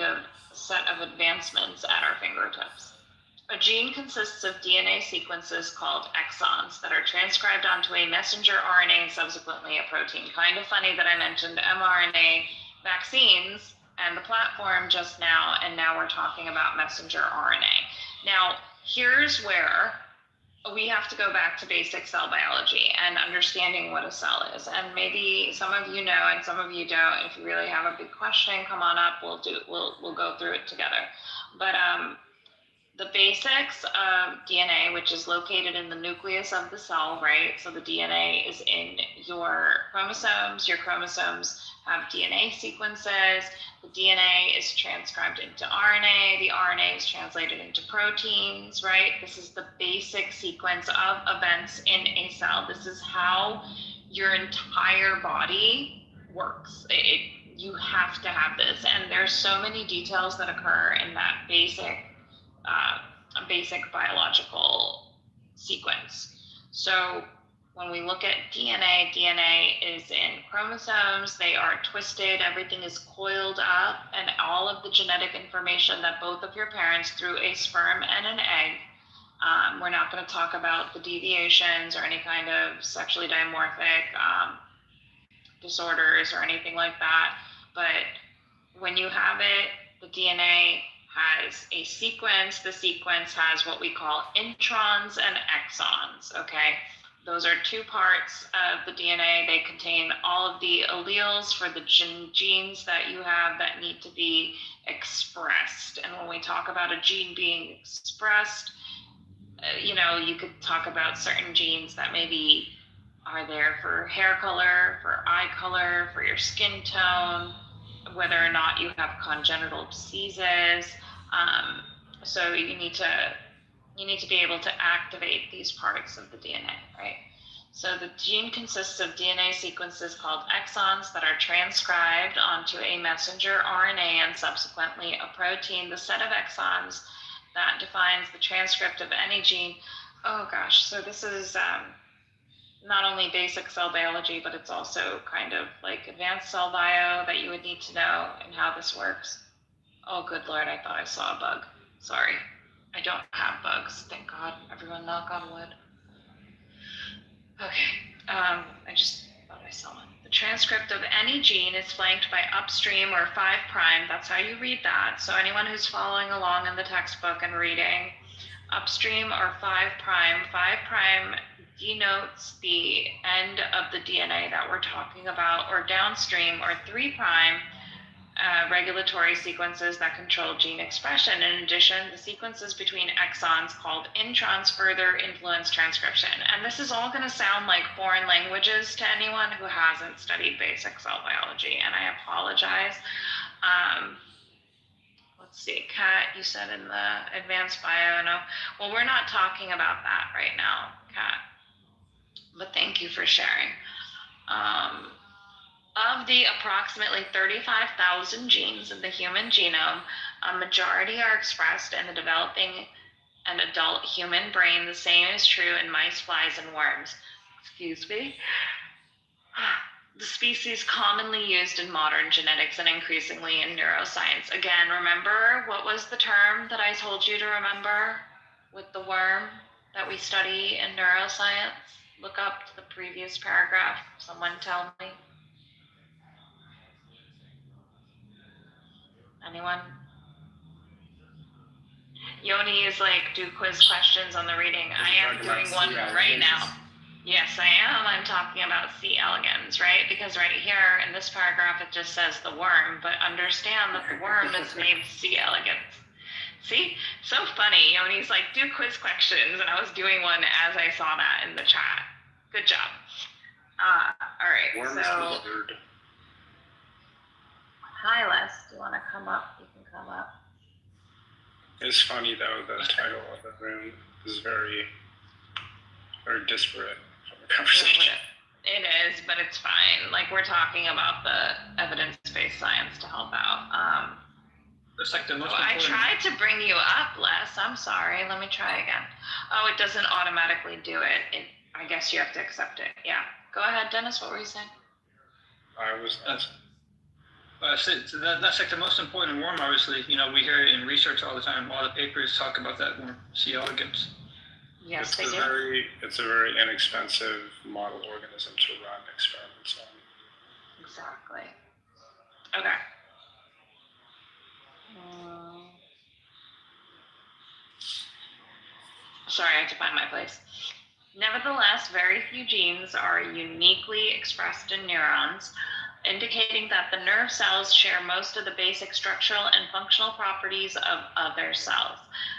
of set of advancements at our fingertips. A gene consists of DNA sequences called exons that are transcribed onto a messenger RNA and subsequently a protein. Kind of funny that I mentioned mRNA vaccines and the platform just now, and now we're talking about messenger RNA. Now, here's where we have to go back to basic cell biology and understanding what a cell is. And maybe some of you know and some of you don't. If you really have a big question, come on up. We'll go through it together. But the basics of DNA, which is located in the nucleus of the cell, right? So the DNA is in your chromosomes. Your chromosomes have DNA sequences. The DNA is transcribed into RNA. The RNA is translated into proteins, right? This is the basic sequence of events in a cell. This is how your entire body works. You have to have this. And there's so many details that occur in that basic biological sequence. So when we look at DNA is in chromosomes, they are twisted, everything is coiled up, and all of the genetic information that both of your parents through a sperm and an egg, we're not going to talk about the deviations or any kind of sexually dimorphic disorders or anything like that, but when you have it, the DNA has a sequence. The sequence has what we call introns and exons, okay? Those are two parts of the DNA. They contain all of the alleles for the genes that you have that need to be expressed. And when we talk about a gene being expressed, you could talk about certain genes that maybe are there for hair color, for eye color, for your skin tone, whether or not you have congenital diseases. So you need to be able to activate these parts of the DNA, right? So the gene consists of DNA sequences called exons that are transcribed onto a messenger RNA and subsequently a protein. The set of exons that defines the transcript of any gene. Oh gosh, so this is not only basic cell biology, but it's also kind of like advanced cell bio that you would need to know and how this works. Oh, good Lord, I thought I saw a bug. Sorry, I don't have bugs, thank God. Everyone knock on wood. Okay, I just thought I saw one. The transcript of any gene is flanked by upstream or 5', that's how you read that. So anyone who's following along in the textbook and reading, upstream or 5', 5' denotes the end of the DNA that we're talking about, or downstream or 3' regulatory sequences that control gene expression. In addition, the sequences between exons called introns further influence transcription. And this is all going to sound like foreign languages to anyone who hasn't studied basic cell biology, and I apologize. let's see, Kat, you said in the advanced bio, no. Well, we're not talking about that right now, Kat. But thank you for sharing. Of the approximately 35,000 genes in the human genome, a majority are expressed in the developing and adult human brain. The same is true in mice, flies, and worms. Excuse me. The species commonly used in modern genetics and increasingly in neuroscience. Again, remember what was the term that I told you to remember with the worm that we study in neuroscience? Look up the previous paragraph. Someone tell me. Anyone? Yoni is like, do quiz questions on the reading. I am doing one right now. Yes, I am. I'm talking about C. elegans, right? Because right here in this paragraph, it just says the worm, but understand that the worm is named C. elegans. See? So funny. Yoni's like, do quiz questions, and I was doing one as I saw that in the chat. Good job. All right. Worm so, is the bird. Hi, Les. Do you want to come up? You can come up. It's funny though, the title of the room is very, very disparate from the conversation. It is, but it's fine. Like, we're talking about the evidence-based science to help out. It's like the most I important. tried to bring you up, Les. I'm sorry. Let me try again. Oh, it doesn't automatically do it. I guess you have to accept it. Yeah. Go ahead, Dennis. What were you saying? That's like the most important worm, obviously. You know, we hear it in research all the time. All the papers talk about that worm, C. elegans. Yes, they do. It's a very inexpensive model organism to run experiments on. Exactly. Okay. Sorry, I had to find my place. Nevertheless, very few genes are uniquely expressed in neurons, indicating that the nerve cells share most of the basic structural and functional properties of other cells.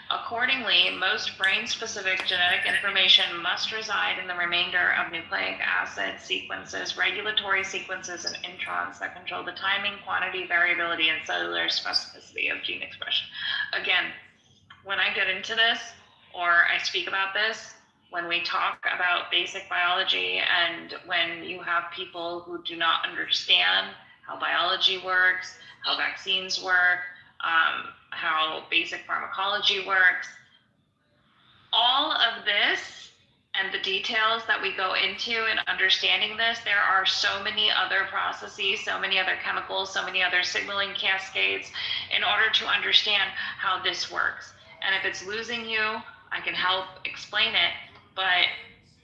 Accordingly, most brain-specific genetic information must reside in the remainder of nucleic acid sequences, regulatory sequences, and introns that control the timing, quantity, variability, and cellular specificity of gene expression. Again, when I get into this, or I speak about this, when we talk about basic biology and when you have people who do not understand how biology works, how vaccines work, how basic pharmacology works, all of this and the details that we go into in understanding this, there are so many other processes, so many other chemicals, so many other signaling cascades in order to understand how this works. And if it's losing you, I can help explain it. But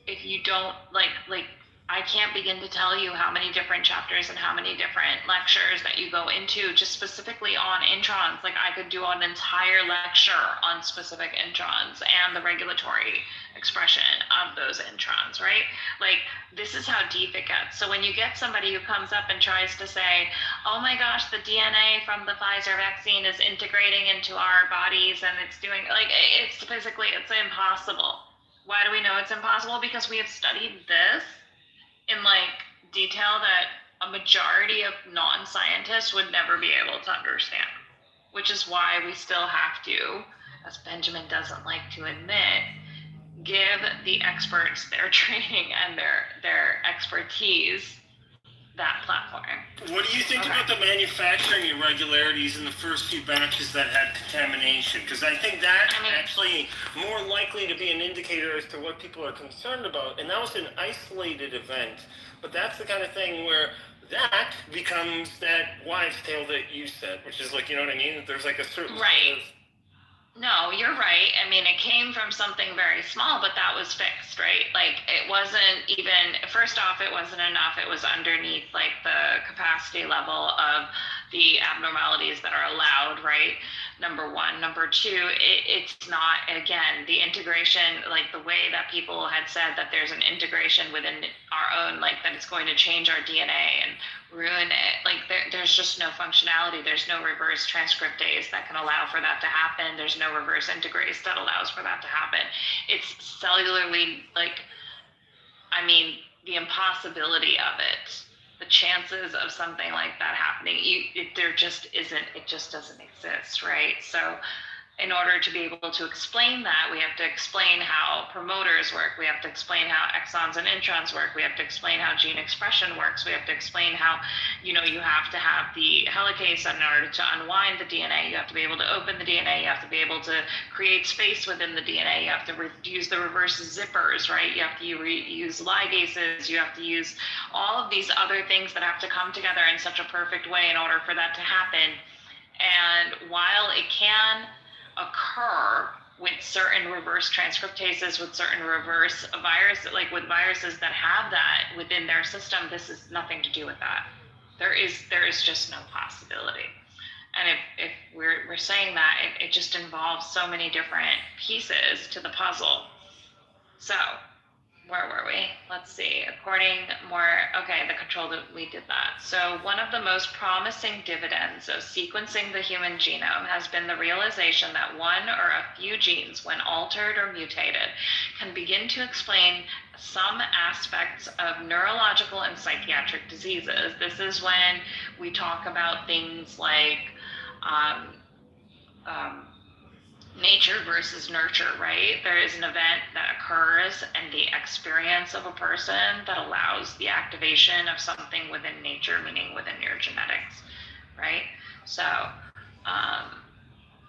if you don't, like I can't begin to tell you how many different chapters and how many different lectures that you go into just specifically on introns. Like, I could do an entire lecture on specific introns and the regulatory expression of those introns, right? Like, this is how deep it gets. So when you get somebody who comes up and tries to say, oh my gosh, the DNA from the Pfizer vaccine is integrating into our bodies and it's doing, like, it's physically, it's impossible. Why do we know it's impossible? Because we have studied this in like detail that a majority of non-scientists would never be able to understand, which is why we still have to, as Benjamin doesn't like to admit, give the experts their training and their expertise that platform. What do you think about the manufacturing irregularities in the first few batches that had contamination? Because I think that's actually more likely to be an indicator as to what people are concerned about. And that was an isolated event. But that's the kind of thing where that becomes that wives' tale that you said, which is like, you know what I mean? There's like a certain... Right. No, you're right. I mean, it came from something very small, but that was fixed, right? Like, it wasn't even, first off, it wasn't enough. It was underneath, like, the capacity level of the abnormalities that are allowed, right? Number one. Number two, it's not, again, the integration, like, the way that people had said that there's an integration within our own, like, that it's going to change our DNA and ruin it. Like, there's just no functionality. There's no reverse transcriptase that can allow for that to happen. There's no reverse integrase that allows for that to happen. It's cellularly, like, I mean, the impossibility of it the chances of something like that happening, there just isn't, it just doesn't exist, right? So in order to be able to explain that, we have to explain how promoters work. We have to explain how exons and introns work. We have to explain how gene expression works. We have to explain how, you have to have the helicase in order to unwind the DNA. You have to be able to open the DNA. You have to be able to create space within the DNA. You have to use the reverse zippers, right? You have to use ligases. You have to use all of these other things that have to come together in such a perfect way in order for that to happen. And while it can occur with certain reverse transcriptases, with certain reverse viruses, like with viruses that have that within their system, this is nothing to do with that. There is just no possibility. And if we're saying that, it just involves so many different pieces to the puzzle. So where were we? Let's see. The control that we did that. So one of the most promising dividends of sequencing the human genome has been the realization that one or a few genes, when altered or mutated, can begin to explain some aspects of neurological and psychiatric diseases. This is when we talk about things like nature versus nurture, right? There is an event that occurs and the experience of a person that allows the activation of something within nature, meaning within your genetics, right? So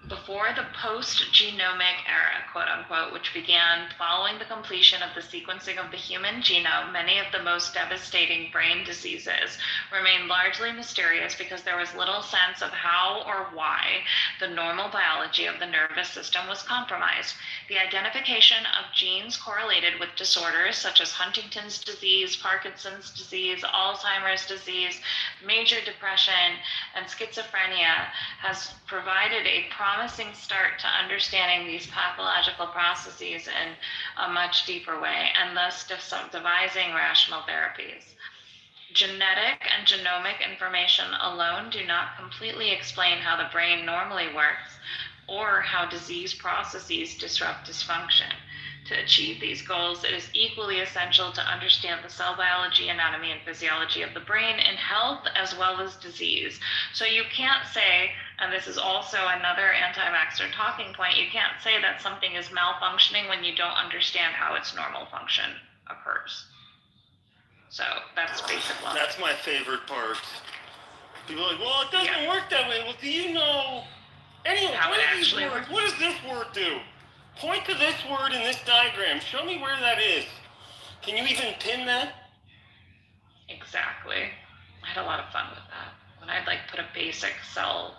before the post-genomic era, quote unquote, which began following the completion of the sequencing of the human genome, many of the most devastating brain diseases remained largely mysterious because there was little sense of how or why the normal biology of the nervous system was compromised. The identification of genes correlated with disorders such as Huntington's disease, Parkinson's disease, Alzheimer's disease, major depression, and schizophrenia has provided a promising start to understanding these pathological processes in a much deeper way, and thus devising rational therapies. Genetic and genomic information alone do not completely explain how the brain normally works or how disease processes disrupt dysfunction. To achieve these goals, it is equally essential to understand the cell biology, anatomy, and physiology of the brain in health as well as disease. So you can't say, and this is also another anti-vaxxer talking point, you can't say that something is malfunctioning when you don't understand how its normal function occurs. So that's basic logic. That's my favorite part. People are like, well, it doesn't work that way. Well, do you know how it actually works? What does this word do? Point to this word in this diagram. Show me where that is. Can you even pin that? Exactly. I had a lot of fun with that. When I'd put a basic cell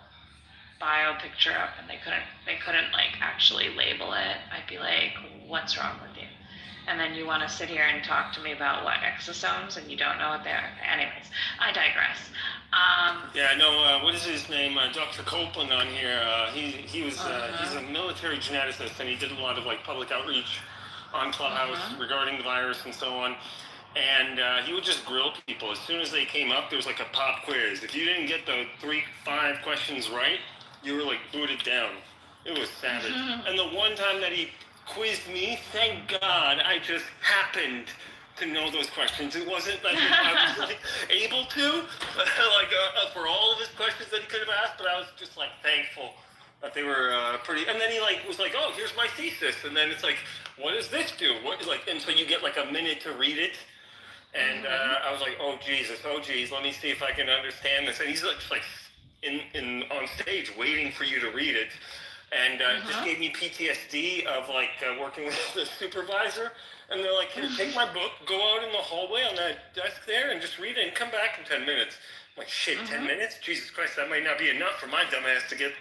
bio picture up and they couldn't actually label it, I'd be like, what's wrong with you? And then you want to sit here and talk to me about what exosomes and you don't know what they are. Anyways, I digress. What is his name? Dr. Copeland on here. He's a military geneticist, and he did a lot of like public outreach on Clubhouse regarding the virus and so on. And he would just grill people. As soon as they came up, there was like a pop quiz. If you didn't get the 3-5 questions right, you were like booted down. It was savage. And the one time that he quizzed me, thank God, I just happened to know those questions. It wasn't like I was able to, for all of his questions that he could have asked, but I was just like thankful that they were pretty. And then he was like, oh, here's my thesis, and then it's like, what does this do? And so you get like a minute to read it. And I was like, oh geez, let me see if I can understand this. And he's just like in on stage waiting for you to read it. And it just gave me PTSD of working with the supervisor. And they're like, here, take my book, go out in the hallway on that desk there and just read it and come back in 10 minutes. I'm like, shit, 10 minutes? Jesus Christ, that might not be enough for my dumb ass to get.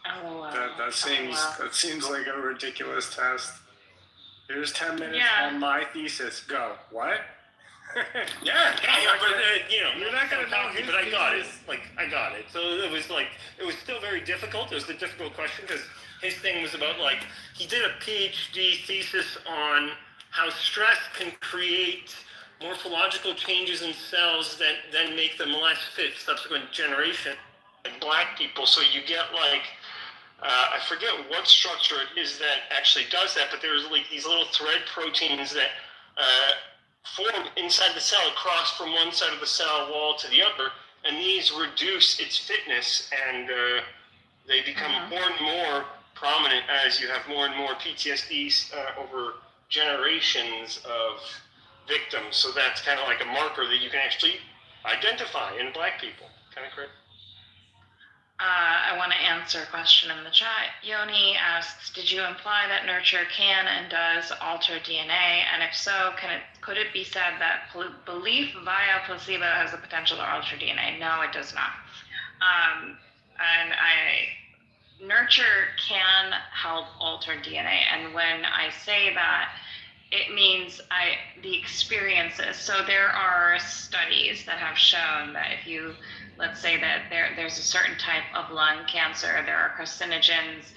That seems like a ridiculous test. Here's 10 minutes on my thesis. Go. What? But you're not gonna know. But I got it. I got it. So it was still very difficult. It was a difficult question because his thing was about he did a PhD thesis on how stress can create morphological changes in cells that then make them less fit subsequent generation. Black people, so you get I forget what structure it is that actually does that, but there's these little thread proteins that form inside the cell, cross from one side of the cell wall to the other, and these reduce its fitness, and they become more and more prominent as you have more and more PTSD over generations of victims. So that's kind of like a marker that you can actually identify in black people. Kind of correct? I want to answer a question in the chat. Yoni asks, did you imply that nurture can and does alter DNA? And if so, could it be said that belief via placebo has the potential to alter DNA? No, it does not. Nurture can help alter DNA. And when I say that, it means the experiences. So there are studies that have shown that if you, let's say that there's a certain type of lung cancer, there are carcinogens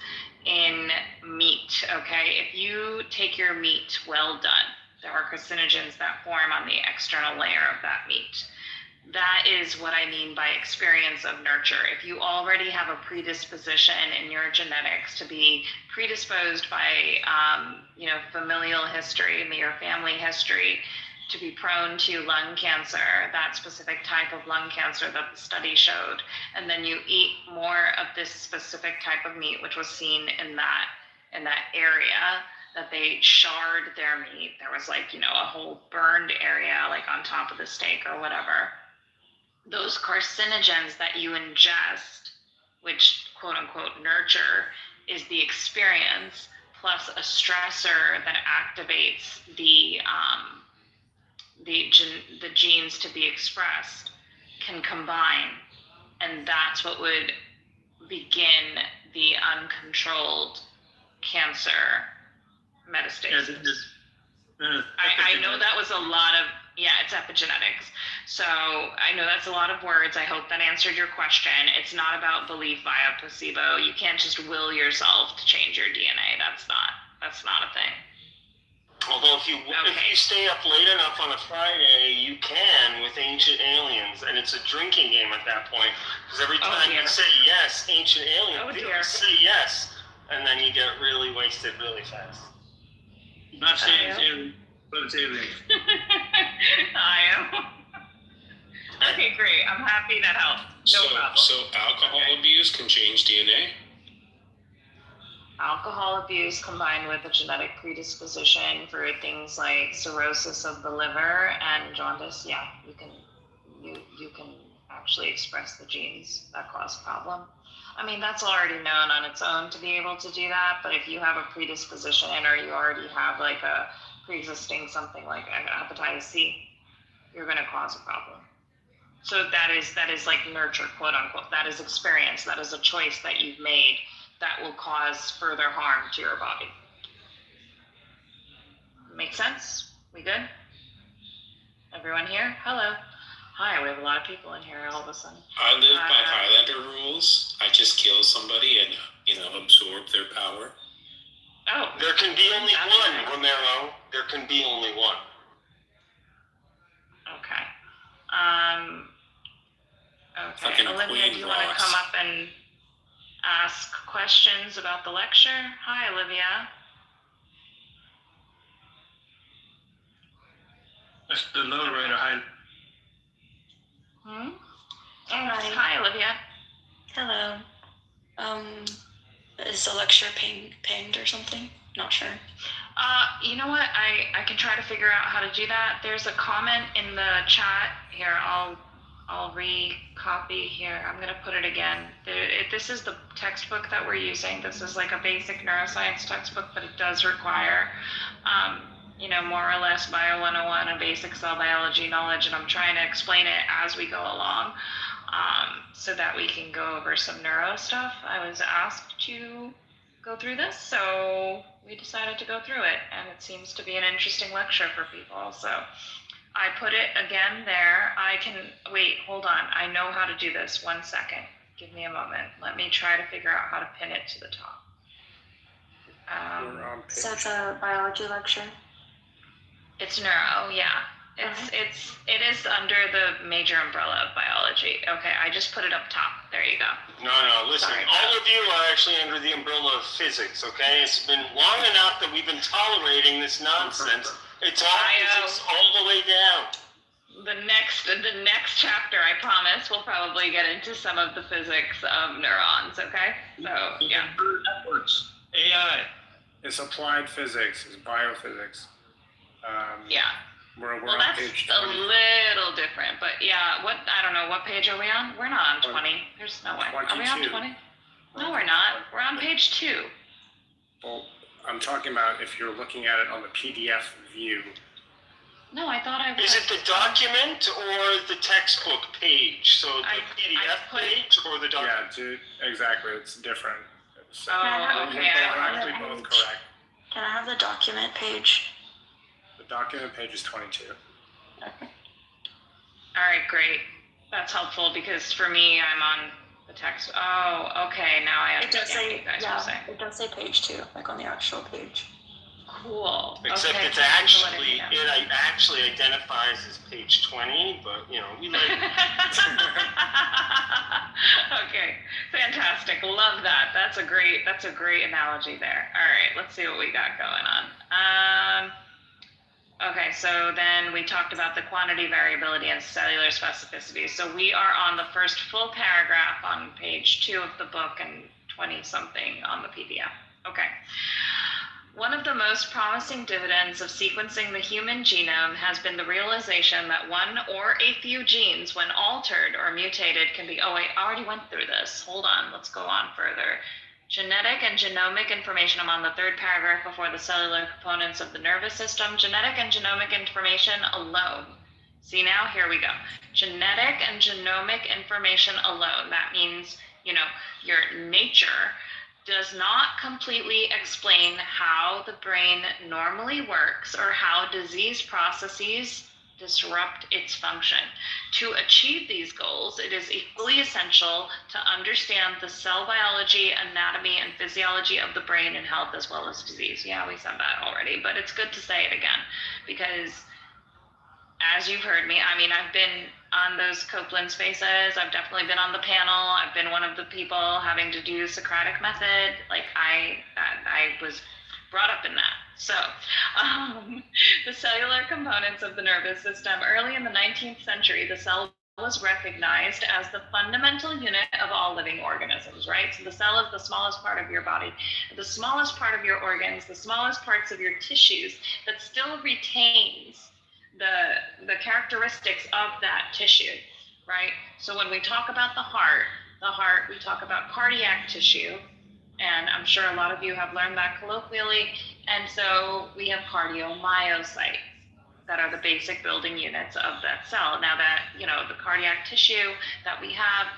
in meat, okay? If you take your meat well done, there are carcinogens that form on the external layer of that meat. That is what I mean by experience of nurture. If you already have a predisposition in your genetics to be predisposed by, familial history, your family history, to be prone to lung cancer, that specific type of lung cancer that the study showed, and then you eat more of this specific type of meat, which was seen in that area, that they charred their meat. There was a whole burned area on top of the steak or whatever. Those carcinogens that you ingest, which quote unquote nurture, is the experience plus a stressor that activates the genes to be expressed, can combine, and that's what would begin the uncontrolled cancer metastasis. I know that was a lot of, it's epigenetics. So I know that's a lot of words. I hope that answered your question. It's not about belief via placebo. You can't just will yourself to change your DNA. That's not a thing. Although if you stay up late enough on a Friday, you can with Ancient Aliens, and it's a drinking game at that point. Because every time you say yes, Ancient Aliens, people say yes, and then you get really wasted really fast. Not saying it's alien, but it's alien. I am. Okay, great. I'm happy that helped. No problem. So alcohol abuse can change DNA? Alcohol abuse combined with a genetic predisposition for things like cirrhosis of the liver and jaundice, you can actually express the genes that cause problem. I mean, that's already known on its own to be able to do that, but if you have a predisposition or you already have a pre-existing something like hepatitis C, you're going to cause a problem. So that is like nurture, quote unquote. That is experience. That is a choice that you've made that will cause further harm to your body. Make sense? We good? Everyone here? Hello. Hi, we have a lot of people in here all of a sudden. I live by Highlander rules. I just kill somebody and, absorb their power. Oh. There can be only one, Romero. There can be only one. Okay. Okay. Olivia, do you want to come up and ask questions about the lecture? Hi, Olivia. That's the low rider. Hi. All right. Hi, Olivia. Hello. Is the lecture pinged or something? Not sure. You know what? I can try to figure out how to do that. There's a comment in the chat here. I'll recopy here. I'm going to put it again. This is the textbook that we're using. This is like a basic neuroscience textbook, but it does require, more or less Bio 101 and basic cell biology knowledge, and I'm trying to explain it as we go along so that we can go over some neuro stuff. I was asked to go through this, so we decided to go through it, and it seems to be an interesting lecture for people, so I put it again there. Wait, hold on. I know how to do this. 1 second. Give me a moment. Let me try to figure out how to pin it to the top. So it's a biology lecture? It's neuro, yeah. It is under the major umbrella of biology. Okay, I just put it up top. There you go. No, listen. All of you are actually under the umbrella of physics, okay? It's been long enough that we've been tolerating this nonsense. It's all the way down. The next chapter, I promise, we'll probably get into some of the physics of neurons. Okay, so yeah. Networks, AI. It's applied physics. It's biophysics. Yeah. We're Well, on that's page a 20. little different, but yeah. I don't know, what page are we on? We're not on 20. There's no way. Are we on 22. 20? No, we're not. We're on page 2. Well, I'm talking about if you're looking at it on the PDF view. No, I thought I was. Is it the document or the textbook page? So the PDF page or the document? Yeah, dude, exactly. It's different. It's, okay. They're actually both correct. Can I have the document page? The document page is 22. All right, great. That's helpful because for me, I'm on the text. Oh, okay. Now I It does understand what say, you guys are saying. it does say page 2, like on the actual page. Cool. Except okay, it's thank you for letting actually, me know. it actually identifies as page 20, but we like Okay, fantastic. Love that. That's a great analogy there. All right, let's see what we got going on. Okay, so then we talked about the quantity variability and cellular specificity. So we are on the first full paragraph on page 2 of the book and 20-something on the PDF. Okay. One of the most promising dividends of sequencing the human genome has been the realization that one or a few genes, when altered or mutated, can be, oh wait, I already went through this. Hold on, let's go on further. Genetic and genomic information, I'm on the third paragraph before the cellular components of the nervous system. Genetic and genomic information alone. See now, here we go. Genetic and genomic information alone. That means, your nature does not completely explain how the brain normally works or how disease processes disrupt its function. To achieve these goals, it is equally essential to understand the cell biology, anatomy, and physiology of the brain in health as well as disease. Yeah, we said that already, but it's good to say it again because as you've heard me, I've been on those Copeland spaces. I've definitely been on the panel. I've been one of the people having to do Socratic method. Like I was brought up in that. So the cellular components of the nervous system. Early in the 19th century, the cell was recognized as the fundamental unit of all living organisms, right? So the cell is the smallest part of your body, the smallest part of your organs, the smallest parts of your tissues that still retains the characteristics of that tissue, right? So when we talk about the heart, we talk about cardiac tissue, and I'm sure a lot of you have learned that colloquially. And so we have cardiomyocytes that are the basic building units of that cell. Now that, the cardiac tissue that we have,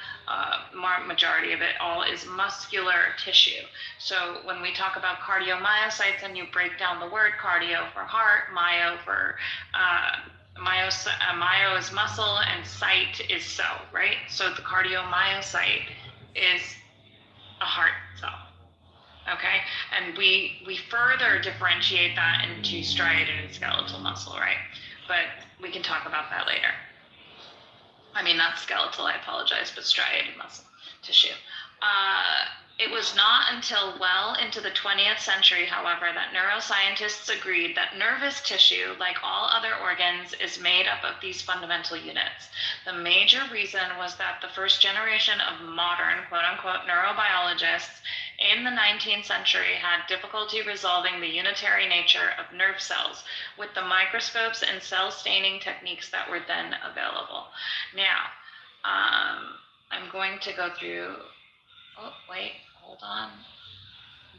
majority of it all is muscular tissue. So when we talk about cardiomyocytes and you break down the word cardio for heart, myo for myo is muscle and cyte is cell, right? So the cardiomyocyte is a heart cell. Okay, and we further differentiate that into striated and skeletal muscle, right? But we can talk about that later. Not skeletal, I apologize, but striated muscle tissue. It was not until well into the 20th century, however, that neuroscientists agreed that nervous tissue, like all other organs, is made up of these fundamental units. The major reason was that the first generation of modern, quote-unquote, neurobiologists in the 19th century had difficulty resolving the unitary nature of nerve cells with the microscopes and cell staining techniques that were then available. Now, I'm going to go through, oh, wait, hold on.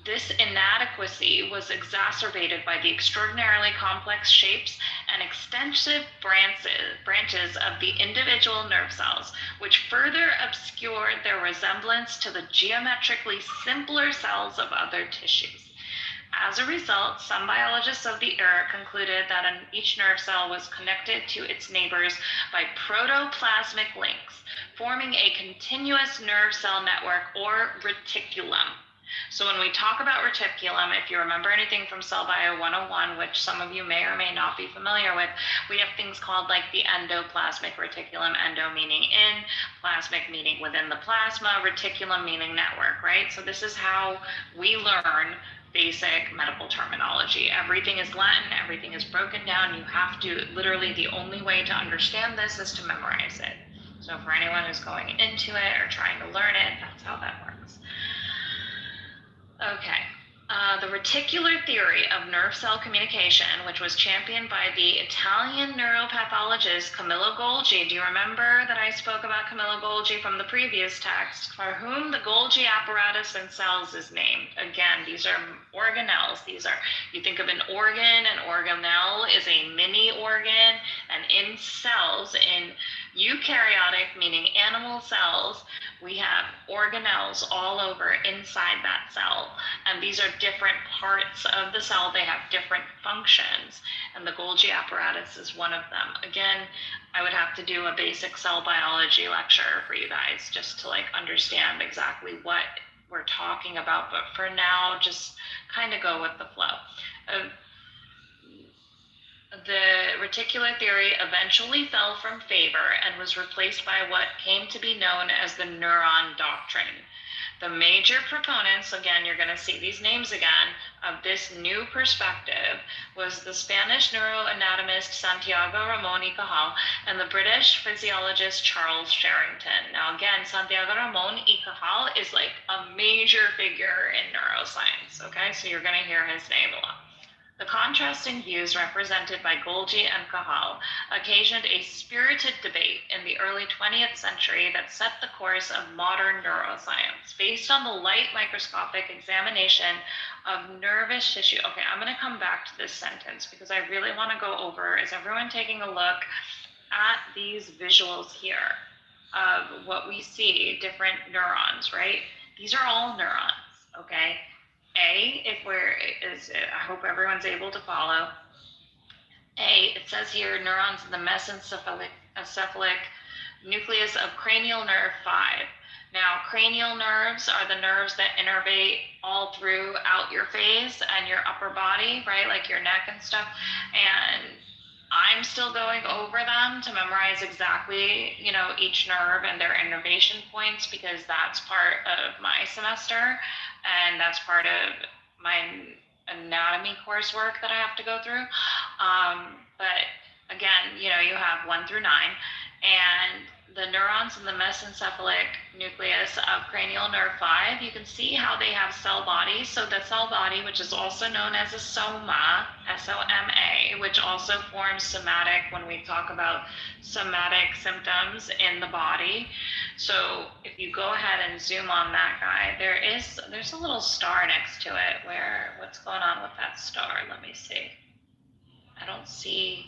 This inadequacy was exacerbated by the extraordinarily complex shapes and extensive branches of the individual nerve cells, which further obscured their resemblance to the geometrically simpler cells of other tissues. As a result, some biologists of the era concluded that each nerve cell was connected to its neighbors by protoplasmic links, forming a continuous nerve cell network or reticulum. So when we talk about reticulum, if you remember anything from Cell Bio 101, which some of you may or may not be familiar with, we have things called like the endoplasmic reticulum, endo meaning in, plasmic meaning within the plasma, reticulum meaning network, right? So this is how we learn basic medical terminology. Everything is Latin, everything is broken down. You have to, literally, the only way to understand this is to memorize it. So for anyone who's going into it or trying to learn it, that's how that works. Okay. The reticular theory of nerve cell communication, which was championed by the Italian neuropathologist Camillo Golgi. Do you remember that I spoke about Camillo Golgi from the previous text, for whom the Golgi apparatus in cells is named? Again, these are organelles. These are, you think of an organ, an organelle is a mini organ, and in cells, in eukaryotic, meaning animal cells, we have organelles all over inside that cell. And these are different parts of the cell. They have different functions. And the Golgi apparatus is one of them. Again, I would have to do a basic cell biology lecture for you guys just to like understand exactly what we're talking about. But for now, just kind of go with the flow. The reticular theory eventually fell from favor and was replaced by what came to be known as the neuron doctrine. The major proponents, again, you're going to see these names again, of this new perspective was the Spanish neuroanatomist Santiago Ramon y Cajal and the British physiologist Charles Sherrington. Now, again, Santiago Ramon y Cajal is like a major figure in neuroscience, okay? So you're going to hear his name a lot. The contrasting views represented by Golgi and Cajal occasioned a spirited debate in the early 20th century that set the course of modern neuroscience. Based on the light microscopic examination of nervous tissue. Okay, I'm going to come back to this sentence because I really want to go over, is everyone taking a look at these visuals here of what we see, different neurons, right? These are all neurons, okay? I hope everyone's able to follow. It says here, neurons in the mesencephalic nucleus of cranial nerve 5. Now, cranial nerves are the nerves that innervate all throughout your face and your upper body, right? Like your neck and stuff. And I'm still going over them to memorize exactly, each nerve and their innervation points because that's part of my semester and that's part of my anatomy coursework that I have to go through. But again, you have 1 through 9, and the neurons in the mesencephalic nucleus of cranial nerve 5, you can see how they have cell bodies. So the cell body, which is also known as a soma, S-O-M-A, which also forms somatic when we talk about somatic symptoms in the body. So if you go ahead and zoom on that guy, there's a little star next to it. What's going on with that star? Let me see. I don't see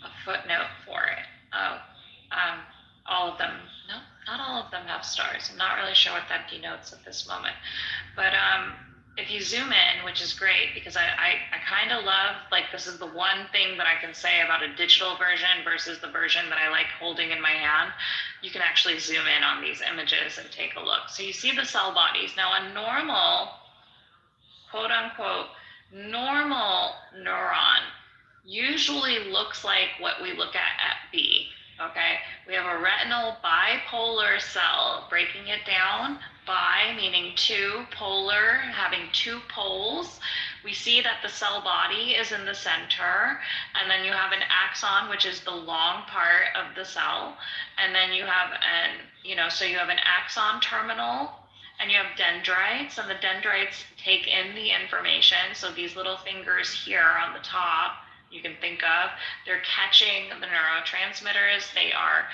a footnote for it. All of them, no, not all of them have stars. I'm not really sure what that denotes at this moment. But if you zoom in, which is great because I kind of love, like, this is the one thing that I can say about a digital version versus the version that I like holding in my hand. You can actually zoom in on these images and take a look. So you see the cell bodies. Now a normal, quote unquote, normal neuron usually looks like what we look at B. Okay, we have a retinal bipolar cell, breaking it down, bi meaning 2, polar, having 2 poles. We see that the cell body is in the center, and then you have an axon, which is the long part of the cell, and then you have so you have an axon terminal, and you have dendrites, and the dendrites take in the information. So these little fingers here on the top, you can think of, they're catching the neurotransmitters. They are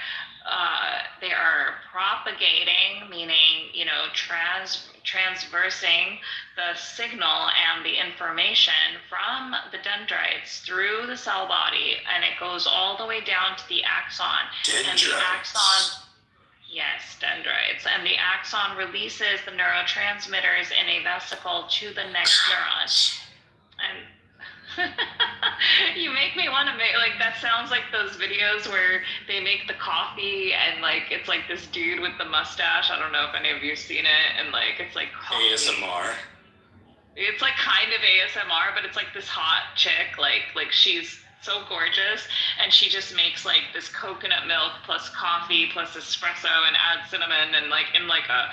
propagating, meaning transversing the signal and the information from the dendrites through the cell body, and it goes all the way down to the axon. Dendrites. And the axon, yes, dendrites, and the axon releases the neurotransmitters in a vesicle to the next neuron. And you make me want to make, like, that sounds like those videos where they make the coffee and like it's like this dude with the mustache. I don't know if any of you have seen it, and like it's like coffee. ASMR. It's like kind of ASMR, but it's like this hot chick, like she's so gorgeous, and she just makes like this coconut milk plus coffee plus espresso and adds cinnamon and like in like a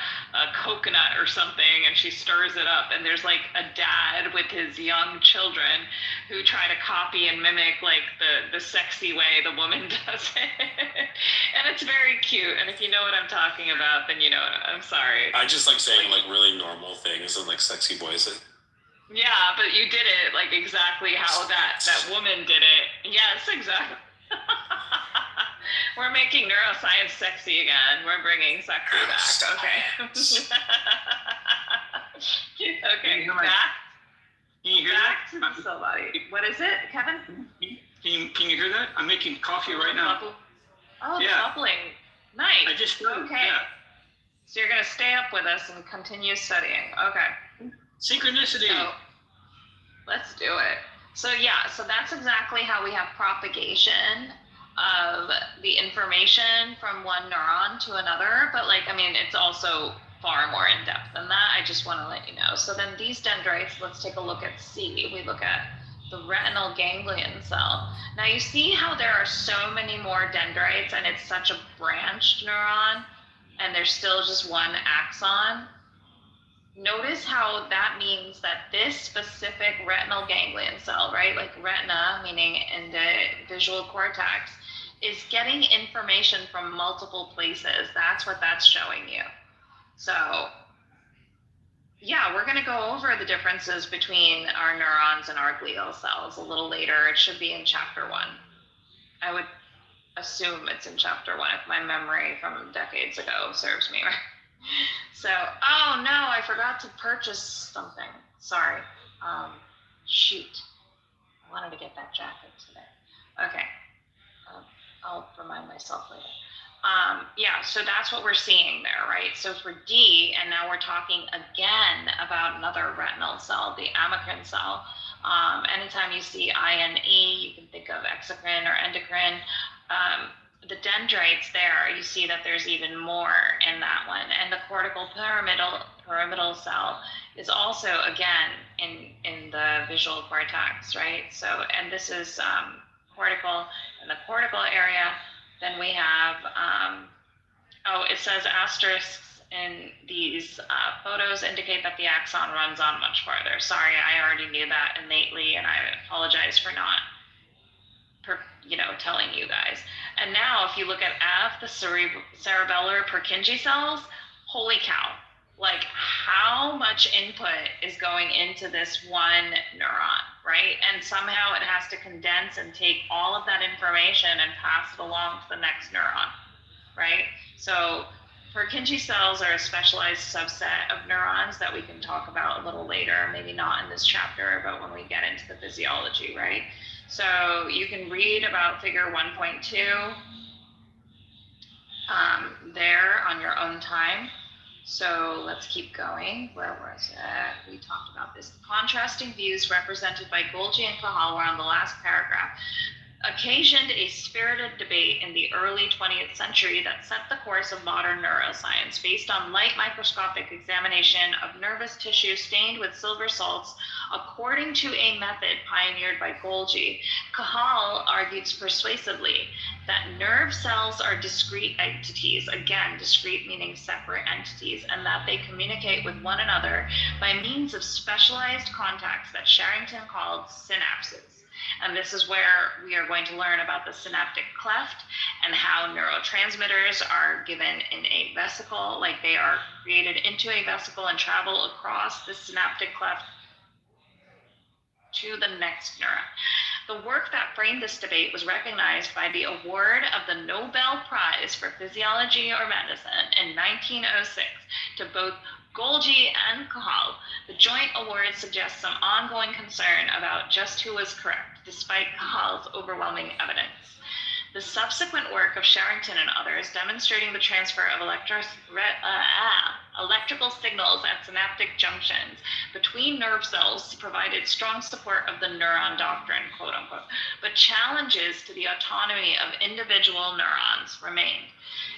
coconut or something, and she stirs it up, and there's like a dad with his young children who try to copy and mimic like the sexy way the woman does it. And it's very cute, and if you know what I'm talking about, then you know what I'm sorry. I just like saying like really normal things in like sexy voices. Yeah, but you did it like exactly how that woman did it. Yes, exactly. We're making neuroscience sexy again. We're bringing sexy back. Okay. Okay, back. Can you hear back that? to the still body. What is it, Kevin? Can you hear that? I'm making coffee right now. Oh, Yeah. bubbling. Nice. I just started, okay. yeah. So you're gonna stay up with us and continue studying. Okay. Synchronicity. So, let's do it. So yeah, so that's exactly how we have propagation of the information from one neuron to another. But like, I mean, it's also far more in depth than that. I just want to let you know. So then these dendrites, let's take a look at C. We look at the retinal ganglion cell. Now you see how there are so many more dendrites and it's such a branched neuron and there's still just one axon. Notice how that means that this specific retinal ganglion cell, right, like retina, meaning in the visual cortex, is getting information from multiple places. That's what that's showing you. So, yeah, we're going to go over the differences between our neurons and our glial cells a little later. It should be in chapter 1. I would assume it's in chapter 1 if my memory from decades ago serves me right. So, oh no, I forgot to purchase something. Sorry. Shoot. I wanted to get that jacket today. Okay. I'll remind myself later. Yeah, so that's what we're seeing there, right? So for D, and now we're talking again about another retinal cell, the amacrine cell. Anytime you see INE, you can think of exocrine or endocrine. The dendrites there, you see that there's even more in that one. And the cortical pyramidal cell is also, again, in the visual cortex, right? So, and this is cortical, in the cortical area. Then we have, it says asterisks in these photos indicate that the axon runs on much farther. Sorry, I already knew that innately, and I apologize for not telling you guys. And now if you look at F, the cerebellar Purkinje cells, holy cow, like how much input is going into this one neuron, right? And somehow it has to condense and take all of that information and pass it along to the next neuron, right? So Purkinje cells are a specialized subset of neurons that we can talk about a little later, maybe not in this chapter, but when we get into the physiology, right? So you can read about figure 1.2 there on your own time. So let's keep going. Where was it? We talked about this. The contrasting views represented by Golgi and Cahal were on the last paragraph. Occasioned a spirited debate in the early 20th century that set the course of modern neuroscience based on light microscopic examination of nervous tissue stained with silver salts according to a method pioneered by Golgi. Cahal argues persuasively that nerve cells are discrete entities, again, discrete meaning separate entities, and that they communicate with one another by means of specialized contacts that Sherrington called synapses. And this is where we are going to learn about the synaptic cleft and how neurotransmitters are given in a vesicle, like they are created into a vesicle and travel across the synaptic cleft to the next neuron. The work that framed this debate was recognized by the award of the Nobel Prize for Physiology or Medicine in 1906 to both Golgi and Cahal. The joint award suggests some ongoing concern about just who was correct, despite Cahal's overwhelming evidence. The subsequent work of Sherrington and others demonstrating the transfer of electrical signals at synaptic junctions between nerve cells provided strong support of the neuron doctrine, quote unquote, but challenges to the autonomy of individual neurons remained.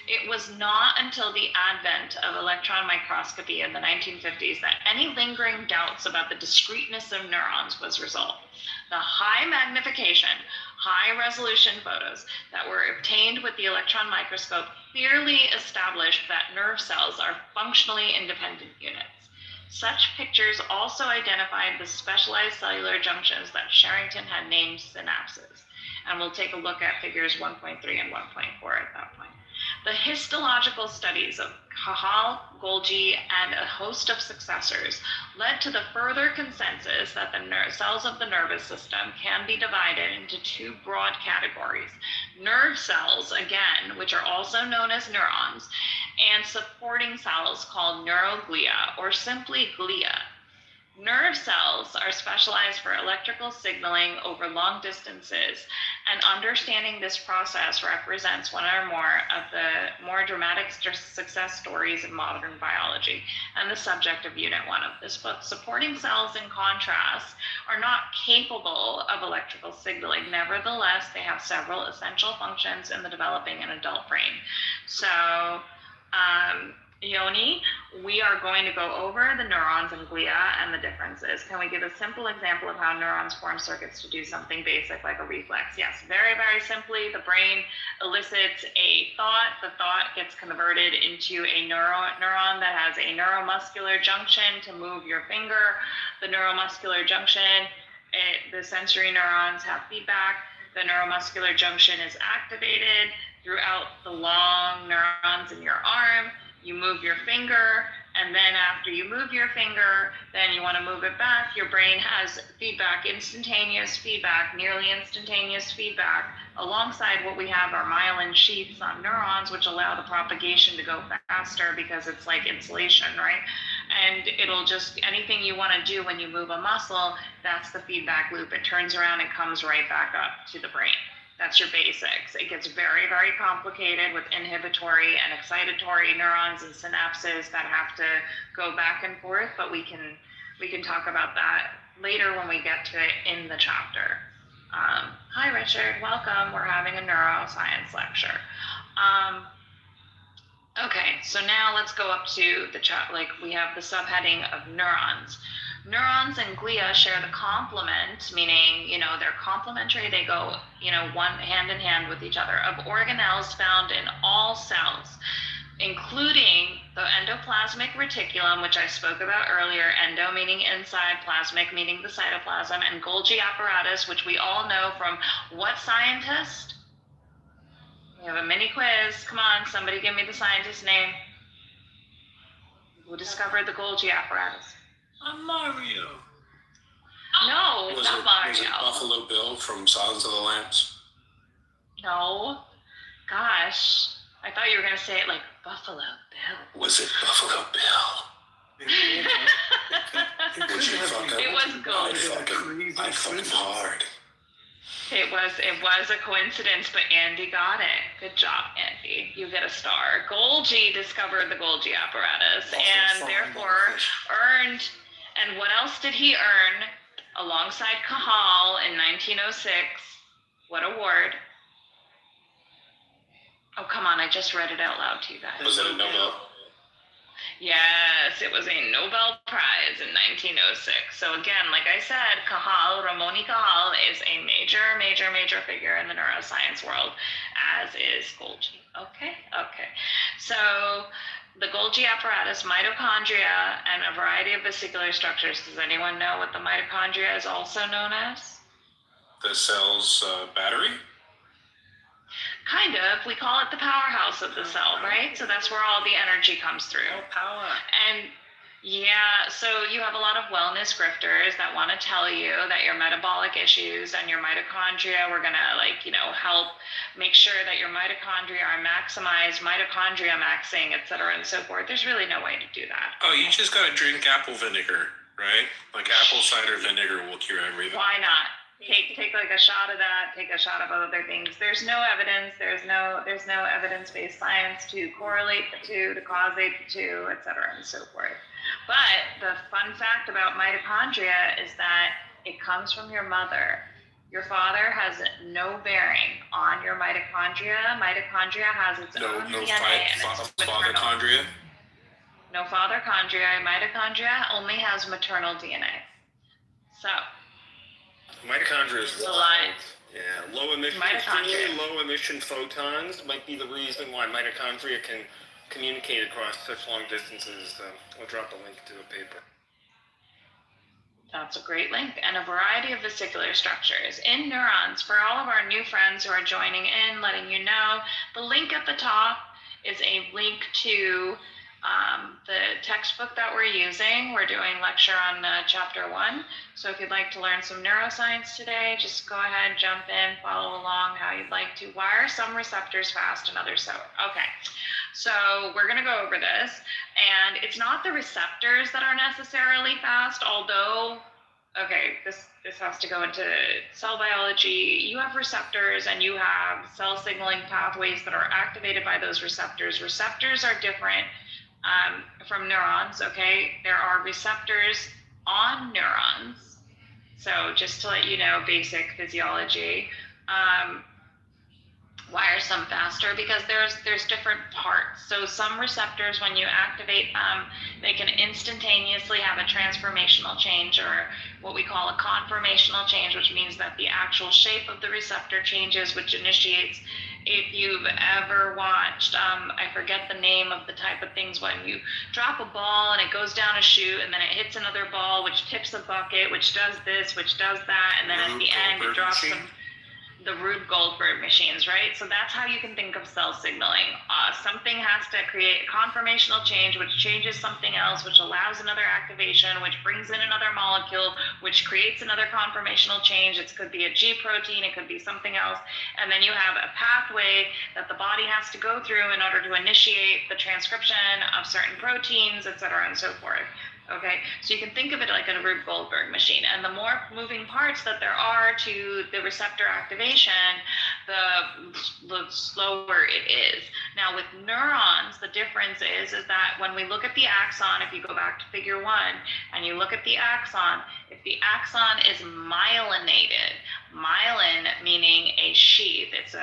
It was not until the advent of electron microscopy in the 1950s that any lingering doubts about the discreteness of neurons was resolved. The high magnification, high resolution photos that were obtained with the electron microscope clearly established that nerve cells are functionally independent units. Such pictures also identified the specialized cellular junctions that Sherrington had named synapses. And we'll take a look at figures 1.3 and 1.4 at that point. The histological studies of Cajal, Golgi, and a host of successors led to the further consensus that the cells of the nervous system can be divided into two broad categories: nerve cells, again, which are also known as neurons, and supporting cells called neuroglia, or simply glia. Nerve cells are specialized for electrical signaling over long distances, and understanding this process represents one or more of the more dramatic success stories in modern biology, and the subject of Unit 1 of this book. Supporting cells, in contrast, are not capable of electrical signaling. Nevertheless, they have several essential functions in the developing and adult brain. So, Yoni, we are going to go over the neurons and glia and the differences. Can we give a simple example of how neurons form circuits to do something basic like a reflex? Yes, very, very simply, the brain elicits a thought. The thought gets converted into a neuron that has a neuromuscular junction to move your finger. The neuromuscular junction, the sensory neurons have feedback. The neuromuscular junction is activated throughout the long neurons in your arm. You move your finger, and then after you move your finger, then you want to move it back. Your brain has feedback, instantaneous feedback, nearly instantaneous feedback. Alongside what we have are myelin sheaths on neurons, which allow the propagation to go faster because it's like insulation, right? And it'll just, anything you want to do when you move a muscle, that's the feedback loop. It turns around and comes right back up to the brain. That's your basics. It gets very, very complicated with inhibitory and excitatory neurons and synapses that have to go back and forth, but we can talk about that later when we get to it in the chapter. Hi, Richard. Welcome. We're having a neuroscience lecture. Okay, so now let's go up to the we have the subheading of neurons. Neurons and glia share the complement, meaning, they're complementary. They go, one hand in hand with each other, of organelles found in all cells, including the endoplasmic reticulum, which I spoke about earlier, endo meaning inside, plasmic meaning the cytoplasm, and Golgi apparatus, which we all know from what scientist? We have a mini quiz. Come on, somebody give me the scientist's name. Who discovered the Golgi apparatus? Mario. No, Was not Mario. Was it Buffalo Bill from Silence of the Lambs? No. Gosh, I thought you were going to say it like Buffalo Bill. Was it Buffalo Bill? It was Golgi. I fucking hard. It was a coincidence, but Andy got it. Good job, Andy. You get a star. Golgi discovered the Golgi apparatus and therefore earned, and what else did he earn alongside Cajal in 1906? What award? Oh, come on, I just read it out loud to you guys. Was it a Nobel? Yes, it was a Nobel Prize in 1906. So again, like I said, Ramon Cajal is a major figure in the neuroscience world, as is Golgi. Okay. So the Golgi apparatus, mitochondria, and a variety of vesicular structures. Does anyone know what the mitochondria is also known as? The cell's battery? Kind of. We call it the powerhouse of the cell, right? So that's where all the energy comes through. Power. And yeah, so you have a lot of wellness grifters that want to tell you that your metabolic issues and your mitochondria, we're going to help make sure that your mitochondria are maximized, mitochondria maxing, et cetera, and so forth. There's really no way to do that. Oh, you just got to drink apple vinegar, right? Like apple cider vinegar will cure everything. Why not? Take like a shot of that, take a shot of other things. There's no evidence, there's no evidence-based science to correlate the two, to causate the two, et cetera, and so forth. But the fun fact about mitochondria is that it comes from your mother. Your father has no bearing on your mitochondria. Mitochondria has its own DNA and it's maternal. Fatherchondria. No fatherchondria. Mitochondria only has maternal DNA. So, Mitochondria is the wild. line. Yeah, low emission, Mitochondria. extremely low emission photons might be the reason why mitochondria can communicate across such long distances. I'll drop a link to a paper. That's a great link. And a variety of vesicular structures in neurons. For all of our new friends who are joining in, letting you know, the link at the top is a link to the textbook that we're using. We're doing lecture on chapter 1. So if you'd like to learn some neuroscience today, just go ahead, jump in, follow along how you'd like to. Why are some receptors fast and others slow? Okay, so we're gonna go over this. And it's not the receptors that are necessarily fast, although, okay, this has to go into cell biology. You have receptors and you have cell signaling pathways that are activated by those receptors. Receptors are different from neurons, okay? There are receptors on neurons. So just to let you know, basic physiology. Why are some faster? Because there's different parts. So some receptors, when you activate them, they can instantaneously have a transformational change, or what we call a conformational change, which means that the actual shape of the receptor changes, which initiates, if you've ever watched, I forget the name of the type of things, when you drop a ball and it goes down a chute and then it hits another ball, which tips a bucket, which does this, which does that, and then at the end it drops some. The Rube Goldberg machines, right? So that's how you can think of cell signaling. Something has to create a conformational change, which changes something else, which allows another activation, which brings in another molecule, which creates another conformational change. It could be a G protein, it could be something else. And then you have a pathway that the body has to go through in order to initiate the transcription of certain proteins, et cetera, and so forth. Okay, so you can think of it like a Rube Goldberg machine, and the more moving parts that there are to the receptor activation, the slower it is. Now with neurons, the difference is that when we look at the axon, if you go back to figure 1, and you look at the axon, if the axon is myelinated, myelin meaning a sheath, it's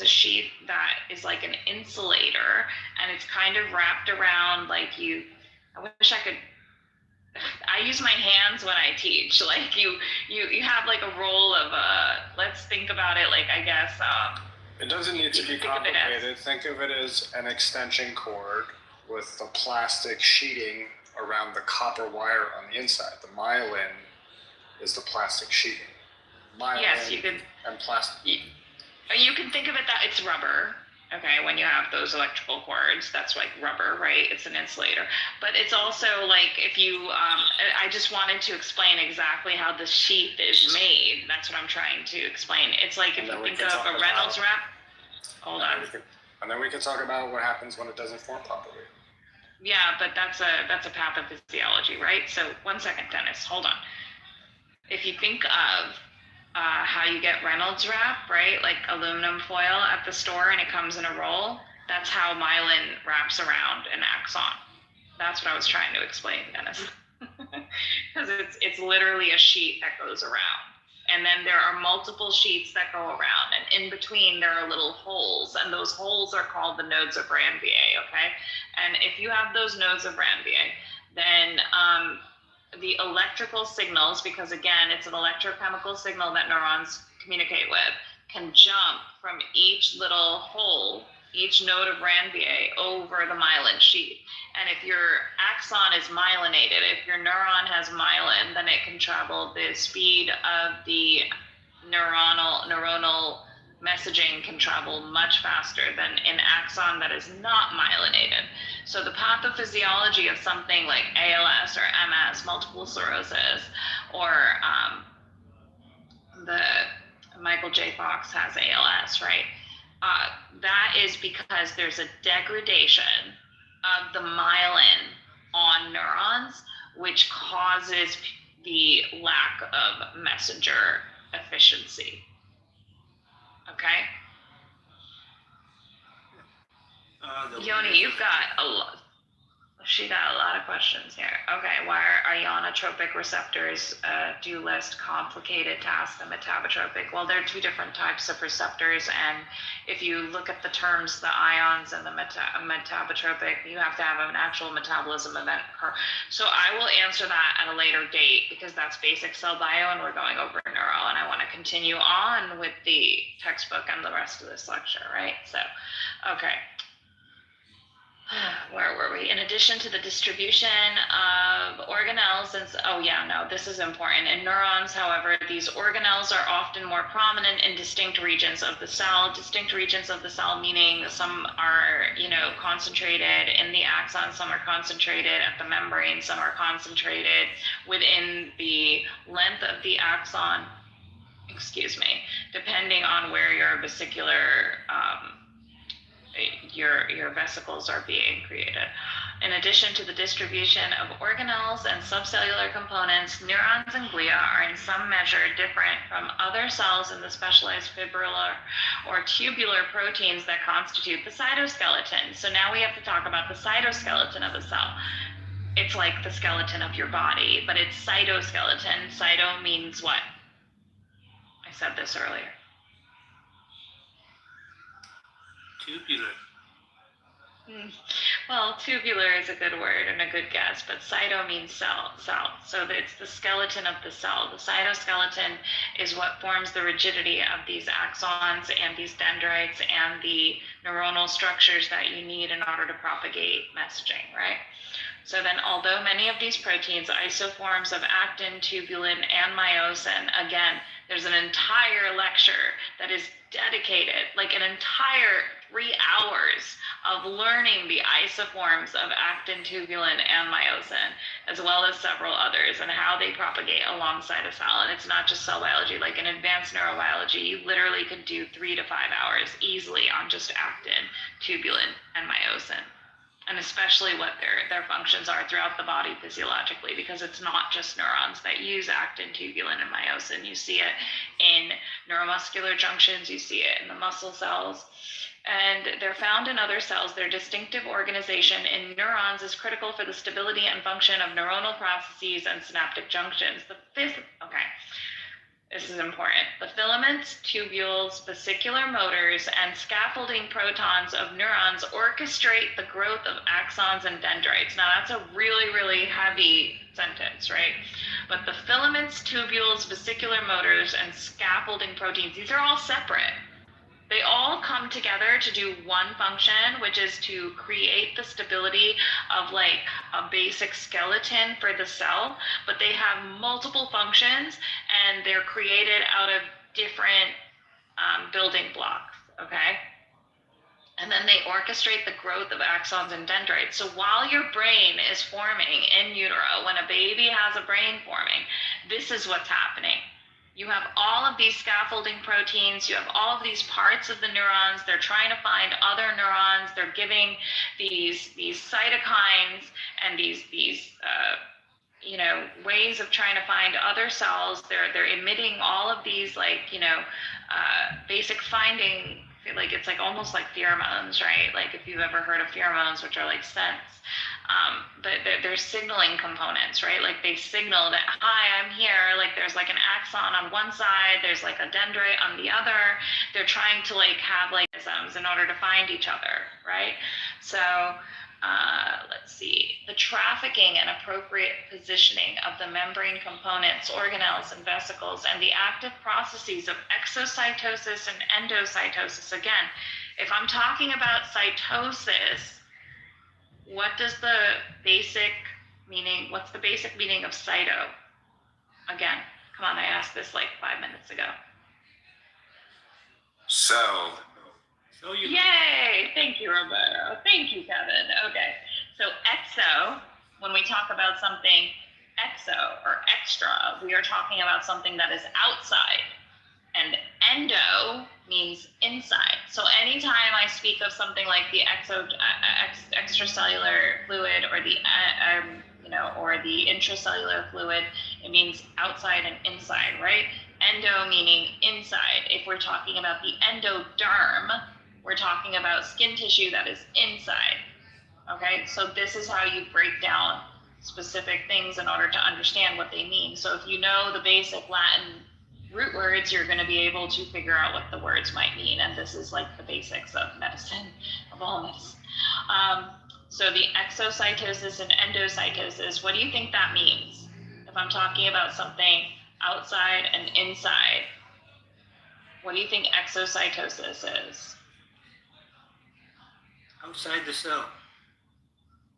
a sheath that is like an insulator, and it's kind of wrapped around like you. I wish I could. I use my hands when I teach. Like you have like a roll of let's think about it. Like I guess. It doesn't need to be complicated. Think of it as an extension cord with the plastic sheeting around the copper wire on the inside. The myelin is the plastic sheeting. Myelin yes, you can. And plastic. You can think of it that it's rubber. Okay, when you have those electrical cords, that's like rubber, right? It's an insulator. But it's also like if you, I just wanted to explain exactly how the sheath is made. That's what I'm trying to explain. It's like if you think of a Reynolds wrap. Hold on. And then we can talk about what happens when it doesn't form properly. Yeah, but that's a pathophysiology, right? So 1 second, Dennis, hold on. If you think of how you get Reynolds wrap, right? Like aluminum foil at the store and it comes in a roll. That's how myelin wraps around an axon. That's what I was trying to explain, Dennis. Because it's literally a sheet that goes around. And then there are multiple sheets that go around. And in between there are little holes. And those holes are called the nodes of Ranvier, okay? And if you have those nodes of Ranvier, then the electrical signals, because again, it's an electrochemical signal that neurons communicate with, can jump from each little hole, each node of Ranvier over the myelin sheet. And if your axon is myelinated, if your neuron has myelin, then it can travel the speed of the neuronal messaging can travel much faster than an axon that is not myelinated. So the pathophysiology of something like ALS or MS, multiple sclerosis, or the Michael J. Fox has ALS, right? That is because there's a degradation of the myelin on neurons, which causes the lack of messenger efficiency. Okay. Yoni, you've got a lot. she got a lot of questions here. Okay, why are ionotropic receptors do less complicated tasks than metabotropic? Well, there are two different types of receptors, and if you look at the terms, the ions and the metabotropic, you have to have an actual metabolism event occur. So I will answer that at a later date because that's basic cell bio, and we're going over neuro, and I want to continue on with the textbook and the rest of this lecture, right? So, okay. Where were we? In addition to the distribution of organelles, and oh yeah, no, this is important. In neurons, however, these organelles are often more prominent in distinct regions of the cell. Distinct regions of the cell meaning some are, concentrated in the axon, some are concentrated at the membrane, some are concentrated within the length of the axon, depending on where your vesicular your vesicles are being created. In addition to the distribution of organelles and subcellular components, neurons and glia are in some measure different from other cells in the specialized fibrillar or tubular proteins that constitute the cytoskeleton. So now we have to talk about the cytoskeleton of the cell. It's like the skeleton of your body, but it's cytoskeleton. Cyto means what? I said this earlier. Tubular. Well, tubular is a good word and a good guess, but cyto means cell. So it's the skeleton of the cell. The cytoskeleton is what forms the rigidity of these axons and these dendrites and the neuronal structures that you need in order to propagate messaging, right? So then, although many of these proteins, isoforms of actin, tubulin, and myosin, again, there's an entire lecture that is dedicated, like an entire 3 hours of learning the isoforms of actin, tubulin, and myosin, as well as several others, and how they propagate alongside a cell. And it's not just cell biology, like in advanced neurobiology, you literally could do 3 to 5 hours easily on just actin, tubulin, and myosin. And especially what their functions are throughout the body physiologically, because it's not just neurons that use actin, tubulin, and myosin. You see it in neuromuscular junctions, you see it in the muscle cells, and they're found in other cells. Their distinctive organization in neurons is critical for the stability and function of neuronal processes and synaptic junctions. This is important. The filaments, tubules, vesicular motors, and scaffolding protons of neurons orchestrate the growth of axons and dendrites. Now that's a really, really heavy sentence, right? But the filaments, tubules, vesicular motors, and scaffolding proteins, these are all separate. They all come together to do one function, which is to create the stability of like a basic skeleton for the cell, but they have multiple functions and they're created out of different building blocks, okay? And then they orchestrate the growth of axons and dendrites. So while your brain is forming in utero, when a baby has a brain forming, this is what's happening. You have all of these scaffolding proteins, you have all of these parts of the neurons, they're trying to find other neurons, they're giving these cytokines and these ways of trying to find other cells. They're emitting all of these basic finding, like it's like almost like pheromones, right? Like if you've ever heard of pheromones, which are like scents. But they're signaling components, right? Like they signal that, hi, I'm here. Like there's like an axon on one side, there's like a dendrite on the other. They're trying to like have like isms in order to find each other, right? So let's see. The trafficking and appropriate positioning of the membrane components, organelles, and vesicles, and the active processes of exocytosis and endocytosis. Again, if I'm talking about cytosis, what's the basic meaning of cyto? Again, come on, I asked this like 5 minutes ago. Cell. Yay! Thank you, Roberto. Thank you, Kevin. Okay, so exo, when we talk about something exo or extra, we are talking about something that is outside. And endo means inside. So anytime I speak of something like the extracellular fluid or the or the intracellular fluid, it means outside and inside, right? Endo meaning inside. If we're talking about the endoderm, we're talking about skin tissue that is inside. Okay, so this is how you break down specific things in order to understand what they mean. So if you know the basic Latin root words, you're going to be able to figure out what the words might mean. And this is like the basics of medicine, of all medicine. So the exocytosis and endocytosis, what do you think that means? If I'm talking about something outside and inside, what do you think exocytosis is? Outside the cell.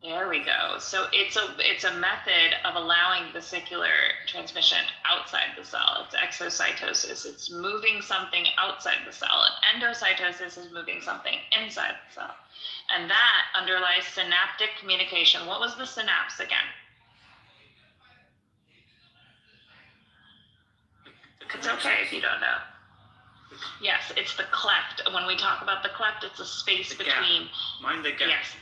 There we go. So it's a method of allowing vesicular transmission outside the cell. It's exocytosis. It's moving something outside the cell. And endocytosis is moving something inside the cell. And that underlies synaptic communication. What was the synapse again? It's okay if you don't know. Yes, it's the cleft. When we talk about the cleft, it's a space between. Mind the gap. Yes.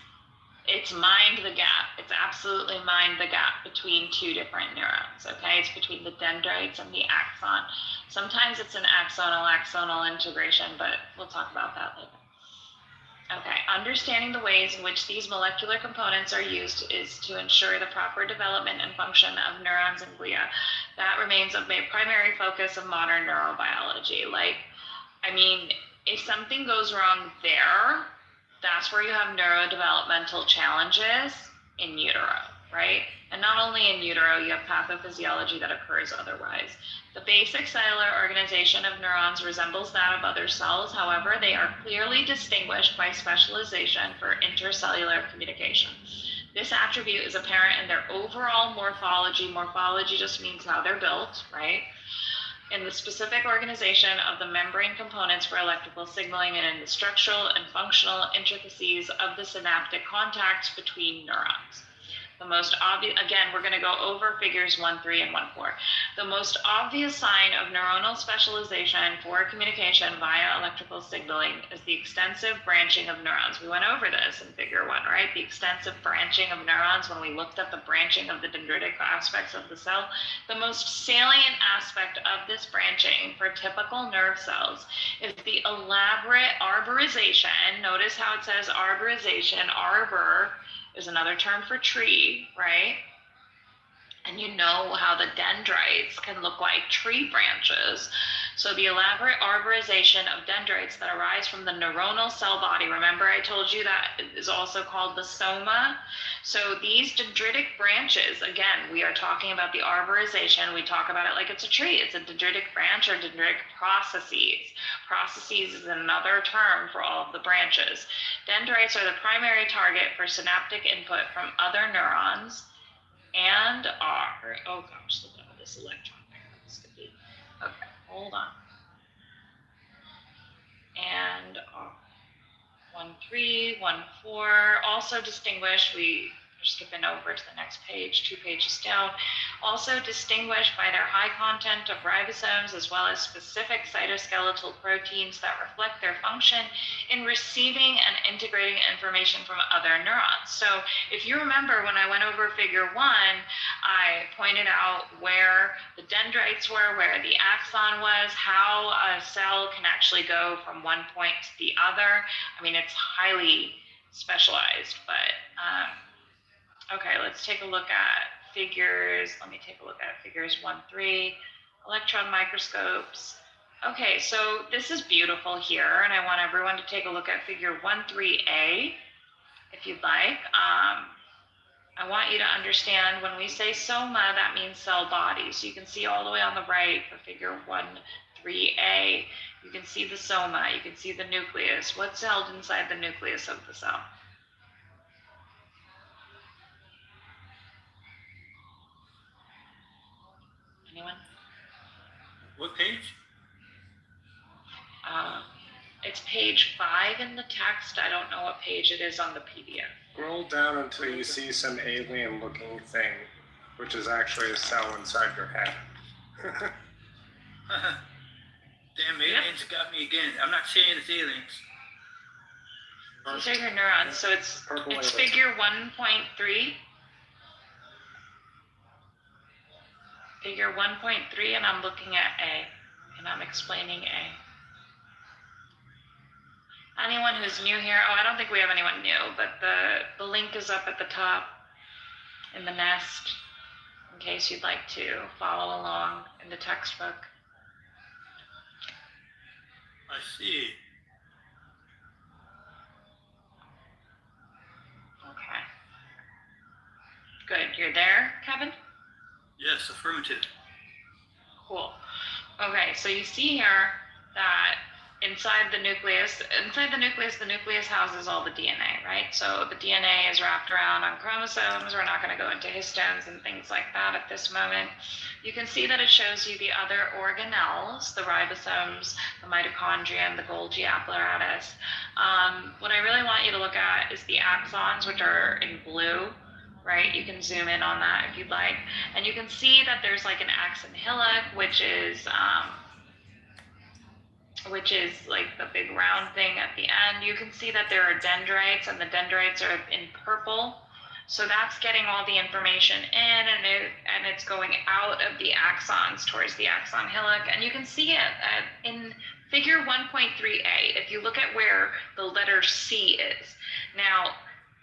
It's mind the gap. It's absolutely mind the gap between two different neurons, okay? It's between the dendrites and the axon. Sometimes it's an axonal integration, but we'll talk about that later. Okay, understanding the ways in which these molecular components are used is to ensure the proper development and function of neurons and glia. That remains a primary focus of modern neurobiology. If something goes wrong there, that's where you have neurodevelopmental challenges in utero, right? And not only in utero, you have pathophysiology that occurs otherwise. The basic cellular organization of neurons resembles that of other cells. However, they are clearly distinguished by specialization for intercellular communication. This attribute is apparent in their overall morphology. Morphology just means how they're built, right? In the specific organization of the membrane components for electrical signaling and in the structural and functional intricacies of the synaptic contacts between neurons. The most obvious, again, we're going to go over figures 1.3 and 1.4. The most obvious sign of neuronal specialization for communication via electrical signaling is the extensive branching of neurons. We went over this in figure 1, right? The extensive branching of neurons when we looked at the branching of the dendritic aspects of the cell. The most salient aspect of this branching for typical nerve cells is the elaborate arborization. Notice how it says arborization, arbor is another term for tree, right? And you know how the dendrites can look like tree branches. So the elaborate arborization of dendrites that arise from the neuronal cell body, remember I told you that is also called the soma. So these dendritic branches, again, we are talking about the arborization. We talk about it like it's a tree. It's a dendritic branch or dendritic processes. Processes is another term for all of the branches. Dendrites are the primary target for synaptic input from other neurons and are, oh gosh, look at all this electron microscopy. Okay, hold on. And 1.3, 1.4, also distinguished, we're skipping over to the next page, 2 pages down, also distinguished by their high content of ribosomes as well as specific cytoskeletal proteins that reflect their function in receiving and integrating information from other neurons. So if you remember when I went over figure 1, I pointed out where the dendrites were, where the axon was, how a cell can actually go from one point to the other. I mean, it's highly specialized, but okay, let's take a look at figures. Let me take a look at figures 1.3, electron microscopes. Okay, so this is beautiful here, and I want everyone to take a look at figure 1.3a, if you'd like. I want you to understand when we say soma, that means cell body. So you can see all the way on the right for figure 1.3a, you can see the soma, you can see the nucleus. What's held inside the nucleus of the cell? Anyone? What page? It's page 5 in the text. I don't know what page it is on the PDF. Scroll down until you see some alien-looking thing, which is actually a cell inside your head. Damn, aliens got me again. I'm not saying it's aliens. These are your neurons. So it's figure 1.3. Figure 1.3, and I'm looking at A, and I'm explaining A. anyone who's new here, I don't think we have anyone new, but the link is up at the top in the nest in case you'd like to follow along in the textbook. I see. Okay. Good. You're there, Kevin? Yes, affirmative. Cool. Okay, so you see here that inside the nucleus houses all the DNA, right? So the DNA is wrapped around on chromosomes. We're not going to go into histones and things like that at this moment. You can see that it shows you the other organelles, the ribosomes, the mitochondria, and the Golgi apparatus. What I really want you to look at is the axons, which are in blue, right? You can zoom in on that if you'd like. And you can see that there's like an axon hillock, which is like the big round thing at the end. You can see that there are dendrites, and the dendrites are in purple. So that's getting all the information in, and it's going out of the axons towards the axon hillock. And you can see it in figure 1.3a. If you look at where the letter C is. Now,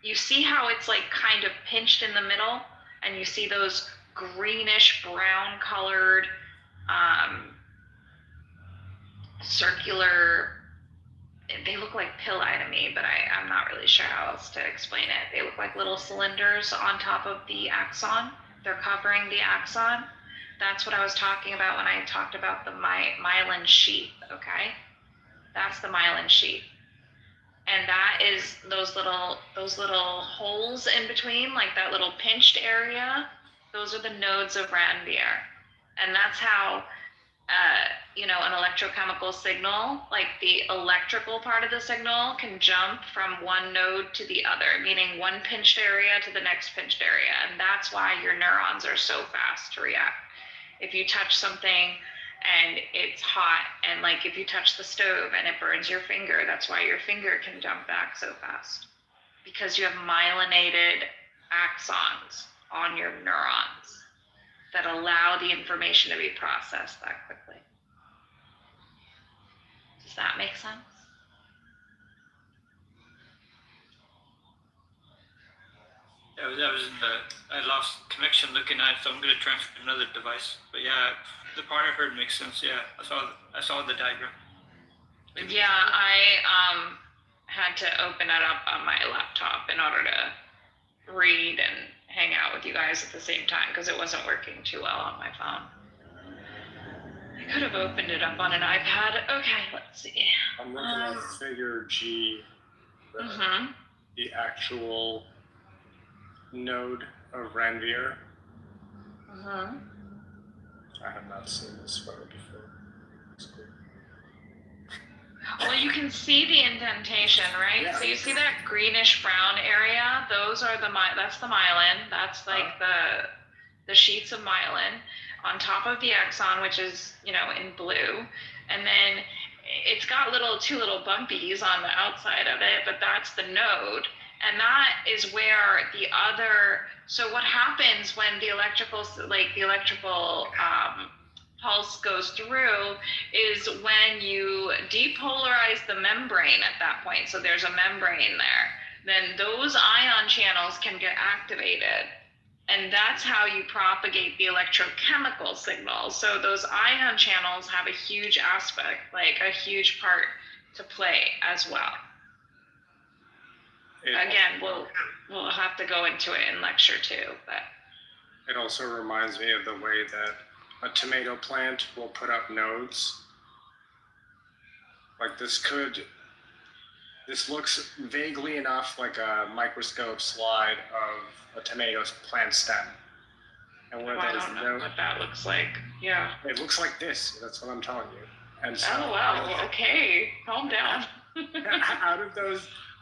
you see how it's like kind of pinched in the middle, and you see those greenish brown colored circular, they look like pili to me, but I'm not really sure how else to explain it. They look like little cylinders on top of the axon. They're covering the axon. That's what I was talking about when I talked about the myelin sheath, okay? That's the myelin sheath. And that is those little holes in between, like that little pinched area. Those are the nodes of Ranvier. And that's how an electrochemical signal, like the electrical part of the signal, can jump from one node to the other, meaning one pinched area to the next pinched area. And that's why your neurons are so fast to react. If you touch something and it's hot, and like if you touch the stove and it burns your finger, that's why your finger can jump back so fast, because you have myelinated axons on your neurons that allow the information to be processed that quickly. Does that make sense? I lost connection looking at it, so I'm going to transfer to another device. But yeah, the part I heard makes sense. Yeah, I saw the diagram. Yeah, I had to open it up on my laptop in order to read and hang out with you guys at the same time, because it wasn't working too well on my phone. I could have opened it up on an iPad. Okay, let's see. I'm looking at figure G, the actual node of Ranvier. I have not seen this photo before. It's cool. Well, you can see the indentation, right? Yeah. So you see that greenish brown area? Those are that's the myelin. That's like the sheets of myelin on top of the axon, which is, in blue. And then it's got two little bumpies on the outside of it, but that's the node. And that is where so what happens when the electrical pulse goes through is when you depolarize the membrane at that point. So there's a membrane there. Then those ion channels can get activated. And that's how you propagate the electrochemical signals. So those ion channels have a huge aspect, like a huge part to play as well. Again, we'll have to go into it in lecture 2, but it also reminds me of the way that a tomato plant will put up nodes. Like this looks vaguely enough like a microscope slide of a tomato plant stem. And where I don't know what that looks like. Yeah. It looks like this. That's what I'm telling you. And so, oh wow. Okay, calm down.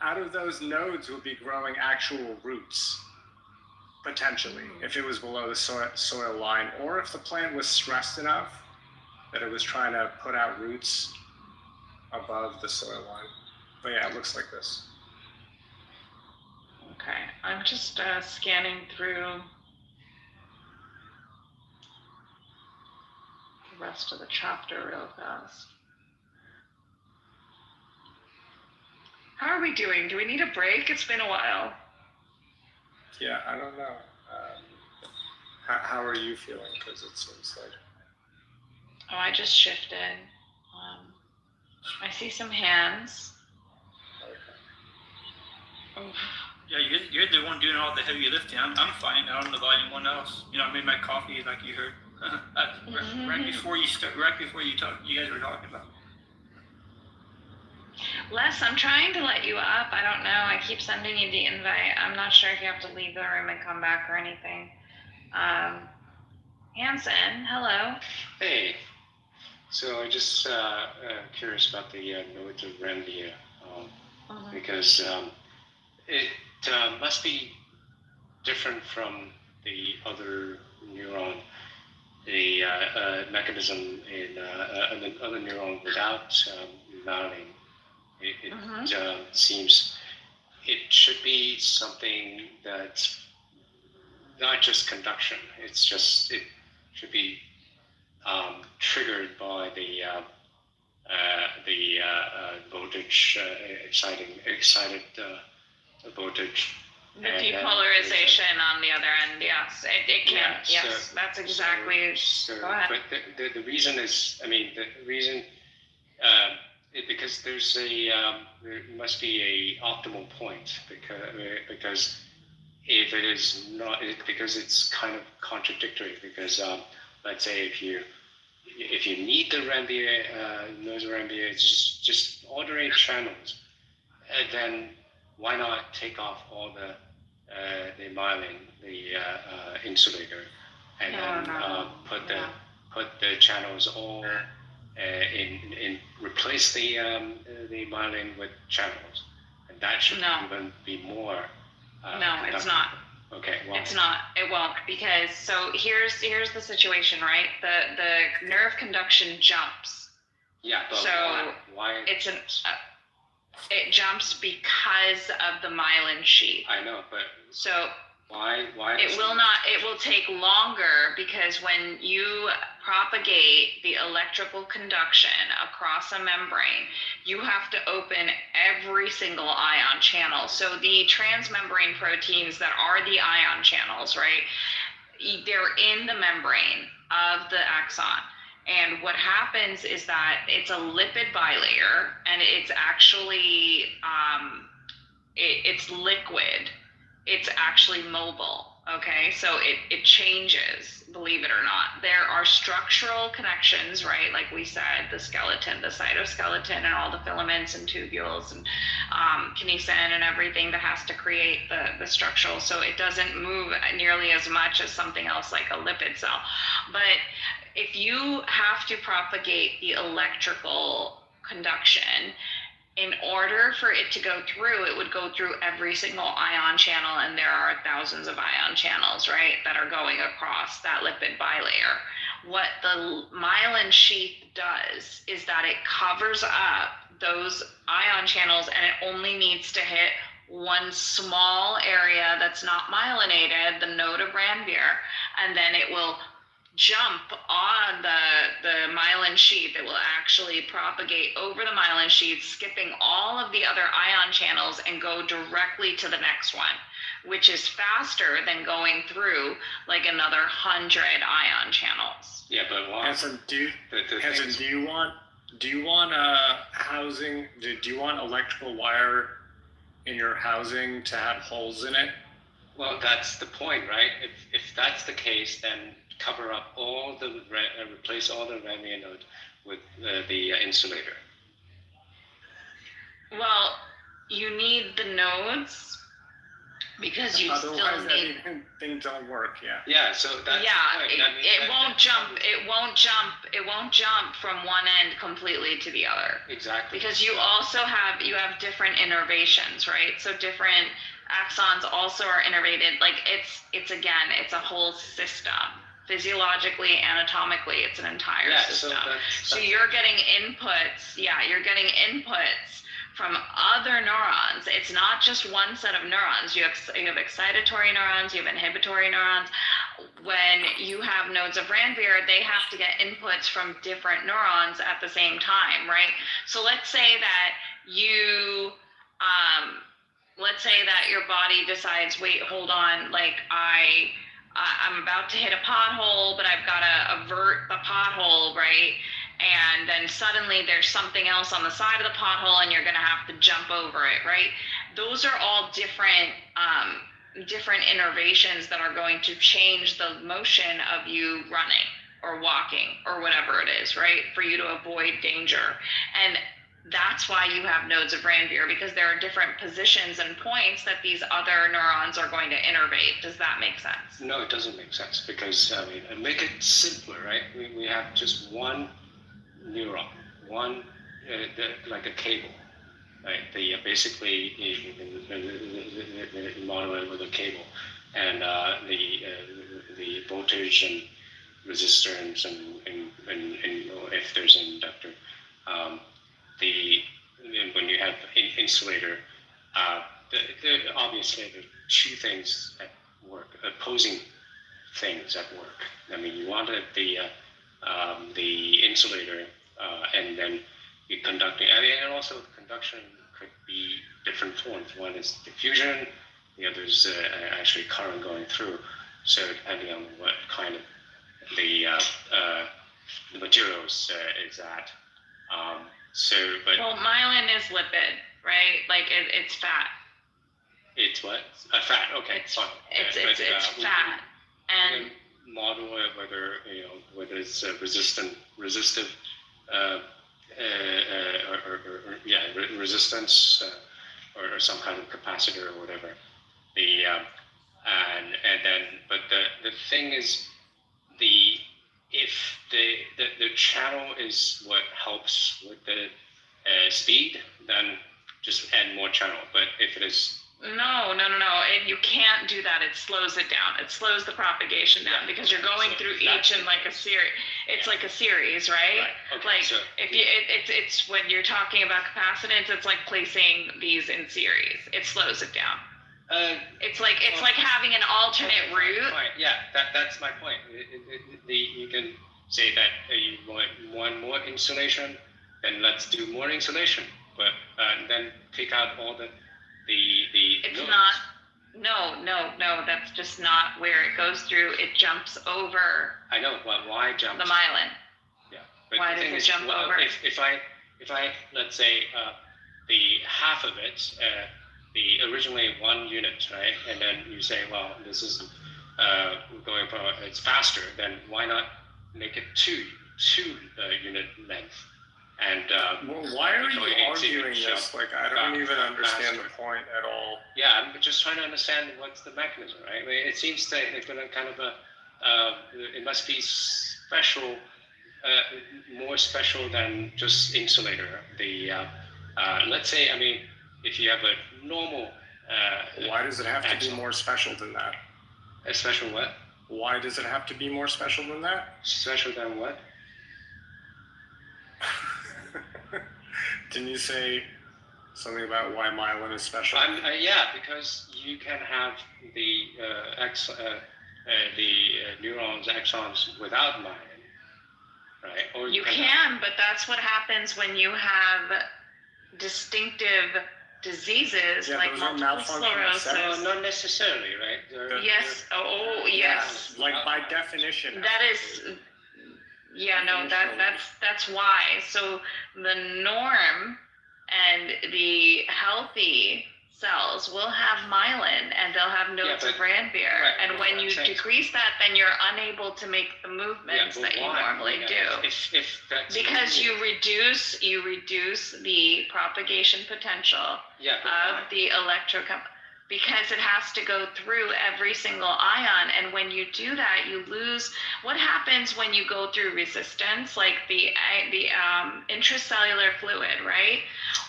out of those nodes would be growing actual roots, potentially, if it was below the soil line, or if the plant was stressed enough that it was trying to put out roots above the soil line. But yeah, it looks like this. Okay, I'm just scanning through the rest of the chapter real fast. are we doing? Do we need a break? It's been a while. Yeah, I don't know. How are you feeling? Because it seems like. Oh, I just shifted. I see some hands. Okay. Oof. Yeah, you're the one doing all the heavy lifting. I'm fine. I don't know about anyone else. You know, I made my coffee like you heard. Right before you start, right before you talk, you guys were talking about. Les, I'm trying to let you up. I don't know. I keep sending you the invite. I'm not sure if you have to leave the room and come back or anything. Hanson, hello. Hey, so I just curious about the nodes of Renvia, because it must be different from the other neuron, the mechanism in other neuron without myelin. It seems it should be something that's not just conduction. It should be triggered by the voltage, excited voltage. The depolarization on the other end, yes. It can, Yeah, yes. That's exactly. Go ahead. But the reason is, because there must be a optimal point, because if it is not, because it's kind of contradictory, because let's say if you need the nodes of Renvia, it's just ordinary channels, and then why not take off all the myelin, the insulator, and put the channels all in replace the myelin with channels, and that should even be more. No, it's not. Okay, well. It's not. It won't, because so here's the situation, right? The nerve conduction jumps. Yeah, but so why? It jumps because of the myelin sheath. I know, but so why? It will not. It will take longer, because when you propagate the electrical conduction across a membrane, you have to open every single ion channel. So the transmembrane proteins that are the ion channels, right? They're in the membrane of the axon. And what happens is that it's a lipid bilayer, and it's actually it's liquid. It's actually mobile. Okay, so it changes, believe it or not. There are structural connections, right? Like we said, the skeleton, the cytoskeleton, and all the filaments and tubules and kinesin and everything that has to create the structural. So it doesn't move nearly as much as something else like a lipid cell. But if you have to propagate the electrical conduction, in order for it to go through, it would go through every single ion channel, and there are thousands of ion channels, right, that are going across that lipid bilayer. What the myelin sheath does is that it covers up those ion channels, and it only needs to hit one small area that's not myelinated, the node of Ranvier, and then it will jump on the myelin sheath. It will actually propagate over the myelin sheath, skipping all of the other ion channels, and go directly to the next one, which is faster than going through like another 100 ion channels. Yeah, but why? Hanson, do you want housing? Do you want electrical wire in your housing to have holes in it? Well, that's the point, right? If that's the case, then cover up replace all the Renvia nodes with the insulator. Well, you need the nodes because you still need. Things don't work. Yeah. Yeah. So that's it won't jump. It won't jump from one end completely to the other. Exactly. Because you also have different innervations, right? So different axons also are innervated. Like it's a whole system. Physiologically, anatomically, it's an entire system. So you're getting inputs. Yeah, you're getting inputs from other neurons. It's not just one set of neurons. You have excitatory neurons, you have inhibitory neurons. When you have nodes of Ranvier, they have to get inputs from different neurons at the same time, right? So let's say that you let's say that your body decides, wait, hold on, like I'm about to hit a pothole, but I've got to avert the pothole, right? And then suddenly there's something else on the side of the pothole and you're going to have to jump over it, right? Those are all different innervations that are going to change the motion of you running or walking or whatever it is, right? For you to avoid danger. And that's why you have nodes of Ranvier, because there are different positions and points that these other neurons are going to innervate. Does that make sense? No, it doesn't make sense, because I mean, make it simpler, right? We have just one neuron, one like a cable, right? Basically you can model it with a cable, and the voltage and resistance and if there's an inductor. When you have insulator, obviously there are two things at work, opposing things at work. I mean, you wanted the insulator, and then you conducting, and also conduction could be different forms. One is diffusion, the other is actually current going through. So depending on what kind of the materials is at. Well, myelin is lipid, right? Like it's fat. It's what? Fat. Okay, fine. It's fat, and model it whether it's resistive, resistance, or some kind of capacitor or whatever. But the thing is, if the channel is what helps with the speed, then just add more channel. But if it is No, and you can't do that. It slows it down. It slows the propagation down because you're going through each in like a series. It's like a series, right? Okay, like so it's when you're talking about capacitance, it's like placing these in series. It slows it down. It's like having an alternate route. Fine. Yeah, that's my point. You can say that you want more insulation, then let's do more insulation. But then take out all the It's nodes. not. No. That's just not where it goes through. It jumps over. I know, but why jump? The myelin. Yeah. But Why the does thing it is, jump over? If I let's say the half of it, the originally 1 unit, right? And then you say, well, this is going for it's faster. Then why not make it two unit length? And well, why are you arguing this? Like, I don't even understand the point at all. Yeah, I'm just trying to understand what's the mechanism, right? I mean, it seems that it's been a kind of it must be special, more special than just insulator. Let's say, I mean, if you have a normal. Why does it have to be more special than that? A special what? Why does it have to be more special than that? Special than what? Didn't you say something about why myelin is special? Yeah, because you can have the neurons, axons without myelin, right? Or you can, but that's what happens when you have distinctive diseases like multiple sclerosis. No, not necessarily, right? Yes. Yes. Like by definition. That is. Yeah, no, that's why. So the norm and the healthy cells will have myelin and they'll have nodes of Ranvier. Right, and when you decrease that, then you're unable to make the movements that you normally do. If that's because you reduce the propagation potential of the because it has to go through every single ion, and when you do that, you lose. What happens when you go through resistance, like the intracellular fluid, right?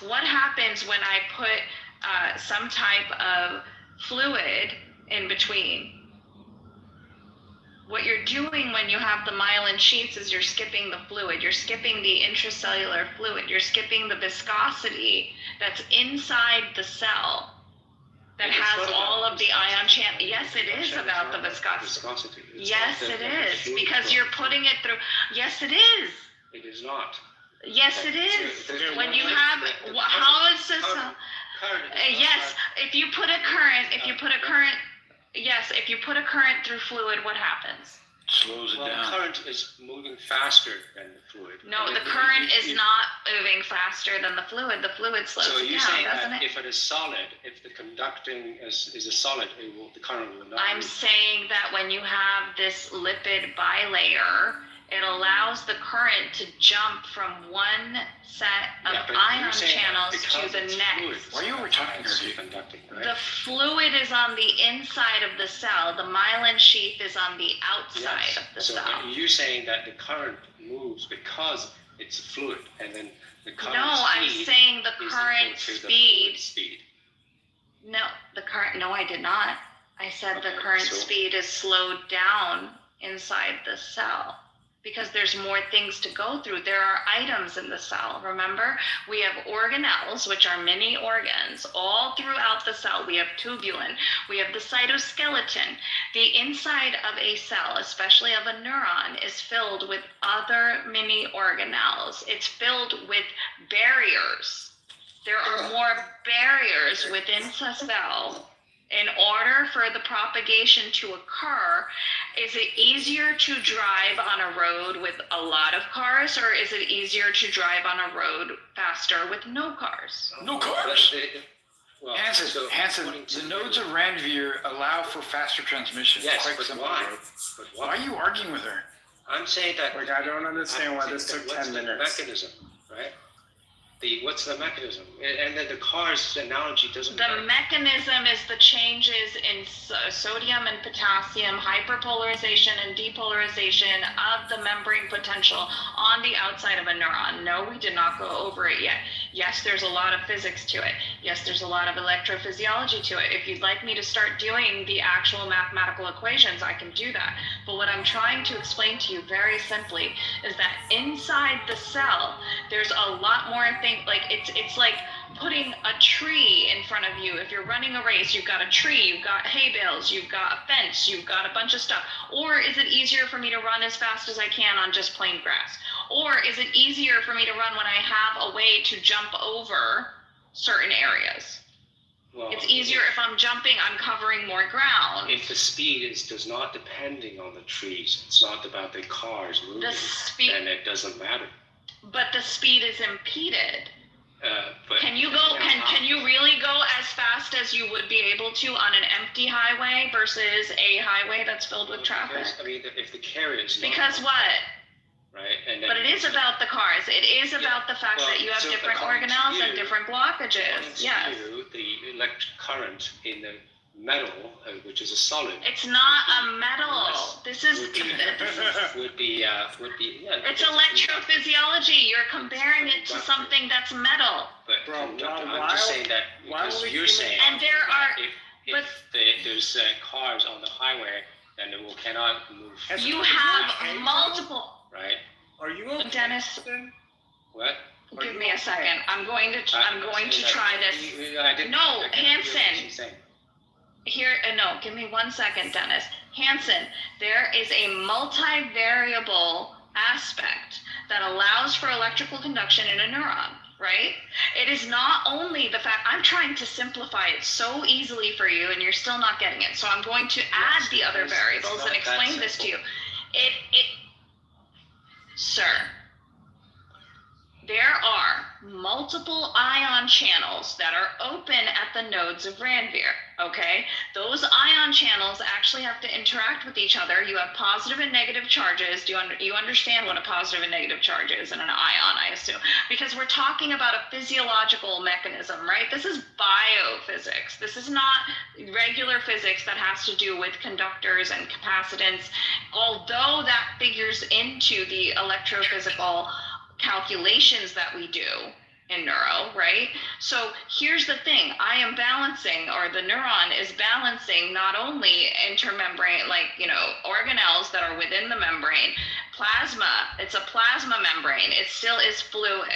What happens when I put some type of fluid in between? What you're doing when you have the myelin sheaths is you're skipping the fluid. You're skipping the intracellular fluid. You're skipping the viscosity that's inside the cell. That has all of the ion channel. Yes, it is about the viscosity. Yes, it is, because you're putting it through. Yes, it is. It is not. Yes, it is. When you have, how is this? current. Yes, if you put a current, if you put a current through fluid, what happens? Slows it Well, down. current is moving faster than the fluid. No, And the if- current if- is if- not moving faster than the fluid. The fluid slows So it you're down, saying doesn't that it? if it is solid, if the conducting is a solid, the current will not. I'm move. saying that when you have this lipid bilayer, it allows the current to jump from one set of Yeah, but ion you're saying that channels to because the it's next. fluid, Why are you overtalking her, it's dude? conducting, right? The fluid is on the inside of the cell. The myelin sheath is on the outside Yes. of the So cell. you're saying that the current moves because it's fluid, and then the current No, I'm speed saying the is current equal to the speed. fluid speed. No, no, I did not. I said the Okay, current so- speed is slowed down inside the cell because there's more things to go through. There are items in the cell, remember? We have organelles, which are mini organs, all throughout the cell. We have tubulin, we have the cytoskeleton. The inside of a cell, especially of a neuron, is filled with other mini organelles. It's filled with barriers. There are more barriers within the cell. In order for the propagation to occur, is it easier to drive on a road with a lot of cars, or is it easier to drive on a road faster with no cars? No cars. Well, Hanson, so Hanson, according to the nodes of Ranvier allow for faster transmission. Yes, Quite but simple. why? But Why are you arguing with her? I'm saying that. Like, I don't understand why this took what's 10 the minutes. mechanism, right? What's the mechanism? And then the car's analogy doesn't The work. mechanism is the changes in sodium and potassium, hyperpolarization and depolarization of the membrane potential on the outside of a neuron. No, we did not go over it yet. Yes, there's a lot of physics to it. Yes, there's a lot of electrophysiology to it. If you'd like me to start doing the actual mathematical equations, I can do that. But what I'm trying to explain to you very simply is that inside the cell, there's a lot more things. Like it's like putting a tree in front of you. If you're running a race, you've got a tree, you've got hay bales, you've got a fence, you've got a bunch of stuff. Or is it easier for me to run as fast as I can on just plain grass? Or is it easier for me to run when I have a way to jump over certain areas? Well, It's easier if I'm jumping, I'm covering more ground. If the speed does not depending on the trees, it's not about the cars moving, The speed, then it doesn't matter. but the speed is impeded. But Can you go? Can you really go as fast as you would be able to on an empty highway versus a highway that's filled with traffic? Because, I mean, if the carrier is not, Because what? right? And then But it is about the cars. It is about the fact Well, that you have so different according to organelles and you- different according blockages. to Yes. you, the electric current in the metal, which is a solid, It's not a metal. This is would be yeah. it's electrophysiology. You're comparing it to something that's metal. But Bro, I'm why- just saying that why because would you're you saying And there are- if there's cars on the highway, then it will cannot move. You have multiple. Right? Are you okay? Dennis, What? give me a second. I'm going to try this. I didn't. No, I can't hear what Hanson. she's saying. Here, no, give me 1 second, Dennis. Hanson, there is a multivariable aspect that allows for electrical conduction in a neuron, right? It is not only the fact, I'm trying to simplify it so easily for you and you're still not getting it. So I'm going to add the other it's variables not and that explain this to you. Sir, there are multiple ion channels that are open at the nodes of Ranvier, okay? Those ion channels actually have to interact with each other. You have positive and negative charges. Do you understand what a positive and negative charge is in an ion, I assume? Because we're talking about a physiological mechanism, right? This is biophysics. This is not regular physics that has to do with conductors and capacitance, although that figures into the electrophysical calculations that we do in neuro, right? So here's the thing, I am balancing, or the neuron is balancing not only intermembrane, like, organelles that are within the membrane, plasma, it's a plasma membrane, it still is fluid,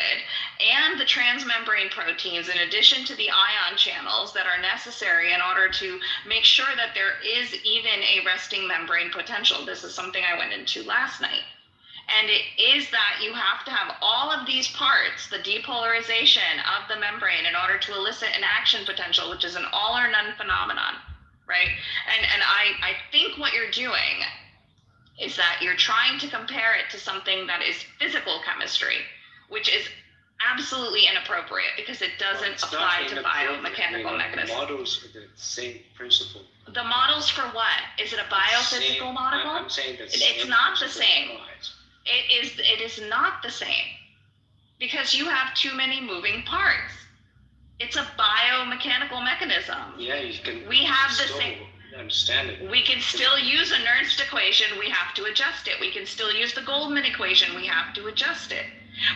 and the transmembrane proteins, in addition to the ion channels that are necessary in order to make sure that there is even a resting membrane potential. This is something I went into last night. And it is that you have to have all of these parts, the depolarization of the membrane, in order to elicit an action potential, which is an all or none phenomenon, right? And I think what you're doing is that you're trying to compare it to something that is physical chemistry, which is absolutely inappropriate because it doesn't apply to biomechanical mechanisms. The models are the same principle. The models for what? Is it a biophysical model? I'm saying that it's not the same. It is not the same because you have too many moving parts. It's a biomechanical mechanism. Yeah, you can. We have the same. Understand it. We can still use a Nernst equation. We have to adjust it. We can still use the Goldman equation. We have to adjust it.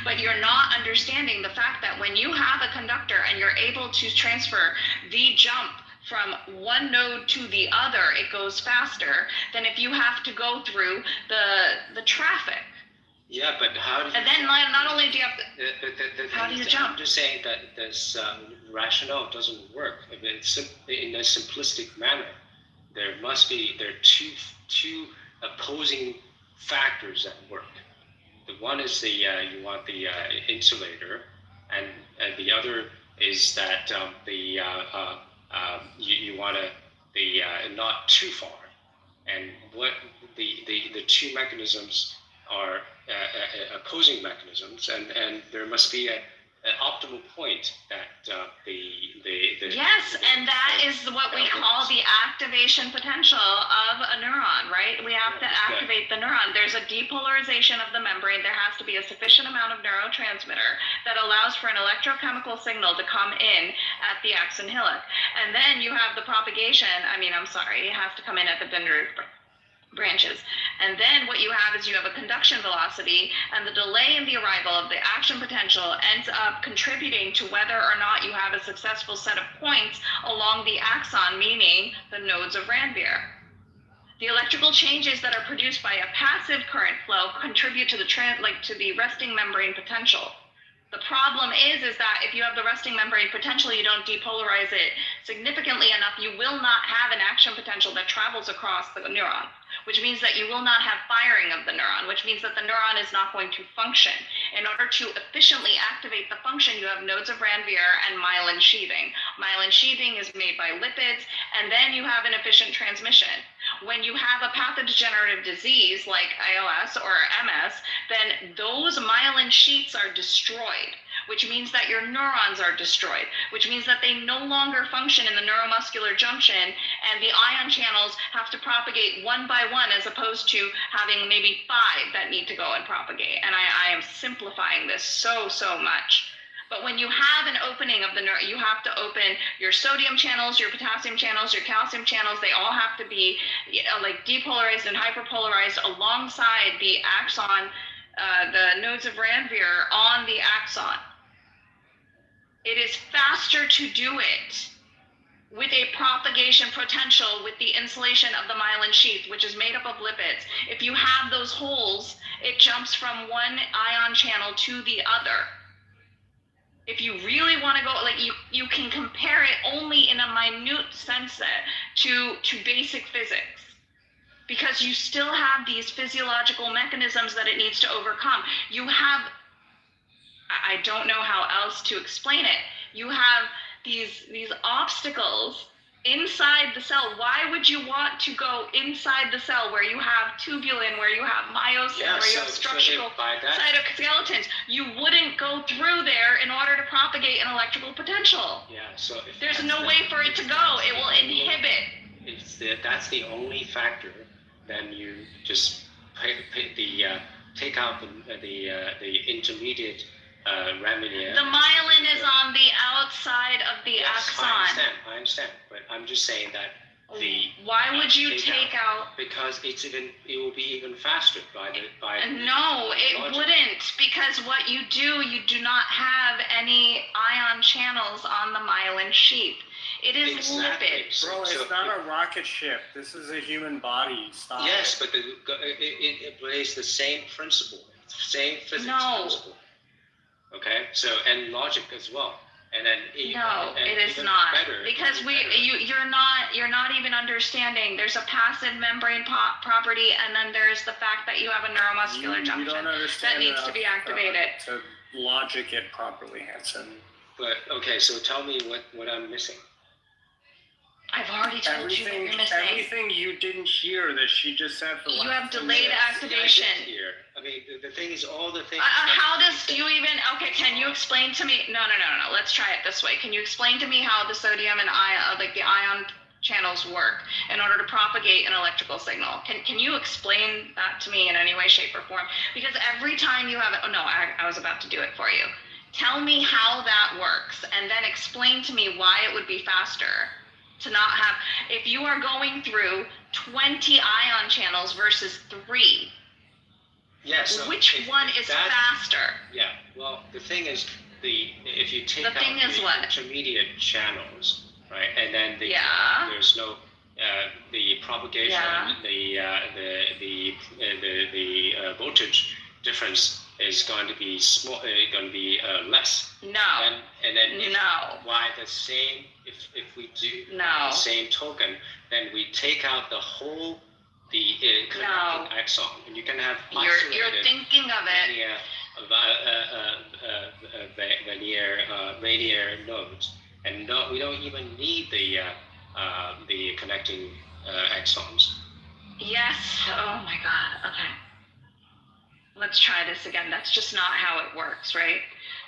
But you're not understanding the fact that when you have a conductor and you're able to transfer the jump from one node to the other, it goes faster than if you have to go through the traffic. Yeah, but how do you... And then not only do you have to... How do you jump? I'm just saying that this rationale doesn't work. I mean, in a simplistic manner, there are two opposing factors at work. The one is the you want the insulator, and the other is that you want not too far. And what the two mechanisms are opposing mechanisms, and there must be an optimal point that yes, and that is what we call the activation potential of a neuron, right? We have to activate the neuron. There's a depolarization of the membrane. There has to be a sufficient amount of neurotransmitter that allows for an electrochemical signal to come in at the axon hillock. And then you have the propagation. It has to come in at the dendritic branches. And then what you have is you have a conduction velocity, and the delay in the arrival of the action potential ends up contributing to whether or not you have a successful set of points along the axon, meaning the nodes of Ranvier. The electrical changes that are produced by a passive current flow contribute to the resting membrane potential. The problem is that if you have the resting membrane potential, you don't depolarize it significantly enough, you will not have an action potential that travels across the neuron, which means that you will not have firing of the neuron, which means that the neuron is not going to function. In order to efficiently activate the function, you have nodes of Ranvier and myelin sheathing. Myelin sheathing is made by lipids, and then you have an efficient transmission. When you have a pathodegenerative disease like ALS or MS, then those myelin sheets are destroyed, which means that your neurons are destroyed, which means that they no longer function in the neuromuscular junction, and the ion channels have to propagate one by one as opposed to having maybe 5 that need to go and propagate. And I am simplifying this so much. But when you have an opening of the neuron, you have to open your sodium channels, your potassium channels, your calcium channels. They all have to be depolarized and hyperpolarized alongside the axon, the nodes of Ranvier on the axon. It is faster to do it with a propagation potential with the insulation of the myelin sheath, which is made up of lipids. If you have those holes, it jumps from one ion channel to the other. If you really want to go, you can compare it only in a minute sense to basic physics, because you still have these physiological mechanisms that it needs to overcome. You have, I don't know how else to explain it. You have these obstacles inside the cell. Why would you want to go inside the cell where you have tubulin, where you have myosin, where you have structural cytoskeletons? You wouldn't go through there in order to propagate an electrical potential. Yeah, so if there's no way for it to go. It will inhibit. If that's the only factor, then you just take out the intermediate Ranvier. The myelin is on the outside of the axon. I understand, but I'm just saying that why would you take out? Because it will be even faster by. No, it wouldn't, because what you do not have any ion channels on the myelin sheath. It is lipid. Bro, it's not a rocket ship. This is a human body. Stop. Yes, but it plays the same principle, same physics principle. Okay, so, and logic as well. and then No, and it is even not, better, because even better. you're not even understanding. There's a passive membrane property, and then there's the fact that you have a neuromuscular You junction don't understand that needs to be activated. to logic it properly, Hanson. But okay, so tell me what I'm missing. I've already told you what you're missing. Everything you didn't hear that she just said for You last have 10 delayed minutes. activation. Yeah, I did hear. I mean, the thing is, all the things. How do you even? Okay, can you explain to me? No. Let's try it this way. Can you explain to me how the sodium and ion, like the ion channels, work in order to propagate an electrical signal? Can you explain that to me in any way, shape, or form? Because every time you have it, I was about to do it for you. Tell me how that works, and then explain to me why it would be faster to not have. If you are going through 20 ion channels versus 3. Yes. Yeah, so which one is faster? Yeah. Well, the thing is, if you take the thing out is the what? intermediate channels, right, and then there's no the propagation, the voltage difference is going to be small, going to be less. No. And then no. Why the same? If we do no. the same token, then we take out the whole. The connecting axon, and you can have isolated you're thinking of it. Linear nodes, and we don't even need the connecting axons. Yes. Oh my God. Okay. Let's try this again. That's just not how it works, right?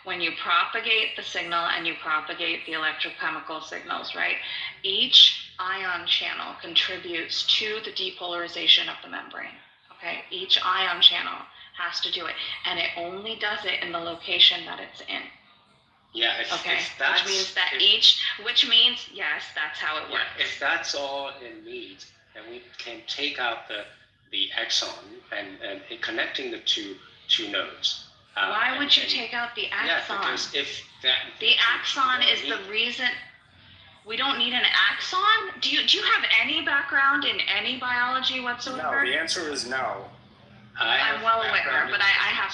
When you propagate the signal and you propagate the electrochemical signals, right? Each ion channel contributes to the depolarization of the membrane, okay? Each ion channel has to do it, and it only does it in the location that it's in. Yeah, which means, yes, that's how it works. If that's all it needs, then we can take out the axon and connecting the two nodes. Why would you take out the axon? Yeah, because the axon is the reason. We don't need an axon? Do you have any background in any biology whatsoever? No, the answer is no. I'm well aware, but I have.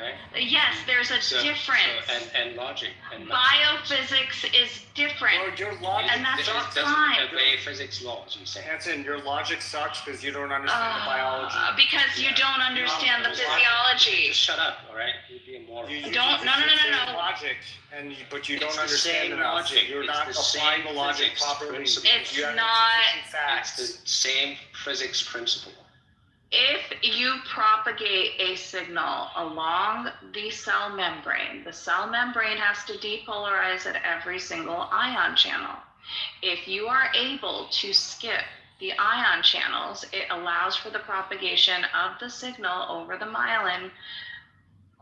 Okay. Yes, there's a difference. And logic. And biophysics is different. Well, your logic and that's doesn't fine. obey physics laws, you say. Hanson, your logic sucks because you don't understand the biology. Because you don't understand the physiology. Just shut up, all right? You'd be a moron. No. Logic, but you don't It's understand the same enough. logic. You're It's not the applying same the logic physics properly. principle. It's You have not. insufficient facts. It's the same physics principle. If you propagate a signal along the cell membrane has to depolarize at every single ion channel. If you are able to skip the ion channels, it allows for the propagation of the signal over the myelin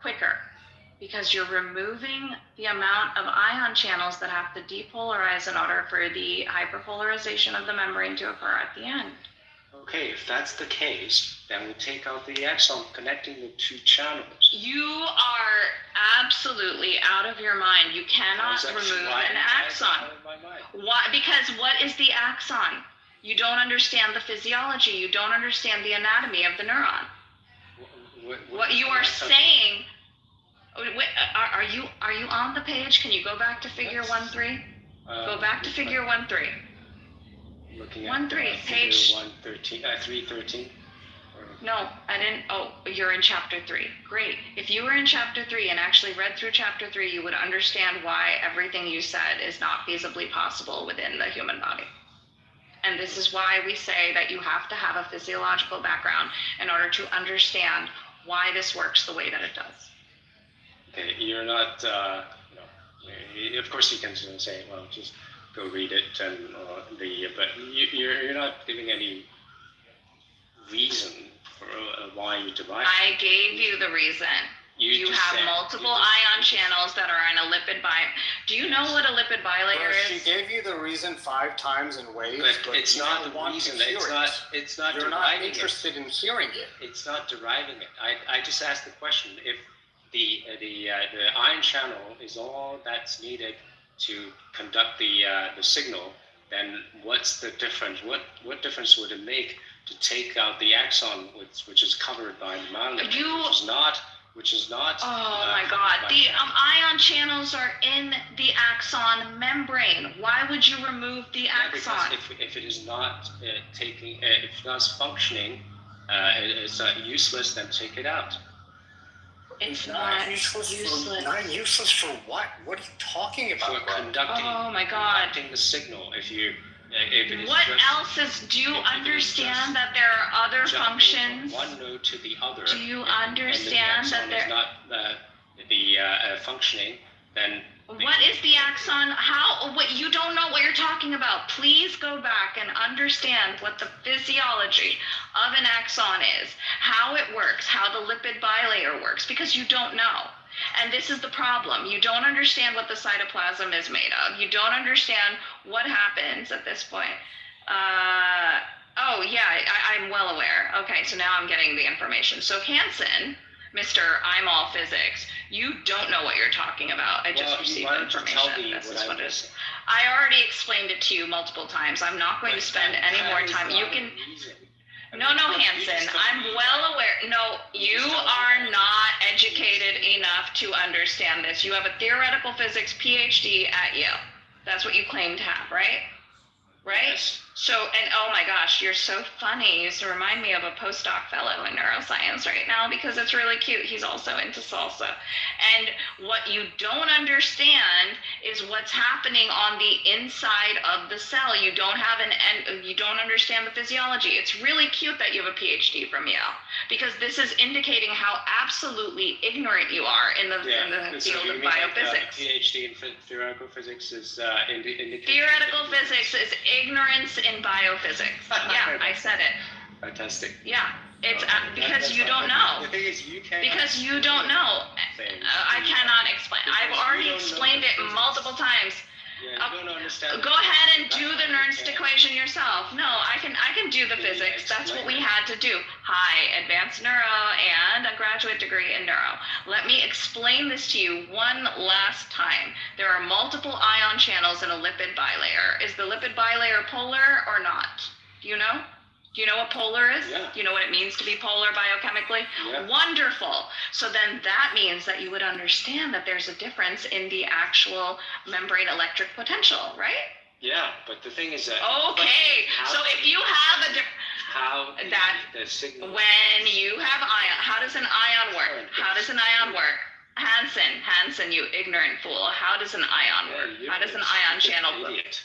quicker, because you're removing the amount of ion channels that have to depolarize in order for the hyperpolarization of the membrane to occur at the end. Okay, if that's the case, then we take out the axon connecting the two channels. You are absolutely out of your mind. You cannot remove an axon. Why? Because what is the axon? You don't understand the physiology. You don't understand the anatomy of the neuron. What you are saying. Are you on the page? Can you go back to figure 1.3? Go back to figure 1.3. Looking at 1.3, page 113, 313. No, I didn't. Oh, you're in chapter 3. Great. If you were in chapter 3 and actually read through chapter 3, you would understand why everything you said is not feasibly possible within the human body. And this is why we say that you have to have a physiological background in order to understand why this works the way that it does. Okay, you're not, of course you can say, well, just go read it, and but you're not giving any reason for why you divide. I gave you the reason. You have multiple ion channels that are in a lipid bilayer. Do you know what a lipid bilayer is? She gave you the reason 5 times in waves, but it's not the reason. It's not. You're not interested in hearing it. It's not deriving it. I just asked the question: if the ion channel is all that's needed to conduct the signal, then what's the difference? What difference would it make to take out the axon, which is covered by the myelin, which is not which is not. Oh my God! The ion channels are in the axon membrane. Why would you remove the axon? Because if it is not if it's not functioning, it's useless. Then take it out. It's not useless. Not useless for what? What are you talking about? For conducting. Oh my God! Conducting the signal. If it is What just, else is? Do you understand that there are other functions? From one node to the other. Do you understand that there? Is not functioning, then. What is the axon? How? What? You don't know what you're talking about. Please go back and understand what the physiology of an axon is, how it works, how the lipid bilayer works, because you don't know. And this is the problem. You don't understand what the cytoplasm is made of. You don't understand what happens at this point. Oh yeah, I'm well aware. Okay, so now I'm getting the information. So Hansen, Mr. I'm all physics, you don't know what you're talking about. I just received information. This is what it is. I already explained it to you multiple times. I'm not going to spend any more time. You can. No, Hansen, I'm well aware. No, you are not educated enough to understand this. You have a theoretical physics PhD at Yale. That's what you claim to have, right? Right? So, and oh my gosh, you're so funny. You used to remind me of a postdoc fellow in neuroscience right now because it's really cute. He's also into salsa. And what you don't understand is what's happening on the inside of the cell. You don't understand the physiology. It's really cute that you have a PhD from Yale because this is indicating how absolutely ignorant you are in the field of biophysics. PhD in theoretical physics is indicating. Theoretical physics is ignorance in biophysics. Yeah, I said it. Fantastic. Yeah, it's because you don't know. The thing is, you can't. Because you don't know. I cannot explain. I've already explained it multiple times. Yeah, you don't understand. Go ahead and do the Nernst equation yourself. No, I can do the physics. That's what we had to do. Hi, advanced neuro and a graduate degree in neuro. Let me explain this to you one last time. There are multiple ion channels in a lipid bilayer. Is the lipid bilayer polar or not? Do you know? Do you know what polar is? Yeah. Do you know what it means to be polar biochemically? Yeah. Wonderful. So then that means that you would understand that there's a difference in the actual membrane electric potential, right? Yeah, but the thing is that. Okay. So if you have the signal. When you have ion, how does an ion work? How does an ion work? Hansen, you ignorant fool. How does an ion work? How does an ion channel work? Idiot.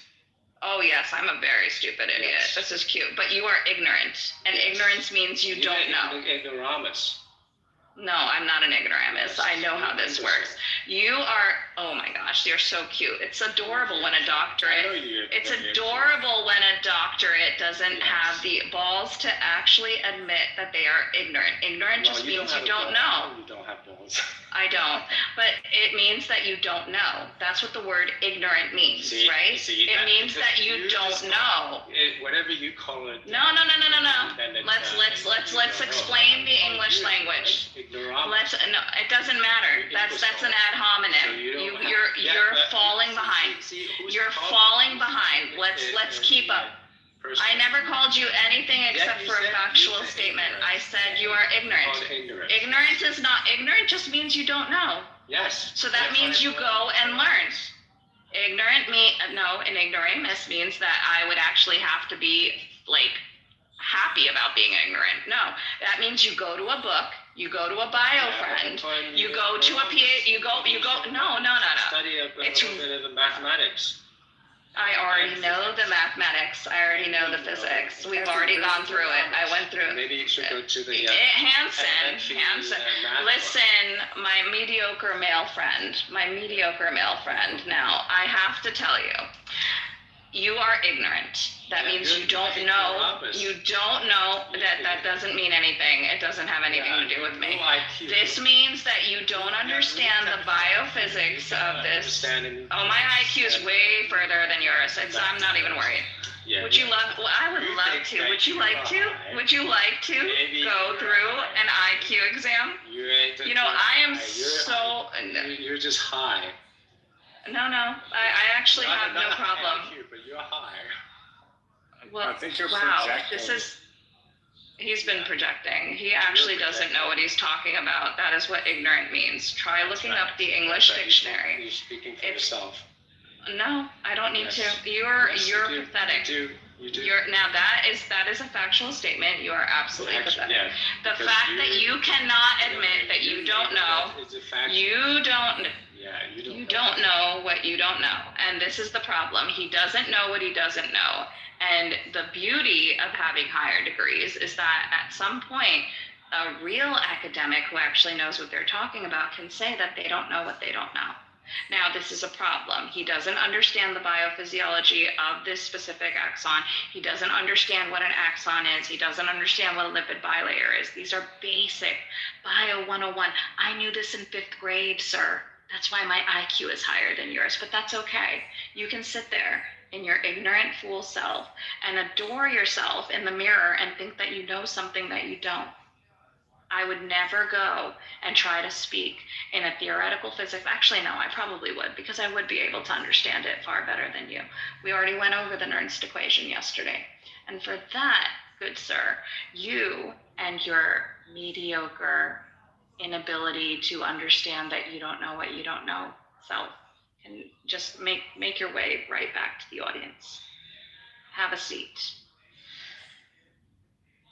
Oh yes, I'm a very stupid idiot. Yes. This is cute, but you are ignorant, and ignorance means you don't know. Ignoramus. No, I'm not an ignoramus. I know how this works. You are, oh my gosh, you're so cute. It's adorable when a doctorate, it's adorable when a doctorate doesn't have the balls to actually admit that they are ignorant. Ignorant just means you don't know. You don't have balls. I don't, but it means that you don't know. That's what the word ignorant means, right? It means that you don't know. Whatever you call it. No. Let's explain the English language. No, it doesn't matter. That's an ad hominem. You're falling behind. You're falling behind. Let's keep up. I never called you anything except for a factual statement. I said you are ignorant. Ignorance is not ignorant. Just means you don't know. Yes. So that means you go and learn. An ignoramus means that I would actually have to be like happy about being ignorant. No, that means you go to a book, you go to a bio friend, you go to a PA, you go. No. Study a little bit of the mathematics. I already know the mathematics. I already know the physics. We've already gone through it. I went through it. Maybe you should go to the Hansen. Listen, my mediocre male friend. Now, I have to tell you, you are ignorant. That means you don't know. You don't know. That doesn't mean anything. It doesn't have anything to do with me. This means that you don't understand the biophysics of this. Oh, my IQ is way further than yours. I'm not even worried. Would you love? Well, I would love to. Would you like to? Would you like to go through an IQ exam? You know, I am so. You're just high. No. I actually have no problem. IQ, but you're high. Well, I think you're wow. projecting. This is. He's been projecting. He actually doesn't know what he's talking about. That is what ignorant means. Try looking up the English dictionary. You're speaking for yourself. No, I don't need Yes. to. You're Yes, you do. pathetic. You do. Now that is a factual statement. You are absolutely pathetic. Yeah, The because fact that you cannot admit that you don't know, It's a fact. you don't. Yeah, You don't know what you don't know. And this is the problem. He doesn't know what he doesn't know. And the beauty of having higher degrees is that at some point, a real academic who actually knows what they're talking about can say that they don't know what they don't know. Now, this is a problem. He doesn't understand the biophysiology of this specific axon. He doesn't understand what an axon is. He doesn't understand what a lipid bilayer is. These are basic Bio 101. I knew this in 5th grade, sir. That's why my IQ is higher than yours, but that's okay. You can sit there in your ignorant fool self and adore yourself in the mirror and think that you know something that you don't. I would never go and try to speak in a theoretical physics. Actually, no, I probably would, because I would be able to understand it far better than you. We already went over the Nernst equation yesterday. And for that, good sir, you and your mediocre inability to understand that you don't know what you don't know self can just make your way right back to the audience. Have a seat.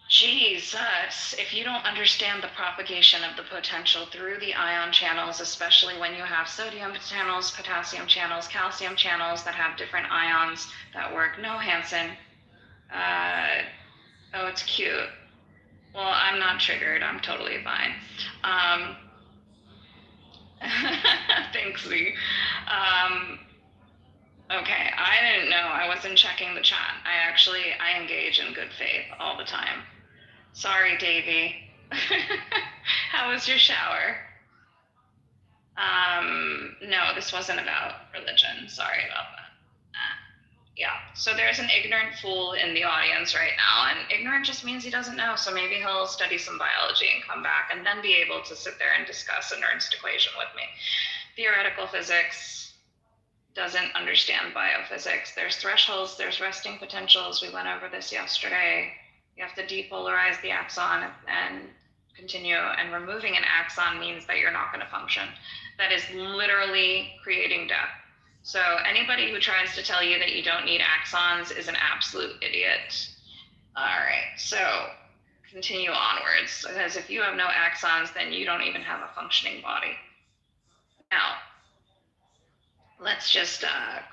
Jesus, if you don't understand the propagation of the potential through the ion channels, especially when you have sodium channels, potassium channels, calcium channels that have different ions that work. No, Hansen. Oh, it's cute. Well, I'm not triggered. I'm totally fine. Thanks, Lee. Okay, I didn't know. I wasn't checking the chat. I engage in good faith all the time. Sorry, Davey. How was your shower? No, this wasn't about religion. Sorry about that. Yeah, so there's an ignorant fool in the audience right now, and ignorant just means he doesn't know, so maybe he'll study some biology and come back and then be able to sit there and discuss a Nernst equation with me. Theoretical physics doesn't understand biophysics. There's thresholds, there's resting potentials. We went over this yesterday. You have to depolarize the axon and continue, and removing an axon means that you're not going to function. That is literally creating death. So anybody who tries to tell you that you don't need axons is an absolute idiot. All right, so continue onwards, because if you have no axons, then you don't even have a functioning body. Now, let's just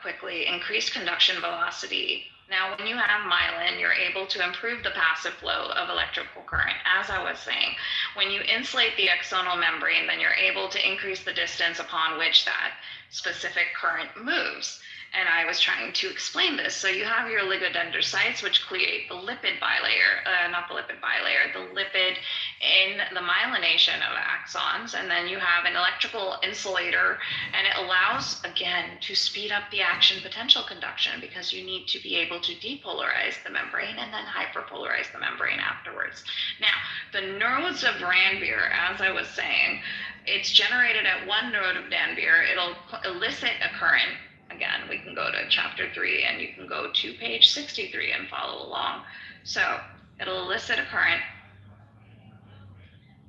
quickly increase conduction velocity. Now, when you have myelin, you're able to improve the passive flow of electrical current. As I was saying, when you insulate the axonal membrane, then you're able to increase the distance upon which that specific current moves. And I was trying to explain this. So you have your oligodendrocytes, which create the lipid bilayer, not the lipid bilayer, the lipid in the myelination of axons. And then you have an electrical insulator, and it allows, again, to speed up the action potential conduction, because you need to be able to depolarize the membrane and then hyperpolarize the membrane afterwards. Now, the nodes of Ranvier, as I was saying, it's generated at one node of Ranvier. It'll elicit a current. Again, we can go to chapter 3 and you can go to page 63 and follow along. So it'll elicit a current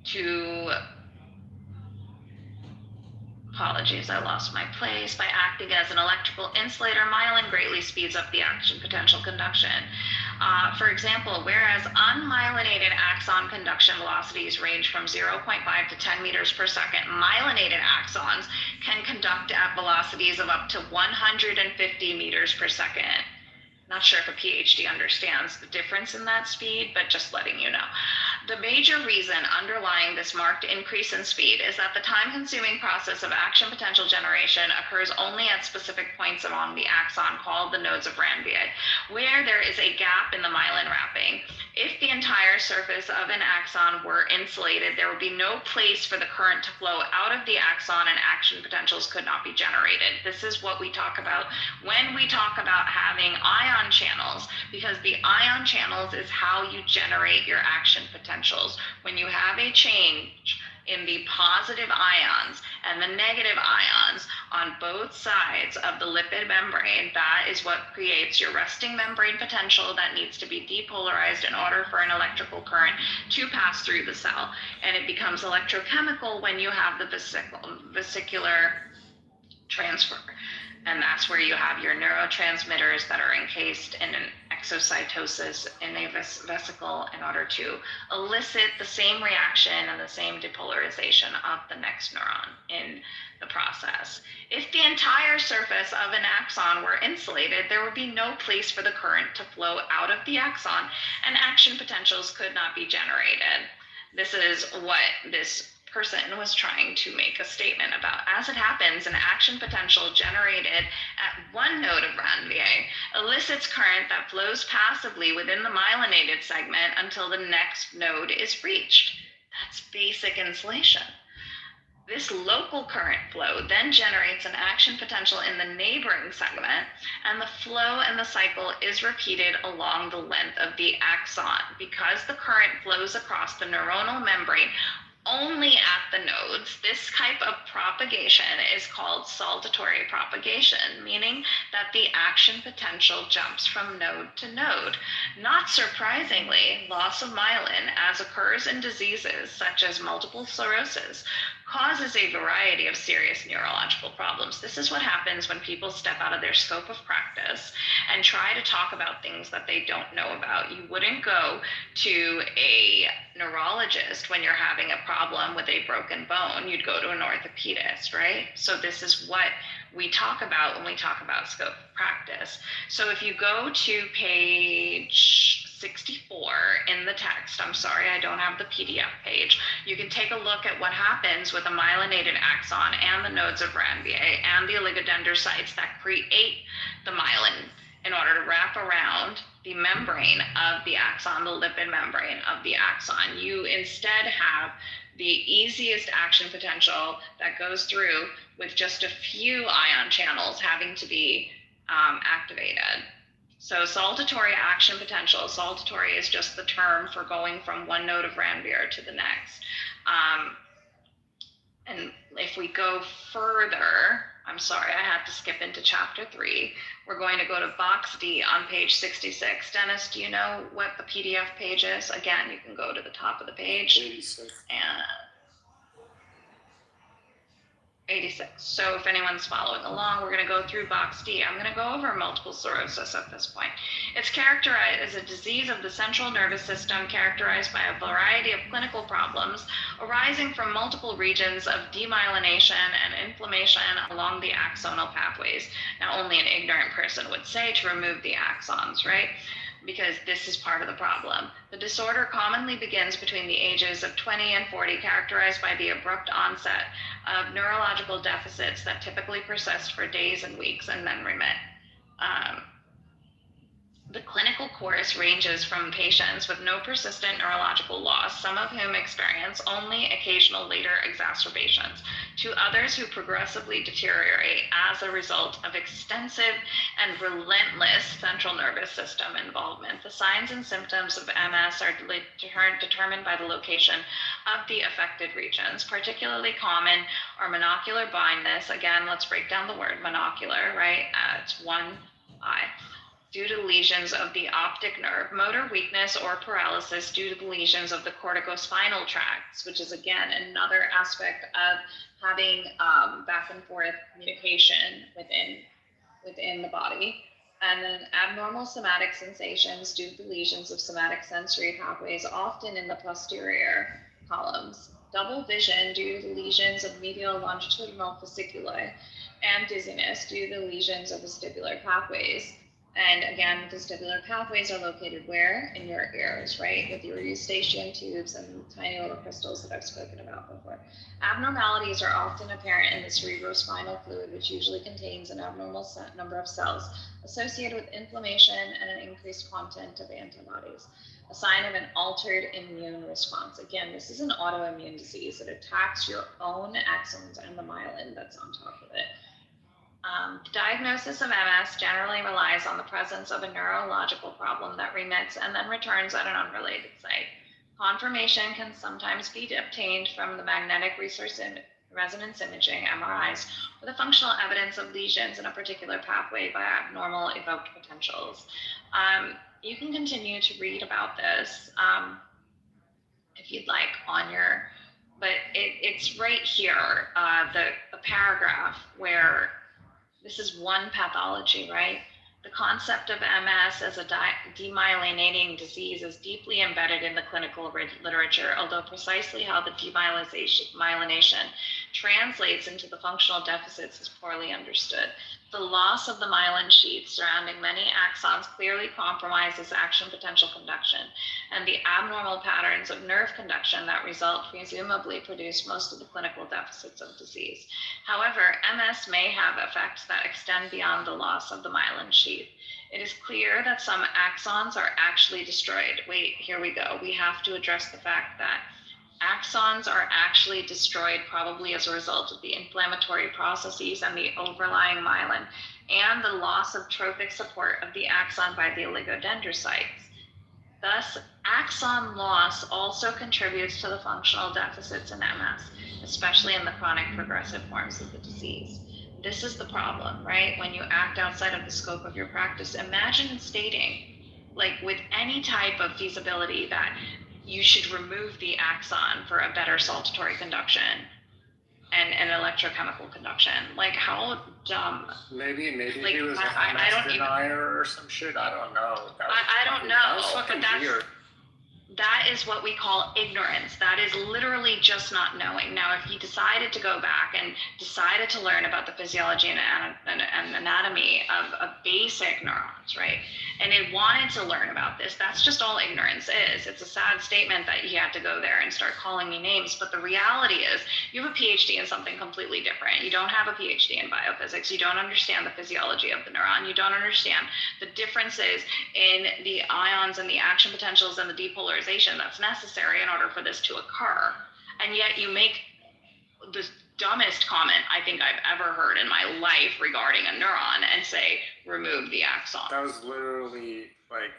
to, apologies, I lost my place. By acting as an electrical insulator, myelin greatly speeds up the action potential conduction. For example, whereas unmyelinated axon conduction velocities range from 0.5 to 10 meters per second, myelinated axons can conduct at velocities of up to 150 meters per second. Not sure if a PhD understands the difference in that speed, but just letting you know. The major reason underlying this marked increase in speed is that the time-consuming process of action potential generation occurs only at specific points along the axon called the nodes of Ranvier, where there is a gap in the myelin wrapping. If the entire surface of an axon were insulated, there would be no place for the current to flow out of the axon, and action potentials could not be generated. This is what we talk about when we talk about having ion channels, because the ion channels is how you generate your action potentials. When you have a change in the positive ions and the negative ions on both sides of the lipid membrane. That is what creates your resting membrane potential that needs to be depolarized in order for an electrical current to pass through the cell. And it becomes electrochemical when you have the vesicular transfer. And that's where you have your neurotransmitters that are encased in an exocytosis in a vesicle in order to elicit the same reaction and the same depolarization of the next neuron in the process. If the entire surface of an axon were insulated, there would be no place for the current to flow out of the axon, and action potentials could not be generated. This is what this person was trying to make a statement about. As it happens, an action potential generated at one node of Ranvier elicits current that flows passively within the myelinated segment until the next node is reached. That's basic insulation. This local current flow then generates an action potential in the neighboring segment, and the flow and the cycle is repeated along the length of the axon. Because the current flows across the neuronal membrane only at the nodes, this type of propagation is called saltatory propagation, meaning that the action potential jumps from node to node. Not surprisingly, loss of myelin, as occurs in diseases such as multiple sclerosis, causes a variety of serious neurological problems. This is what happens when people step out of their scope of practice and try to talk about things that they don't know about. You wouldn't go to a neurologist when you're having a problem with a broken bone. You'd go to an orthopedist, right? So this is what we talk about when we talk about scope of practice. So if you go to page 64 in the text, I'm sorry, I don't have the PDF page, you can take a look at what happens with a myelinated axon and the nodes of Ranvier and the oligodendrocytes that create the myelin in order to wrap around the membrane of the axon, the lipid membrane of the axon. You instead have the easiest action potential that goes through with just a few ion channels having to be activated. So saltatory action potential, saltatory is just the term for going from one node of Ranvier to the next. And if we go further, I'm sorry, I had to skip into chapter 3. We're going to go to box D on page 66. Dennis, do you know what the PDF page is? Again, you can go to the top of the page. 86. And 86. So if anyone's following along, we're going to go through box D. I'm going to go over multiple sclerosis at this point. It's characterized as a disease of the central nervous system characterized by a variety of clinical problems arising from multiple regions of demyelination and inflammation along the axonal pathways. Now, only an ignorant person would say to remove the axons, right? Because this is part of the problem. The disorder commonly begins between the ages of 20 and 40, characterized by the abrupt onset of neurological deficits that typically persist for days and weeks and then remit. The clinical course ranges from patients with no persistent neurological loss, some of whom experience only occasional later exacerbations, to others who progressively deteriorate as a result of extensive and relentless central nervous system involvement. The signs and symptoms of MS are determined by the location of the affected regions. Particularly common are monocular blindness. Again, let's break down the word monocular, right? It's one eye. Due to lesions of the optic nerve, motor weakness or paralysis due to the lesions of the corticospinal tracts, which is again another aspect of having back and forth communication within the body. And then abnormal somatic sensations due to the lesions of somatic sensory pathways, often in the posterior columns. Double vision due to the lesions of medial longitudinal fasciculi, and dizziness due to the lesions of vestibular pathways. And again, vestibular pathways are located where? In your ears, right? With your eustachian tubes and tiny little crystals that I've spoken about before. Abnormalities are often apparent in the cerebrospinal fluid, which usually contains an abnormal number of cells associated with inflammation and an increased content of antibodies. A sign of an altered immune response. Again, this is an autoimmune disease that attacks your own axons and the myelin that's on top of it. The diagnosis of MS generally relies on the presence of a neurological problem that remits and then returns at an unrelated site. Confirmation can sometimes be obtained from the magnetic resonance imaging, MRIs, or the functional evidence of lesions in a particular pathway by abnormal evoked potentials. You can continue to read about this if you'd like on your, but it's right here, the paragraph where this is one pathology, right? The concept of MS as a demyelinating disease is deeply embedded in the clinical literature, although precisely how the demyelination translates into the functional deficits is poorly understood. The loss of the myelin sheath surrounding many axons clearly compromises action potential conduction, and the abnormal patterns of nerve conduction that result presumably produce most of the clinical deficits of disease. However, MS may have effects that extend beyond the loss of the myelin sheath. It is clear that some axons are actually destroyed. Wait, here we go. We have to address the fact that axons are actually destroyed probably as a result of the inflammatory processes and the overlying myelin and the loss of trophic support of the axon by the oligodendrocytes. Thus, axon loss also contributes to the functional deficits in MS, especially in the chronic progressive forms of the disease. This is the problem, right? When you act outside of the scope of your practice, imagine stating, like with any type of feasibility, that you should remove the axon for a better saltatory conduction and electrochemical conduction. Like, how dumb. Maybe Like, he was a I don't even, denier or some shit. I don't know. I don't know. That was fucking but weird. That is what we call ignorance. That is literally just not knowing. Now, if he decided to go back and decided to learn about the physiology and anatomy of basic neurons, right? And it wanted to learn about this, that's just all ignorance is. It's a sad statement that he had to go there and start calling me names. But the reality is you have a PhD in something completely different. You don't have a PhD in biophysics. You don't understand the physiology of the neuron. You don't understand the differences in the ions and the action potentials and the depolarization that's necessary in order for this to occur. And yet you make the dumbest comment I think I've ever heard in my life regarding a neuron and say, remove the axon. That was literally like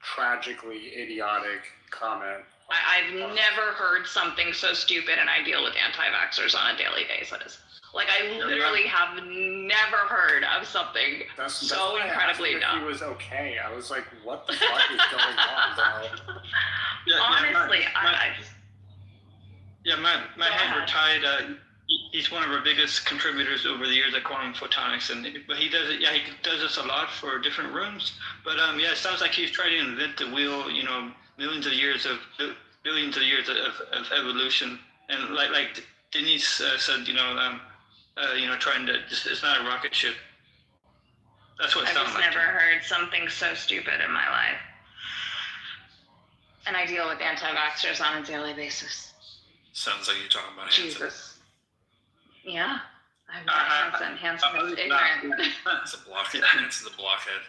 tragically idiotic comment. I've never heard something so stupid, and I deal with anti-vaxxers on a daily basis. Like, I literally have never heard of something so incredibly dumb. He was okay. I was like, what the fuck is going on, bro? Honestly, my hand retired. He's one of our biggest contributors over the years at quantum photonics, but he does it. Yeah, he does this a lot for different rooms. But it sounds like he's trying to invent the wheel. You know, billions of years of evolution, and like Denise said, trying to. It's not a rocket ship. That's what it sounds like. I've never heard something so stupid in my life. And I deal with anti-vaxxers on a daily basis. Sounds like you're talking about Hanson. Jesus. Yeah. I've met Hanson. Hanson is ignorant. It's a blockhead. Hanson's a blockhead.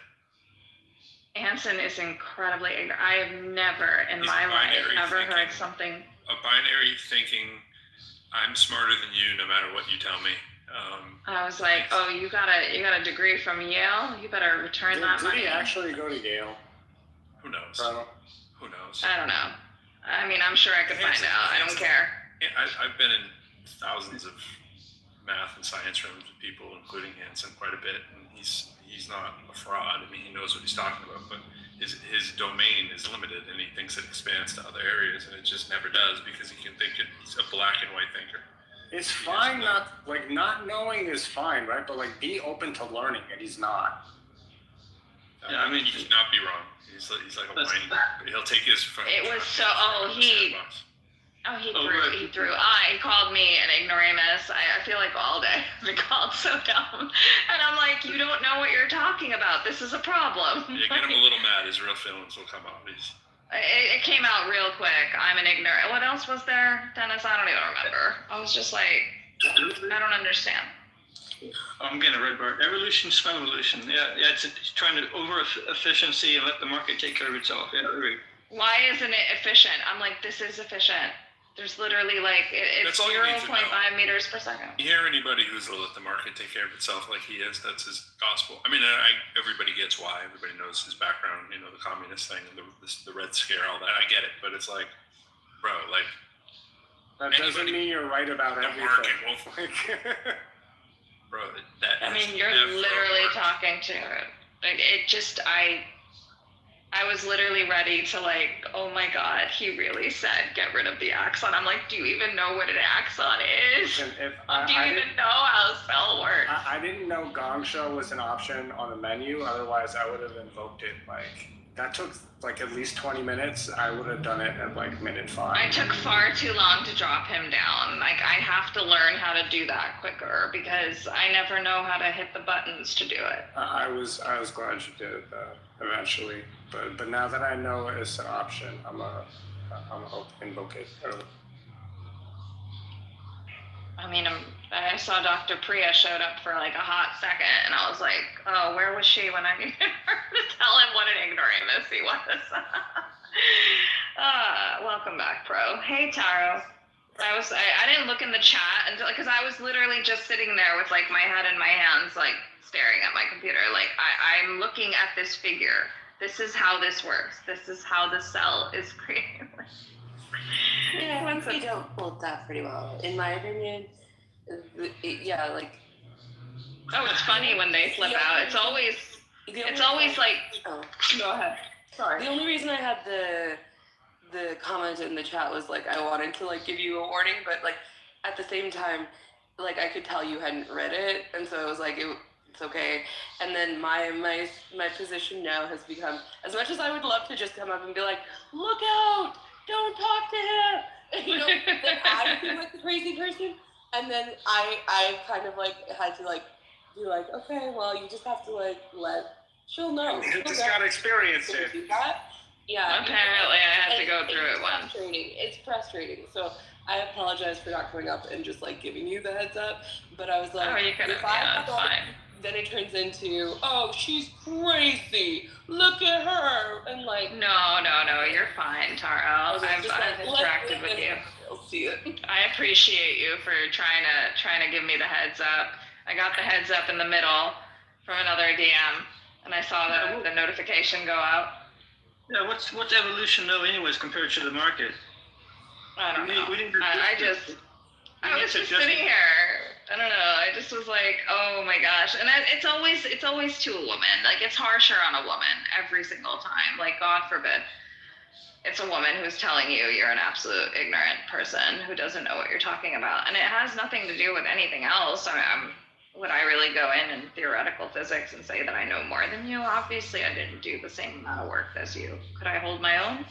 Hanson is incredibly ignorant. I have never in my life ever heard something. A binary thinking, I'm smarter than you no matter what you tell me. I was like, oh, you got a degree from Yale? You better return that money. Did he actually go to Yale? Who knows? Who knows? I don't know. I mean, I'm sure I could find out. I don't care. Yeah, I've been in thousands of math and science rooms with people, including Hanson, quite a bit, and he's not a fraud. I mean, he knows what he's talking about, but his domain is limited, and he thinks it expands to other areas, and it just never does because he can think it's a black and white thinker. It's fine, not knowing is fine, right? But like, be open to learning, and he's not. Yeah, I mean, he cannot be wrong. He's like a whiny. He'll take his phone. It was so. He threw. He called me an ignoramus. I feel like all day I've been called so dumb, and I'm like, you don't know what you're talking about. This is a problem. Yeah, get him a little mad. His real feelings will come out. It came out real quick. I'm an ignorant. What else was there, Dennis? I don't even remember. I was just like, I don't understand. I'm getting a red bar. Evolution, smell evolution. Yeah, it's trying to over efficiency and let the market take care of itself. Yeah, I agree. Why isn't it efficient? I'm like, this is efficient. There's literally like, it's 0.5 meters per second. You hear anybody who's let the market take care of itself like he is, that's his gospel. I mean, everybody gets why. Everybody knows his background, the communist thing, and the Red Scare, all that. I get it. But it's like, bro, like, That doesn't mean you're right about everything. Bro, that I mean, has you're never literally worked. talking to it. Like, it just, I was literally ready to like, oh my God, he really said get rid of the axon. I'm like, do you even know what an axon is? And if Do you even know how a cell works? I didn't know Gong Show was an option on the menu. Otherwise, I would have invoked it. Like that took like at least 20 minutes. I would have done it at like minute 5. I took far too long to drop him down. Like, I have to learn how to do that quicker because I never know how to hit the buttons to do it. I was glad you did it eventually. But now that I know it's an option, I'm hope invoke it early. I mean, I saw Dr. Priya showed up for like a hot second, and I was like, oh, where was she when I needed her to tell him what an ignoramus he was? Welcome back, Pro. Hey, Taro. I didn't look in the chat until, because I was literally just sitting there with like my head in my hands, like staring at my computer. Like, I'm looking at this figure. This is how this works. This is how the cell is created. Yeah, I think they don't hold that pretty well, in my opinion. Yeah, like. Oh, it's funny when they flip out. It's always like. Oh, go ahead. Sorry. The only reason I had the comment in the chat was like I wanted to like give you a warning, but like at the same time, like I could tell you hadn't read it, and so it was like it's okay. And then my position now has become, as much as I would love to just come up and be like, look out, don't talk to him, you know, then I seem like the crazy person, and then I kind of like had to like be like, okay, well you just have to like she'll know. You just gotta experience it. Yeah. Apparently, I had to go through it once. It's frustrating. So I apologize for not coming up and just like giving you the heads up. But I was like, oh, you could have. Yeah, that's fine. Then it turns into, oh, she's crazy. Look at her, and like. No, you're fine, Taro. I've interacted with you. I'll see it. I appreciate you for trying to give me the heads up. I got the heads up in the middle from another DM, and I saw the notification go out. Yeah, what's evolution though, anyways, compared to the market? I don't know. I was just sitting here. I don't know. I just was like, oh my gosh. And it's always to a woman. Like, it's harsher on a woman every single time. Like, God forbid, it's a woman who's telling you you're an absolute ignorant person who doesn't know what you're talking about. And it has nothing to do with anything else. Would I really go in theoretical physics and say that I know more than you? Obviously, I didn't do the same amount of work as you. Could I hold my own?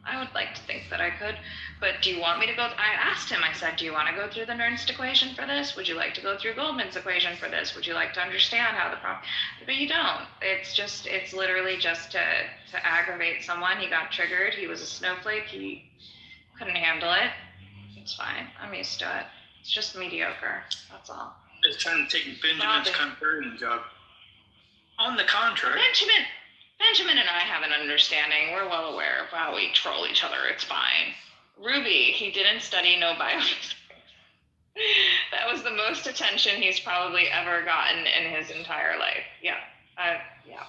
I would like to think that I could. But do you want me to go? I asked him, I said, do you want to go through the Nernst equation for this? Would you like to go through Goldman's equation for this? Would you like to understand how the problem? But you don't. It's literally just to aggravate someone. He got triggered. He was a snowflake. He couldn't handle it. It's fine. I'm used to it. It's just mediocre. That's all. It's trying to take Benjamin's contrarian job. On the contrary. Benjamin and I have an understanding. We're well aware of how we troll each other. It's fine. Ruby, he didn't study no biophysics. That was the most attention he's probably ever gotten in his entire life. Yeah. Yeah.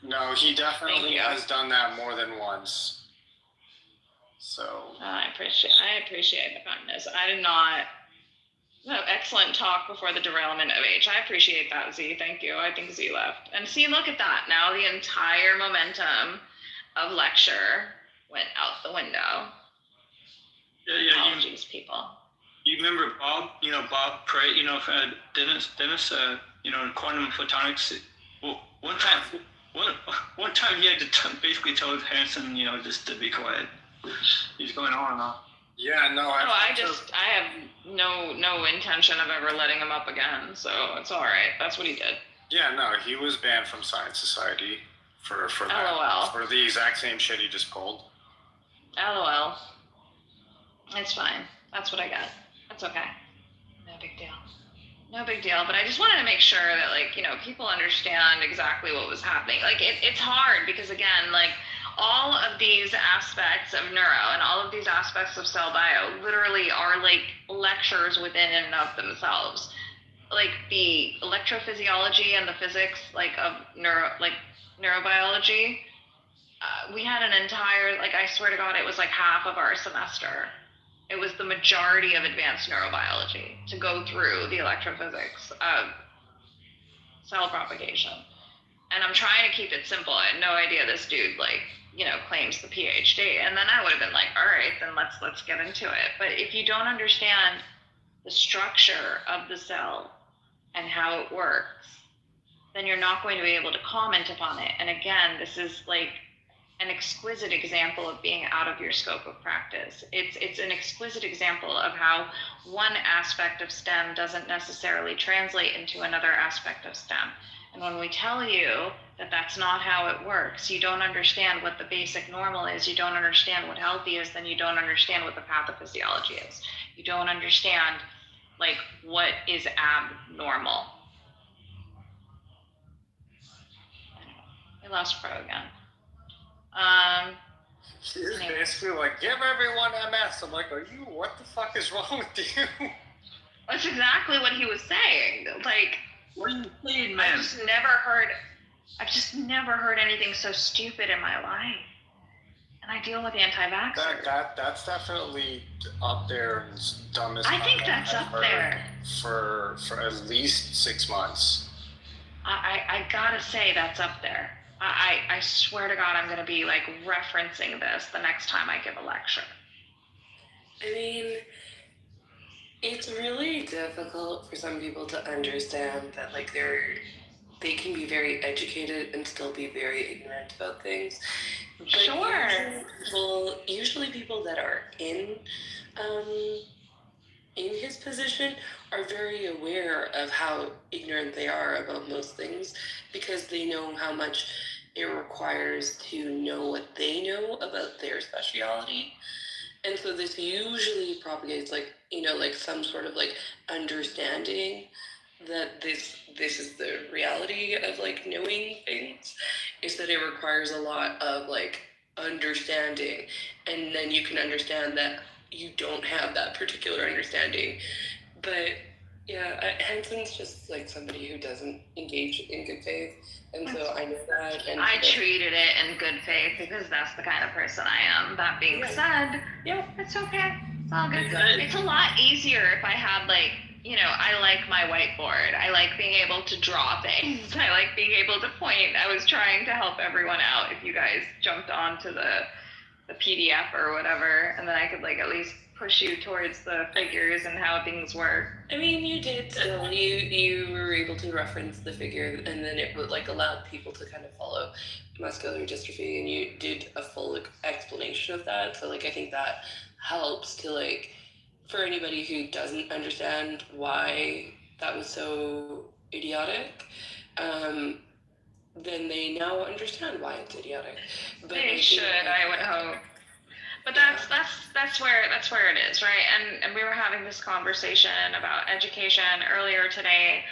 No, he definitely has done that more than once. So. I appreciate the kindness. I did not. No, excellent talk before the derailment of H. I appreciate that, Z. Thank you. I think Z left. And see, look at that. Now the entire momentum of lecture went out the window. Yeah. Apologies, people. You remember Bob? Bob Pray. Dennis. In quantum photonics. Well, one time he had to basically tell Hanson, just to be quiet. He's going on and on. Yeah, no. I have no intention of ever letting him up again, so it's all right. That's what he did. Yeah, no, he was banned from Science Society for that. LOL. For the exact same shit he just pulled. LOL. It's fine. That's what I got. That's okay. No big deal. No big deal. But I just wanted to make sure that, people understand exactly what was happening. It's hard because, again, all of these aspects of neuro and all of these aspects of cell bio literally are lectures within and of themselves. The electrophysiology and the physics of neurobiology, we had an entire, I swear to God, it was half of our semester It was the majority of advanced neurobiology to go through the electrophysics of cell propagation. And I'm trying to keep it simple. I had no idea this dude claims the PhD. And then I would have been like, all right, then let's get into it. But if you don't understand the structure of the cell and how it works, then you're not going to be able to comment upon it. And again, this is like an exquisite example of being out of your scope of practice. It's an exquisite example of how one aspect of STEM doesn't necessarily translate into another aspect of STEM. And when we tell you that that's not how it works, you don't understand what the basic normal is, you don't understand what healthy is, then you don't understand what the pathophysiology is. You don't understand what is abnormal. I lost Pro again. She's basically like, give everyone MS. I'm like, what the fuck is wrong with you? That's exactly what he was saying. What are you saying, man? I've just never heard anything so stupid in my life. And I deal with anti-vaxxers. That's definitely up there and dumbest. I think that's up there. For at least 6 months. I gotta say that's up there. I swear to God, I'm going to be referencing this the next time I give a lecture. I mean, it's really difficult for some people to understand that they can be very educated and still be very ignorant about things. But Sure. Usually people that are in his position are very aware of how ignorant they are about most things, because they know how much it requires to know what they know about their specialty. And so this usually propagates some sort of understanding that this is the reality of knowing things, is that it requires a lot of understanding, and then you can understand that you don't have that particular understanding. But yeah, Henson's just somebody who doesn't engage in good faith, and so I know that. And I treated it in good faith because that's the kind of person I am. That being said, it's okay. It's all good. It's a lot easier if I had I like my whiteboard. I like being able to draw things. I like being able to point. I was trying to help everyone out. If you guys jumped onto the PDF or whatever, and then I could at least push you towards the figures and how things work. I mean, you did still. You were able to reference the figure, and then it would allow people to kind of follow muscular dystrophy, and you did a full explanation of that. So I think that helps to for anybody who doesn't understand why that was so idiotic, then they now understand why it's idiotic. But they should, I would hope. But that's where it is, right? And we were having this conversation about education earlier today,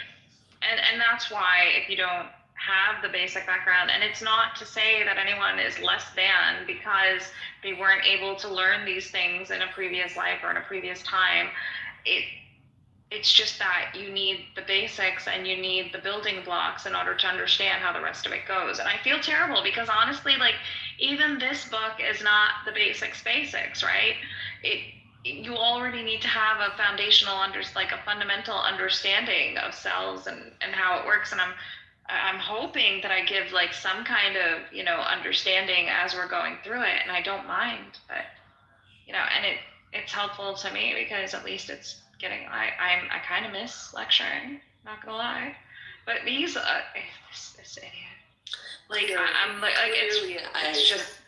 and that's why if you don't have the basic background, and it's not to say that anyone is less than because they weren't able to learn these things in a previous life or in a previous time. It's just that you need the basics and you need the building blocks in order to understand how the rest of it goes. And I feel terrible because honestly, even this book is not the basics, right? You already need to have a foundational a fundamental understanding of cells and how it works. And I'm hoping that I give some kind of, understanding as we're going through it, and I don't mind, but and it's helpful to me because at least it's getting, I kind of miss lecturing, not gonna lie. But these this idiot. It's just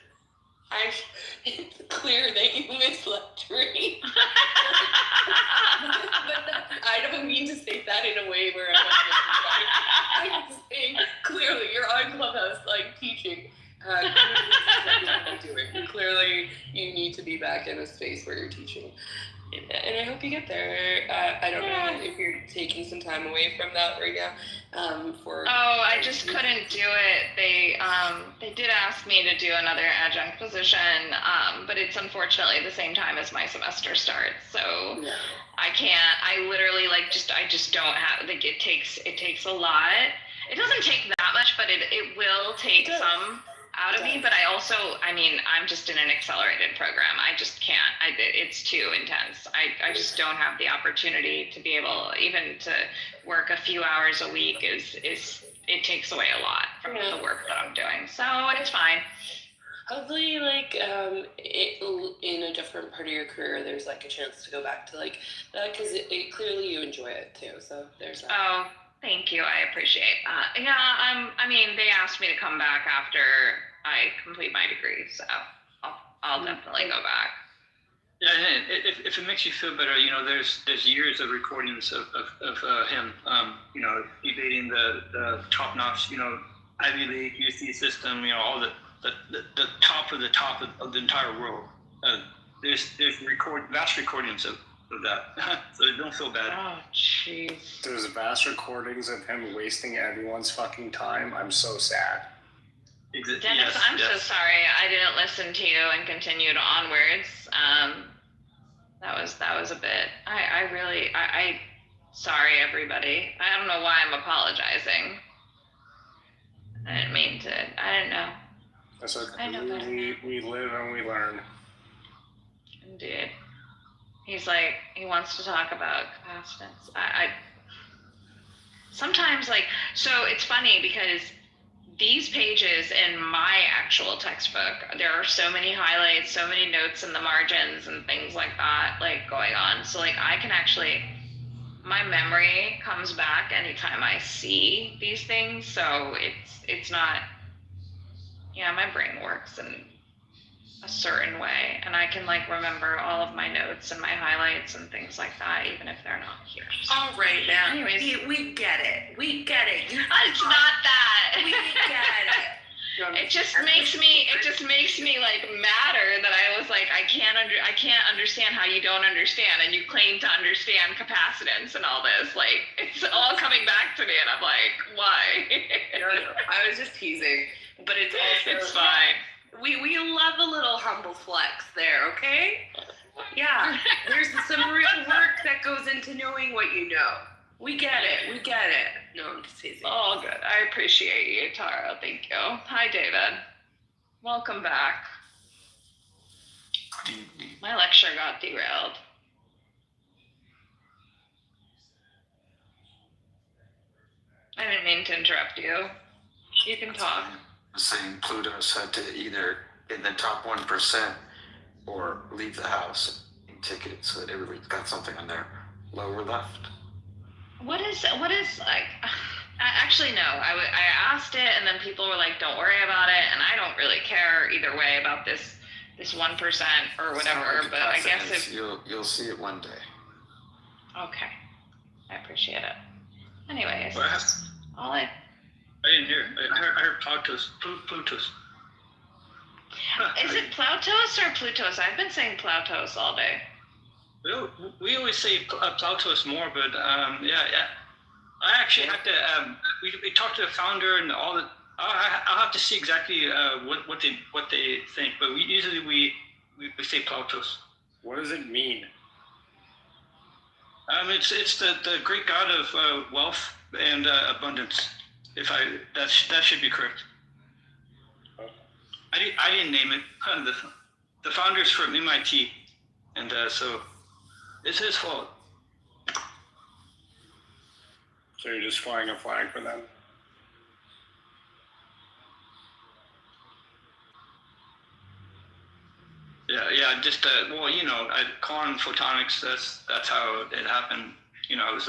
it's clear that you miss lecturing. But I don't mean to state that in a way where I'm saying clearly you're on Clubhouse teaching. Clearly you need to be back in a space where you're teaching. And I hope you get there. I don't know if you're taking some time away from that right now. I just couldn't do it. They did ask me to do another adjunct position, but it's unfortunately the same time as my semester starts. So I can't. I literally I just don't have. It takes a lot. It doesn't take that much, but it will take some out of me, but I mean, I'm just in an accelerated program. I just can't. It's too intense. I just don't have the opportunity to be able even to work a few hours a week. It takes away a lot from the work that I'm doing. So it's fine. Hopefully, like, in a different part of your career, there's like a chance to go back to like that, because it clearly you enjoy it too. So there's that. Oh, thank you. I appreciate that. Yeah, I mean, they asked me to come back after I complete my degree, so I'll definitely go back. Yeah, and if it makes you feel better, there's years of recordings of him, debating the top-notch, Ivy League, UC system, all the top of the entire world. There's vast recordings of that, so don't feel bad. Oh, jeez. There's vast recordings of him wasting everyone's fucking time. I'm so sad. Dennis, I'm so sorry I didn't listen to you and continued onwards. That was a bit. I sorry everybody. I don't know why I'm apologizing. I didn't mean to. I didn't know. That's okay. I know better. We live and we learn. Indeed. He's like, he wants to talk about capacitance. I sometimes so it's funny because these pages in my actual textbook, there are so many highlights, so many notes in the margins and things like that, going on. So I can actually, my memory comes back anytime I see these things. So it's not, my brain works in a certain way, and I can remember all of my notes and my highlights and things like that, even if they're not here. So. All right, now. Anyways, we get it. We get it. It's not that. We get it. It just makes me madder that I was I can't understand how you don't understand, and you claim to understand capacitance and all this. It's all coming back to me, and I'm like, why? No, I was just teasing, but it's also it's fine. We love a little humble flex there, okay? Yeah, there's some real work that goes into knowing what you know. We get it. No, I'm just teasing. All good. I appreciate you, Tara. Thank you. Hi, David. Welcome back. My lecture got derailed. I didn't mean to interrupt you. You can talk. Saying Pluto's had to either in the top 1% or leave the house and ticket it so that everybody's got something on their lower left. What is actually no, I asked it, and then people were like, don't worry about it, and I don't really care either way about this 1% or whatever, but I guess if you'll see it one day. Okay, I appreciate it. Anyways, I didn't hear. I heard Plutus. Plutus. Is it Plautos or Plutos? I've been saying Plautos all day. We always say Plautos more, but yeah. I actually have to. We talked to the founder and all the. I'll have to see exactly what they think, but we usually say Plautos. What does it mean? It's the Greek god of wealth and abundance. That should be correct. I didn't name it. The founder's from MIT, and so it's his fault. So you're just flying a flag for them? Yeah. Just quantum photonics. That's how it happened. It was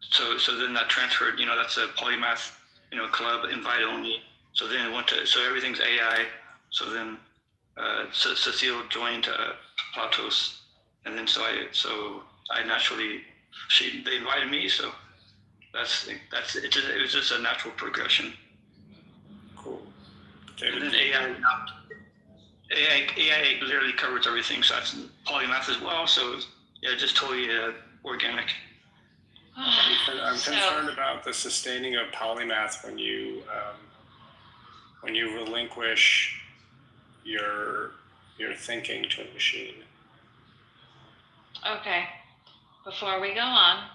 so then that transferred. That's a polymath. Club, invite only. So then it went to, so everything's AI. So then Cecile joined Plautos, and then so I naturally, they invited me. So it was just a natural progression. Cool. And then AI literally covers everything. So that's polymath as well. So yeah, just totally organic. I'm concerned about the sustaining of polymath when you relinquish your thinking to a machine. Okay. Before we go on,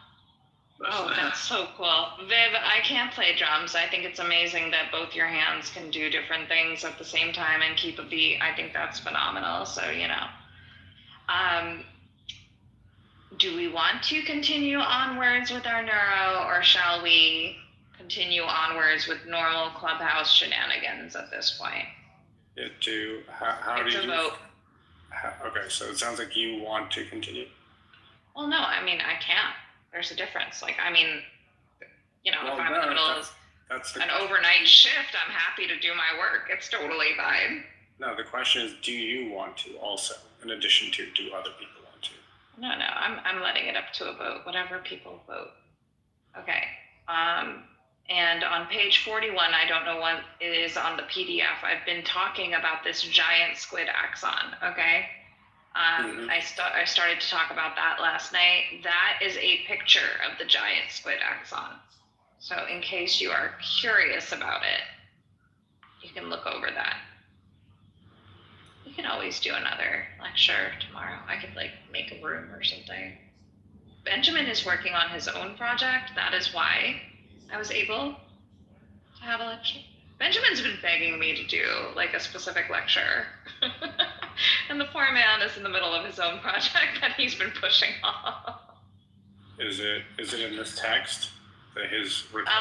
Oh, that's so cool. Viv, I can't play drums. I think it's amazing that both your hands can do different things at the same time and keep a beat. I think that's phenomenal. So, you know. Do we want to continue onwards with our neuro, or shall we continue onwards with normal clubhouse shenanigans at this point? How It's do a you vote. Okay, so it sounds like you want to continue. Well, no, I mean, I can't. There's a difference. Like, I mean, you know, if I'm in the middle of an overnight shift, I'm happy to do my work. It's totally fine. No, the question is, do you want to also, in addition to, do other people want to? No, I'm letting it up to a vote, whatever people vote. Okay. And on page 41, I don't know what it is on the PDF. I've been talking about this giant squid axon, okay? I started to talk about that last night. That is a picture of the giant squid axon. So in case you are curious about it, you can look over that. We can always do another lecture tomorrow. I could like make a room or something. Benjamin is working on his own project. That is why I was able to have a lecture. Benjamin's been begging me to do like a specific lecture. And the poor man is in the middle of his own project that he's been pushing off. Is it in this text? His request?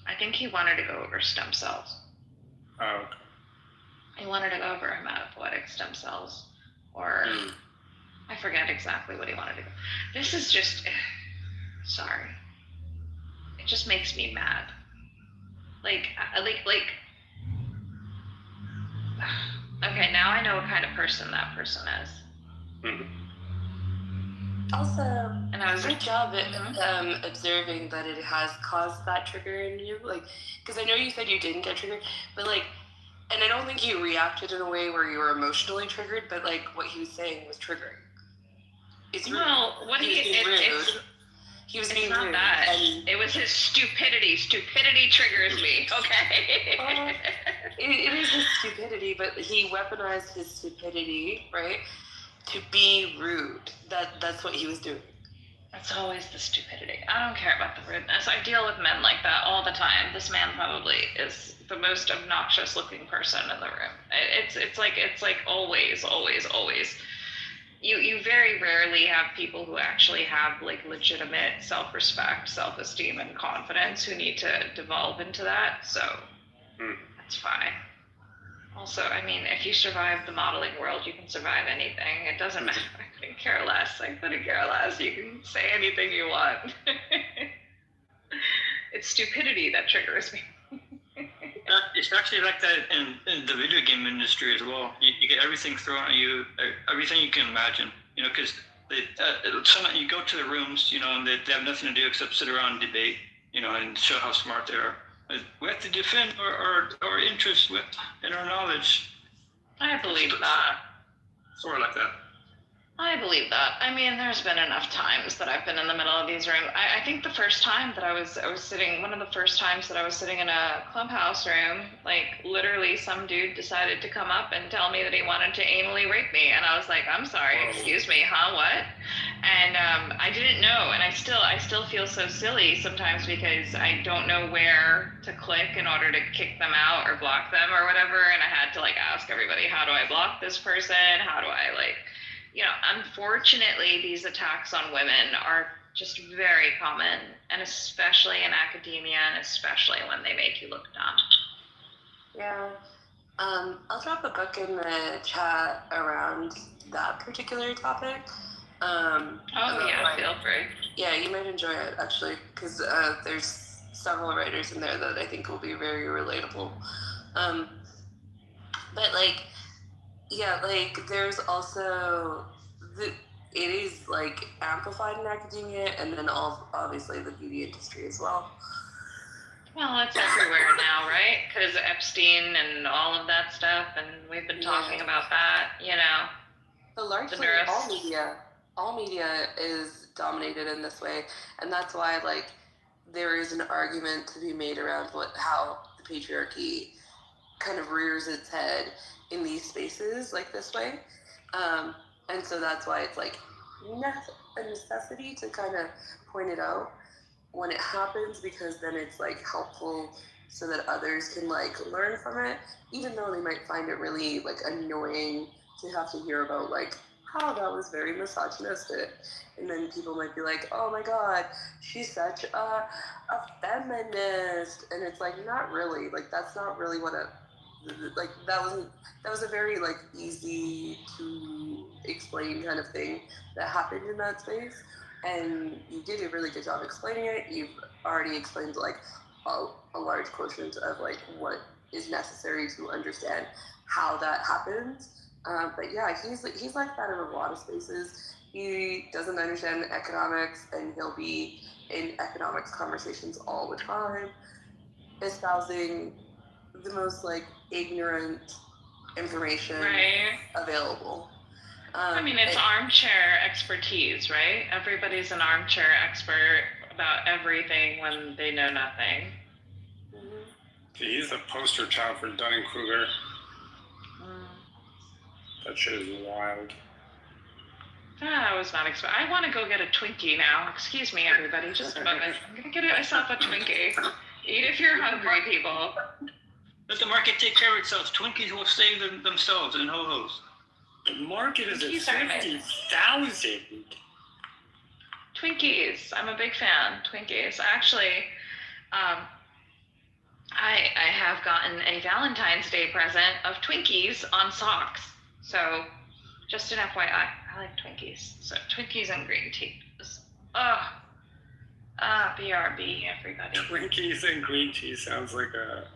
I think he wanted to go over stem cells. Oh, okay. He wanted to go over hematopoietic stem cells, or I forget exactly what he wanted to go. This is just, sorry. It just makes me mad. Like. Okay, now I know what kind of person that person is. Also, And I was good job at observing that it has caused that trigger in you. Like, because I know you said you didn't get triggered, but like, and I don't think you reacted in a way where you were emotionally triggered, but like what he was saying was triggering. It's rude. Well, what he was being rude. Not that. It was his stupidity. Stupidity triggers me. Okay. It is his stupidity, but he weaponized his stupidity, right, to be rude. That's what he was doing. That's always the stupidity. I don't care about the rudeness. I deal with men like that all the time. This man probably is the most obnoxious looking person in the room. It's like always. You very rarely have people who actually have like legitimate self-respect, self-esteem, and confidence who need to devolve into that. So that's fine. Also, I mean, if you survive the modeling world, you can survive anything. It doesn't matter. I couldn't care less. You can say anything you want. It's stupidity that triggers me. It's actually like that in the video game industry as well. You get everything thrown at you, everything you can imagine. You know, because you go to the rooms, you know, and they have nothing to do except sit around and debate, you know, and show how smart they are. We have to defend our interests and our knowledge. I believe that. Sort of like that. I believe that. I mean, there's been enough times that I've been in the middle of these rooms. I think the first time that I was sitting, one of the first times that I was sitting in a clubhouse room, like literally some dude decided to come up and tell me that he wanted to anally rape me. And I was like, I'm sorry, excuse me, huh, what? And I didn't know. And I still feel so silly sometimes because I don't know where to click in order to kick them out or block them or whatever. And I had to like ask everybody, how do I block this person? How do I like... You know, unfortunately, these attacks on women are just very common, and especially in academia, and especially when they make you look dumb. Yeah. I'll drop a book in the chat around that particular topic. Feel free. Yeah, you might enjoy it, actually, because there's several writers in there that I think will be very relatable. But, like, yeah, like, there's also, it is, like, amplified in academia, and then obviously the beauty industry as well. Well, it's everywhere now, right? Because Epstein and all of that stuff, and we've been talking about that, you know. But largely, all media is dominated in this way, and that's why, like, there is an argument to be made around how the patriarchy kind of rears its head in these spaces like this way, and so that's why it's like nothing a necessity to kind of point it out when it happens, because then it's like helpful so that others can like learn from it, even though they might find it really like annoying to have to hear about like, oh, that was very misogynistic. And then people might be like, oh my god, she's such a feminist. And it's like, not really. Like, that's not really what like, that was a very like easy to explain kind of thing that happened in that space. And you did a really good job explaining it. You've already explained like a large quotient of like what is necessary to understand how that happens. But yeah, he's like that in a lot of spaces. He doesn't understand economics, and he'll be in economics conversations all the time, espousing the most like ignorant information available. I mean, it's armchair expertise, right? Everybody's an armchair expert about everything when they know nothing. He's the poster child for Dunning-Kruger. That shit is wild. I was not expecting. I want to go get a Twinkie now. Excuse me, everybody, just a moment. I'm gonna get myself a Twinkie. Eat if you're hungry, people. Let the market take care of itself. Twinkies will save themselves and ho-hos. The market is Twinkies at 50,000. Twinkies. I'm a big fan. Twinkies. Actually, I have gotten a Valentine's Day present of Twinkies on socks. So, just an FYI, I like Twinkies. So, Twinkies and green tea. BRB, everybody. Twinkies and green tea sounds like a...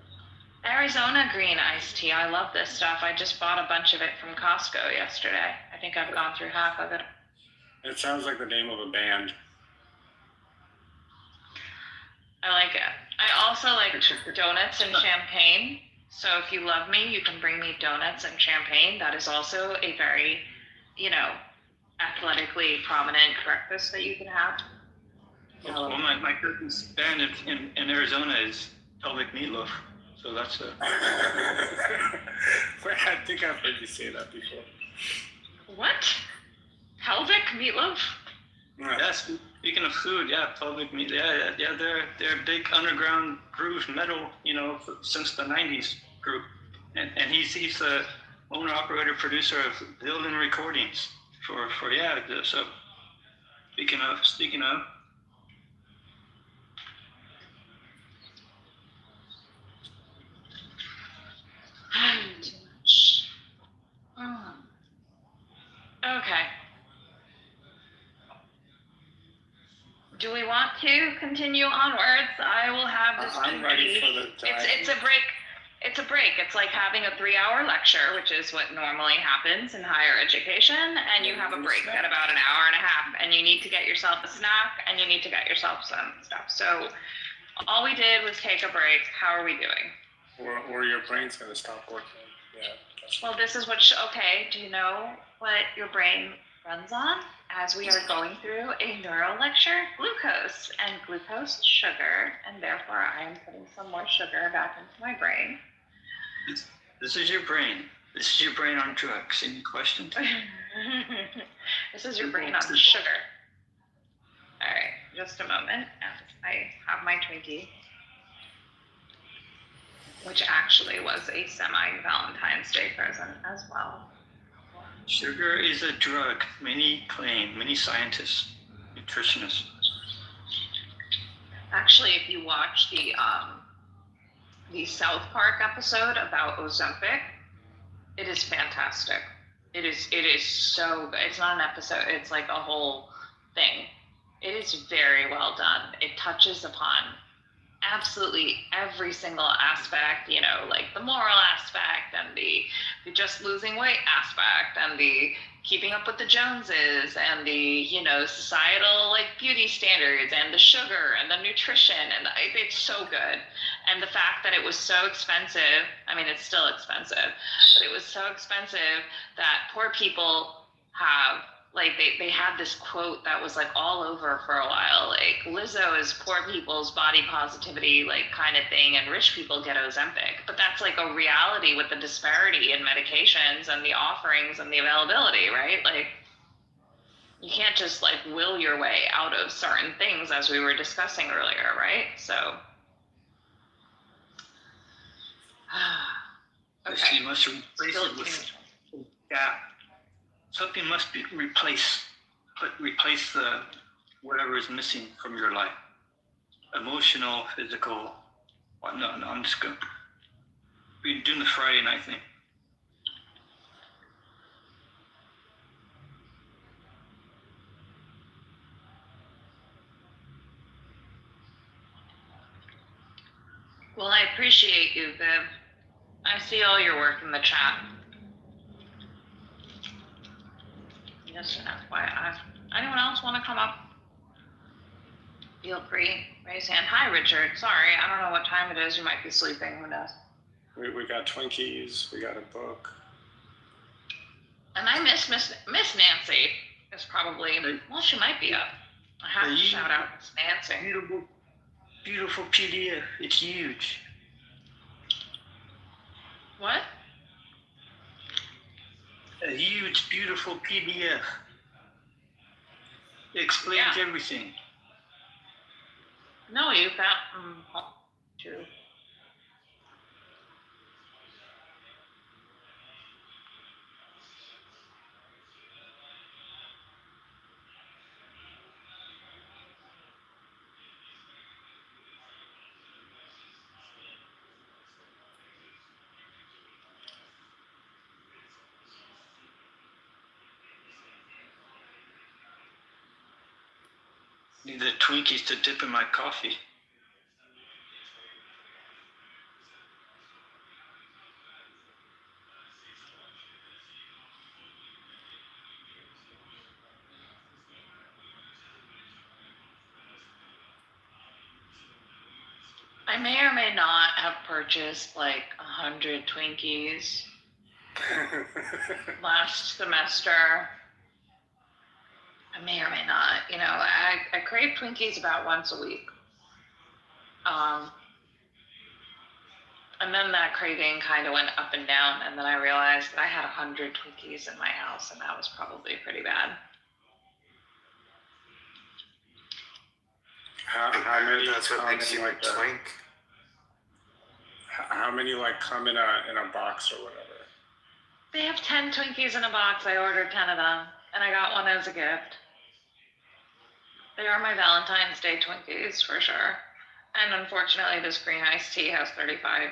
Arizona green iced tea. I love this stuff. I just bought a bunch of it from Costco yesterday. I think I've gone through half of it. It sounds like the name of a band. I like it. I also like donuts and champagne. So if you love me, you can bring me donuts and champagne. That is also a very, athletically prominent breakfast that you can have. Well, my cousin's band in Arizona is pelvic meatloaf. So that's a... I think I've heard you say that before. What? Pelvic meatloaf? Yes, speaking of food, pelvic meat. Yeah, they're a big underground groove metal, since the 90s group. And he's the owner, operator, producer of Building Recordings for so speaking of. Too much. Okay. Do we want to continue onwards? I will have this. I'm ready for the dive. It's a break. It's a break. It's like having a 3-hour lecture, which is what normally happens in higher education, and you have a break at about an hour and a half, and you need to get yourself a snack, and you need to get yourself some stuff. So all we did was take a break. How are we doing? Or your brain's going to stop working. Yeah. Well, this is what, okay, do you know what your brain runs on as we are going through a neural lecture? Glucose, and glucose is sugar, and therefore I am putting some more sugar back into my brain. This is your brain. This is your brain on drugs. Any questions? This is your brain on sugar. All right, just a moment. I have my Twinkie, which actually was a semi-Valentine's Day present as well. Sugar is a drug. Many scientists, nutritionists. Actually, if you watch the South Park episode about Ozempic, it is fantastic. It is so good. It's not an episode. It's like a whole thing. It is very well done. It touches upon absolutely every single aspect, like the moral aspect and the just losing weight aspect and the keeping up with the Joneses and the, societal like beauty standards and the sugar and the nutrition. And it's so good. And the fact that it was so expensive, I mean, it's still expensive, but it was so expensive that poor people have, like, they had this quote that was like all over for a while, like Lizzo is poor people's body positivity, like kind of thing, and rich people get Ozempic. But that's like a reality with the disparity in medications and the offerings and the availability, right? Like, you can't just like will your way out of certain things, as we were discussing earlier, right? So So you must replace it with gap. Something must be replaced. Replace the whatever is missing from your life. Emotional, physical. Well, no, I'm just going. We're doing the Friday night thing. well, I appreciate you, Viv. I see all your work in the chat. Just an FYI. Anyone else want to come up? Feel free. Raise hand. Hi, Richard. Sorry, I don't know what time it is. You might be sleeping. Who knows? We got Twinkies. We got a book. And I miss Nancy. Is probably, well, she might be up. I have to shout out Miss Nancy. Beautiful PDF. It's huge. What? A huge, beautiful PDF. It explains everything. No, you found too. Need the Twinkies to dip in my coffee. I may or may not have purchased like 100 Twinkies last semester. I may or may not. You know, I crave Twinkies about once a week. And then that craving kind of went up and down, and then I realized that I had 100 Twinkies in my house, and that was probably pretty bad. How many? That's what makes you like twink. How many like come in a box or whatever? They have 10 Twinkies in a box. I ordered 10 of them, and I got one as a gift. They are my Valentine's Day Twinkies for sure. And unfortunately, this green iced tea has 35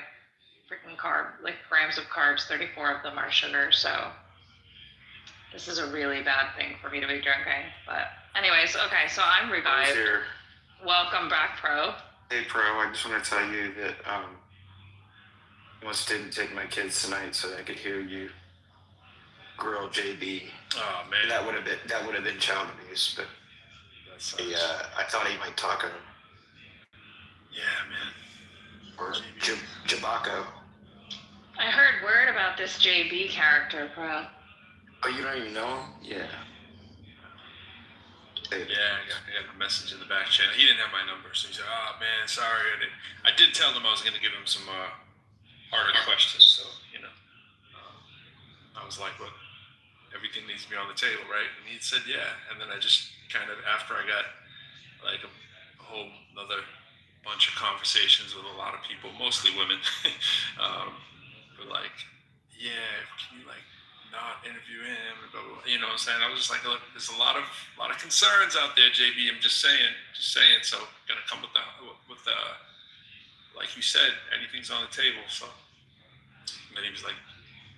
freaking grams of carbs. 34 of them are sugar. So this is a really bad thing for me to be drinking. But anyways, okay. So I'm revived. Welcome back, Pro. Hey, Pro. I just want to tell you that I almost didn't take my kids tonight so that I could hear you grill JB. Oh man, that would have been child abuse, but I thought he might talk him. Yeah, man. Or Jabaco. I heard word about this JB character, Pro. Oh, you don't even know him? Yeah. Yeah, I got a message in the back channel. He didn't have my number, so he said, "Oh man, sorry." I did tell him I was going to give him some harder questions. So I was like, "Well, everything needs to be on the table, right?" And he said, "Yeah." And then I just kind of, after I got like a whole another bunch of conversations with a lot of people, mostly women, were like, "Yeah, can you like not interview him?" And blah, blah, blah. You know what I'm saying? I was just like, "Look, there's a lot of concerns out there, JB. I'm just saying. So gonna come with the like you said, anything's on the table." So and then he was like,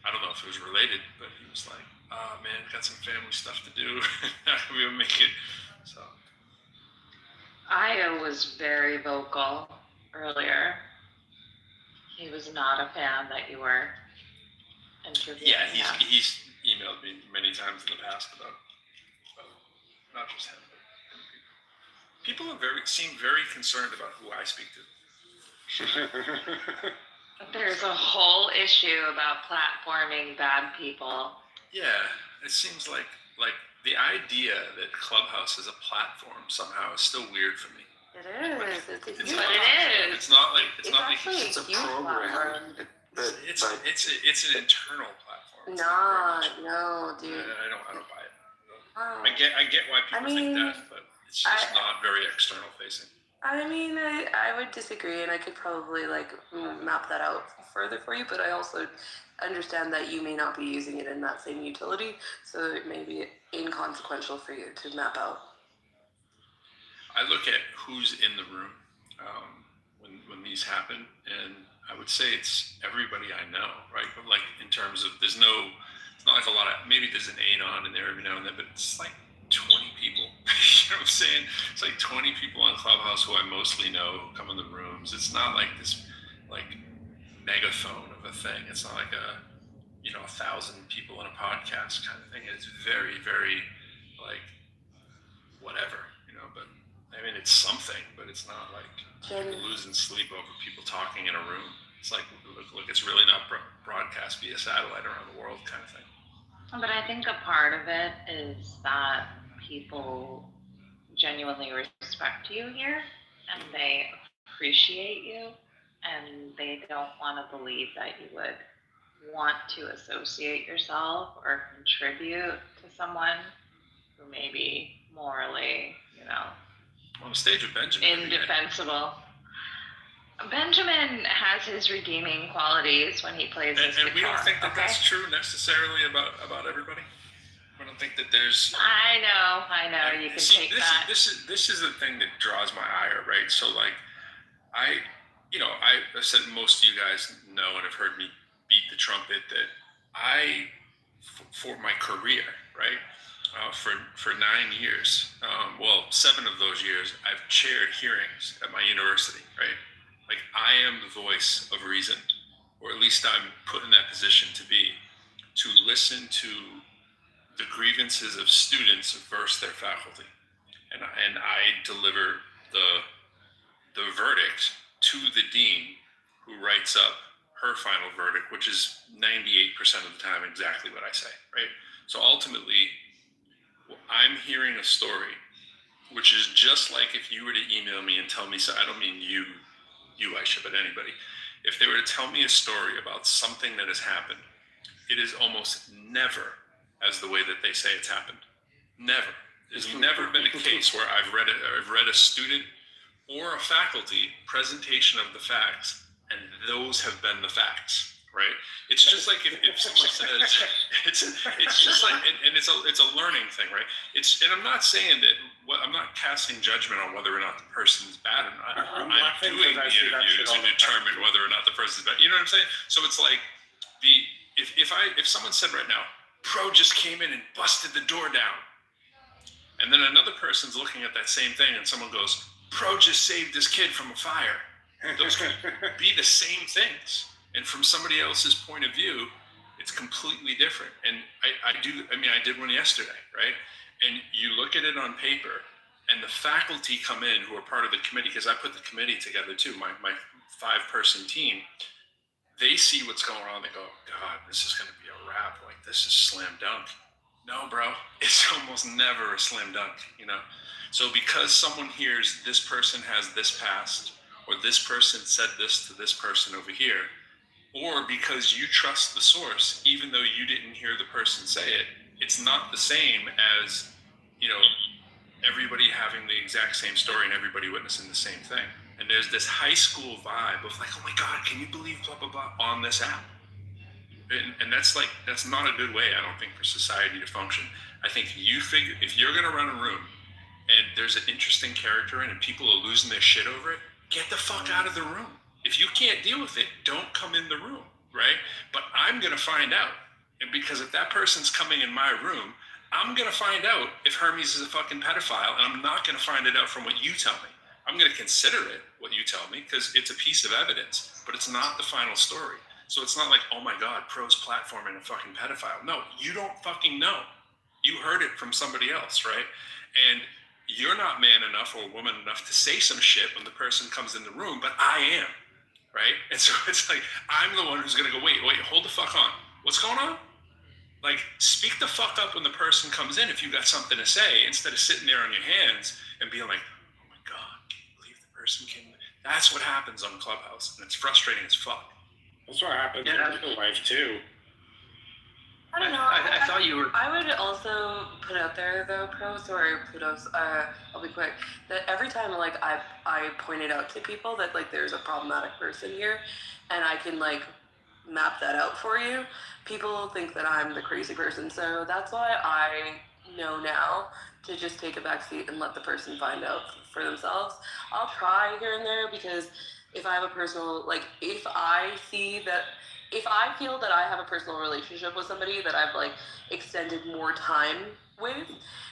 I don't know if it was related, but he was like, "Oh man, got some family stuff to do. How can we make it?" So Io was very vocal earlier. He was not a fan that you were interviewing. yeah, he's emailed me many times in the past about not just him, but people seem very concerned about who I speak to. There's a whole issue about platforming bad people. Yeah, it seems like the idea that Clubhouse is a platform somehow is still weird for me. It is. It's not like It's not like it's a program. It's an internal platform. No, dude. I don't buy it. I get why people think that, but it's just not very external facing. I mean, I would disagree, and I could probably like map that out further for you, but I also understand that you may not be using it in that same utility, so it may be inconsequential for you to map out. I look at who's in the room when these happen, and I would say it's everybody I know, right? But like in terms of, it's not like a lot of, maybe there's an anon in there every now and then, but it's like 20 people. You know what I'm saying? It's like 20 people on Clubhouse who I mostly know who come in the rooms. It's not like this like megaphone of a thing. It's not like 1,000 people in a podcast kind of thing. It's very, very like whatever, but I mean, it's something, but it's not like people losing sleep over people talking in a room. It's like, look, it's really not broadcast via satellite around the world kind of thing. But I think a part of it is that people genuinely respect you here and they appreciate you and they don't want to believe that you would want to associate yourself or contribute to someone who may be morally, on the stage with Benjamin, indefensible. Benjamin has his redeeming qualities when he plays his guitar. And we don't think that that's true necessarily about everybody. We don't think that there's. I know. You can take that. This is the thing that draws my ire, right? So like, I said most of you guys know and have heard me beat the trumpet that for my career, right? For 9 years, 7 of those years, I've chaired hearings at my university, right? Like I am the voice of reason, or at least I'm put in that position to listen to the grievances of students versus their faculty, and I deliver the verdict to the dean, who writes up her final verdict, which is 98% of the time exactly what I say, right? So ultimately, I'm hearing a story, which is just like if you were to email me and tell me, so I don't mean you Aisha, but anybody, if they were to tell me a story about something that has happened, it is almost never as the way that they say it's happened. Never. There's never been a case where I've read a student or a faculty presentation of the facts, and those have been the facts. Right? It's just like if someone says, it's just like, and it's a learning thing, right? And I'm not saying that, I'm not casting judgment on whether or not the person's bad or not. I'm doing the interview to determine whether or not the person's bad. You know what I'm saying? So it's like if someone said right now, Pro just came in and busted the door down, and then another person's looking at that same thing, and someone goes, Pro just saved this kid from a fire. Those could be the same things. And from somebody else's point of view, it's completely different. And I did one yesterday, right? And you look at it on paper, and the faculty come in who are part of the committee, because I put the committee together too, my 5-person team. They see what's going on. They go, God, this is going to be a wrap. Like, this is slam dunk. No, bro, it's almost never a slam dunk, So because someone hears this person has this past, or this person said this to this person over here, or because you trust the source, even though you didn't hear the person say it, it's not the same as, everybody having the exact same story and everybody witnessing the same thing. And there's this high school vibe of like, oh my God, can you believe blah, blah, blah on this app? And that's not a good way, I don't think, for society to function. I think if you're gonna run a room and there's an interesting character in it and people are losing their shit over it, get the fuck out of the room. If you can't deal with it, don't come in the room, right? But I'm going to find out. And because if that person's coming in my room, I'm going to find out if Hermes is a fucking pedophile, and I'm not going to find it out from what you tell me. I'm going to consider it, what you tell me, because it's a piece of evidence, but it's not the final story. So it's not like, oh my God, Pro's platforming a fucking pedophile. No, you don't fucking know. You heard it from somebody else, right? And you're not man enough or woman enough to say some shit when the person comes in the room, but I am. Right? And so it's like, I'm the one who's going to go, wait, hold the fuck on. What's going on? Like, speak the fuck up when the person comes in if you got something to say, instead of sitting there on your hands and being like, oh my God, can you believe the person came in? That's what happens on Clubhouse, and it's frustrating as fuck. That's what happened in real life, too. I don't know. I thought you were. I would also put out there though, kudos. I'll be quick. That every time like I pointed out to people that like there's a problematic person here, and I can like map that out for you, people think that I'm the crazy person. So that's why I know now to just take a back seat and let the person find out for themselves. I'll try here and there because if I have a personal, like, if I feel that I have a personal relationship with somebody that I've like extended more time with,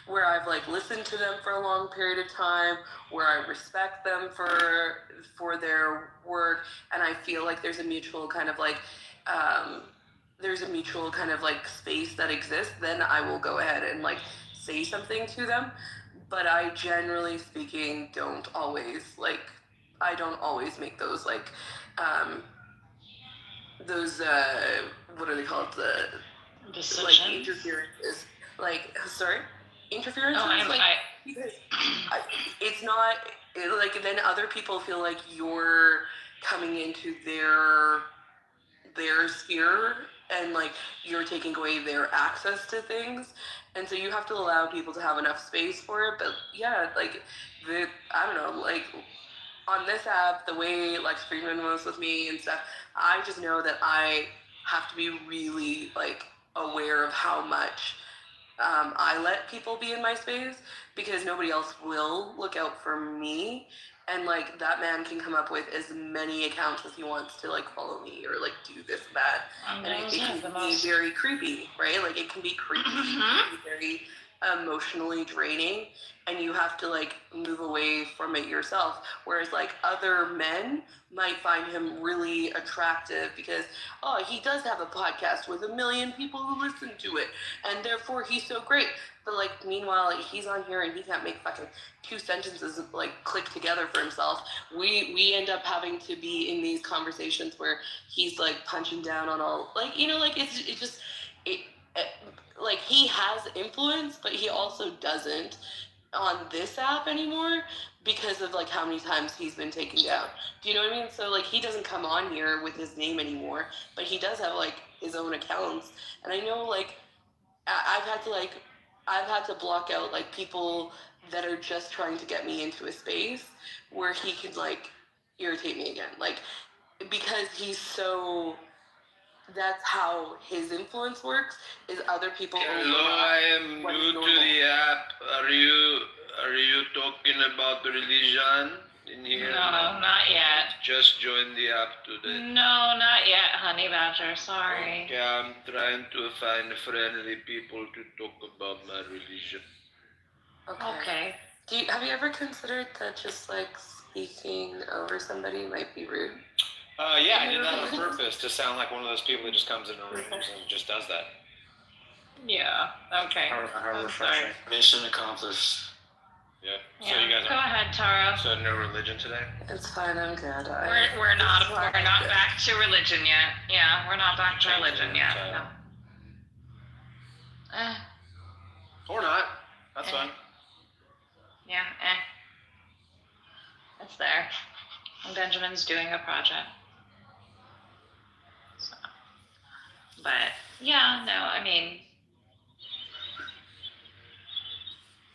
where I've like listened to them for a long period of time, where I respect them for their work, and I feel like there's a mutual kind of like space that exists, then I will go ahead and like say something to them. But I generally speaking I don't always make those like those what are they called, the Decisions? like interferences, like interferences, because it's not like then other people feel like you're coming into their sphere and like you're taking away their access to things, and so you have to allow people to have enough space for it. But yeah, like I don't know, like on this app, the way Lex Friedman was with me and stuff, I just know that I have to be really like aware of how much I let people be in my space, because nobody else will look out for me. And like that man can come up with as many accounts as he wants to like follow me or like do this and that, and it can be very creepy, right? Like it can be creepy, it can be very emotionally draining, and you have to like move away from it yourself. Whereas like other men might find him really attractive because he does have a podcast with 1 million people who listen to it, and therefore he's so great. But like meanwhile, like, he's on here and he can't make fucking 2 sentences like click together for himself. We end up having to be in these conversations where he's like punching down on all, like, you know, like like he has influence, but he also doesn't on this app anymore because of like how many times he's been taken down. Do you know what I mean? So like he doesn't come on here with his name anymore, but he does have like his own accounts. And I know like I've had to block out like people that are just trying to get me into a space where he can like irritate me again, like because that's how his influence works, is other people. Hello, I am new to the app. Are you talking about religion in here? No, not yet. Just joined the app today. No, not yet, Honey Badger. Sorry. Okay, I'm trying to find friendly people to talk about my religion. Okay. Have you ever considered that just like speaking over somebody might be rude? Yeah, I did that on purpose to sound like one of those people that just comes into rooms and just does that. Yeah. Okay. How refreshing. Mission accomplished. Yeah. Yeah. So you guys Go ahead, Taro. So no religion today? It's fine. I'm good. We're not back to religion yet. Yeah, we're not back to religion yet. No. Or not. That's fine. Yeah. It's there. And Benjamin's doing a project. So. But yeah, no, I mean.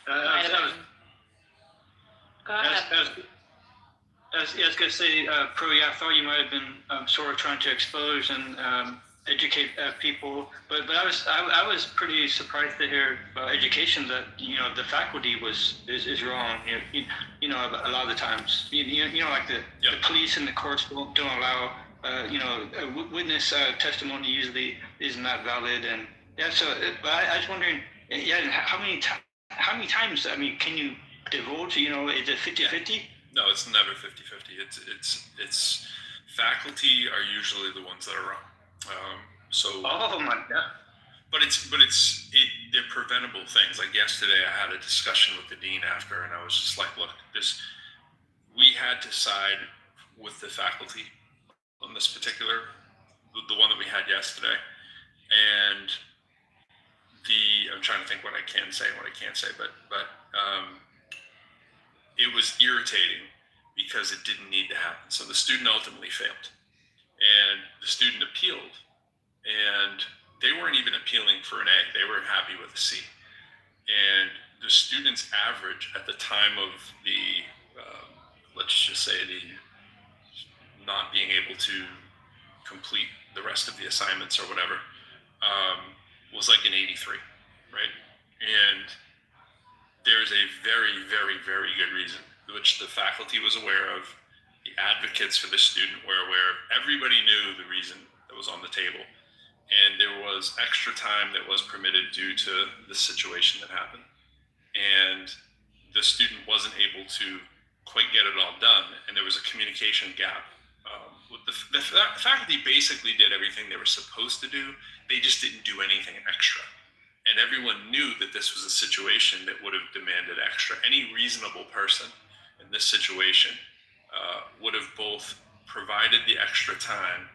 Go ahead. I was going to say, Pro, I thought you might have been sort of trying to expose and educate people, but I was pretty surprised to hear about education that the faculty is wrong. You know, a lot of the times, like the police and the courts don't allow witness testimony usually isn't that valid, and so. But I was wondering, how many times? I mean, can you divulge? Is it 50-50? No, it's never 50-50. It's faculty are usually the ones that are wrong. Oh my God! But they're preventable things. Like yesterday, I had a discussion with the dean after, and I was just like, "Look, we had to side with the faculty on this particular, the one that we had yesterday, and I'm trying to think what I can say and what I can't say, but it was irritating because it didn't need to happen. So the student ultimately failed, and the student appealed, and they weren't even appealing for an A. They were happy with a C. And the students' average at the time of the, let's just say, the not being able to complete the rest of the assignments or whatever, was like an 83, right? And there's a very, very, very good reason, which the faculty was aware of, the advocates for the student were aware of, everybody knew the reason that was on the table. And there was extra time that was permitted due to the situation that happened. And the student wasn't able to quite get it all done, and there was a communication gap. The faculty basically did everything they were supposed to do, they just didn't do anything extra. And everyone knew that this was a situation that would have demanded extra. Any reasonable person in this situation would have both provided the extra time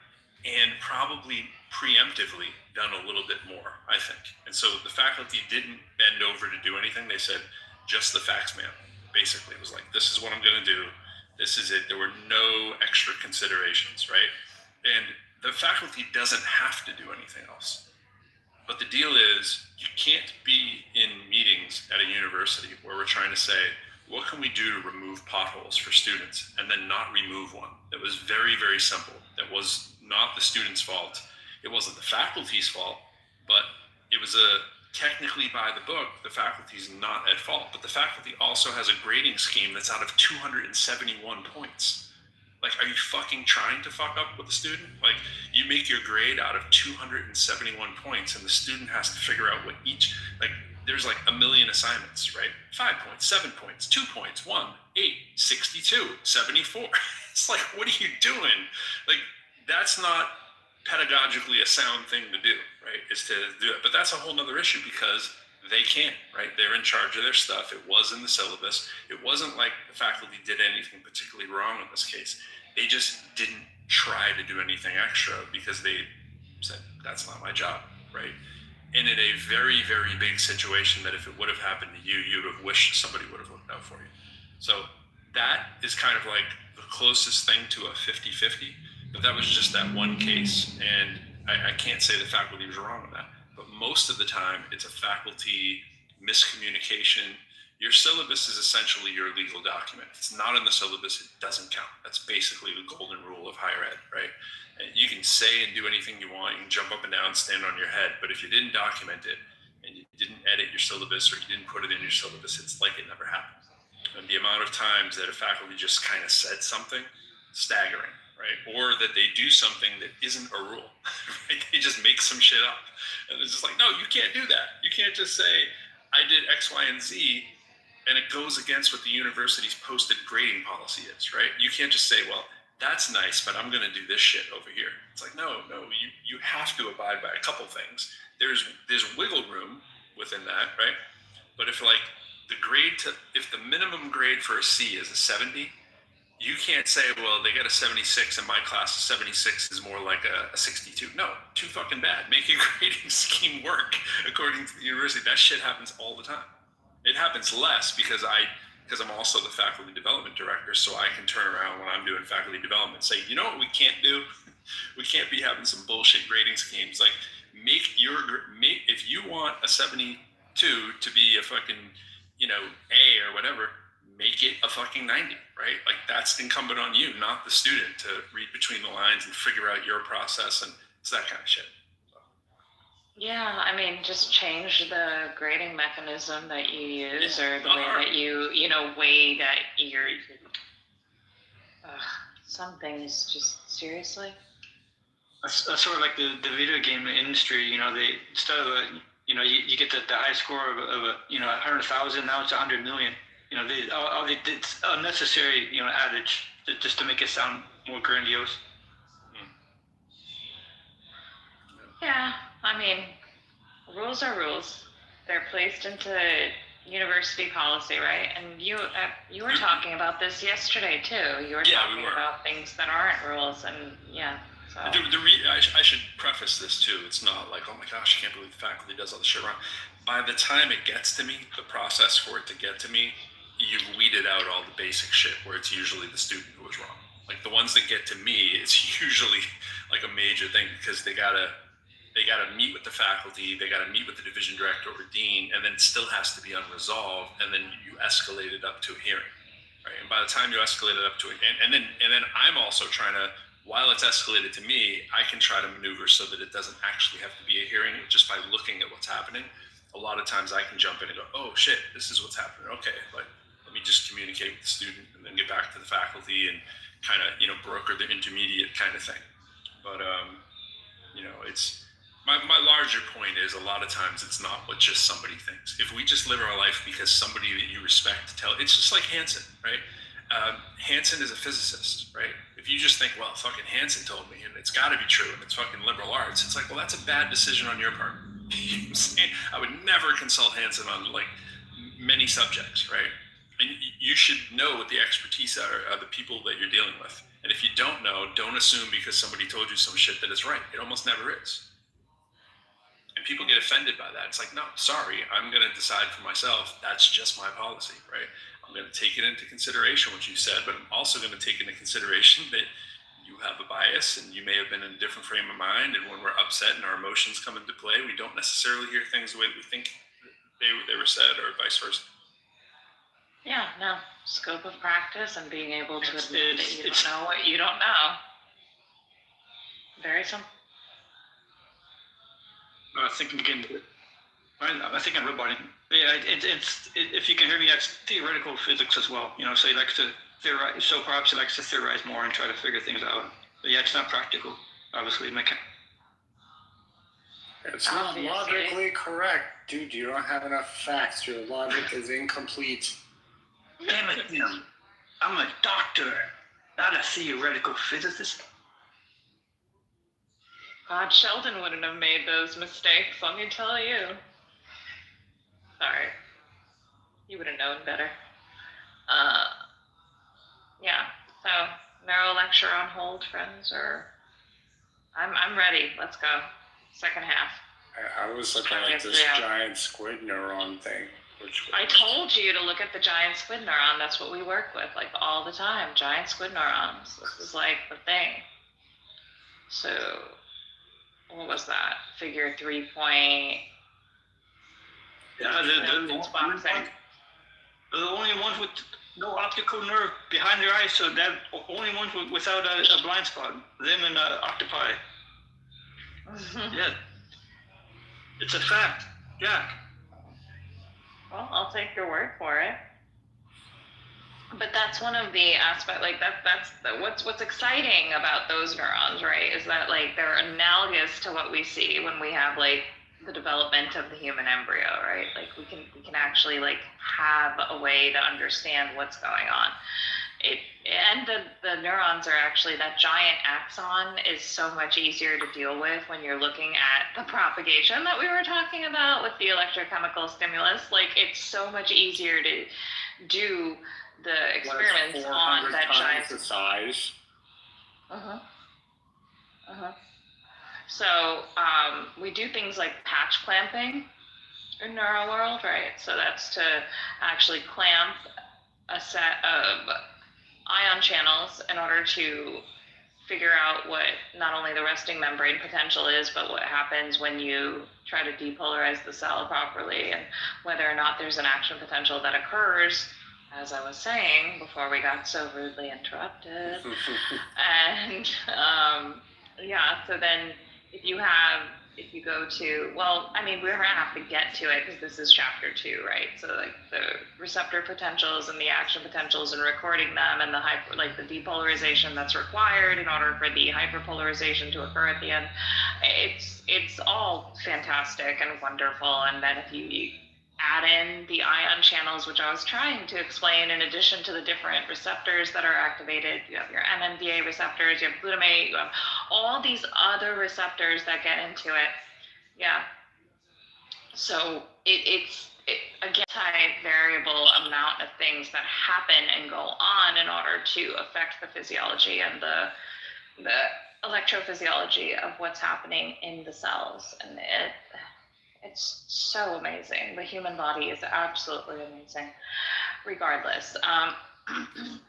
and probably preemptively done a little bit more, I think. And so the faculty didn't bend over to do anything. They said, just the facts, ma'am. Basically, it was like, this is what I'm going to do. This is it. There were no extra considerations, right? And the faculty doesn't have to do anything else. But the deal is, you can't be in meetings at a university where we're trying to say, what can we do to remove potholes for students, and then not remove one that was very, very simple, that was not the student's fault. It wasn't the faculty's fault, but it was technically by the book, the faculty's not at fault. But the faculty also has a grading scheme that's out of 271 points. Like, are you fucking trying to fuck up with the student? Like, you make your grade out of 271 points, and the student has to figure out what each, like, there's like a million assignments, right? 5 points, 7 points, 2 points, 1, 8, 62, 74. It's like, what are you doing? Like, that's not pedagogically a sound thing to do, right? Is to do it. But that's a whole nother issue because they can't, right? They're in charge of their stuff. It was in the syllabus. It wasn't like the faculty did anything particularly wrong in this case. They just didn't try to do anything extra because they said, that's not my job, right? And in a very, very big situation that if it would have happened to you, you'd have wished somebody would have looked out for you. So that is kind of like the closest thing to a 50-50, but that was just that one case. And I can't say the faculty was wrong on that, but most of the time it's a faculty miscommunication. Your syllabus is essentially your legal document. If it's not in the syllabus, it doesn't count. That's basically the golden rule of higher ed, right? And you can say and do anything you want. You can jump up and down, stand on your head. But if you didn't document it and you didn't edit your syllabus or you didn't put it in your syllabus, it's like it never happened. And the amount of times that a faculty just kind of said something, staggering, right? Or that they do something that isn't a rule, right? They just make some shit up. And it's just like, no, you can't do that. You can't just say, I did X, Y, and Z, and it goes against what the university's posted grading policy is, right? You can't just say, well, that's nice, but I'm going to do this shit over here. It's like, no, you have to abide by a couple things. There's wiggle room within that, right? But if like if the minimum grade for a C is a 70, you can't say, well, they got a 76 in my class, 76 is more like a 62. No, too fucking bad. Make your grading scheme work according to the university. That shit happens all the time. It happens less because I'm also the faculty development director, so I can turn around when I'm doing faculty development and say, you know what we can't do? We can't be having some bullshit grading schemes. Like, if you want a 72 to be a fucking, A or whatever, make it a fucking 90, right? Like, that's incumbent on you, not the student, to read between the lines and figure out your process, and it's that kind of shit. Yeah, I mean, just change the grading mechanism that you use, or the way that you weigh that you're. Some things just seriously. That's sort of like the video game industry. They instead of you get the high score of 100,000, now it's 100 million. It's unnecessary adage just to make it sound more grandiose. Yeah, I mean, rules are rules. They're placed into university policy, right? And you were talking about this yesterday too. You were talking about things that aren't rules, and yeah. So. I should preface this too. It's not like, oh my gosh, I can't believe the faculty does all this shit wrong. By the time it gets to me, the process for it to get to me, you've weeded out all the basic shit where it's usually the student who was wrong. Like the ones that get to me, it's usually like a major thing because they gotta they got to meet with the faculty, they got to meet with the division director or dean, and then it still has to be unresolved, and then you escalate it up to a hearing, right? And by the time you escalate it up to it, and then I'm also trying to, while it's escalated to me, I can try to maneuver so that it doesn't actually have to be a hearing just by looking at what's happening. A lot of times I can jump in and go, oh shit, this is what's happening. Okay, like let me just communicate with the student and then get back to the faculty and kind of, broker the intermediate kind of thing. But, it's, my larger point is a lot of times it's not what just somebody thinks. If we just live our life because somebody that you respect it's just like Hansen, right? Hansen is a physicist, right? If you just think, well, fucking Hansen told me and it's got to be true and it's fucking liberal arts, it's like, well, that's a bad decision on your part. You know what I'm saying? I would never consult Hansen on like many subjects, right? And you should know what the expertise are of the people that you're dealing with. And if you don't know, don't assume because somebody told you some shit that it's right. It almost never is. And people get offended by that. It's like, no, sorry, I'm going to decide for myself. That's just my policy, right? I'm going to take it into consideration what you said, but I'm also going to take into consideration that you have a bias and you may have been in a different frame of mind. And when we're upset and our emotions come into play, we don't necessarily hear things the way we think they were said or vice versa. Yeah, no. Scope of practice and being able to admit that you don't know what you don't know. Very simple. I think again, I think I'm roboting. Yeah, it's if you can hear me, that's theoretical physics as well. So he likes to theorize. So perhaps he likes to theorize more and try to figure things out. But yeah, it's not practical, obviously. It's not logically correct, dude. You don't have enough facts. Your logic is incomplete. Damn it, Tim. I'm a doctor, not a theoretical physicist. God, Sheldon wouldn't have made those mistakes, let me tell you. Sorry. You would have known better. Yeah, so neuro lecture on hold, friends, or I'm ready. Let's go. Second half. I was looking at this giant squid neuron thing. I told you to look at the giant squid neuron. That's what we work with, like all the time. Giant squid neurons. This is like the thing. So, what was that? Figure 3 point. Yeah, the only ones with no optical nerve behind their eyes, so that only ones without a blind spot. Them and octopi. Yeah, it's a fact. Yeah. Well, I'll take your word for it. But that's one of the aspects, like what's exciting about those neurons, right? Is that like they're analogous to what we see when we have like the development of the human embryo, right? Like we can actually like have a way to understand what's going on. And the neurons are actually, that giant axon is so much easier to deal with when you're looking at the propagation that we were talking about with the electrochemical stimulus. Like it's so much easier to do the experiments on that giant size. So we do things like patch clamping in neuro world, right? So that's to actually clamp a set of ion channels in order to figure out what not only the resting membrane potential is, but what happens when you try to depolarize the cell properly, and whether or not there's an action potential that occurs, as I was saying before we got so rudely interrupted. And so then if you go to, well, I mean, we're gonna have to get to it because this is chapter 2, right? So like the receptor potentials and the action potentials and recording them, and the depolarization that's required in order for the hyperpolarization to occur at the end. It's all fantastic and wonderful. And then if you add in the ion channels, which I was trying to explain, in addition to the different receptors that are activated, you have your NMDA receptors, you have glutamate, you have all these other receptors that get into it. Yeah. So it's again, variable amount of things that happen and go on in order to affect the physiology and the electrophysiology of what's happening in the cells. And it's so amazing. The human body is absolutely amazing, regardless.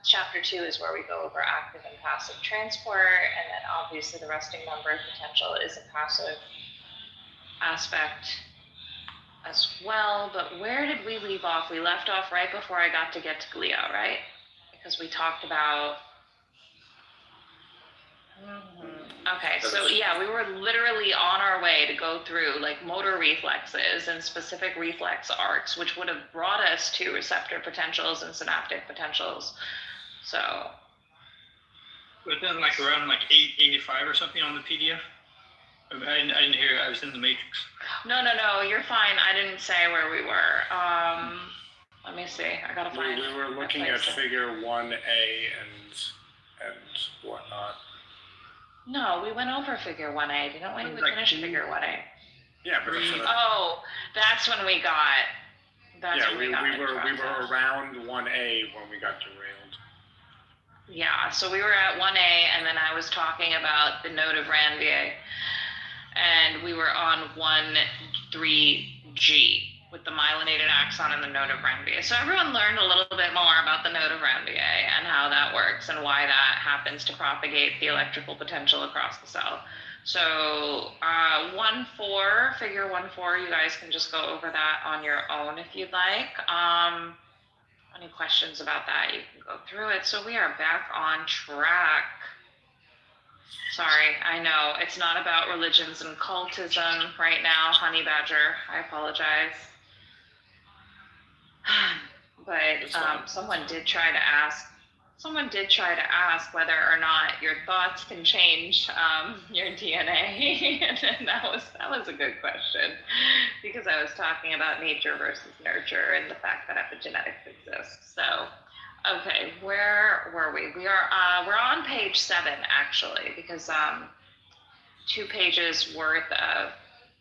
Chapter 2 is where we go over active and passive transport, and then obviously the resting membrane potential is a passive aspect as well, but where did we leave off? We left off right before I got to get to glia, right? Because we talked about. Okay, so yeah, we were literally on our way to go through like motor reflexes and specific reflex arcs, which would have brought us to receptor potentials and synaptic potentials. So. But then like around like 885 or something on the PDF? I didn't hear, I was in the matrix. No, you're fine. I didn't say where we were. Let me see. I gotta find. We were looking at figure 1A and whatnot. No, we went over figure 1A, didn't we? We finished figure 1A. Yeah, but Oh, that's when we got. we were around 1A when we got derailed. Yeah, so we were at 1A, and then I was talking about the node of Ranvier, and we were on 1,3G with the myelinated axon and the node of Ranvier. So everyone learned a little bit more about the node of Ranvier and how that works and why that happens to propagate the electrical potential across the cell. So 1,4, figure 1,4, you guys can just go over that on your own if you'd like. Any questions about that, you can go through it. So we are back on track. Sorry, I know it's not about religions and cultism right now, Honey Badger. I apologize. But someone did try to ask whether or not your thoughts can change your DNA, and that was a good question, because I was talking about nature versus nurture and the fact that epigenetics exists. So, okay, where were we? We're on page 7 actually, because 2 pages worth of.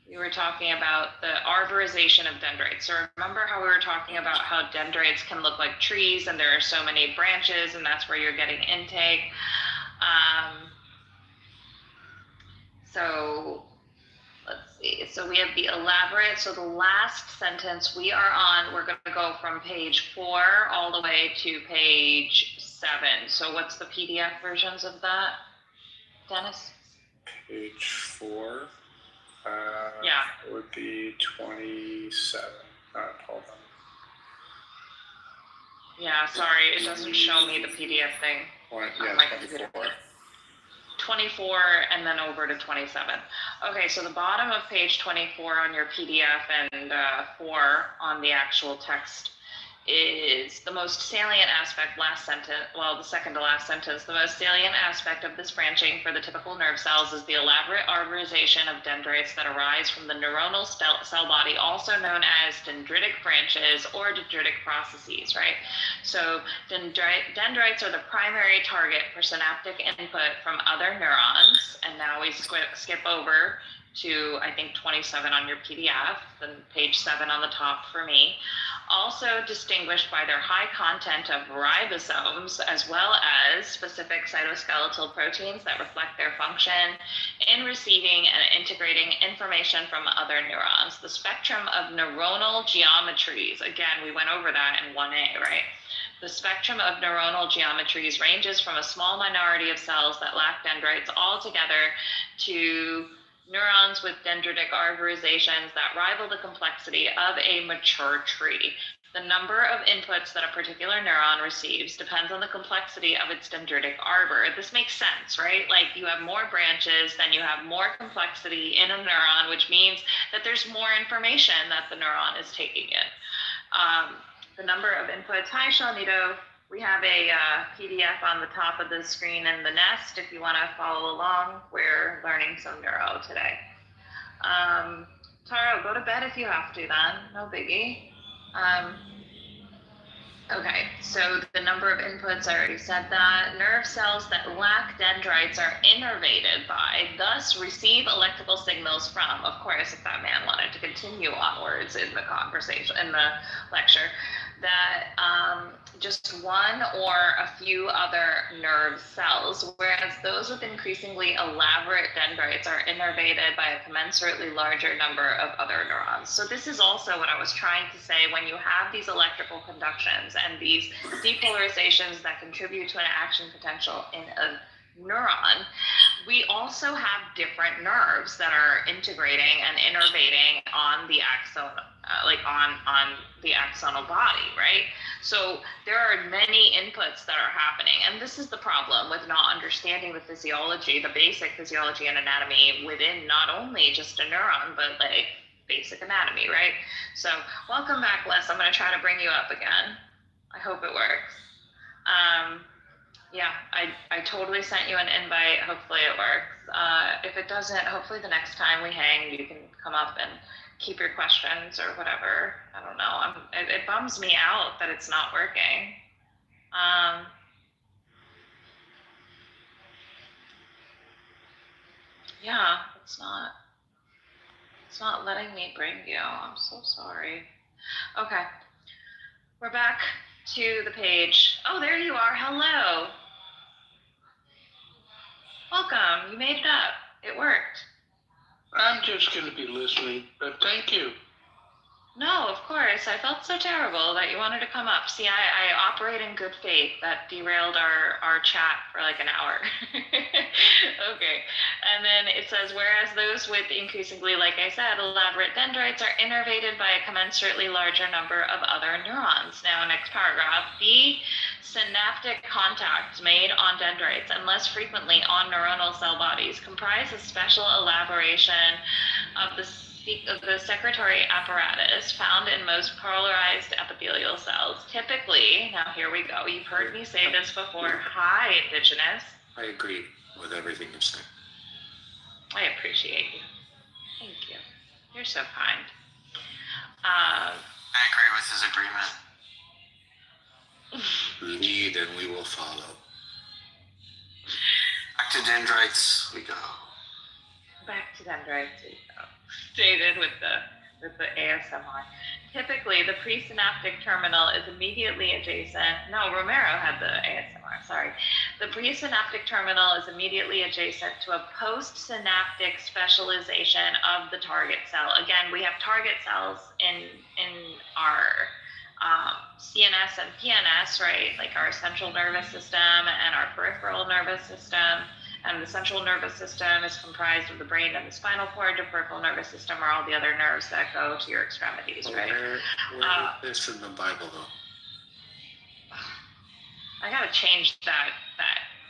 We were talking about the arborization of dendrites. So remember how we were talking about how dendrites can look like trees and there are so many branches, and that's where you're getting intake. So let's see. So we have the elaborate. So the last sentence we're going to go from page 4 all the way to page 7. So what's the PDF versions of that, Dennis? Page 4. Yeah. It would be 27. Hold on. Yeah, sorry, it doesn't show me the PDF thing. Yeah, my computer. 24 and then over to 27. Okay, so the bottom of page 24 on your PDF and 4 on the actual text is the most salient aspect, last sentence, well, the second to last sentence, the most salient aspect of this branching for the typical nerve cells is the elaborate arborization of dendrites that arise from the neuronal cell body, also known as dendritic branches or dendritic processes, right? So dendrites are the primary target for synaptic input from other neurons, and now we skip over to, I think, 27 on your PDF, then page 7 on the top for me. Also distinguished by their high content of ribosomes, as well as specific cytoskeletal proteins that reflect their function in receiving and integrating information from other neurons. The spectrum of neuronal geometries, again, we went over that in 1A, right? The spectrum of neuronal geometries ranges from a small minority of cells that lack dendrites altogether to neurons with dendritic arborizations that rival the complexity of a mature tree. The number of inputs that a particular neuron receives depends on the complexity of its dendritic arbor. This makes sense, right? Like you have more branches, then you have more complexity in a neuron, which means that there's more information that the neuron is taking in. The number of inputs. Hi, Shalnito. We have a PDF on the top of the screen in the nest if you want to follow along. We're learning some neuro today. Taro, go to bed if you have to then. No biggie. Okay, so the number of inputs, I already said that. Nerve cells that lack dendrites are innervated by, thus receive electrical signals from, of course, if that man wanted to continue onwards in the conversation, in the lecture, that just one or a few other nerve cells, whereas those with increasingly elaborate dendrites are innervated by a commensurately larger number of other neurons. So this is also what I was trying to say. When you have these electrical conductions and these depolarizations that contribute to an action potential in a neuron, we also have different nerves that are integrating and innervating on the axon, on the axonal body, right? So there are many inputs that are happening, and this is the problem with not understanding the physiology, the basic physiology and anatomy within not only just a neuron, but like basic anatomy, right? So welcome back, Les. I'm going to try to bring you up again. I hope it works. Yeah, I totally sent you an invite. Hopefully it works. If it doesn't, hopefully the next time we hang, you can come up and keep your questions or whatever. I don't know. It bums me out that it's not working. Yeah, it's not letting me bring you. I'm so sorry. Okay, we're back to the page. Oh, there you are. Hello. Welcome. You made it up. It worked. I'm just going to be listening, but thank you. No, of course. I felt so terrible that you wanted to come up. See, I operate in good faith. That derailed our chat for like an hour. Okay. And then it says, whereas those with increasingly, like I said, elaborate dendrites are innervated by a commensurately larger number of other neurons. Now, next paragraph, the synaptic contacts made on dendrites and less frequently on neuronal cell bodies comprise a special elaboration of the secretory apparatus found in most polarized epithelial cells. Typically, now here we go, you've heard me say this before. Hi, Indigenous. I agree with everything you said. I appreciate you. Thank you. You're so kind. I agree with his agreement. Lead and we will follow. Back to dendrites we go. Back to dendrites we go. Stated with the ASMR. Typically, the presynaptic terminal is immediately adjacent. No, Romero had the ASMR, sorry. The presynaptic terminal is immediately adjacent to a postsynaptic specialization of the target cell. Again, we have target cells in our CNS and PNS, right? Like our central nervous system and our peripheral nervous system. And the central nervous system is comprised of the brain and the spinal cord. The peripheral nervous system are all the other nerves that go to your extremities, right? Where is this in the Bible, though? I gotta change that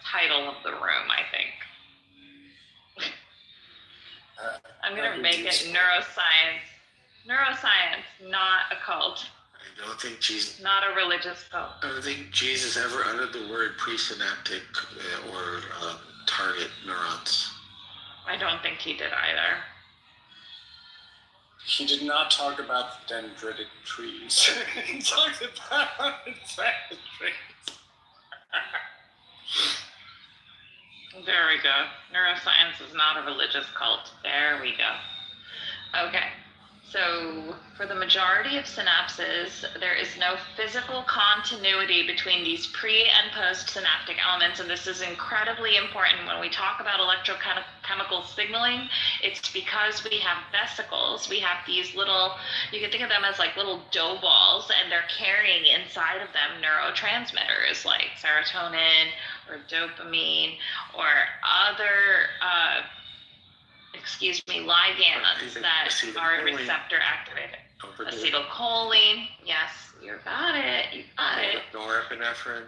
title of the room, I think. I'm gonna make it neuroscience. Neuroscience, not a cult. I don't think Jesus. Not a religious cult. I don't think Jesus ever uttered the word presynaptic or target neurons. I don't think he did either. He did not talk about dendritic trees. He talked about infected trees. There we go. Neuroscience is not a religious cult. There we go. Okay. So for the majority of synapses, there is no physical continuity between these pre and post-synaptic elements. And this is incredibly important when we talk about electrochemical signaling. It's because we have vesicles. We have these little, you can think of them as like little dough balls, and they're carrying inside of them neurotransmitters like serotonin or dopamine or other ligands that are receptor activated. Acetylcholine, yes, you got it. Norepinephrine.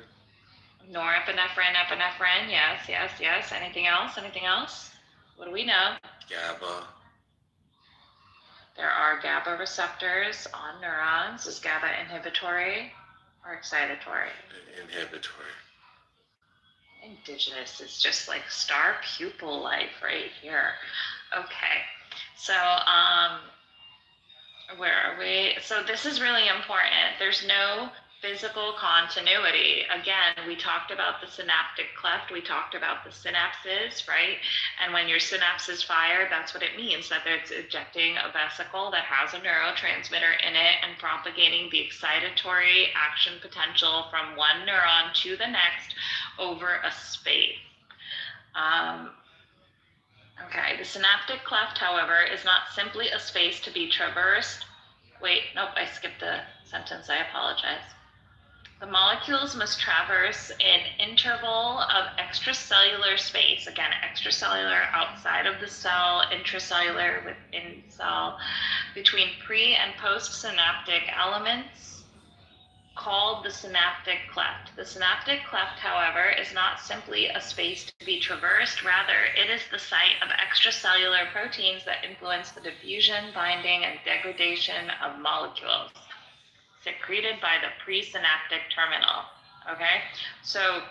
Epinephrine, yes. Anything else? What do we know? GABA. There are GABA receptors on neurons. Is GABA inhibitory or excitatory? Inhibitory. Indigenous is just like star pupil life right here. Okay, so where are we? So this is really important. There's no physical continuity. Again, we talked about the synaptic cleft, we talked about the synapses, right? And when your synapses fire, that's what it means, that it's ejecting a vesicle that has a neurotransmitter in it and propagating the excitatory action potential from one neuron to the next over a space. Okay, the synaptic cleft, however, is not simply a space to be traversed. Wait, nope, I skipped the sentence, I apologize. The molecules must traverse an interval of extracellular space, again, extracellular outside of the cell, intracellular within the cell, between pre and postsynaptic elements called the synaptic cleft. The synaptic cleft, however, is not simply a space to be traversed. Rather, it is the site of extracellular proteins that influence the diffusion, binding, and degradation of molecules secreted by the presynaptic terminal. Okay, so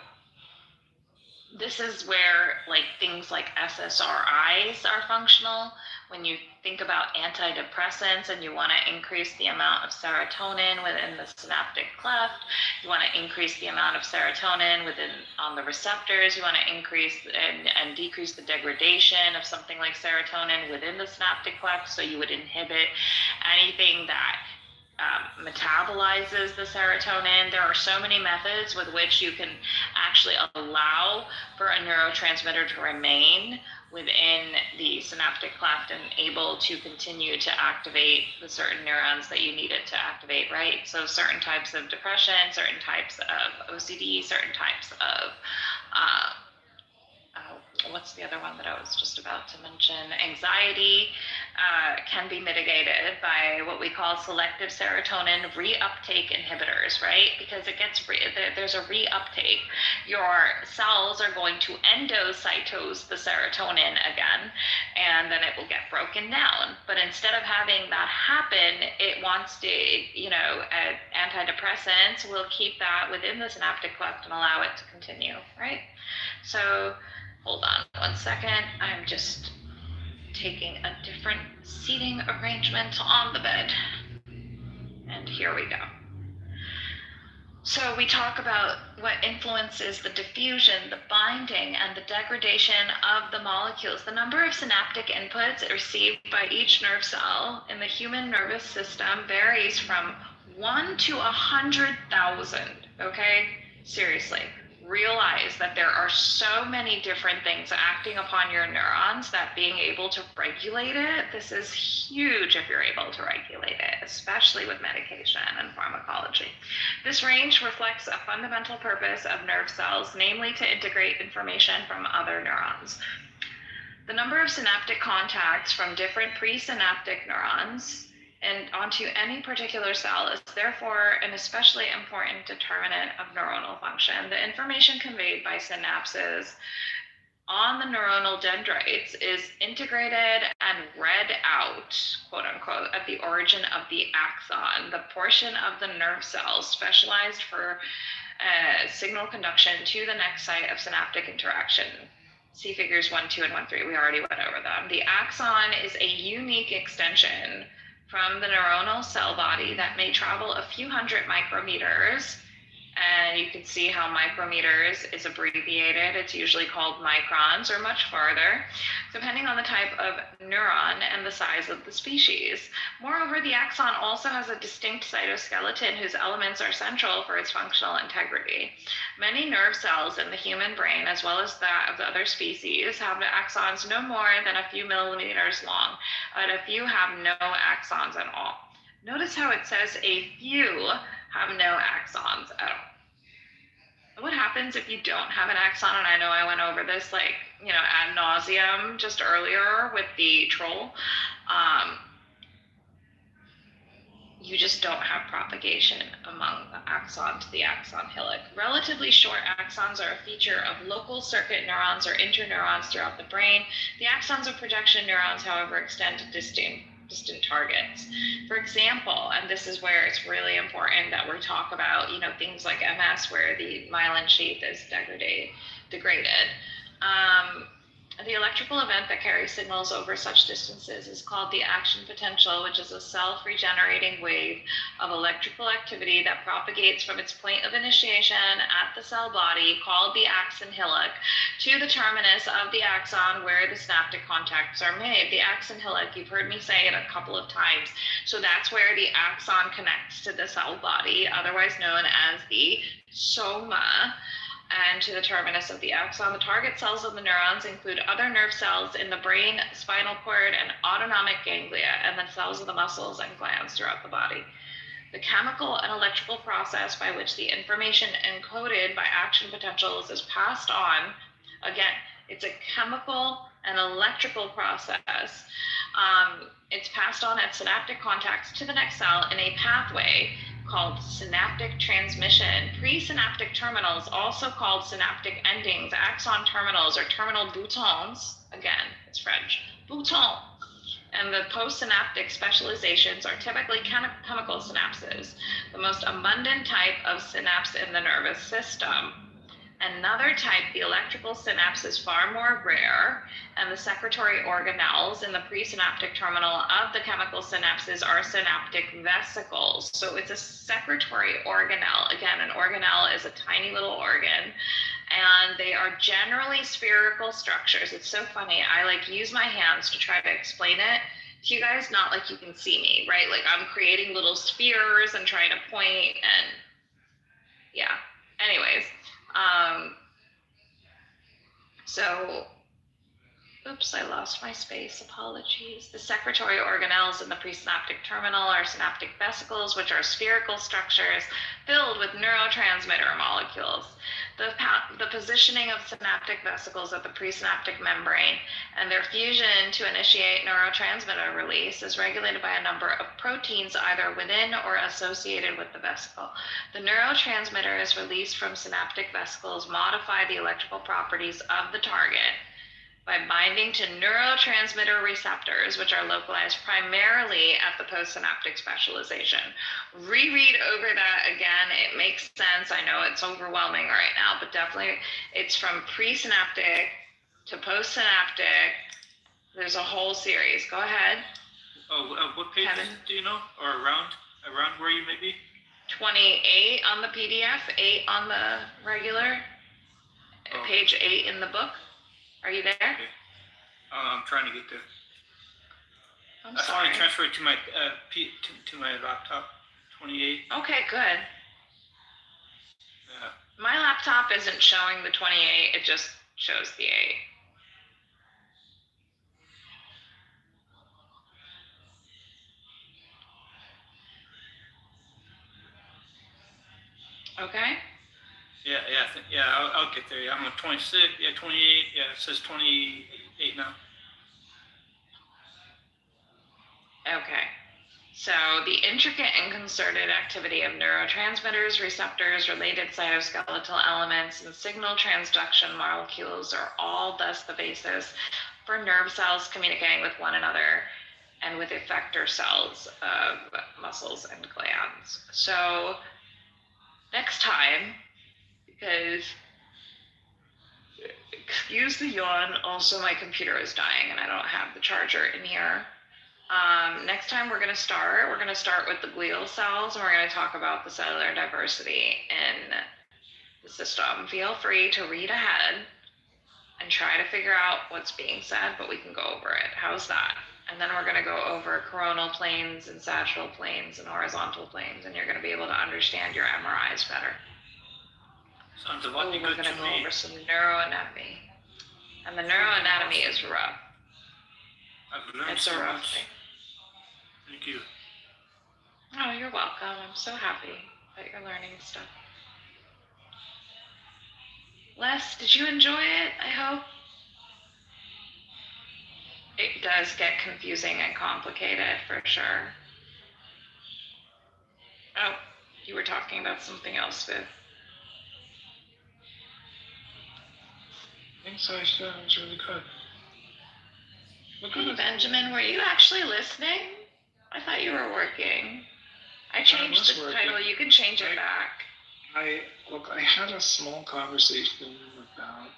this is where like things like SSRIs are functional. When you think about antidepressants and you want to increase the amount of serotonin within the synaptic cleft, you want to increase the amount of serotonin within on the receptors, you want to increase and decrease the degradation of something like serotonin within the synaptic cleft, so you would inhibit anything that metabolizes the serotonin. There are so many methods with which you can actually allow for a neurotransmitter to remain within the synaptic cleft and able to continue to activate the certain neurons that you need it to activate, right? So certain types of depression, certain types of OCD, certain types of what's the other one that I was just about to mention? Anxiety can be mitigated by what we call selective serotonin reuptake inhibitors, right? Because it gets there's a reuptake. Your cells are going to endocytose the serotonin again, and then it will get broken down. But instead of having that happen, it wants to, antidepressants will keep that within the synaptic cleft and allow it to continue, right? So hold on 1 second. I'm just taking a different seating arrangement on the bed. And here we go. So we talk about what influences the diffusion, the binding, and the degradation of the molecules. The number of synaptic inputs received by each nerve cell in the human nervous system varies from 1 to 100,000, okay? Seriously. Realize that there are so many different things acting upon your neurons that being able to regulate it, this is huge if you're able to regulate it, especially with medication and pharmacology. This range reflects a fundamental purpose of nerve cells, namely to integrate information from other neurons. The number of synaptic contacts from different presynaptic neurons and onto any particular cell is therefore an especially important determinant of neuronal function. The information conveyed by synapses on the neuronal dendrites is integrated and read out, quote unquote, at the origin of the axon, the portion of the nerve cells specialized for signal conduction to the next site of synaptic interaction. See figures 1, 2, and 1, 3. We already went over them. The axon is a unique extension from the neuronal cell body that may travel a few hundred micrometers. And you can see how micrometers is abbreviated. It's usually called microns or much farther, depending on the type of neuron and the size of the species. Moreover, the axon also has a distinct cytoskeleton whose elements are central for its functional integrity. Many nerve cells in the human brain, as well as that of the other species, have axons no more than a few millimeters long, but a few have no axons at all. Notice how it says a few have no axons at all. What happens if you don't have an axon? And I know I went over this ad nauseum just earlier with the troll. You just don't have propagation among the axon to the axon hillock. Relatively short axons are a feature of local circuit neurons or interneurons throughout the brain. The axons of projection neurons, however, extend to distant targets. For example, and this is where it's really important that we talk about, things like MS where the myelin sheath is degraded. The electrical event that carries signals over such distances is called the action potential, which is a self-regenerating wave of electrical activity that propagates from its point of initiation at the cell body, called the axon hillock, to the terminus of the axon where the synaptic contacts are made. The axon hillock, you've heard me say it a couple of times. So that's where the axon connects to the cell body, otherwise known as the soma. And to the terminus of the axon, the target cells of the neurons include other nerve cells in the brain, spinal cord, and autonomic ganglia, and the cells of the muscles and glands throughout the body. The chemical and electrical process by which the information encoded by action potentials is passed on. Again, it's a chemical and electrical process. It's passed on at synaptic contacts to the next cell in a pathway called synaptic transmission. Presynaptic terminals, also called synaptic endings, axon terminals, or terminal boutons, again, it's French, bouton. And the postsynaptic specializations are typically chemical synapses, the most abundant type of synapse in the nervous system. Another type, the electrical synapse, is far more rare, and the secretory organelles in the presynaptic terminal of the chemical synapses are synaptic vesicles. So it's a secretory organelle. Again, an organelle is a tiny little organ, and they are generally spherical structures. It's so funny. I use my hands to try to explain it to you guys, not like you can see me, right? Like I'm creating little spheres and trying to point, and yeah. Anyways. So, oops, I lost my space, apologies. The secretory organelles in the presynaptic terminal are synaptic vesicles, which are spherical structures filled with neurotransmitter molecules. The positioning of synaptic vesicles at the presynaptic membrane and their fusion to initiate neurotransmitter release is regulated by a number of proteins either within or associated with the vesicle. The neurotransmitters released from synaptic vesicles modify the electrical properties of the target by binding to neurotransmitter receptors, which are localized primarily at the postsynaptic specialization. Reread over that again. It makes sense. I know it's overwhelming right now, but definitely it's from presynaptic to postsynaptic. There's a whole series. Go ahead. Oh, what page Kevin. do you know? Or around where you may be? 28 on the PDF, 8 on the regular, page 8 in the book. Are you there? Okay. I'm trying to get there. I'm I sorry. finally transferred to my to my laptop. 28. Okay, good. Yeah. My laptop isn't showing the 28, it just shows the 8. Okay. Yeah. I'll get there. Yeah, I'm on 26. Yeah, 28. Yeah, it says 28 now. Okay. So the intricate and concerted activity of neurotransmitters, receptors, related cytoskeletal elements, and signal transduction molecules are all thus the basis for nerve cells communicating with one another and with effector cells of muscles and glands. So next time, because excuse the yawn, also my computer is dying and I don't have the charger in here. Next time we're going to start with the glial cells, and we're going to talk about the cellular diversity in the system. Feel free to read ahead and try to figure out what's being said, but we can go over it. How's that? And then we're going to go over coronal planes and sagittal planes and horizontal planes, and you're going to be able to understand your MRIs better. Sounds a Oh, lot we're good going to to go me. over some neuroanatomy. And the neuroanatomy is rough. I've learned It's so a rough much. thing. Thank you. Oh, you're welcome. I'm so happy that you're learning stuff. Les, did you enjoy it? I hope. It does get confusing and complicated for sure. Oh, you were talking about something else, Viv. I think so. It was really good. Hey, Benjamin, were you actually listening? I thought you were working. I changed the title. You can change it back. I had a small conversation about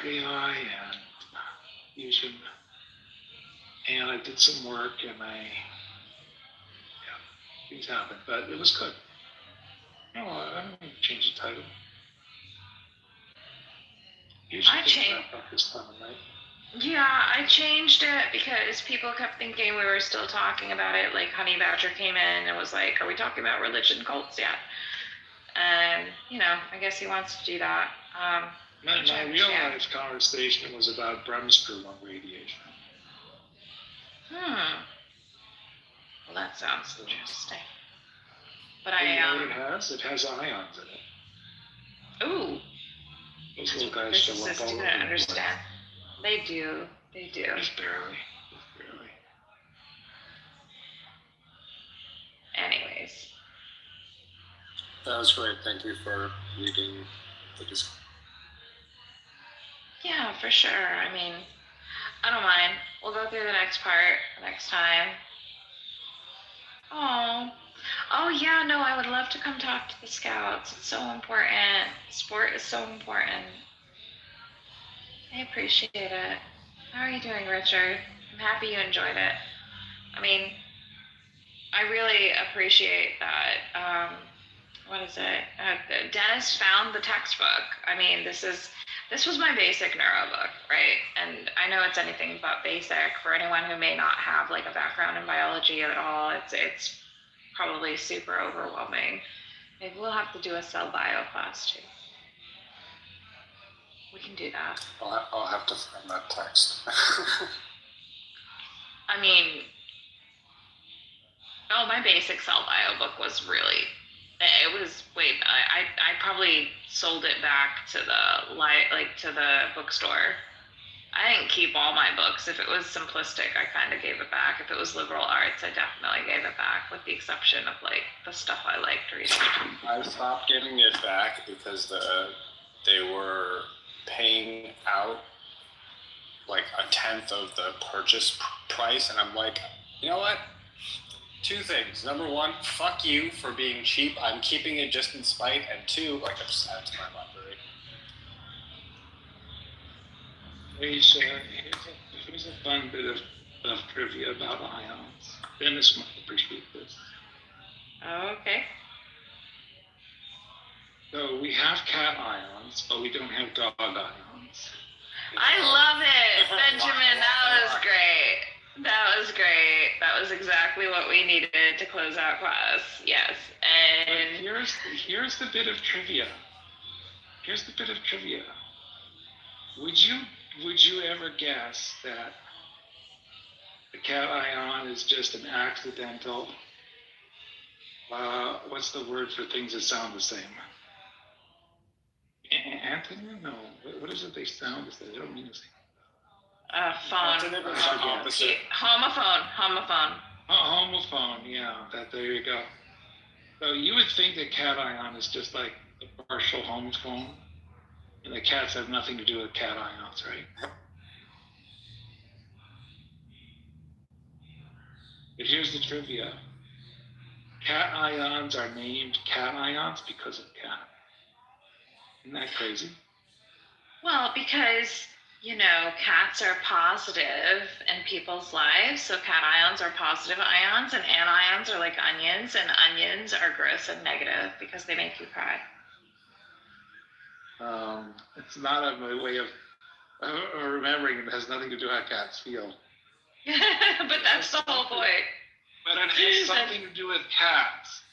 AI and fusion, and I did some work, and things happened, but it was good. No, I don't need to change the title. Usually things wrap up this time of night. Yeah, I changed it because people kept thinking we were still talking about it. Like Honey Badger came in and was like, are we talking about religion cults yet? And, I guess he wants to do that. My real life conversation was about Bremsstrahlung radiation. Well, that sounds interesting. But You know I what it has? It has ions in it. ooh, Those little guys show up physicists all do over not the understand. They do. They do. place. Just barely. Just barely. Anyways, That was great. Thank you for reading the discussion. yeah, for sure. I mean, I don't mind. We'll go through the next part next time. Oh, oh yeah. No, I would love to come talk to the scouts. It's so important. Sport is so important. I appreciate it. How are you doing, Richard? I'm happy you enjoyed it. I mean, I really appreciate that. What is it? Dennis found the textbook. I mean, this was my basic neuro book, right? And I know it's anything but basic for anyone who may not have like a background in biology at all. It's probably super overwhelming. Maybe we'll have to do a cell bio class too. We can do that. I'll have to find that text. I mean, my basic cell bio book was really, it was, I probably sold it back to to the bookstore. I didn't keep all my books. If it was simplistic, I kind of gave it back. If it was liberal arts, I definitely gave it back, with the exception of like the stuff I liked reading. I stopped giving it back because they were paying out like a tenth of the purchase price, and I'm like, you know what? Two things. Number one, fuck you for being cheap. I'm keeping it just in spite. And two, like, I've just added to my library. Here's a fun bit of trivia about ions. Dennis might appreciate this. Okay. So we have cat ions, but we don't have dog ions. I love it, Benjamin. That was great. That was great. That was exactly what we needed to close out class. Yes. And but here's the bit of trivia. Would you ever guess that the cat ion is just an accidental? What's the word for things that sound the same? Antonym? No. What is it? They sound the same. They don't mean the same. phone. Homophone. Homophone. Yeah. There you go. So you would think that cation is just like a partial homophone, and the cats have nothing to do with cations, right? But here's the trivia. Cations are named cations because of cat. Isn't that crazy? Well, because, cats are positive in people's lives. So cations are positive ions, and anions are like onions, and onions are gross and negative because they make you cry. It's not a way of remembering. It has nothing to do with how cats feel. But that's the whole point. But it has something to do with cats.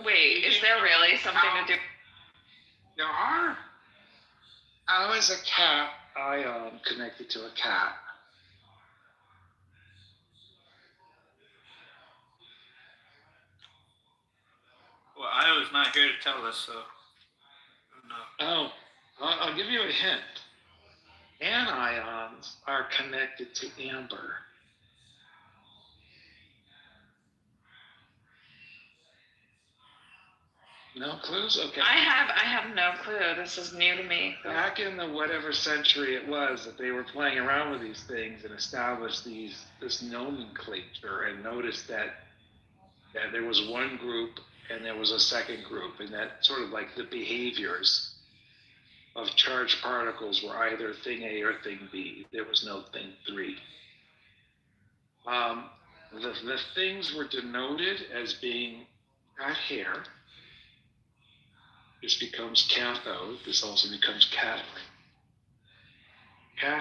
Wait, is there really something to do? There are. How is a cat ion connected to a cat? Well, Io's not here to tell us, so. Oh, I'll give you a hint. Anions are connected to amber. No clues? Okay. I have no clue. This is new to me. Back in the whatever century it was that they were playing around with these things and established this nomenclature, and noticed that there was one group and there was a second group, and that sort of like the behaviors of charged particles were either thing A or thing B. There was no thing 3. The things were denoted as being cat hair. This becomes cathode. This also becomes cat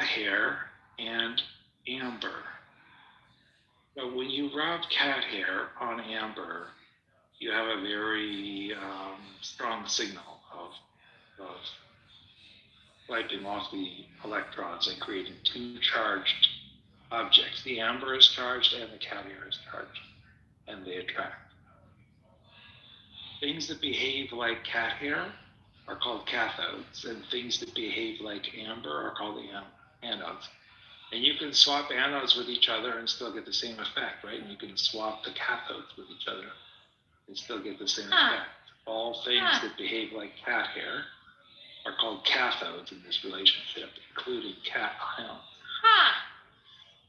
hair and amber. But when you rub cat hair on amber, you have a very strong signal of wiping off the electrons and creating 2 charged objects. The amber is charged and the cat hair is charged, and they attract. Things that behave like cat hair are called cathodes, and things that behave like amber are called anodes. And you can swap anodes with each other and still get the same effect, right? And you can swap the cathodes with each other and still get the same effect. All things that behave like cat hair are called cathodes in this relationship, including cat ions. Huh.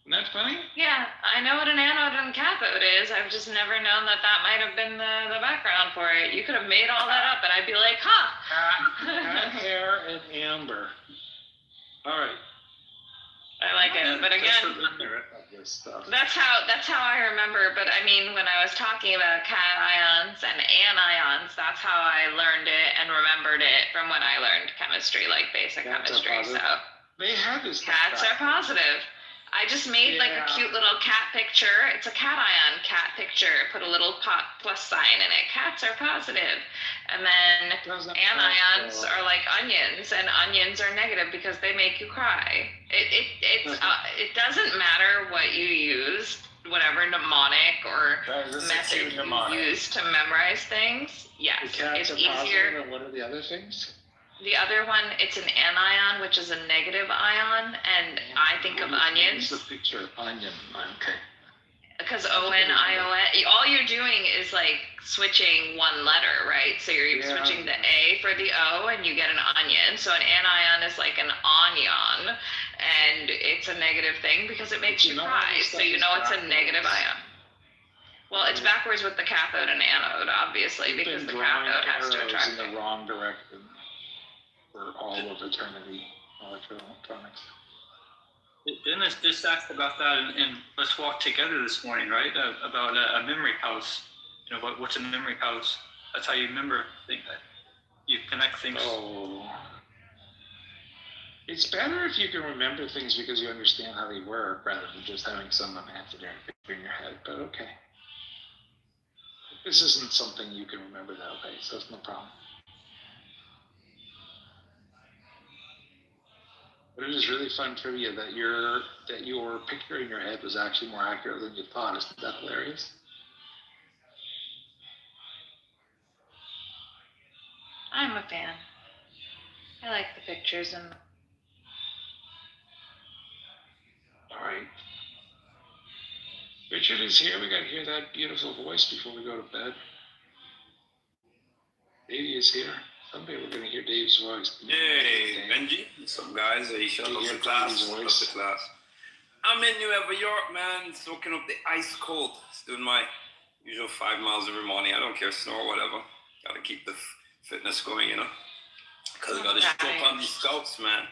Isn't that funny? Yeah, I know what an anode and cathode is. I've just never known that that might have been the background for it. You could have made all that up and I'd be like, Cat hair and amber. All right. I like it, but again, that's how I remember. But I mean, when I was talking about cations and anions, that's how I learned it and remembered it from when I learned chemistry, like basic chemistry. So they have this. Cats are positive. I just made like a cute little cat picture. It's a cation cat picture. Put a little plus sign in it. Cats are positive. And then anions are like onions, and onions are negative because they make you cry. It doesn't matter what you use, whatever mnemonic or method you use to memorize things. Yes, it's easier. And what are the other things? The other one, it's an anion, which is a negative ion, and I think of onions. What's the picture of onion? Okay. Because O-N-I-O-N, all you're doing is like switching one letter, right? So you're switching the A for the O, and you get an onion. So an anion is like an onion, and it's a negative thing because it makes you cry. So you know it's a negative ion. Well, it's backwards with the cathode and anode, obviously, because the cathode has to attract in the wrong direction for all of eternity, electronics. Dennis just asked about that in Let's Walk Together this morning, right? About a memory house. You know, what's a memory house? That's how you remember things. You connect things. Oh. It's better if you can remember things because you understand how they work rather than just having some imaginary picture in your head, but okay. This isn't something you can remember that way, so it's no problem. But it is really fun trivia that your picture in your head was actually more accurate than you thought. Isn't that hilarious? I'm a fan. I like the pictures and. All right. Richard is here. We got to hear that beautiful voice before we go to bed. Davey is here. Someday we're going to hear Dave's voice. Hey, Benji. What's up, guys? Aisha, how's the class? How's the class? I'm in New York, man, soaking up the ice cold. Just doing my usual 5 miles every morning. I don't care, snow or whatever. Got to keep the fitness going, you know? Because I got to show up on these scouts, man.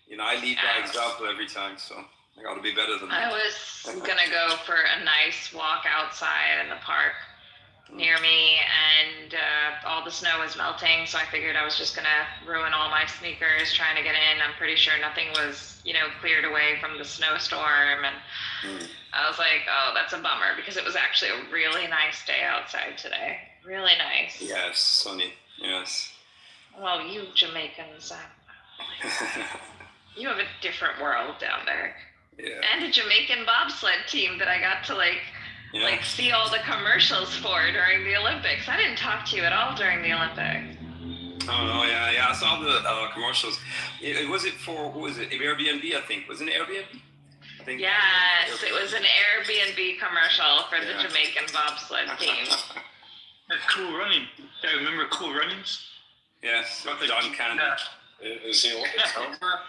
You know, I lead by example every time, so I got to be better than that. I was going to go for a nice walk outside in the park near me, and all the snow was melting, so I figured I was just gonna ruin all my sneakers trying to get in. I'm pretty sure nothing was, cleared away from the snowstorm, and I was like, oh, that's a bummer, because it was actually a really nice day outside today. Really nice. Yes, sunny. Yes. Well, you Jamaicans, you have a different world down there. Yeah. And a Jamaican bobsled team that I got to see all the commercials for during the Olympics. I didn't talk to you at all during the Olympics. Oh, yeah, I saw the commercials. Was it for, who was it? Airbnb, I think. Was it Airbnb? I think. Yes, it was an Airbnb commercial for the Jamaican bobsled team. Cool Running. I remember Cool Runnings? Yes, John Candy. Is it over?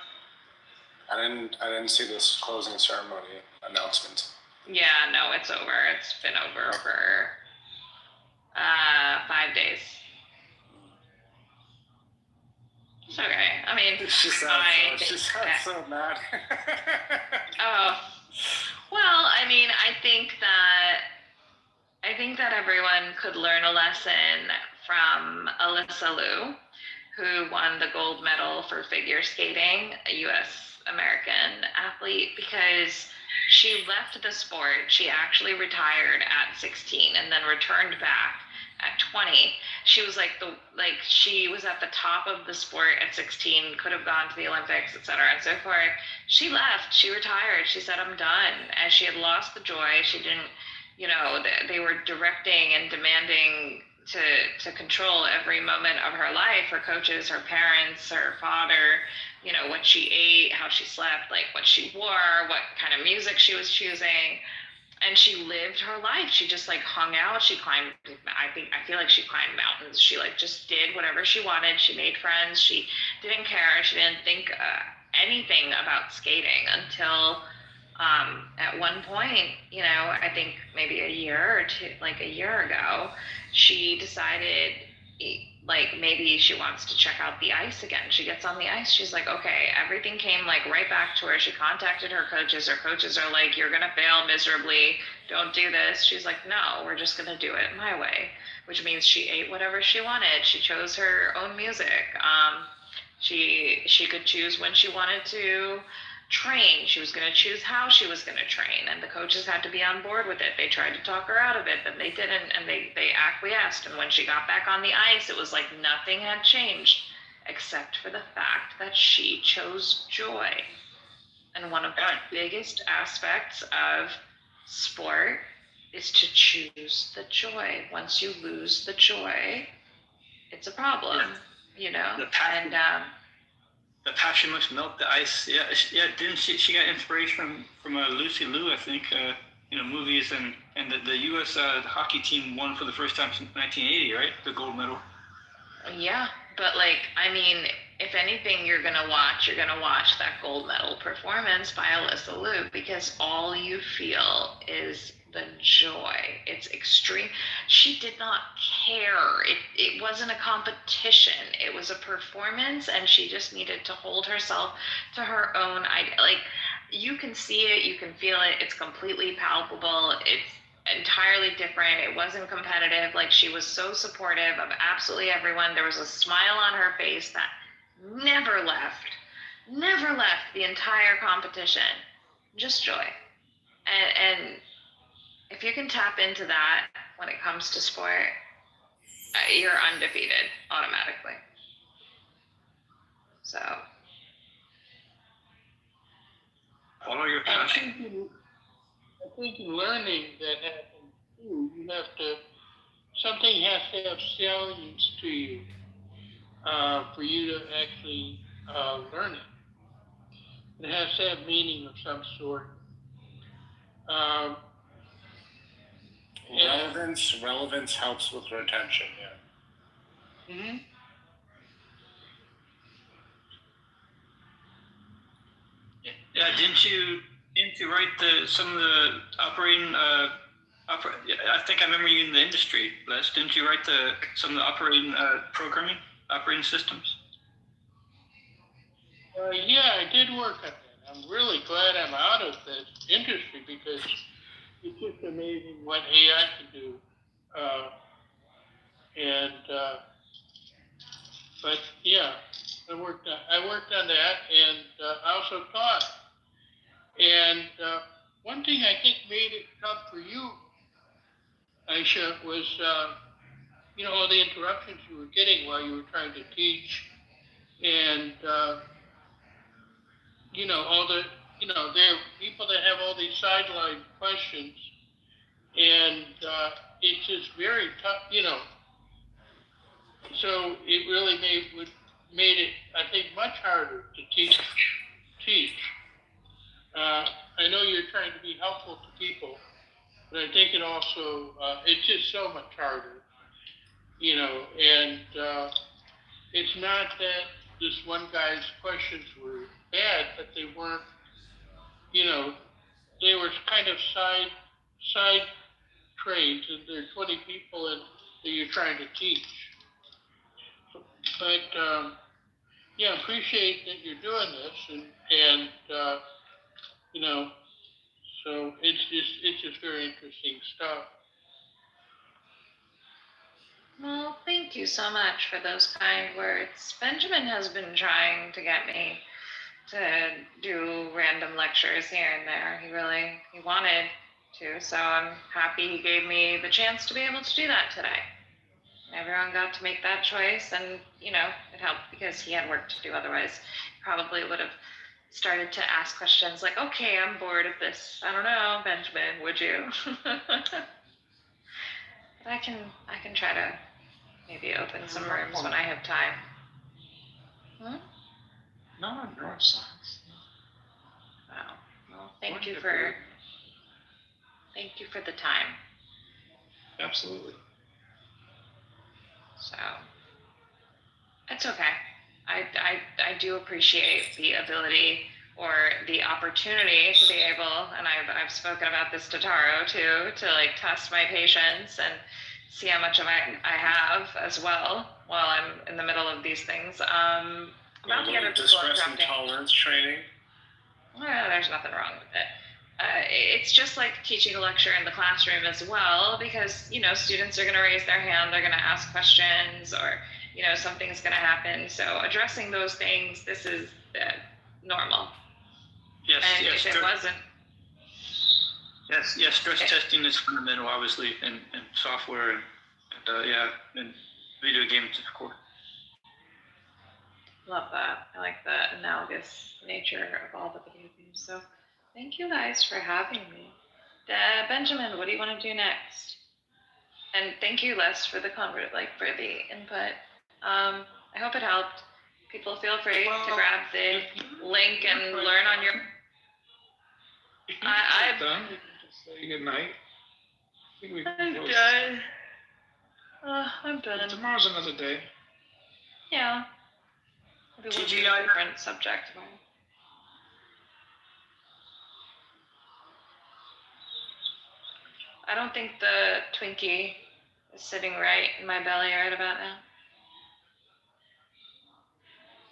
I didn't see this closing ceremony announcement. Yeah, no, it's over. It's been over for 5 days. It's okay. I mean, She's so mad. Oh, well, I mean, I think that everyone could learn a lesson from Alyssa Liu, who won the gold medal for figure skating, a U.S. American athlete, because she left the sport. She actually retired at 16 and then returned back at 20. She was she was at the top of the sport at 16, could have gone to the Olympics, etc. and so forth. She left, she retired, she said, I'm done. And she had lost the joy. She didn't, they were directing and demanding to control every moment of her life, her coaches, her parents, her father, what she ate, how she slept, like what she wore, what kind of music she was choosing. And she lived her life. She just hung out. She climbed, I feel like she climbed mountains. She just did whatever she wanted. She made friends. She didn't care. She didn't think anything about skating until at one point, I think maybe a year or two, a year ago, she decided maybe she wants to check out the ice again. She gets on the ice. She's like, okay, everything came right back to her. She contacted her coaches. Her coaches are like, you're going to fail miserably. Don't do this. She's like, no, we're just going to do it my way, which means she ate whatever she wanted. She chose her own music. She could choose when she wanted to train. She was going to choose how she was going to train, and the coaches had to be on board with it. They tried to talk her out of it, but they didn't, and they acquiesced. And when she got back on the ice, it was like nothing had changed except for the fact that she chose joy. And one of the biggest aspects of sport is to choose the joy. Once you lose the joy, it's a problem, The passion must melt the ice. Yeah. Didn't she got inspiration from Lucy Liu, I think, movies, and the U.S. hockey team won for the first time since 1980, right? The gold medal. Yeah, but if anything you're gonna watch that gold medal performance by Alyssa Liu, because all you feel is the joy. It's extreme. She did not care. It wasn't a competition. It was a performance, and she just needed to hold herself to her own idea. You can see it, you can feel it. It's completely palpable. It's entirely different. It wasn't competitive. She was so supportive of absolutely everyone. There was a smile on her face that never left the entire competition. Just joy. And if you can tap into that when it comes to sport, you're undefeated automatically. So follow your passion. I think in learning that happens too, something has to have salience to you for you to actually learn it. It has to have meaning of some sort. Relevance helps with retention, yeah. Mm-hmm. Yeah, didn't you write some of the operating? I think I remember you in the industry, Les. Didn't you write some of the operating programming, operating systems? Yeah, I did work on that. I'm really glad I'm out of the industry because it's just amazing what AI can do. But yeah, I worked on that, and I also taught. And one thing I think made it tough for you, Aisha, was all the interruptions you were getting while you were trying to teach, and there are people that have all these sideline questions, and it's just very tough, So it really made it, I think, much harder to teach. I know you're trying to be helpful to people, but I think it also, it's just so much harder, and it's not that this one guy's questions were bad, but they weren't, they were kind of side trains, and there are 20 people that you're trying to teach. But yeah, appreciate that you're doing this, and so it's just very interesting stuff. well, thank you so much for those kind words. Benjamin has been trying to get me to do random lectures here and there. He wanted to, so I'm happy he gave me the chance to be able to do that today. everyone got to make that choice, and it helped because he had work to do. Otherwise, probably would have started to ask questions like, "Okay, I'm bored of this. I don't know, Benjamin, would you?" But I can try to maybe open some rooms when I have time. No, neuroscience. Wow. Well, thank you for the time. Absolutely. So it's okay. I do appreciate the ability or the opportunity to be able, and I've spoken about this to Taro too, to like test my patience and see how much of I have as well while I'm in the middle of these things. About the other people distress interrupting. intolerance training. Well, there's nothing wrong with it. It's just like teaching a lecture in the classroom as well, because students are going to raise their hand, they're going to ask questions, or something's going to happen. So addressing those things, this is normal. Yes, and yes. if it wasn't, yes, stress testing is fundamental, obviously, in software and video games, of course. love that. I like the analogous nature of all the video games. So thank you guys for having me. Benjamin, what do you want to do next? And thank you, Les, for the for the input. I hope it helped. People feel free to grab the link and learn on your. I'm done. We can just say good night. I think we can I'm close done. I'm done. Tomorrow's another day. Yeah. Maybe we'll do a different subject tomorrow. I don't think the Twinkie is sitting right in my belly right about now.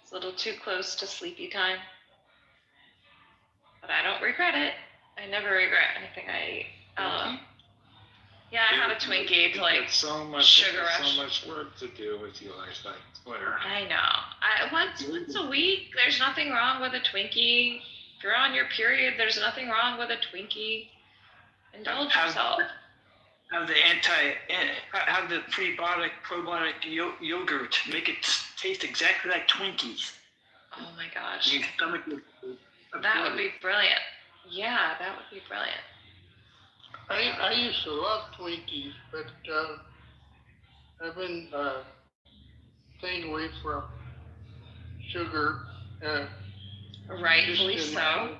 It's a little too close to sleepy time. But I don't regret it. I never regret anything I eat. Yeah, I had a Twinkie to like so much sugar rush. So much work to do with your life, I swear. I know. Once a week, there's nothing wrong with a Twinkie. If you're on your period, there's nothing wrong with a Twinkie. Indulge yourself. Have the probiotic yogurt. Make it taste exactly like Twinkies. Oh my gosh. Your stomach that would be brilliant. Yeah, that would be brilliant. I used to love Twinkies, but I've been staying away from sugar. Rightfully so.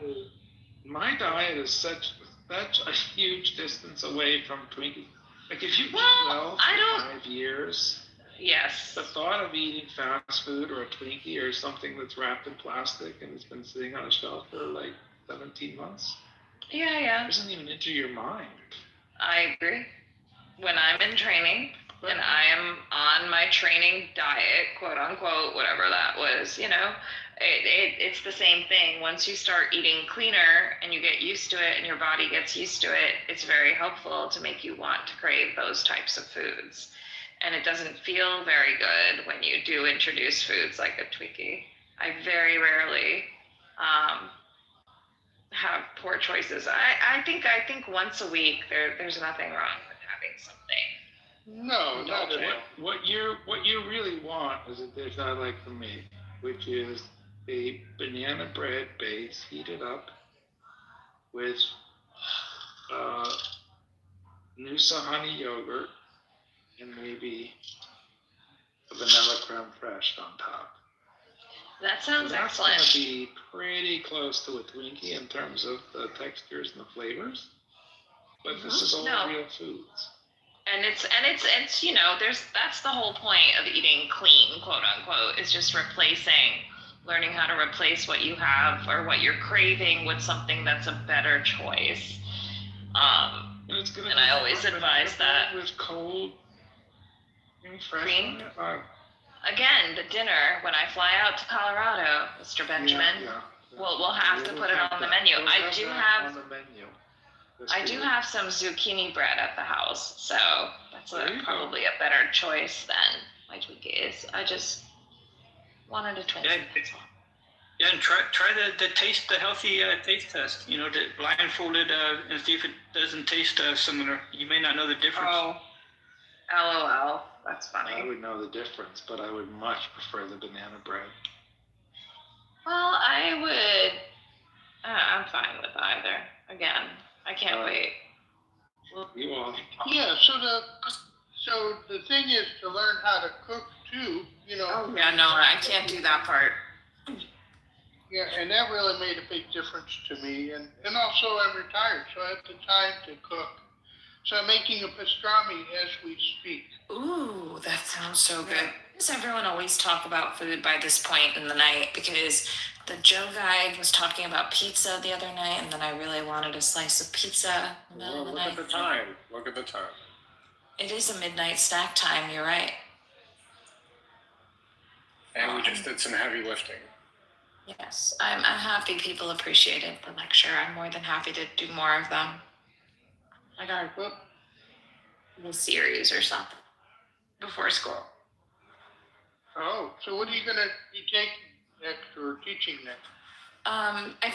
My diet is such a huge distance away from Twinkies. Like if you eat well for 5 years, yes, the thought of eating fast food or a Twinkie or something that's wrapped in plastic and has been sitting on a shelf for like 17 months. Yeah. Doesn't even enter your mind. I agree. When I'm in training and I am on my training diet, quote unquote, whatever that was, it's the same thing. Once you start eating cleaner and you get used to it and your body gets used to it, it's very helpful to make you want to crave those types of foods. And it doesn't feel very good when you do introduce foods like a Twinkie. I very rarely have poor choices. I think once a week there's nothing wrong with having something. No, not at all. What you really want is a dish I like for me, which is a banana bread base heated up with Noosa honey yogurt and maybe a vanilla creme fraiche on top. That sounds excellent. That's going to be pretty close to a Twinkie in terms of the textures and the flavors, but this is all real foods. And it's that's the whole point of eating clean, quote unquote, is just learning how to replace what you have or what you're craving with something that's a better choice. And I always advise that. With cold cream. Again, the dinner, when I fly out to Colorado, Mr. Benjamin, we'll have to put it on the menu. I do have some zucchini bread at the house, so that's probably a better choice than my Twinkie is. I just wanted a Twinkie. Yeah, and try the healthy taste test. The blindfolded and see if it doesn't taste similar. You may not know the difference. Oh, LOL. That's funny. I would know the difference, but I would much prefer the banana bread. Well, I would. I'm fine with either. Again, I can't wait. You all. Yeah, so the thing is to learn how to cook too, you know. Oh yeah, no, I can't do that part. Yeah, and that really made a big difference to me. And also I'm retired, so I have the time to cook. So I'm making a pastrami as we speak. Ooh, that sounds so good. Does everyone always talk about food by this point in the night? Because the Joe guy was talking about pizza the other night, and then I really wanted a slice of pizza in the middle of the Look night. at the time. Look at the time. It is a midnight snack time, you're right. And we just did some heavy lifting. Yes, I'm happy people appreciated the lecture. I'm more than happy to do more of them. I got a series or something before school. Oh, so what are you gonna be taking next or teaching next? I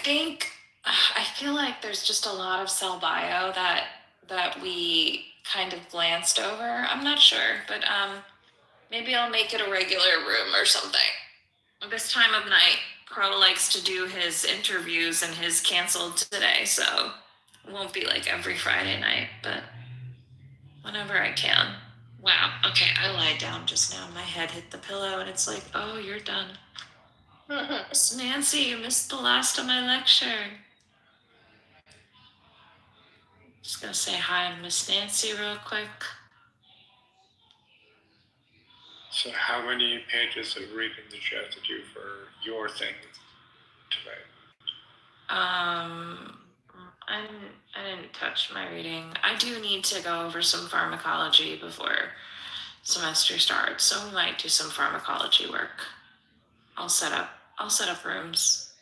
feel like there's just a lot of cell bio that we kind of glanced over. I'm not sure, but maybe I'll make it a regular room or something. This time of night, Crow likes to do his interviews and his canceled today, so it won't be like every Friday night, but whenever I can. Wow, okay, I lied down just now. My head hit the pillow and it's like, oh, you're done. Miss Nancy, you missed the last of my lecture. Just gonna say hi to Miss Nancy real quick. So how many pages of reading did you have to do for your thing today? I didn't touch my reading. I do need to go over some pharmacology before semester starts, so we might do some pharmacology work. I'll set up rooms.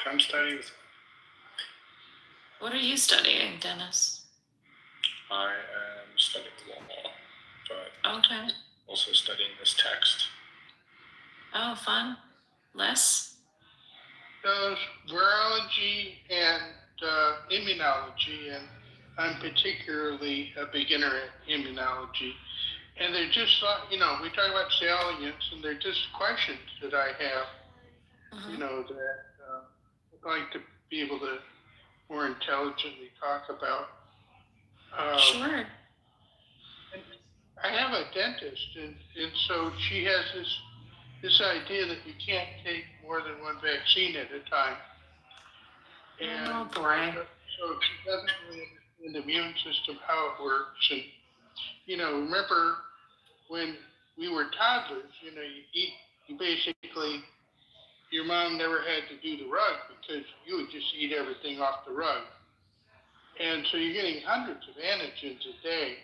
I'm studying. What are you studying, Dennis? I am studying law, but Okay. also studying this text. Oh, fun. Les? Virology and immunology, and I'm particularly a beginner at immunology. And they're just, we talk about salience, and they're just questions that I have, that I'd like to be able to more intelligently talk about. Sure. And I have a dentist, and so she has this idea that you can't take more than one vaccine at a time. And oh boy. So she doesn't really understand the immune system, how it works. And, remember when we were toddlers, you basically, your mom never had to do the rug because you would just eat everything off the rug. And so you're getting hundreds of antigens a day,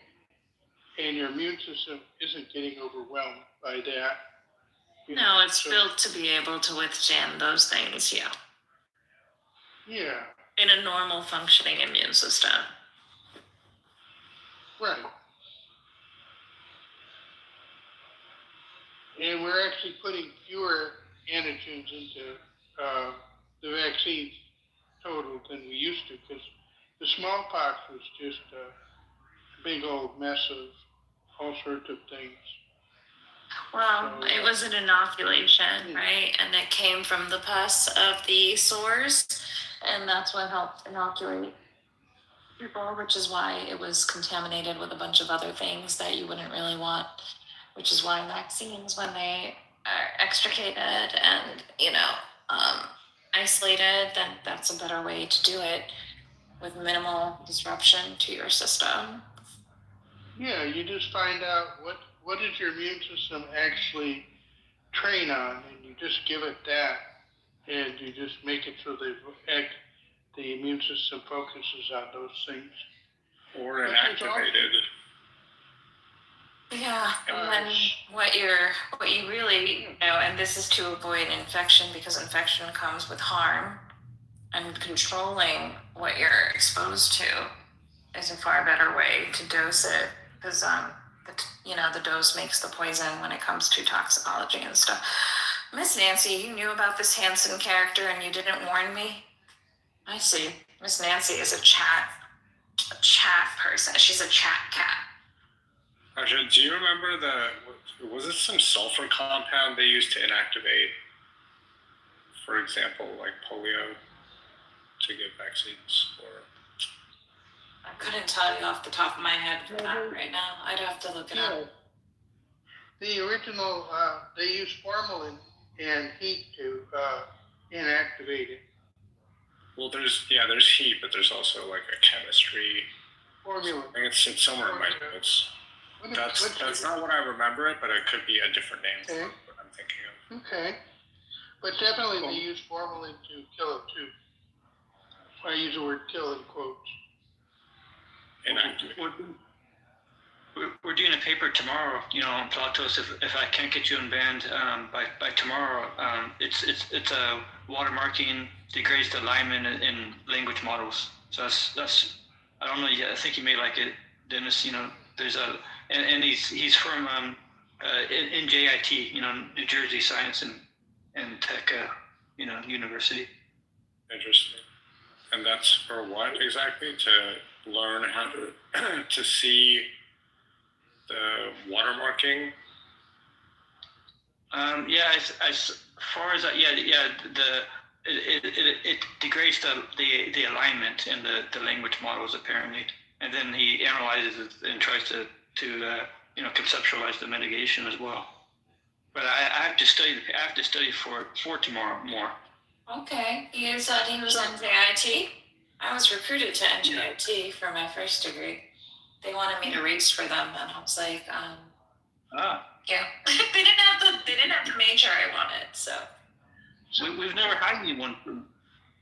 and your immune system isn't getting overwhelmed by that. No, it's built to be able to withstand those things, yeah. Yeah. In a normal functioning immune system. Right. And we're actually putting fewer antigens into the vaccines total than we used to, because the smallpox was just a big old mess of all sorts of things. Well, it was an inoculation, right? And it came from the pus of the sores, and that's what helped inoculate people, which is why it was contaminated with a bunch of other things that you wouldn't really want, which is why vaccines, when they are extricated and, isolated, then that's a better way to do it with minimal disruption to your system. Yeah, you just find out what does your immune system actually train on, and you just give it that, and you just make it so the immune system focuses on those things. Or inactivated. Yeah, and then what you really, and this is to avoid infection, because infection comes with harm, and controlling what you're exposed to is a far better way to dose it, because the dose makes the poison when it comes to toxicology and stuff. Miss Nancy, you knew about this Hansen character and you didn't warn me? I see. Miss Nancy is a chat person. She's a chat cat. Actually, do you remember was it some sulfur compound they used to inactivate, for example, like polio, to give vaccines? Or I couldn't tell you off the top of my head for that right now. I'd have to look it up. The original, they use formalin and heat to inactivate it. well, there's heat, but there's also like a chemistry Formula. I think it's somewhere in my notes. That's not what I remember it, but it could be a different name for what I'm thinking of. Okay. But definitely they use formalin to kill it too. I use the word kill in quotes. We're doing a paper tomorrow, on Platos. If I can't get you unbanned by tomorrow, it's a watermarking degrades the alignment in language models. So that's I don't know. I think you may like it, Dennis. There's and he's from in JIT, New Jersey Science and Tech, University. Interesting. And that's for what exactly? To learn how to see the watermarking. As far as that, it degrades the alignment in the language models apparently, and then he analyzes it and tries to conceptualize the mitigation as well. But I have to study for tomorrow more. Okay, you said he was NJIT? I was recruited to NJIT for my first degree. They wanted me to race for them, and I was like, yeah. they didn't have the major I wanted, so. We've never had anyone from,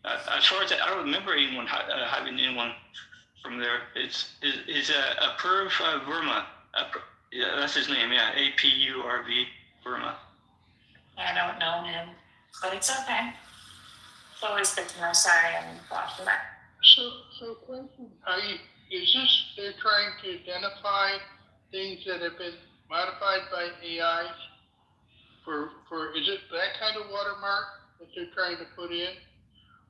as far as I don't remember anyone having anyone from there. It's Apurv Verma. Yeah, that's his name. Yeah, APURV Verma. I don't know him, but it's okay. It's always good to know. Sorry, I'm watching that. So question, they're trying to identify things that have been modified by AIs is it that kind of watermark that they're trying to put in?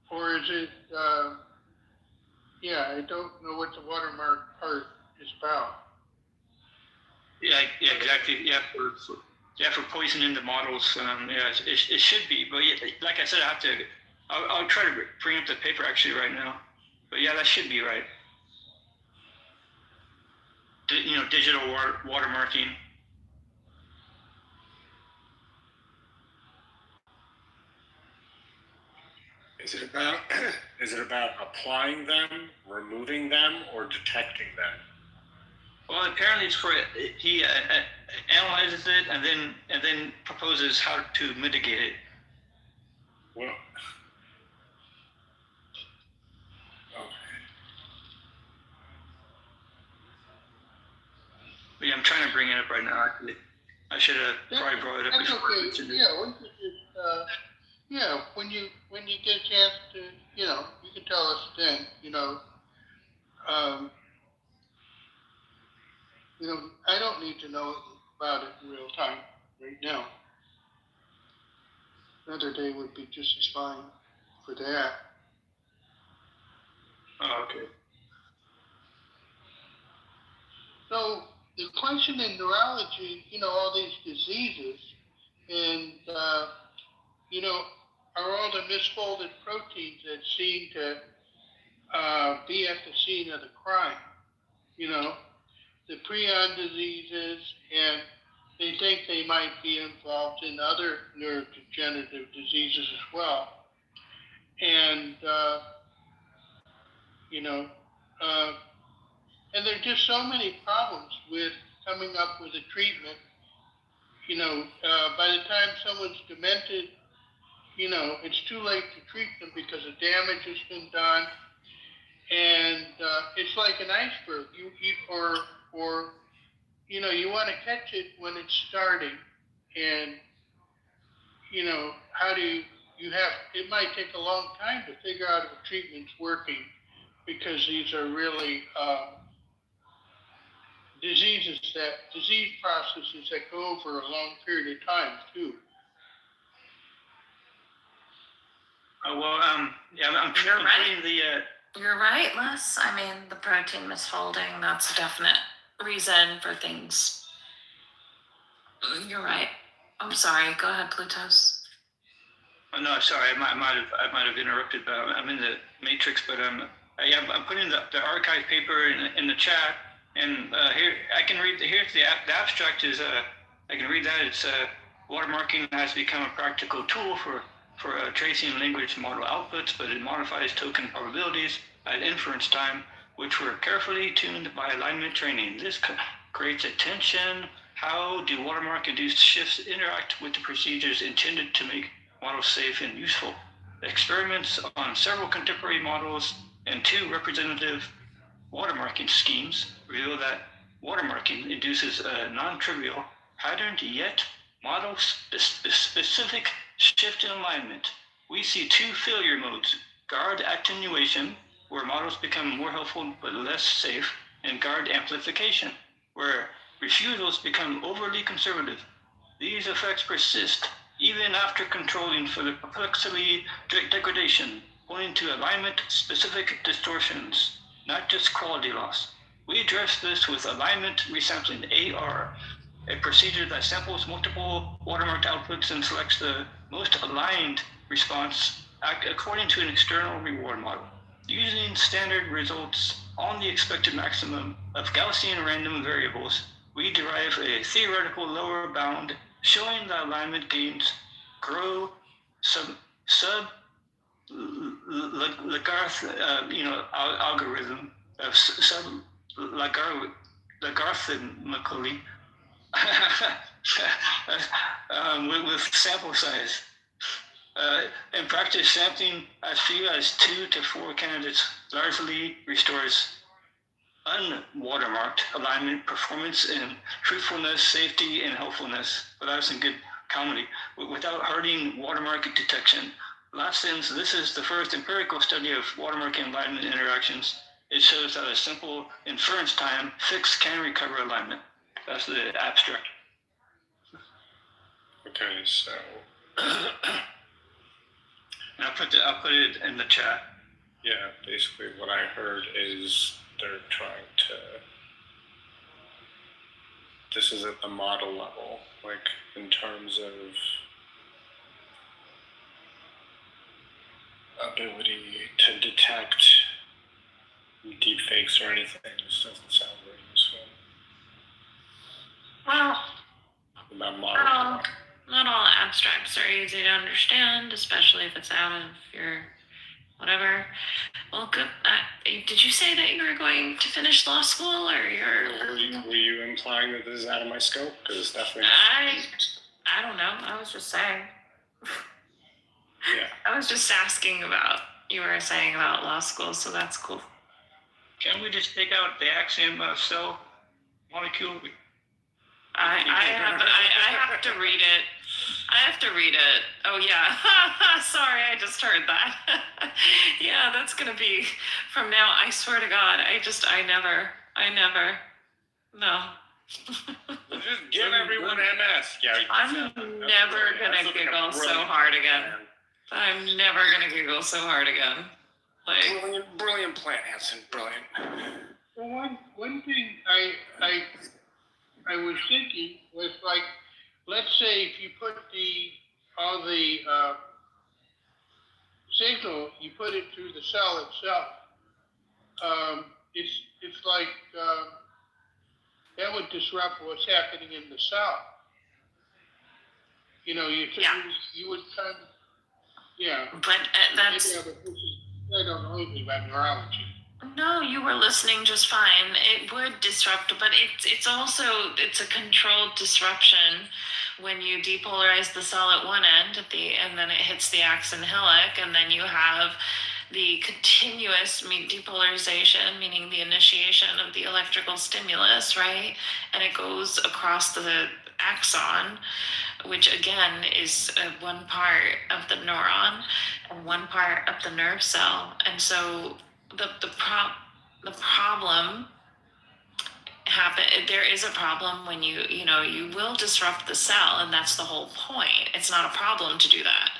Or is it, I don't know what the watermark part is about. Yeah, exactly. Yeah, for poisoning the models. It should be. But like I said, I'll try to bring up the paper actually right now. But yeah, that should be right. Digital watermarking. Is it about applying them, removing them, or detecting them? Well, apparently it's he analyzes it and then proposes how to mitigate it. Well, Yeah, I'm trying to bring it up right now. I should have probably brought it up before. Okay. When you get a chance to, you can tell us then, I don't need to know about it in real time right now. Another day would be just as fine for that. Oh, okay. So the question in neurology, all these diseases, and are all the misfolded proteins that seem to be at the scene of the crime. The prion diseases, and they think they might be involved in other neurodegenerative diseases as well. And and there are just so many problems with coming up with a treatment. By the time someone's demented, it's too late to treat them because the damage has been done. And it's like an iceberg. You want to catch it when it's starting. And, how do it might take a long time to figure out if a treatment's working, because these are really disease processes that go over a long period of time too. I'm You're right. You're right, Les. I mean, the protein misfolding, that's definite. reason for things. You're right. I'm sorry. Go ahead, Plutos. Oh, no, sorry, I might have interrupted, but I'm in the matrix. But I'm putting the archive paper in the chat, and here I can read. Here's the abstract is I can read that. It's watermarking has become a practical tool for tracing language model outputs, but it modifies token probabilities at inference time, which were carefully tuned by alignment training. This creates a tension. How do watermark-induced shifts interact with the procedures intended to make models safe and useful? Experiments on several contemporary models and 2 representative watermarking schemes reveal that watermarking induces a non-trivial, patterned yet model-specific shift in alignment. We see 2 failure modes: guard attenuation, where models become more helpful but less safe, and guard amplification, where refusals become overly conservative. These effects persist even after controlling for the perplexity degradation, pointing to alignment-specific distortions, not just quality loss. We address this with alignment resampling, AR, a procedure that samples multiple watermarked outputs and selects the most aligned response according to an external reward model. Using standard results on the expected maximum of Gaussian random variables, we derive a theoretical lower bound showing that alignment gains grow algorithm of logarithmically with sample size. In practice, sampling as few as 2 to 4 candidates largely restores unwatermarked alignment, performance, and truthfulness, safety, and helpfulness, without some good comedy, without hurting watermark detection. Last sentence, this is the first empirical study of watermark and alignment interactions. It shows that a simple inference time fix can recover alignment. That's the abstract. Okay, so And I'll put it in the chat. yeah, basically what I heard is they're trying to. This is at the model level, like in terms of ability to detect deepfakes or anything. This doesn't sound very useful. Well, About model. not all abstracts are easy to understand, especially if it's out of your whatever. Well, good. Did you say that you were going to finish law school, or Were you implying that this is out of my scope? Because it's definitely. I don't know. I was just saying. Yeah. I was just asking about, you were saying about law school, so that's cool. Can we just take out the axiom of cell molecule? I have to read it. I have to read it. Oh yeah. Sorry, I just heard that. Yeah, that's gonna be from now. I swear to God, I never. No. Just give everyone MS. Yeah. I'm never gonna giggle so hard again. I'm never gonna giggle so hard again. Like Brilliant plan, Hanson. Brilliant. Well, one thing I was thinking was, like, let's say if you put all the signal, you put it through the cell itself. It's like that would disrupt what's happening in the cell. You know, you would kind of, yeah. But that's. I don't know anything about neurology. No, you were listening just fine. It would disrupt, but it's also a controlled disruption when you depolarize the cell at one end and then it hits the axon hillock, and then you have the continuous depolarization, meaning the initiation of the electrical stimulus, right? And it goes across the axon, which again is one part of the neuron and one part of the nerve cell. And so the problem there is a problem when you will disrupt the cell, and that's the whole point. It's not a problem to do that.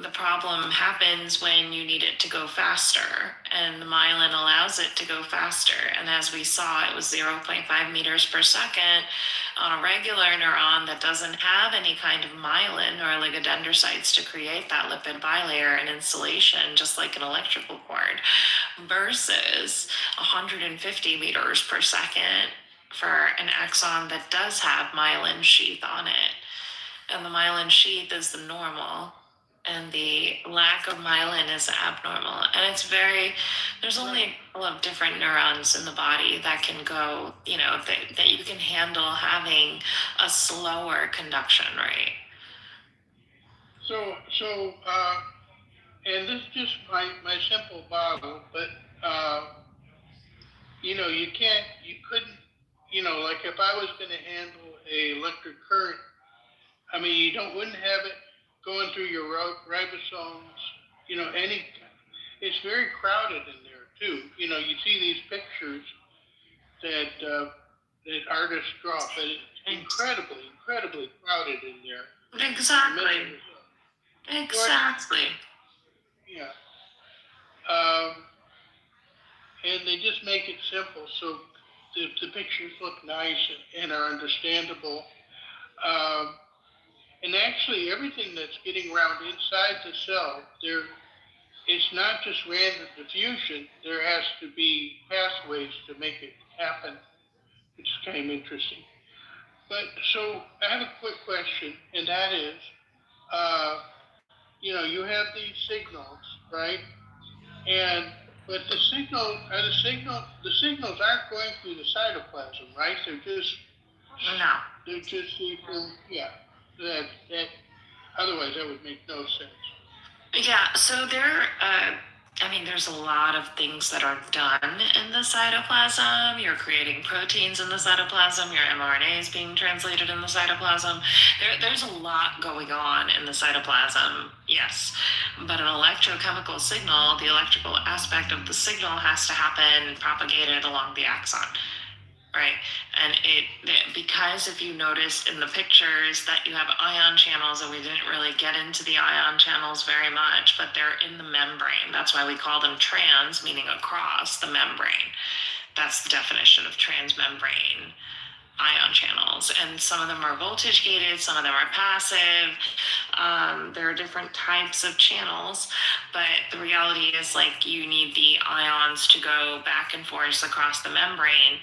the problem happens when you need it to go faster, and the myelin allows it to go faster. And as we saw, it was 0.5 meters per second on a regular neuron that doesn't have any kind of myelin or oligodendrocytes to create that lipid bilayer and insulation, just like an electrical cord, versus 150 meters per second for an axon that does have myelin sheath on it. And the myelin sheath is the normal, and the lack of myelin is abnormal. And it's there's only a couple of different neurons in the body that can go, that you can handle having a slower conduction rate. So, and this is just my simple model, but, you couldn't, like if I was going to handle a electric current, I mean, you wouldn't have it going through your ribosomes, it's very crowded in there too. You see these pictures that artists draw, but it's incredibly crowded in there. Exactly. Yeah. And they just make it simple so the pictures look nice and are understandable. And actually, everything that's getting around inside the cell, it's not just random diffusion. There has to be pathways to make it happen, which is kind of interesting. But so I have a quick question, and that is, you have these signals, right? But the signals aren't going through the cytoplasm, right? They're just that otherwise that would make no sense. Yeah, so there's a lot of things that are done in the cytoplasm. You're creating proteins in the cytoplasm. Your mRNA is being translated in the cytoplasm. There's a lot going on in the cytoplasm, yes. But an electrochemical signal, the electrical aspect of the signal has to happen propagated along the axon. Right, and because if you noticed in the pictures that you have ion channels, and we didn't really get into the ion channels very much, but they're in the membrane. That's why we call them trans, meaning across the membrane. That's the definition of transmembrane ion channels, and some of them are voltage gated, some of them are passive. There are different types of channels, but the reality is you need the ions to go back and forth across the membrane,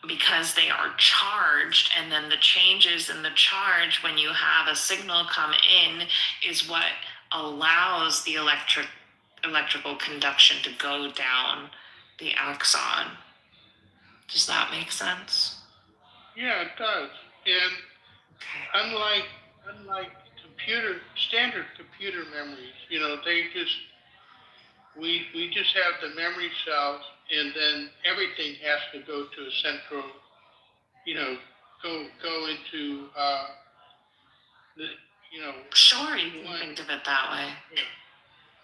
because they are charged, and then the changes in the charge when you have a signal come in is what allows the electrical conduction to go down the axon. Does that make sense? Yeah, it does. And unlike standard computer memories, we just have the memory cells, and then everything has to go to a central, go into Sure, you can think of it that way. Yeah.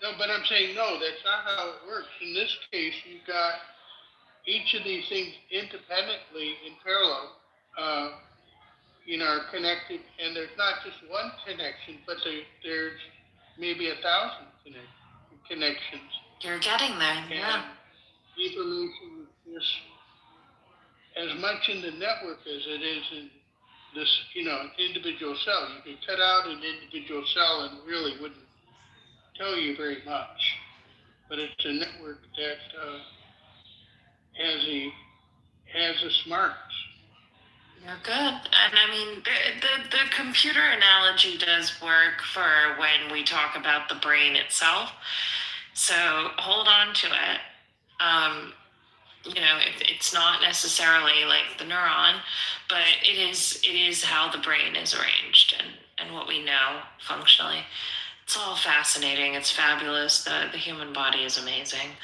No, but I'm saying no, that's not how it works. In this case, you've got each of these things independently in parallel, are connected, and there's not just one connection, but there's maybe 1,000 connections. You're getting there, yeah. Information is as much in the network as it is in this, an individual cell. You could cut out an individual cell and really wouldn't tell you very much. But it's a network that has the smarts. You're good. And the computer analogy does work for when we talk about the brain itself. So hold on to it. It's not necessarily like the neuron, but it is how the brain is arranged and what we know functionally. It's all fascinating. It's fabulous. The human body is amazing.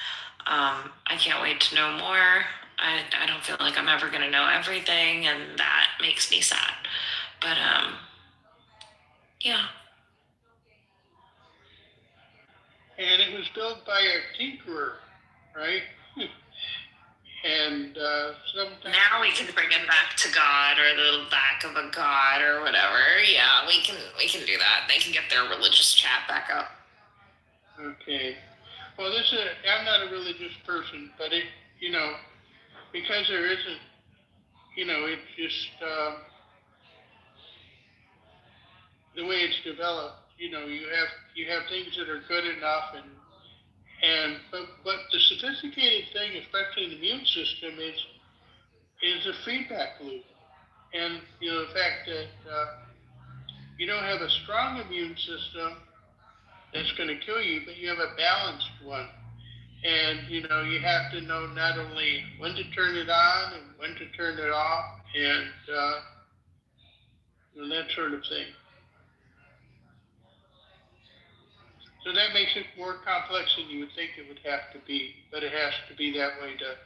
I can't wait to know more. I don't feel like I'm ever going to know everything, and that makes me sad. But, yeah. And it was built by a tinkerer, right? And sometimes now we can bring it back to God, or the back of a god, or whatever. Yeah, we can can do that. They can get their religious chat back up. Okay. Well, I'm not a religious person, but because there isn't, it's just the way it's developed. You have things that are good enough, but the sophisticated thing, especially in the immune system, is a feedback loop, and the fact that you don't have a strong immune system that's going to kill you, but you have a balanced one. And, you have to know not only when to turn it on and when to turn it off and that sort of thing. So that makes it more complex than you would think it would have to be, but it has to be that way to,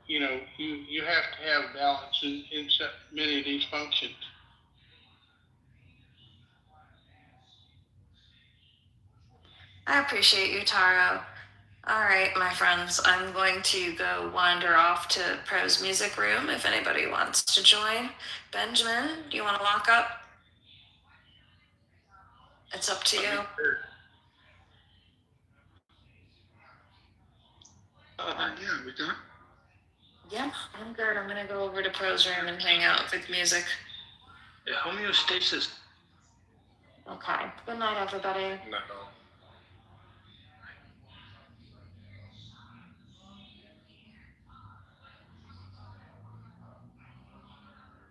you have to have balance in many of these functions. I appreciate you, Taro. All right, my friends, I'm going to go wander off to Pro's music room if anybody wants to join. Benjamin, do you want to lock up? It's up to you. Yeah, we done? Yeah, I'm good. I'm going to go over to Pro's room and hang out with music. Yeah, homeostasis. Okay. Good night, everybody. No.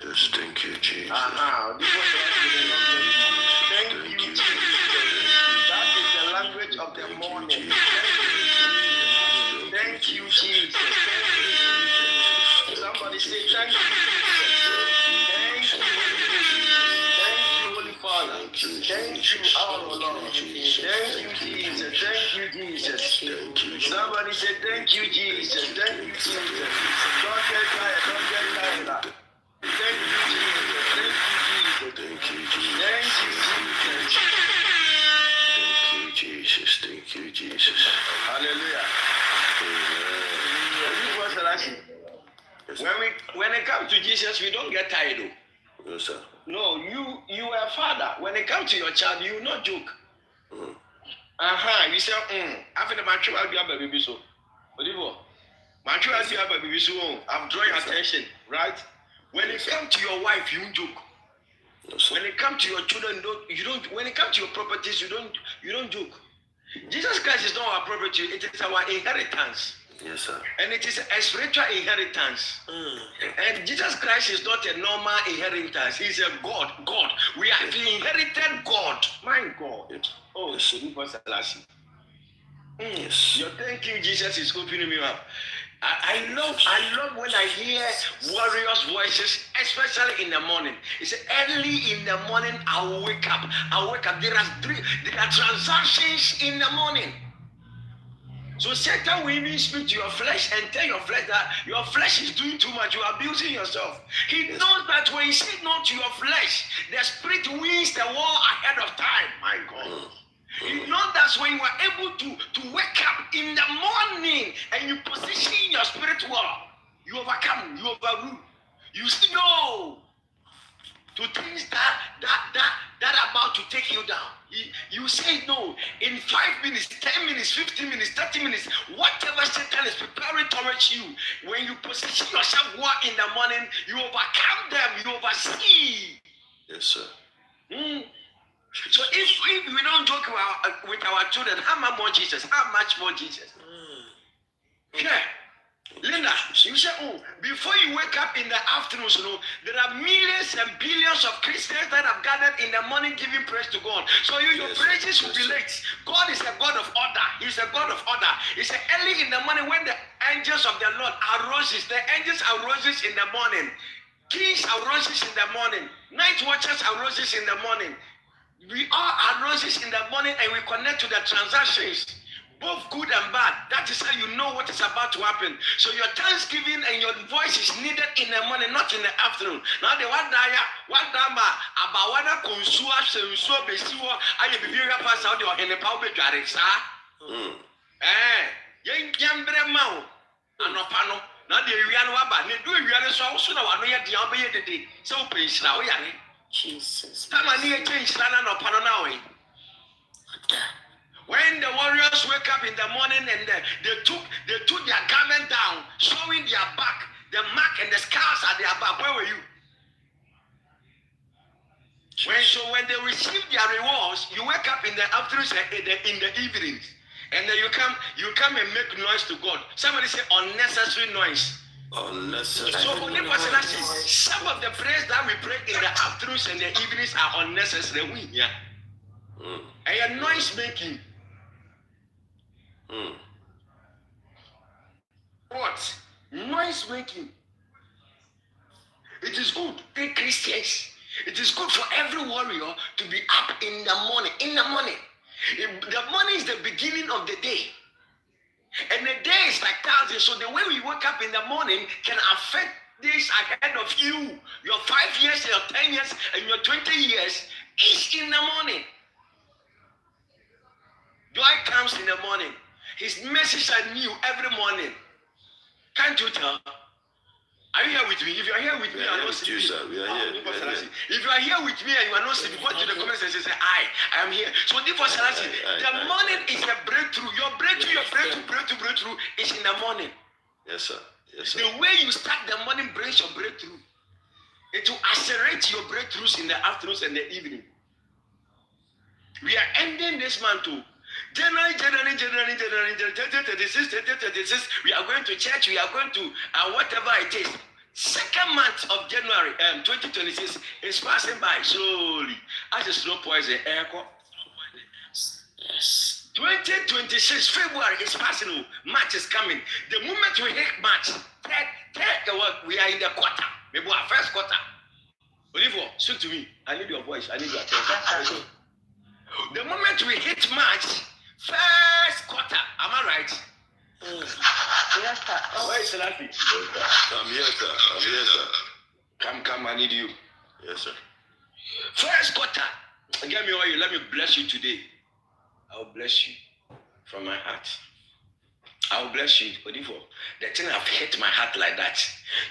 Yes, thank you, Jesus. Thank you, Jesus. That is the language of the morning. Thank you, Jesus. Somebody say thank you, Jesus. Thank you, Holy Father. Thank you, our Lord. Thank you, Jesus. Thank you, Jesus. Somebody say thank you, Jesus. Thank you, Jesus. Don't get tired. Don't get tired. Thank you, Jesus. Thank you, Jesus. Thank you, Jesus. Thank you, Jesus. Hallelujah. When it comes to Jesus, we don't get tired. Though. Yes, sir. No, you are a father. When it comes to your child, you will not joke. You say, after the mature, I'll be a baby so. Mature, I'll be a baby so. I'm drawing attention, right? When it comes to your wife, you joke. Yes, when it comes to your children, you don't. When it comes to your properties, you don't joke. Jesus Christ is not our property; it is our inheritance. Yes, sir. And it is a spiritual inheritance. And Jesus Christ is not a normal inheritance; He's a God. God, we have inherited God. My God. Oh, yes. Yes. Your thank you, Jesus, is opening me up. I love when I hear warriors' voices, especially in the morning. It's early in the morning. I will wake up. There are transactions in the morning. So Satan will even speak to your flesh and tell your flesh that your flesh is doing too much. You are abusing yourself. He knows that when you say no to your flesh, the spirit wins the war ahead of time. My God. You know that's when you are able to wake up in the morning and you position your spirit well. You overcome, you overrule. You say no to things that are about to take you down. You say no in 5 minutes, 10 minutes, 15 minutes, 30 minutes, whatever Satan is preparing towards you. When you position yourself well in the morning, you overcome them, you oversee. Yes, sir. So if we don't joke with our children, how much more Jesus? How much more Jesus? Yeah. Linda, you say, before you wake up in the afternoon, there are millions and billions of Christians that have gathered in the morning giving praise to God. So your praises will be late. God is a God of order. He's a God of order. He said early in the morning when the angels of the Lord aroses, the angels aroses in the morning. Kings aroses in the morning. Night watchers aroses in the morning. We all aroses in the morning and we connect to the transactions, both good and bad. That is how you know what is about to happen. So your thanksgiving and your voice is needed in the morning, not in the afternoon. Now the one dama about whether consua sensuo besiwo aye bibiya pass out your in the power be dware sa. Yembre ma o anopano Now the real waba, they do real so also now I know the obey the day. So please now, yeah. Jesus. Time I need a change Lana no Pananawe. When the warriors wake up in the morning and they took their garment down, showing their back, the mark and the scars at their back. Where were you? When they receive their rewards, you wake up in the afternoons and in the evenings, and then you come and make noise to God. Somebody say unnecessary noise. Unnecessary. So some of the prayers that we pray in the afternoons and the evenings are unnecessary. And noise making. What? Noise making. It is good. Take Christians. It is good for every warrior to be up in the morning. In the morning. The morning is the beginning of the day. And the day is like thousands. So the way we wake up in the morning can affect this ahead of you. Your 5 years, your 10 years, and your 20 years is in the morning. Joy comes in the morning. His message are new every morning. Can't you tell? Are you here with me? If you are here with me, I know sleeping. If you are here with me and you are not sleeping, go to the comments and say, I am here. So therefore, the morning is a breakthrough. Your breakthrough is in the morning. Yes, sir. Yes, sir. The way you start the morning brings your breakthrough. It will accelerate your breakthroughs in the afternoons and the evening. We are ending this month too. January, 36. We are going to church. We are going to whatever it is. Second month of January, 2026 is passing by slowly. As a slow poison, yes. 2026 February is passing. March is coming. The moment we hit March, we are in the quarter. Maybe our first quarter. Oliver, speak to me. I need your voice. I need your attention. The moment we hit March, first quarter, am I right? Yes, sir. Where is Selassie? I'm here, sir. Come, I need you. Yes, sir. First quarter, get me oil. Let me bless you today. I will bless you from my heart. I will bless you, Oliver. The thing have hit my heart like that.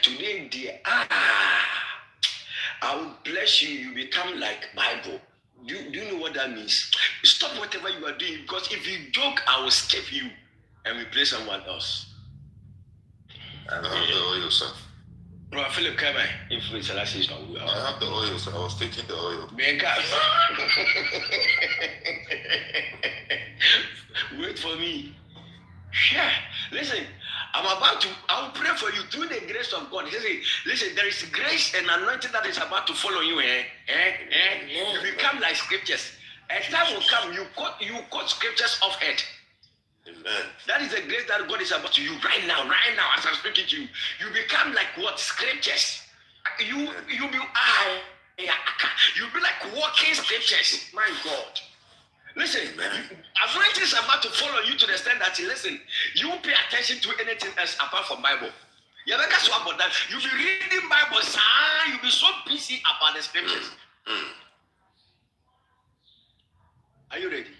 Today, I will bless you. You become like Bible. Do you know what that means? Stop whatever you are doing, because if you joke, I will skip you and replace someone else. I have the oil, sir. Bro, Philip, come on. If Selassie is not well. I have the oil, sir. I was taking the oil. Wait for me. Yeah. Listen, I will pray for you through the grace of God. Listen, there is grace and anointing that is about to follow you. You become like scriptures. A time will come, you quote scriptures off head. Amen. That is the grace that God is about to you right now, as I'm speaking to you. You become like what? Scriptures. You be like walking scriptures. My God. Listen, anointing is about to follow you to the extent that, listen, you won't pay attention to anything else apart from Bible. You ever guess what about that? You'll be reading Bible, sir. You'll be so busy about the scriptures. Are you ready?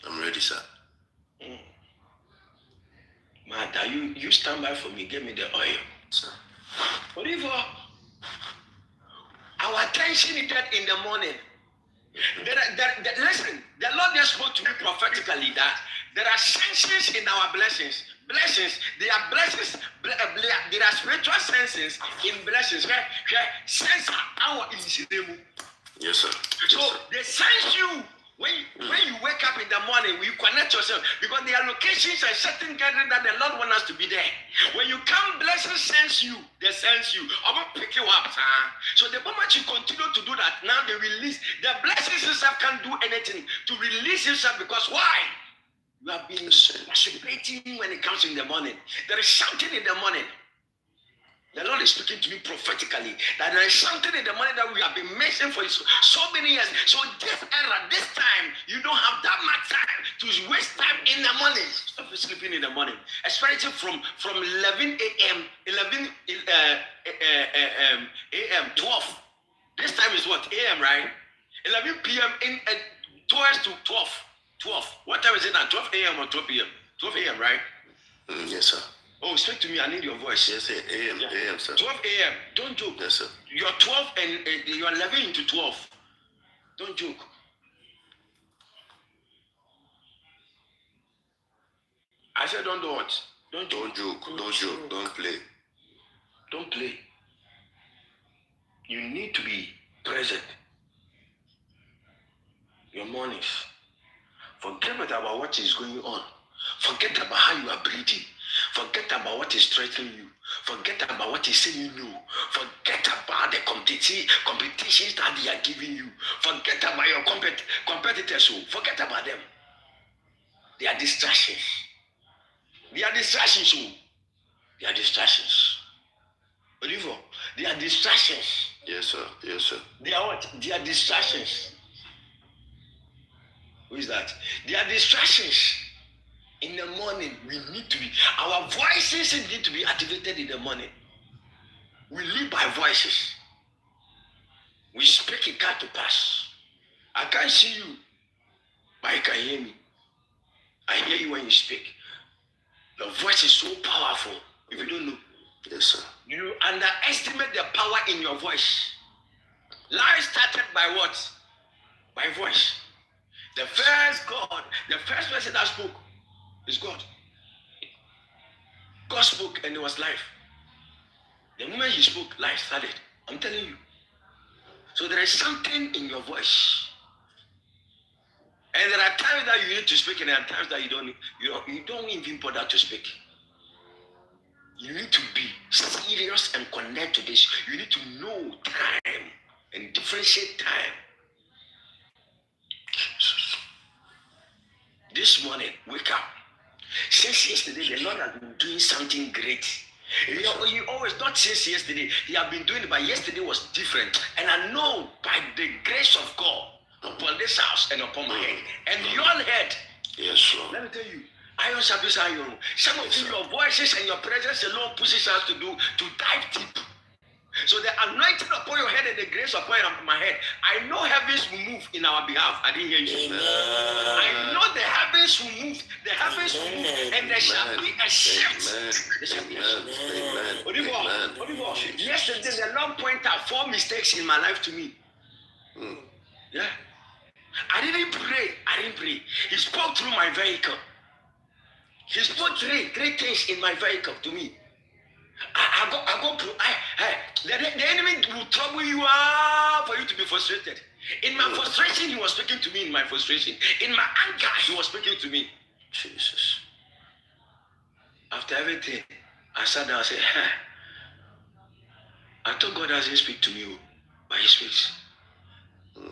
I'm ready, sir. Mother, you stand by for me. Give me the oil. Sir. Whatever. Our attention is that in the morning. Listen, the Lord just spoke to me prophetically that there are senses in our blessings. Blessings, they are blessings. There are spiritual senses in blessings. Sense our initiative. Yes, sir. So they sense you. When you wake up in the morning, you connect yourself, because there are locations and certain gathering that the Lord wants us to be there. When you come, blessings sense you. They sense you. I'm gonna pick you up, huh? So the moment you continue to do that, now they release the blessings itself can't do anything to release yourself, because why? You have been anticipating when it comes in the morning. There is something in the morning. The Lord is speaking to me prophetically that there is something in the morning that we have been mentioning for so many years. So this era, this time, you don't have that much time to waste time in the morning. Stop sleeping in the morning, especially from 11 a.m. 12. This time is what? A.m., right? 11 p.m. in 12 to 12. 12. What time is it now? 12 a.m. or 12 p.m.? 12 a.m., right? Yes, sir. Oh, speak to me. I need your voice. Yes, sir. AM, sir. 12 a.m. Don't joke. Yes, sir. You're 12 and you're 11 into 12. Don't joke. I said don't do what? Don't joke. Don't joke. Don't play. Don't play. You need to be present. Your mornings. Forget about what is going on. Forget about how you are breathing. Forget about what is threatening you. Forget about what is saying no. Forget about the competitions that they are giving you. Forget about your competitors. Forget about them. They are distractions. They are distractions. They are distractions. Oliver, they are distractions. Yes, sir. Yes, sir. They are what? They are distractions. Who is that? They are distractions. In the morning, we need to be, our voices need to be activated in the morning. We live by voices. We speak, it got to pass. I can't see you, but you can hear me. I hear you when you speak. Your voice is so powerful. If you don't know, yes, sir. You underestimate the power in your voice. Life started by what? By voice. The first person that spoke is God. God spoke and it was life. The moment he spoke, life started. I'm telling you. So there is something in your voice. And there are times that you need to speak and there are times that you don't even bother to speak. You need to be serious and connect to this. You need to know time and differentiate time. Jesus. This morning, wake up. Since yesterday, the Lord has been doing something great. He always, not since yesterday, he has been doing it, but yesterday was different. And I know by the grace of God upon this house and upon my head and your head. Yes, Lord. Let me tell you, iron sharpens iron. Some of you, your voices and your presence alone pushes us to dive deep. So the anointing upon your head and the grace upon my head, I know heavens will move in our behalf. I didn't hear you. I know the heavens will move. The heavens will move, and there shall be a shift. There shall be a shift. Oliver, yesterday the Lord pointed out 4 mistakes in my life to me. Yeah. I didn't pray. He spoke through my vehicle. He spoke three things in my vehicle to me. The enemy will trouble you for you to be frustrated. In my frustration, he was speaking to me in my frustration. In my anger, he was speaking to me. Jesus. After everything, I sat down and said, I thought God doesn't speak to me, but he speaks.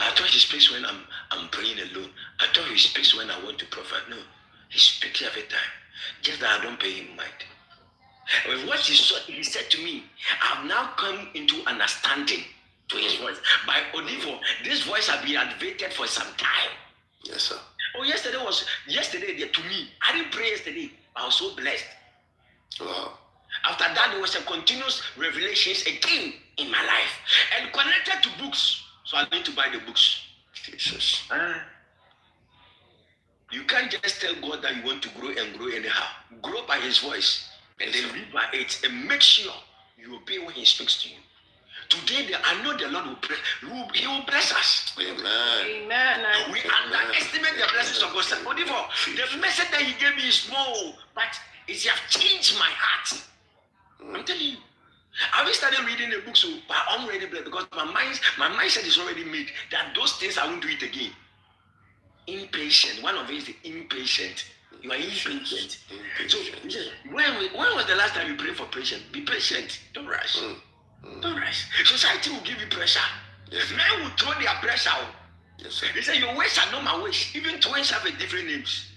I thought he speaks when I'm praying alone. I thought he speaks when I want to prophet. No, he speaks every time. Just that I don't pay him mind. And what he said to me, I've now come into understanding to his voice. By Odivo, this voice has been activated for some time. Yes, sir. Oh, yesterday to me. I didn't pray yesterday. I was so blessed. Wow. After that, there was a continuous revelations again in my life. And connected to books. So I need to buy the books. Jesus. You can't just tell God that you want to grow and grow anyhow. Grow by his voice. And then live by it. And make sure you obey when he speaks to you. Today, I know the Lord will bless. He will bless us. Amen. Amen. We underestimate the blessings of God. The message that he gave me is small, but it has changed my heart. I'm telling you. I will started reading the book, but I'm already blessed because my mindset is already made that those things I won't do it again. Impatient. One of it is the impatient. You are impatient. So, when was the last time you prayed for patience? Be patient. Don't rush. Don't rush. Society will give you pressure. Yes, men will throw their pressure out. Yes, sir. They say your ways are not my ways. Even twins have a different names.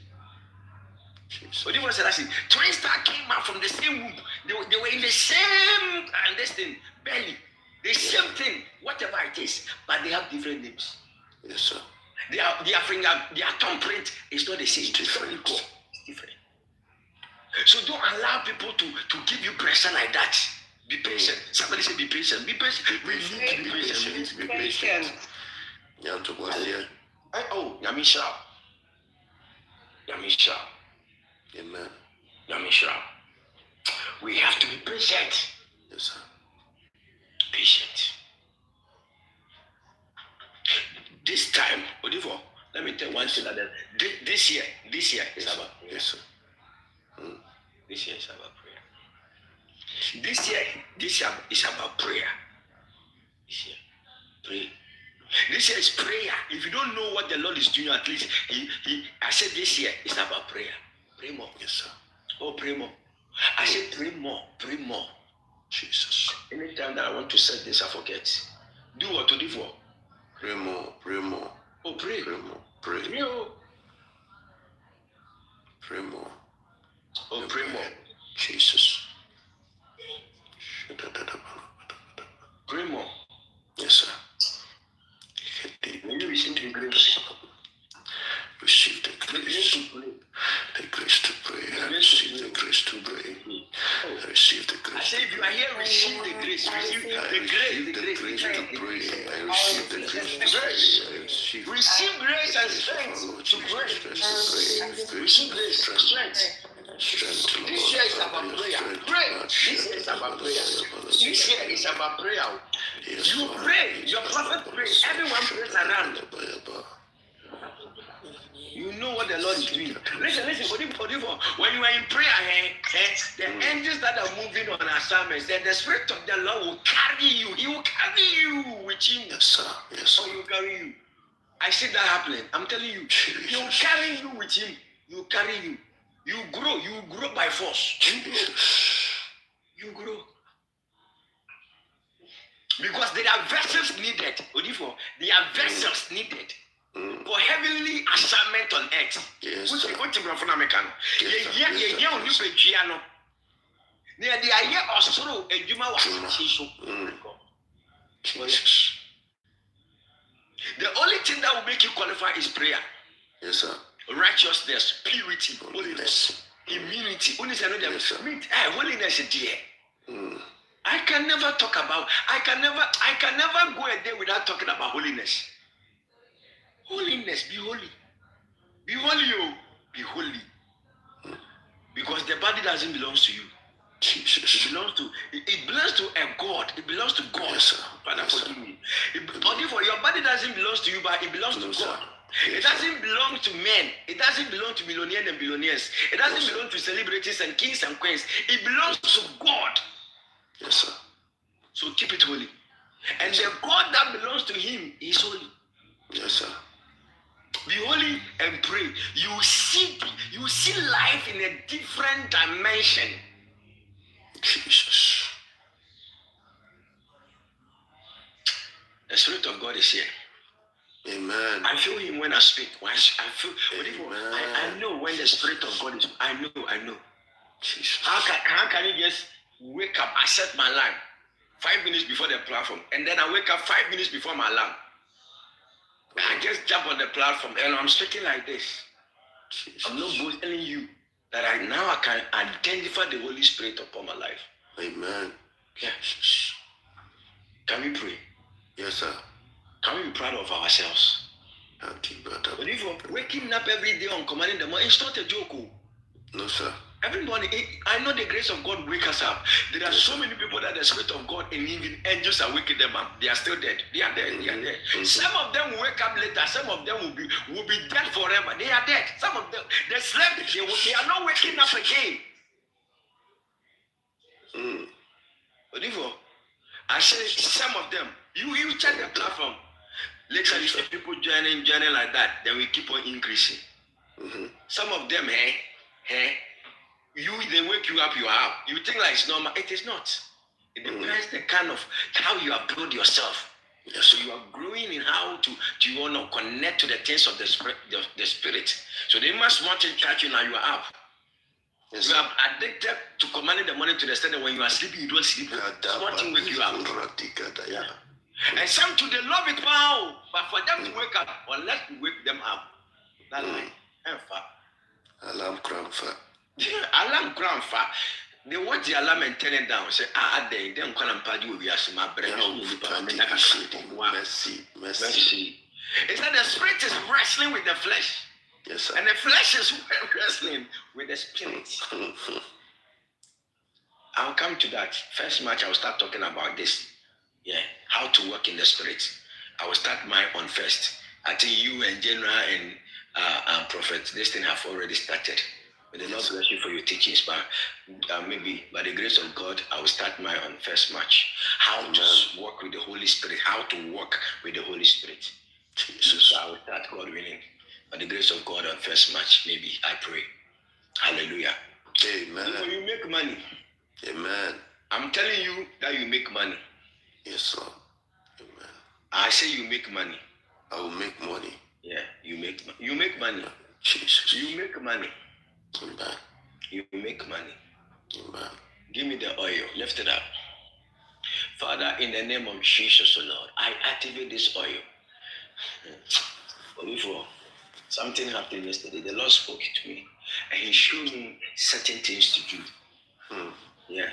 What do you want to say? Twins that came out from the same womb. They were in the same belly. The same thing, whatever it is, but they have different names. Yes, sir. Their finger, their thumbprint is not the same. It's different. It's different. So don't allow people to give you pressure like that. Be patient. Somebody say be patient. Be patient. We need to be patient. Be patient. Yeah, to what here? Yamisha. Yamisha. Amen. Yamisha. we have to be patient. Yes, sir. Patient. This time, Odivo, let me tell you one thing that this year is about prayer. Yes, sir. This year is about prayer. This year is about prayer. This year, pray. This year is prayer. If you don't know what the Lord is doing, at least I said this year is about prayer. Pray more. Yes, sir. Oh, pray more. I said pray more. Pray more. Jesus. Anytime that I want to set this, I forget. Do what to do for. Pray more. Pray more. Oh, pray. Pray more. Pray. Pray, oh. Pray more. Oh, pray more. Jesus. Pray more. Yes, sir. May you receive the grace. Receive the grace. The grace to pray. I receive the grace to pray. I receive the grace. I say if you are here, receive the grace. Receive the grace to pray. I receive the grace to pray. Receive grace and strength to pray. Receive grace, strength. This year is about prayer. Pray. This year is about prayer. This year is about prayer. You pray. Your prophet prays. Everyone prays around. You know what the Lord is doing. Listen. When you are in prayer, the angels that are moving on assignments, then the Spirit of the Lord will carry you. He will carry you with him. Yes, sir. Yes, sir. Or he will carry you. I see that happening. I'm telling you. He will carry you with him. He will carry you. You grow by force. You grow. Because there are vessels needed. There are vessels needed for heavenly assignment on earth. Yes, Which sir. is what from American. Jesus. The only thing that will make you qualify is prayer. Yes, sir. Righteousness, purity, holiness, immunity. Holiness is there. I can never I can never go a day without talking about holiness. Holiness, be holy. Be holy, oh. Be holy. Because the body doesn't belong to you. Jesus. It belongs to a God. It belongs to God. Yes, sir. Father, Yes, forgive me. Your body doesn't belong to you, but it belongs to God. It doesn't belong to men. It doesn't belong to millionaires and billionaires. It doesn't belong to celebrities and kings and queens. It belongs to God. Yes, sir. So keep it holy. And the God that belongs to him is holy. Yes, sir. Be holy and pray. You see life in a different dimension. Jesus. The Spirit of God is here. Amen. I feel him when I speak. I know when the Spirit of God is. I know. Jesus. How can you just wake up? I set my alarm 5 minutes before the platform, and then I wake up 5 minutes before my alarm. I just jump on the platform and I'm speaking like this. Jesus. I'm not telling you that I can identify the Holy Spirit upon my life. Amen. Yes. Can we pray? Yes, sir. Can we be proud of ourselves? But if you're waking up every day on commanding the morning, it's not a joke. No, sir. Everybody, I know the grace of God wake us up. There are so many people that the Spirit of God and even angels are waking them up. They are still dead. They are dead. They are dead. Some of them will wake up later. Some of them will be dead forever. They are dead. Some of them, they slept. They are not waking up again. But if I say some of them, you check the platform. Later you see people joining like that. Then we keep on increasing. Some of them, they wake you up, you are up. You think like it's normal. It is not. It depends the kind of how you have built yourself. Yes. So you are growing in how to want to connect to the things of the spirit. So they must want to catch you now. You are up. Yes, you are addicted to commanding the morning to the extent that when you are sleeping, you don't sleep. Something wake you up. Yeah. And some too, they love it now, but for them to wake up, unless you wake them up, that's alarm grandfather. Alarm grandfather. They watch the alarm and turn it down. Say, they don't call them party with us. My brain. Mercy. It's that the spirit is wrestling with the flesh. Yes, sir. And the flesh is wrestling with the spirit. I'll come to that. First March, I'll start talking about this. Yeah, how to work in the spirit. I will start mine on first. I think you and General and Prophet, this thing have already started. May the Lord bless you for your teachings, but maybe by the grace of God, I will start mine on first March. How to work with the Holy Spirit, how to work with the Holy Spirit. Jesus. So I will start, God willing, by the grace of God on first March, maybe I pray. Hallelujah. Amen. So you make money. Amen. I'm telling you that you make money. Yes, Lord. Amen. I say you make money. I will make money. Yeah, you make money. Jesus. You make money. Amen. You make money. Amen. Give me the oil. Lift it up. Father, in the name of Jesus, O Lord, I activate this oil. Before something happened yesterday, the Lord spoke to me and He showed me certain things to do. Yeah.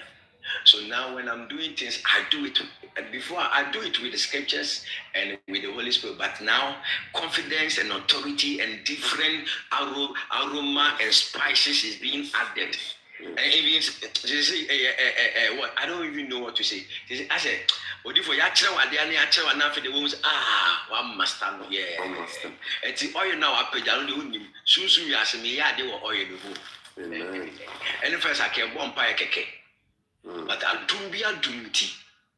So now when I'm doing things, I do it. And before I do it with the scriptures and with the Holy Spirit, but now confidence and authority and different aroma and spices is being added. And even they say, what? I don't even know what to say. They say, I said, "What if you actually want the wounds? One must stand here. It's the oil now. I pay down the wound. Soon you ask me, yeah, they were oil before. And first I can bomb by a keke. But I'll do be a duty.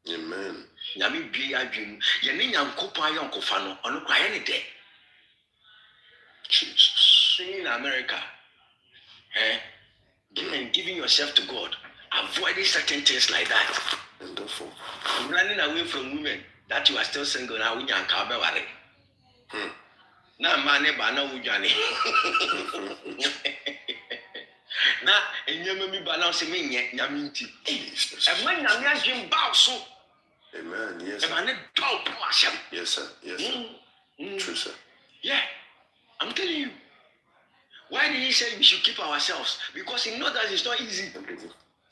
Amen. Yami be a dream. Yanin Copa Yonko Fano, on cry any day. Jesus. In America, giving yourself to God, avoiding certain things like that. Wonderful. Running away from women that you are still single now, when you are Kabeware. Now, money, but no, now, and you may be balancing me, Yaminti. And when I'm Jim Bowso. Amen. Yes. And I yes, sir. Yes, sir. True, sir. Yeah, I'm telling you. Why did He say we should keep ourselves? Because He knows that it's not easy.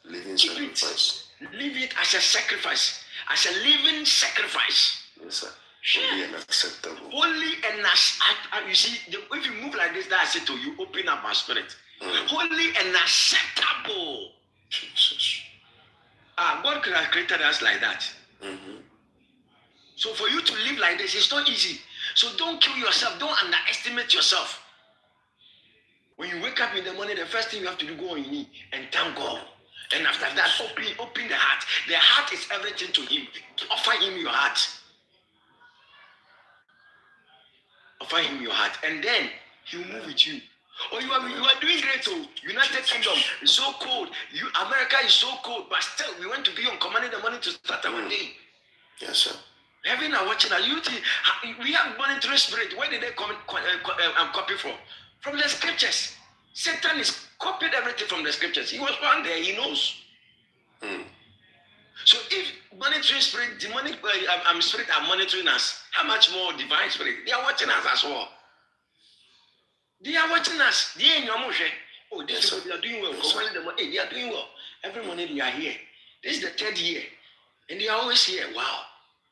Living keep sacrifice. Live it as a sacrifice, as a living sacrifice. Yes, sir. Holy and acceptable. Holy and you see, if you move like this, that's it. You open up our spirit. Holy and acceptable. Jesus. God created us like that. So for you to live like this, it's not easy. So don't kill yourself. Don't underestimate yourself. When you wake up in the morning, the first thing you have to do, go on your knee and thank God. And after that, open the heart. The heart is everything to Him. Offer Him your heart. Offer Him your heart. And then He will move with you. Oh, you are doing great. Oh, United Kingdom is so cold. America is so cold, but still we want to be on command in the morning to start our day. Yes, sir. Heaven are watching us. We have monetary spirit. Where did they copy from? From the scriptures. Satan is copied everything from the scriptures. He was born there. He knows. So if monetary spirit, demonic spirit are monitoring us, how much more divine spirit? They are watching us as well. They are watching us. They are oh, these people, they are doing well. Hey, they are doing well. Every morning they are here. This is the 3rd year. And they are always here. Wow.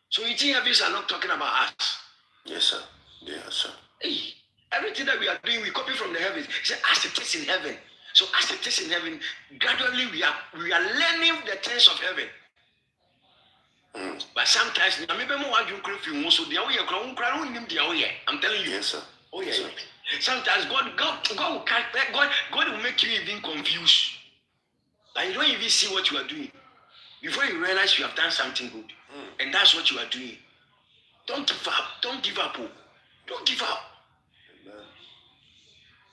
So you think heavens are not talking about us? Yes, sir. Yes, sir. Hey, everything that we are doing, we copy from the heavens. He said, as it is in heaven. So as it is in heaven, gradually we are learning the things of heaven. But sometimes, I'm telling you. Yes, sir. Oh yeah. Sometimes God will make you even confused. Like you don't even see what you are doing. Before you realize you have done something good. And that's what you are doing. Don't give up. Don't give up. Don't give up.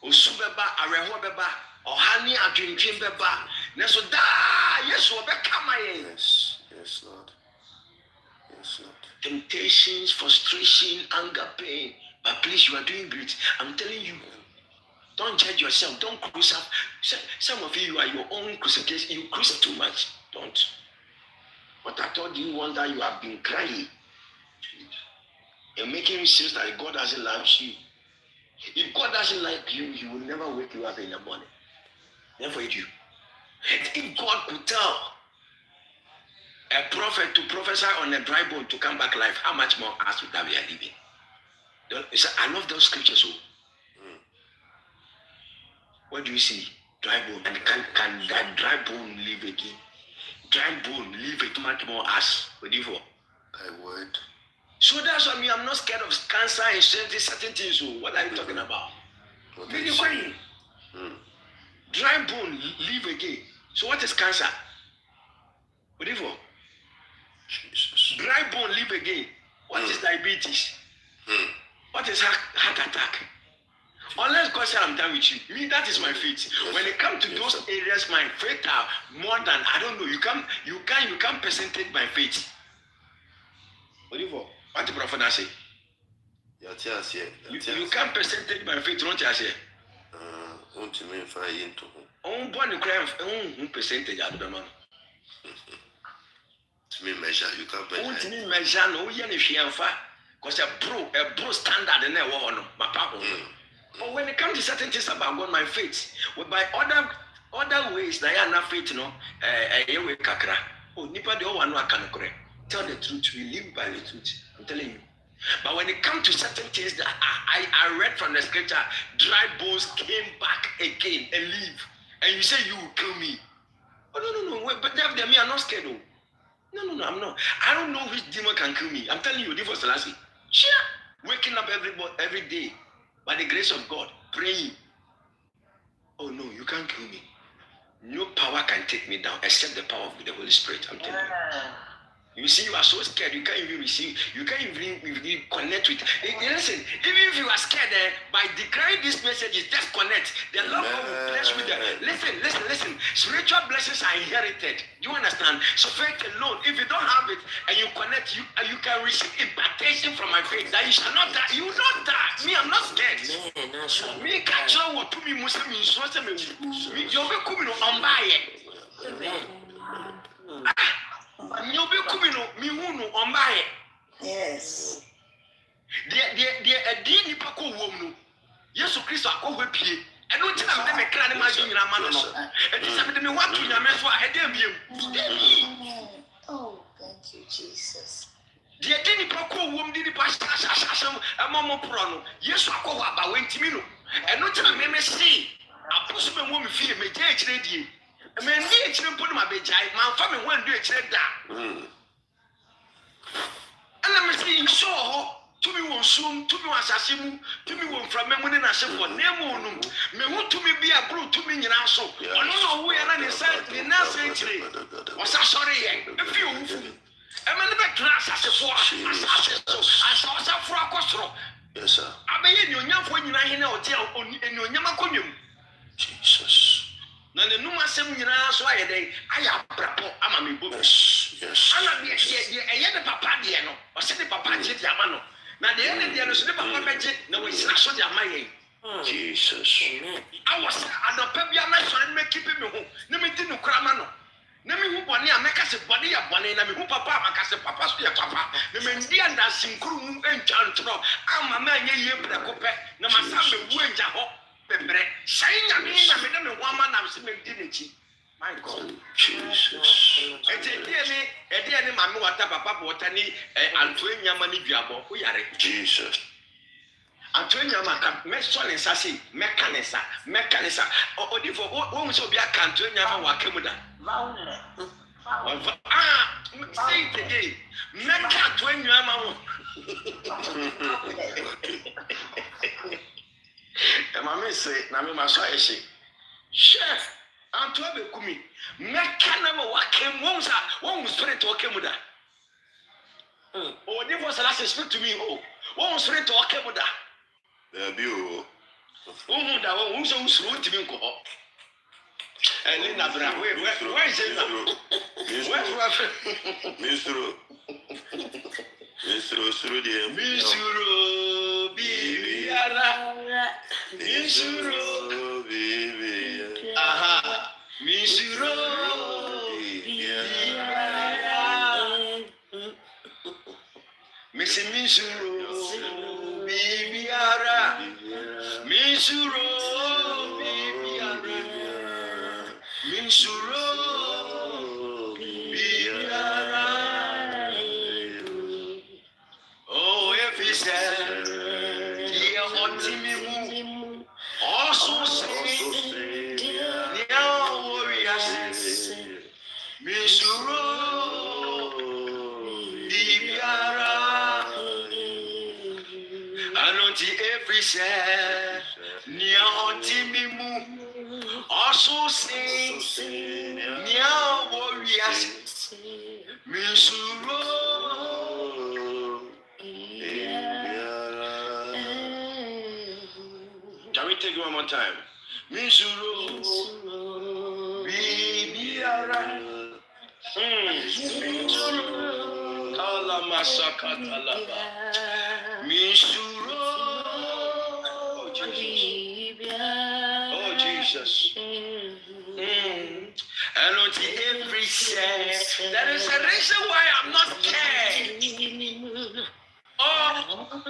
Osubeba, arehobeba, ohani adwendwenbeba. Neso da, yes, Yes, Lord. Yes, Lord. Temptations, frustration, anger, pain. But please, you are doing great. I'm telling you. Don't judge yourself. Don't cruise up. Some of you are your own crucifixion. You cruise too much. Don't. What I told you one that you have been crying. You're making me sense that God doesn't love you. If God doesn't like you, He will never wake you up in the morning. Never you. If God could tell a prophet to prophesy on a dry bone to come back alive, how much more us would that we are living? I love those scriptures. What do you see? Dry bone. And can that dry bone live again? dry bone leave a much more ass. What do you for? I would. So that's why I'm not scared of cancer and certain things. So what are you talking about? Really funny. Dry bone leave again. So what is cancer? What do you for? Jesus. Dry bone leave again. What is diabetes? What is heart attack? Unless God said I'm done with you. Me, that is my faith. When it comes to those areas, my faith are more than, I don't know, you can't percentage my faith. What do you for? What the prophet say? You can't percentage my faith, don't you say? Won't you mean if I into On born in crime, percentage out of the man. To me measure, you can't measure. Won't you measure no yen if you have because a bro standard in there my papa. But when it comes to certain things about God, my faith, by other ways, they are not faith, kakra. Oh, nipa de one can correct. Tell the truth, we live by the truth. I'm telling you. But when it comes to certain things that I read from the scripture, dry bones came back again and live. And you say you will kill me. Oh no. But they me, I'm not scared though. No, I'm not. I don't know which demon can kill me. I'm telling you, this was the last thing. Sure. Waking up every day by the grace of God, praying. Oh no, you can't kill me. No power can take me down except the power of the Holy Spirit. I'm telling you. You see, you are so scared, you can't even receive, you can't even connect with. Listen, even if you are scared, by declaring these messages, just connect. The Lord will bless with them. Listen. Spiritual blessings are inherited. Do you understand? So faith alone, if you don't have it and you connect, you can receive impartation from my faith that you shall not die. You will not die. Me, I'm not scared. Me, catch on what to me, Muslim, me, you'll be coming on by it. You'll be coming on by it. Yes. A deep Paco woman. Yes, so Christ, I go with you. I don't tell them a clan imagine a man. And this happened to me. What to your mess? I dare you. Oh, thank you, Jesus. The Adini Paco woman did the pastor, a mama prono. Yes, I go about 20 minutes. And not tell me, see. I push my woman feel me, take ready. I mean, you didn't put my bed, my family won't do it. And I'm saying, so. To me won soon, to me was assassin, to me won from memory and I said for Nemo, me want to me be a brute to me in also. I don't know where I said the last century. Was I sorry? If you, I'm never class as a four, I saw some for a costro. Yes, sir. I may in your young when you are in a hotel in your Yamakunum. Jesus. Now the Numa seminar, so I have prapo, I'm a book. Yes. I love the papa, Diano, or send the papa, Yamano. Now the end of the other, the papa budget, no, it's not so damn. Jesus. I was at the Pebiana, so I make keeping me home. No, me didn't cramano. No, me who one year make us a body of one, and I mean, who papa, because the papa's dear papa, the Mendian dancing crew and Chantro. I'm a man, ye precope, no, my son, the wind, saying, I mean, I'm a woman, I'm saying, didn't she? My God, Jesus. A dear, mamma, what papa, what any, and 20 money, we are Jesus. Antonio Maka, Messon and Sassy, Mechanism, or if one so be a Cantonia Wakamuda. Say it again. Mecha 20 and my say, Namima Sashi. Chef, Antoine Kumi, Mechanism Wakem won't spirit to Wakamuda. Oh, there was a last speak to me. Oh, one spirit to Wakamuda. There be you. That one who's root to me. And Linda, where is it? Misuro, Bibiara. Misuro, Bibiara. Aha, Misuro, Bibiara. Missy Misuro, Bibiara. Misuro, Bibiara. Misuro, Bibiara. Oh, if he said, dear Otimimu, also say, dear warriors, Misuro. every say, Nia Timimu, also say, Nia warriors, Misuro. Can we take it one more time? Misuro, Bibiara, Kalamasakatalaba, Misuro. Oh Jesus. And unto every say, that is the reason why I'm not scared. Oh,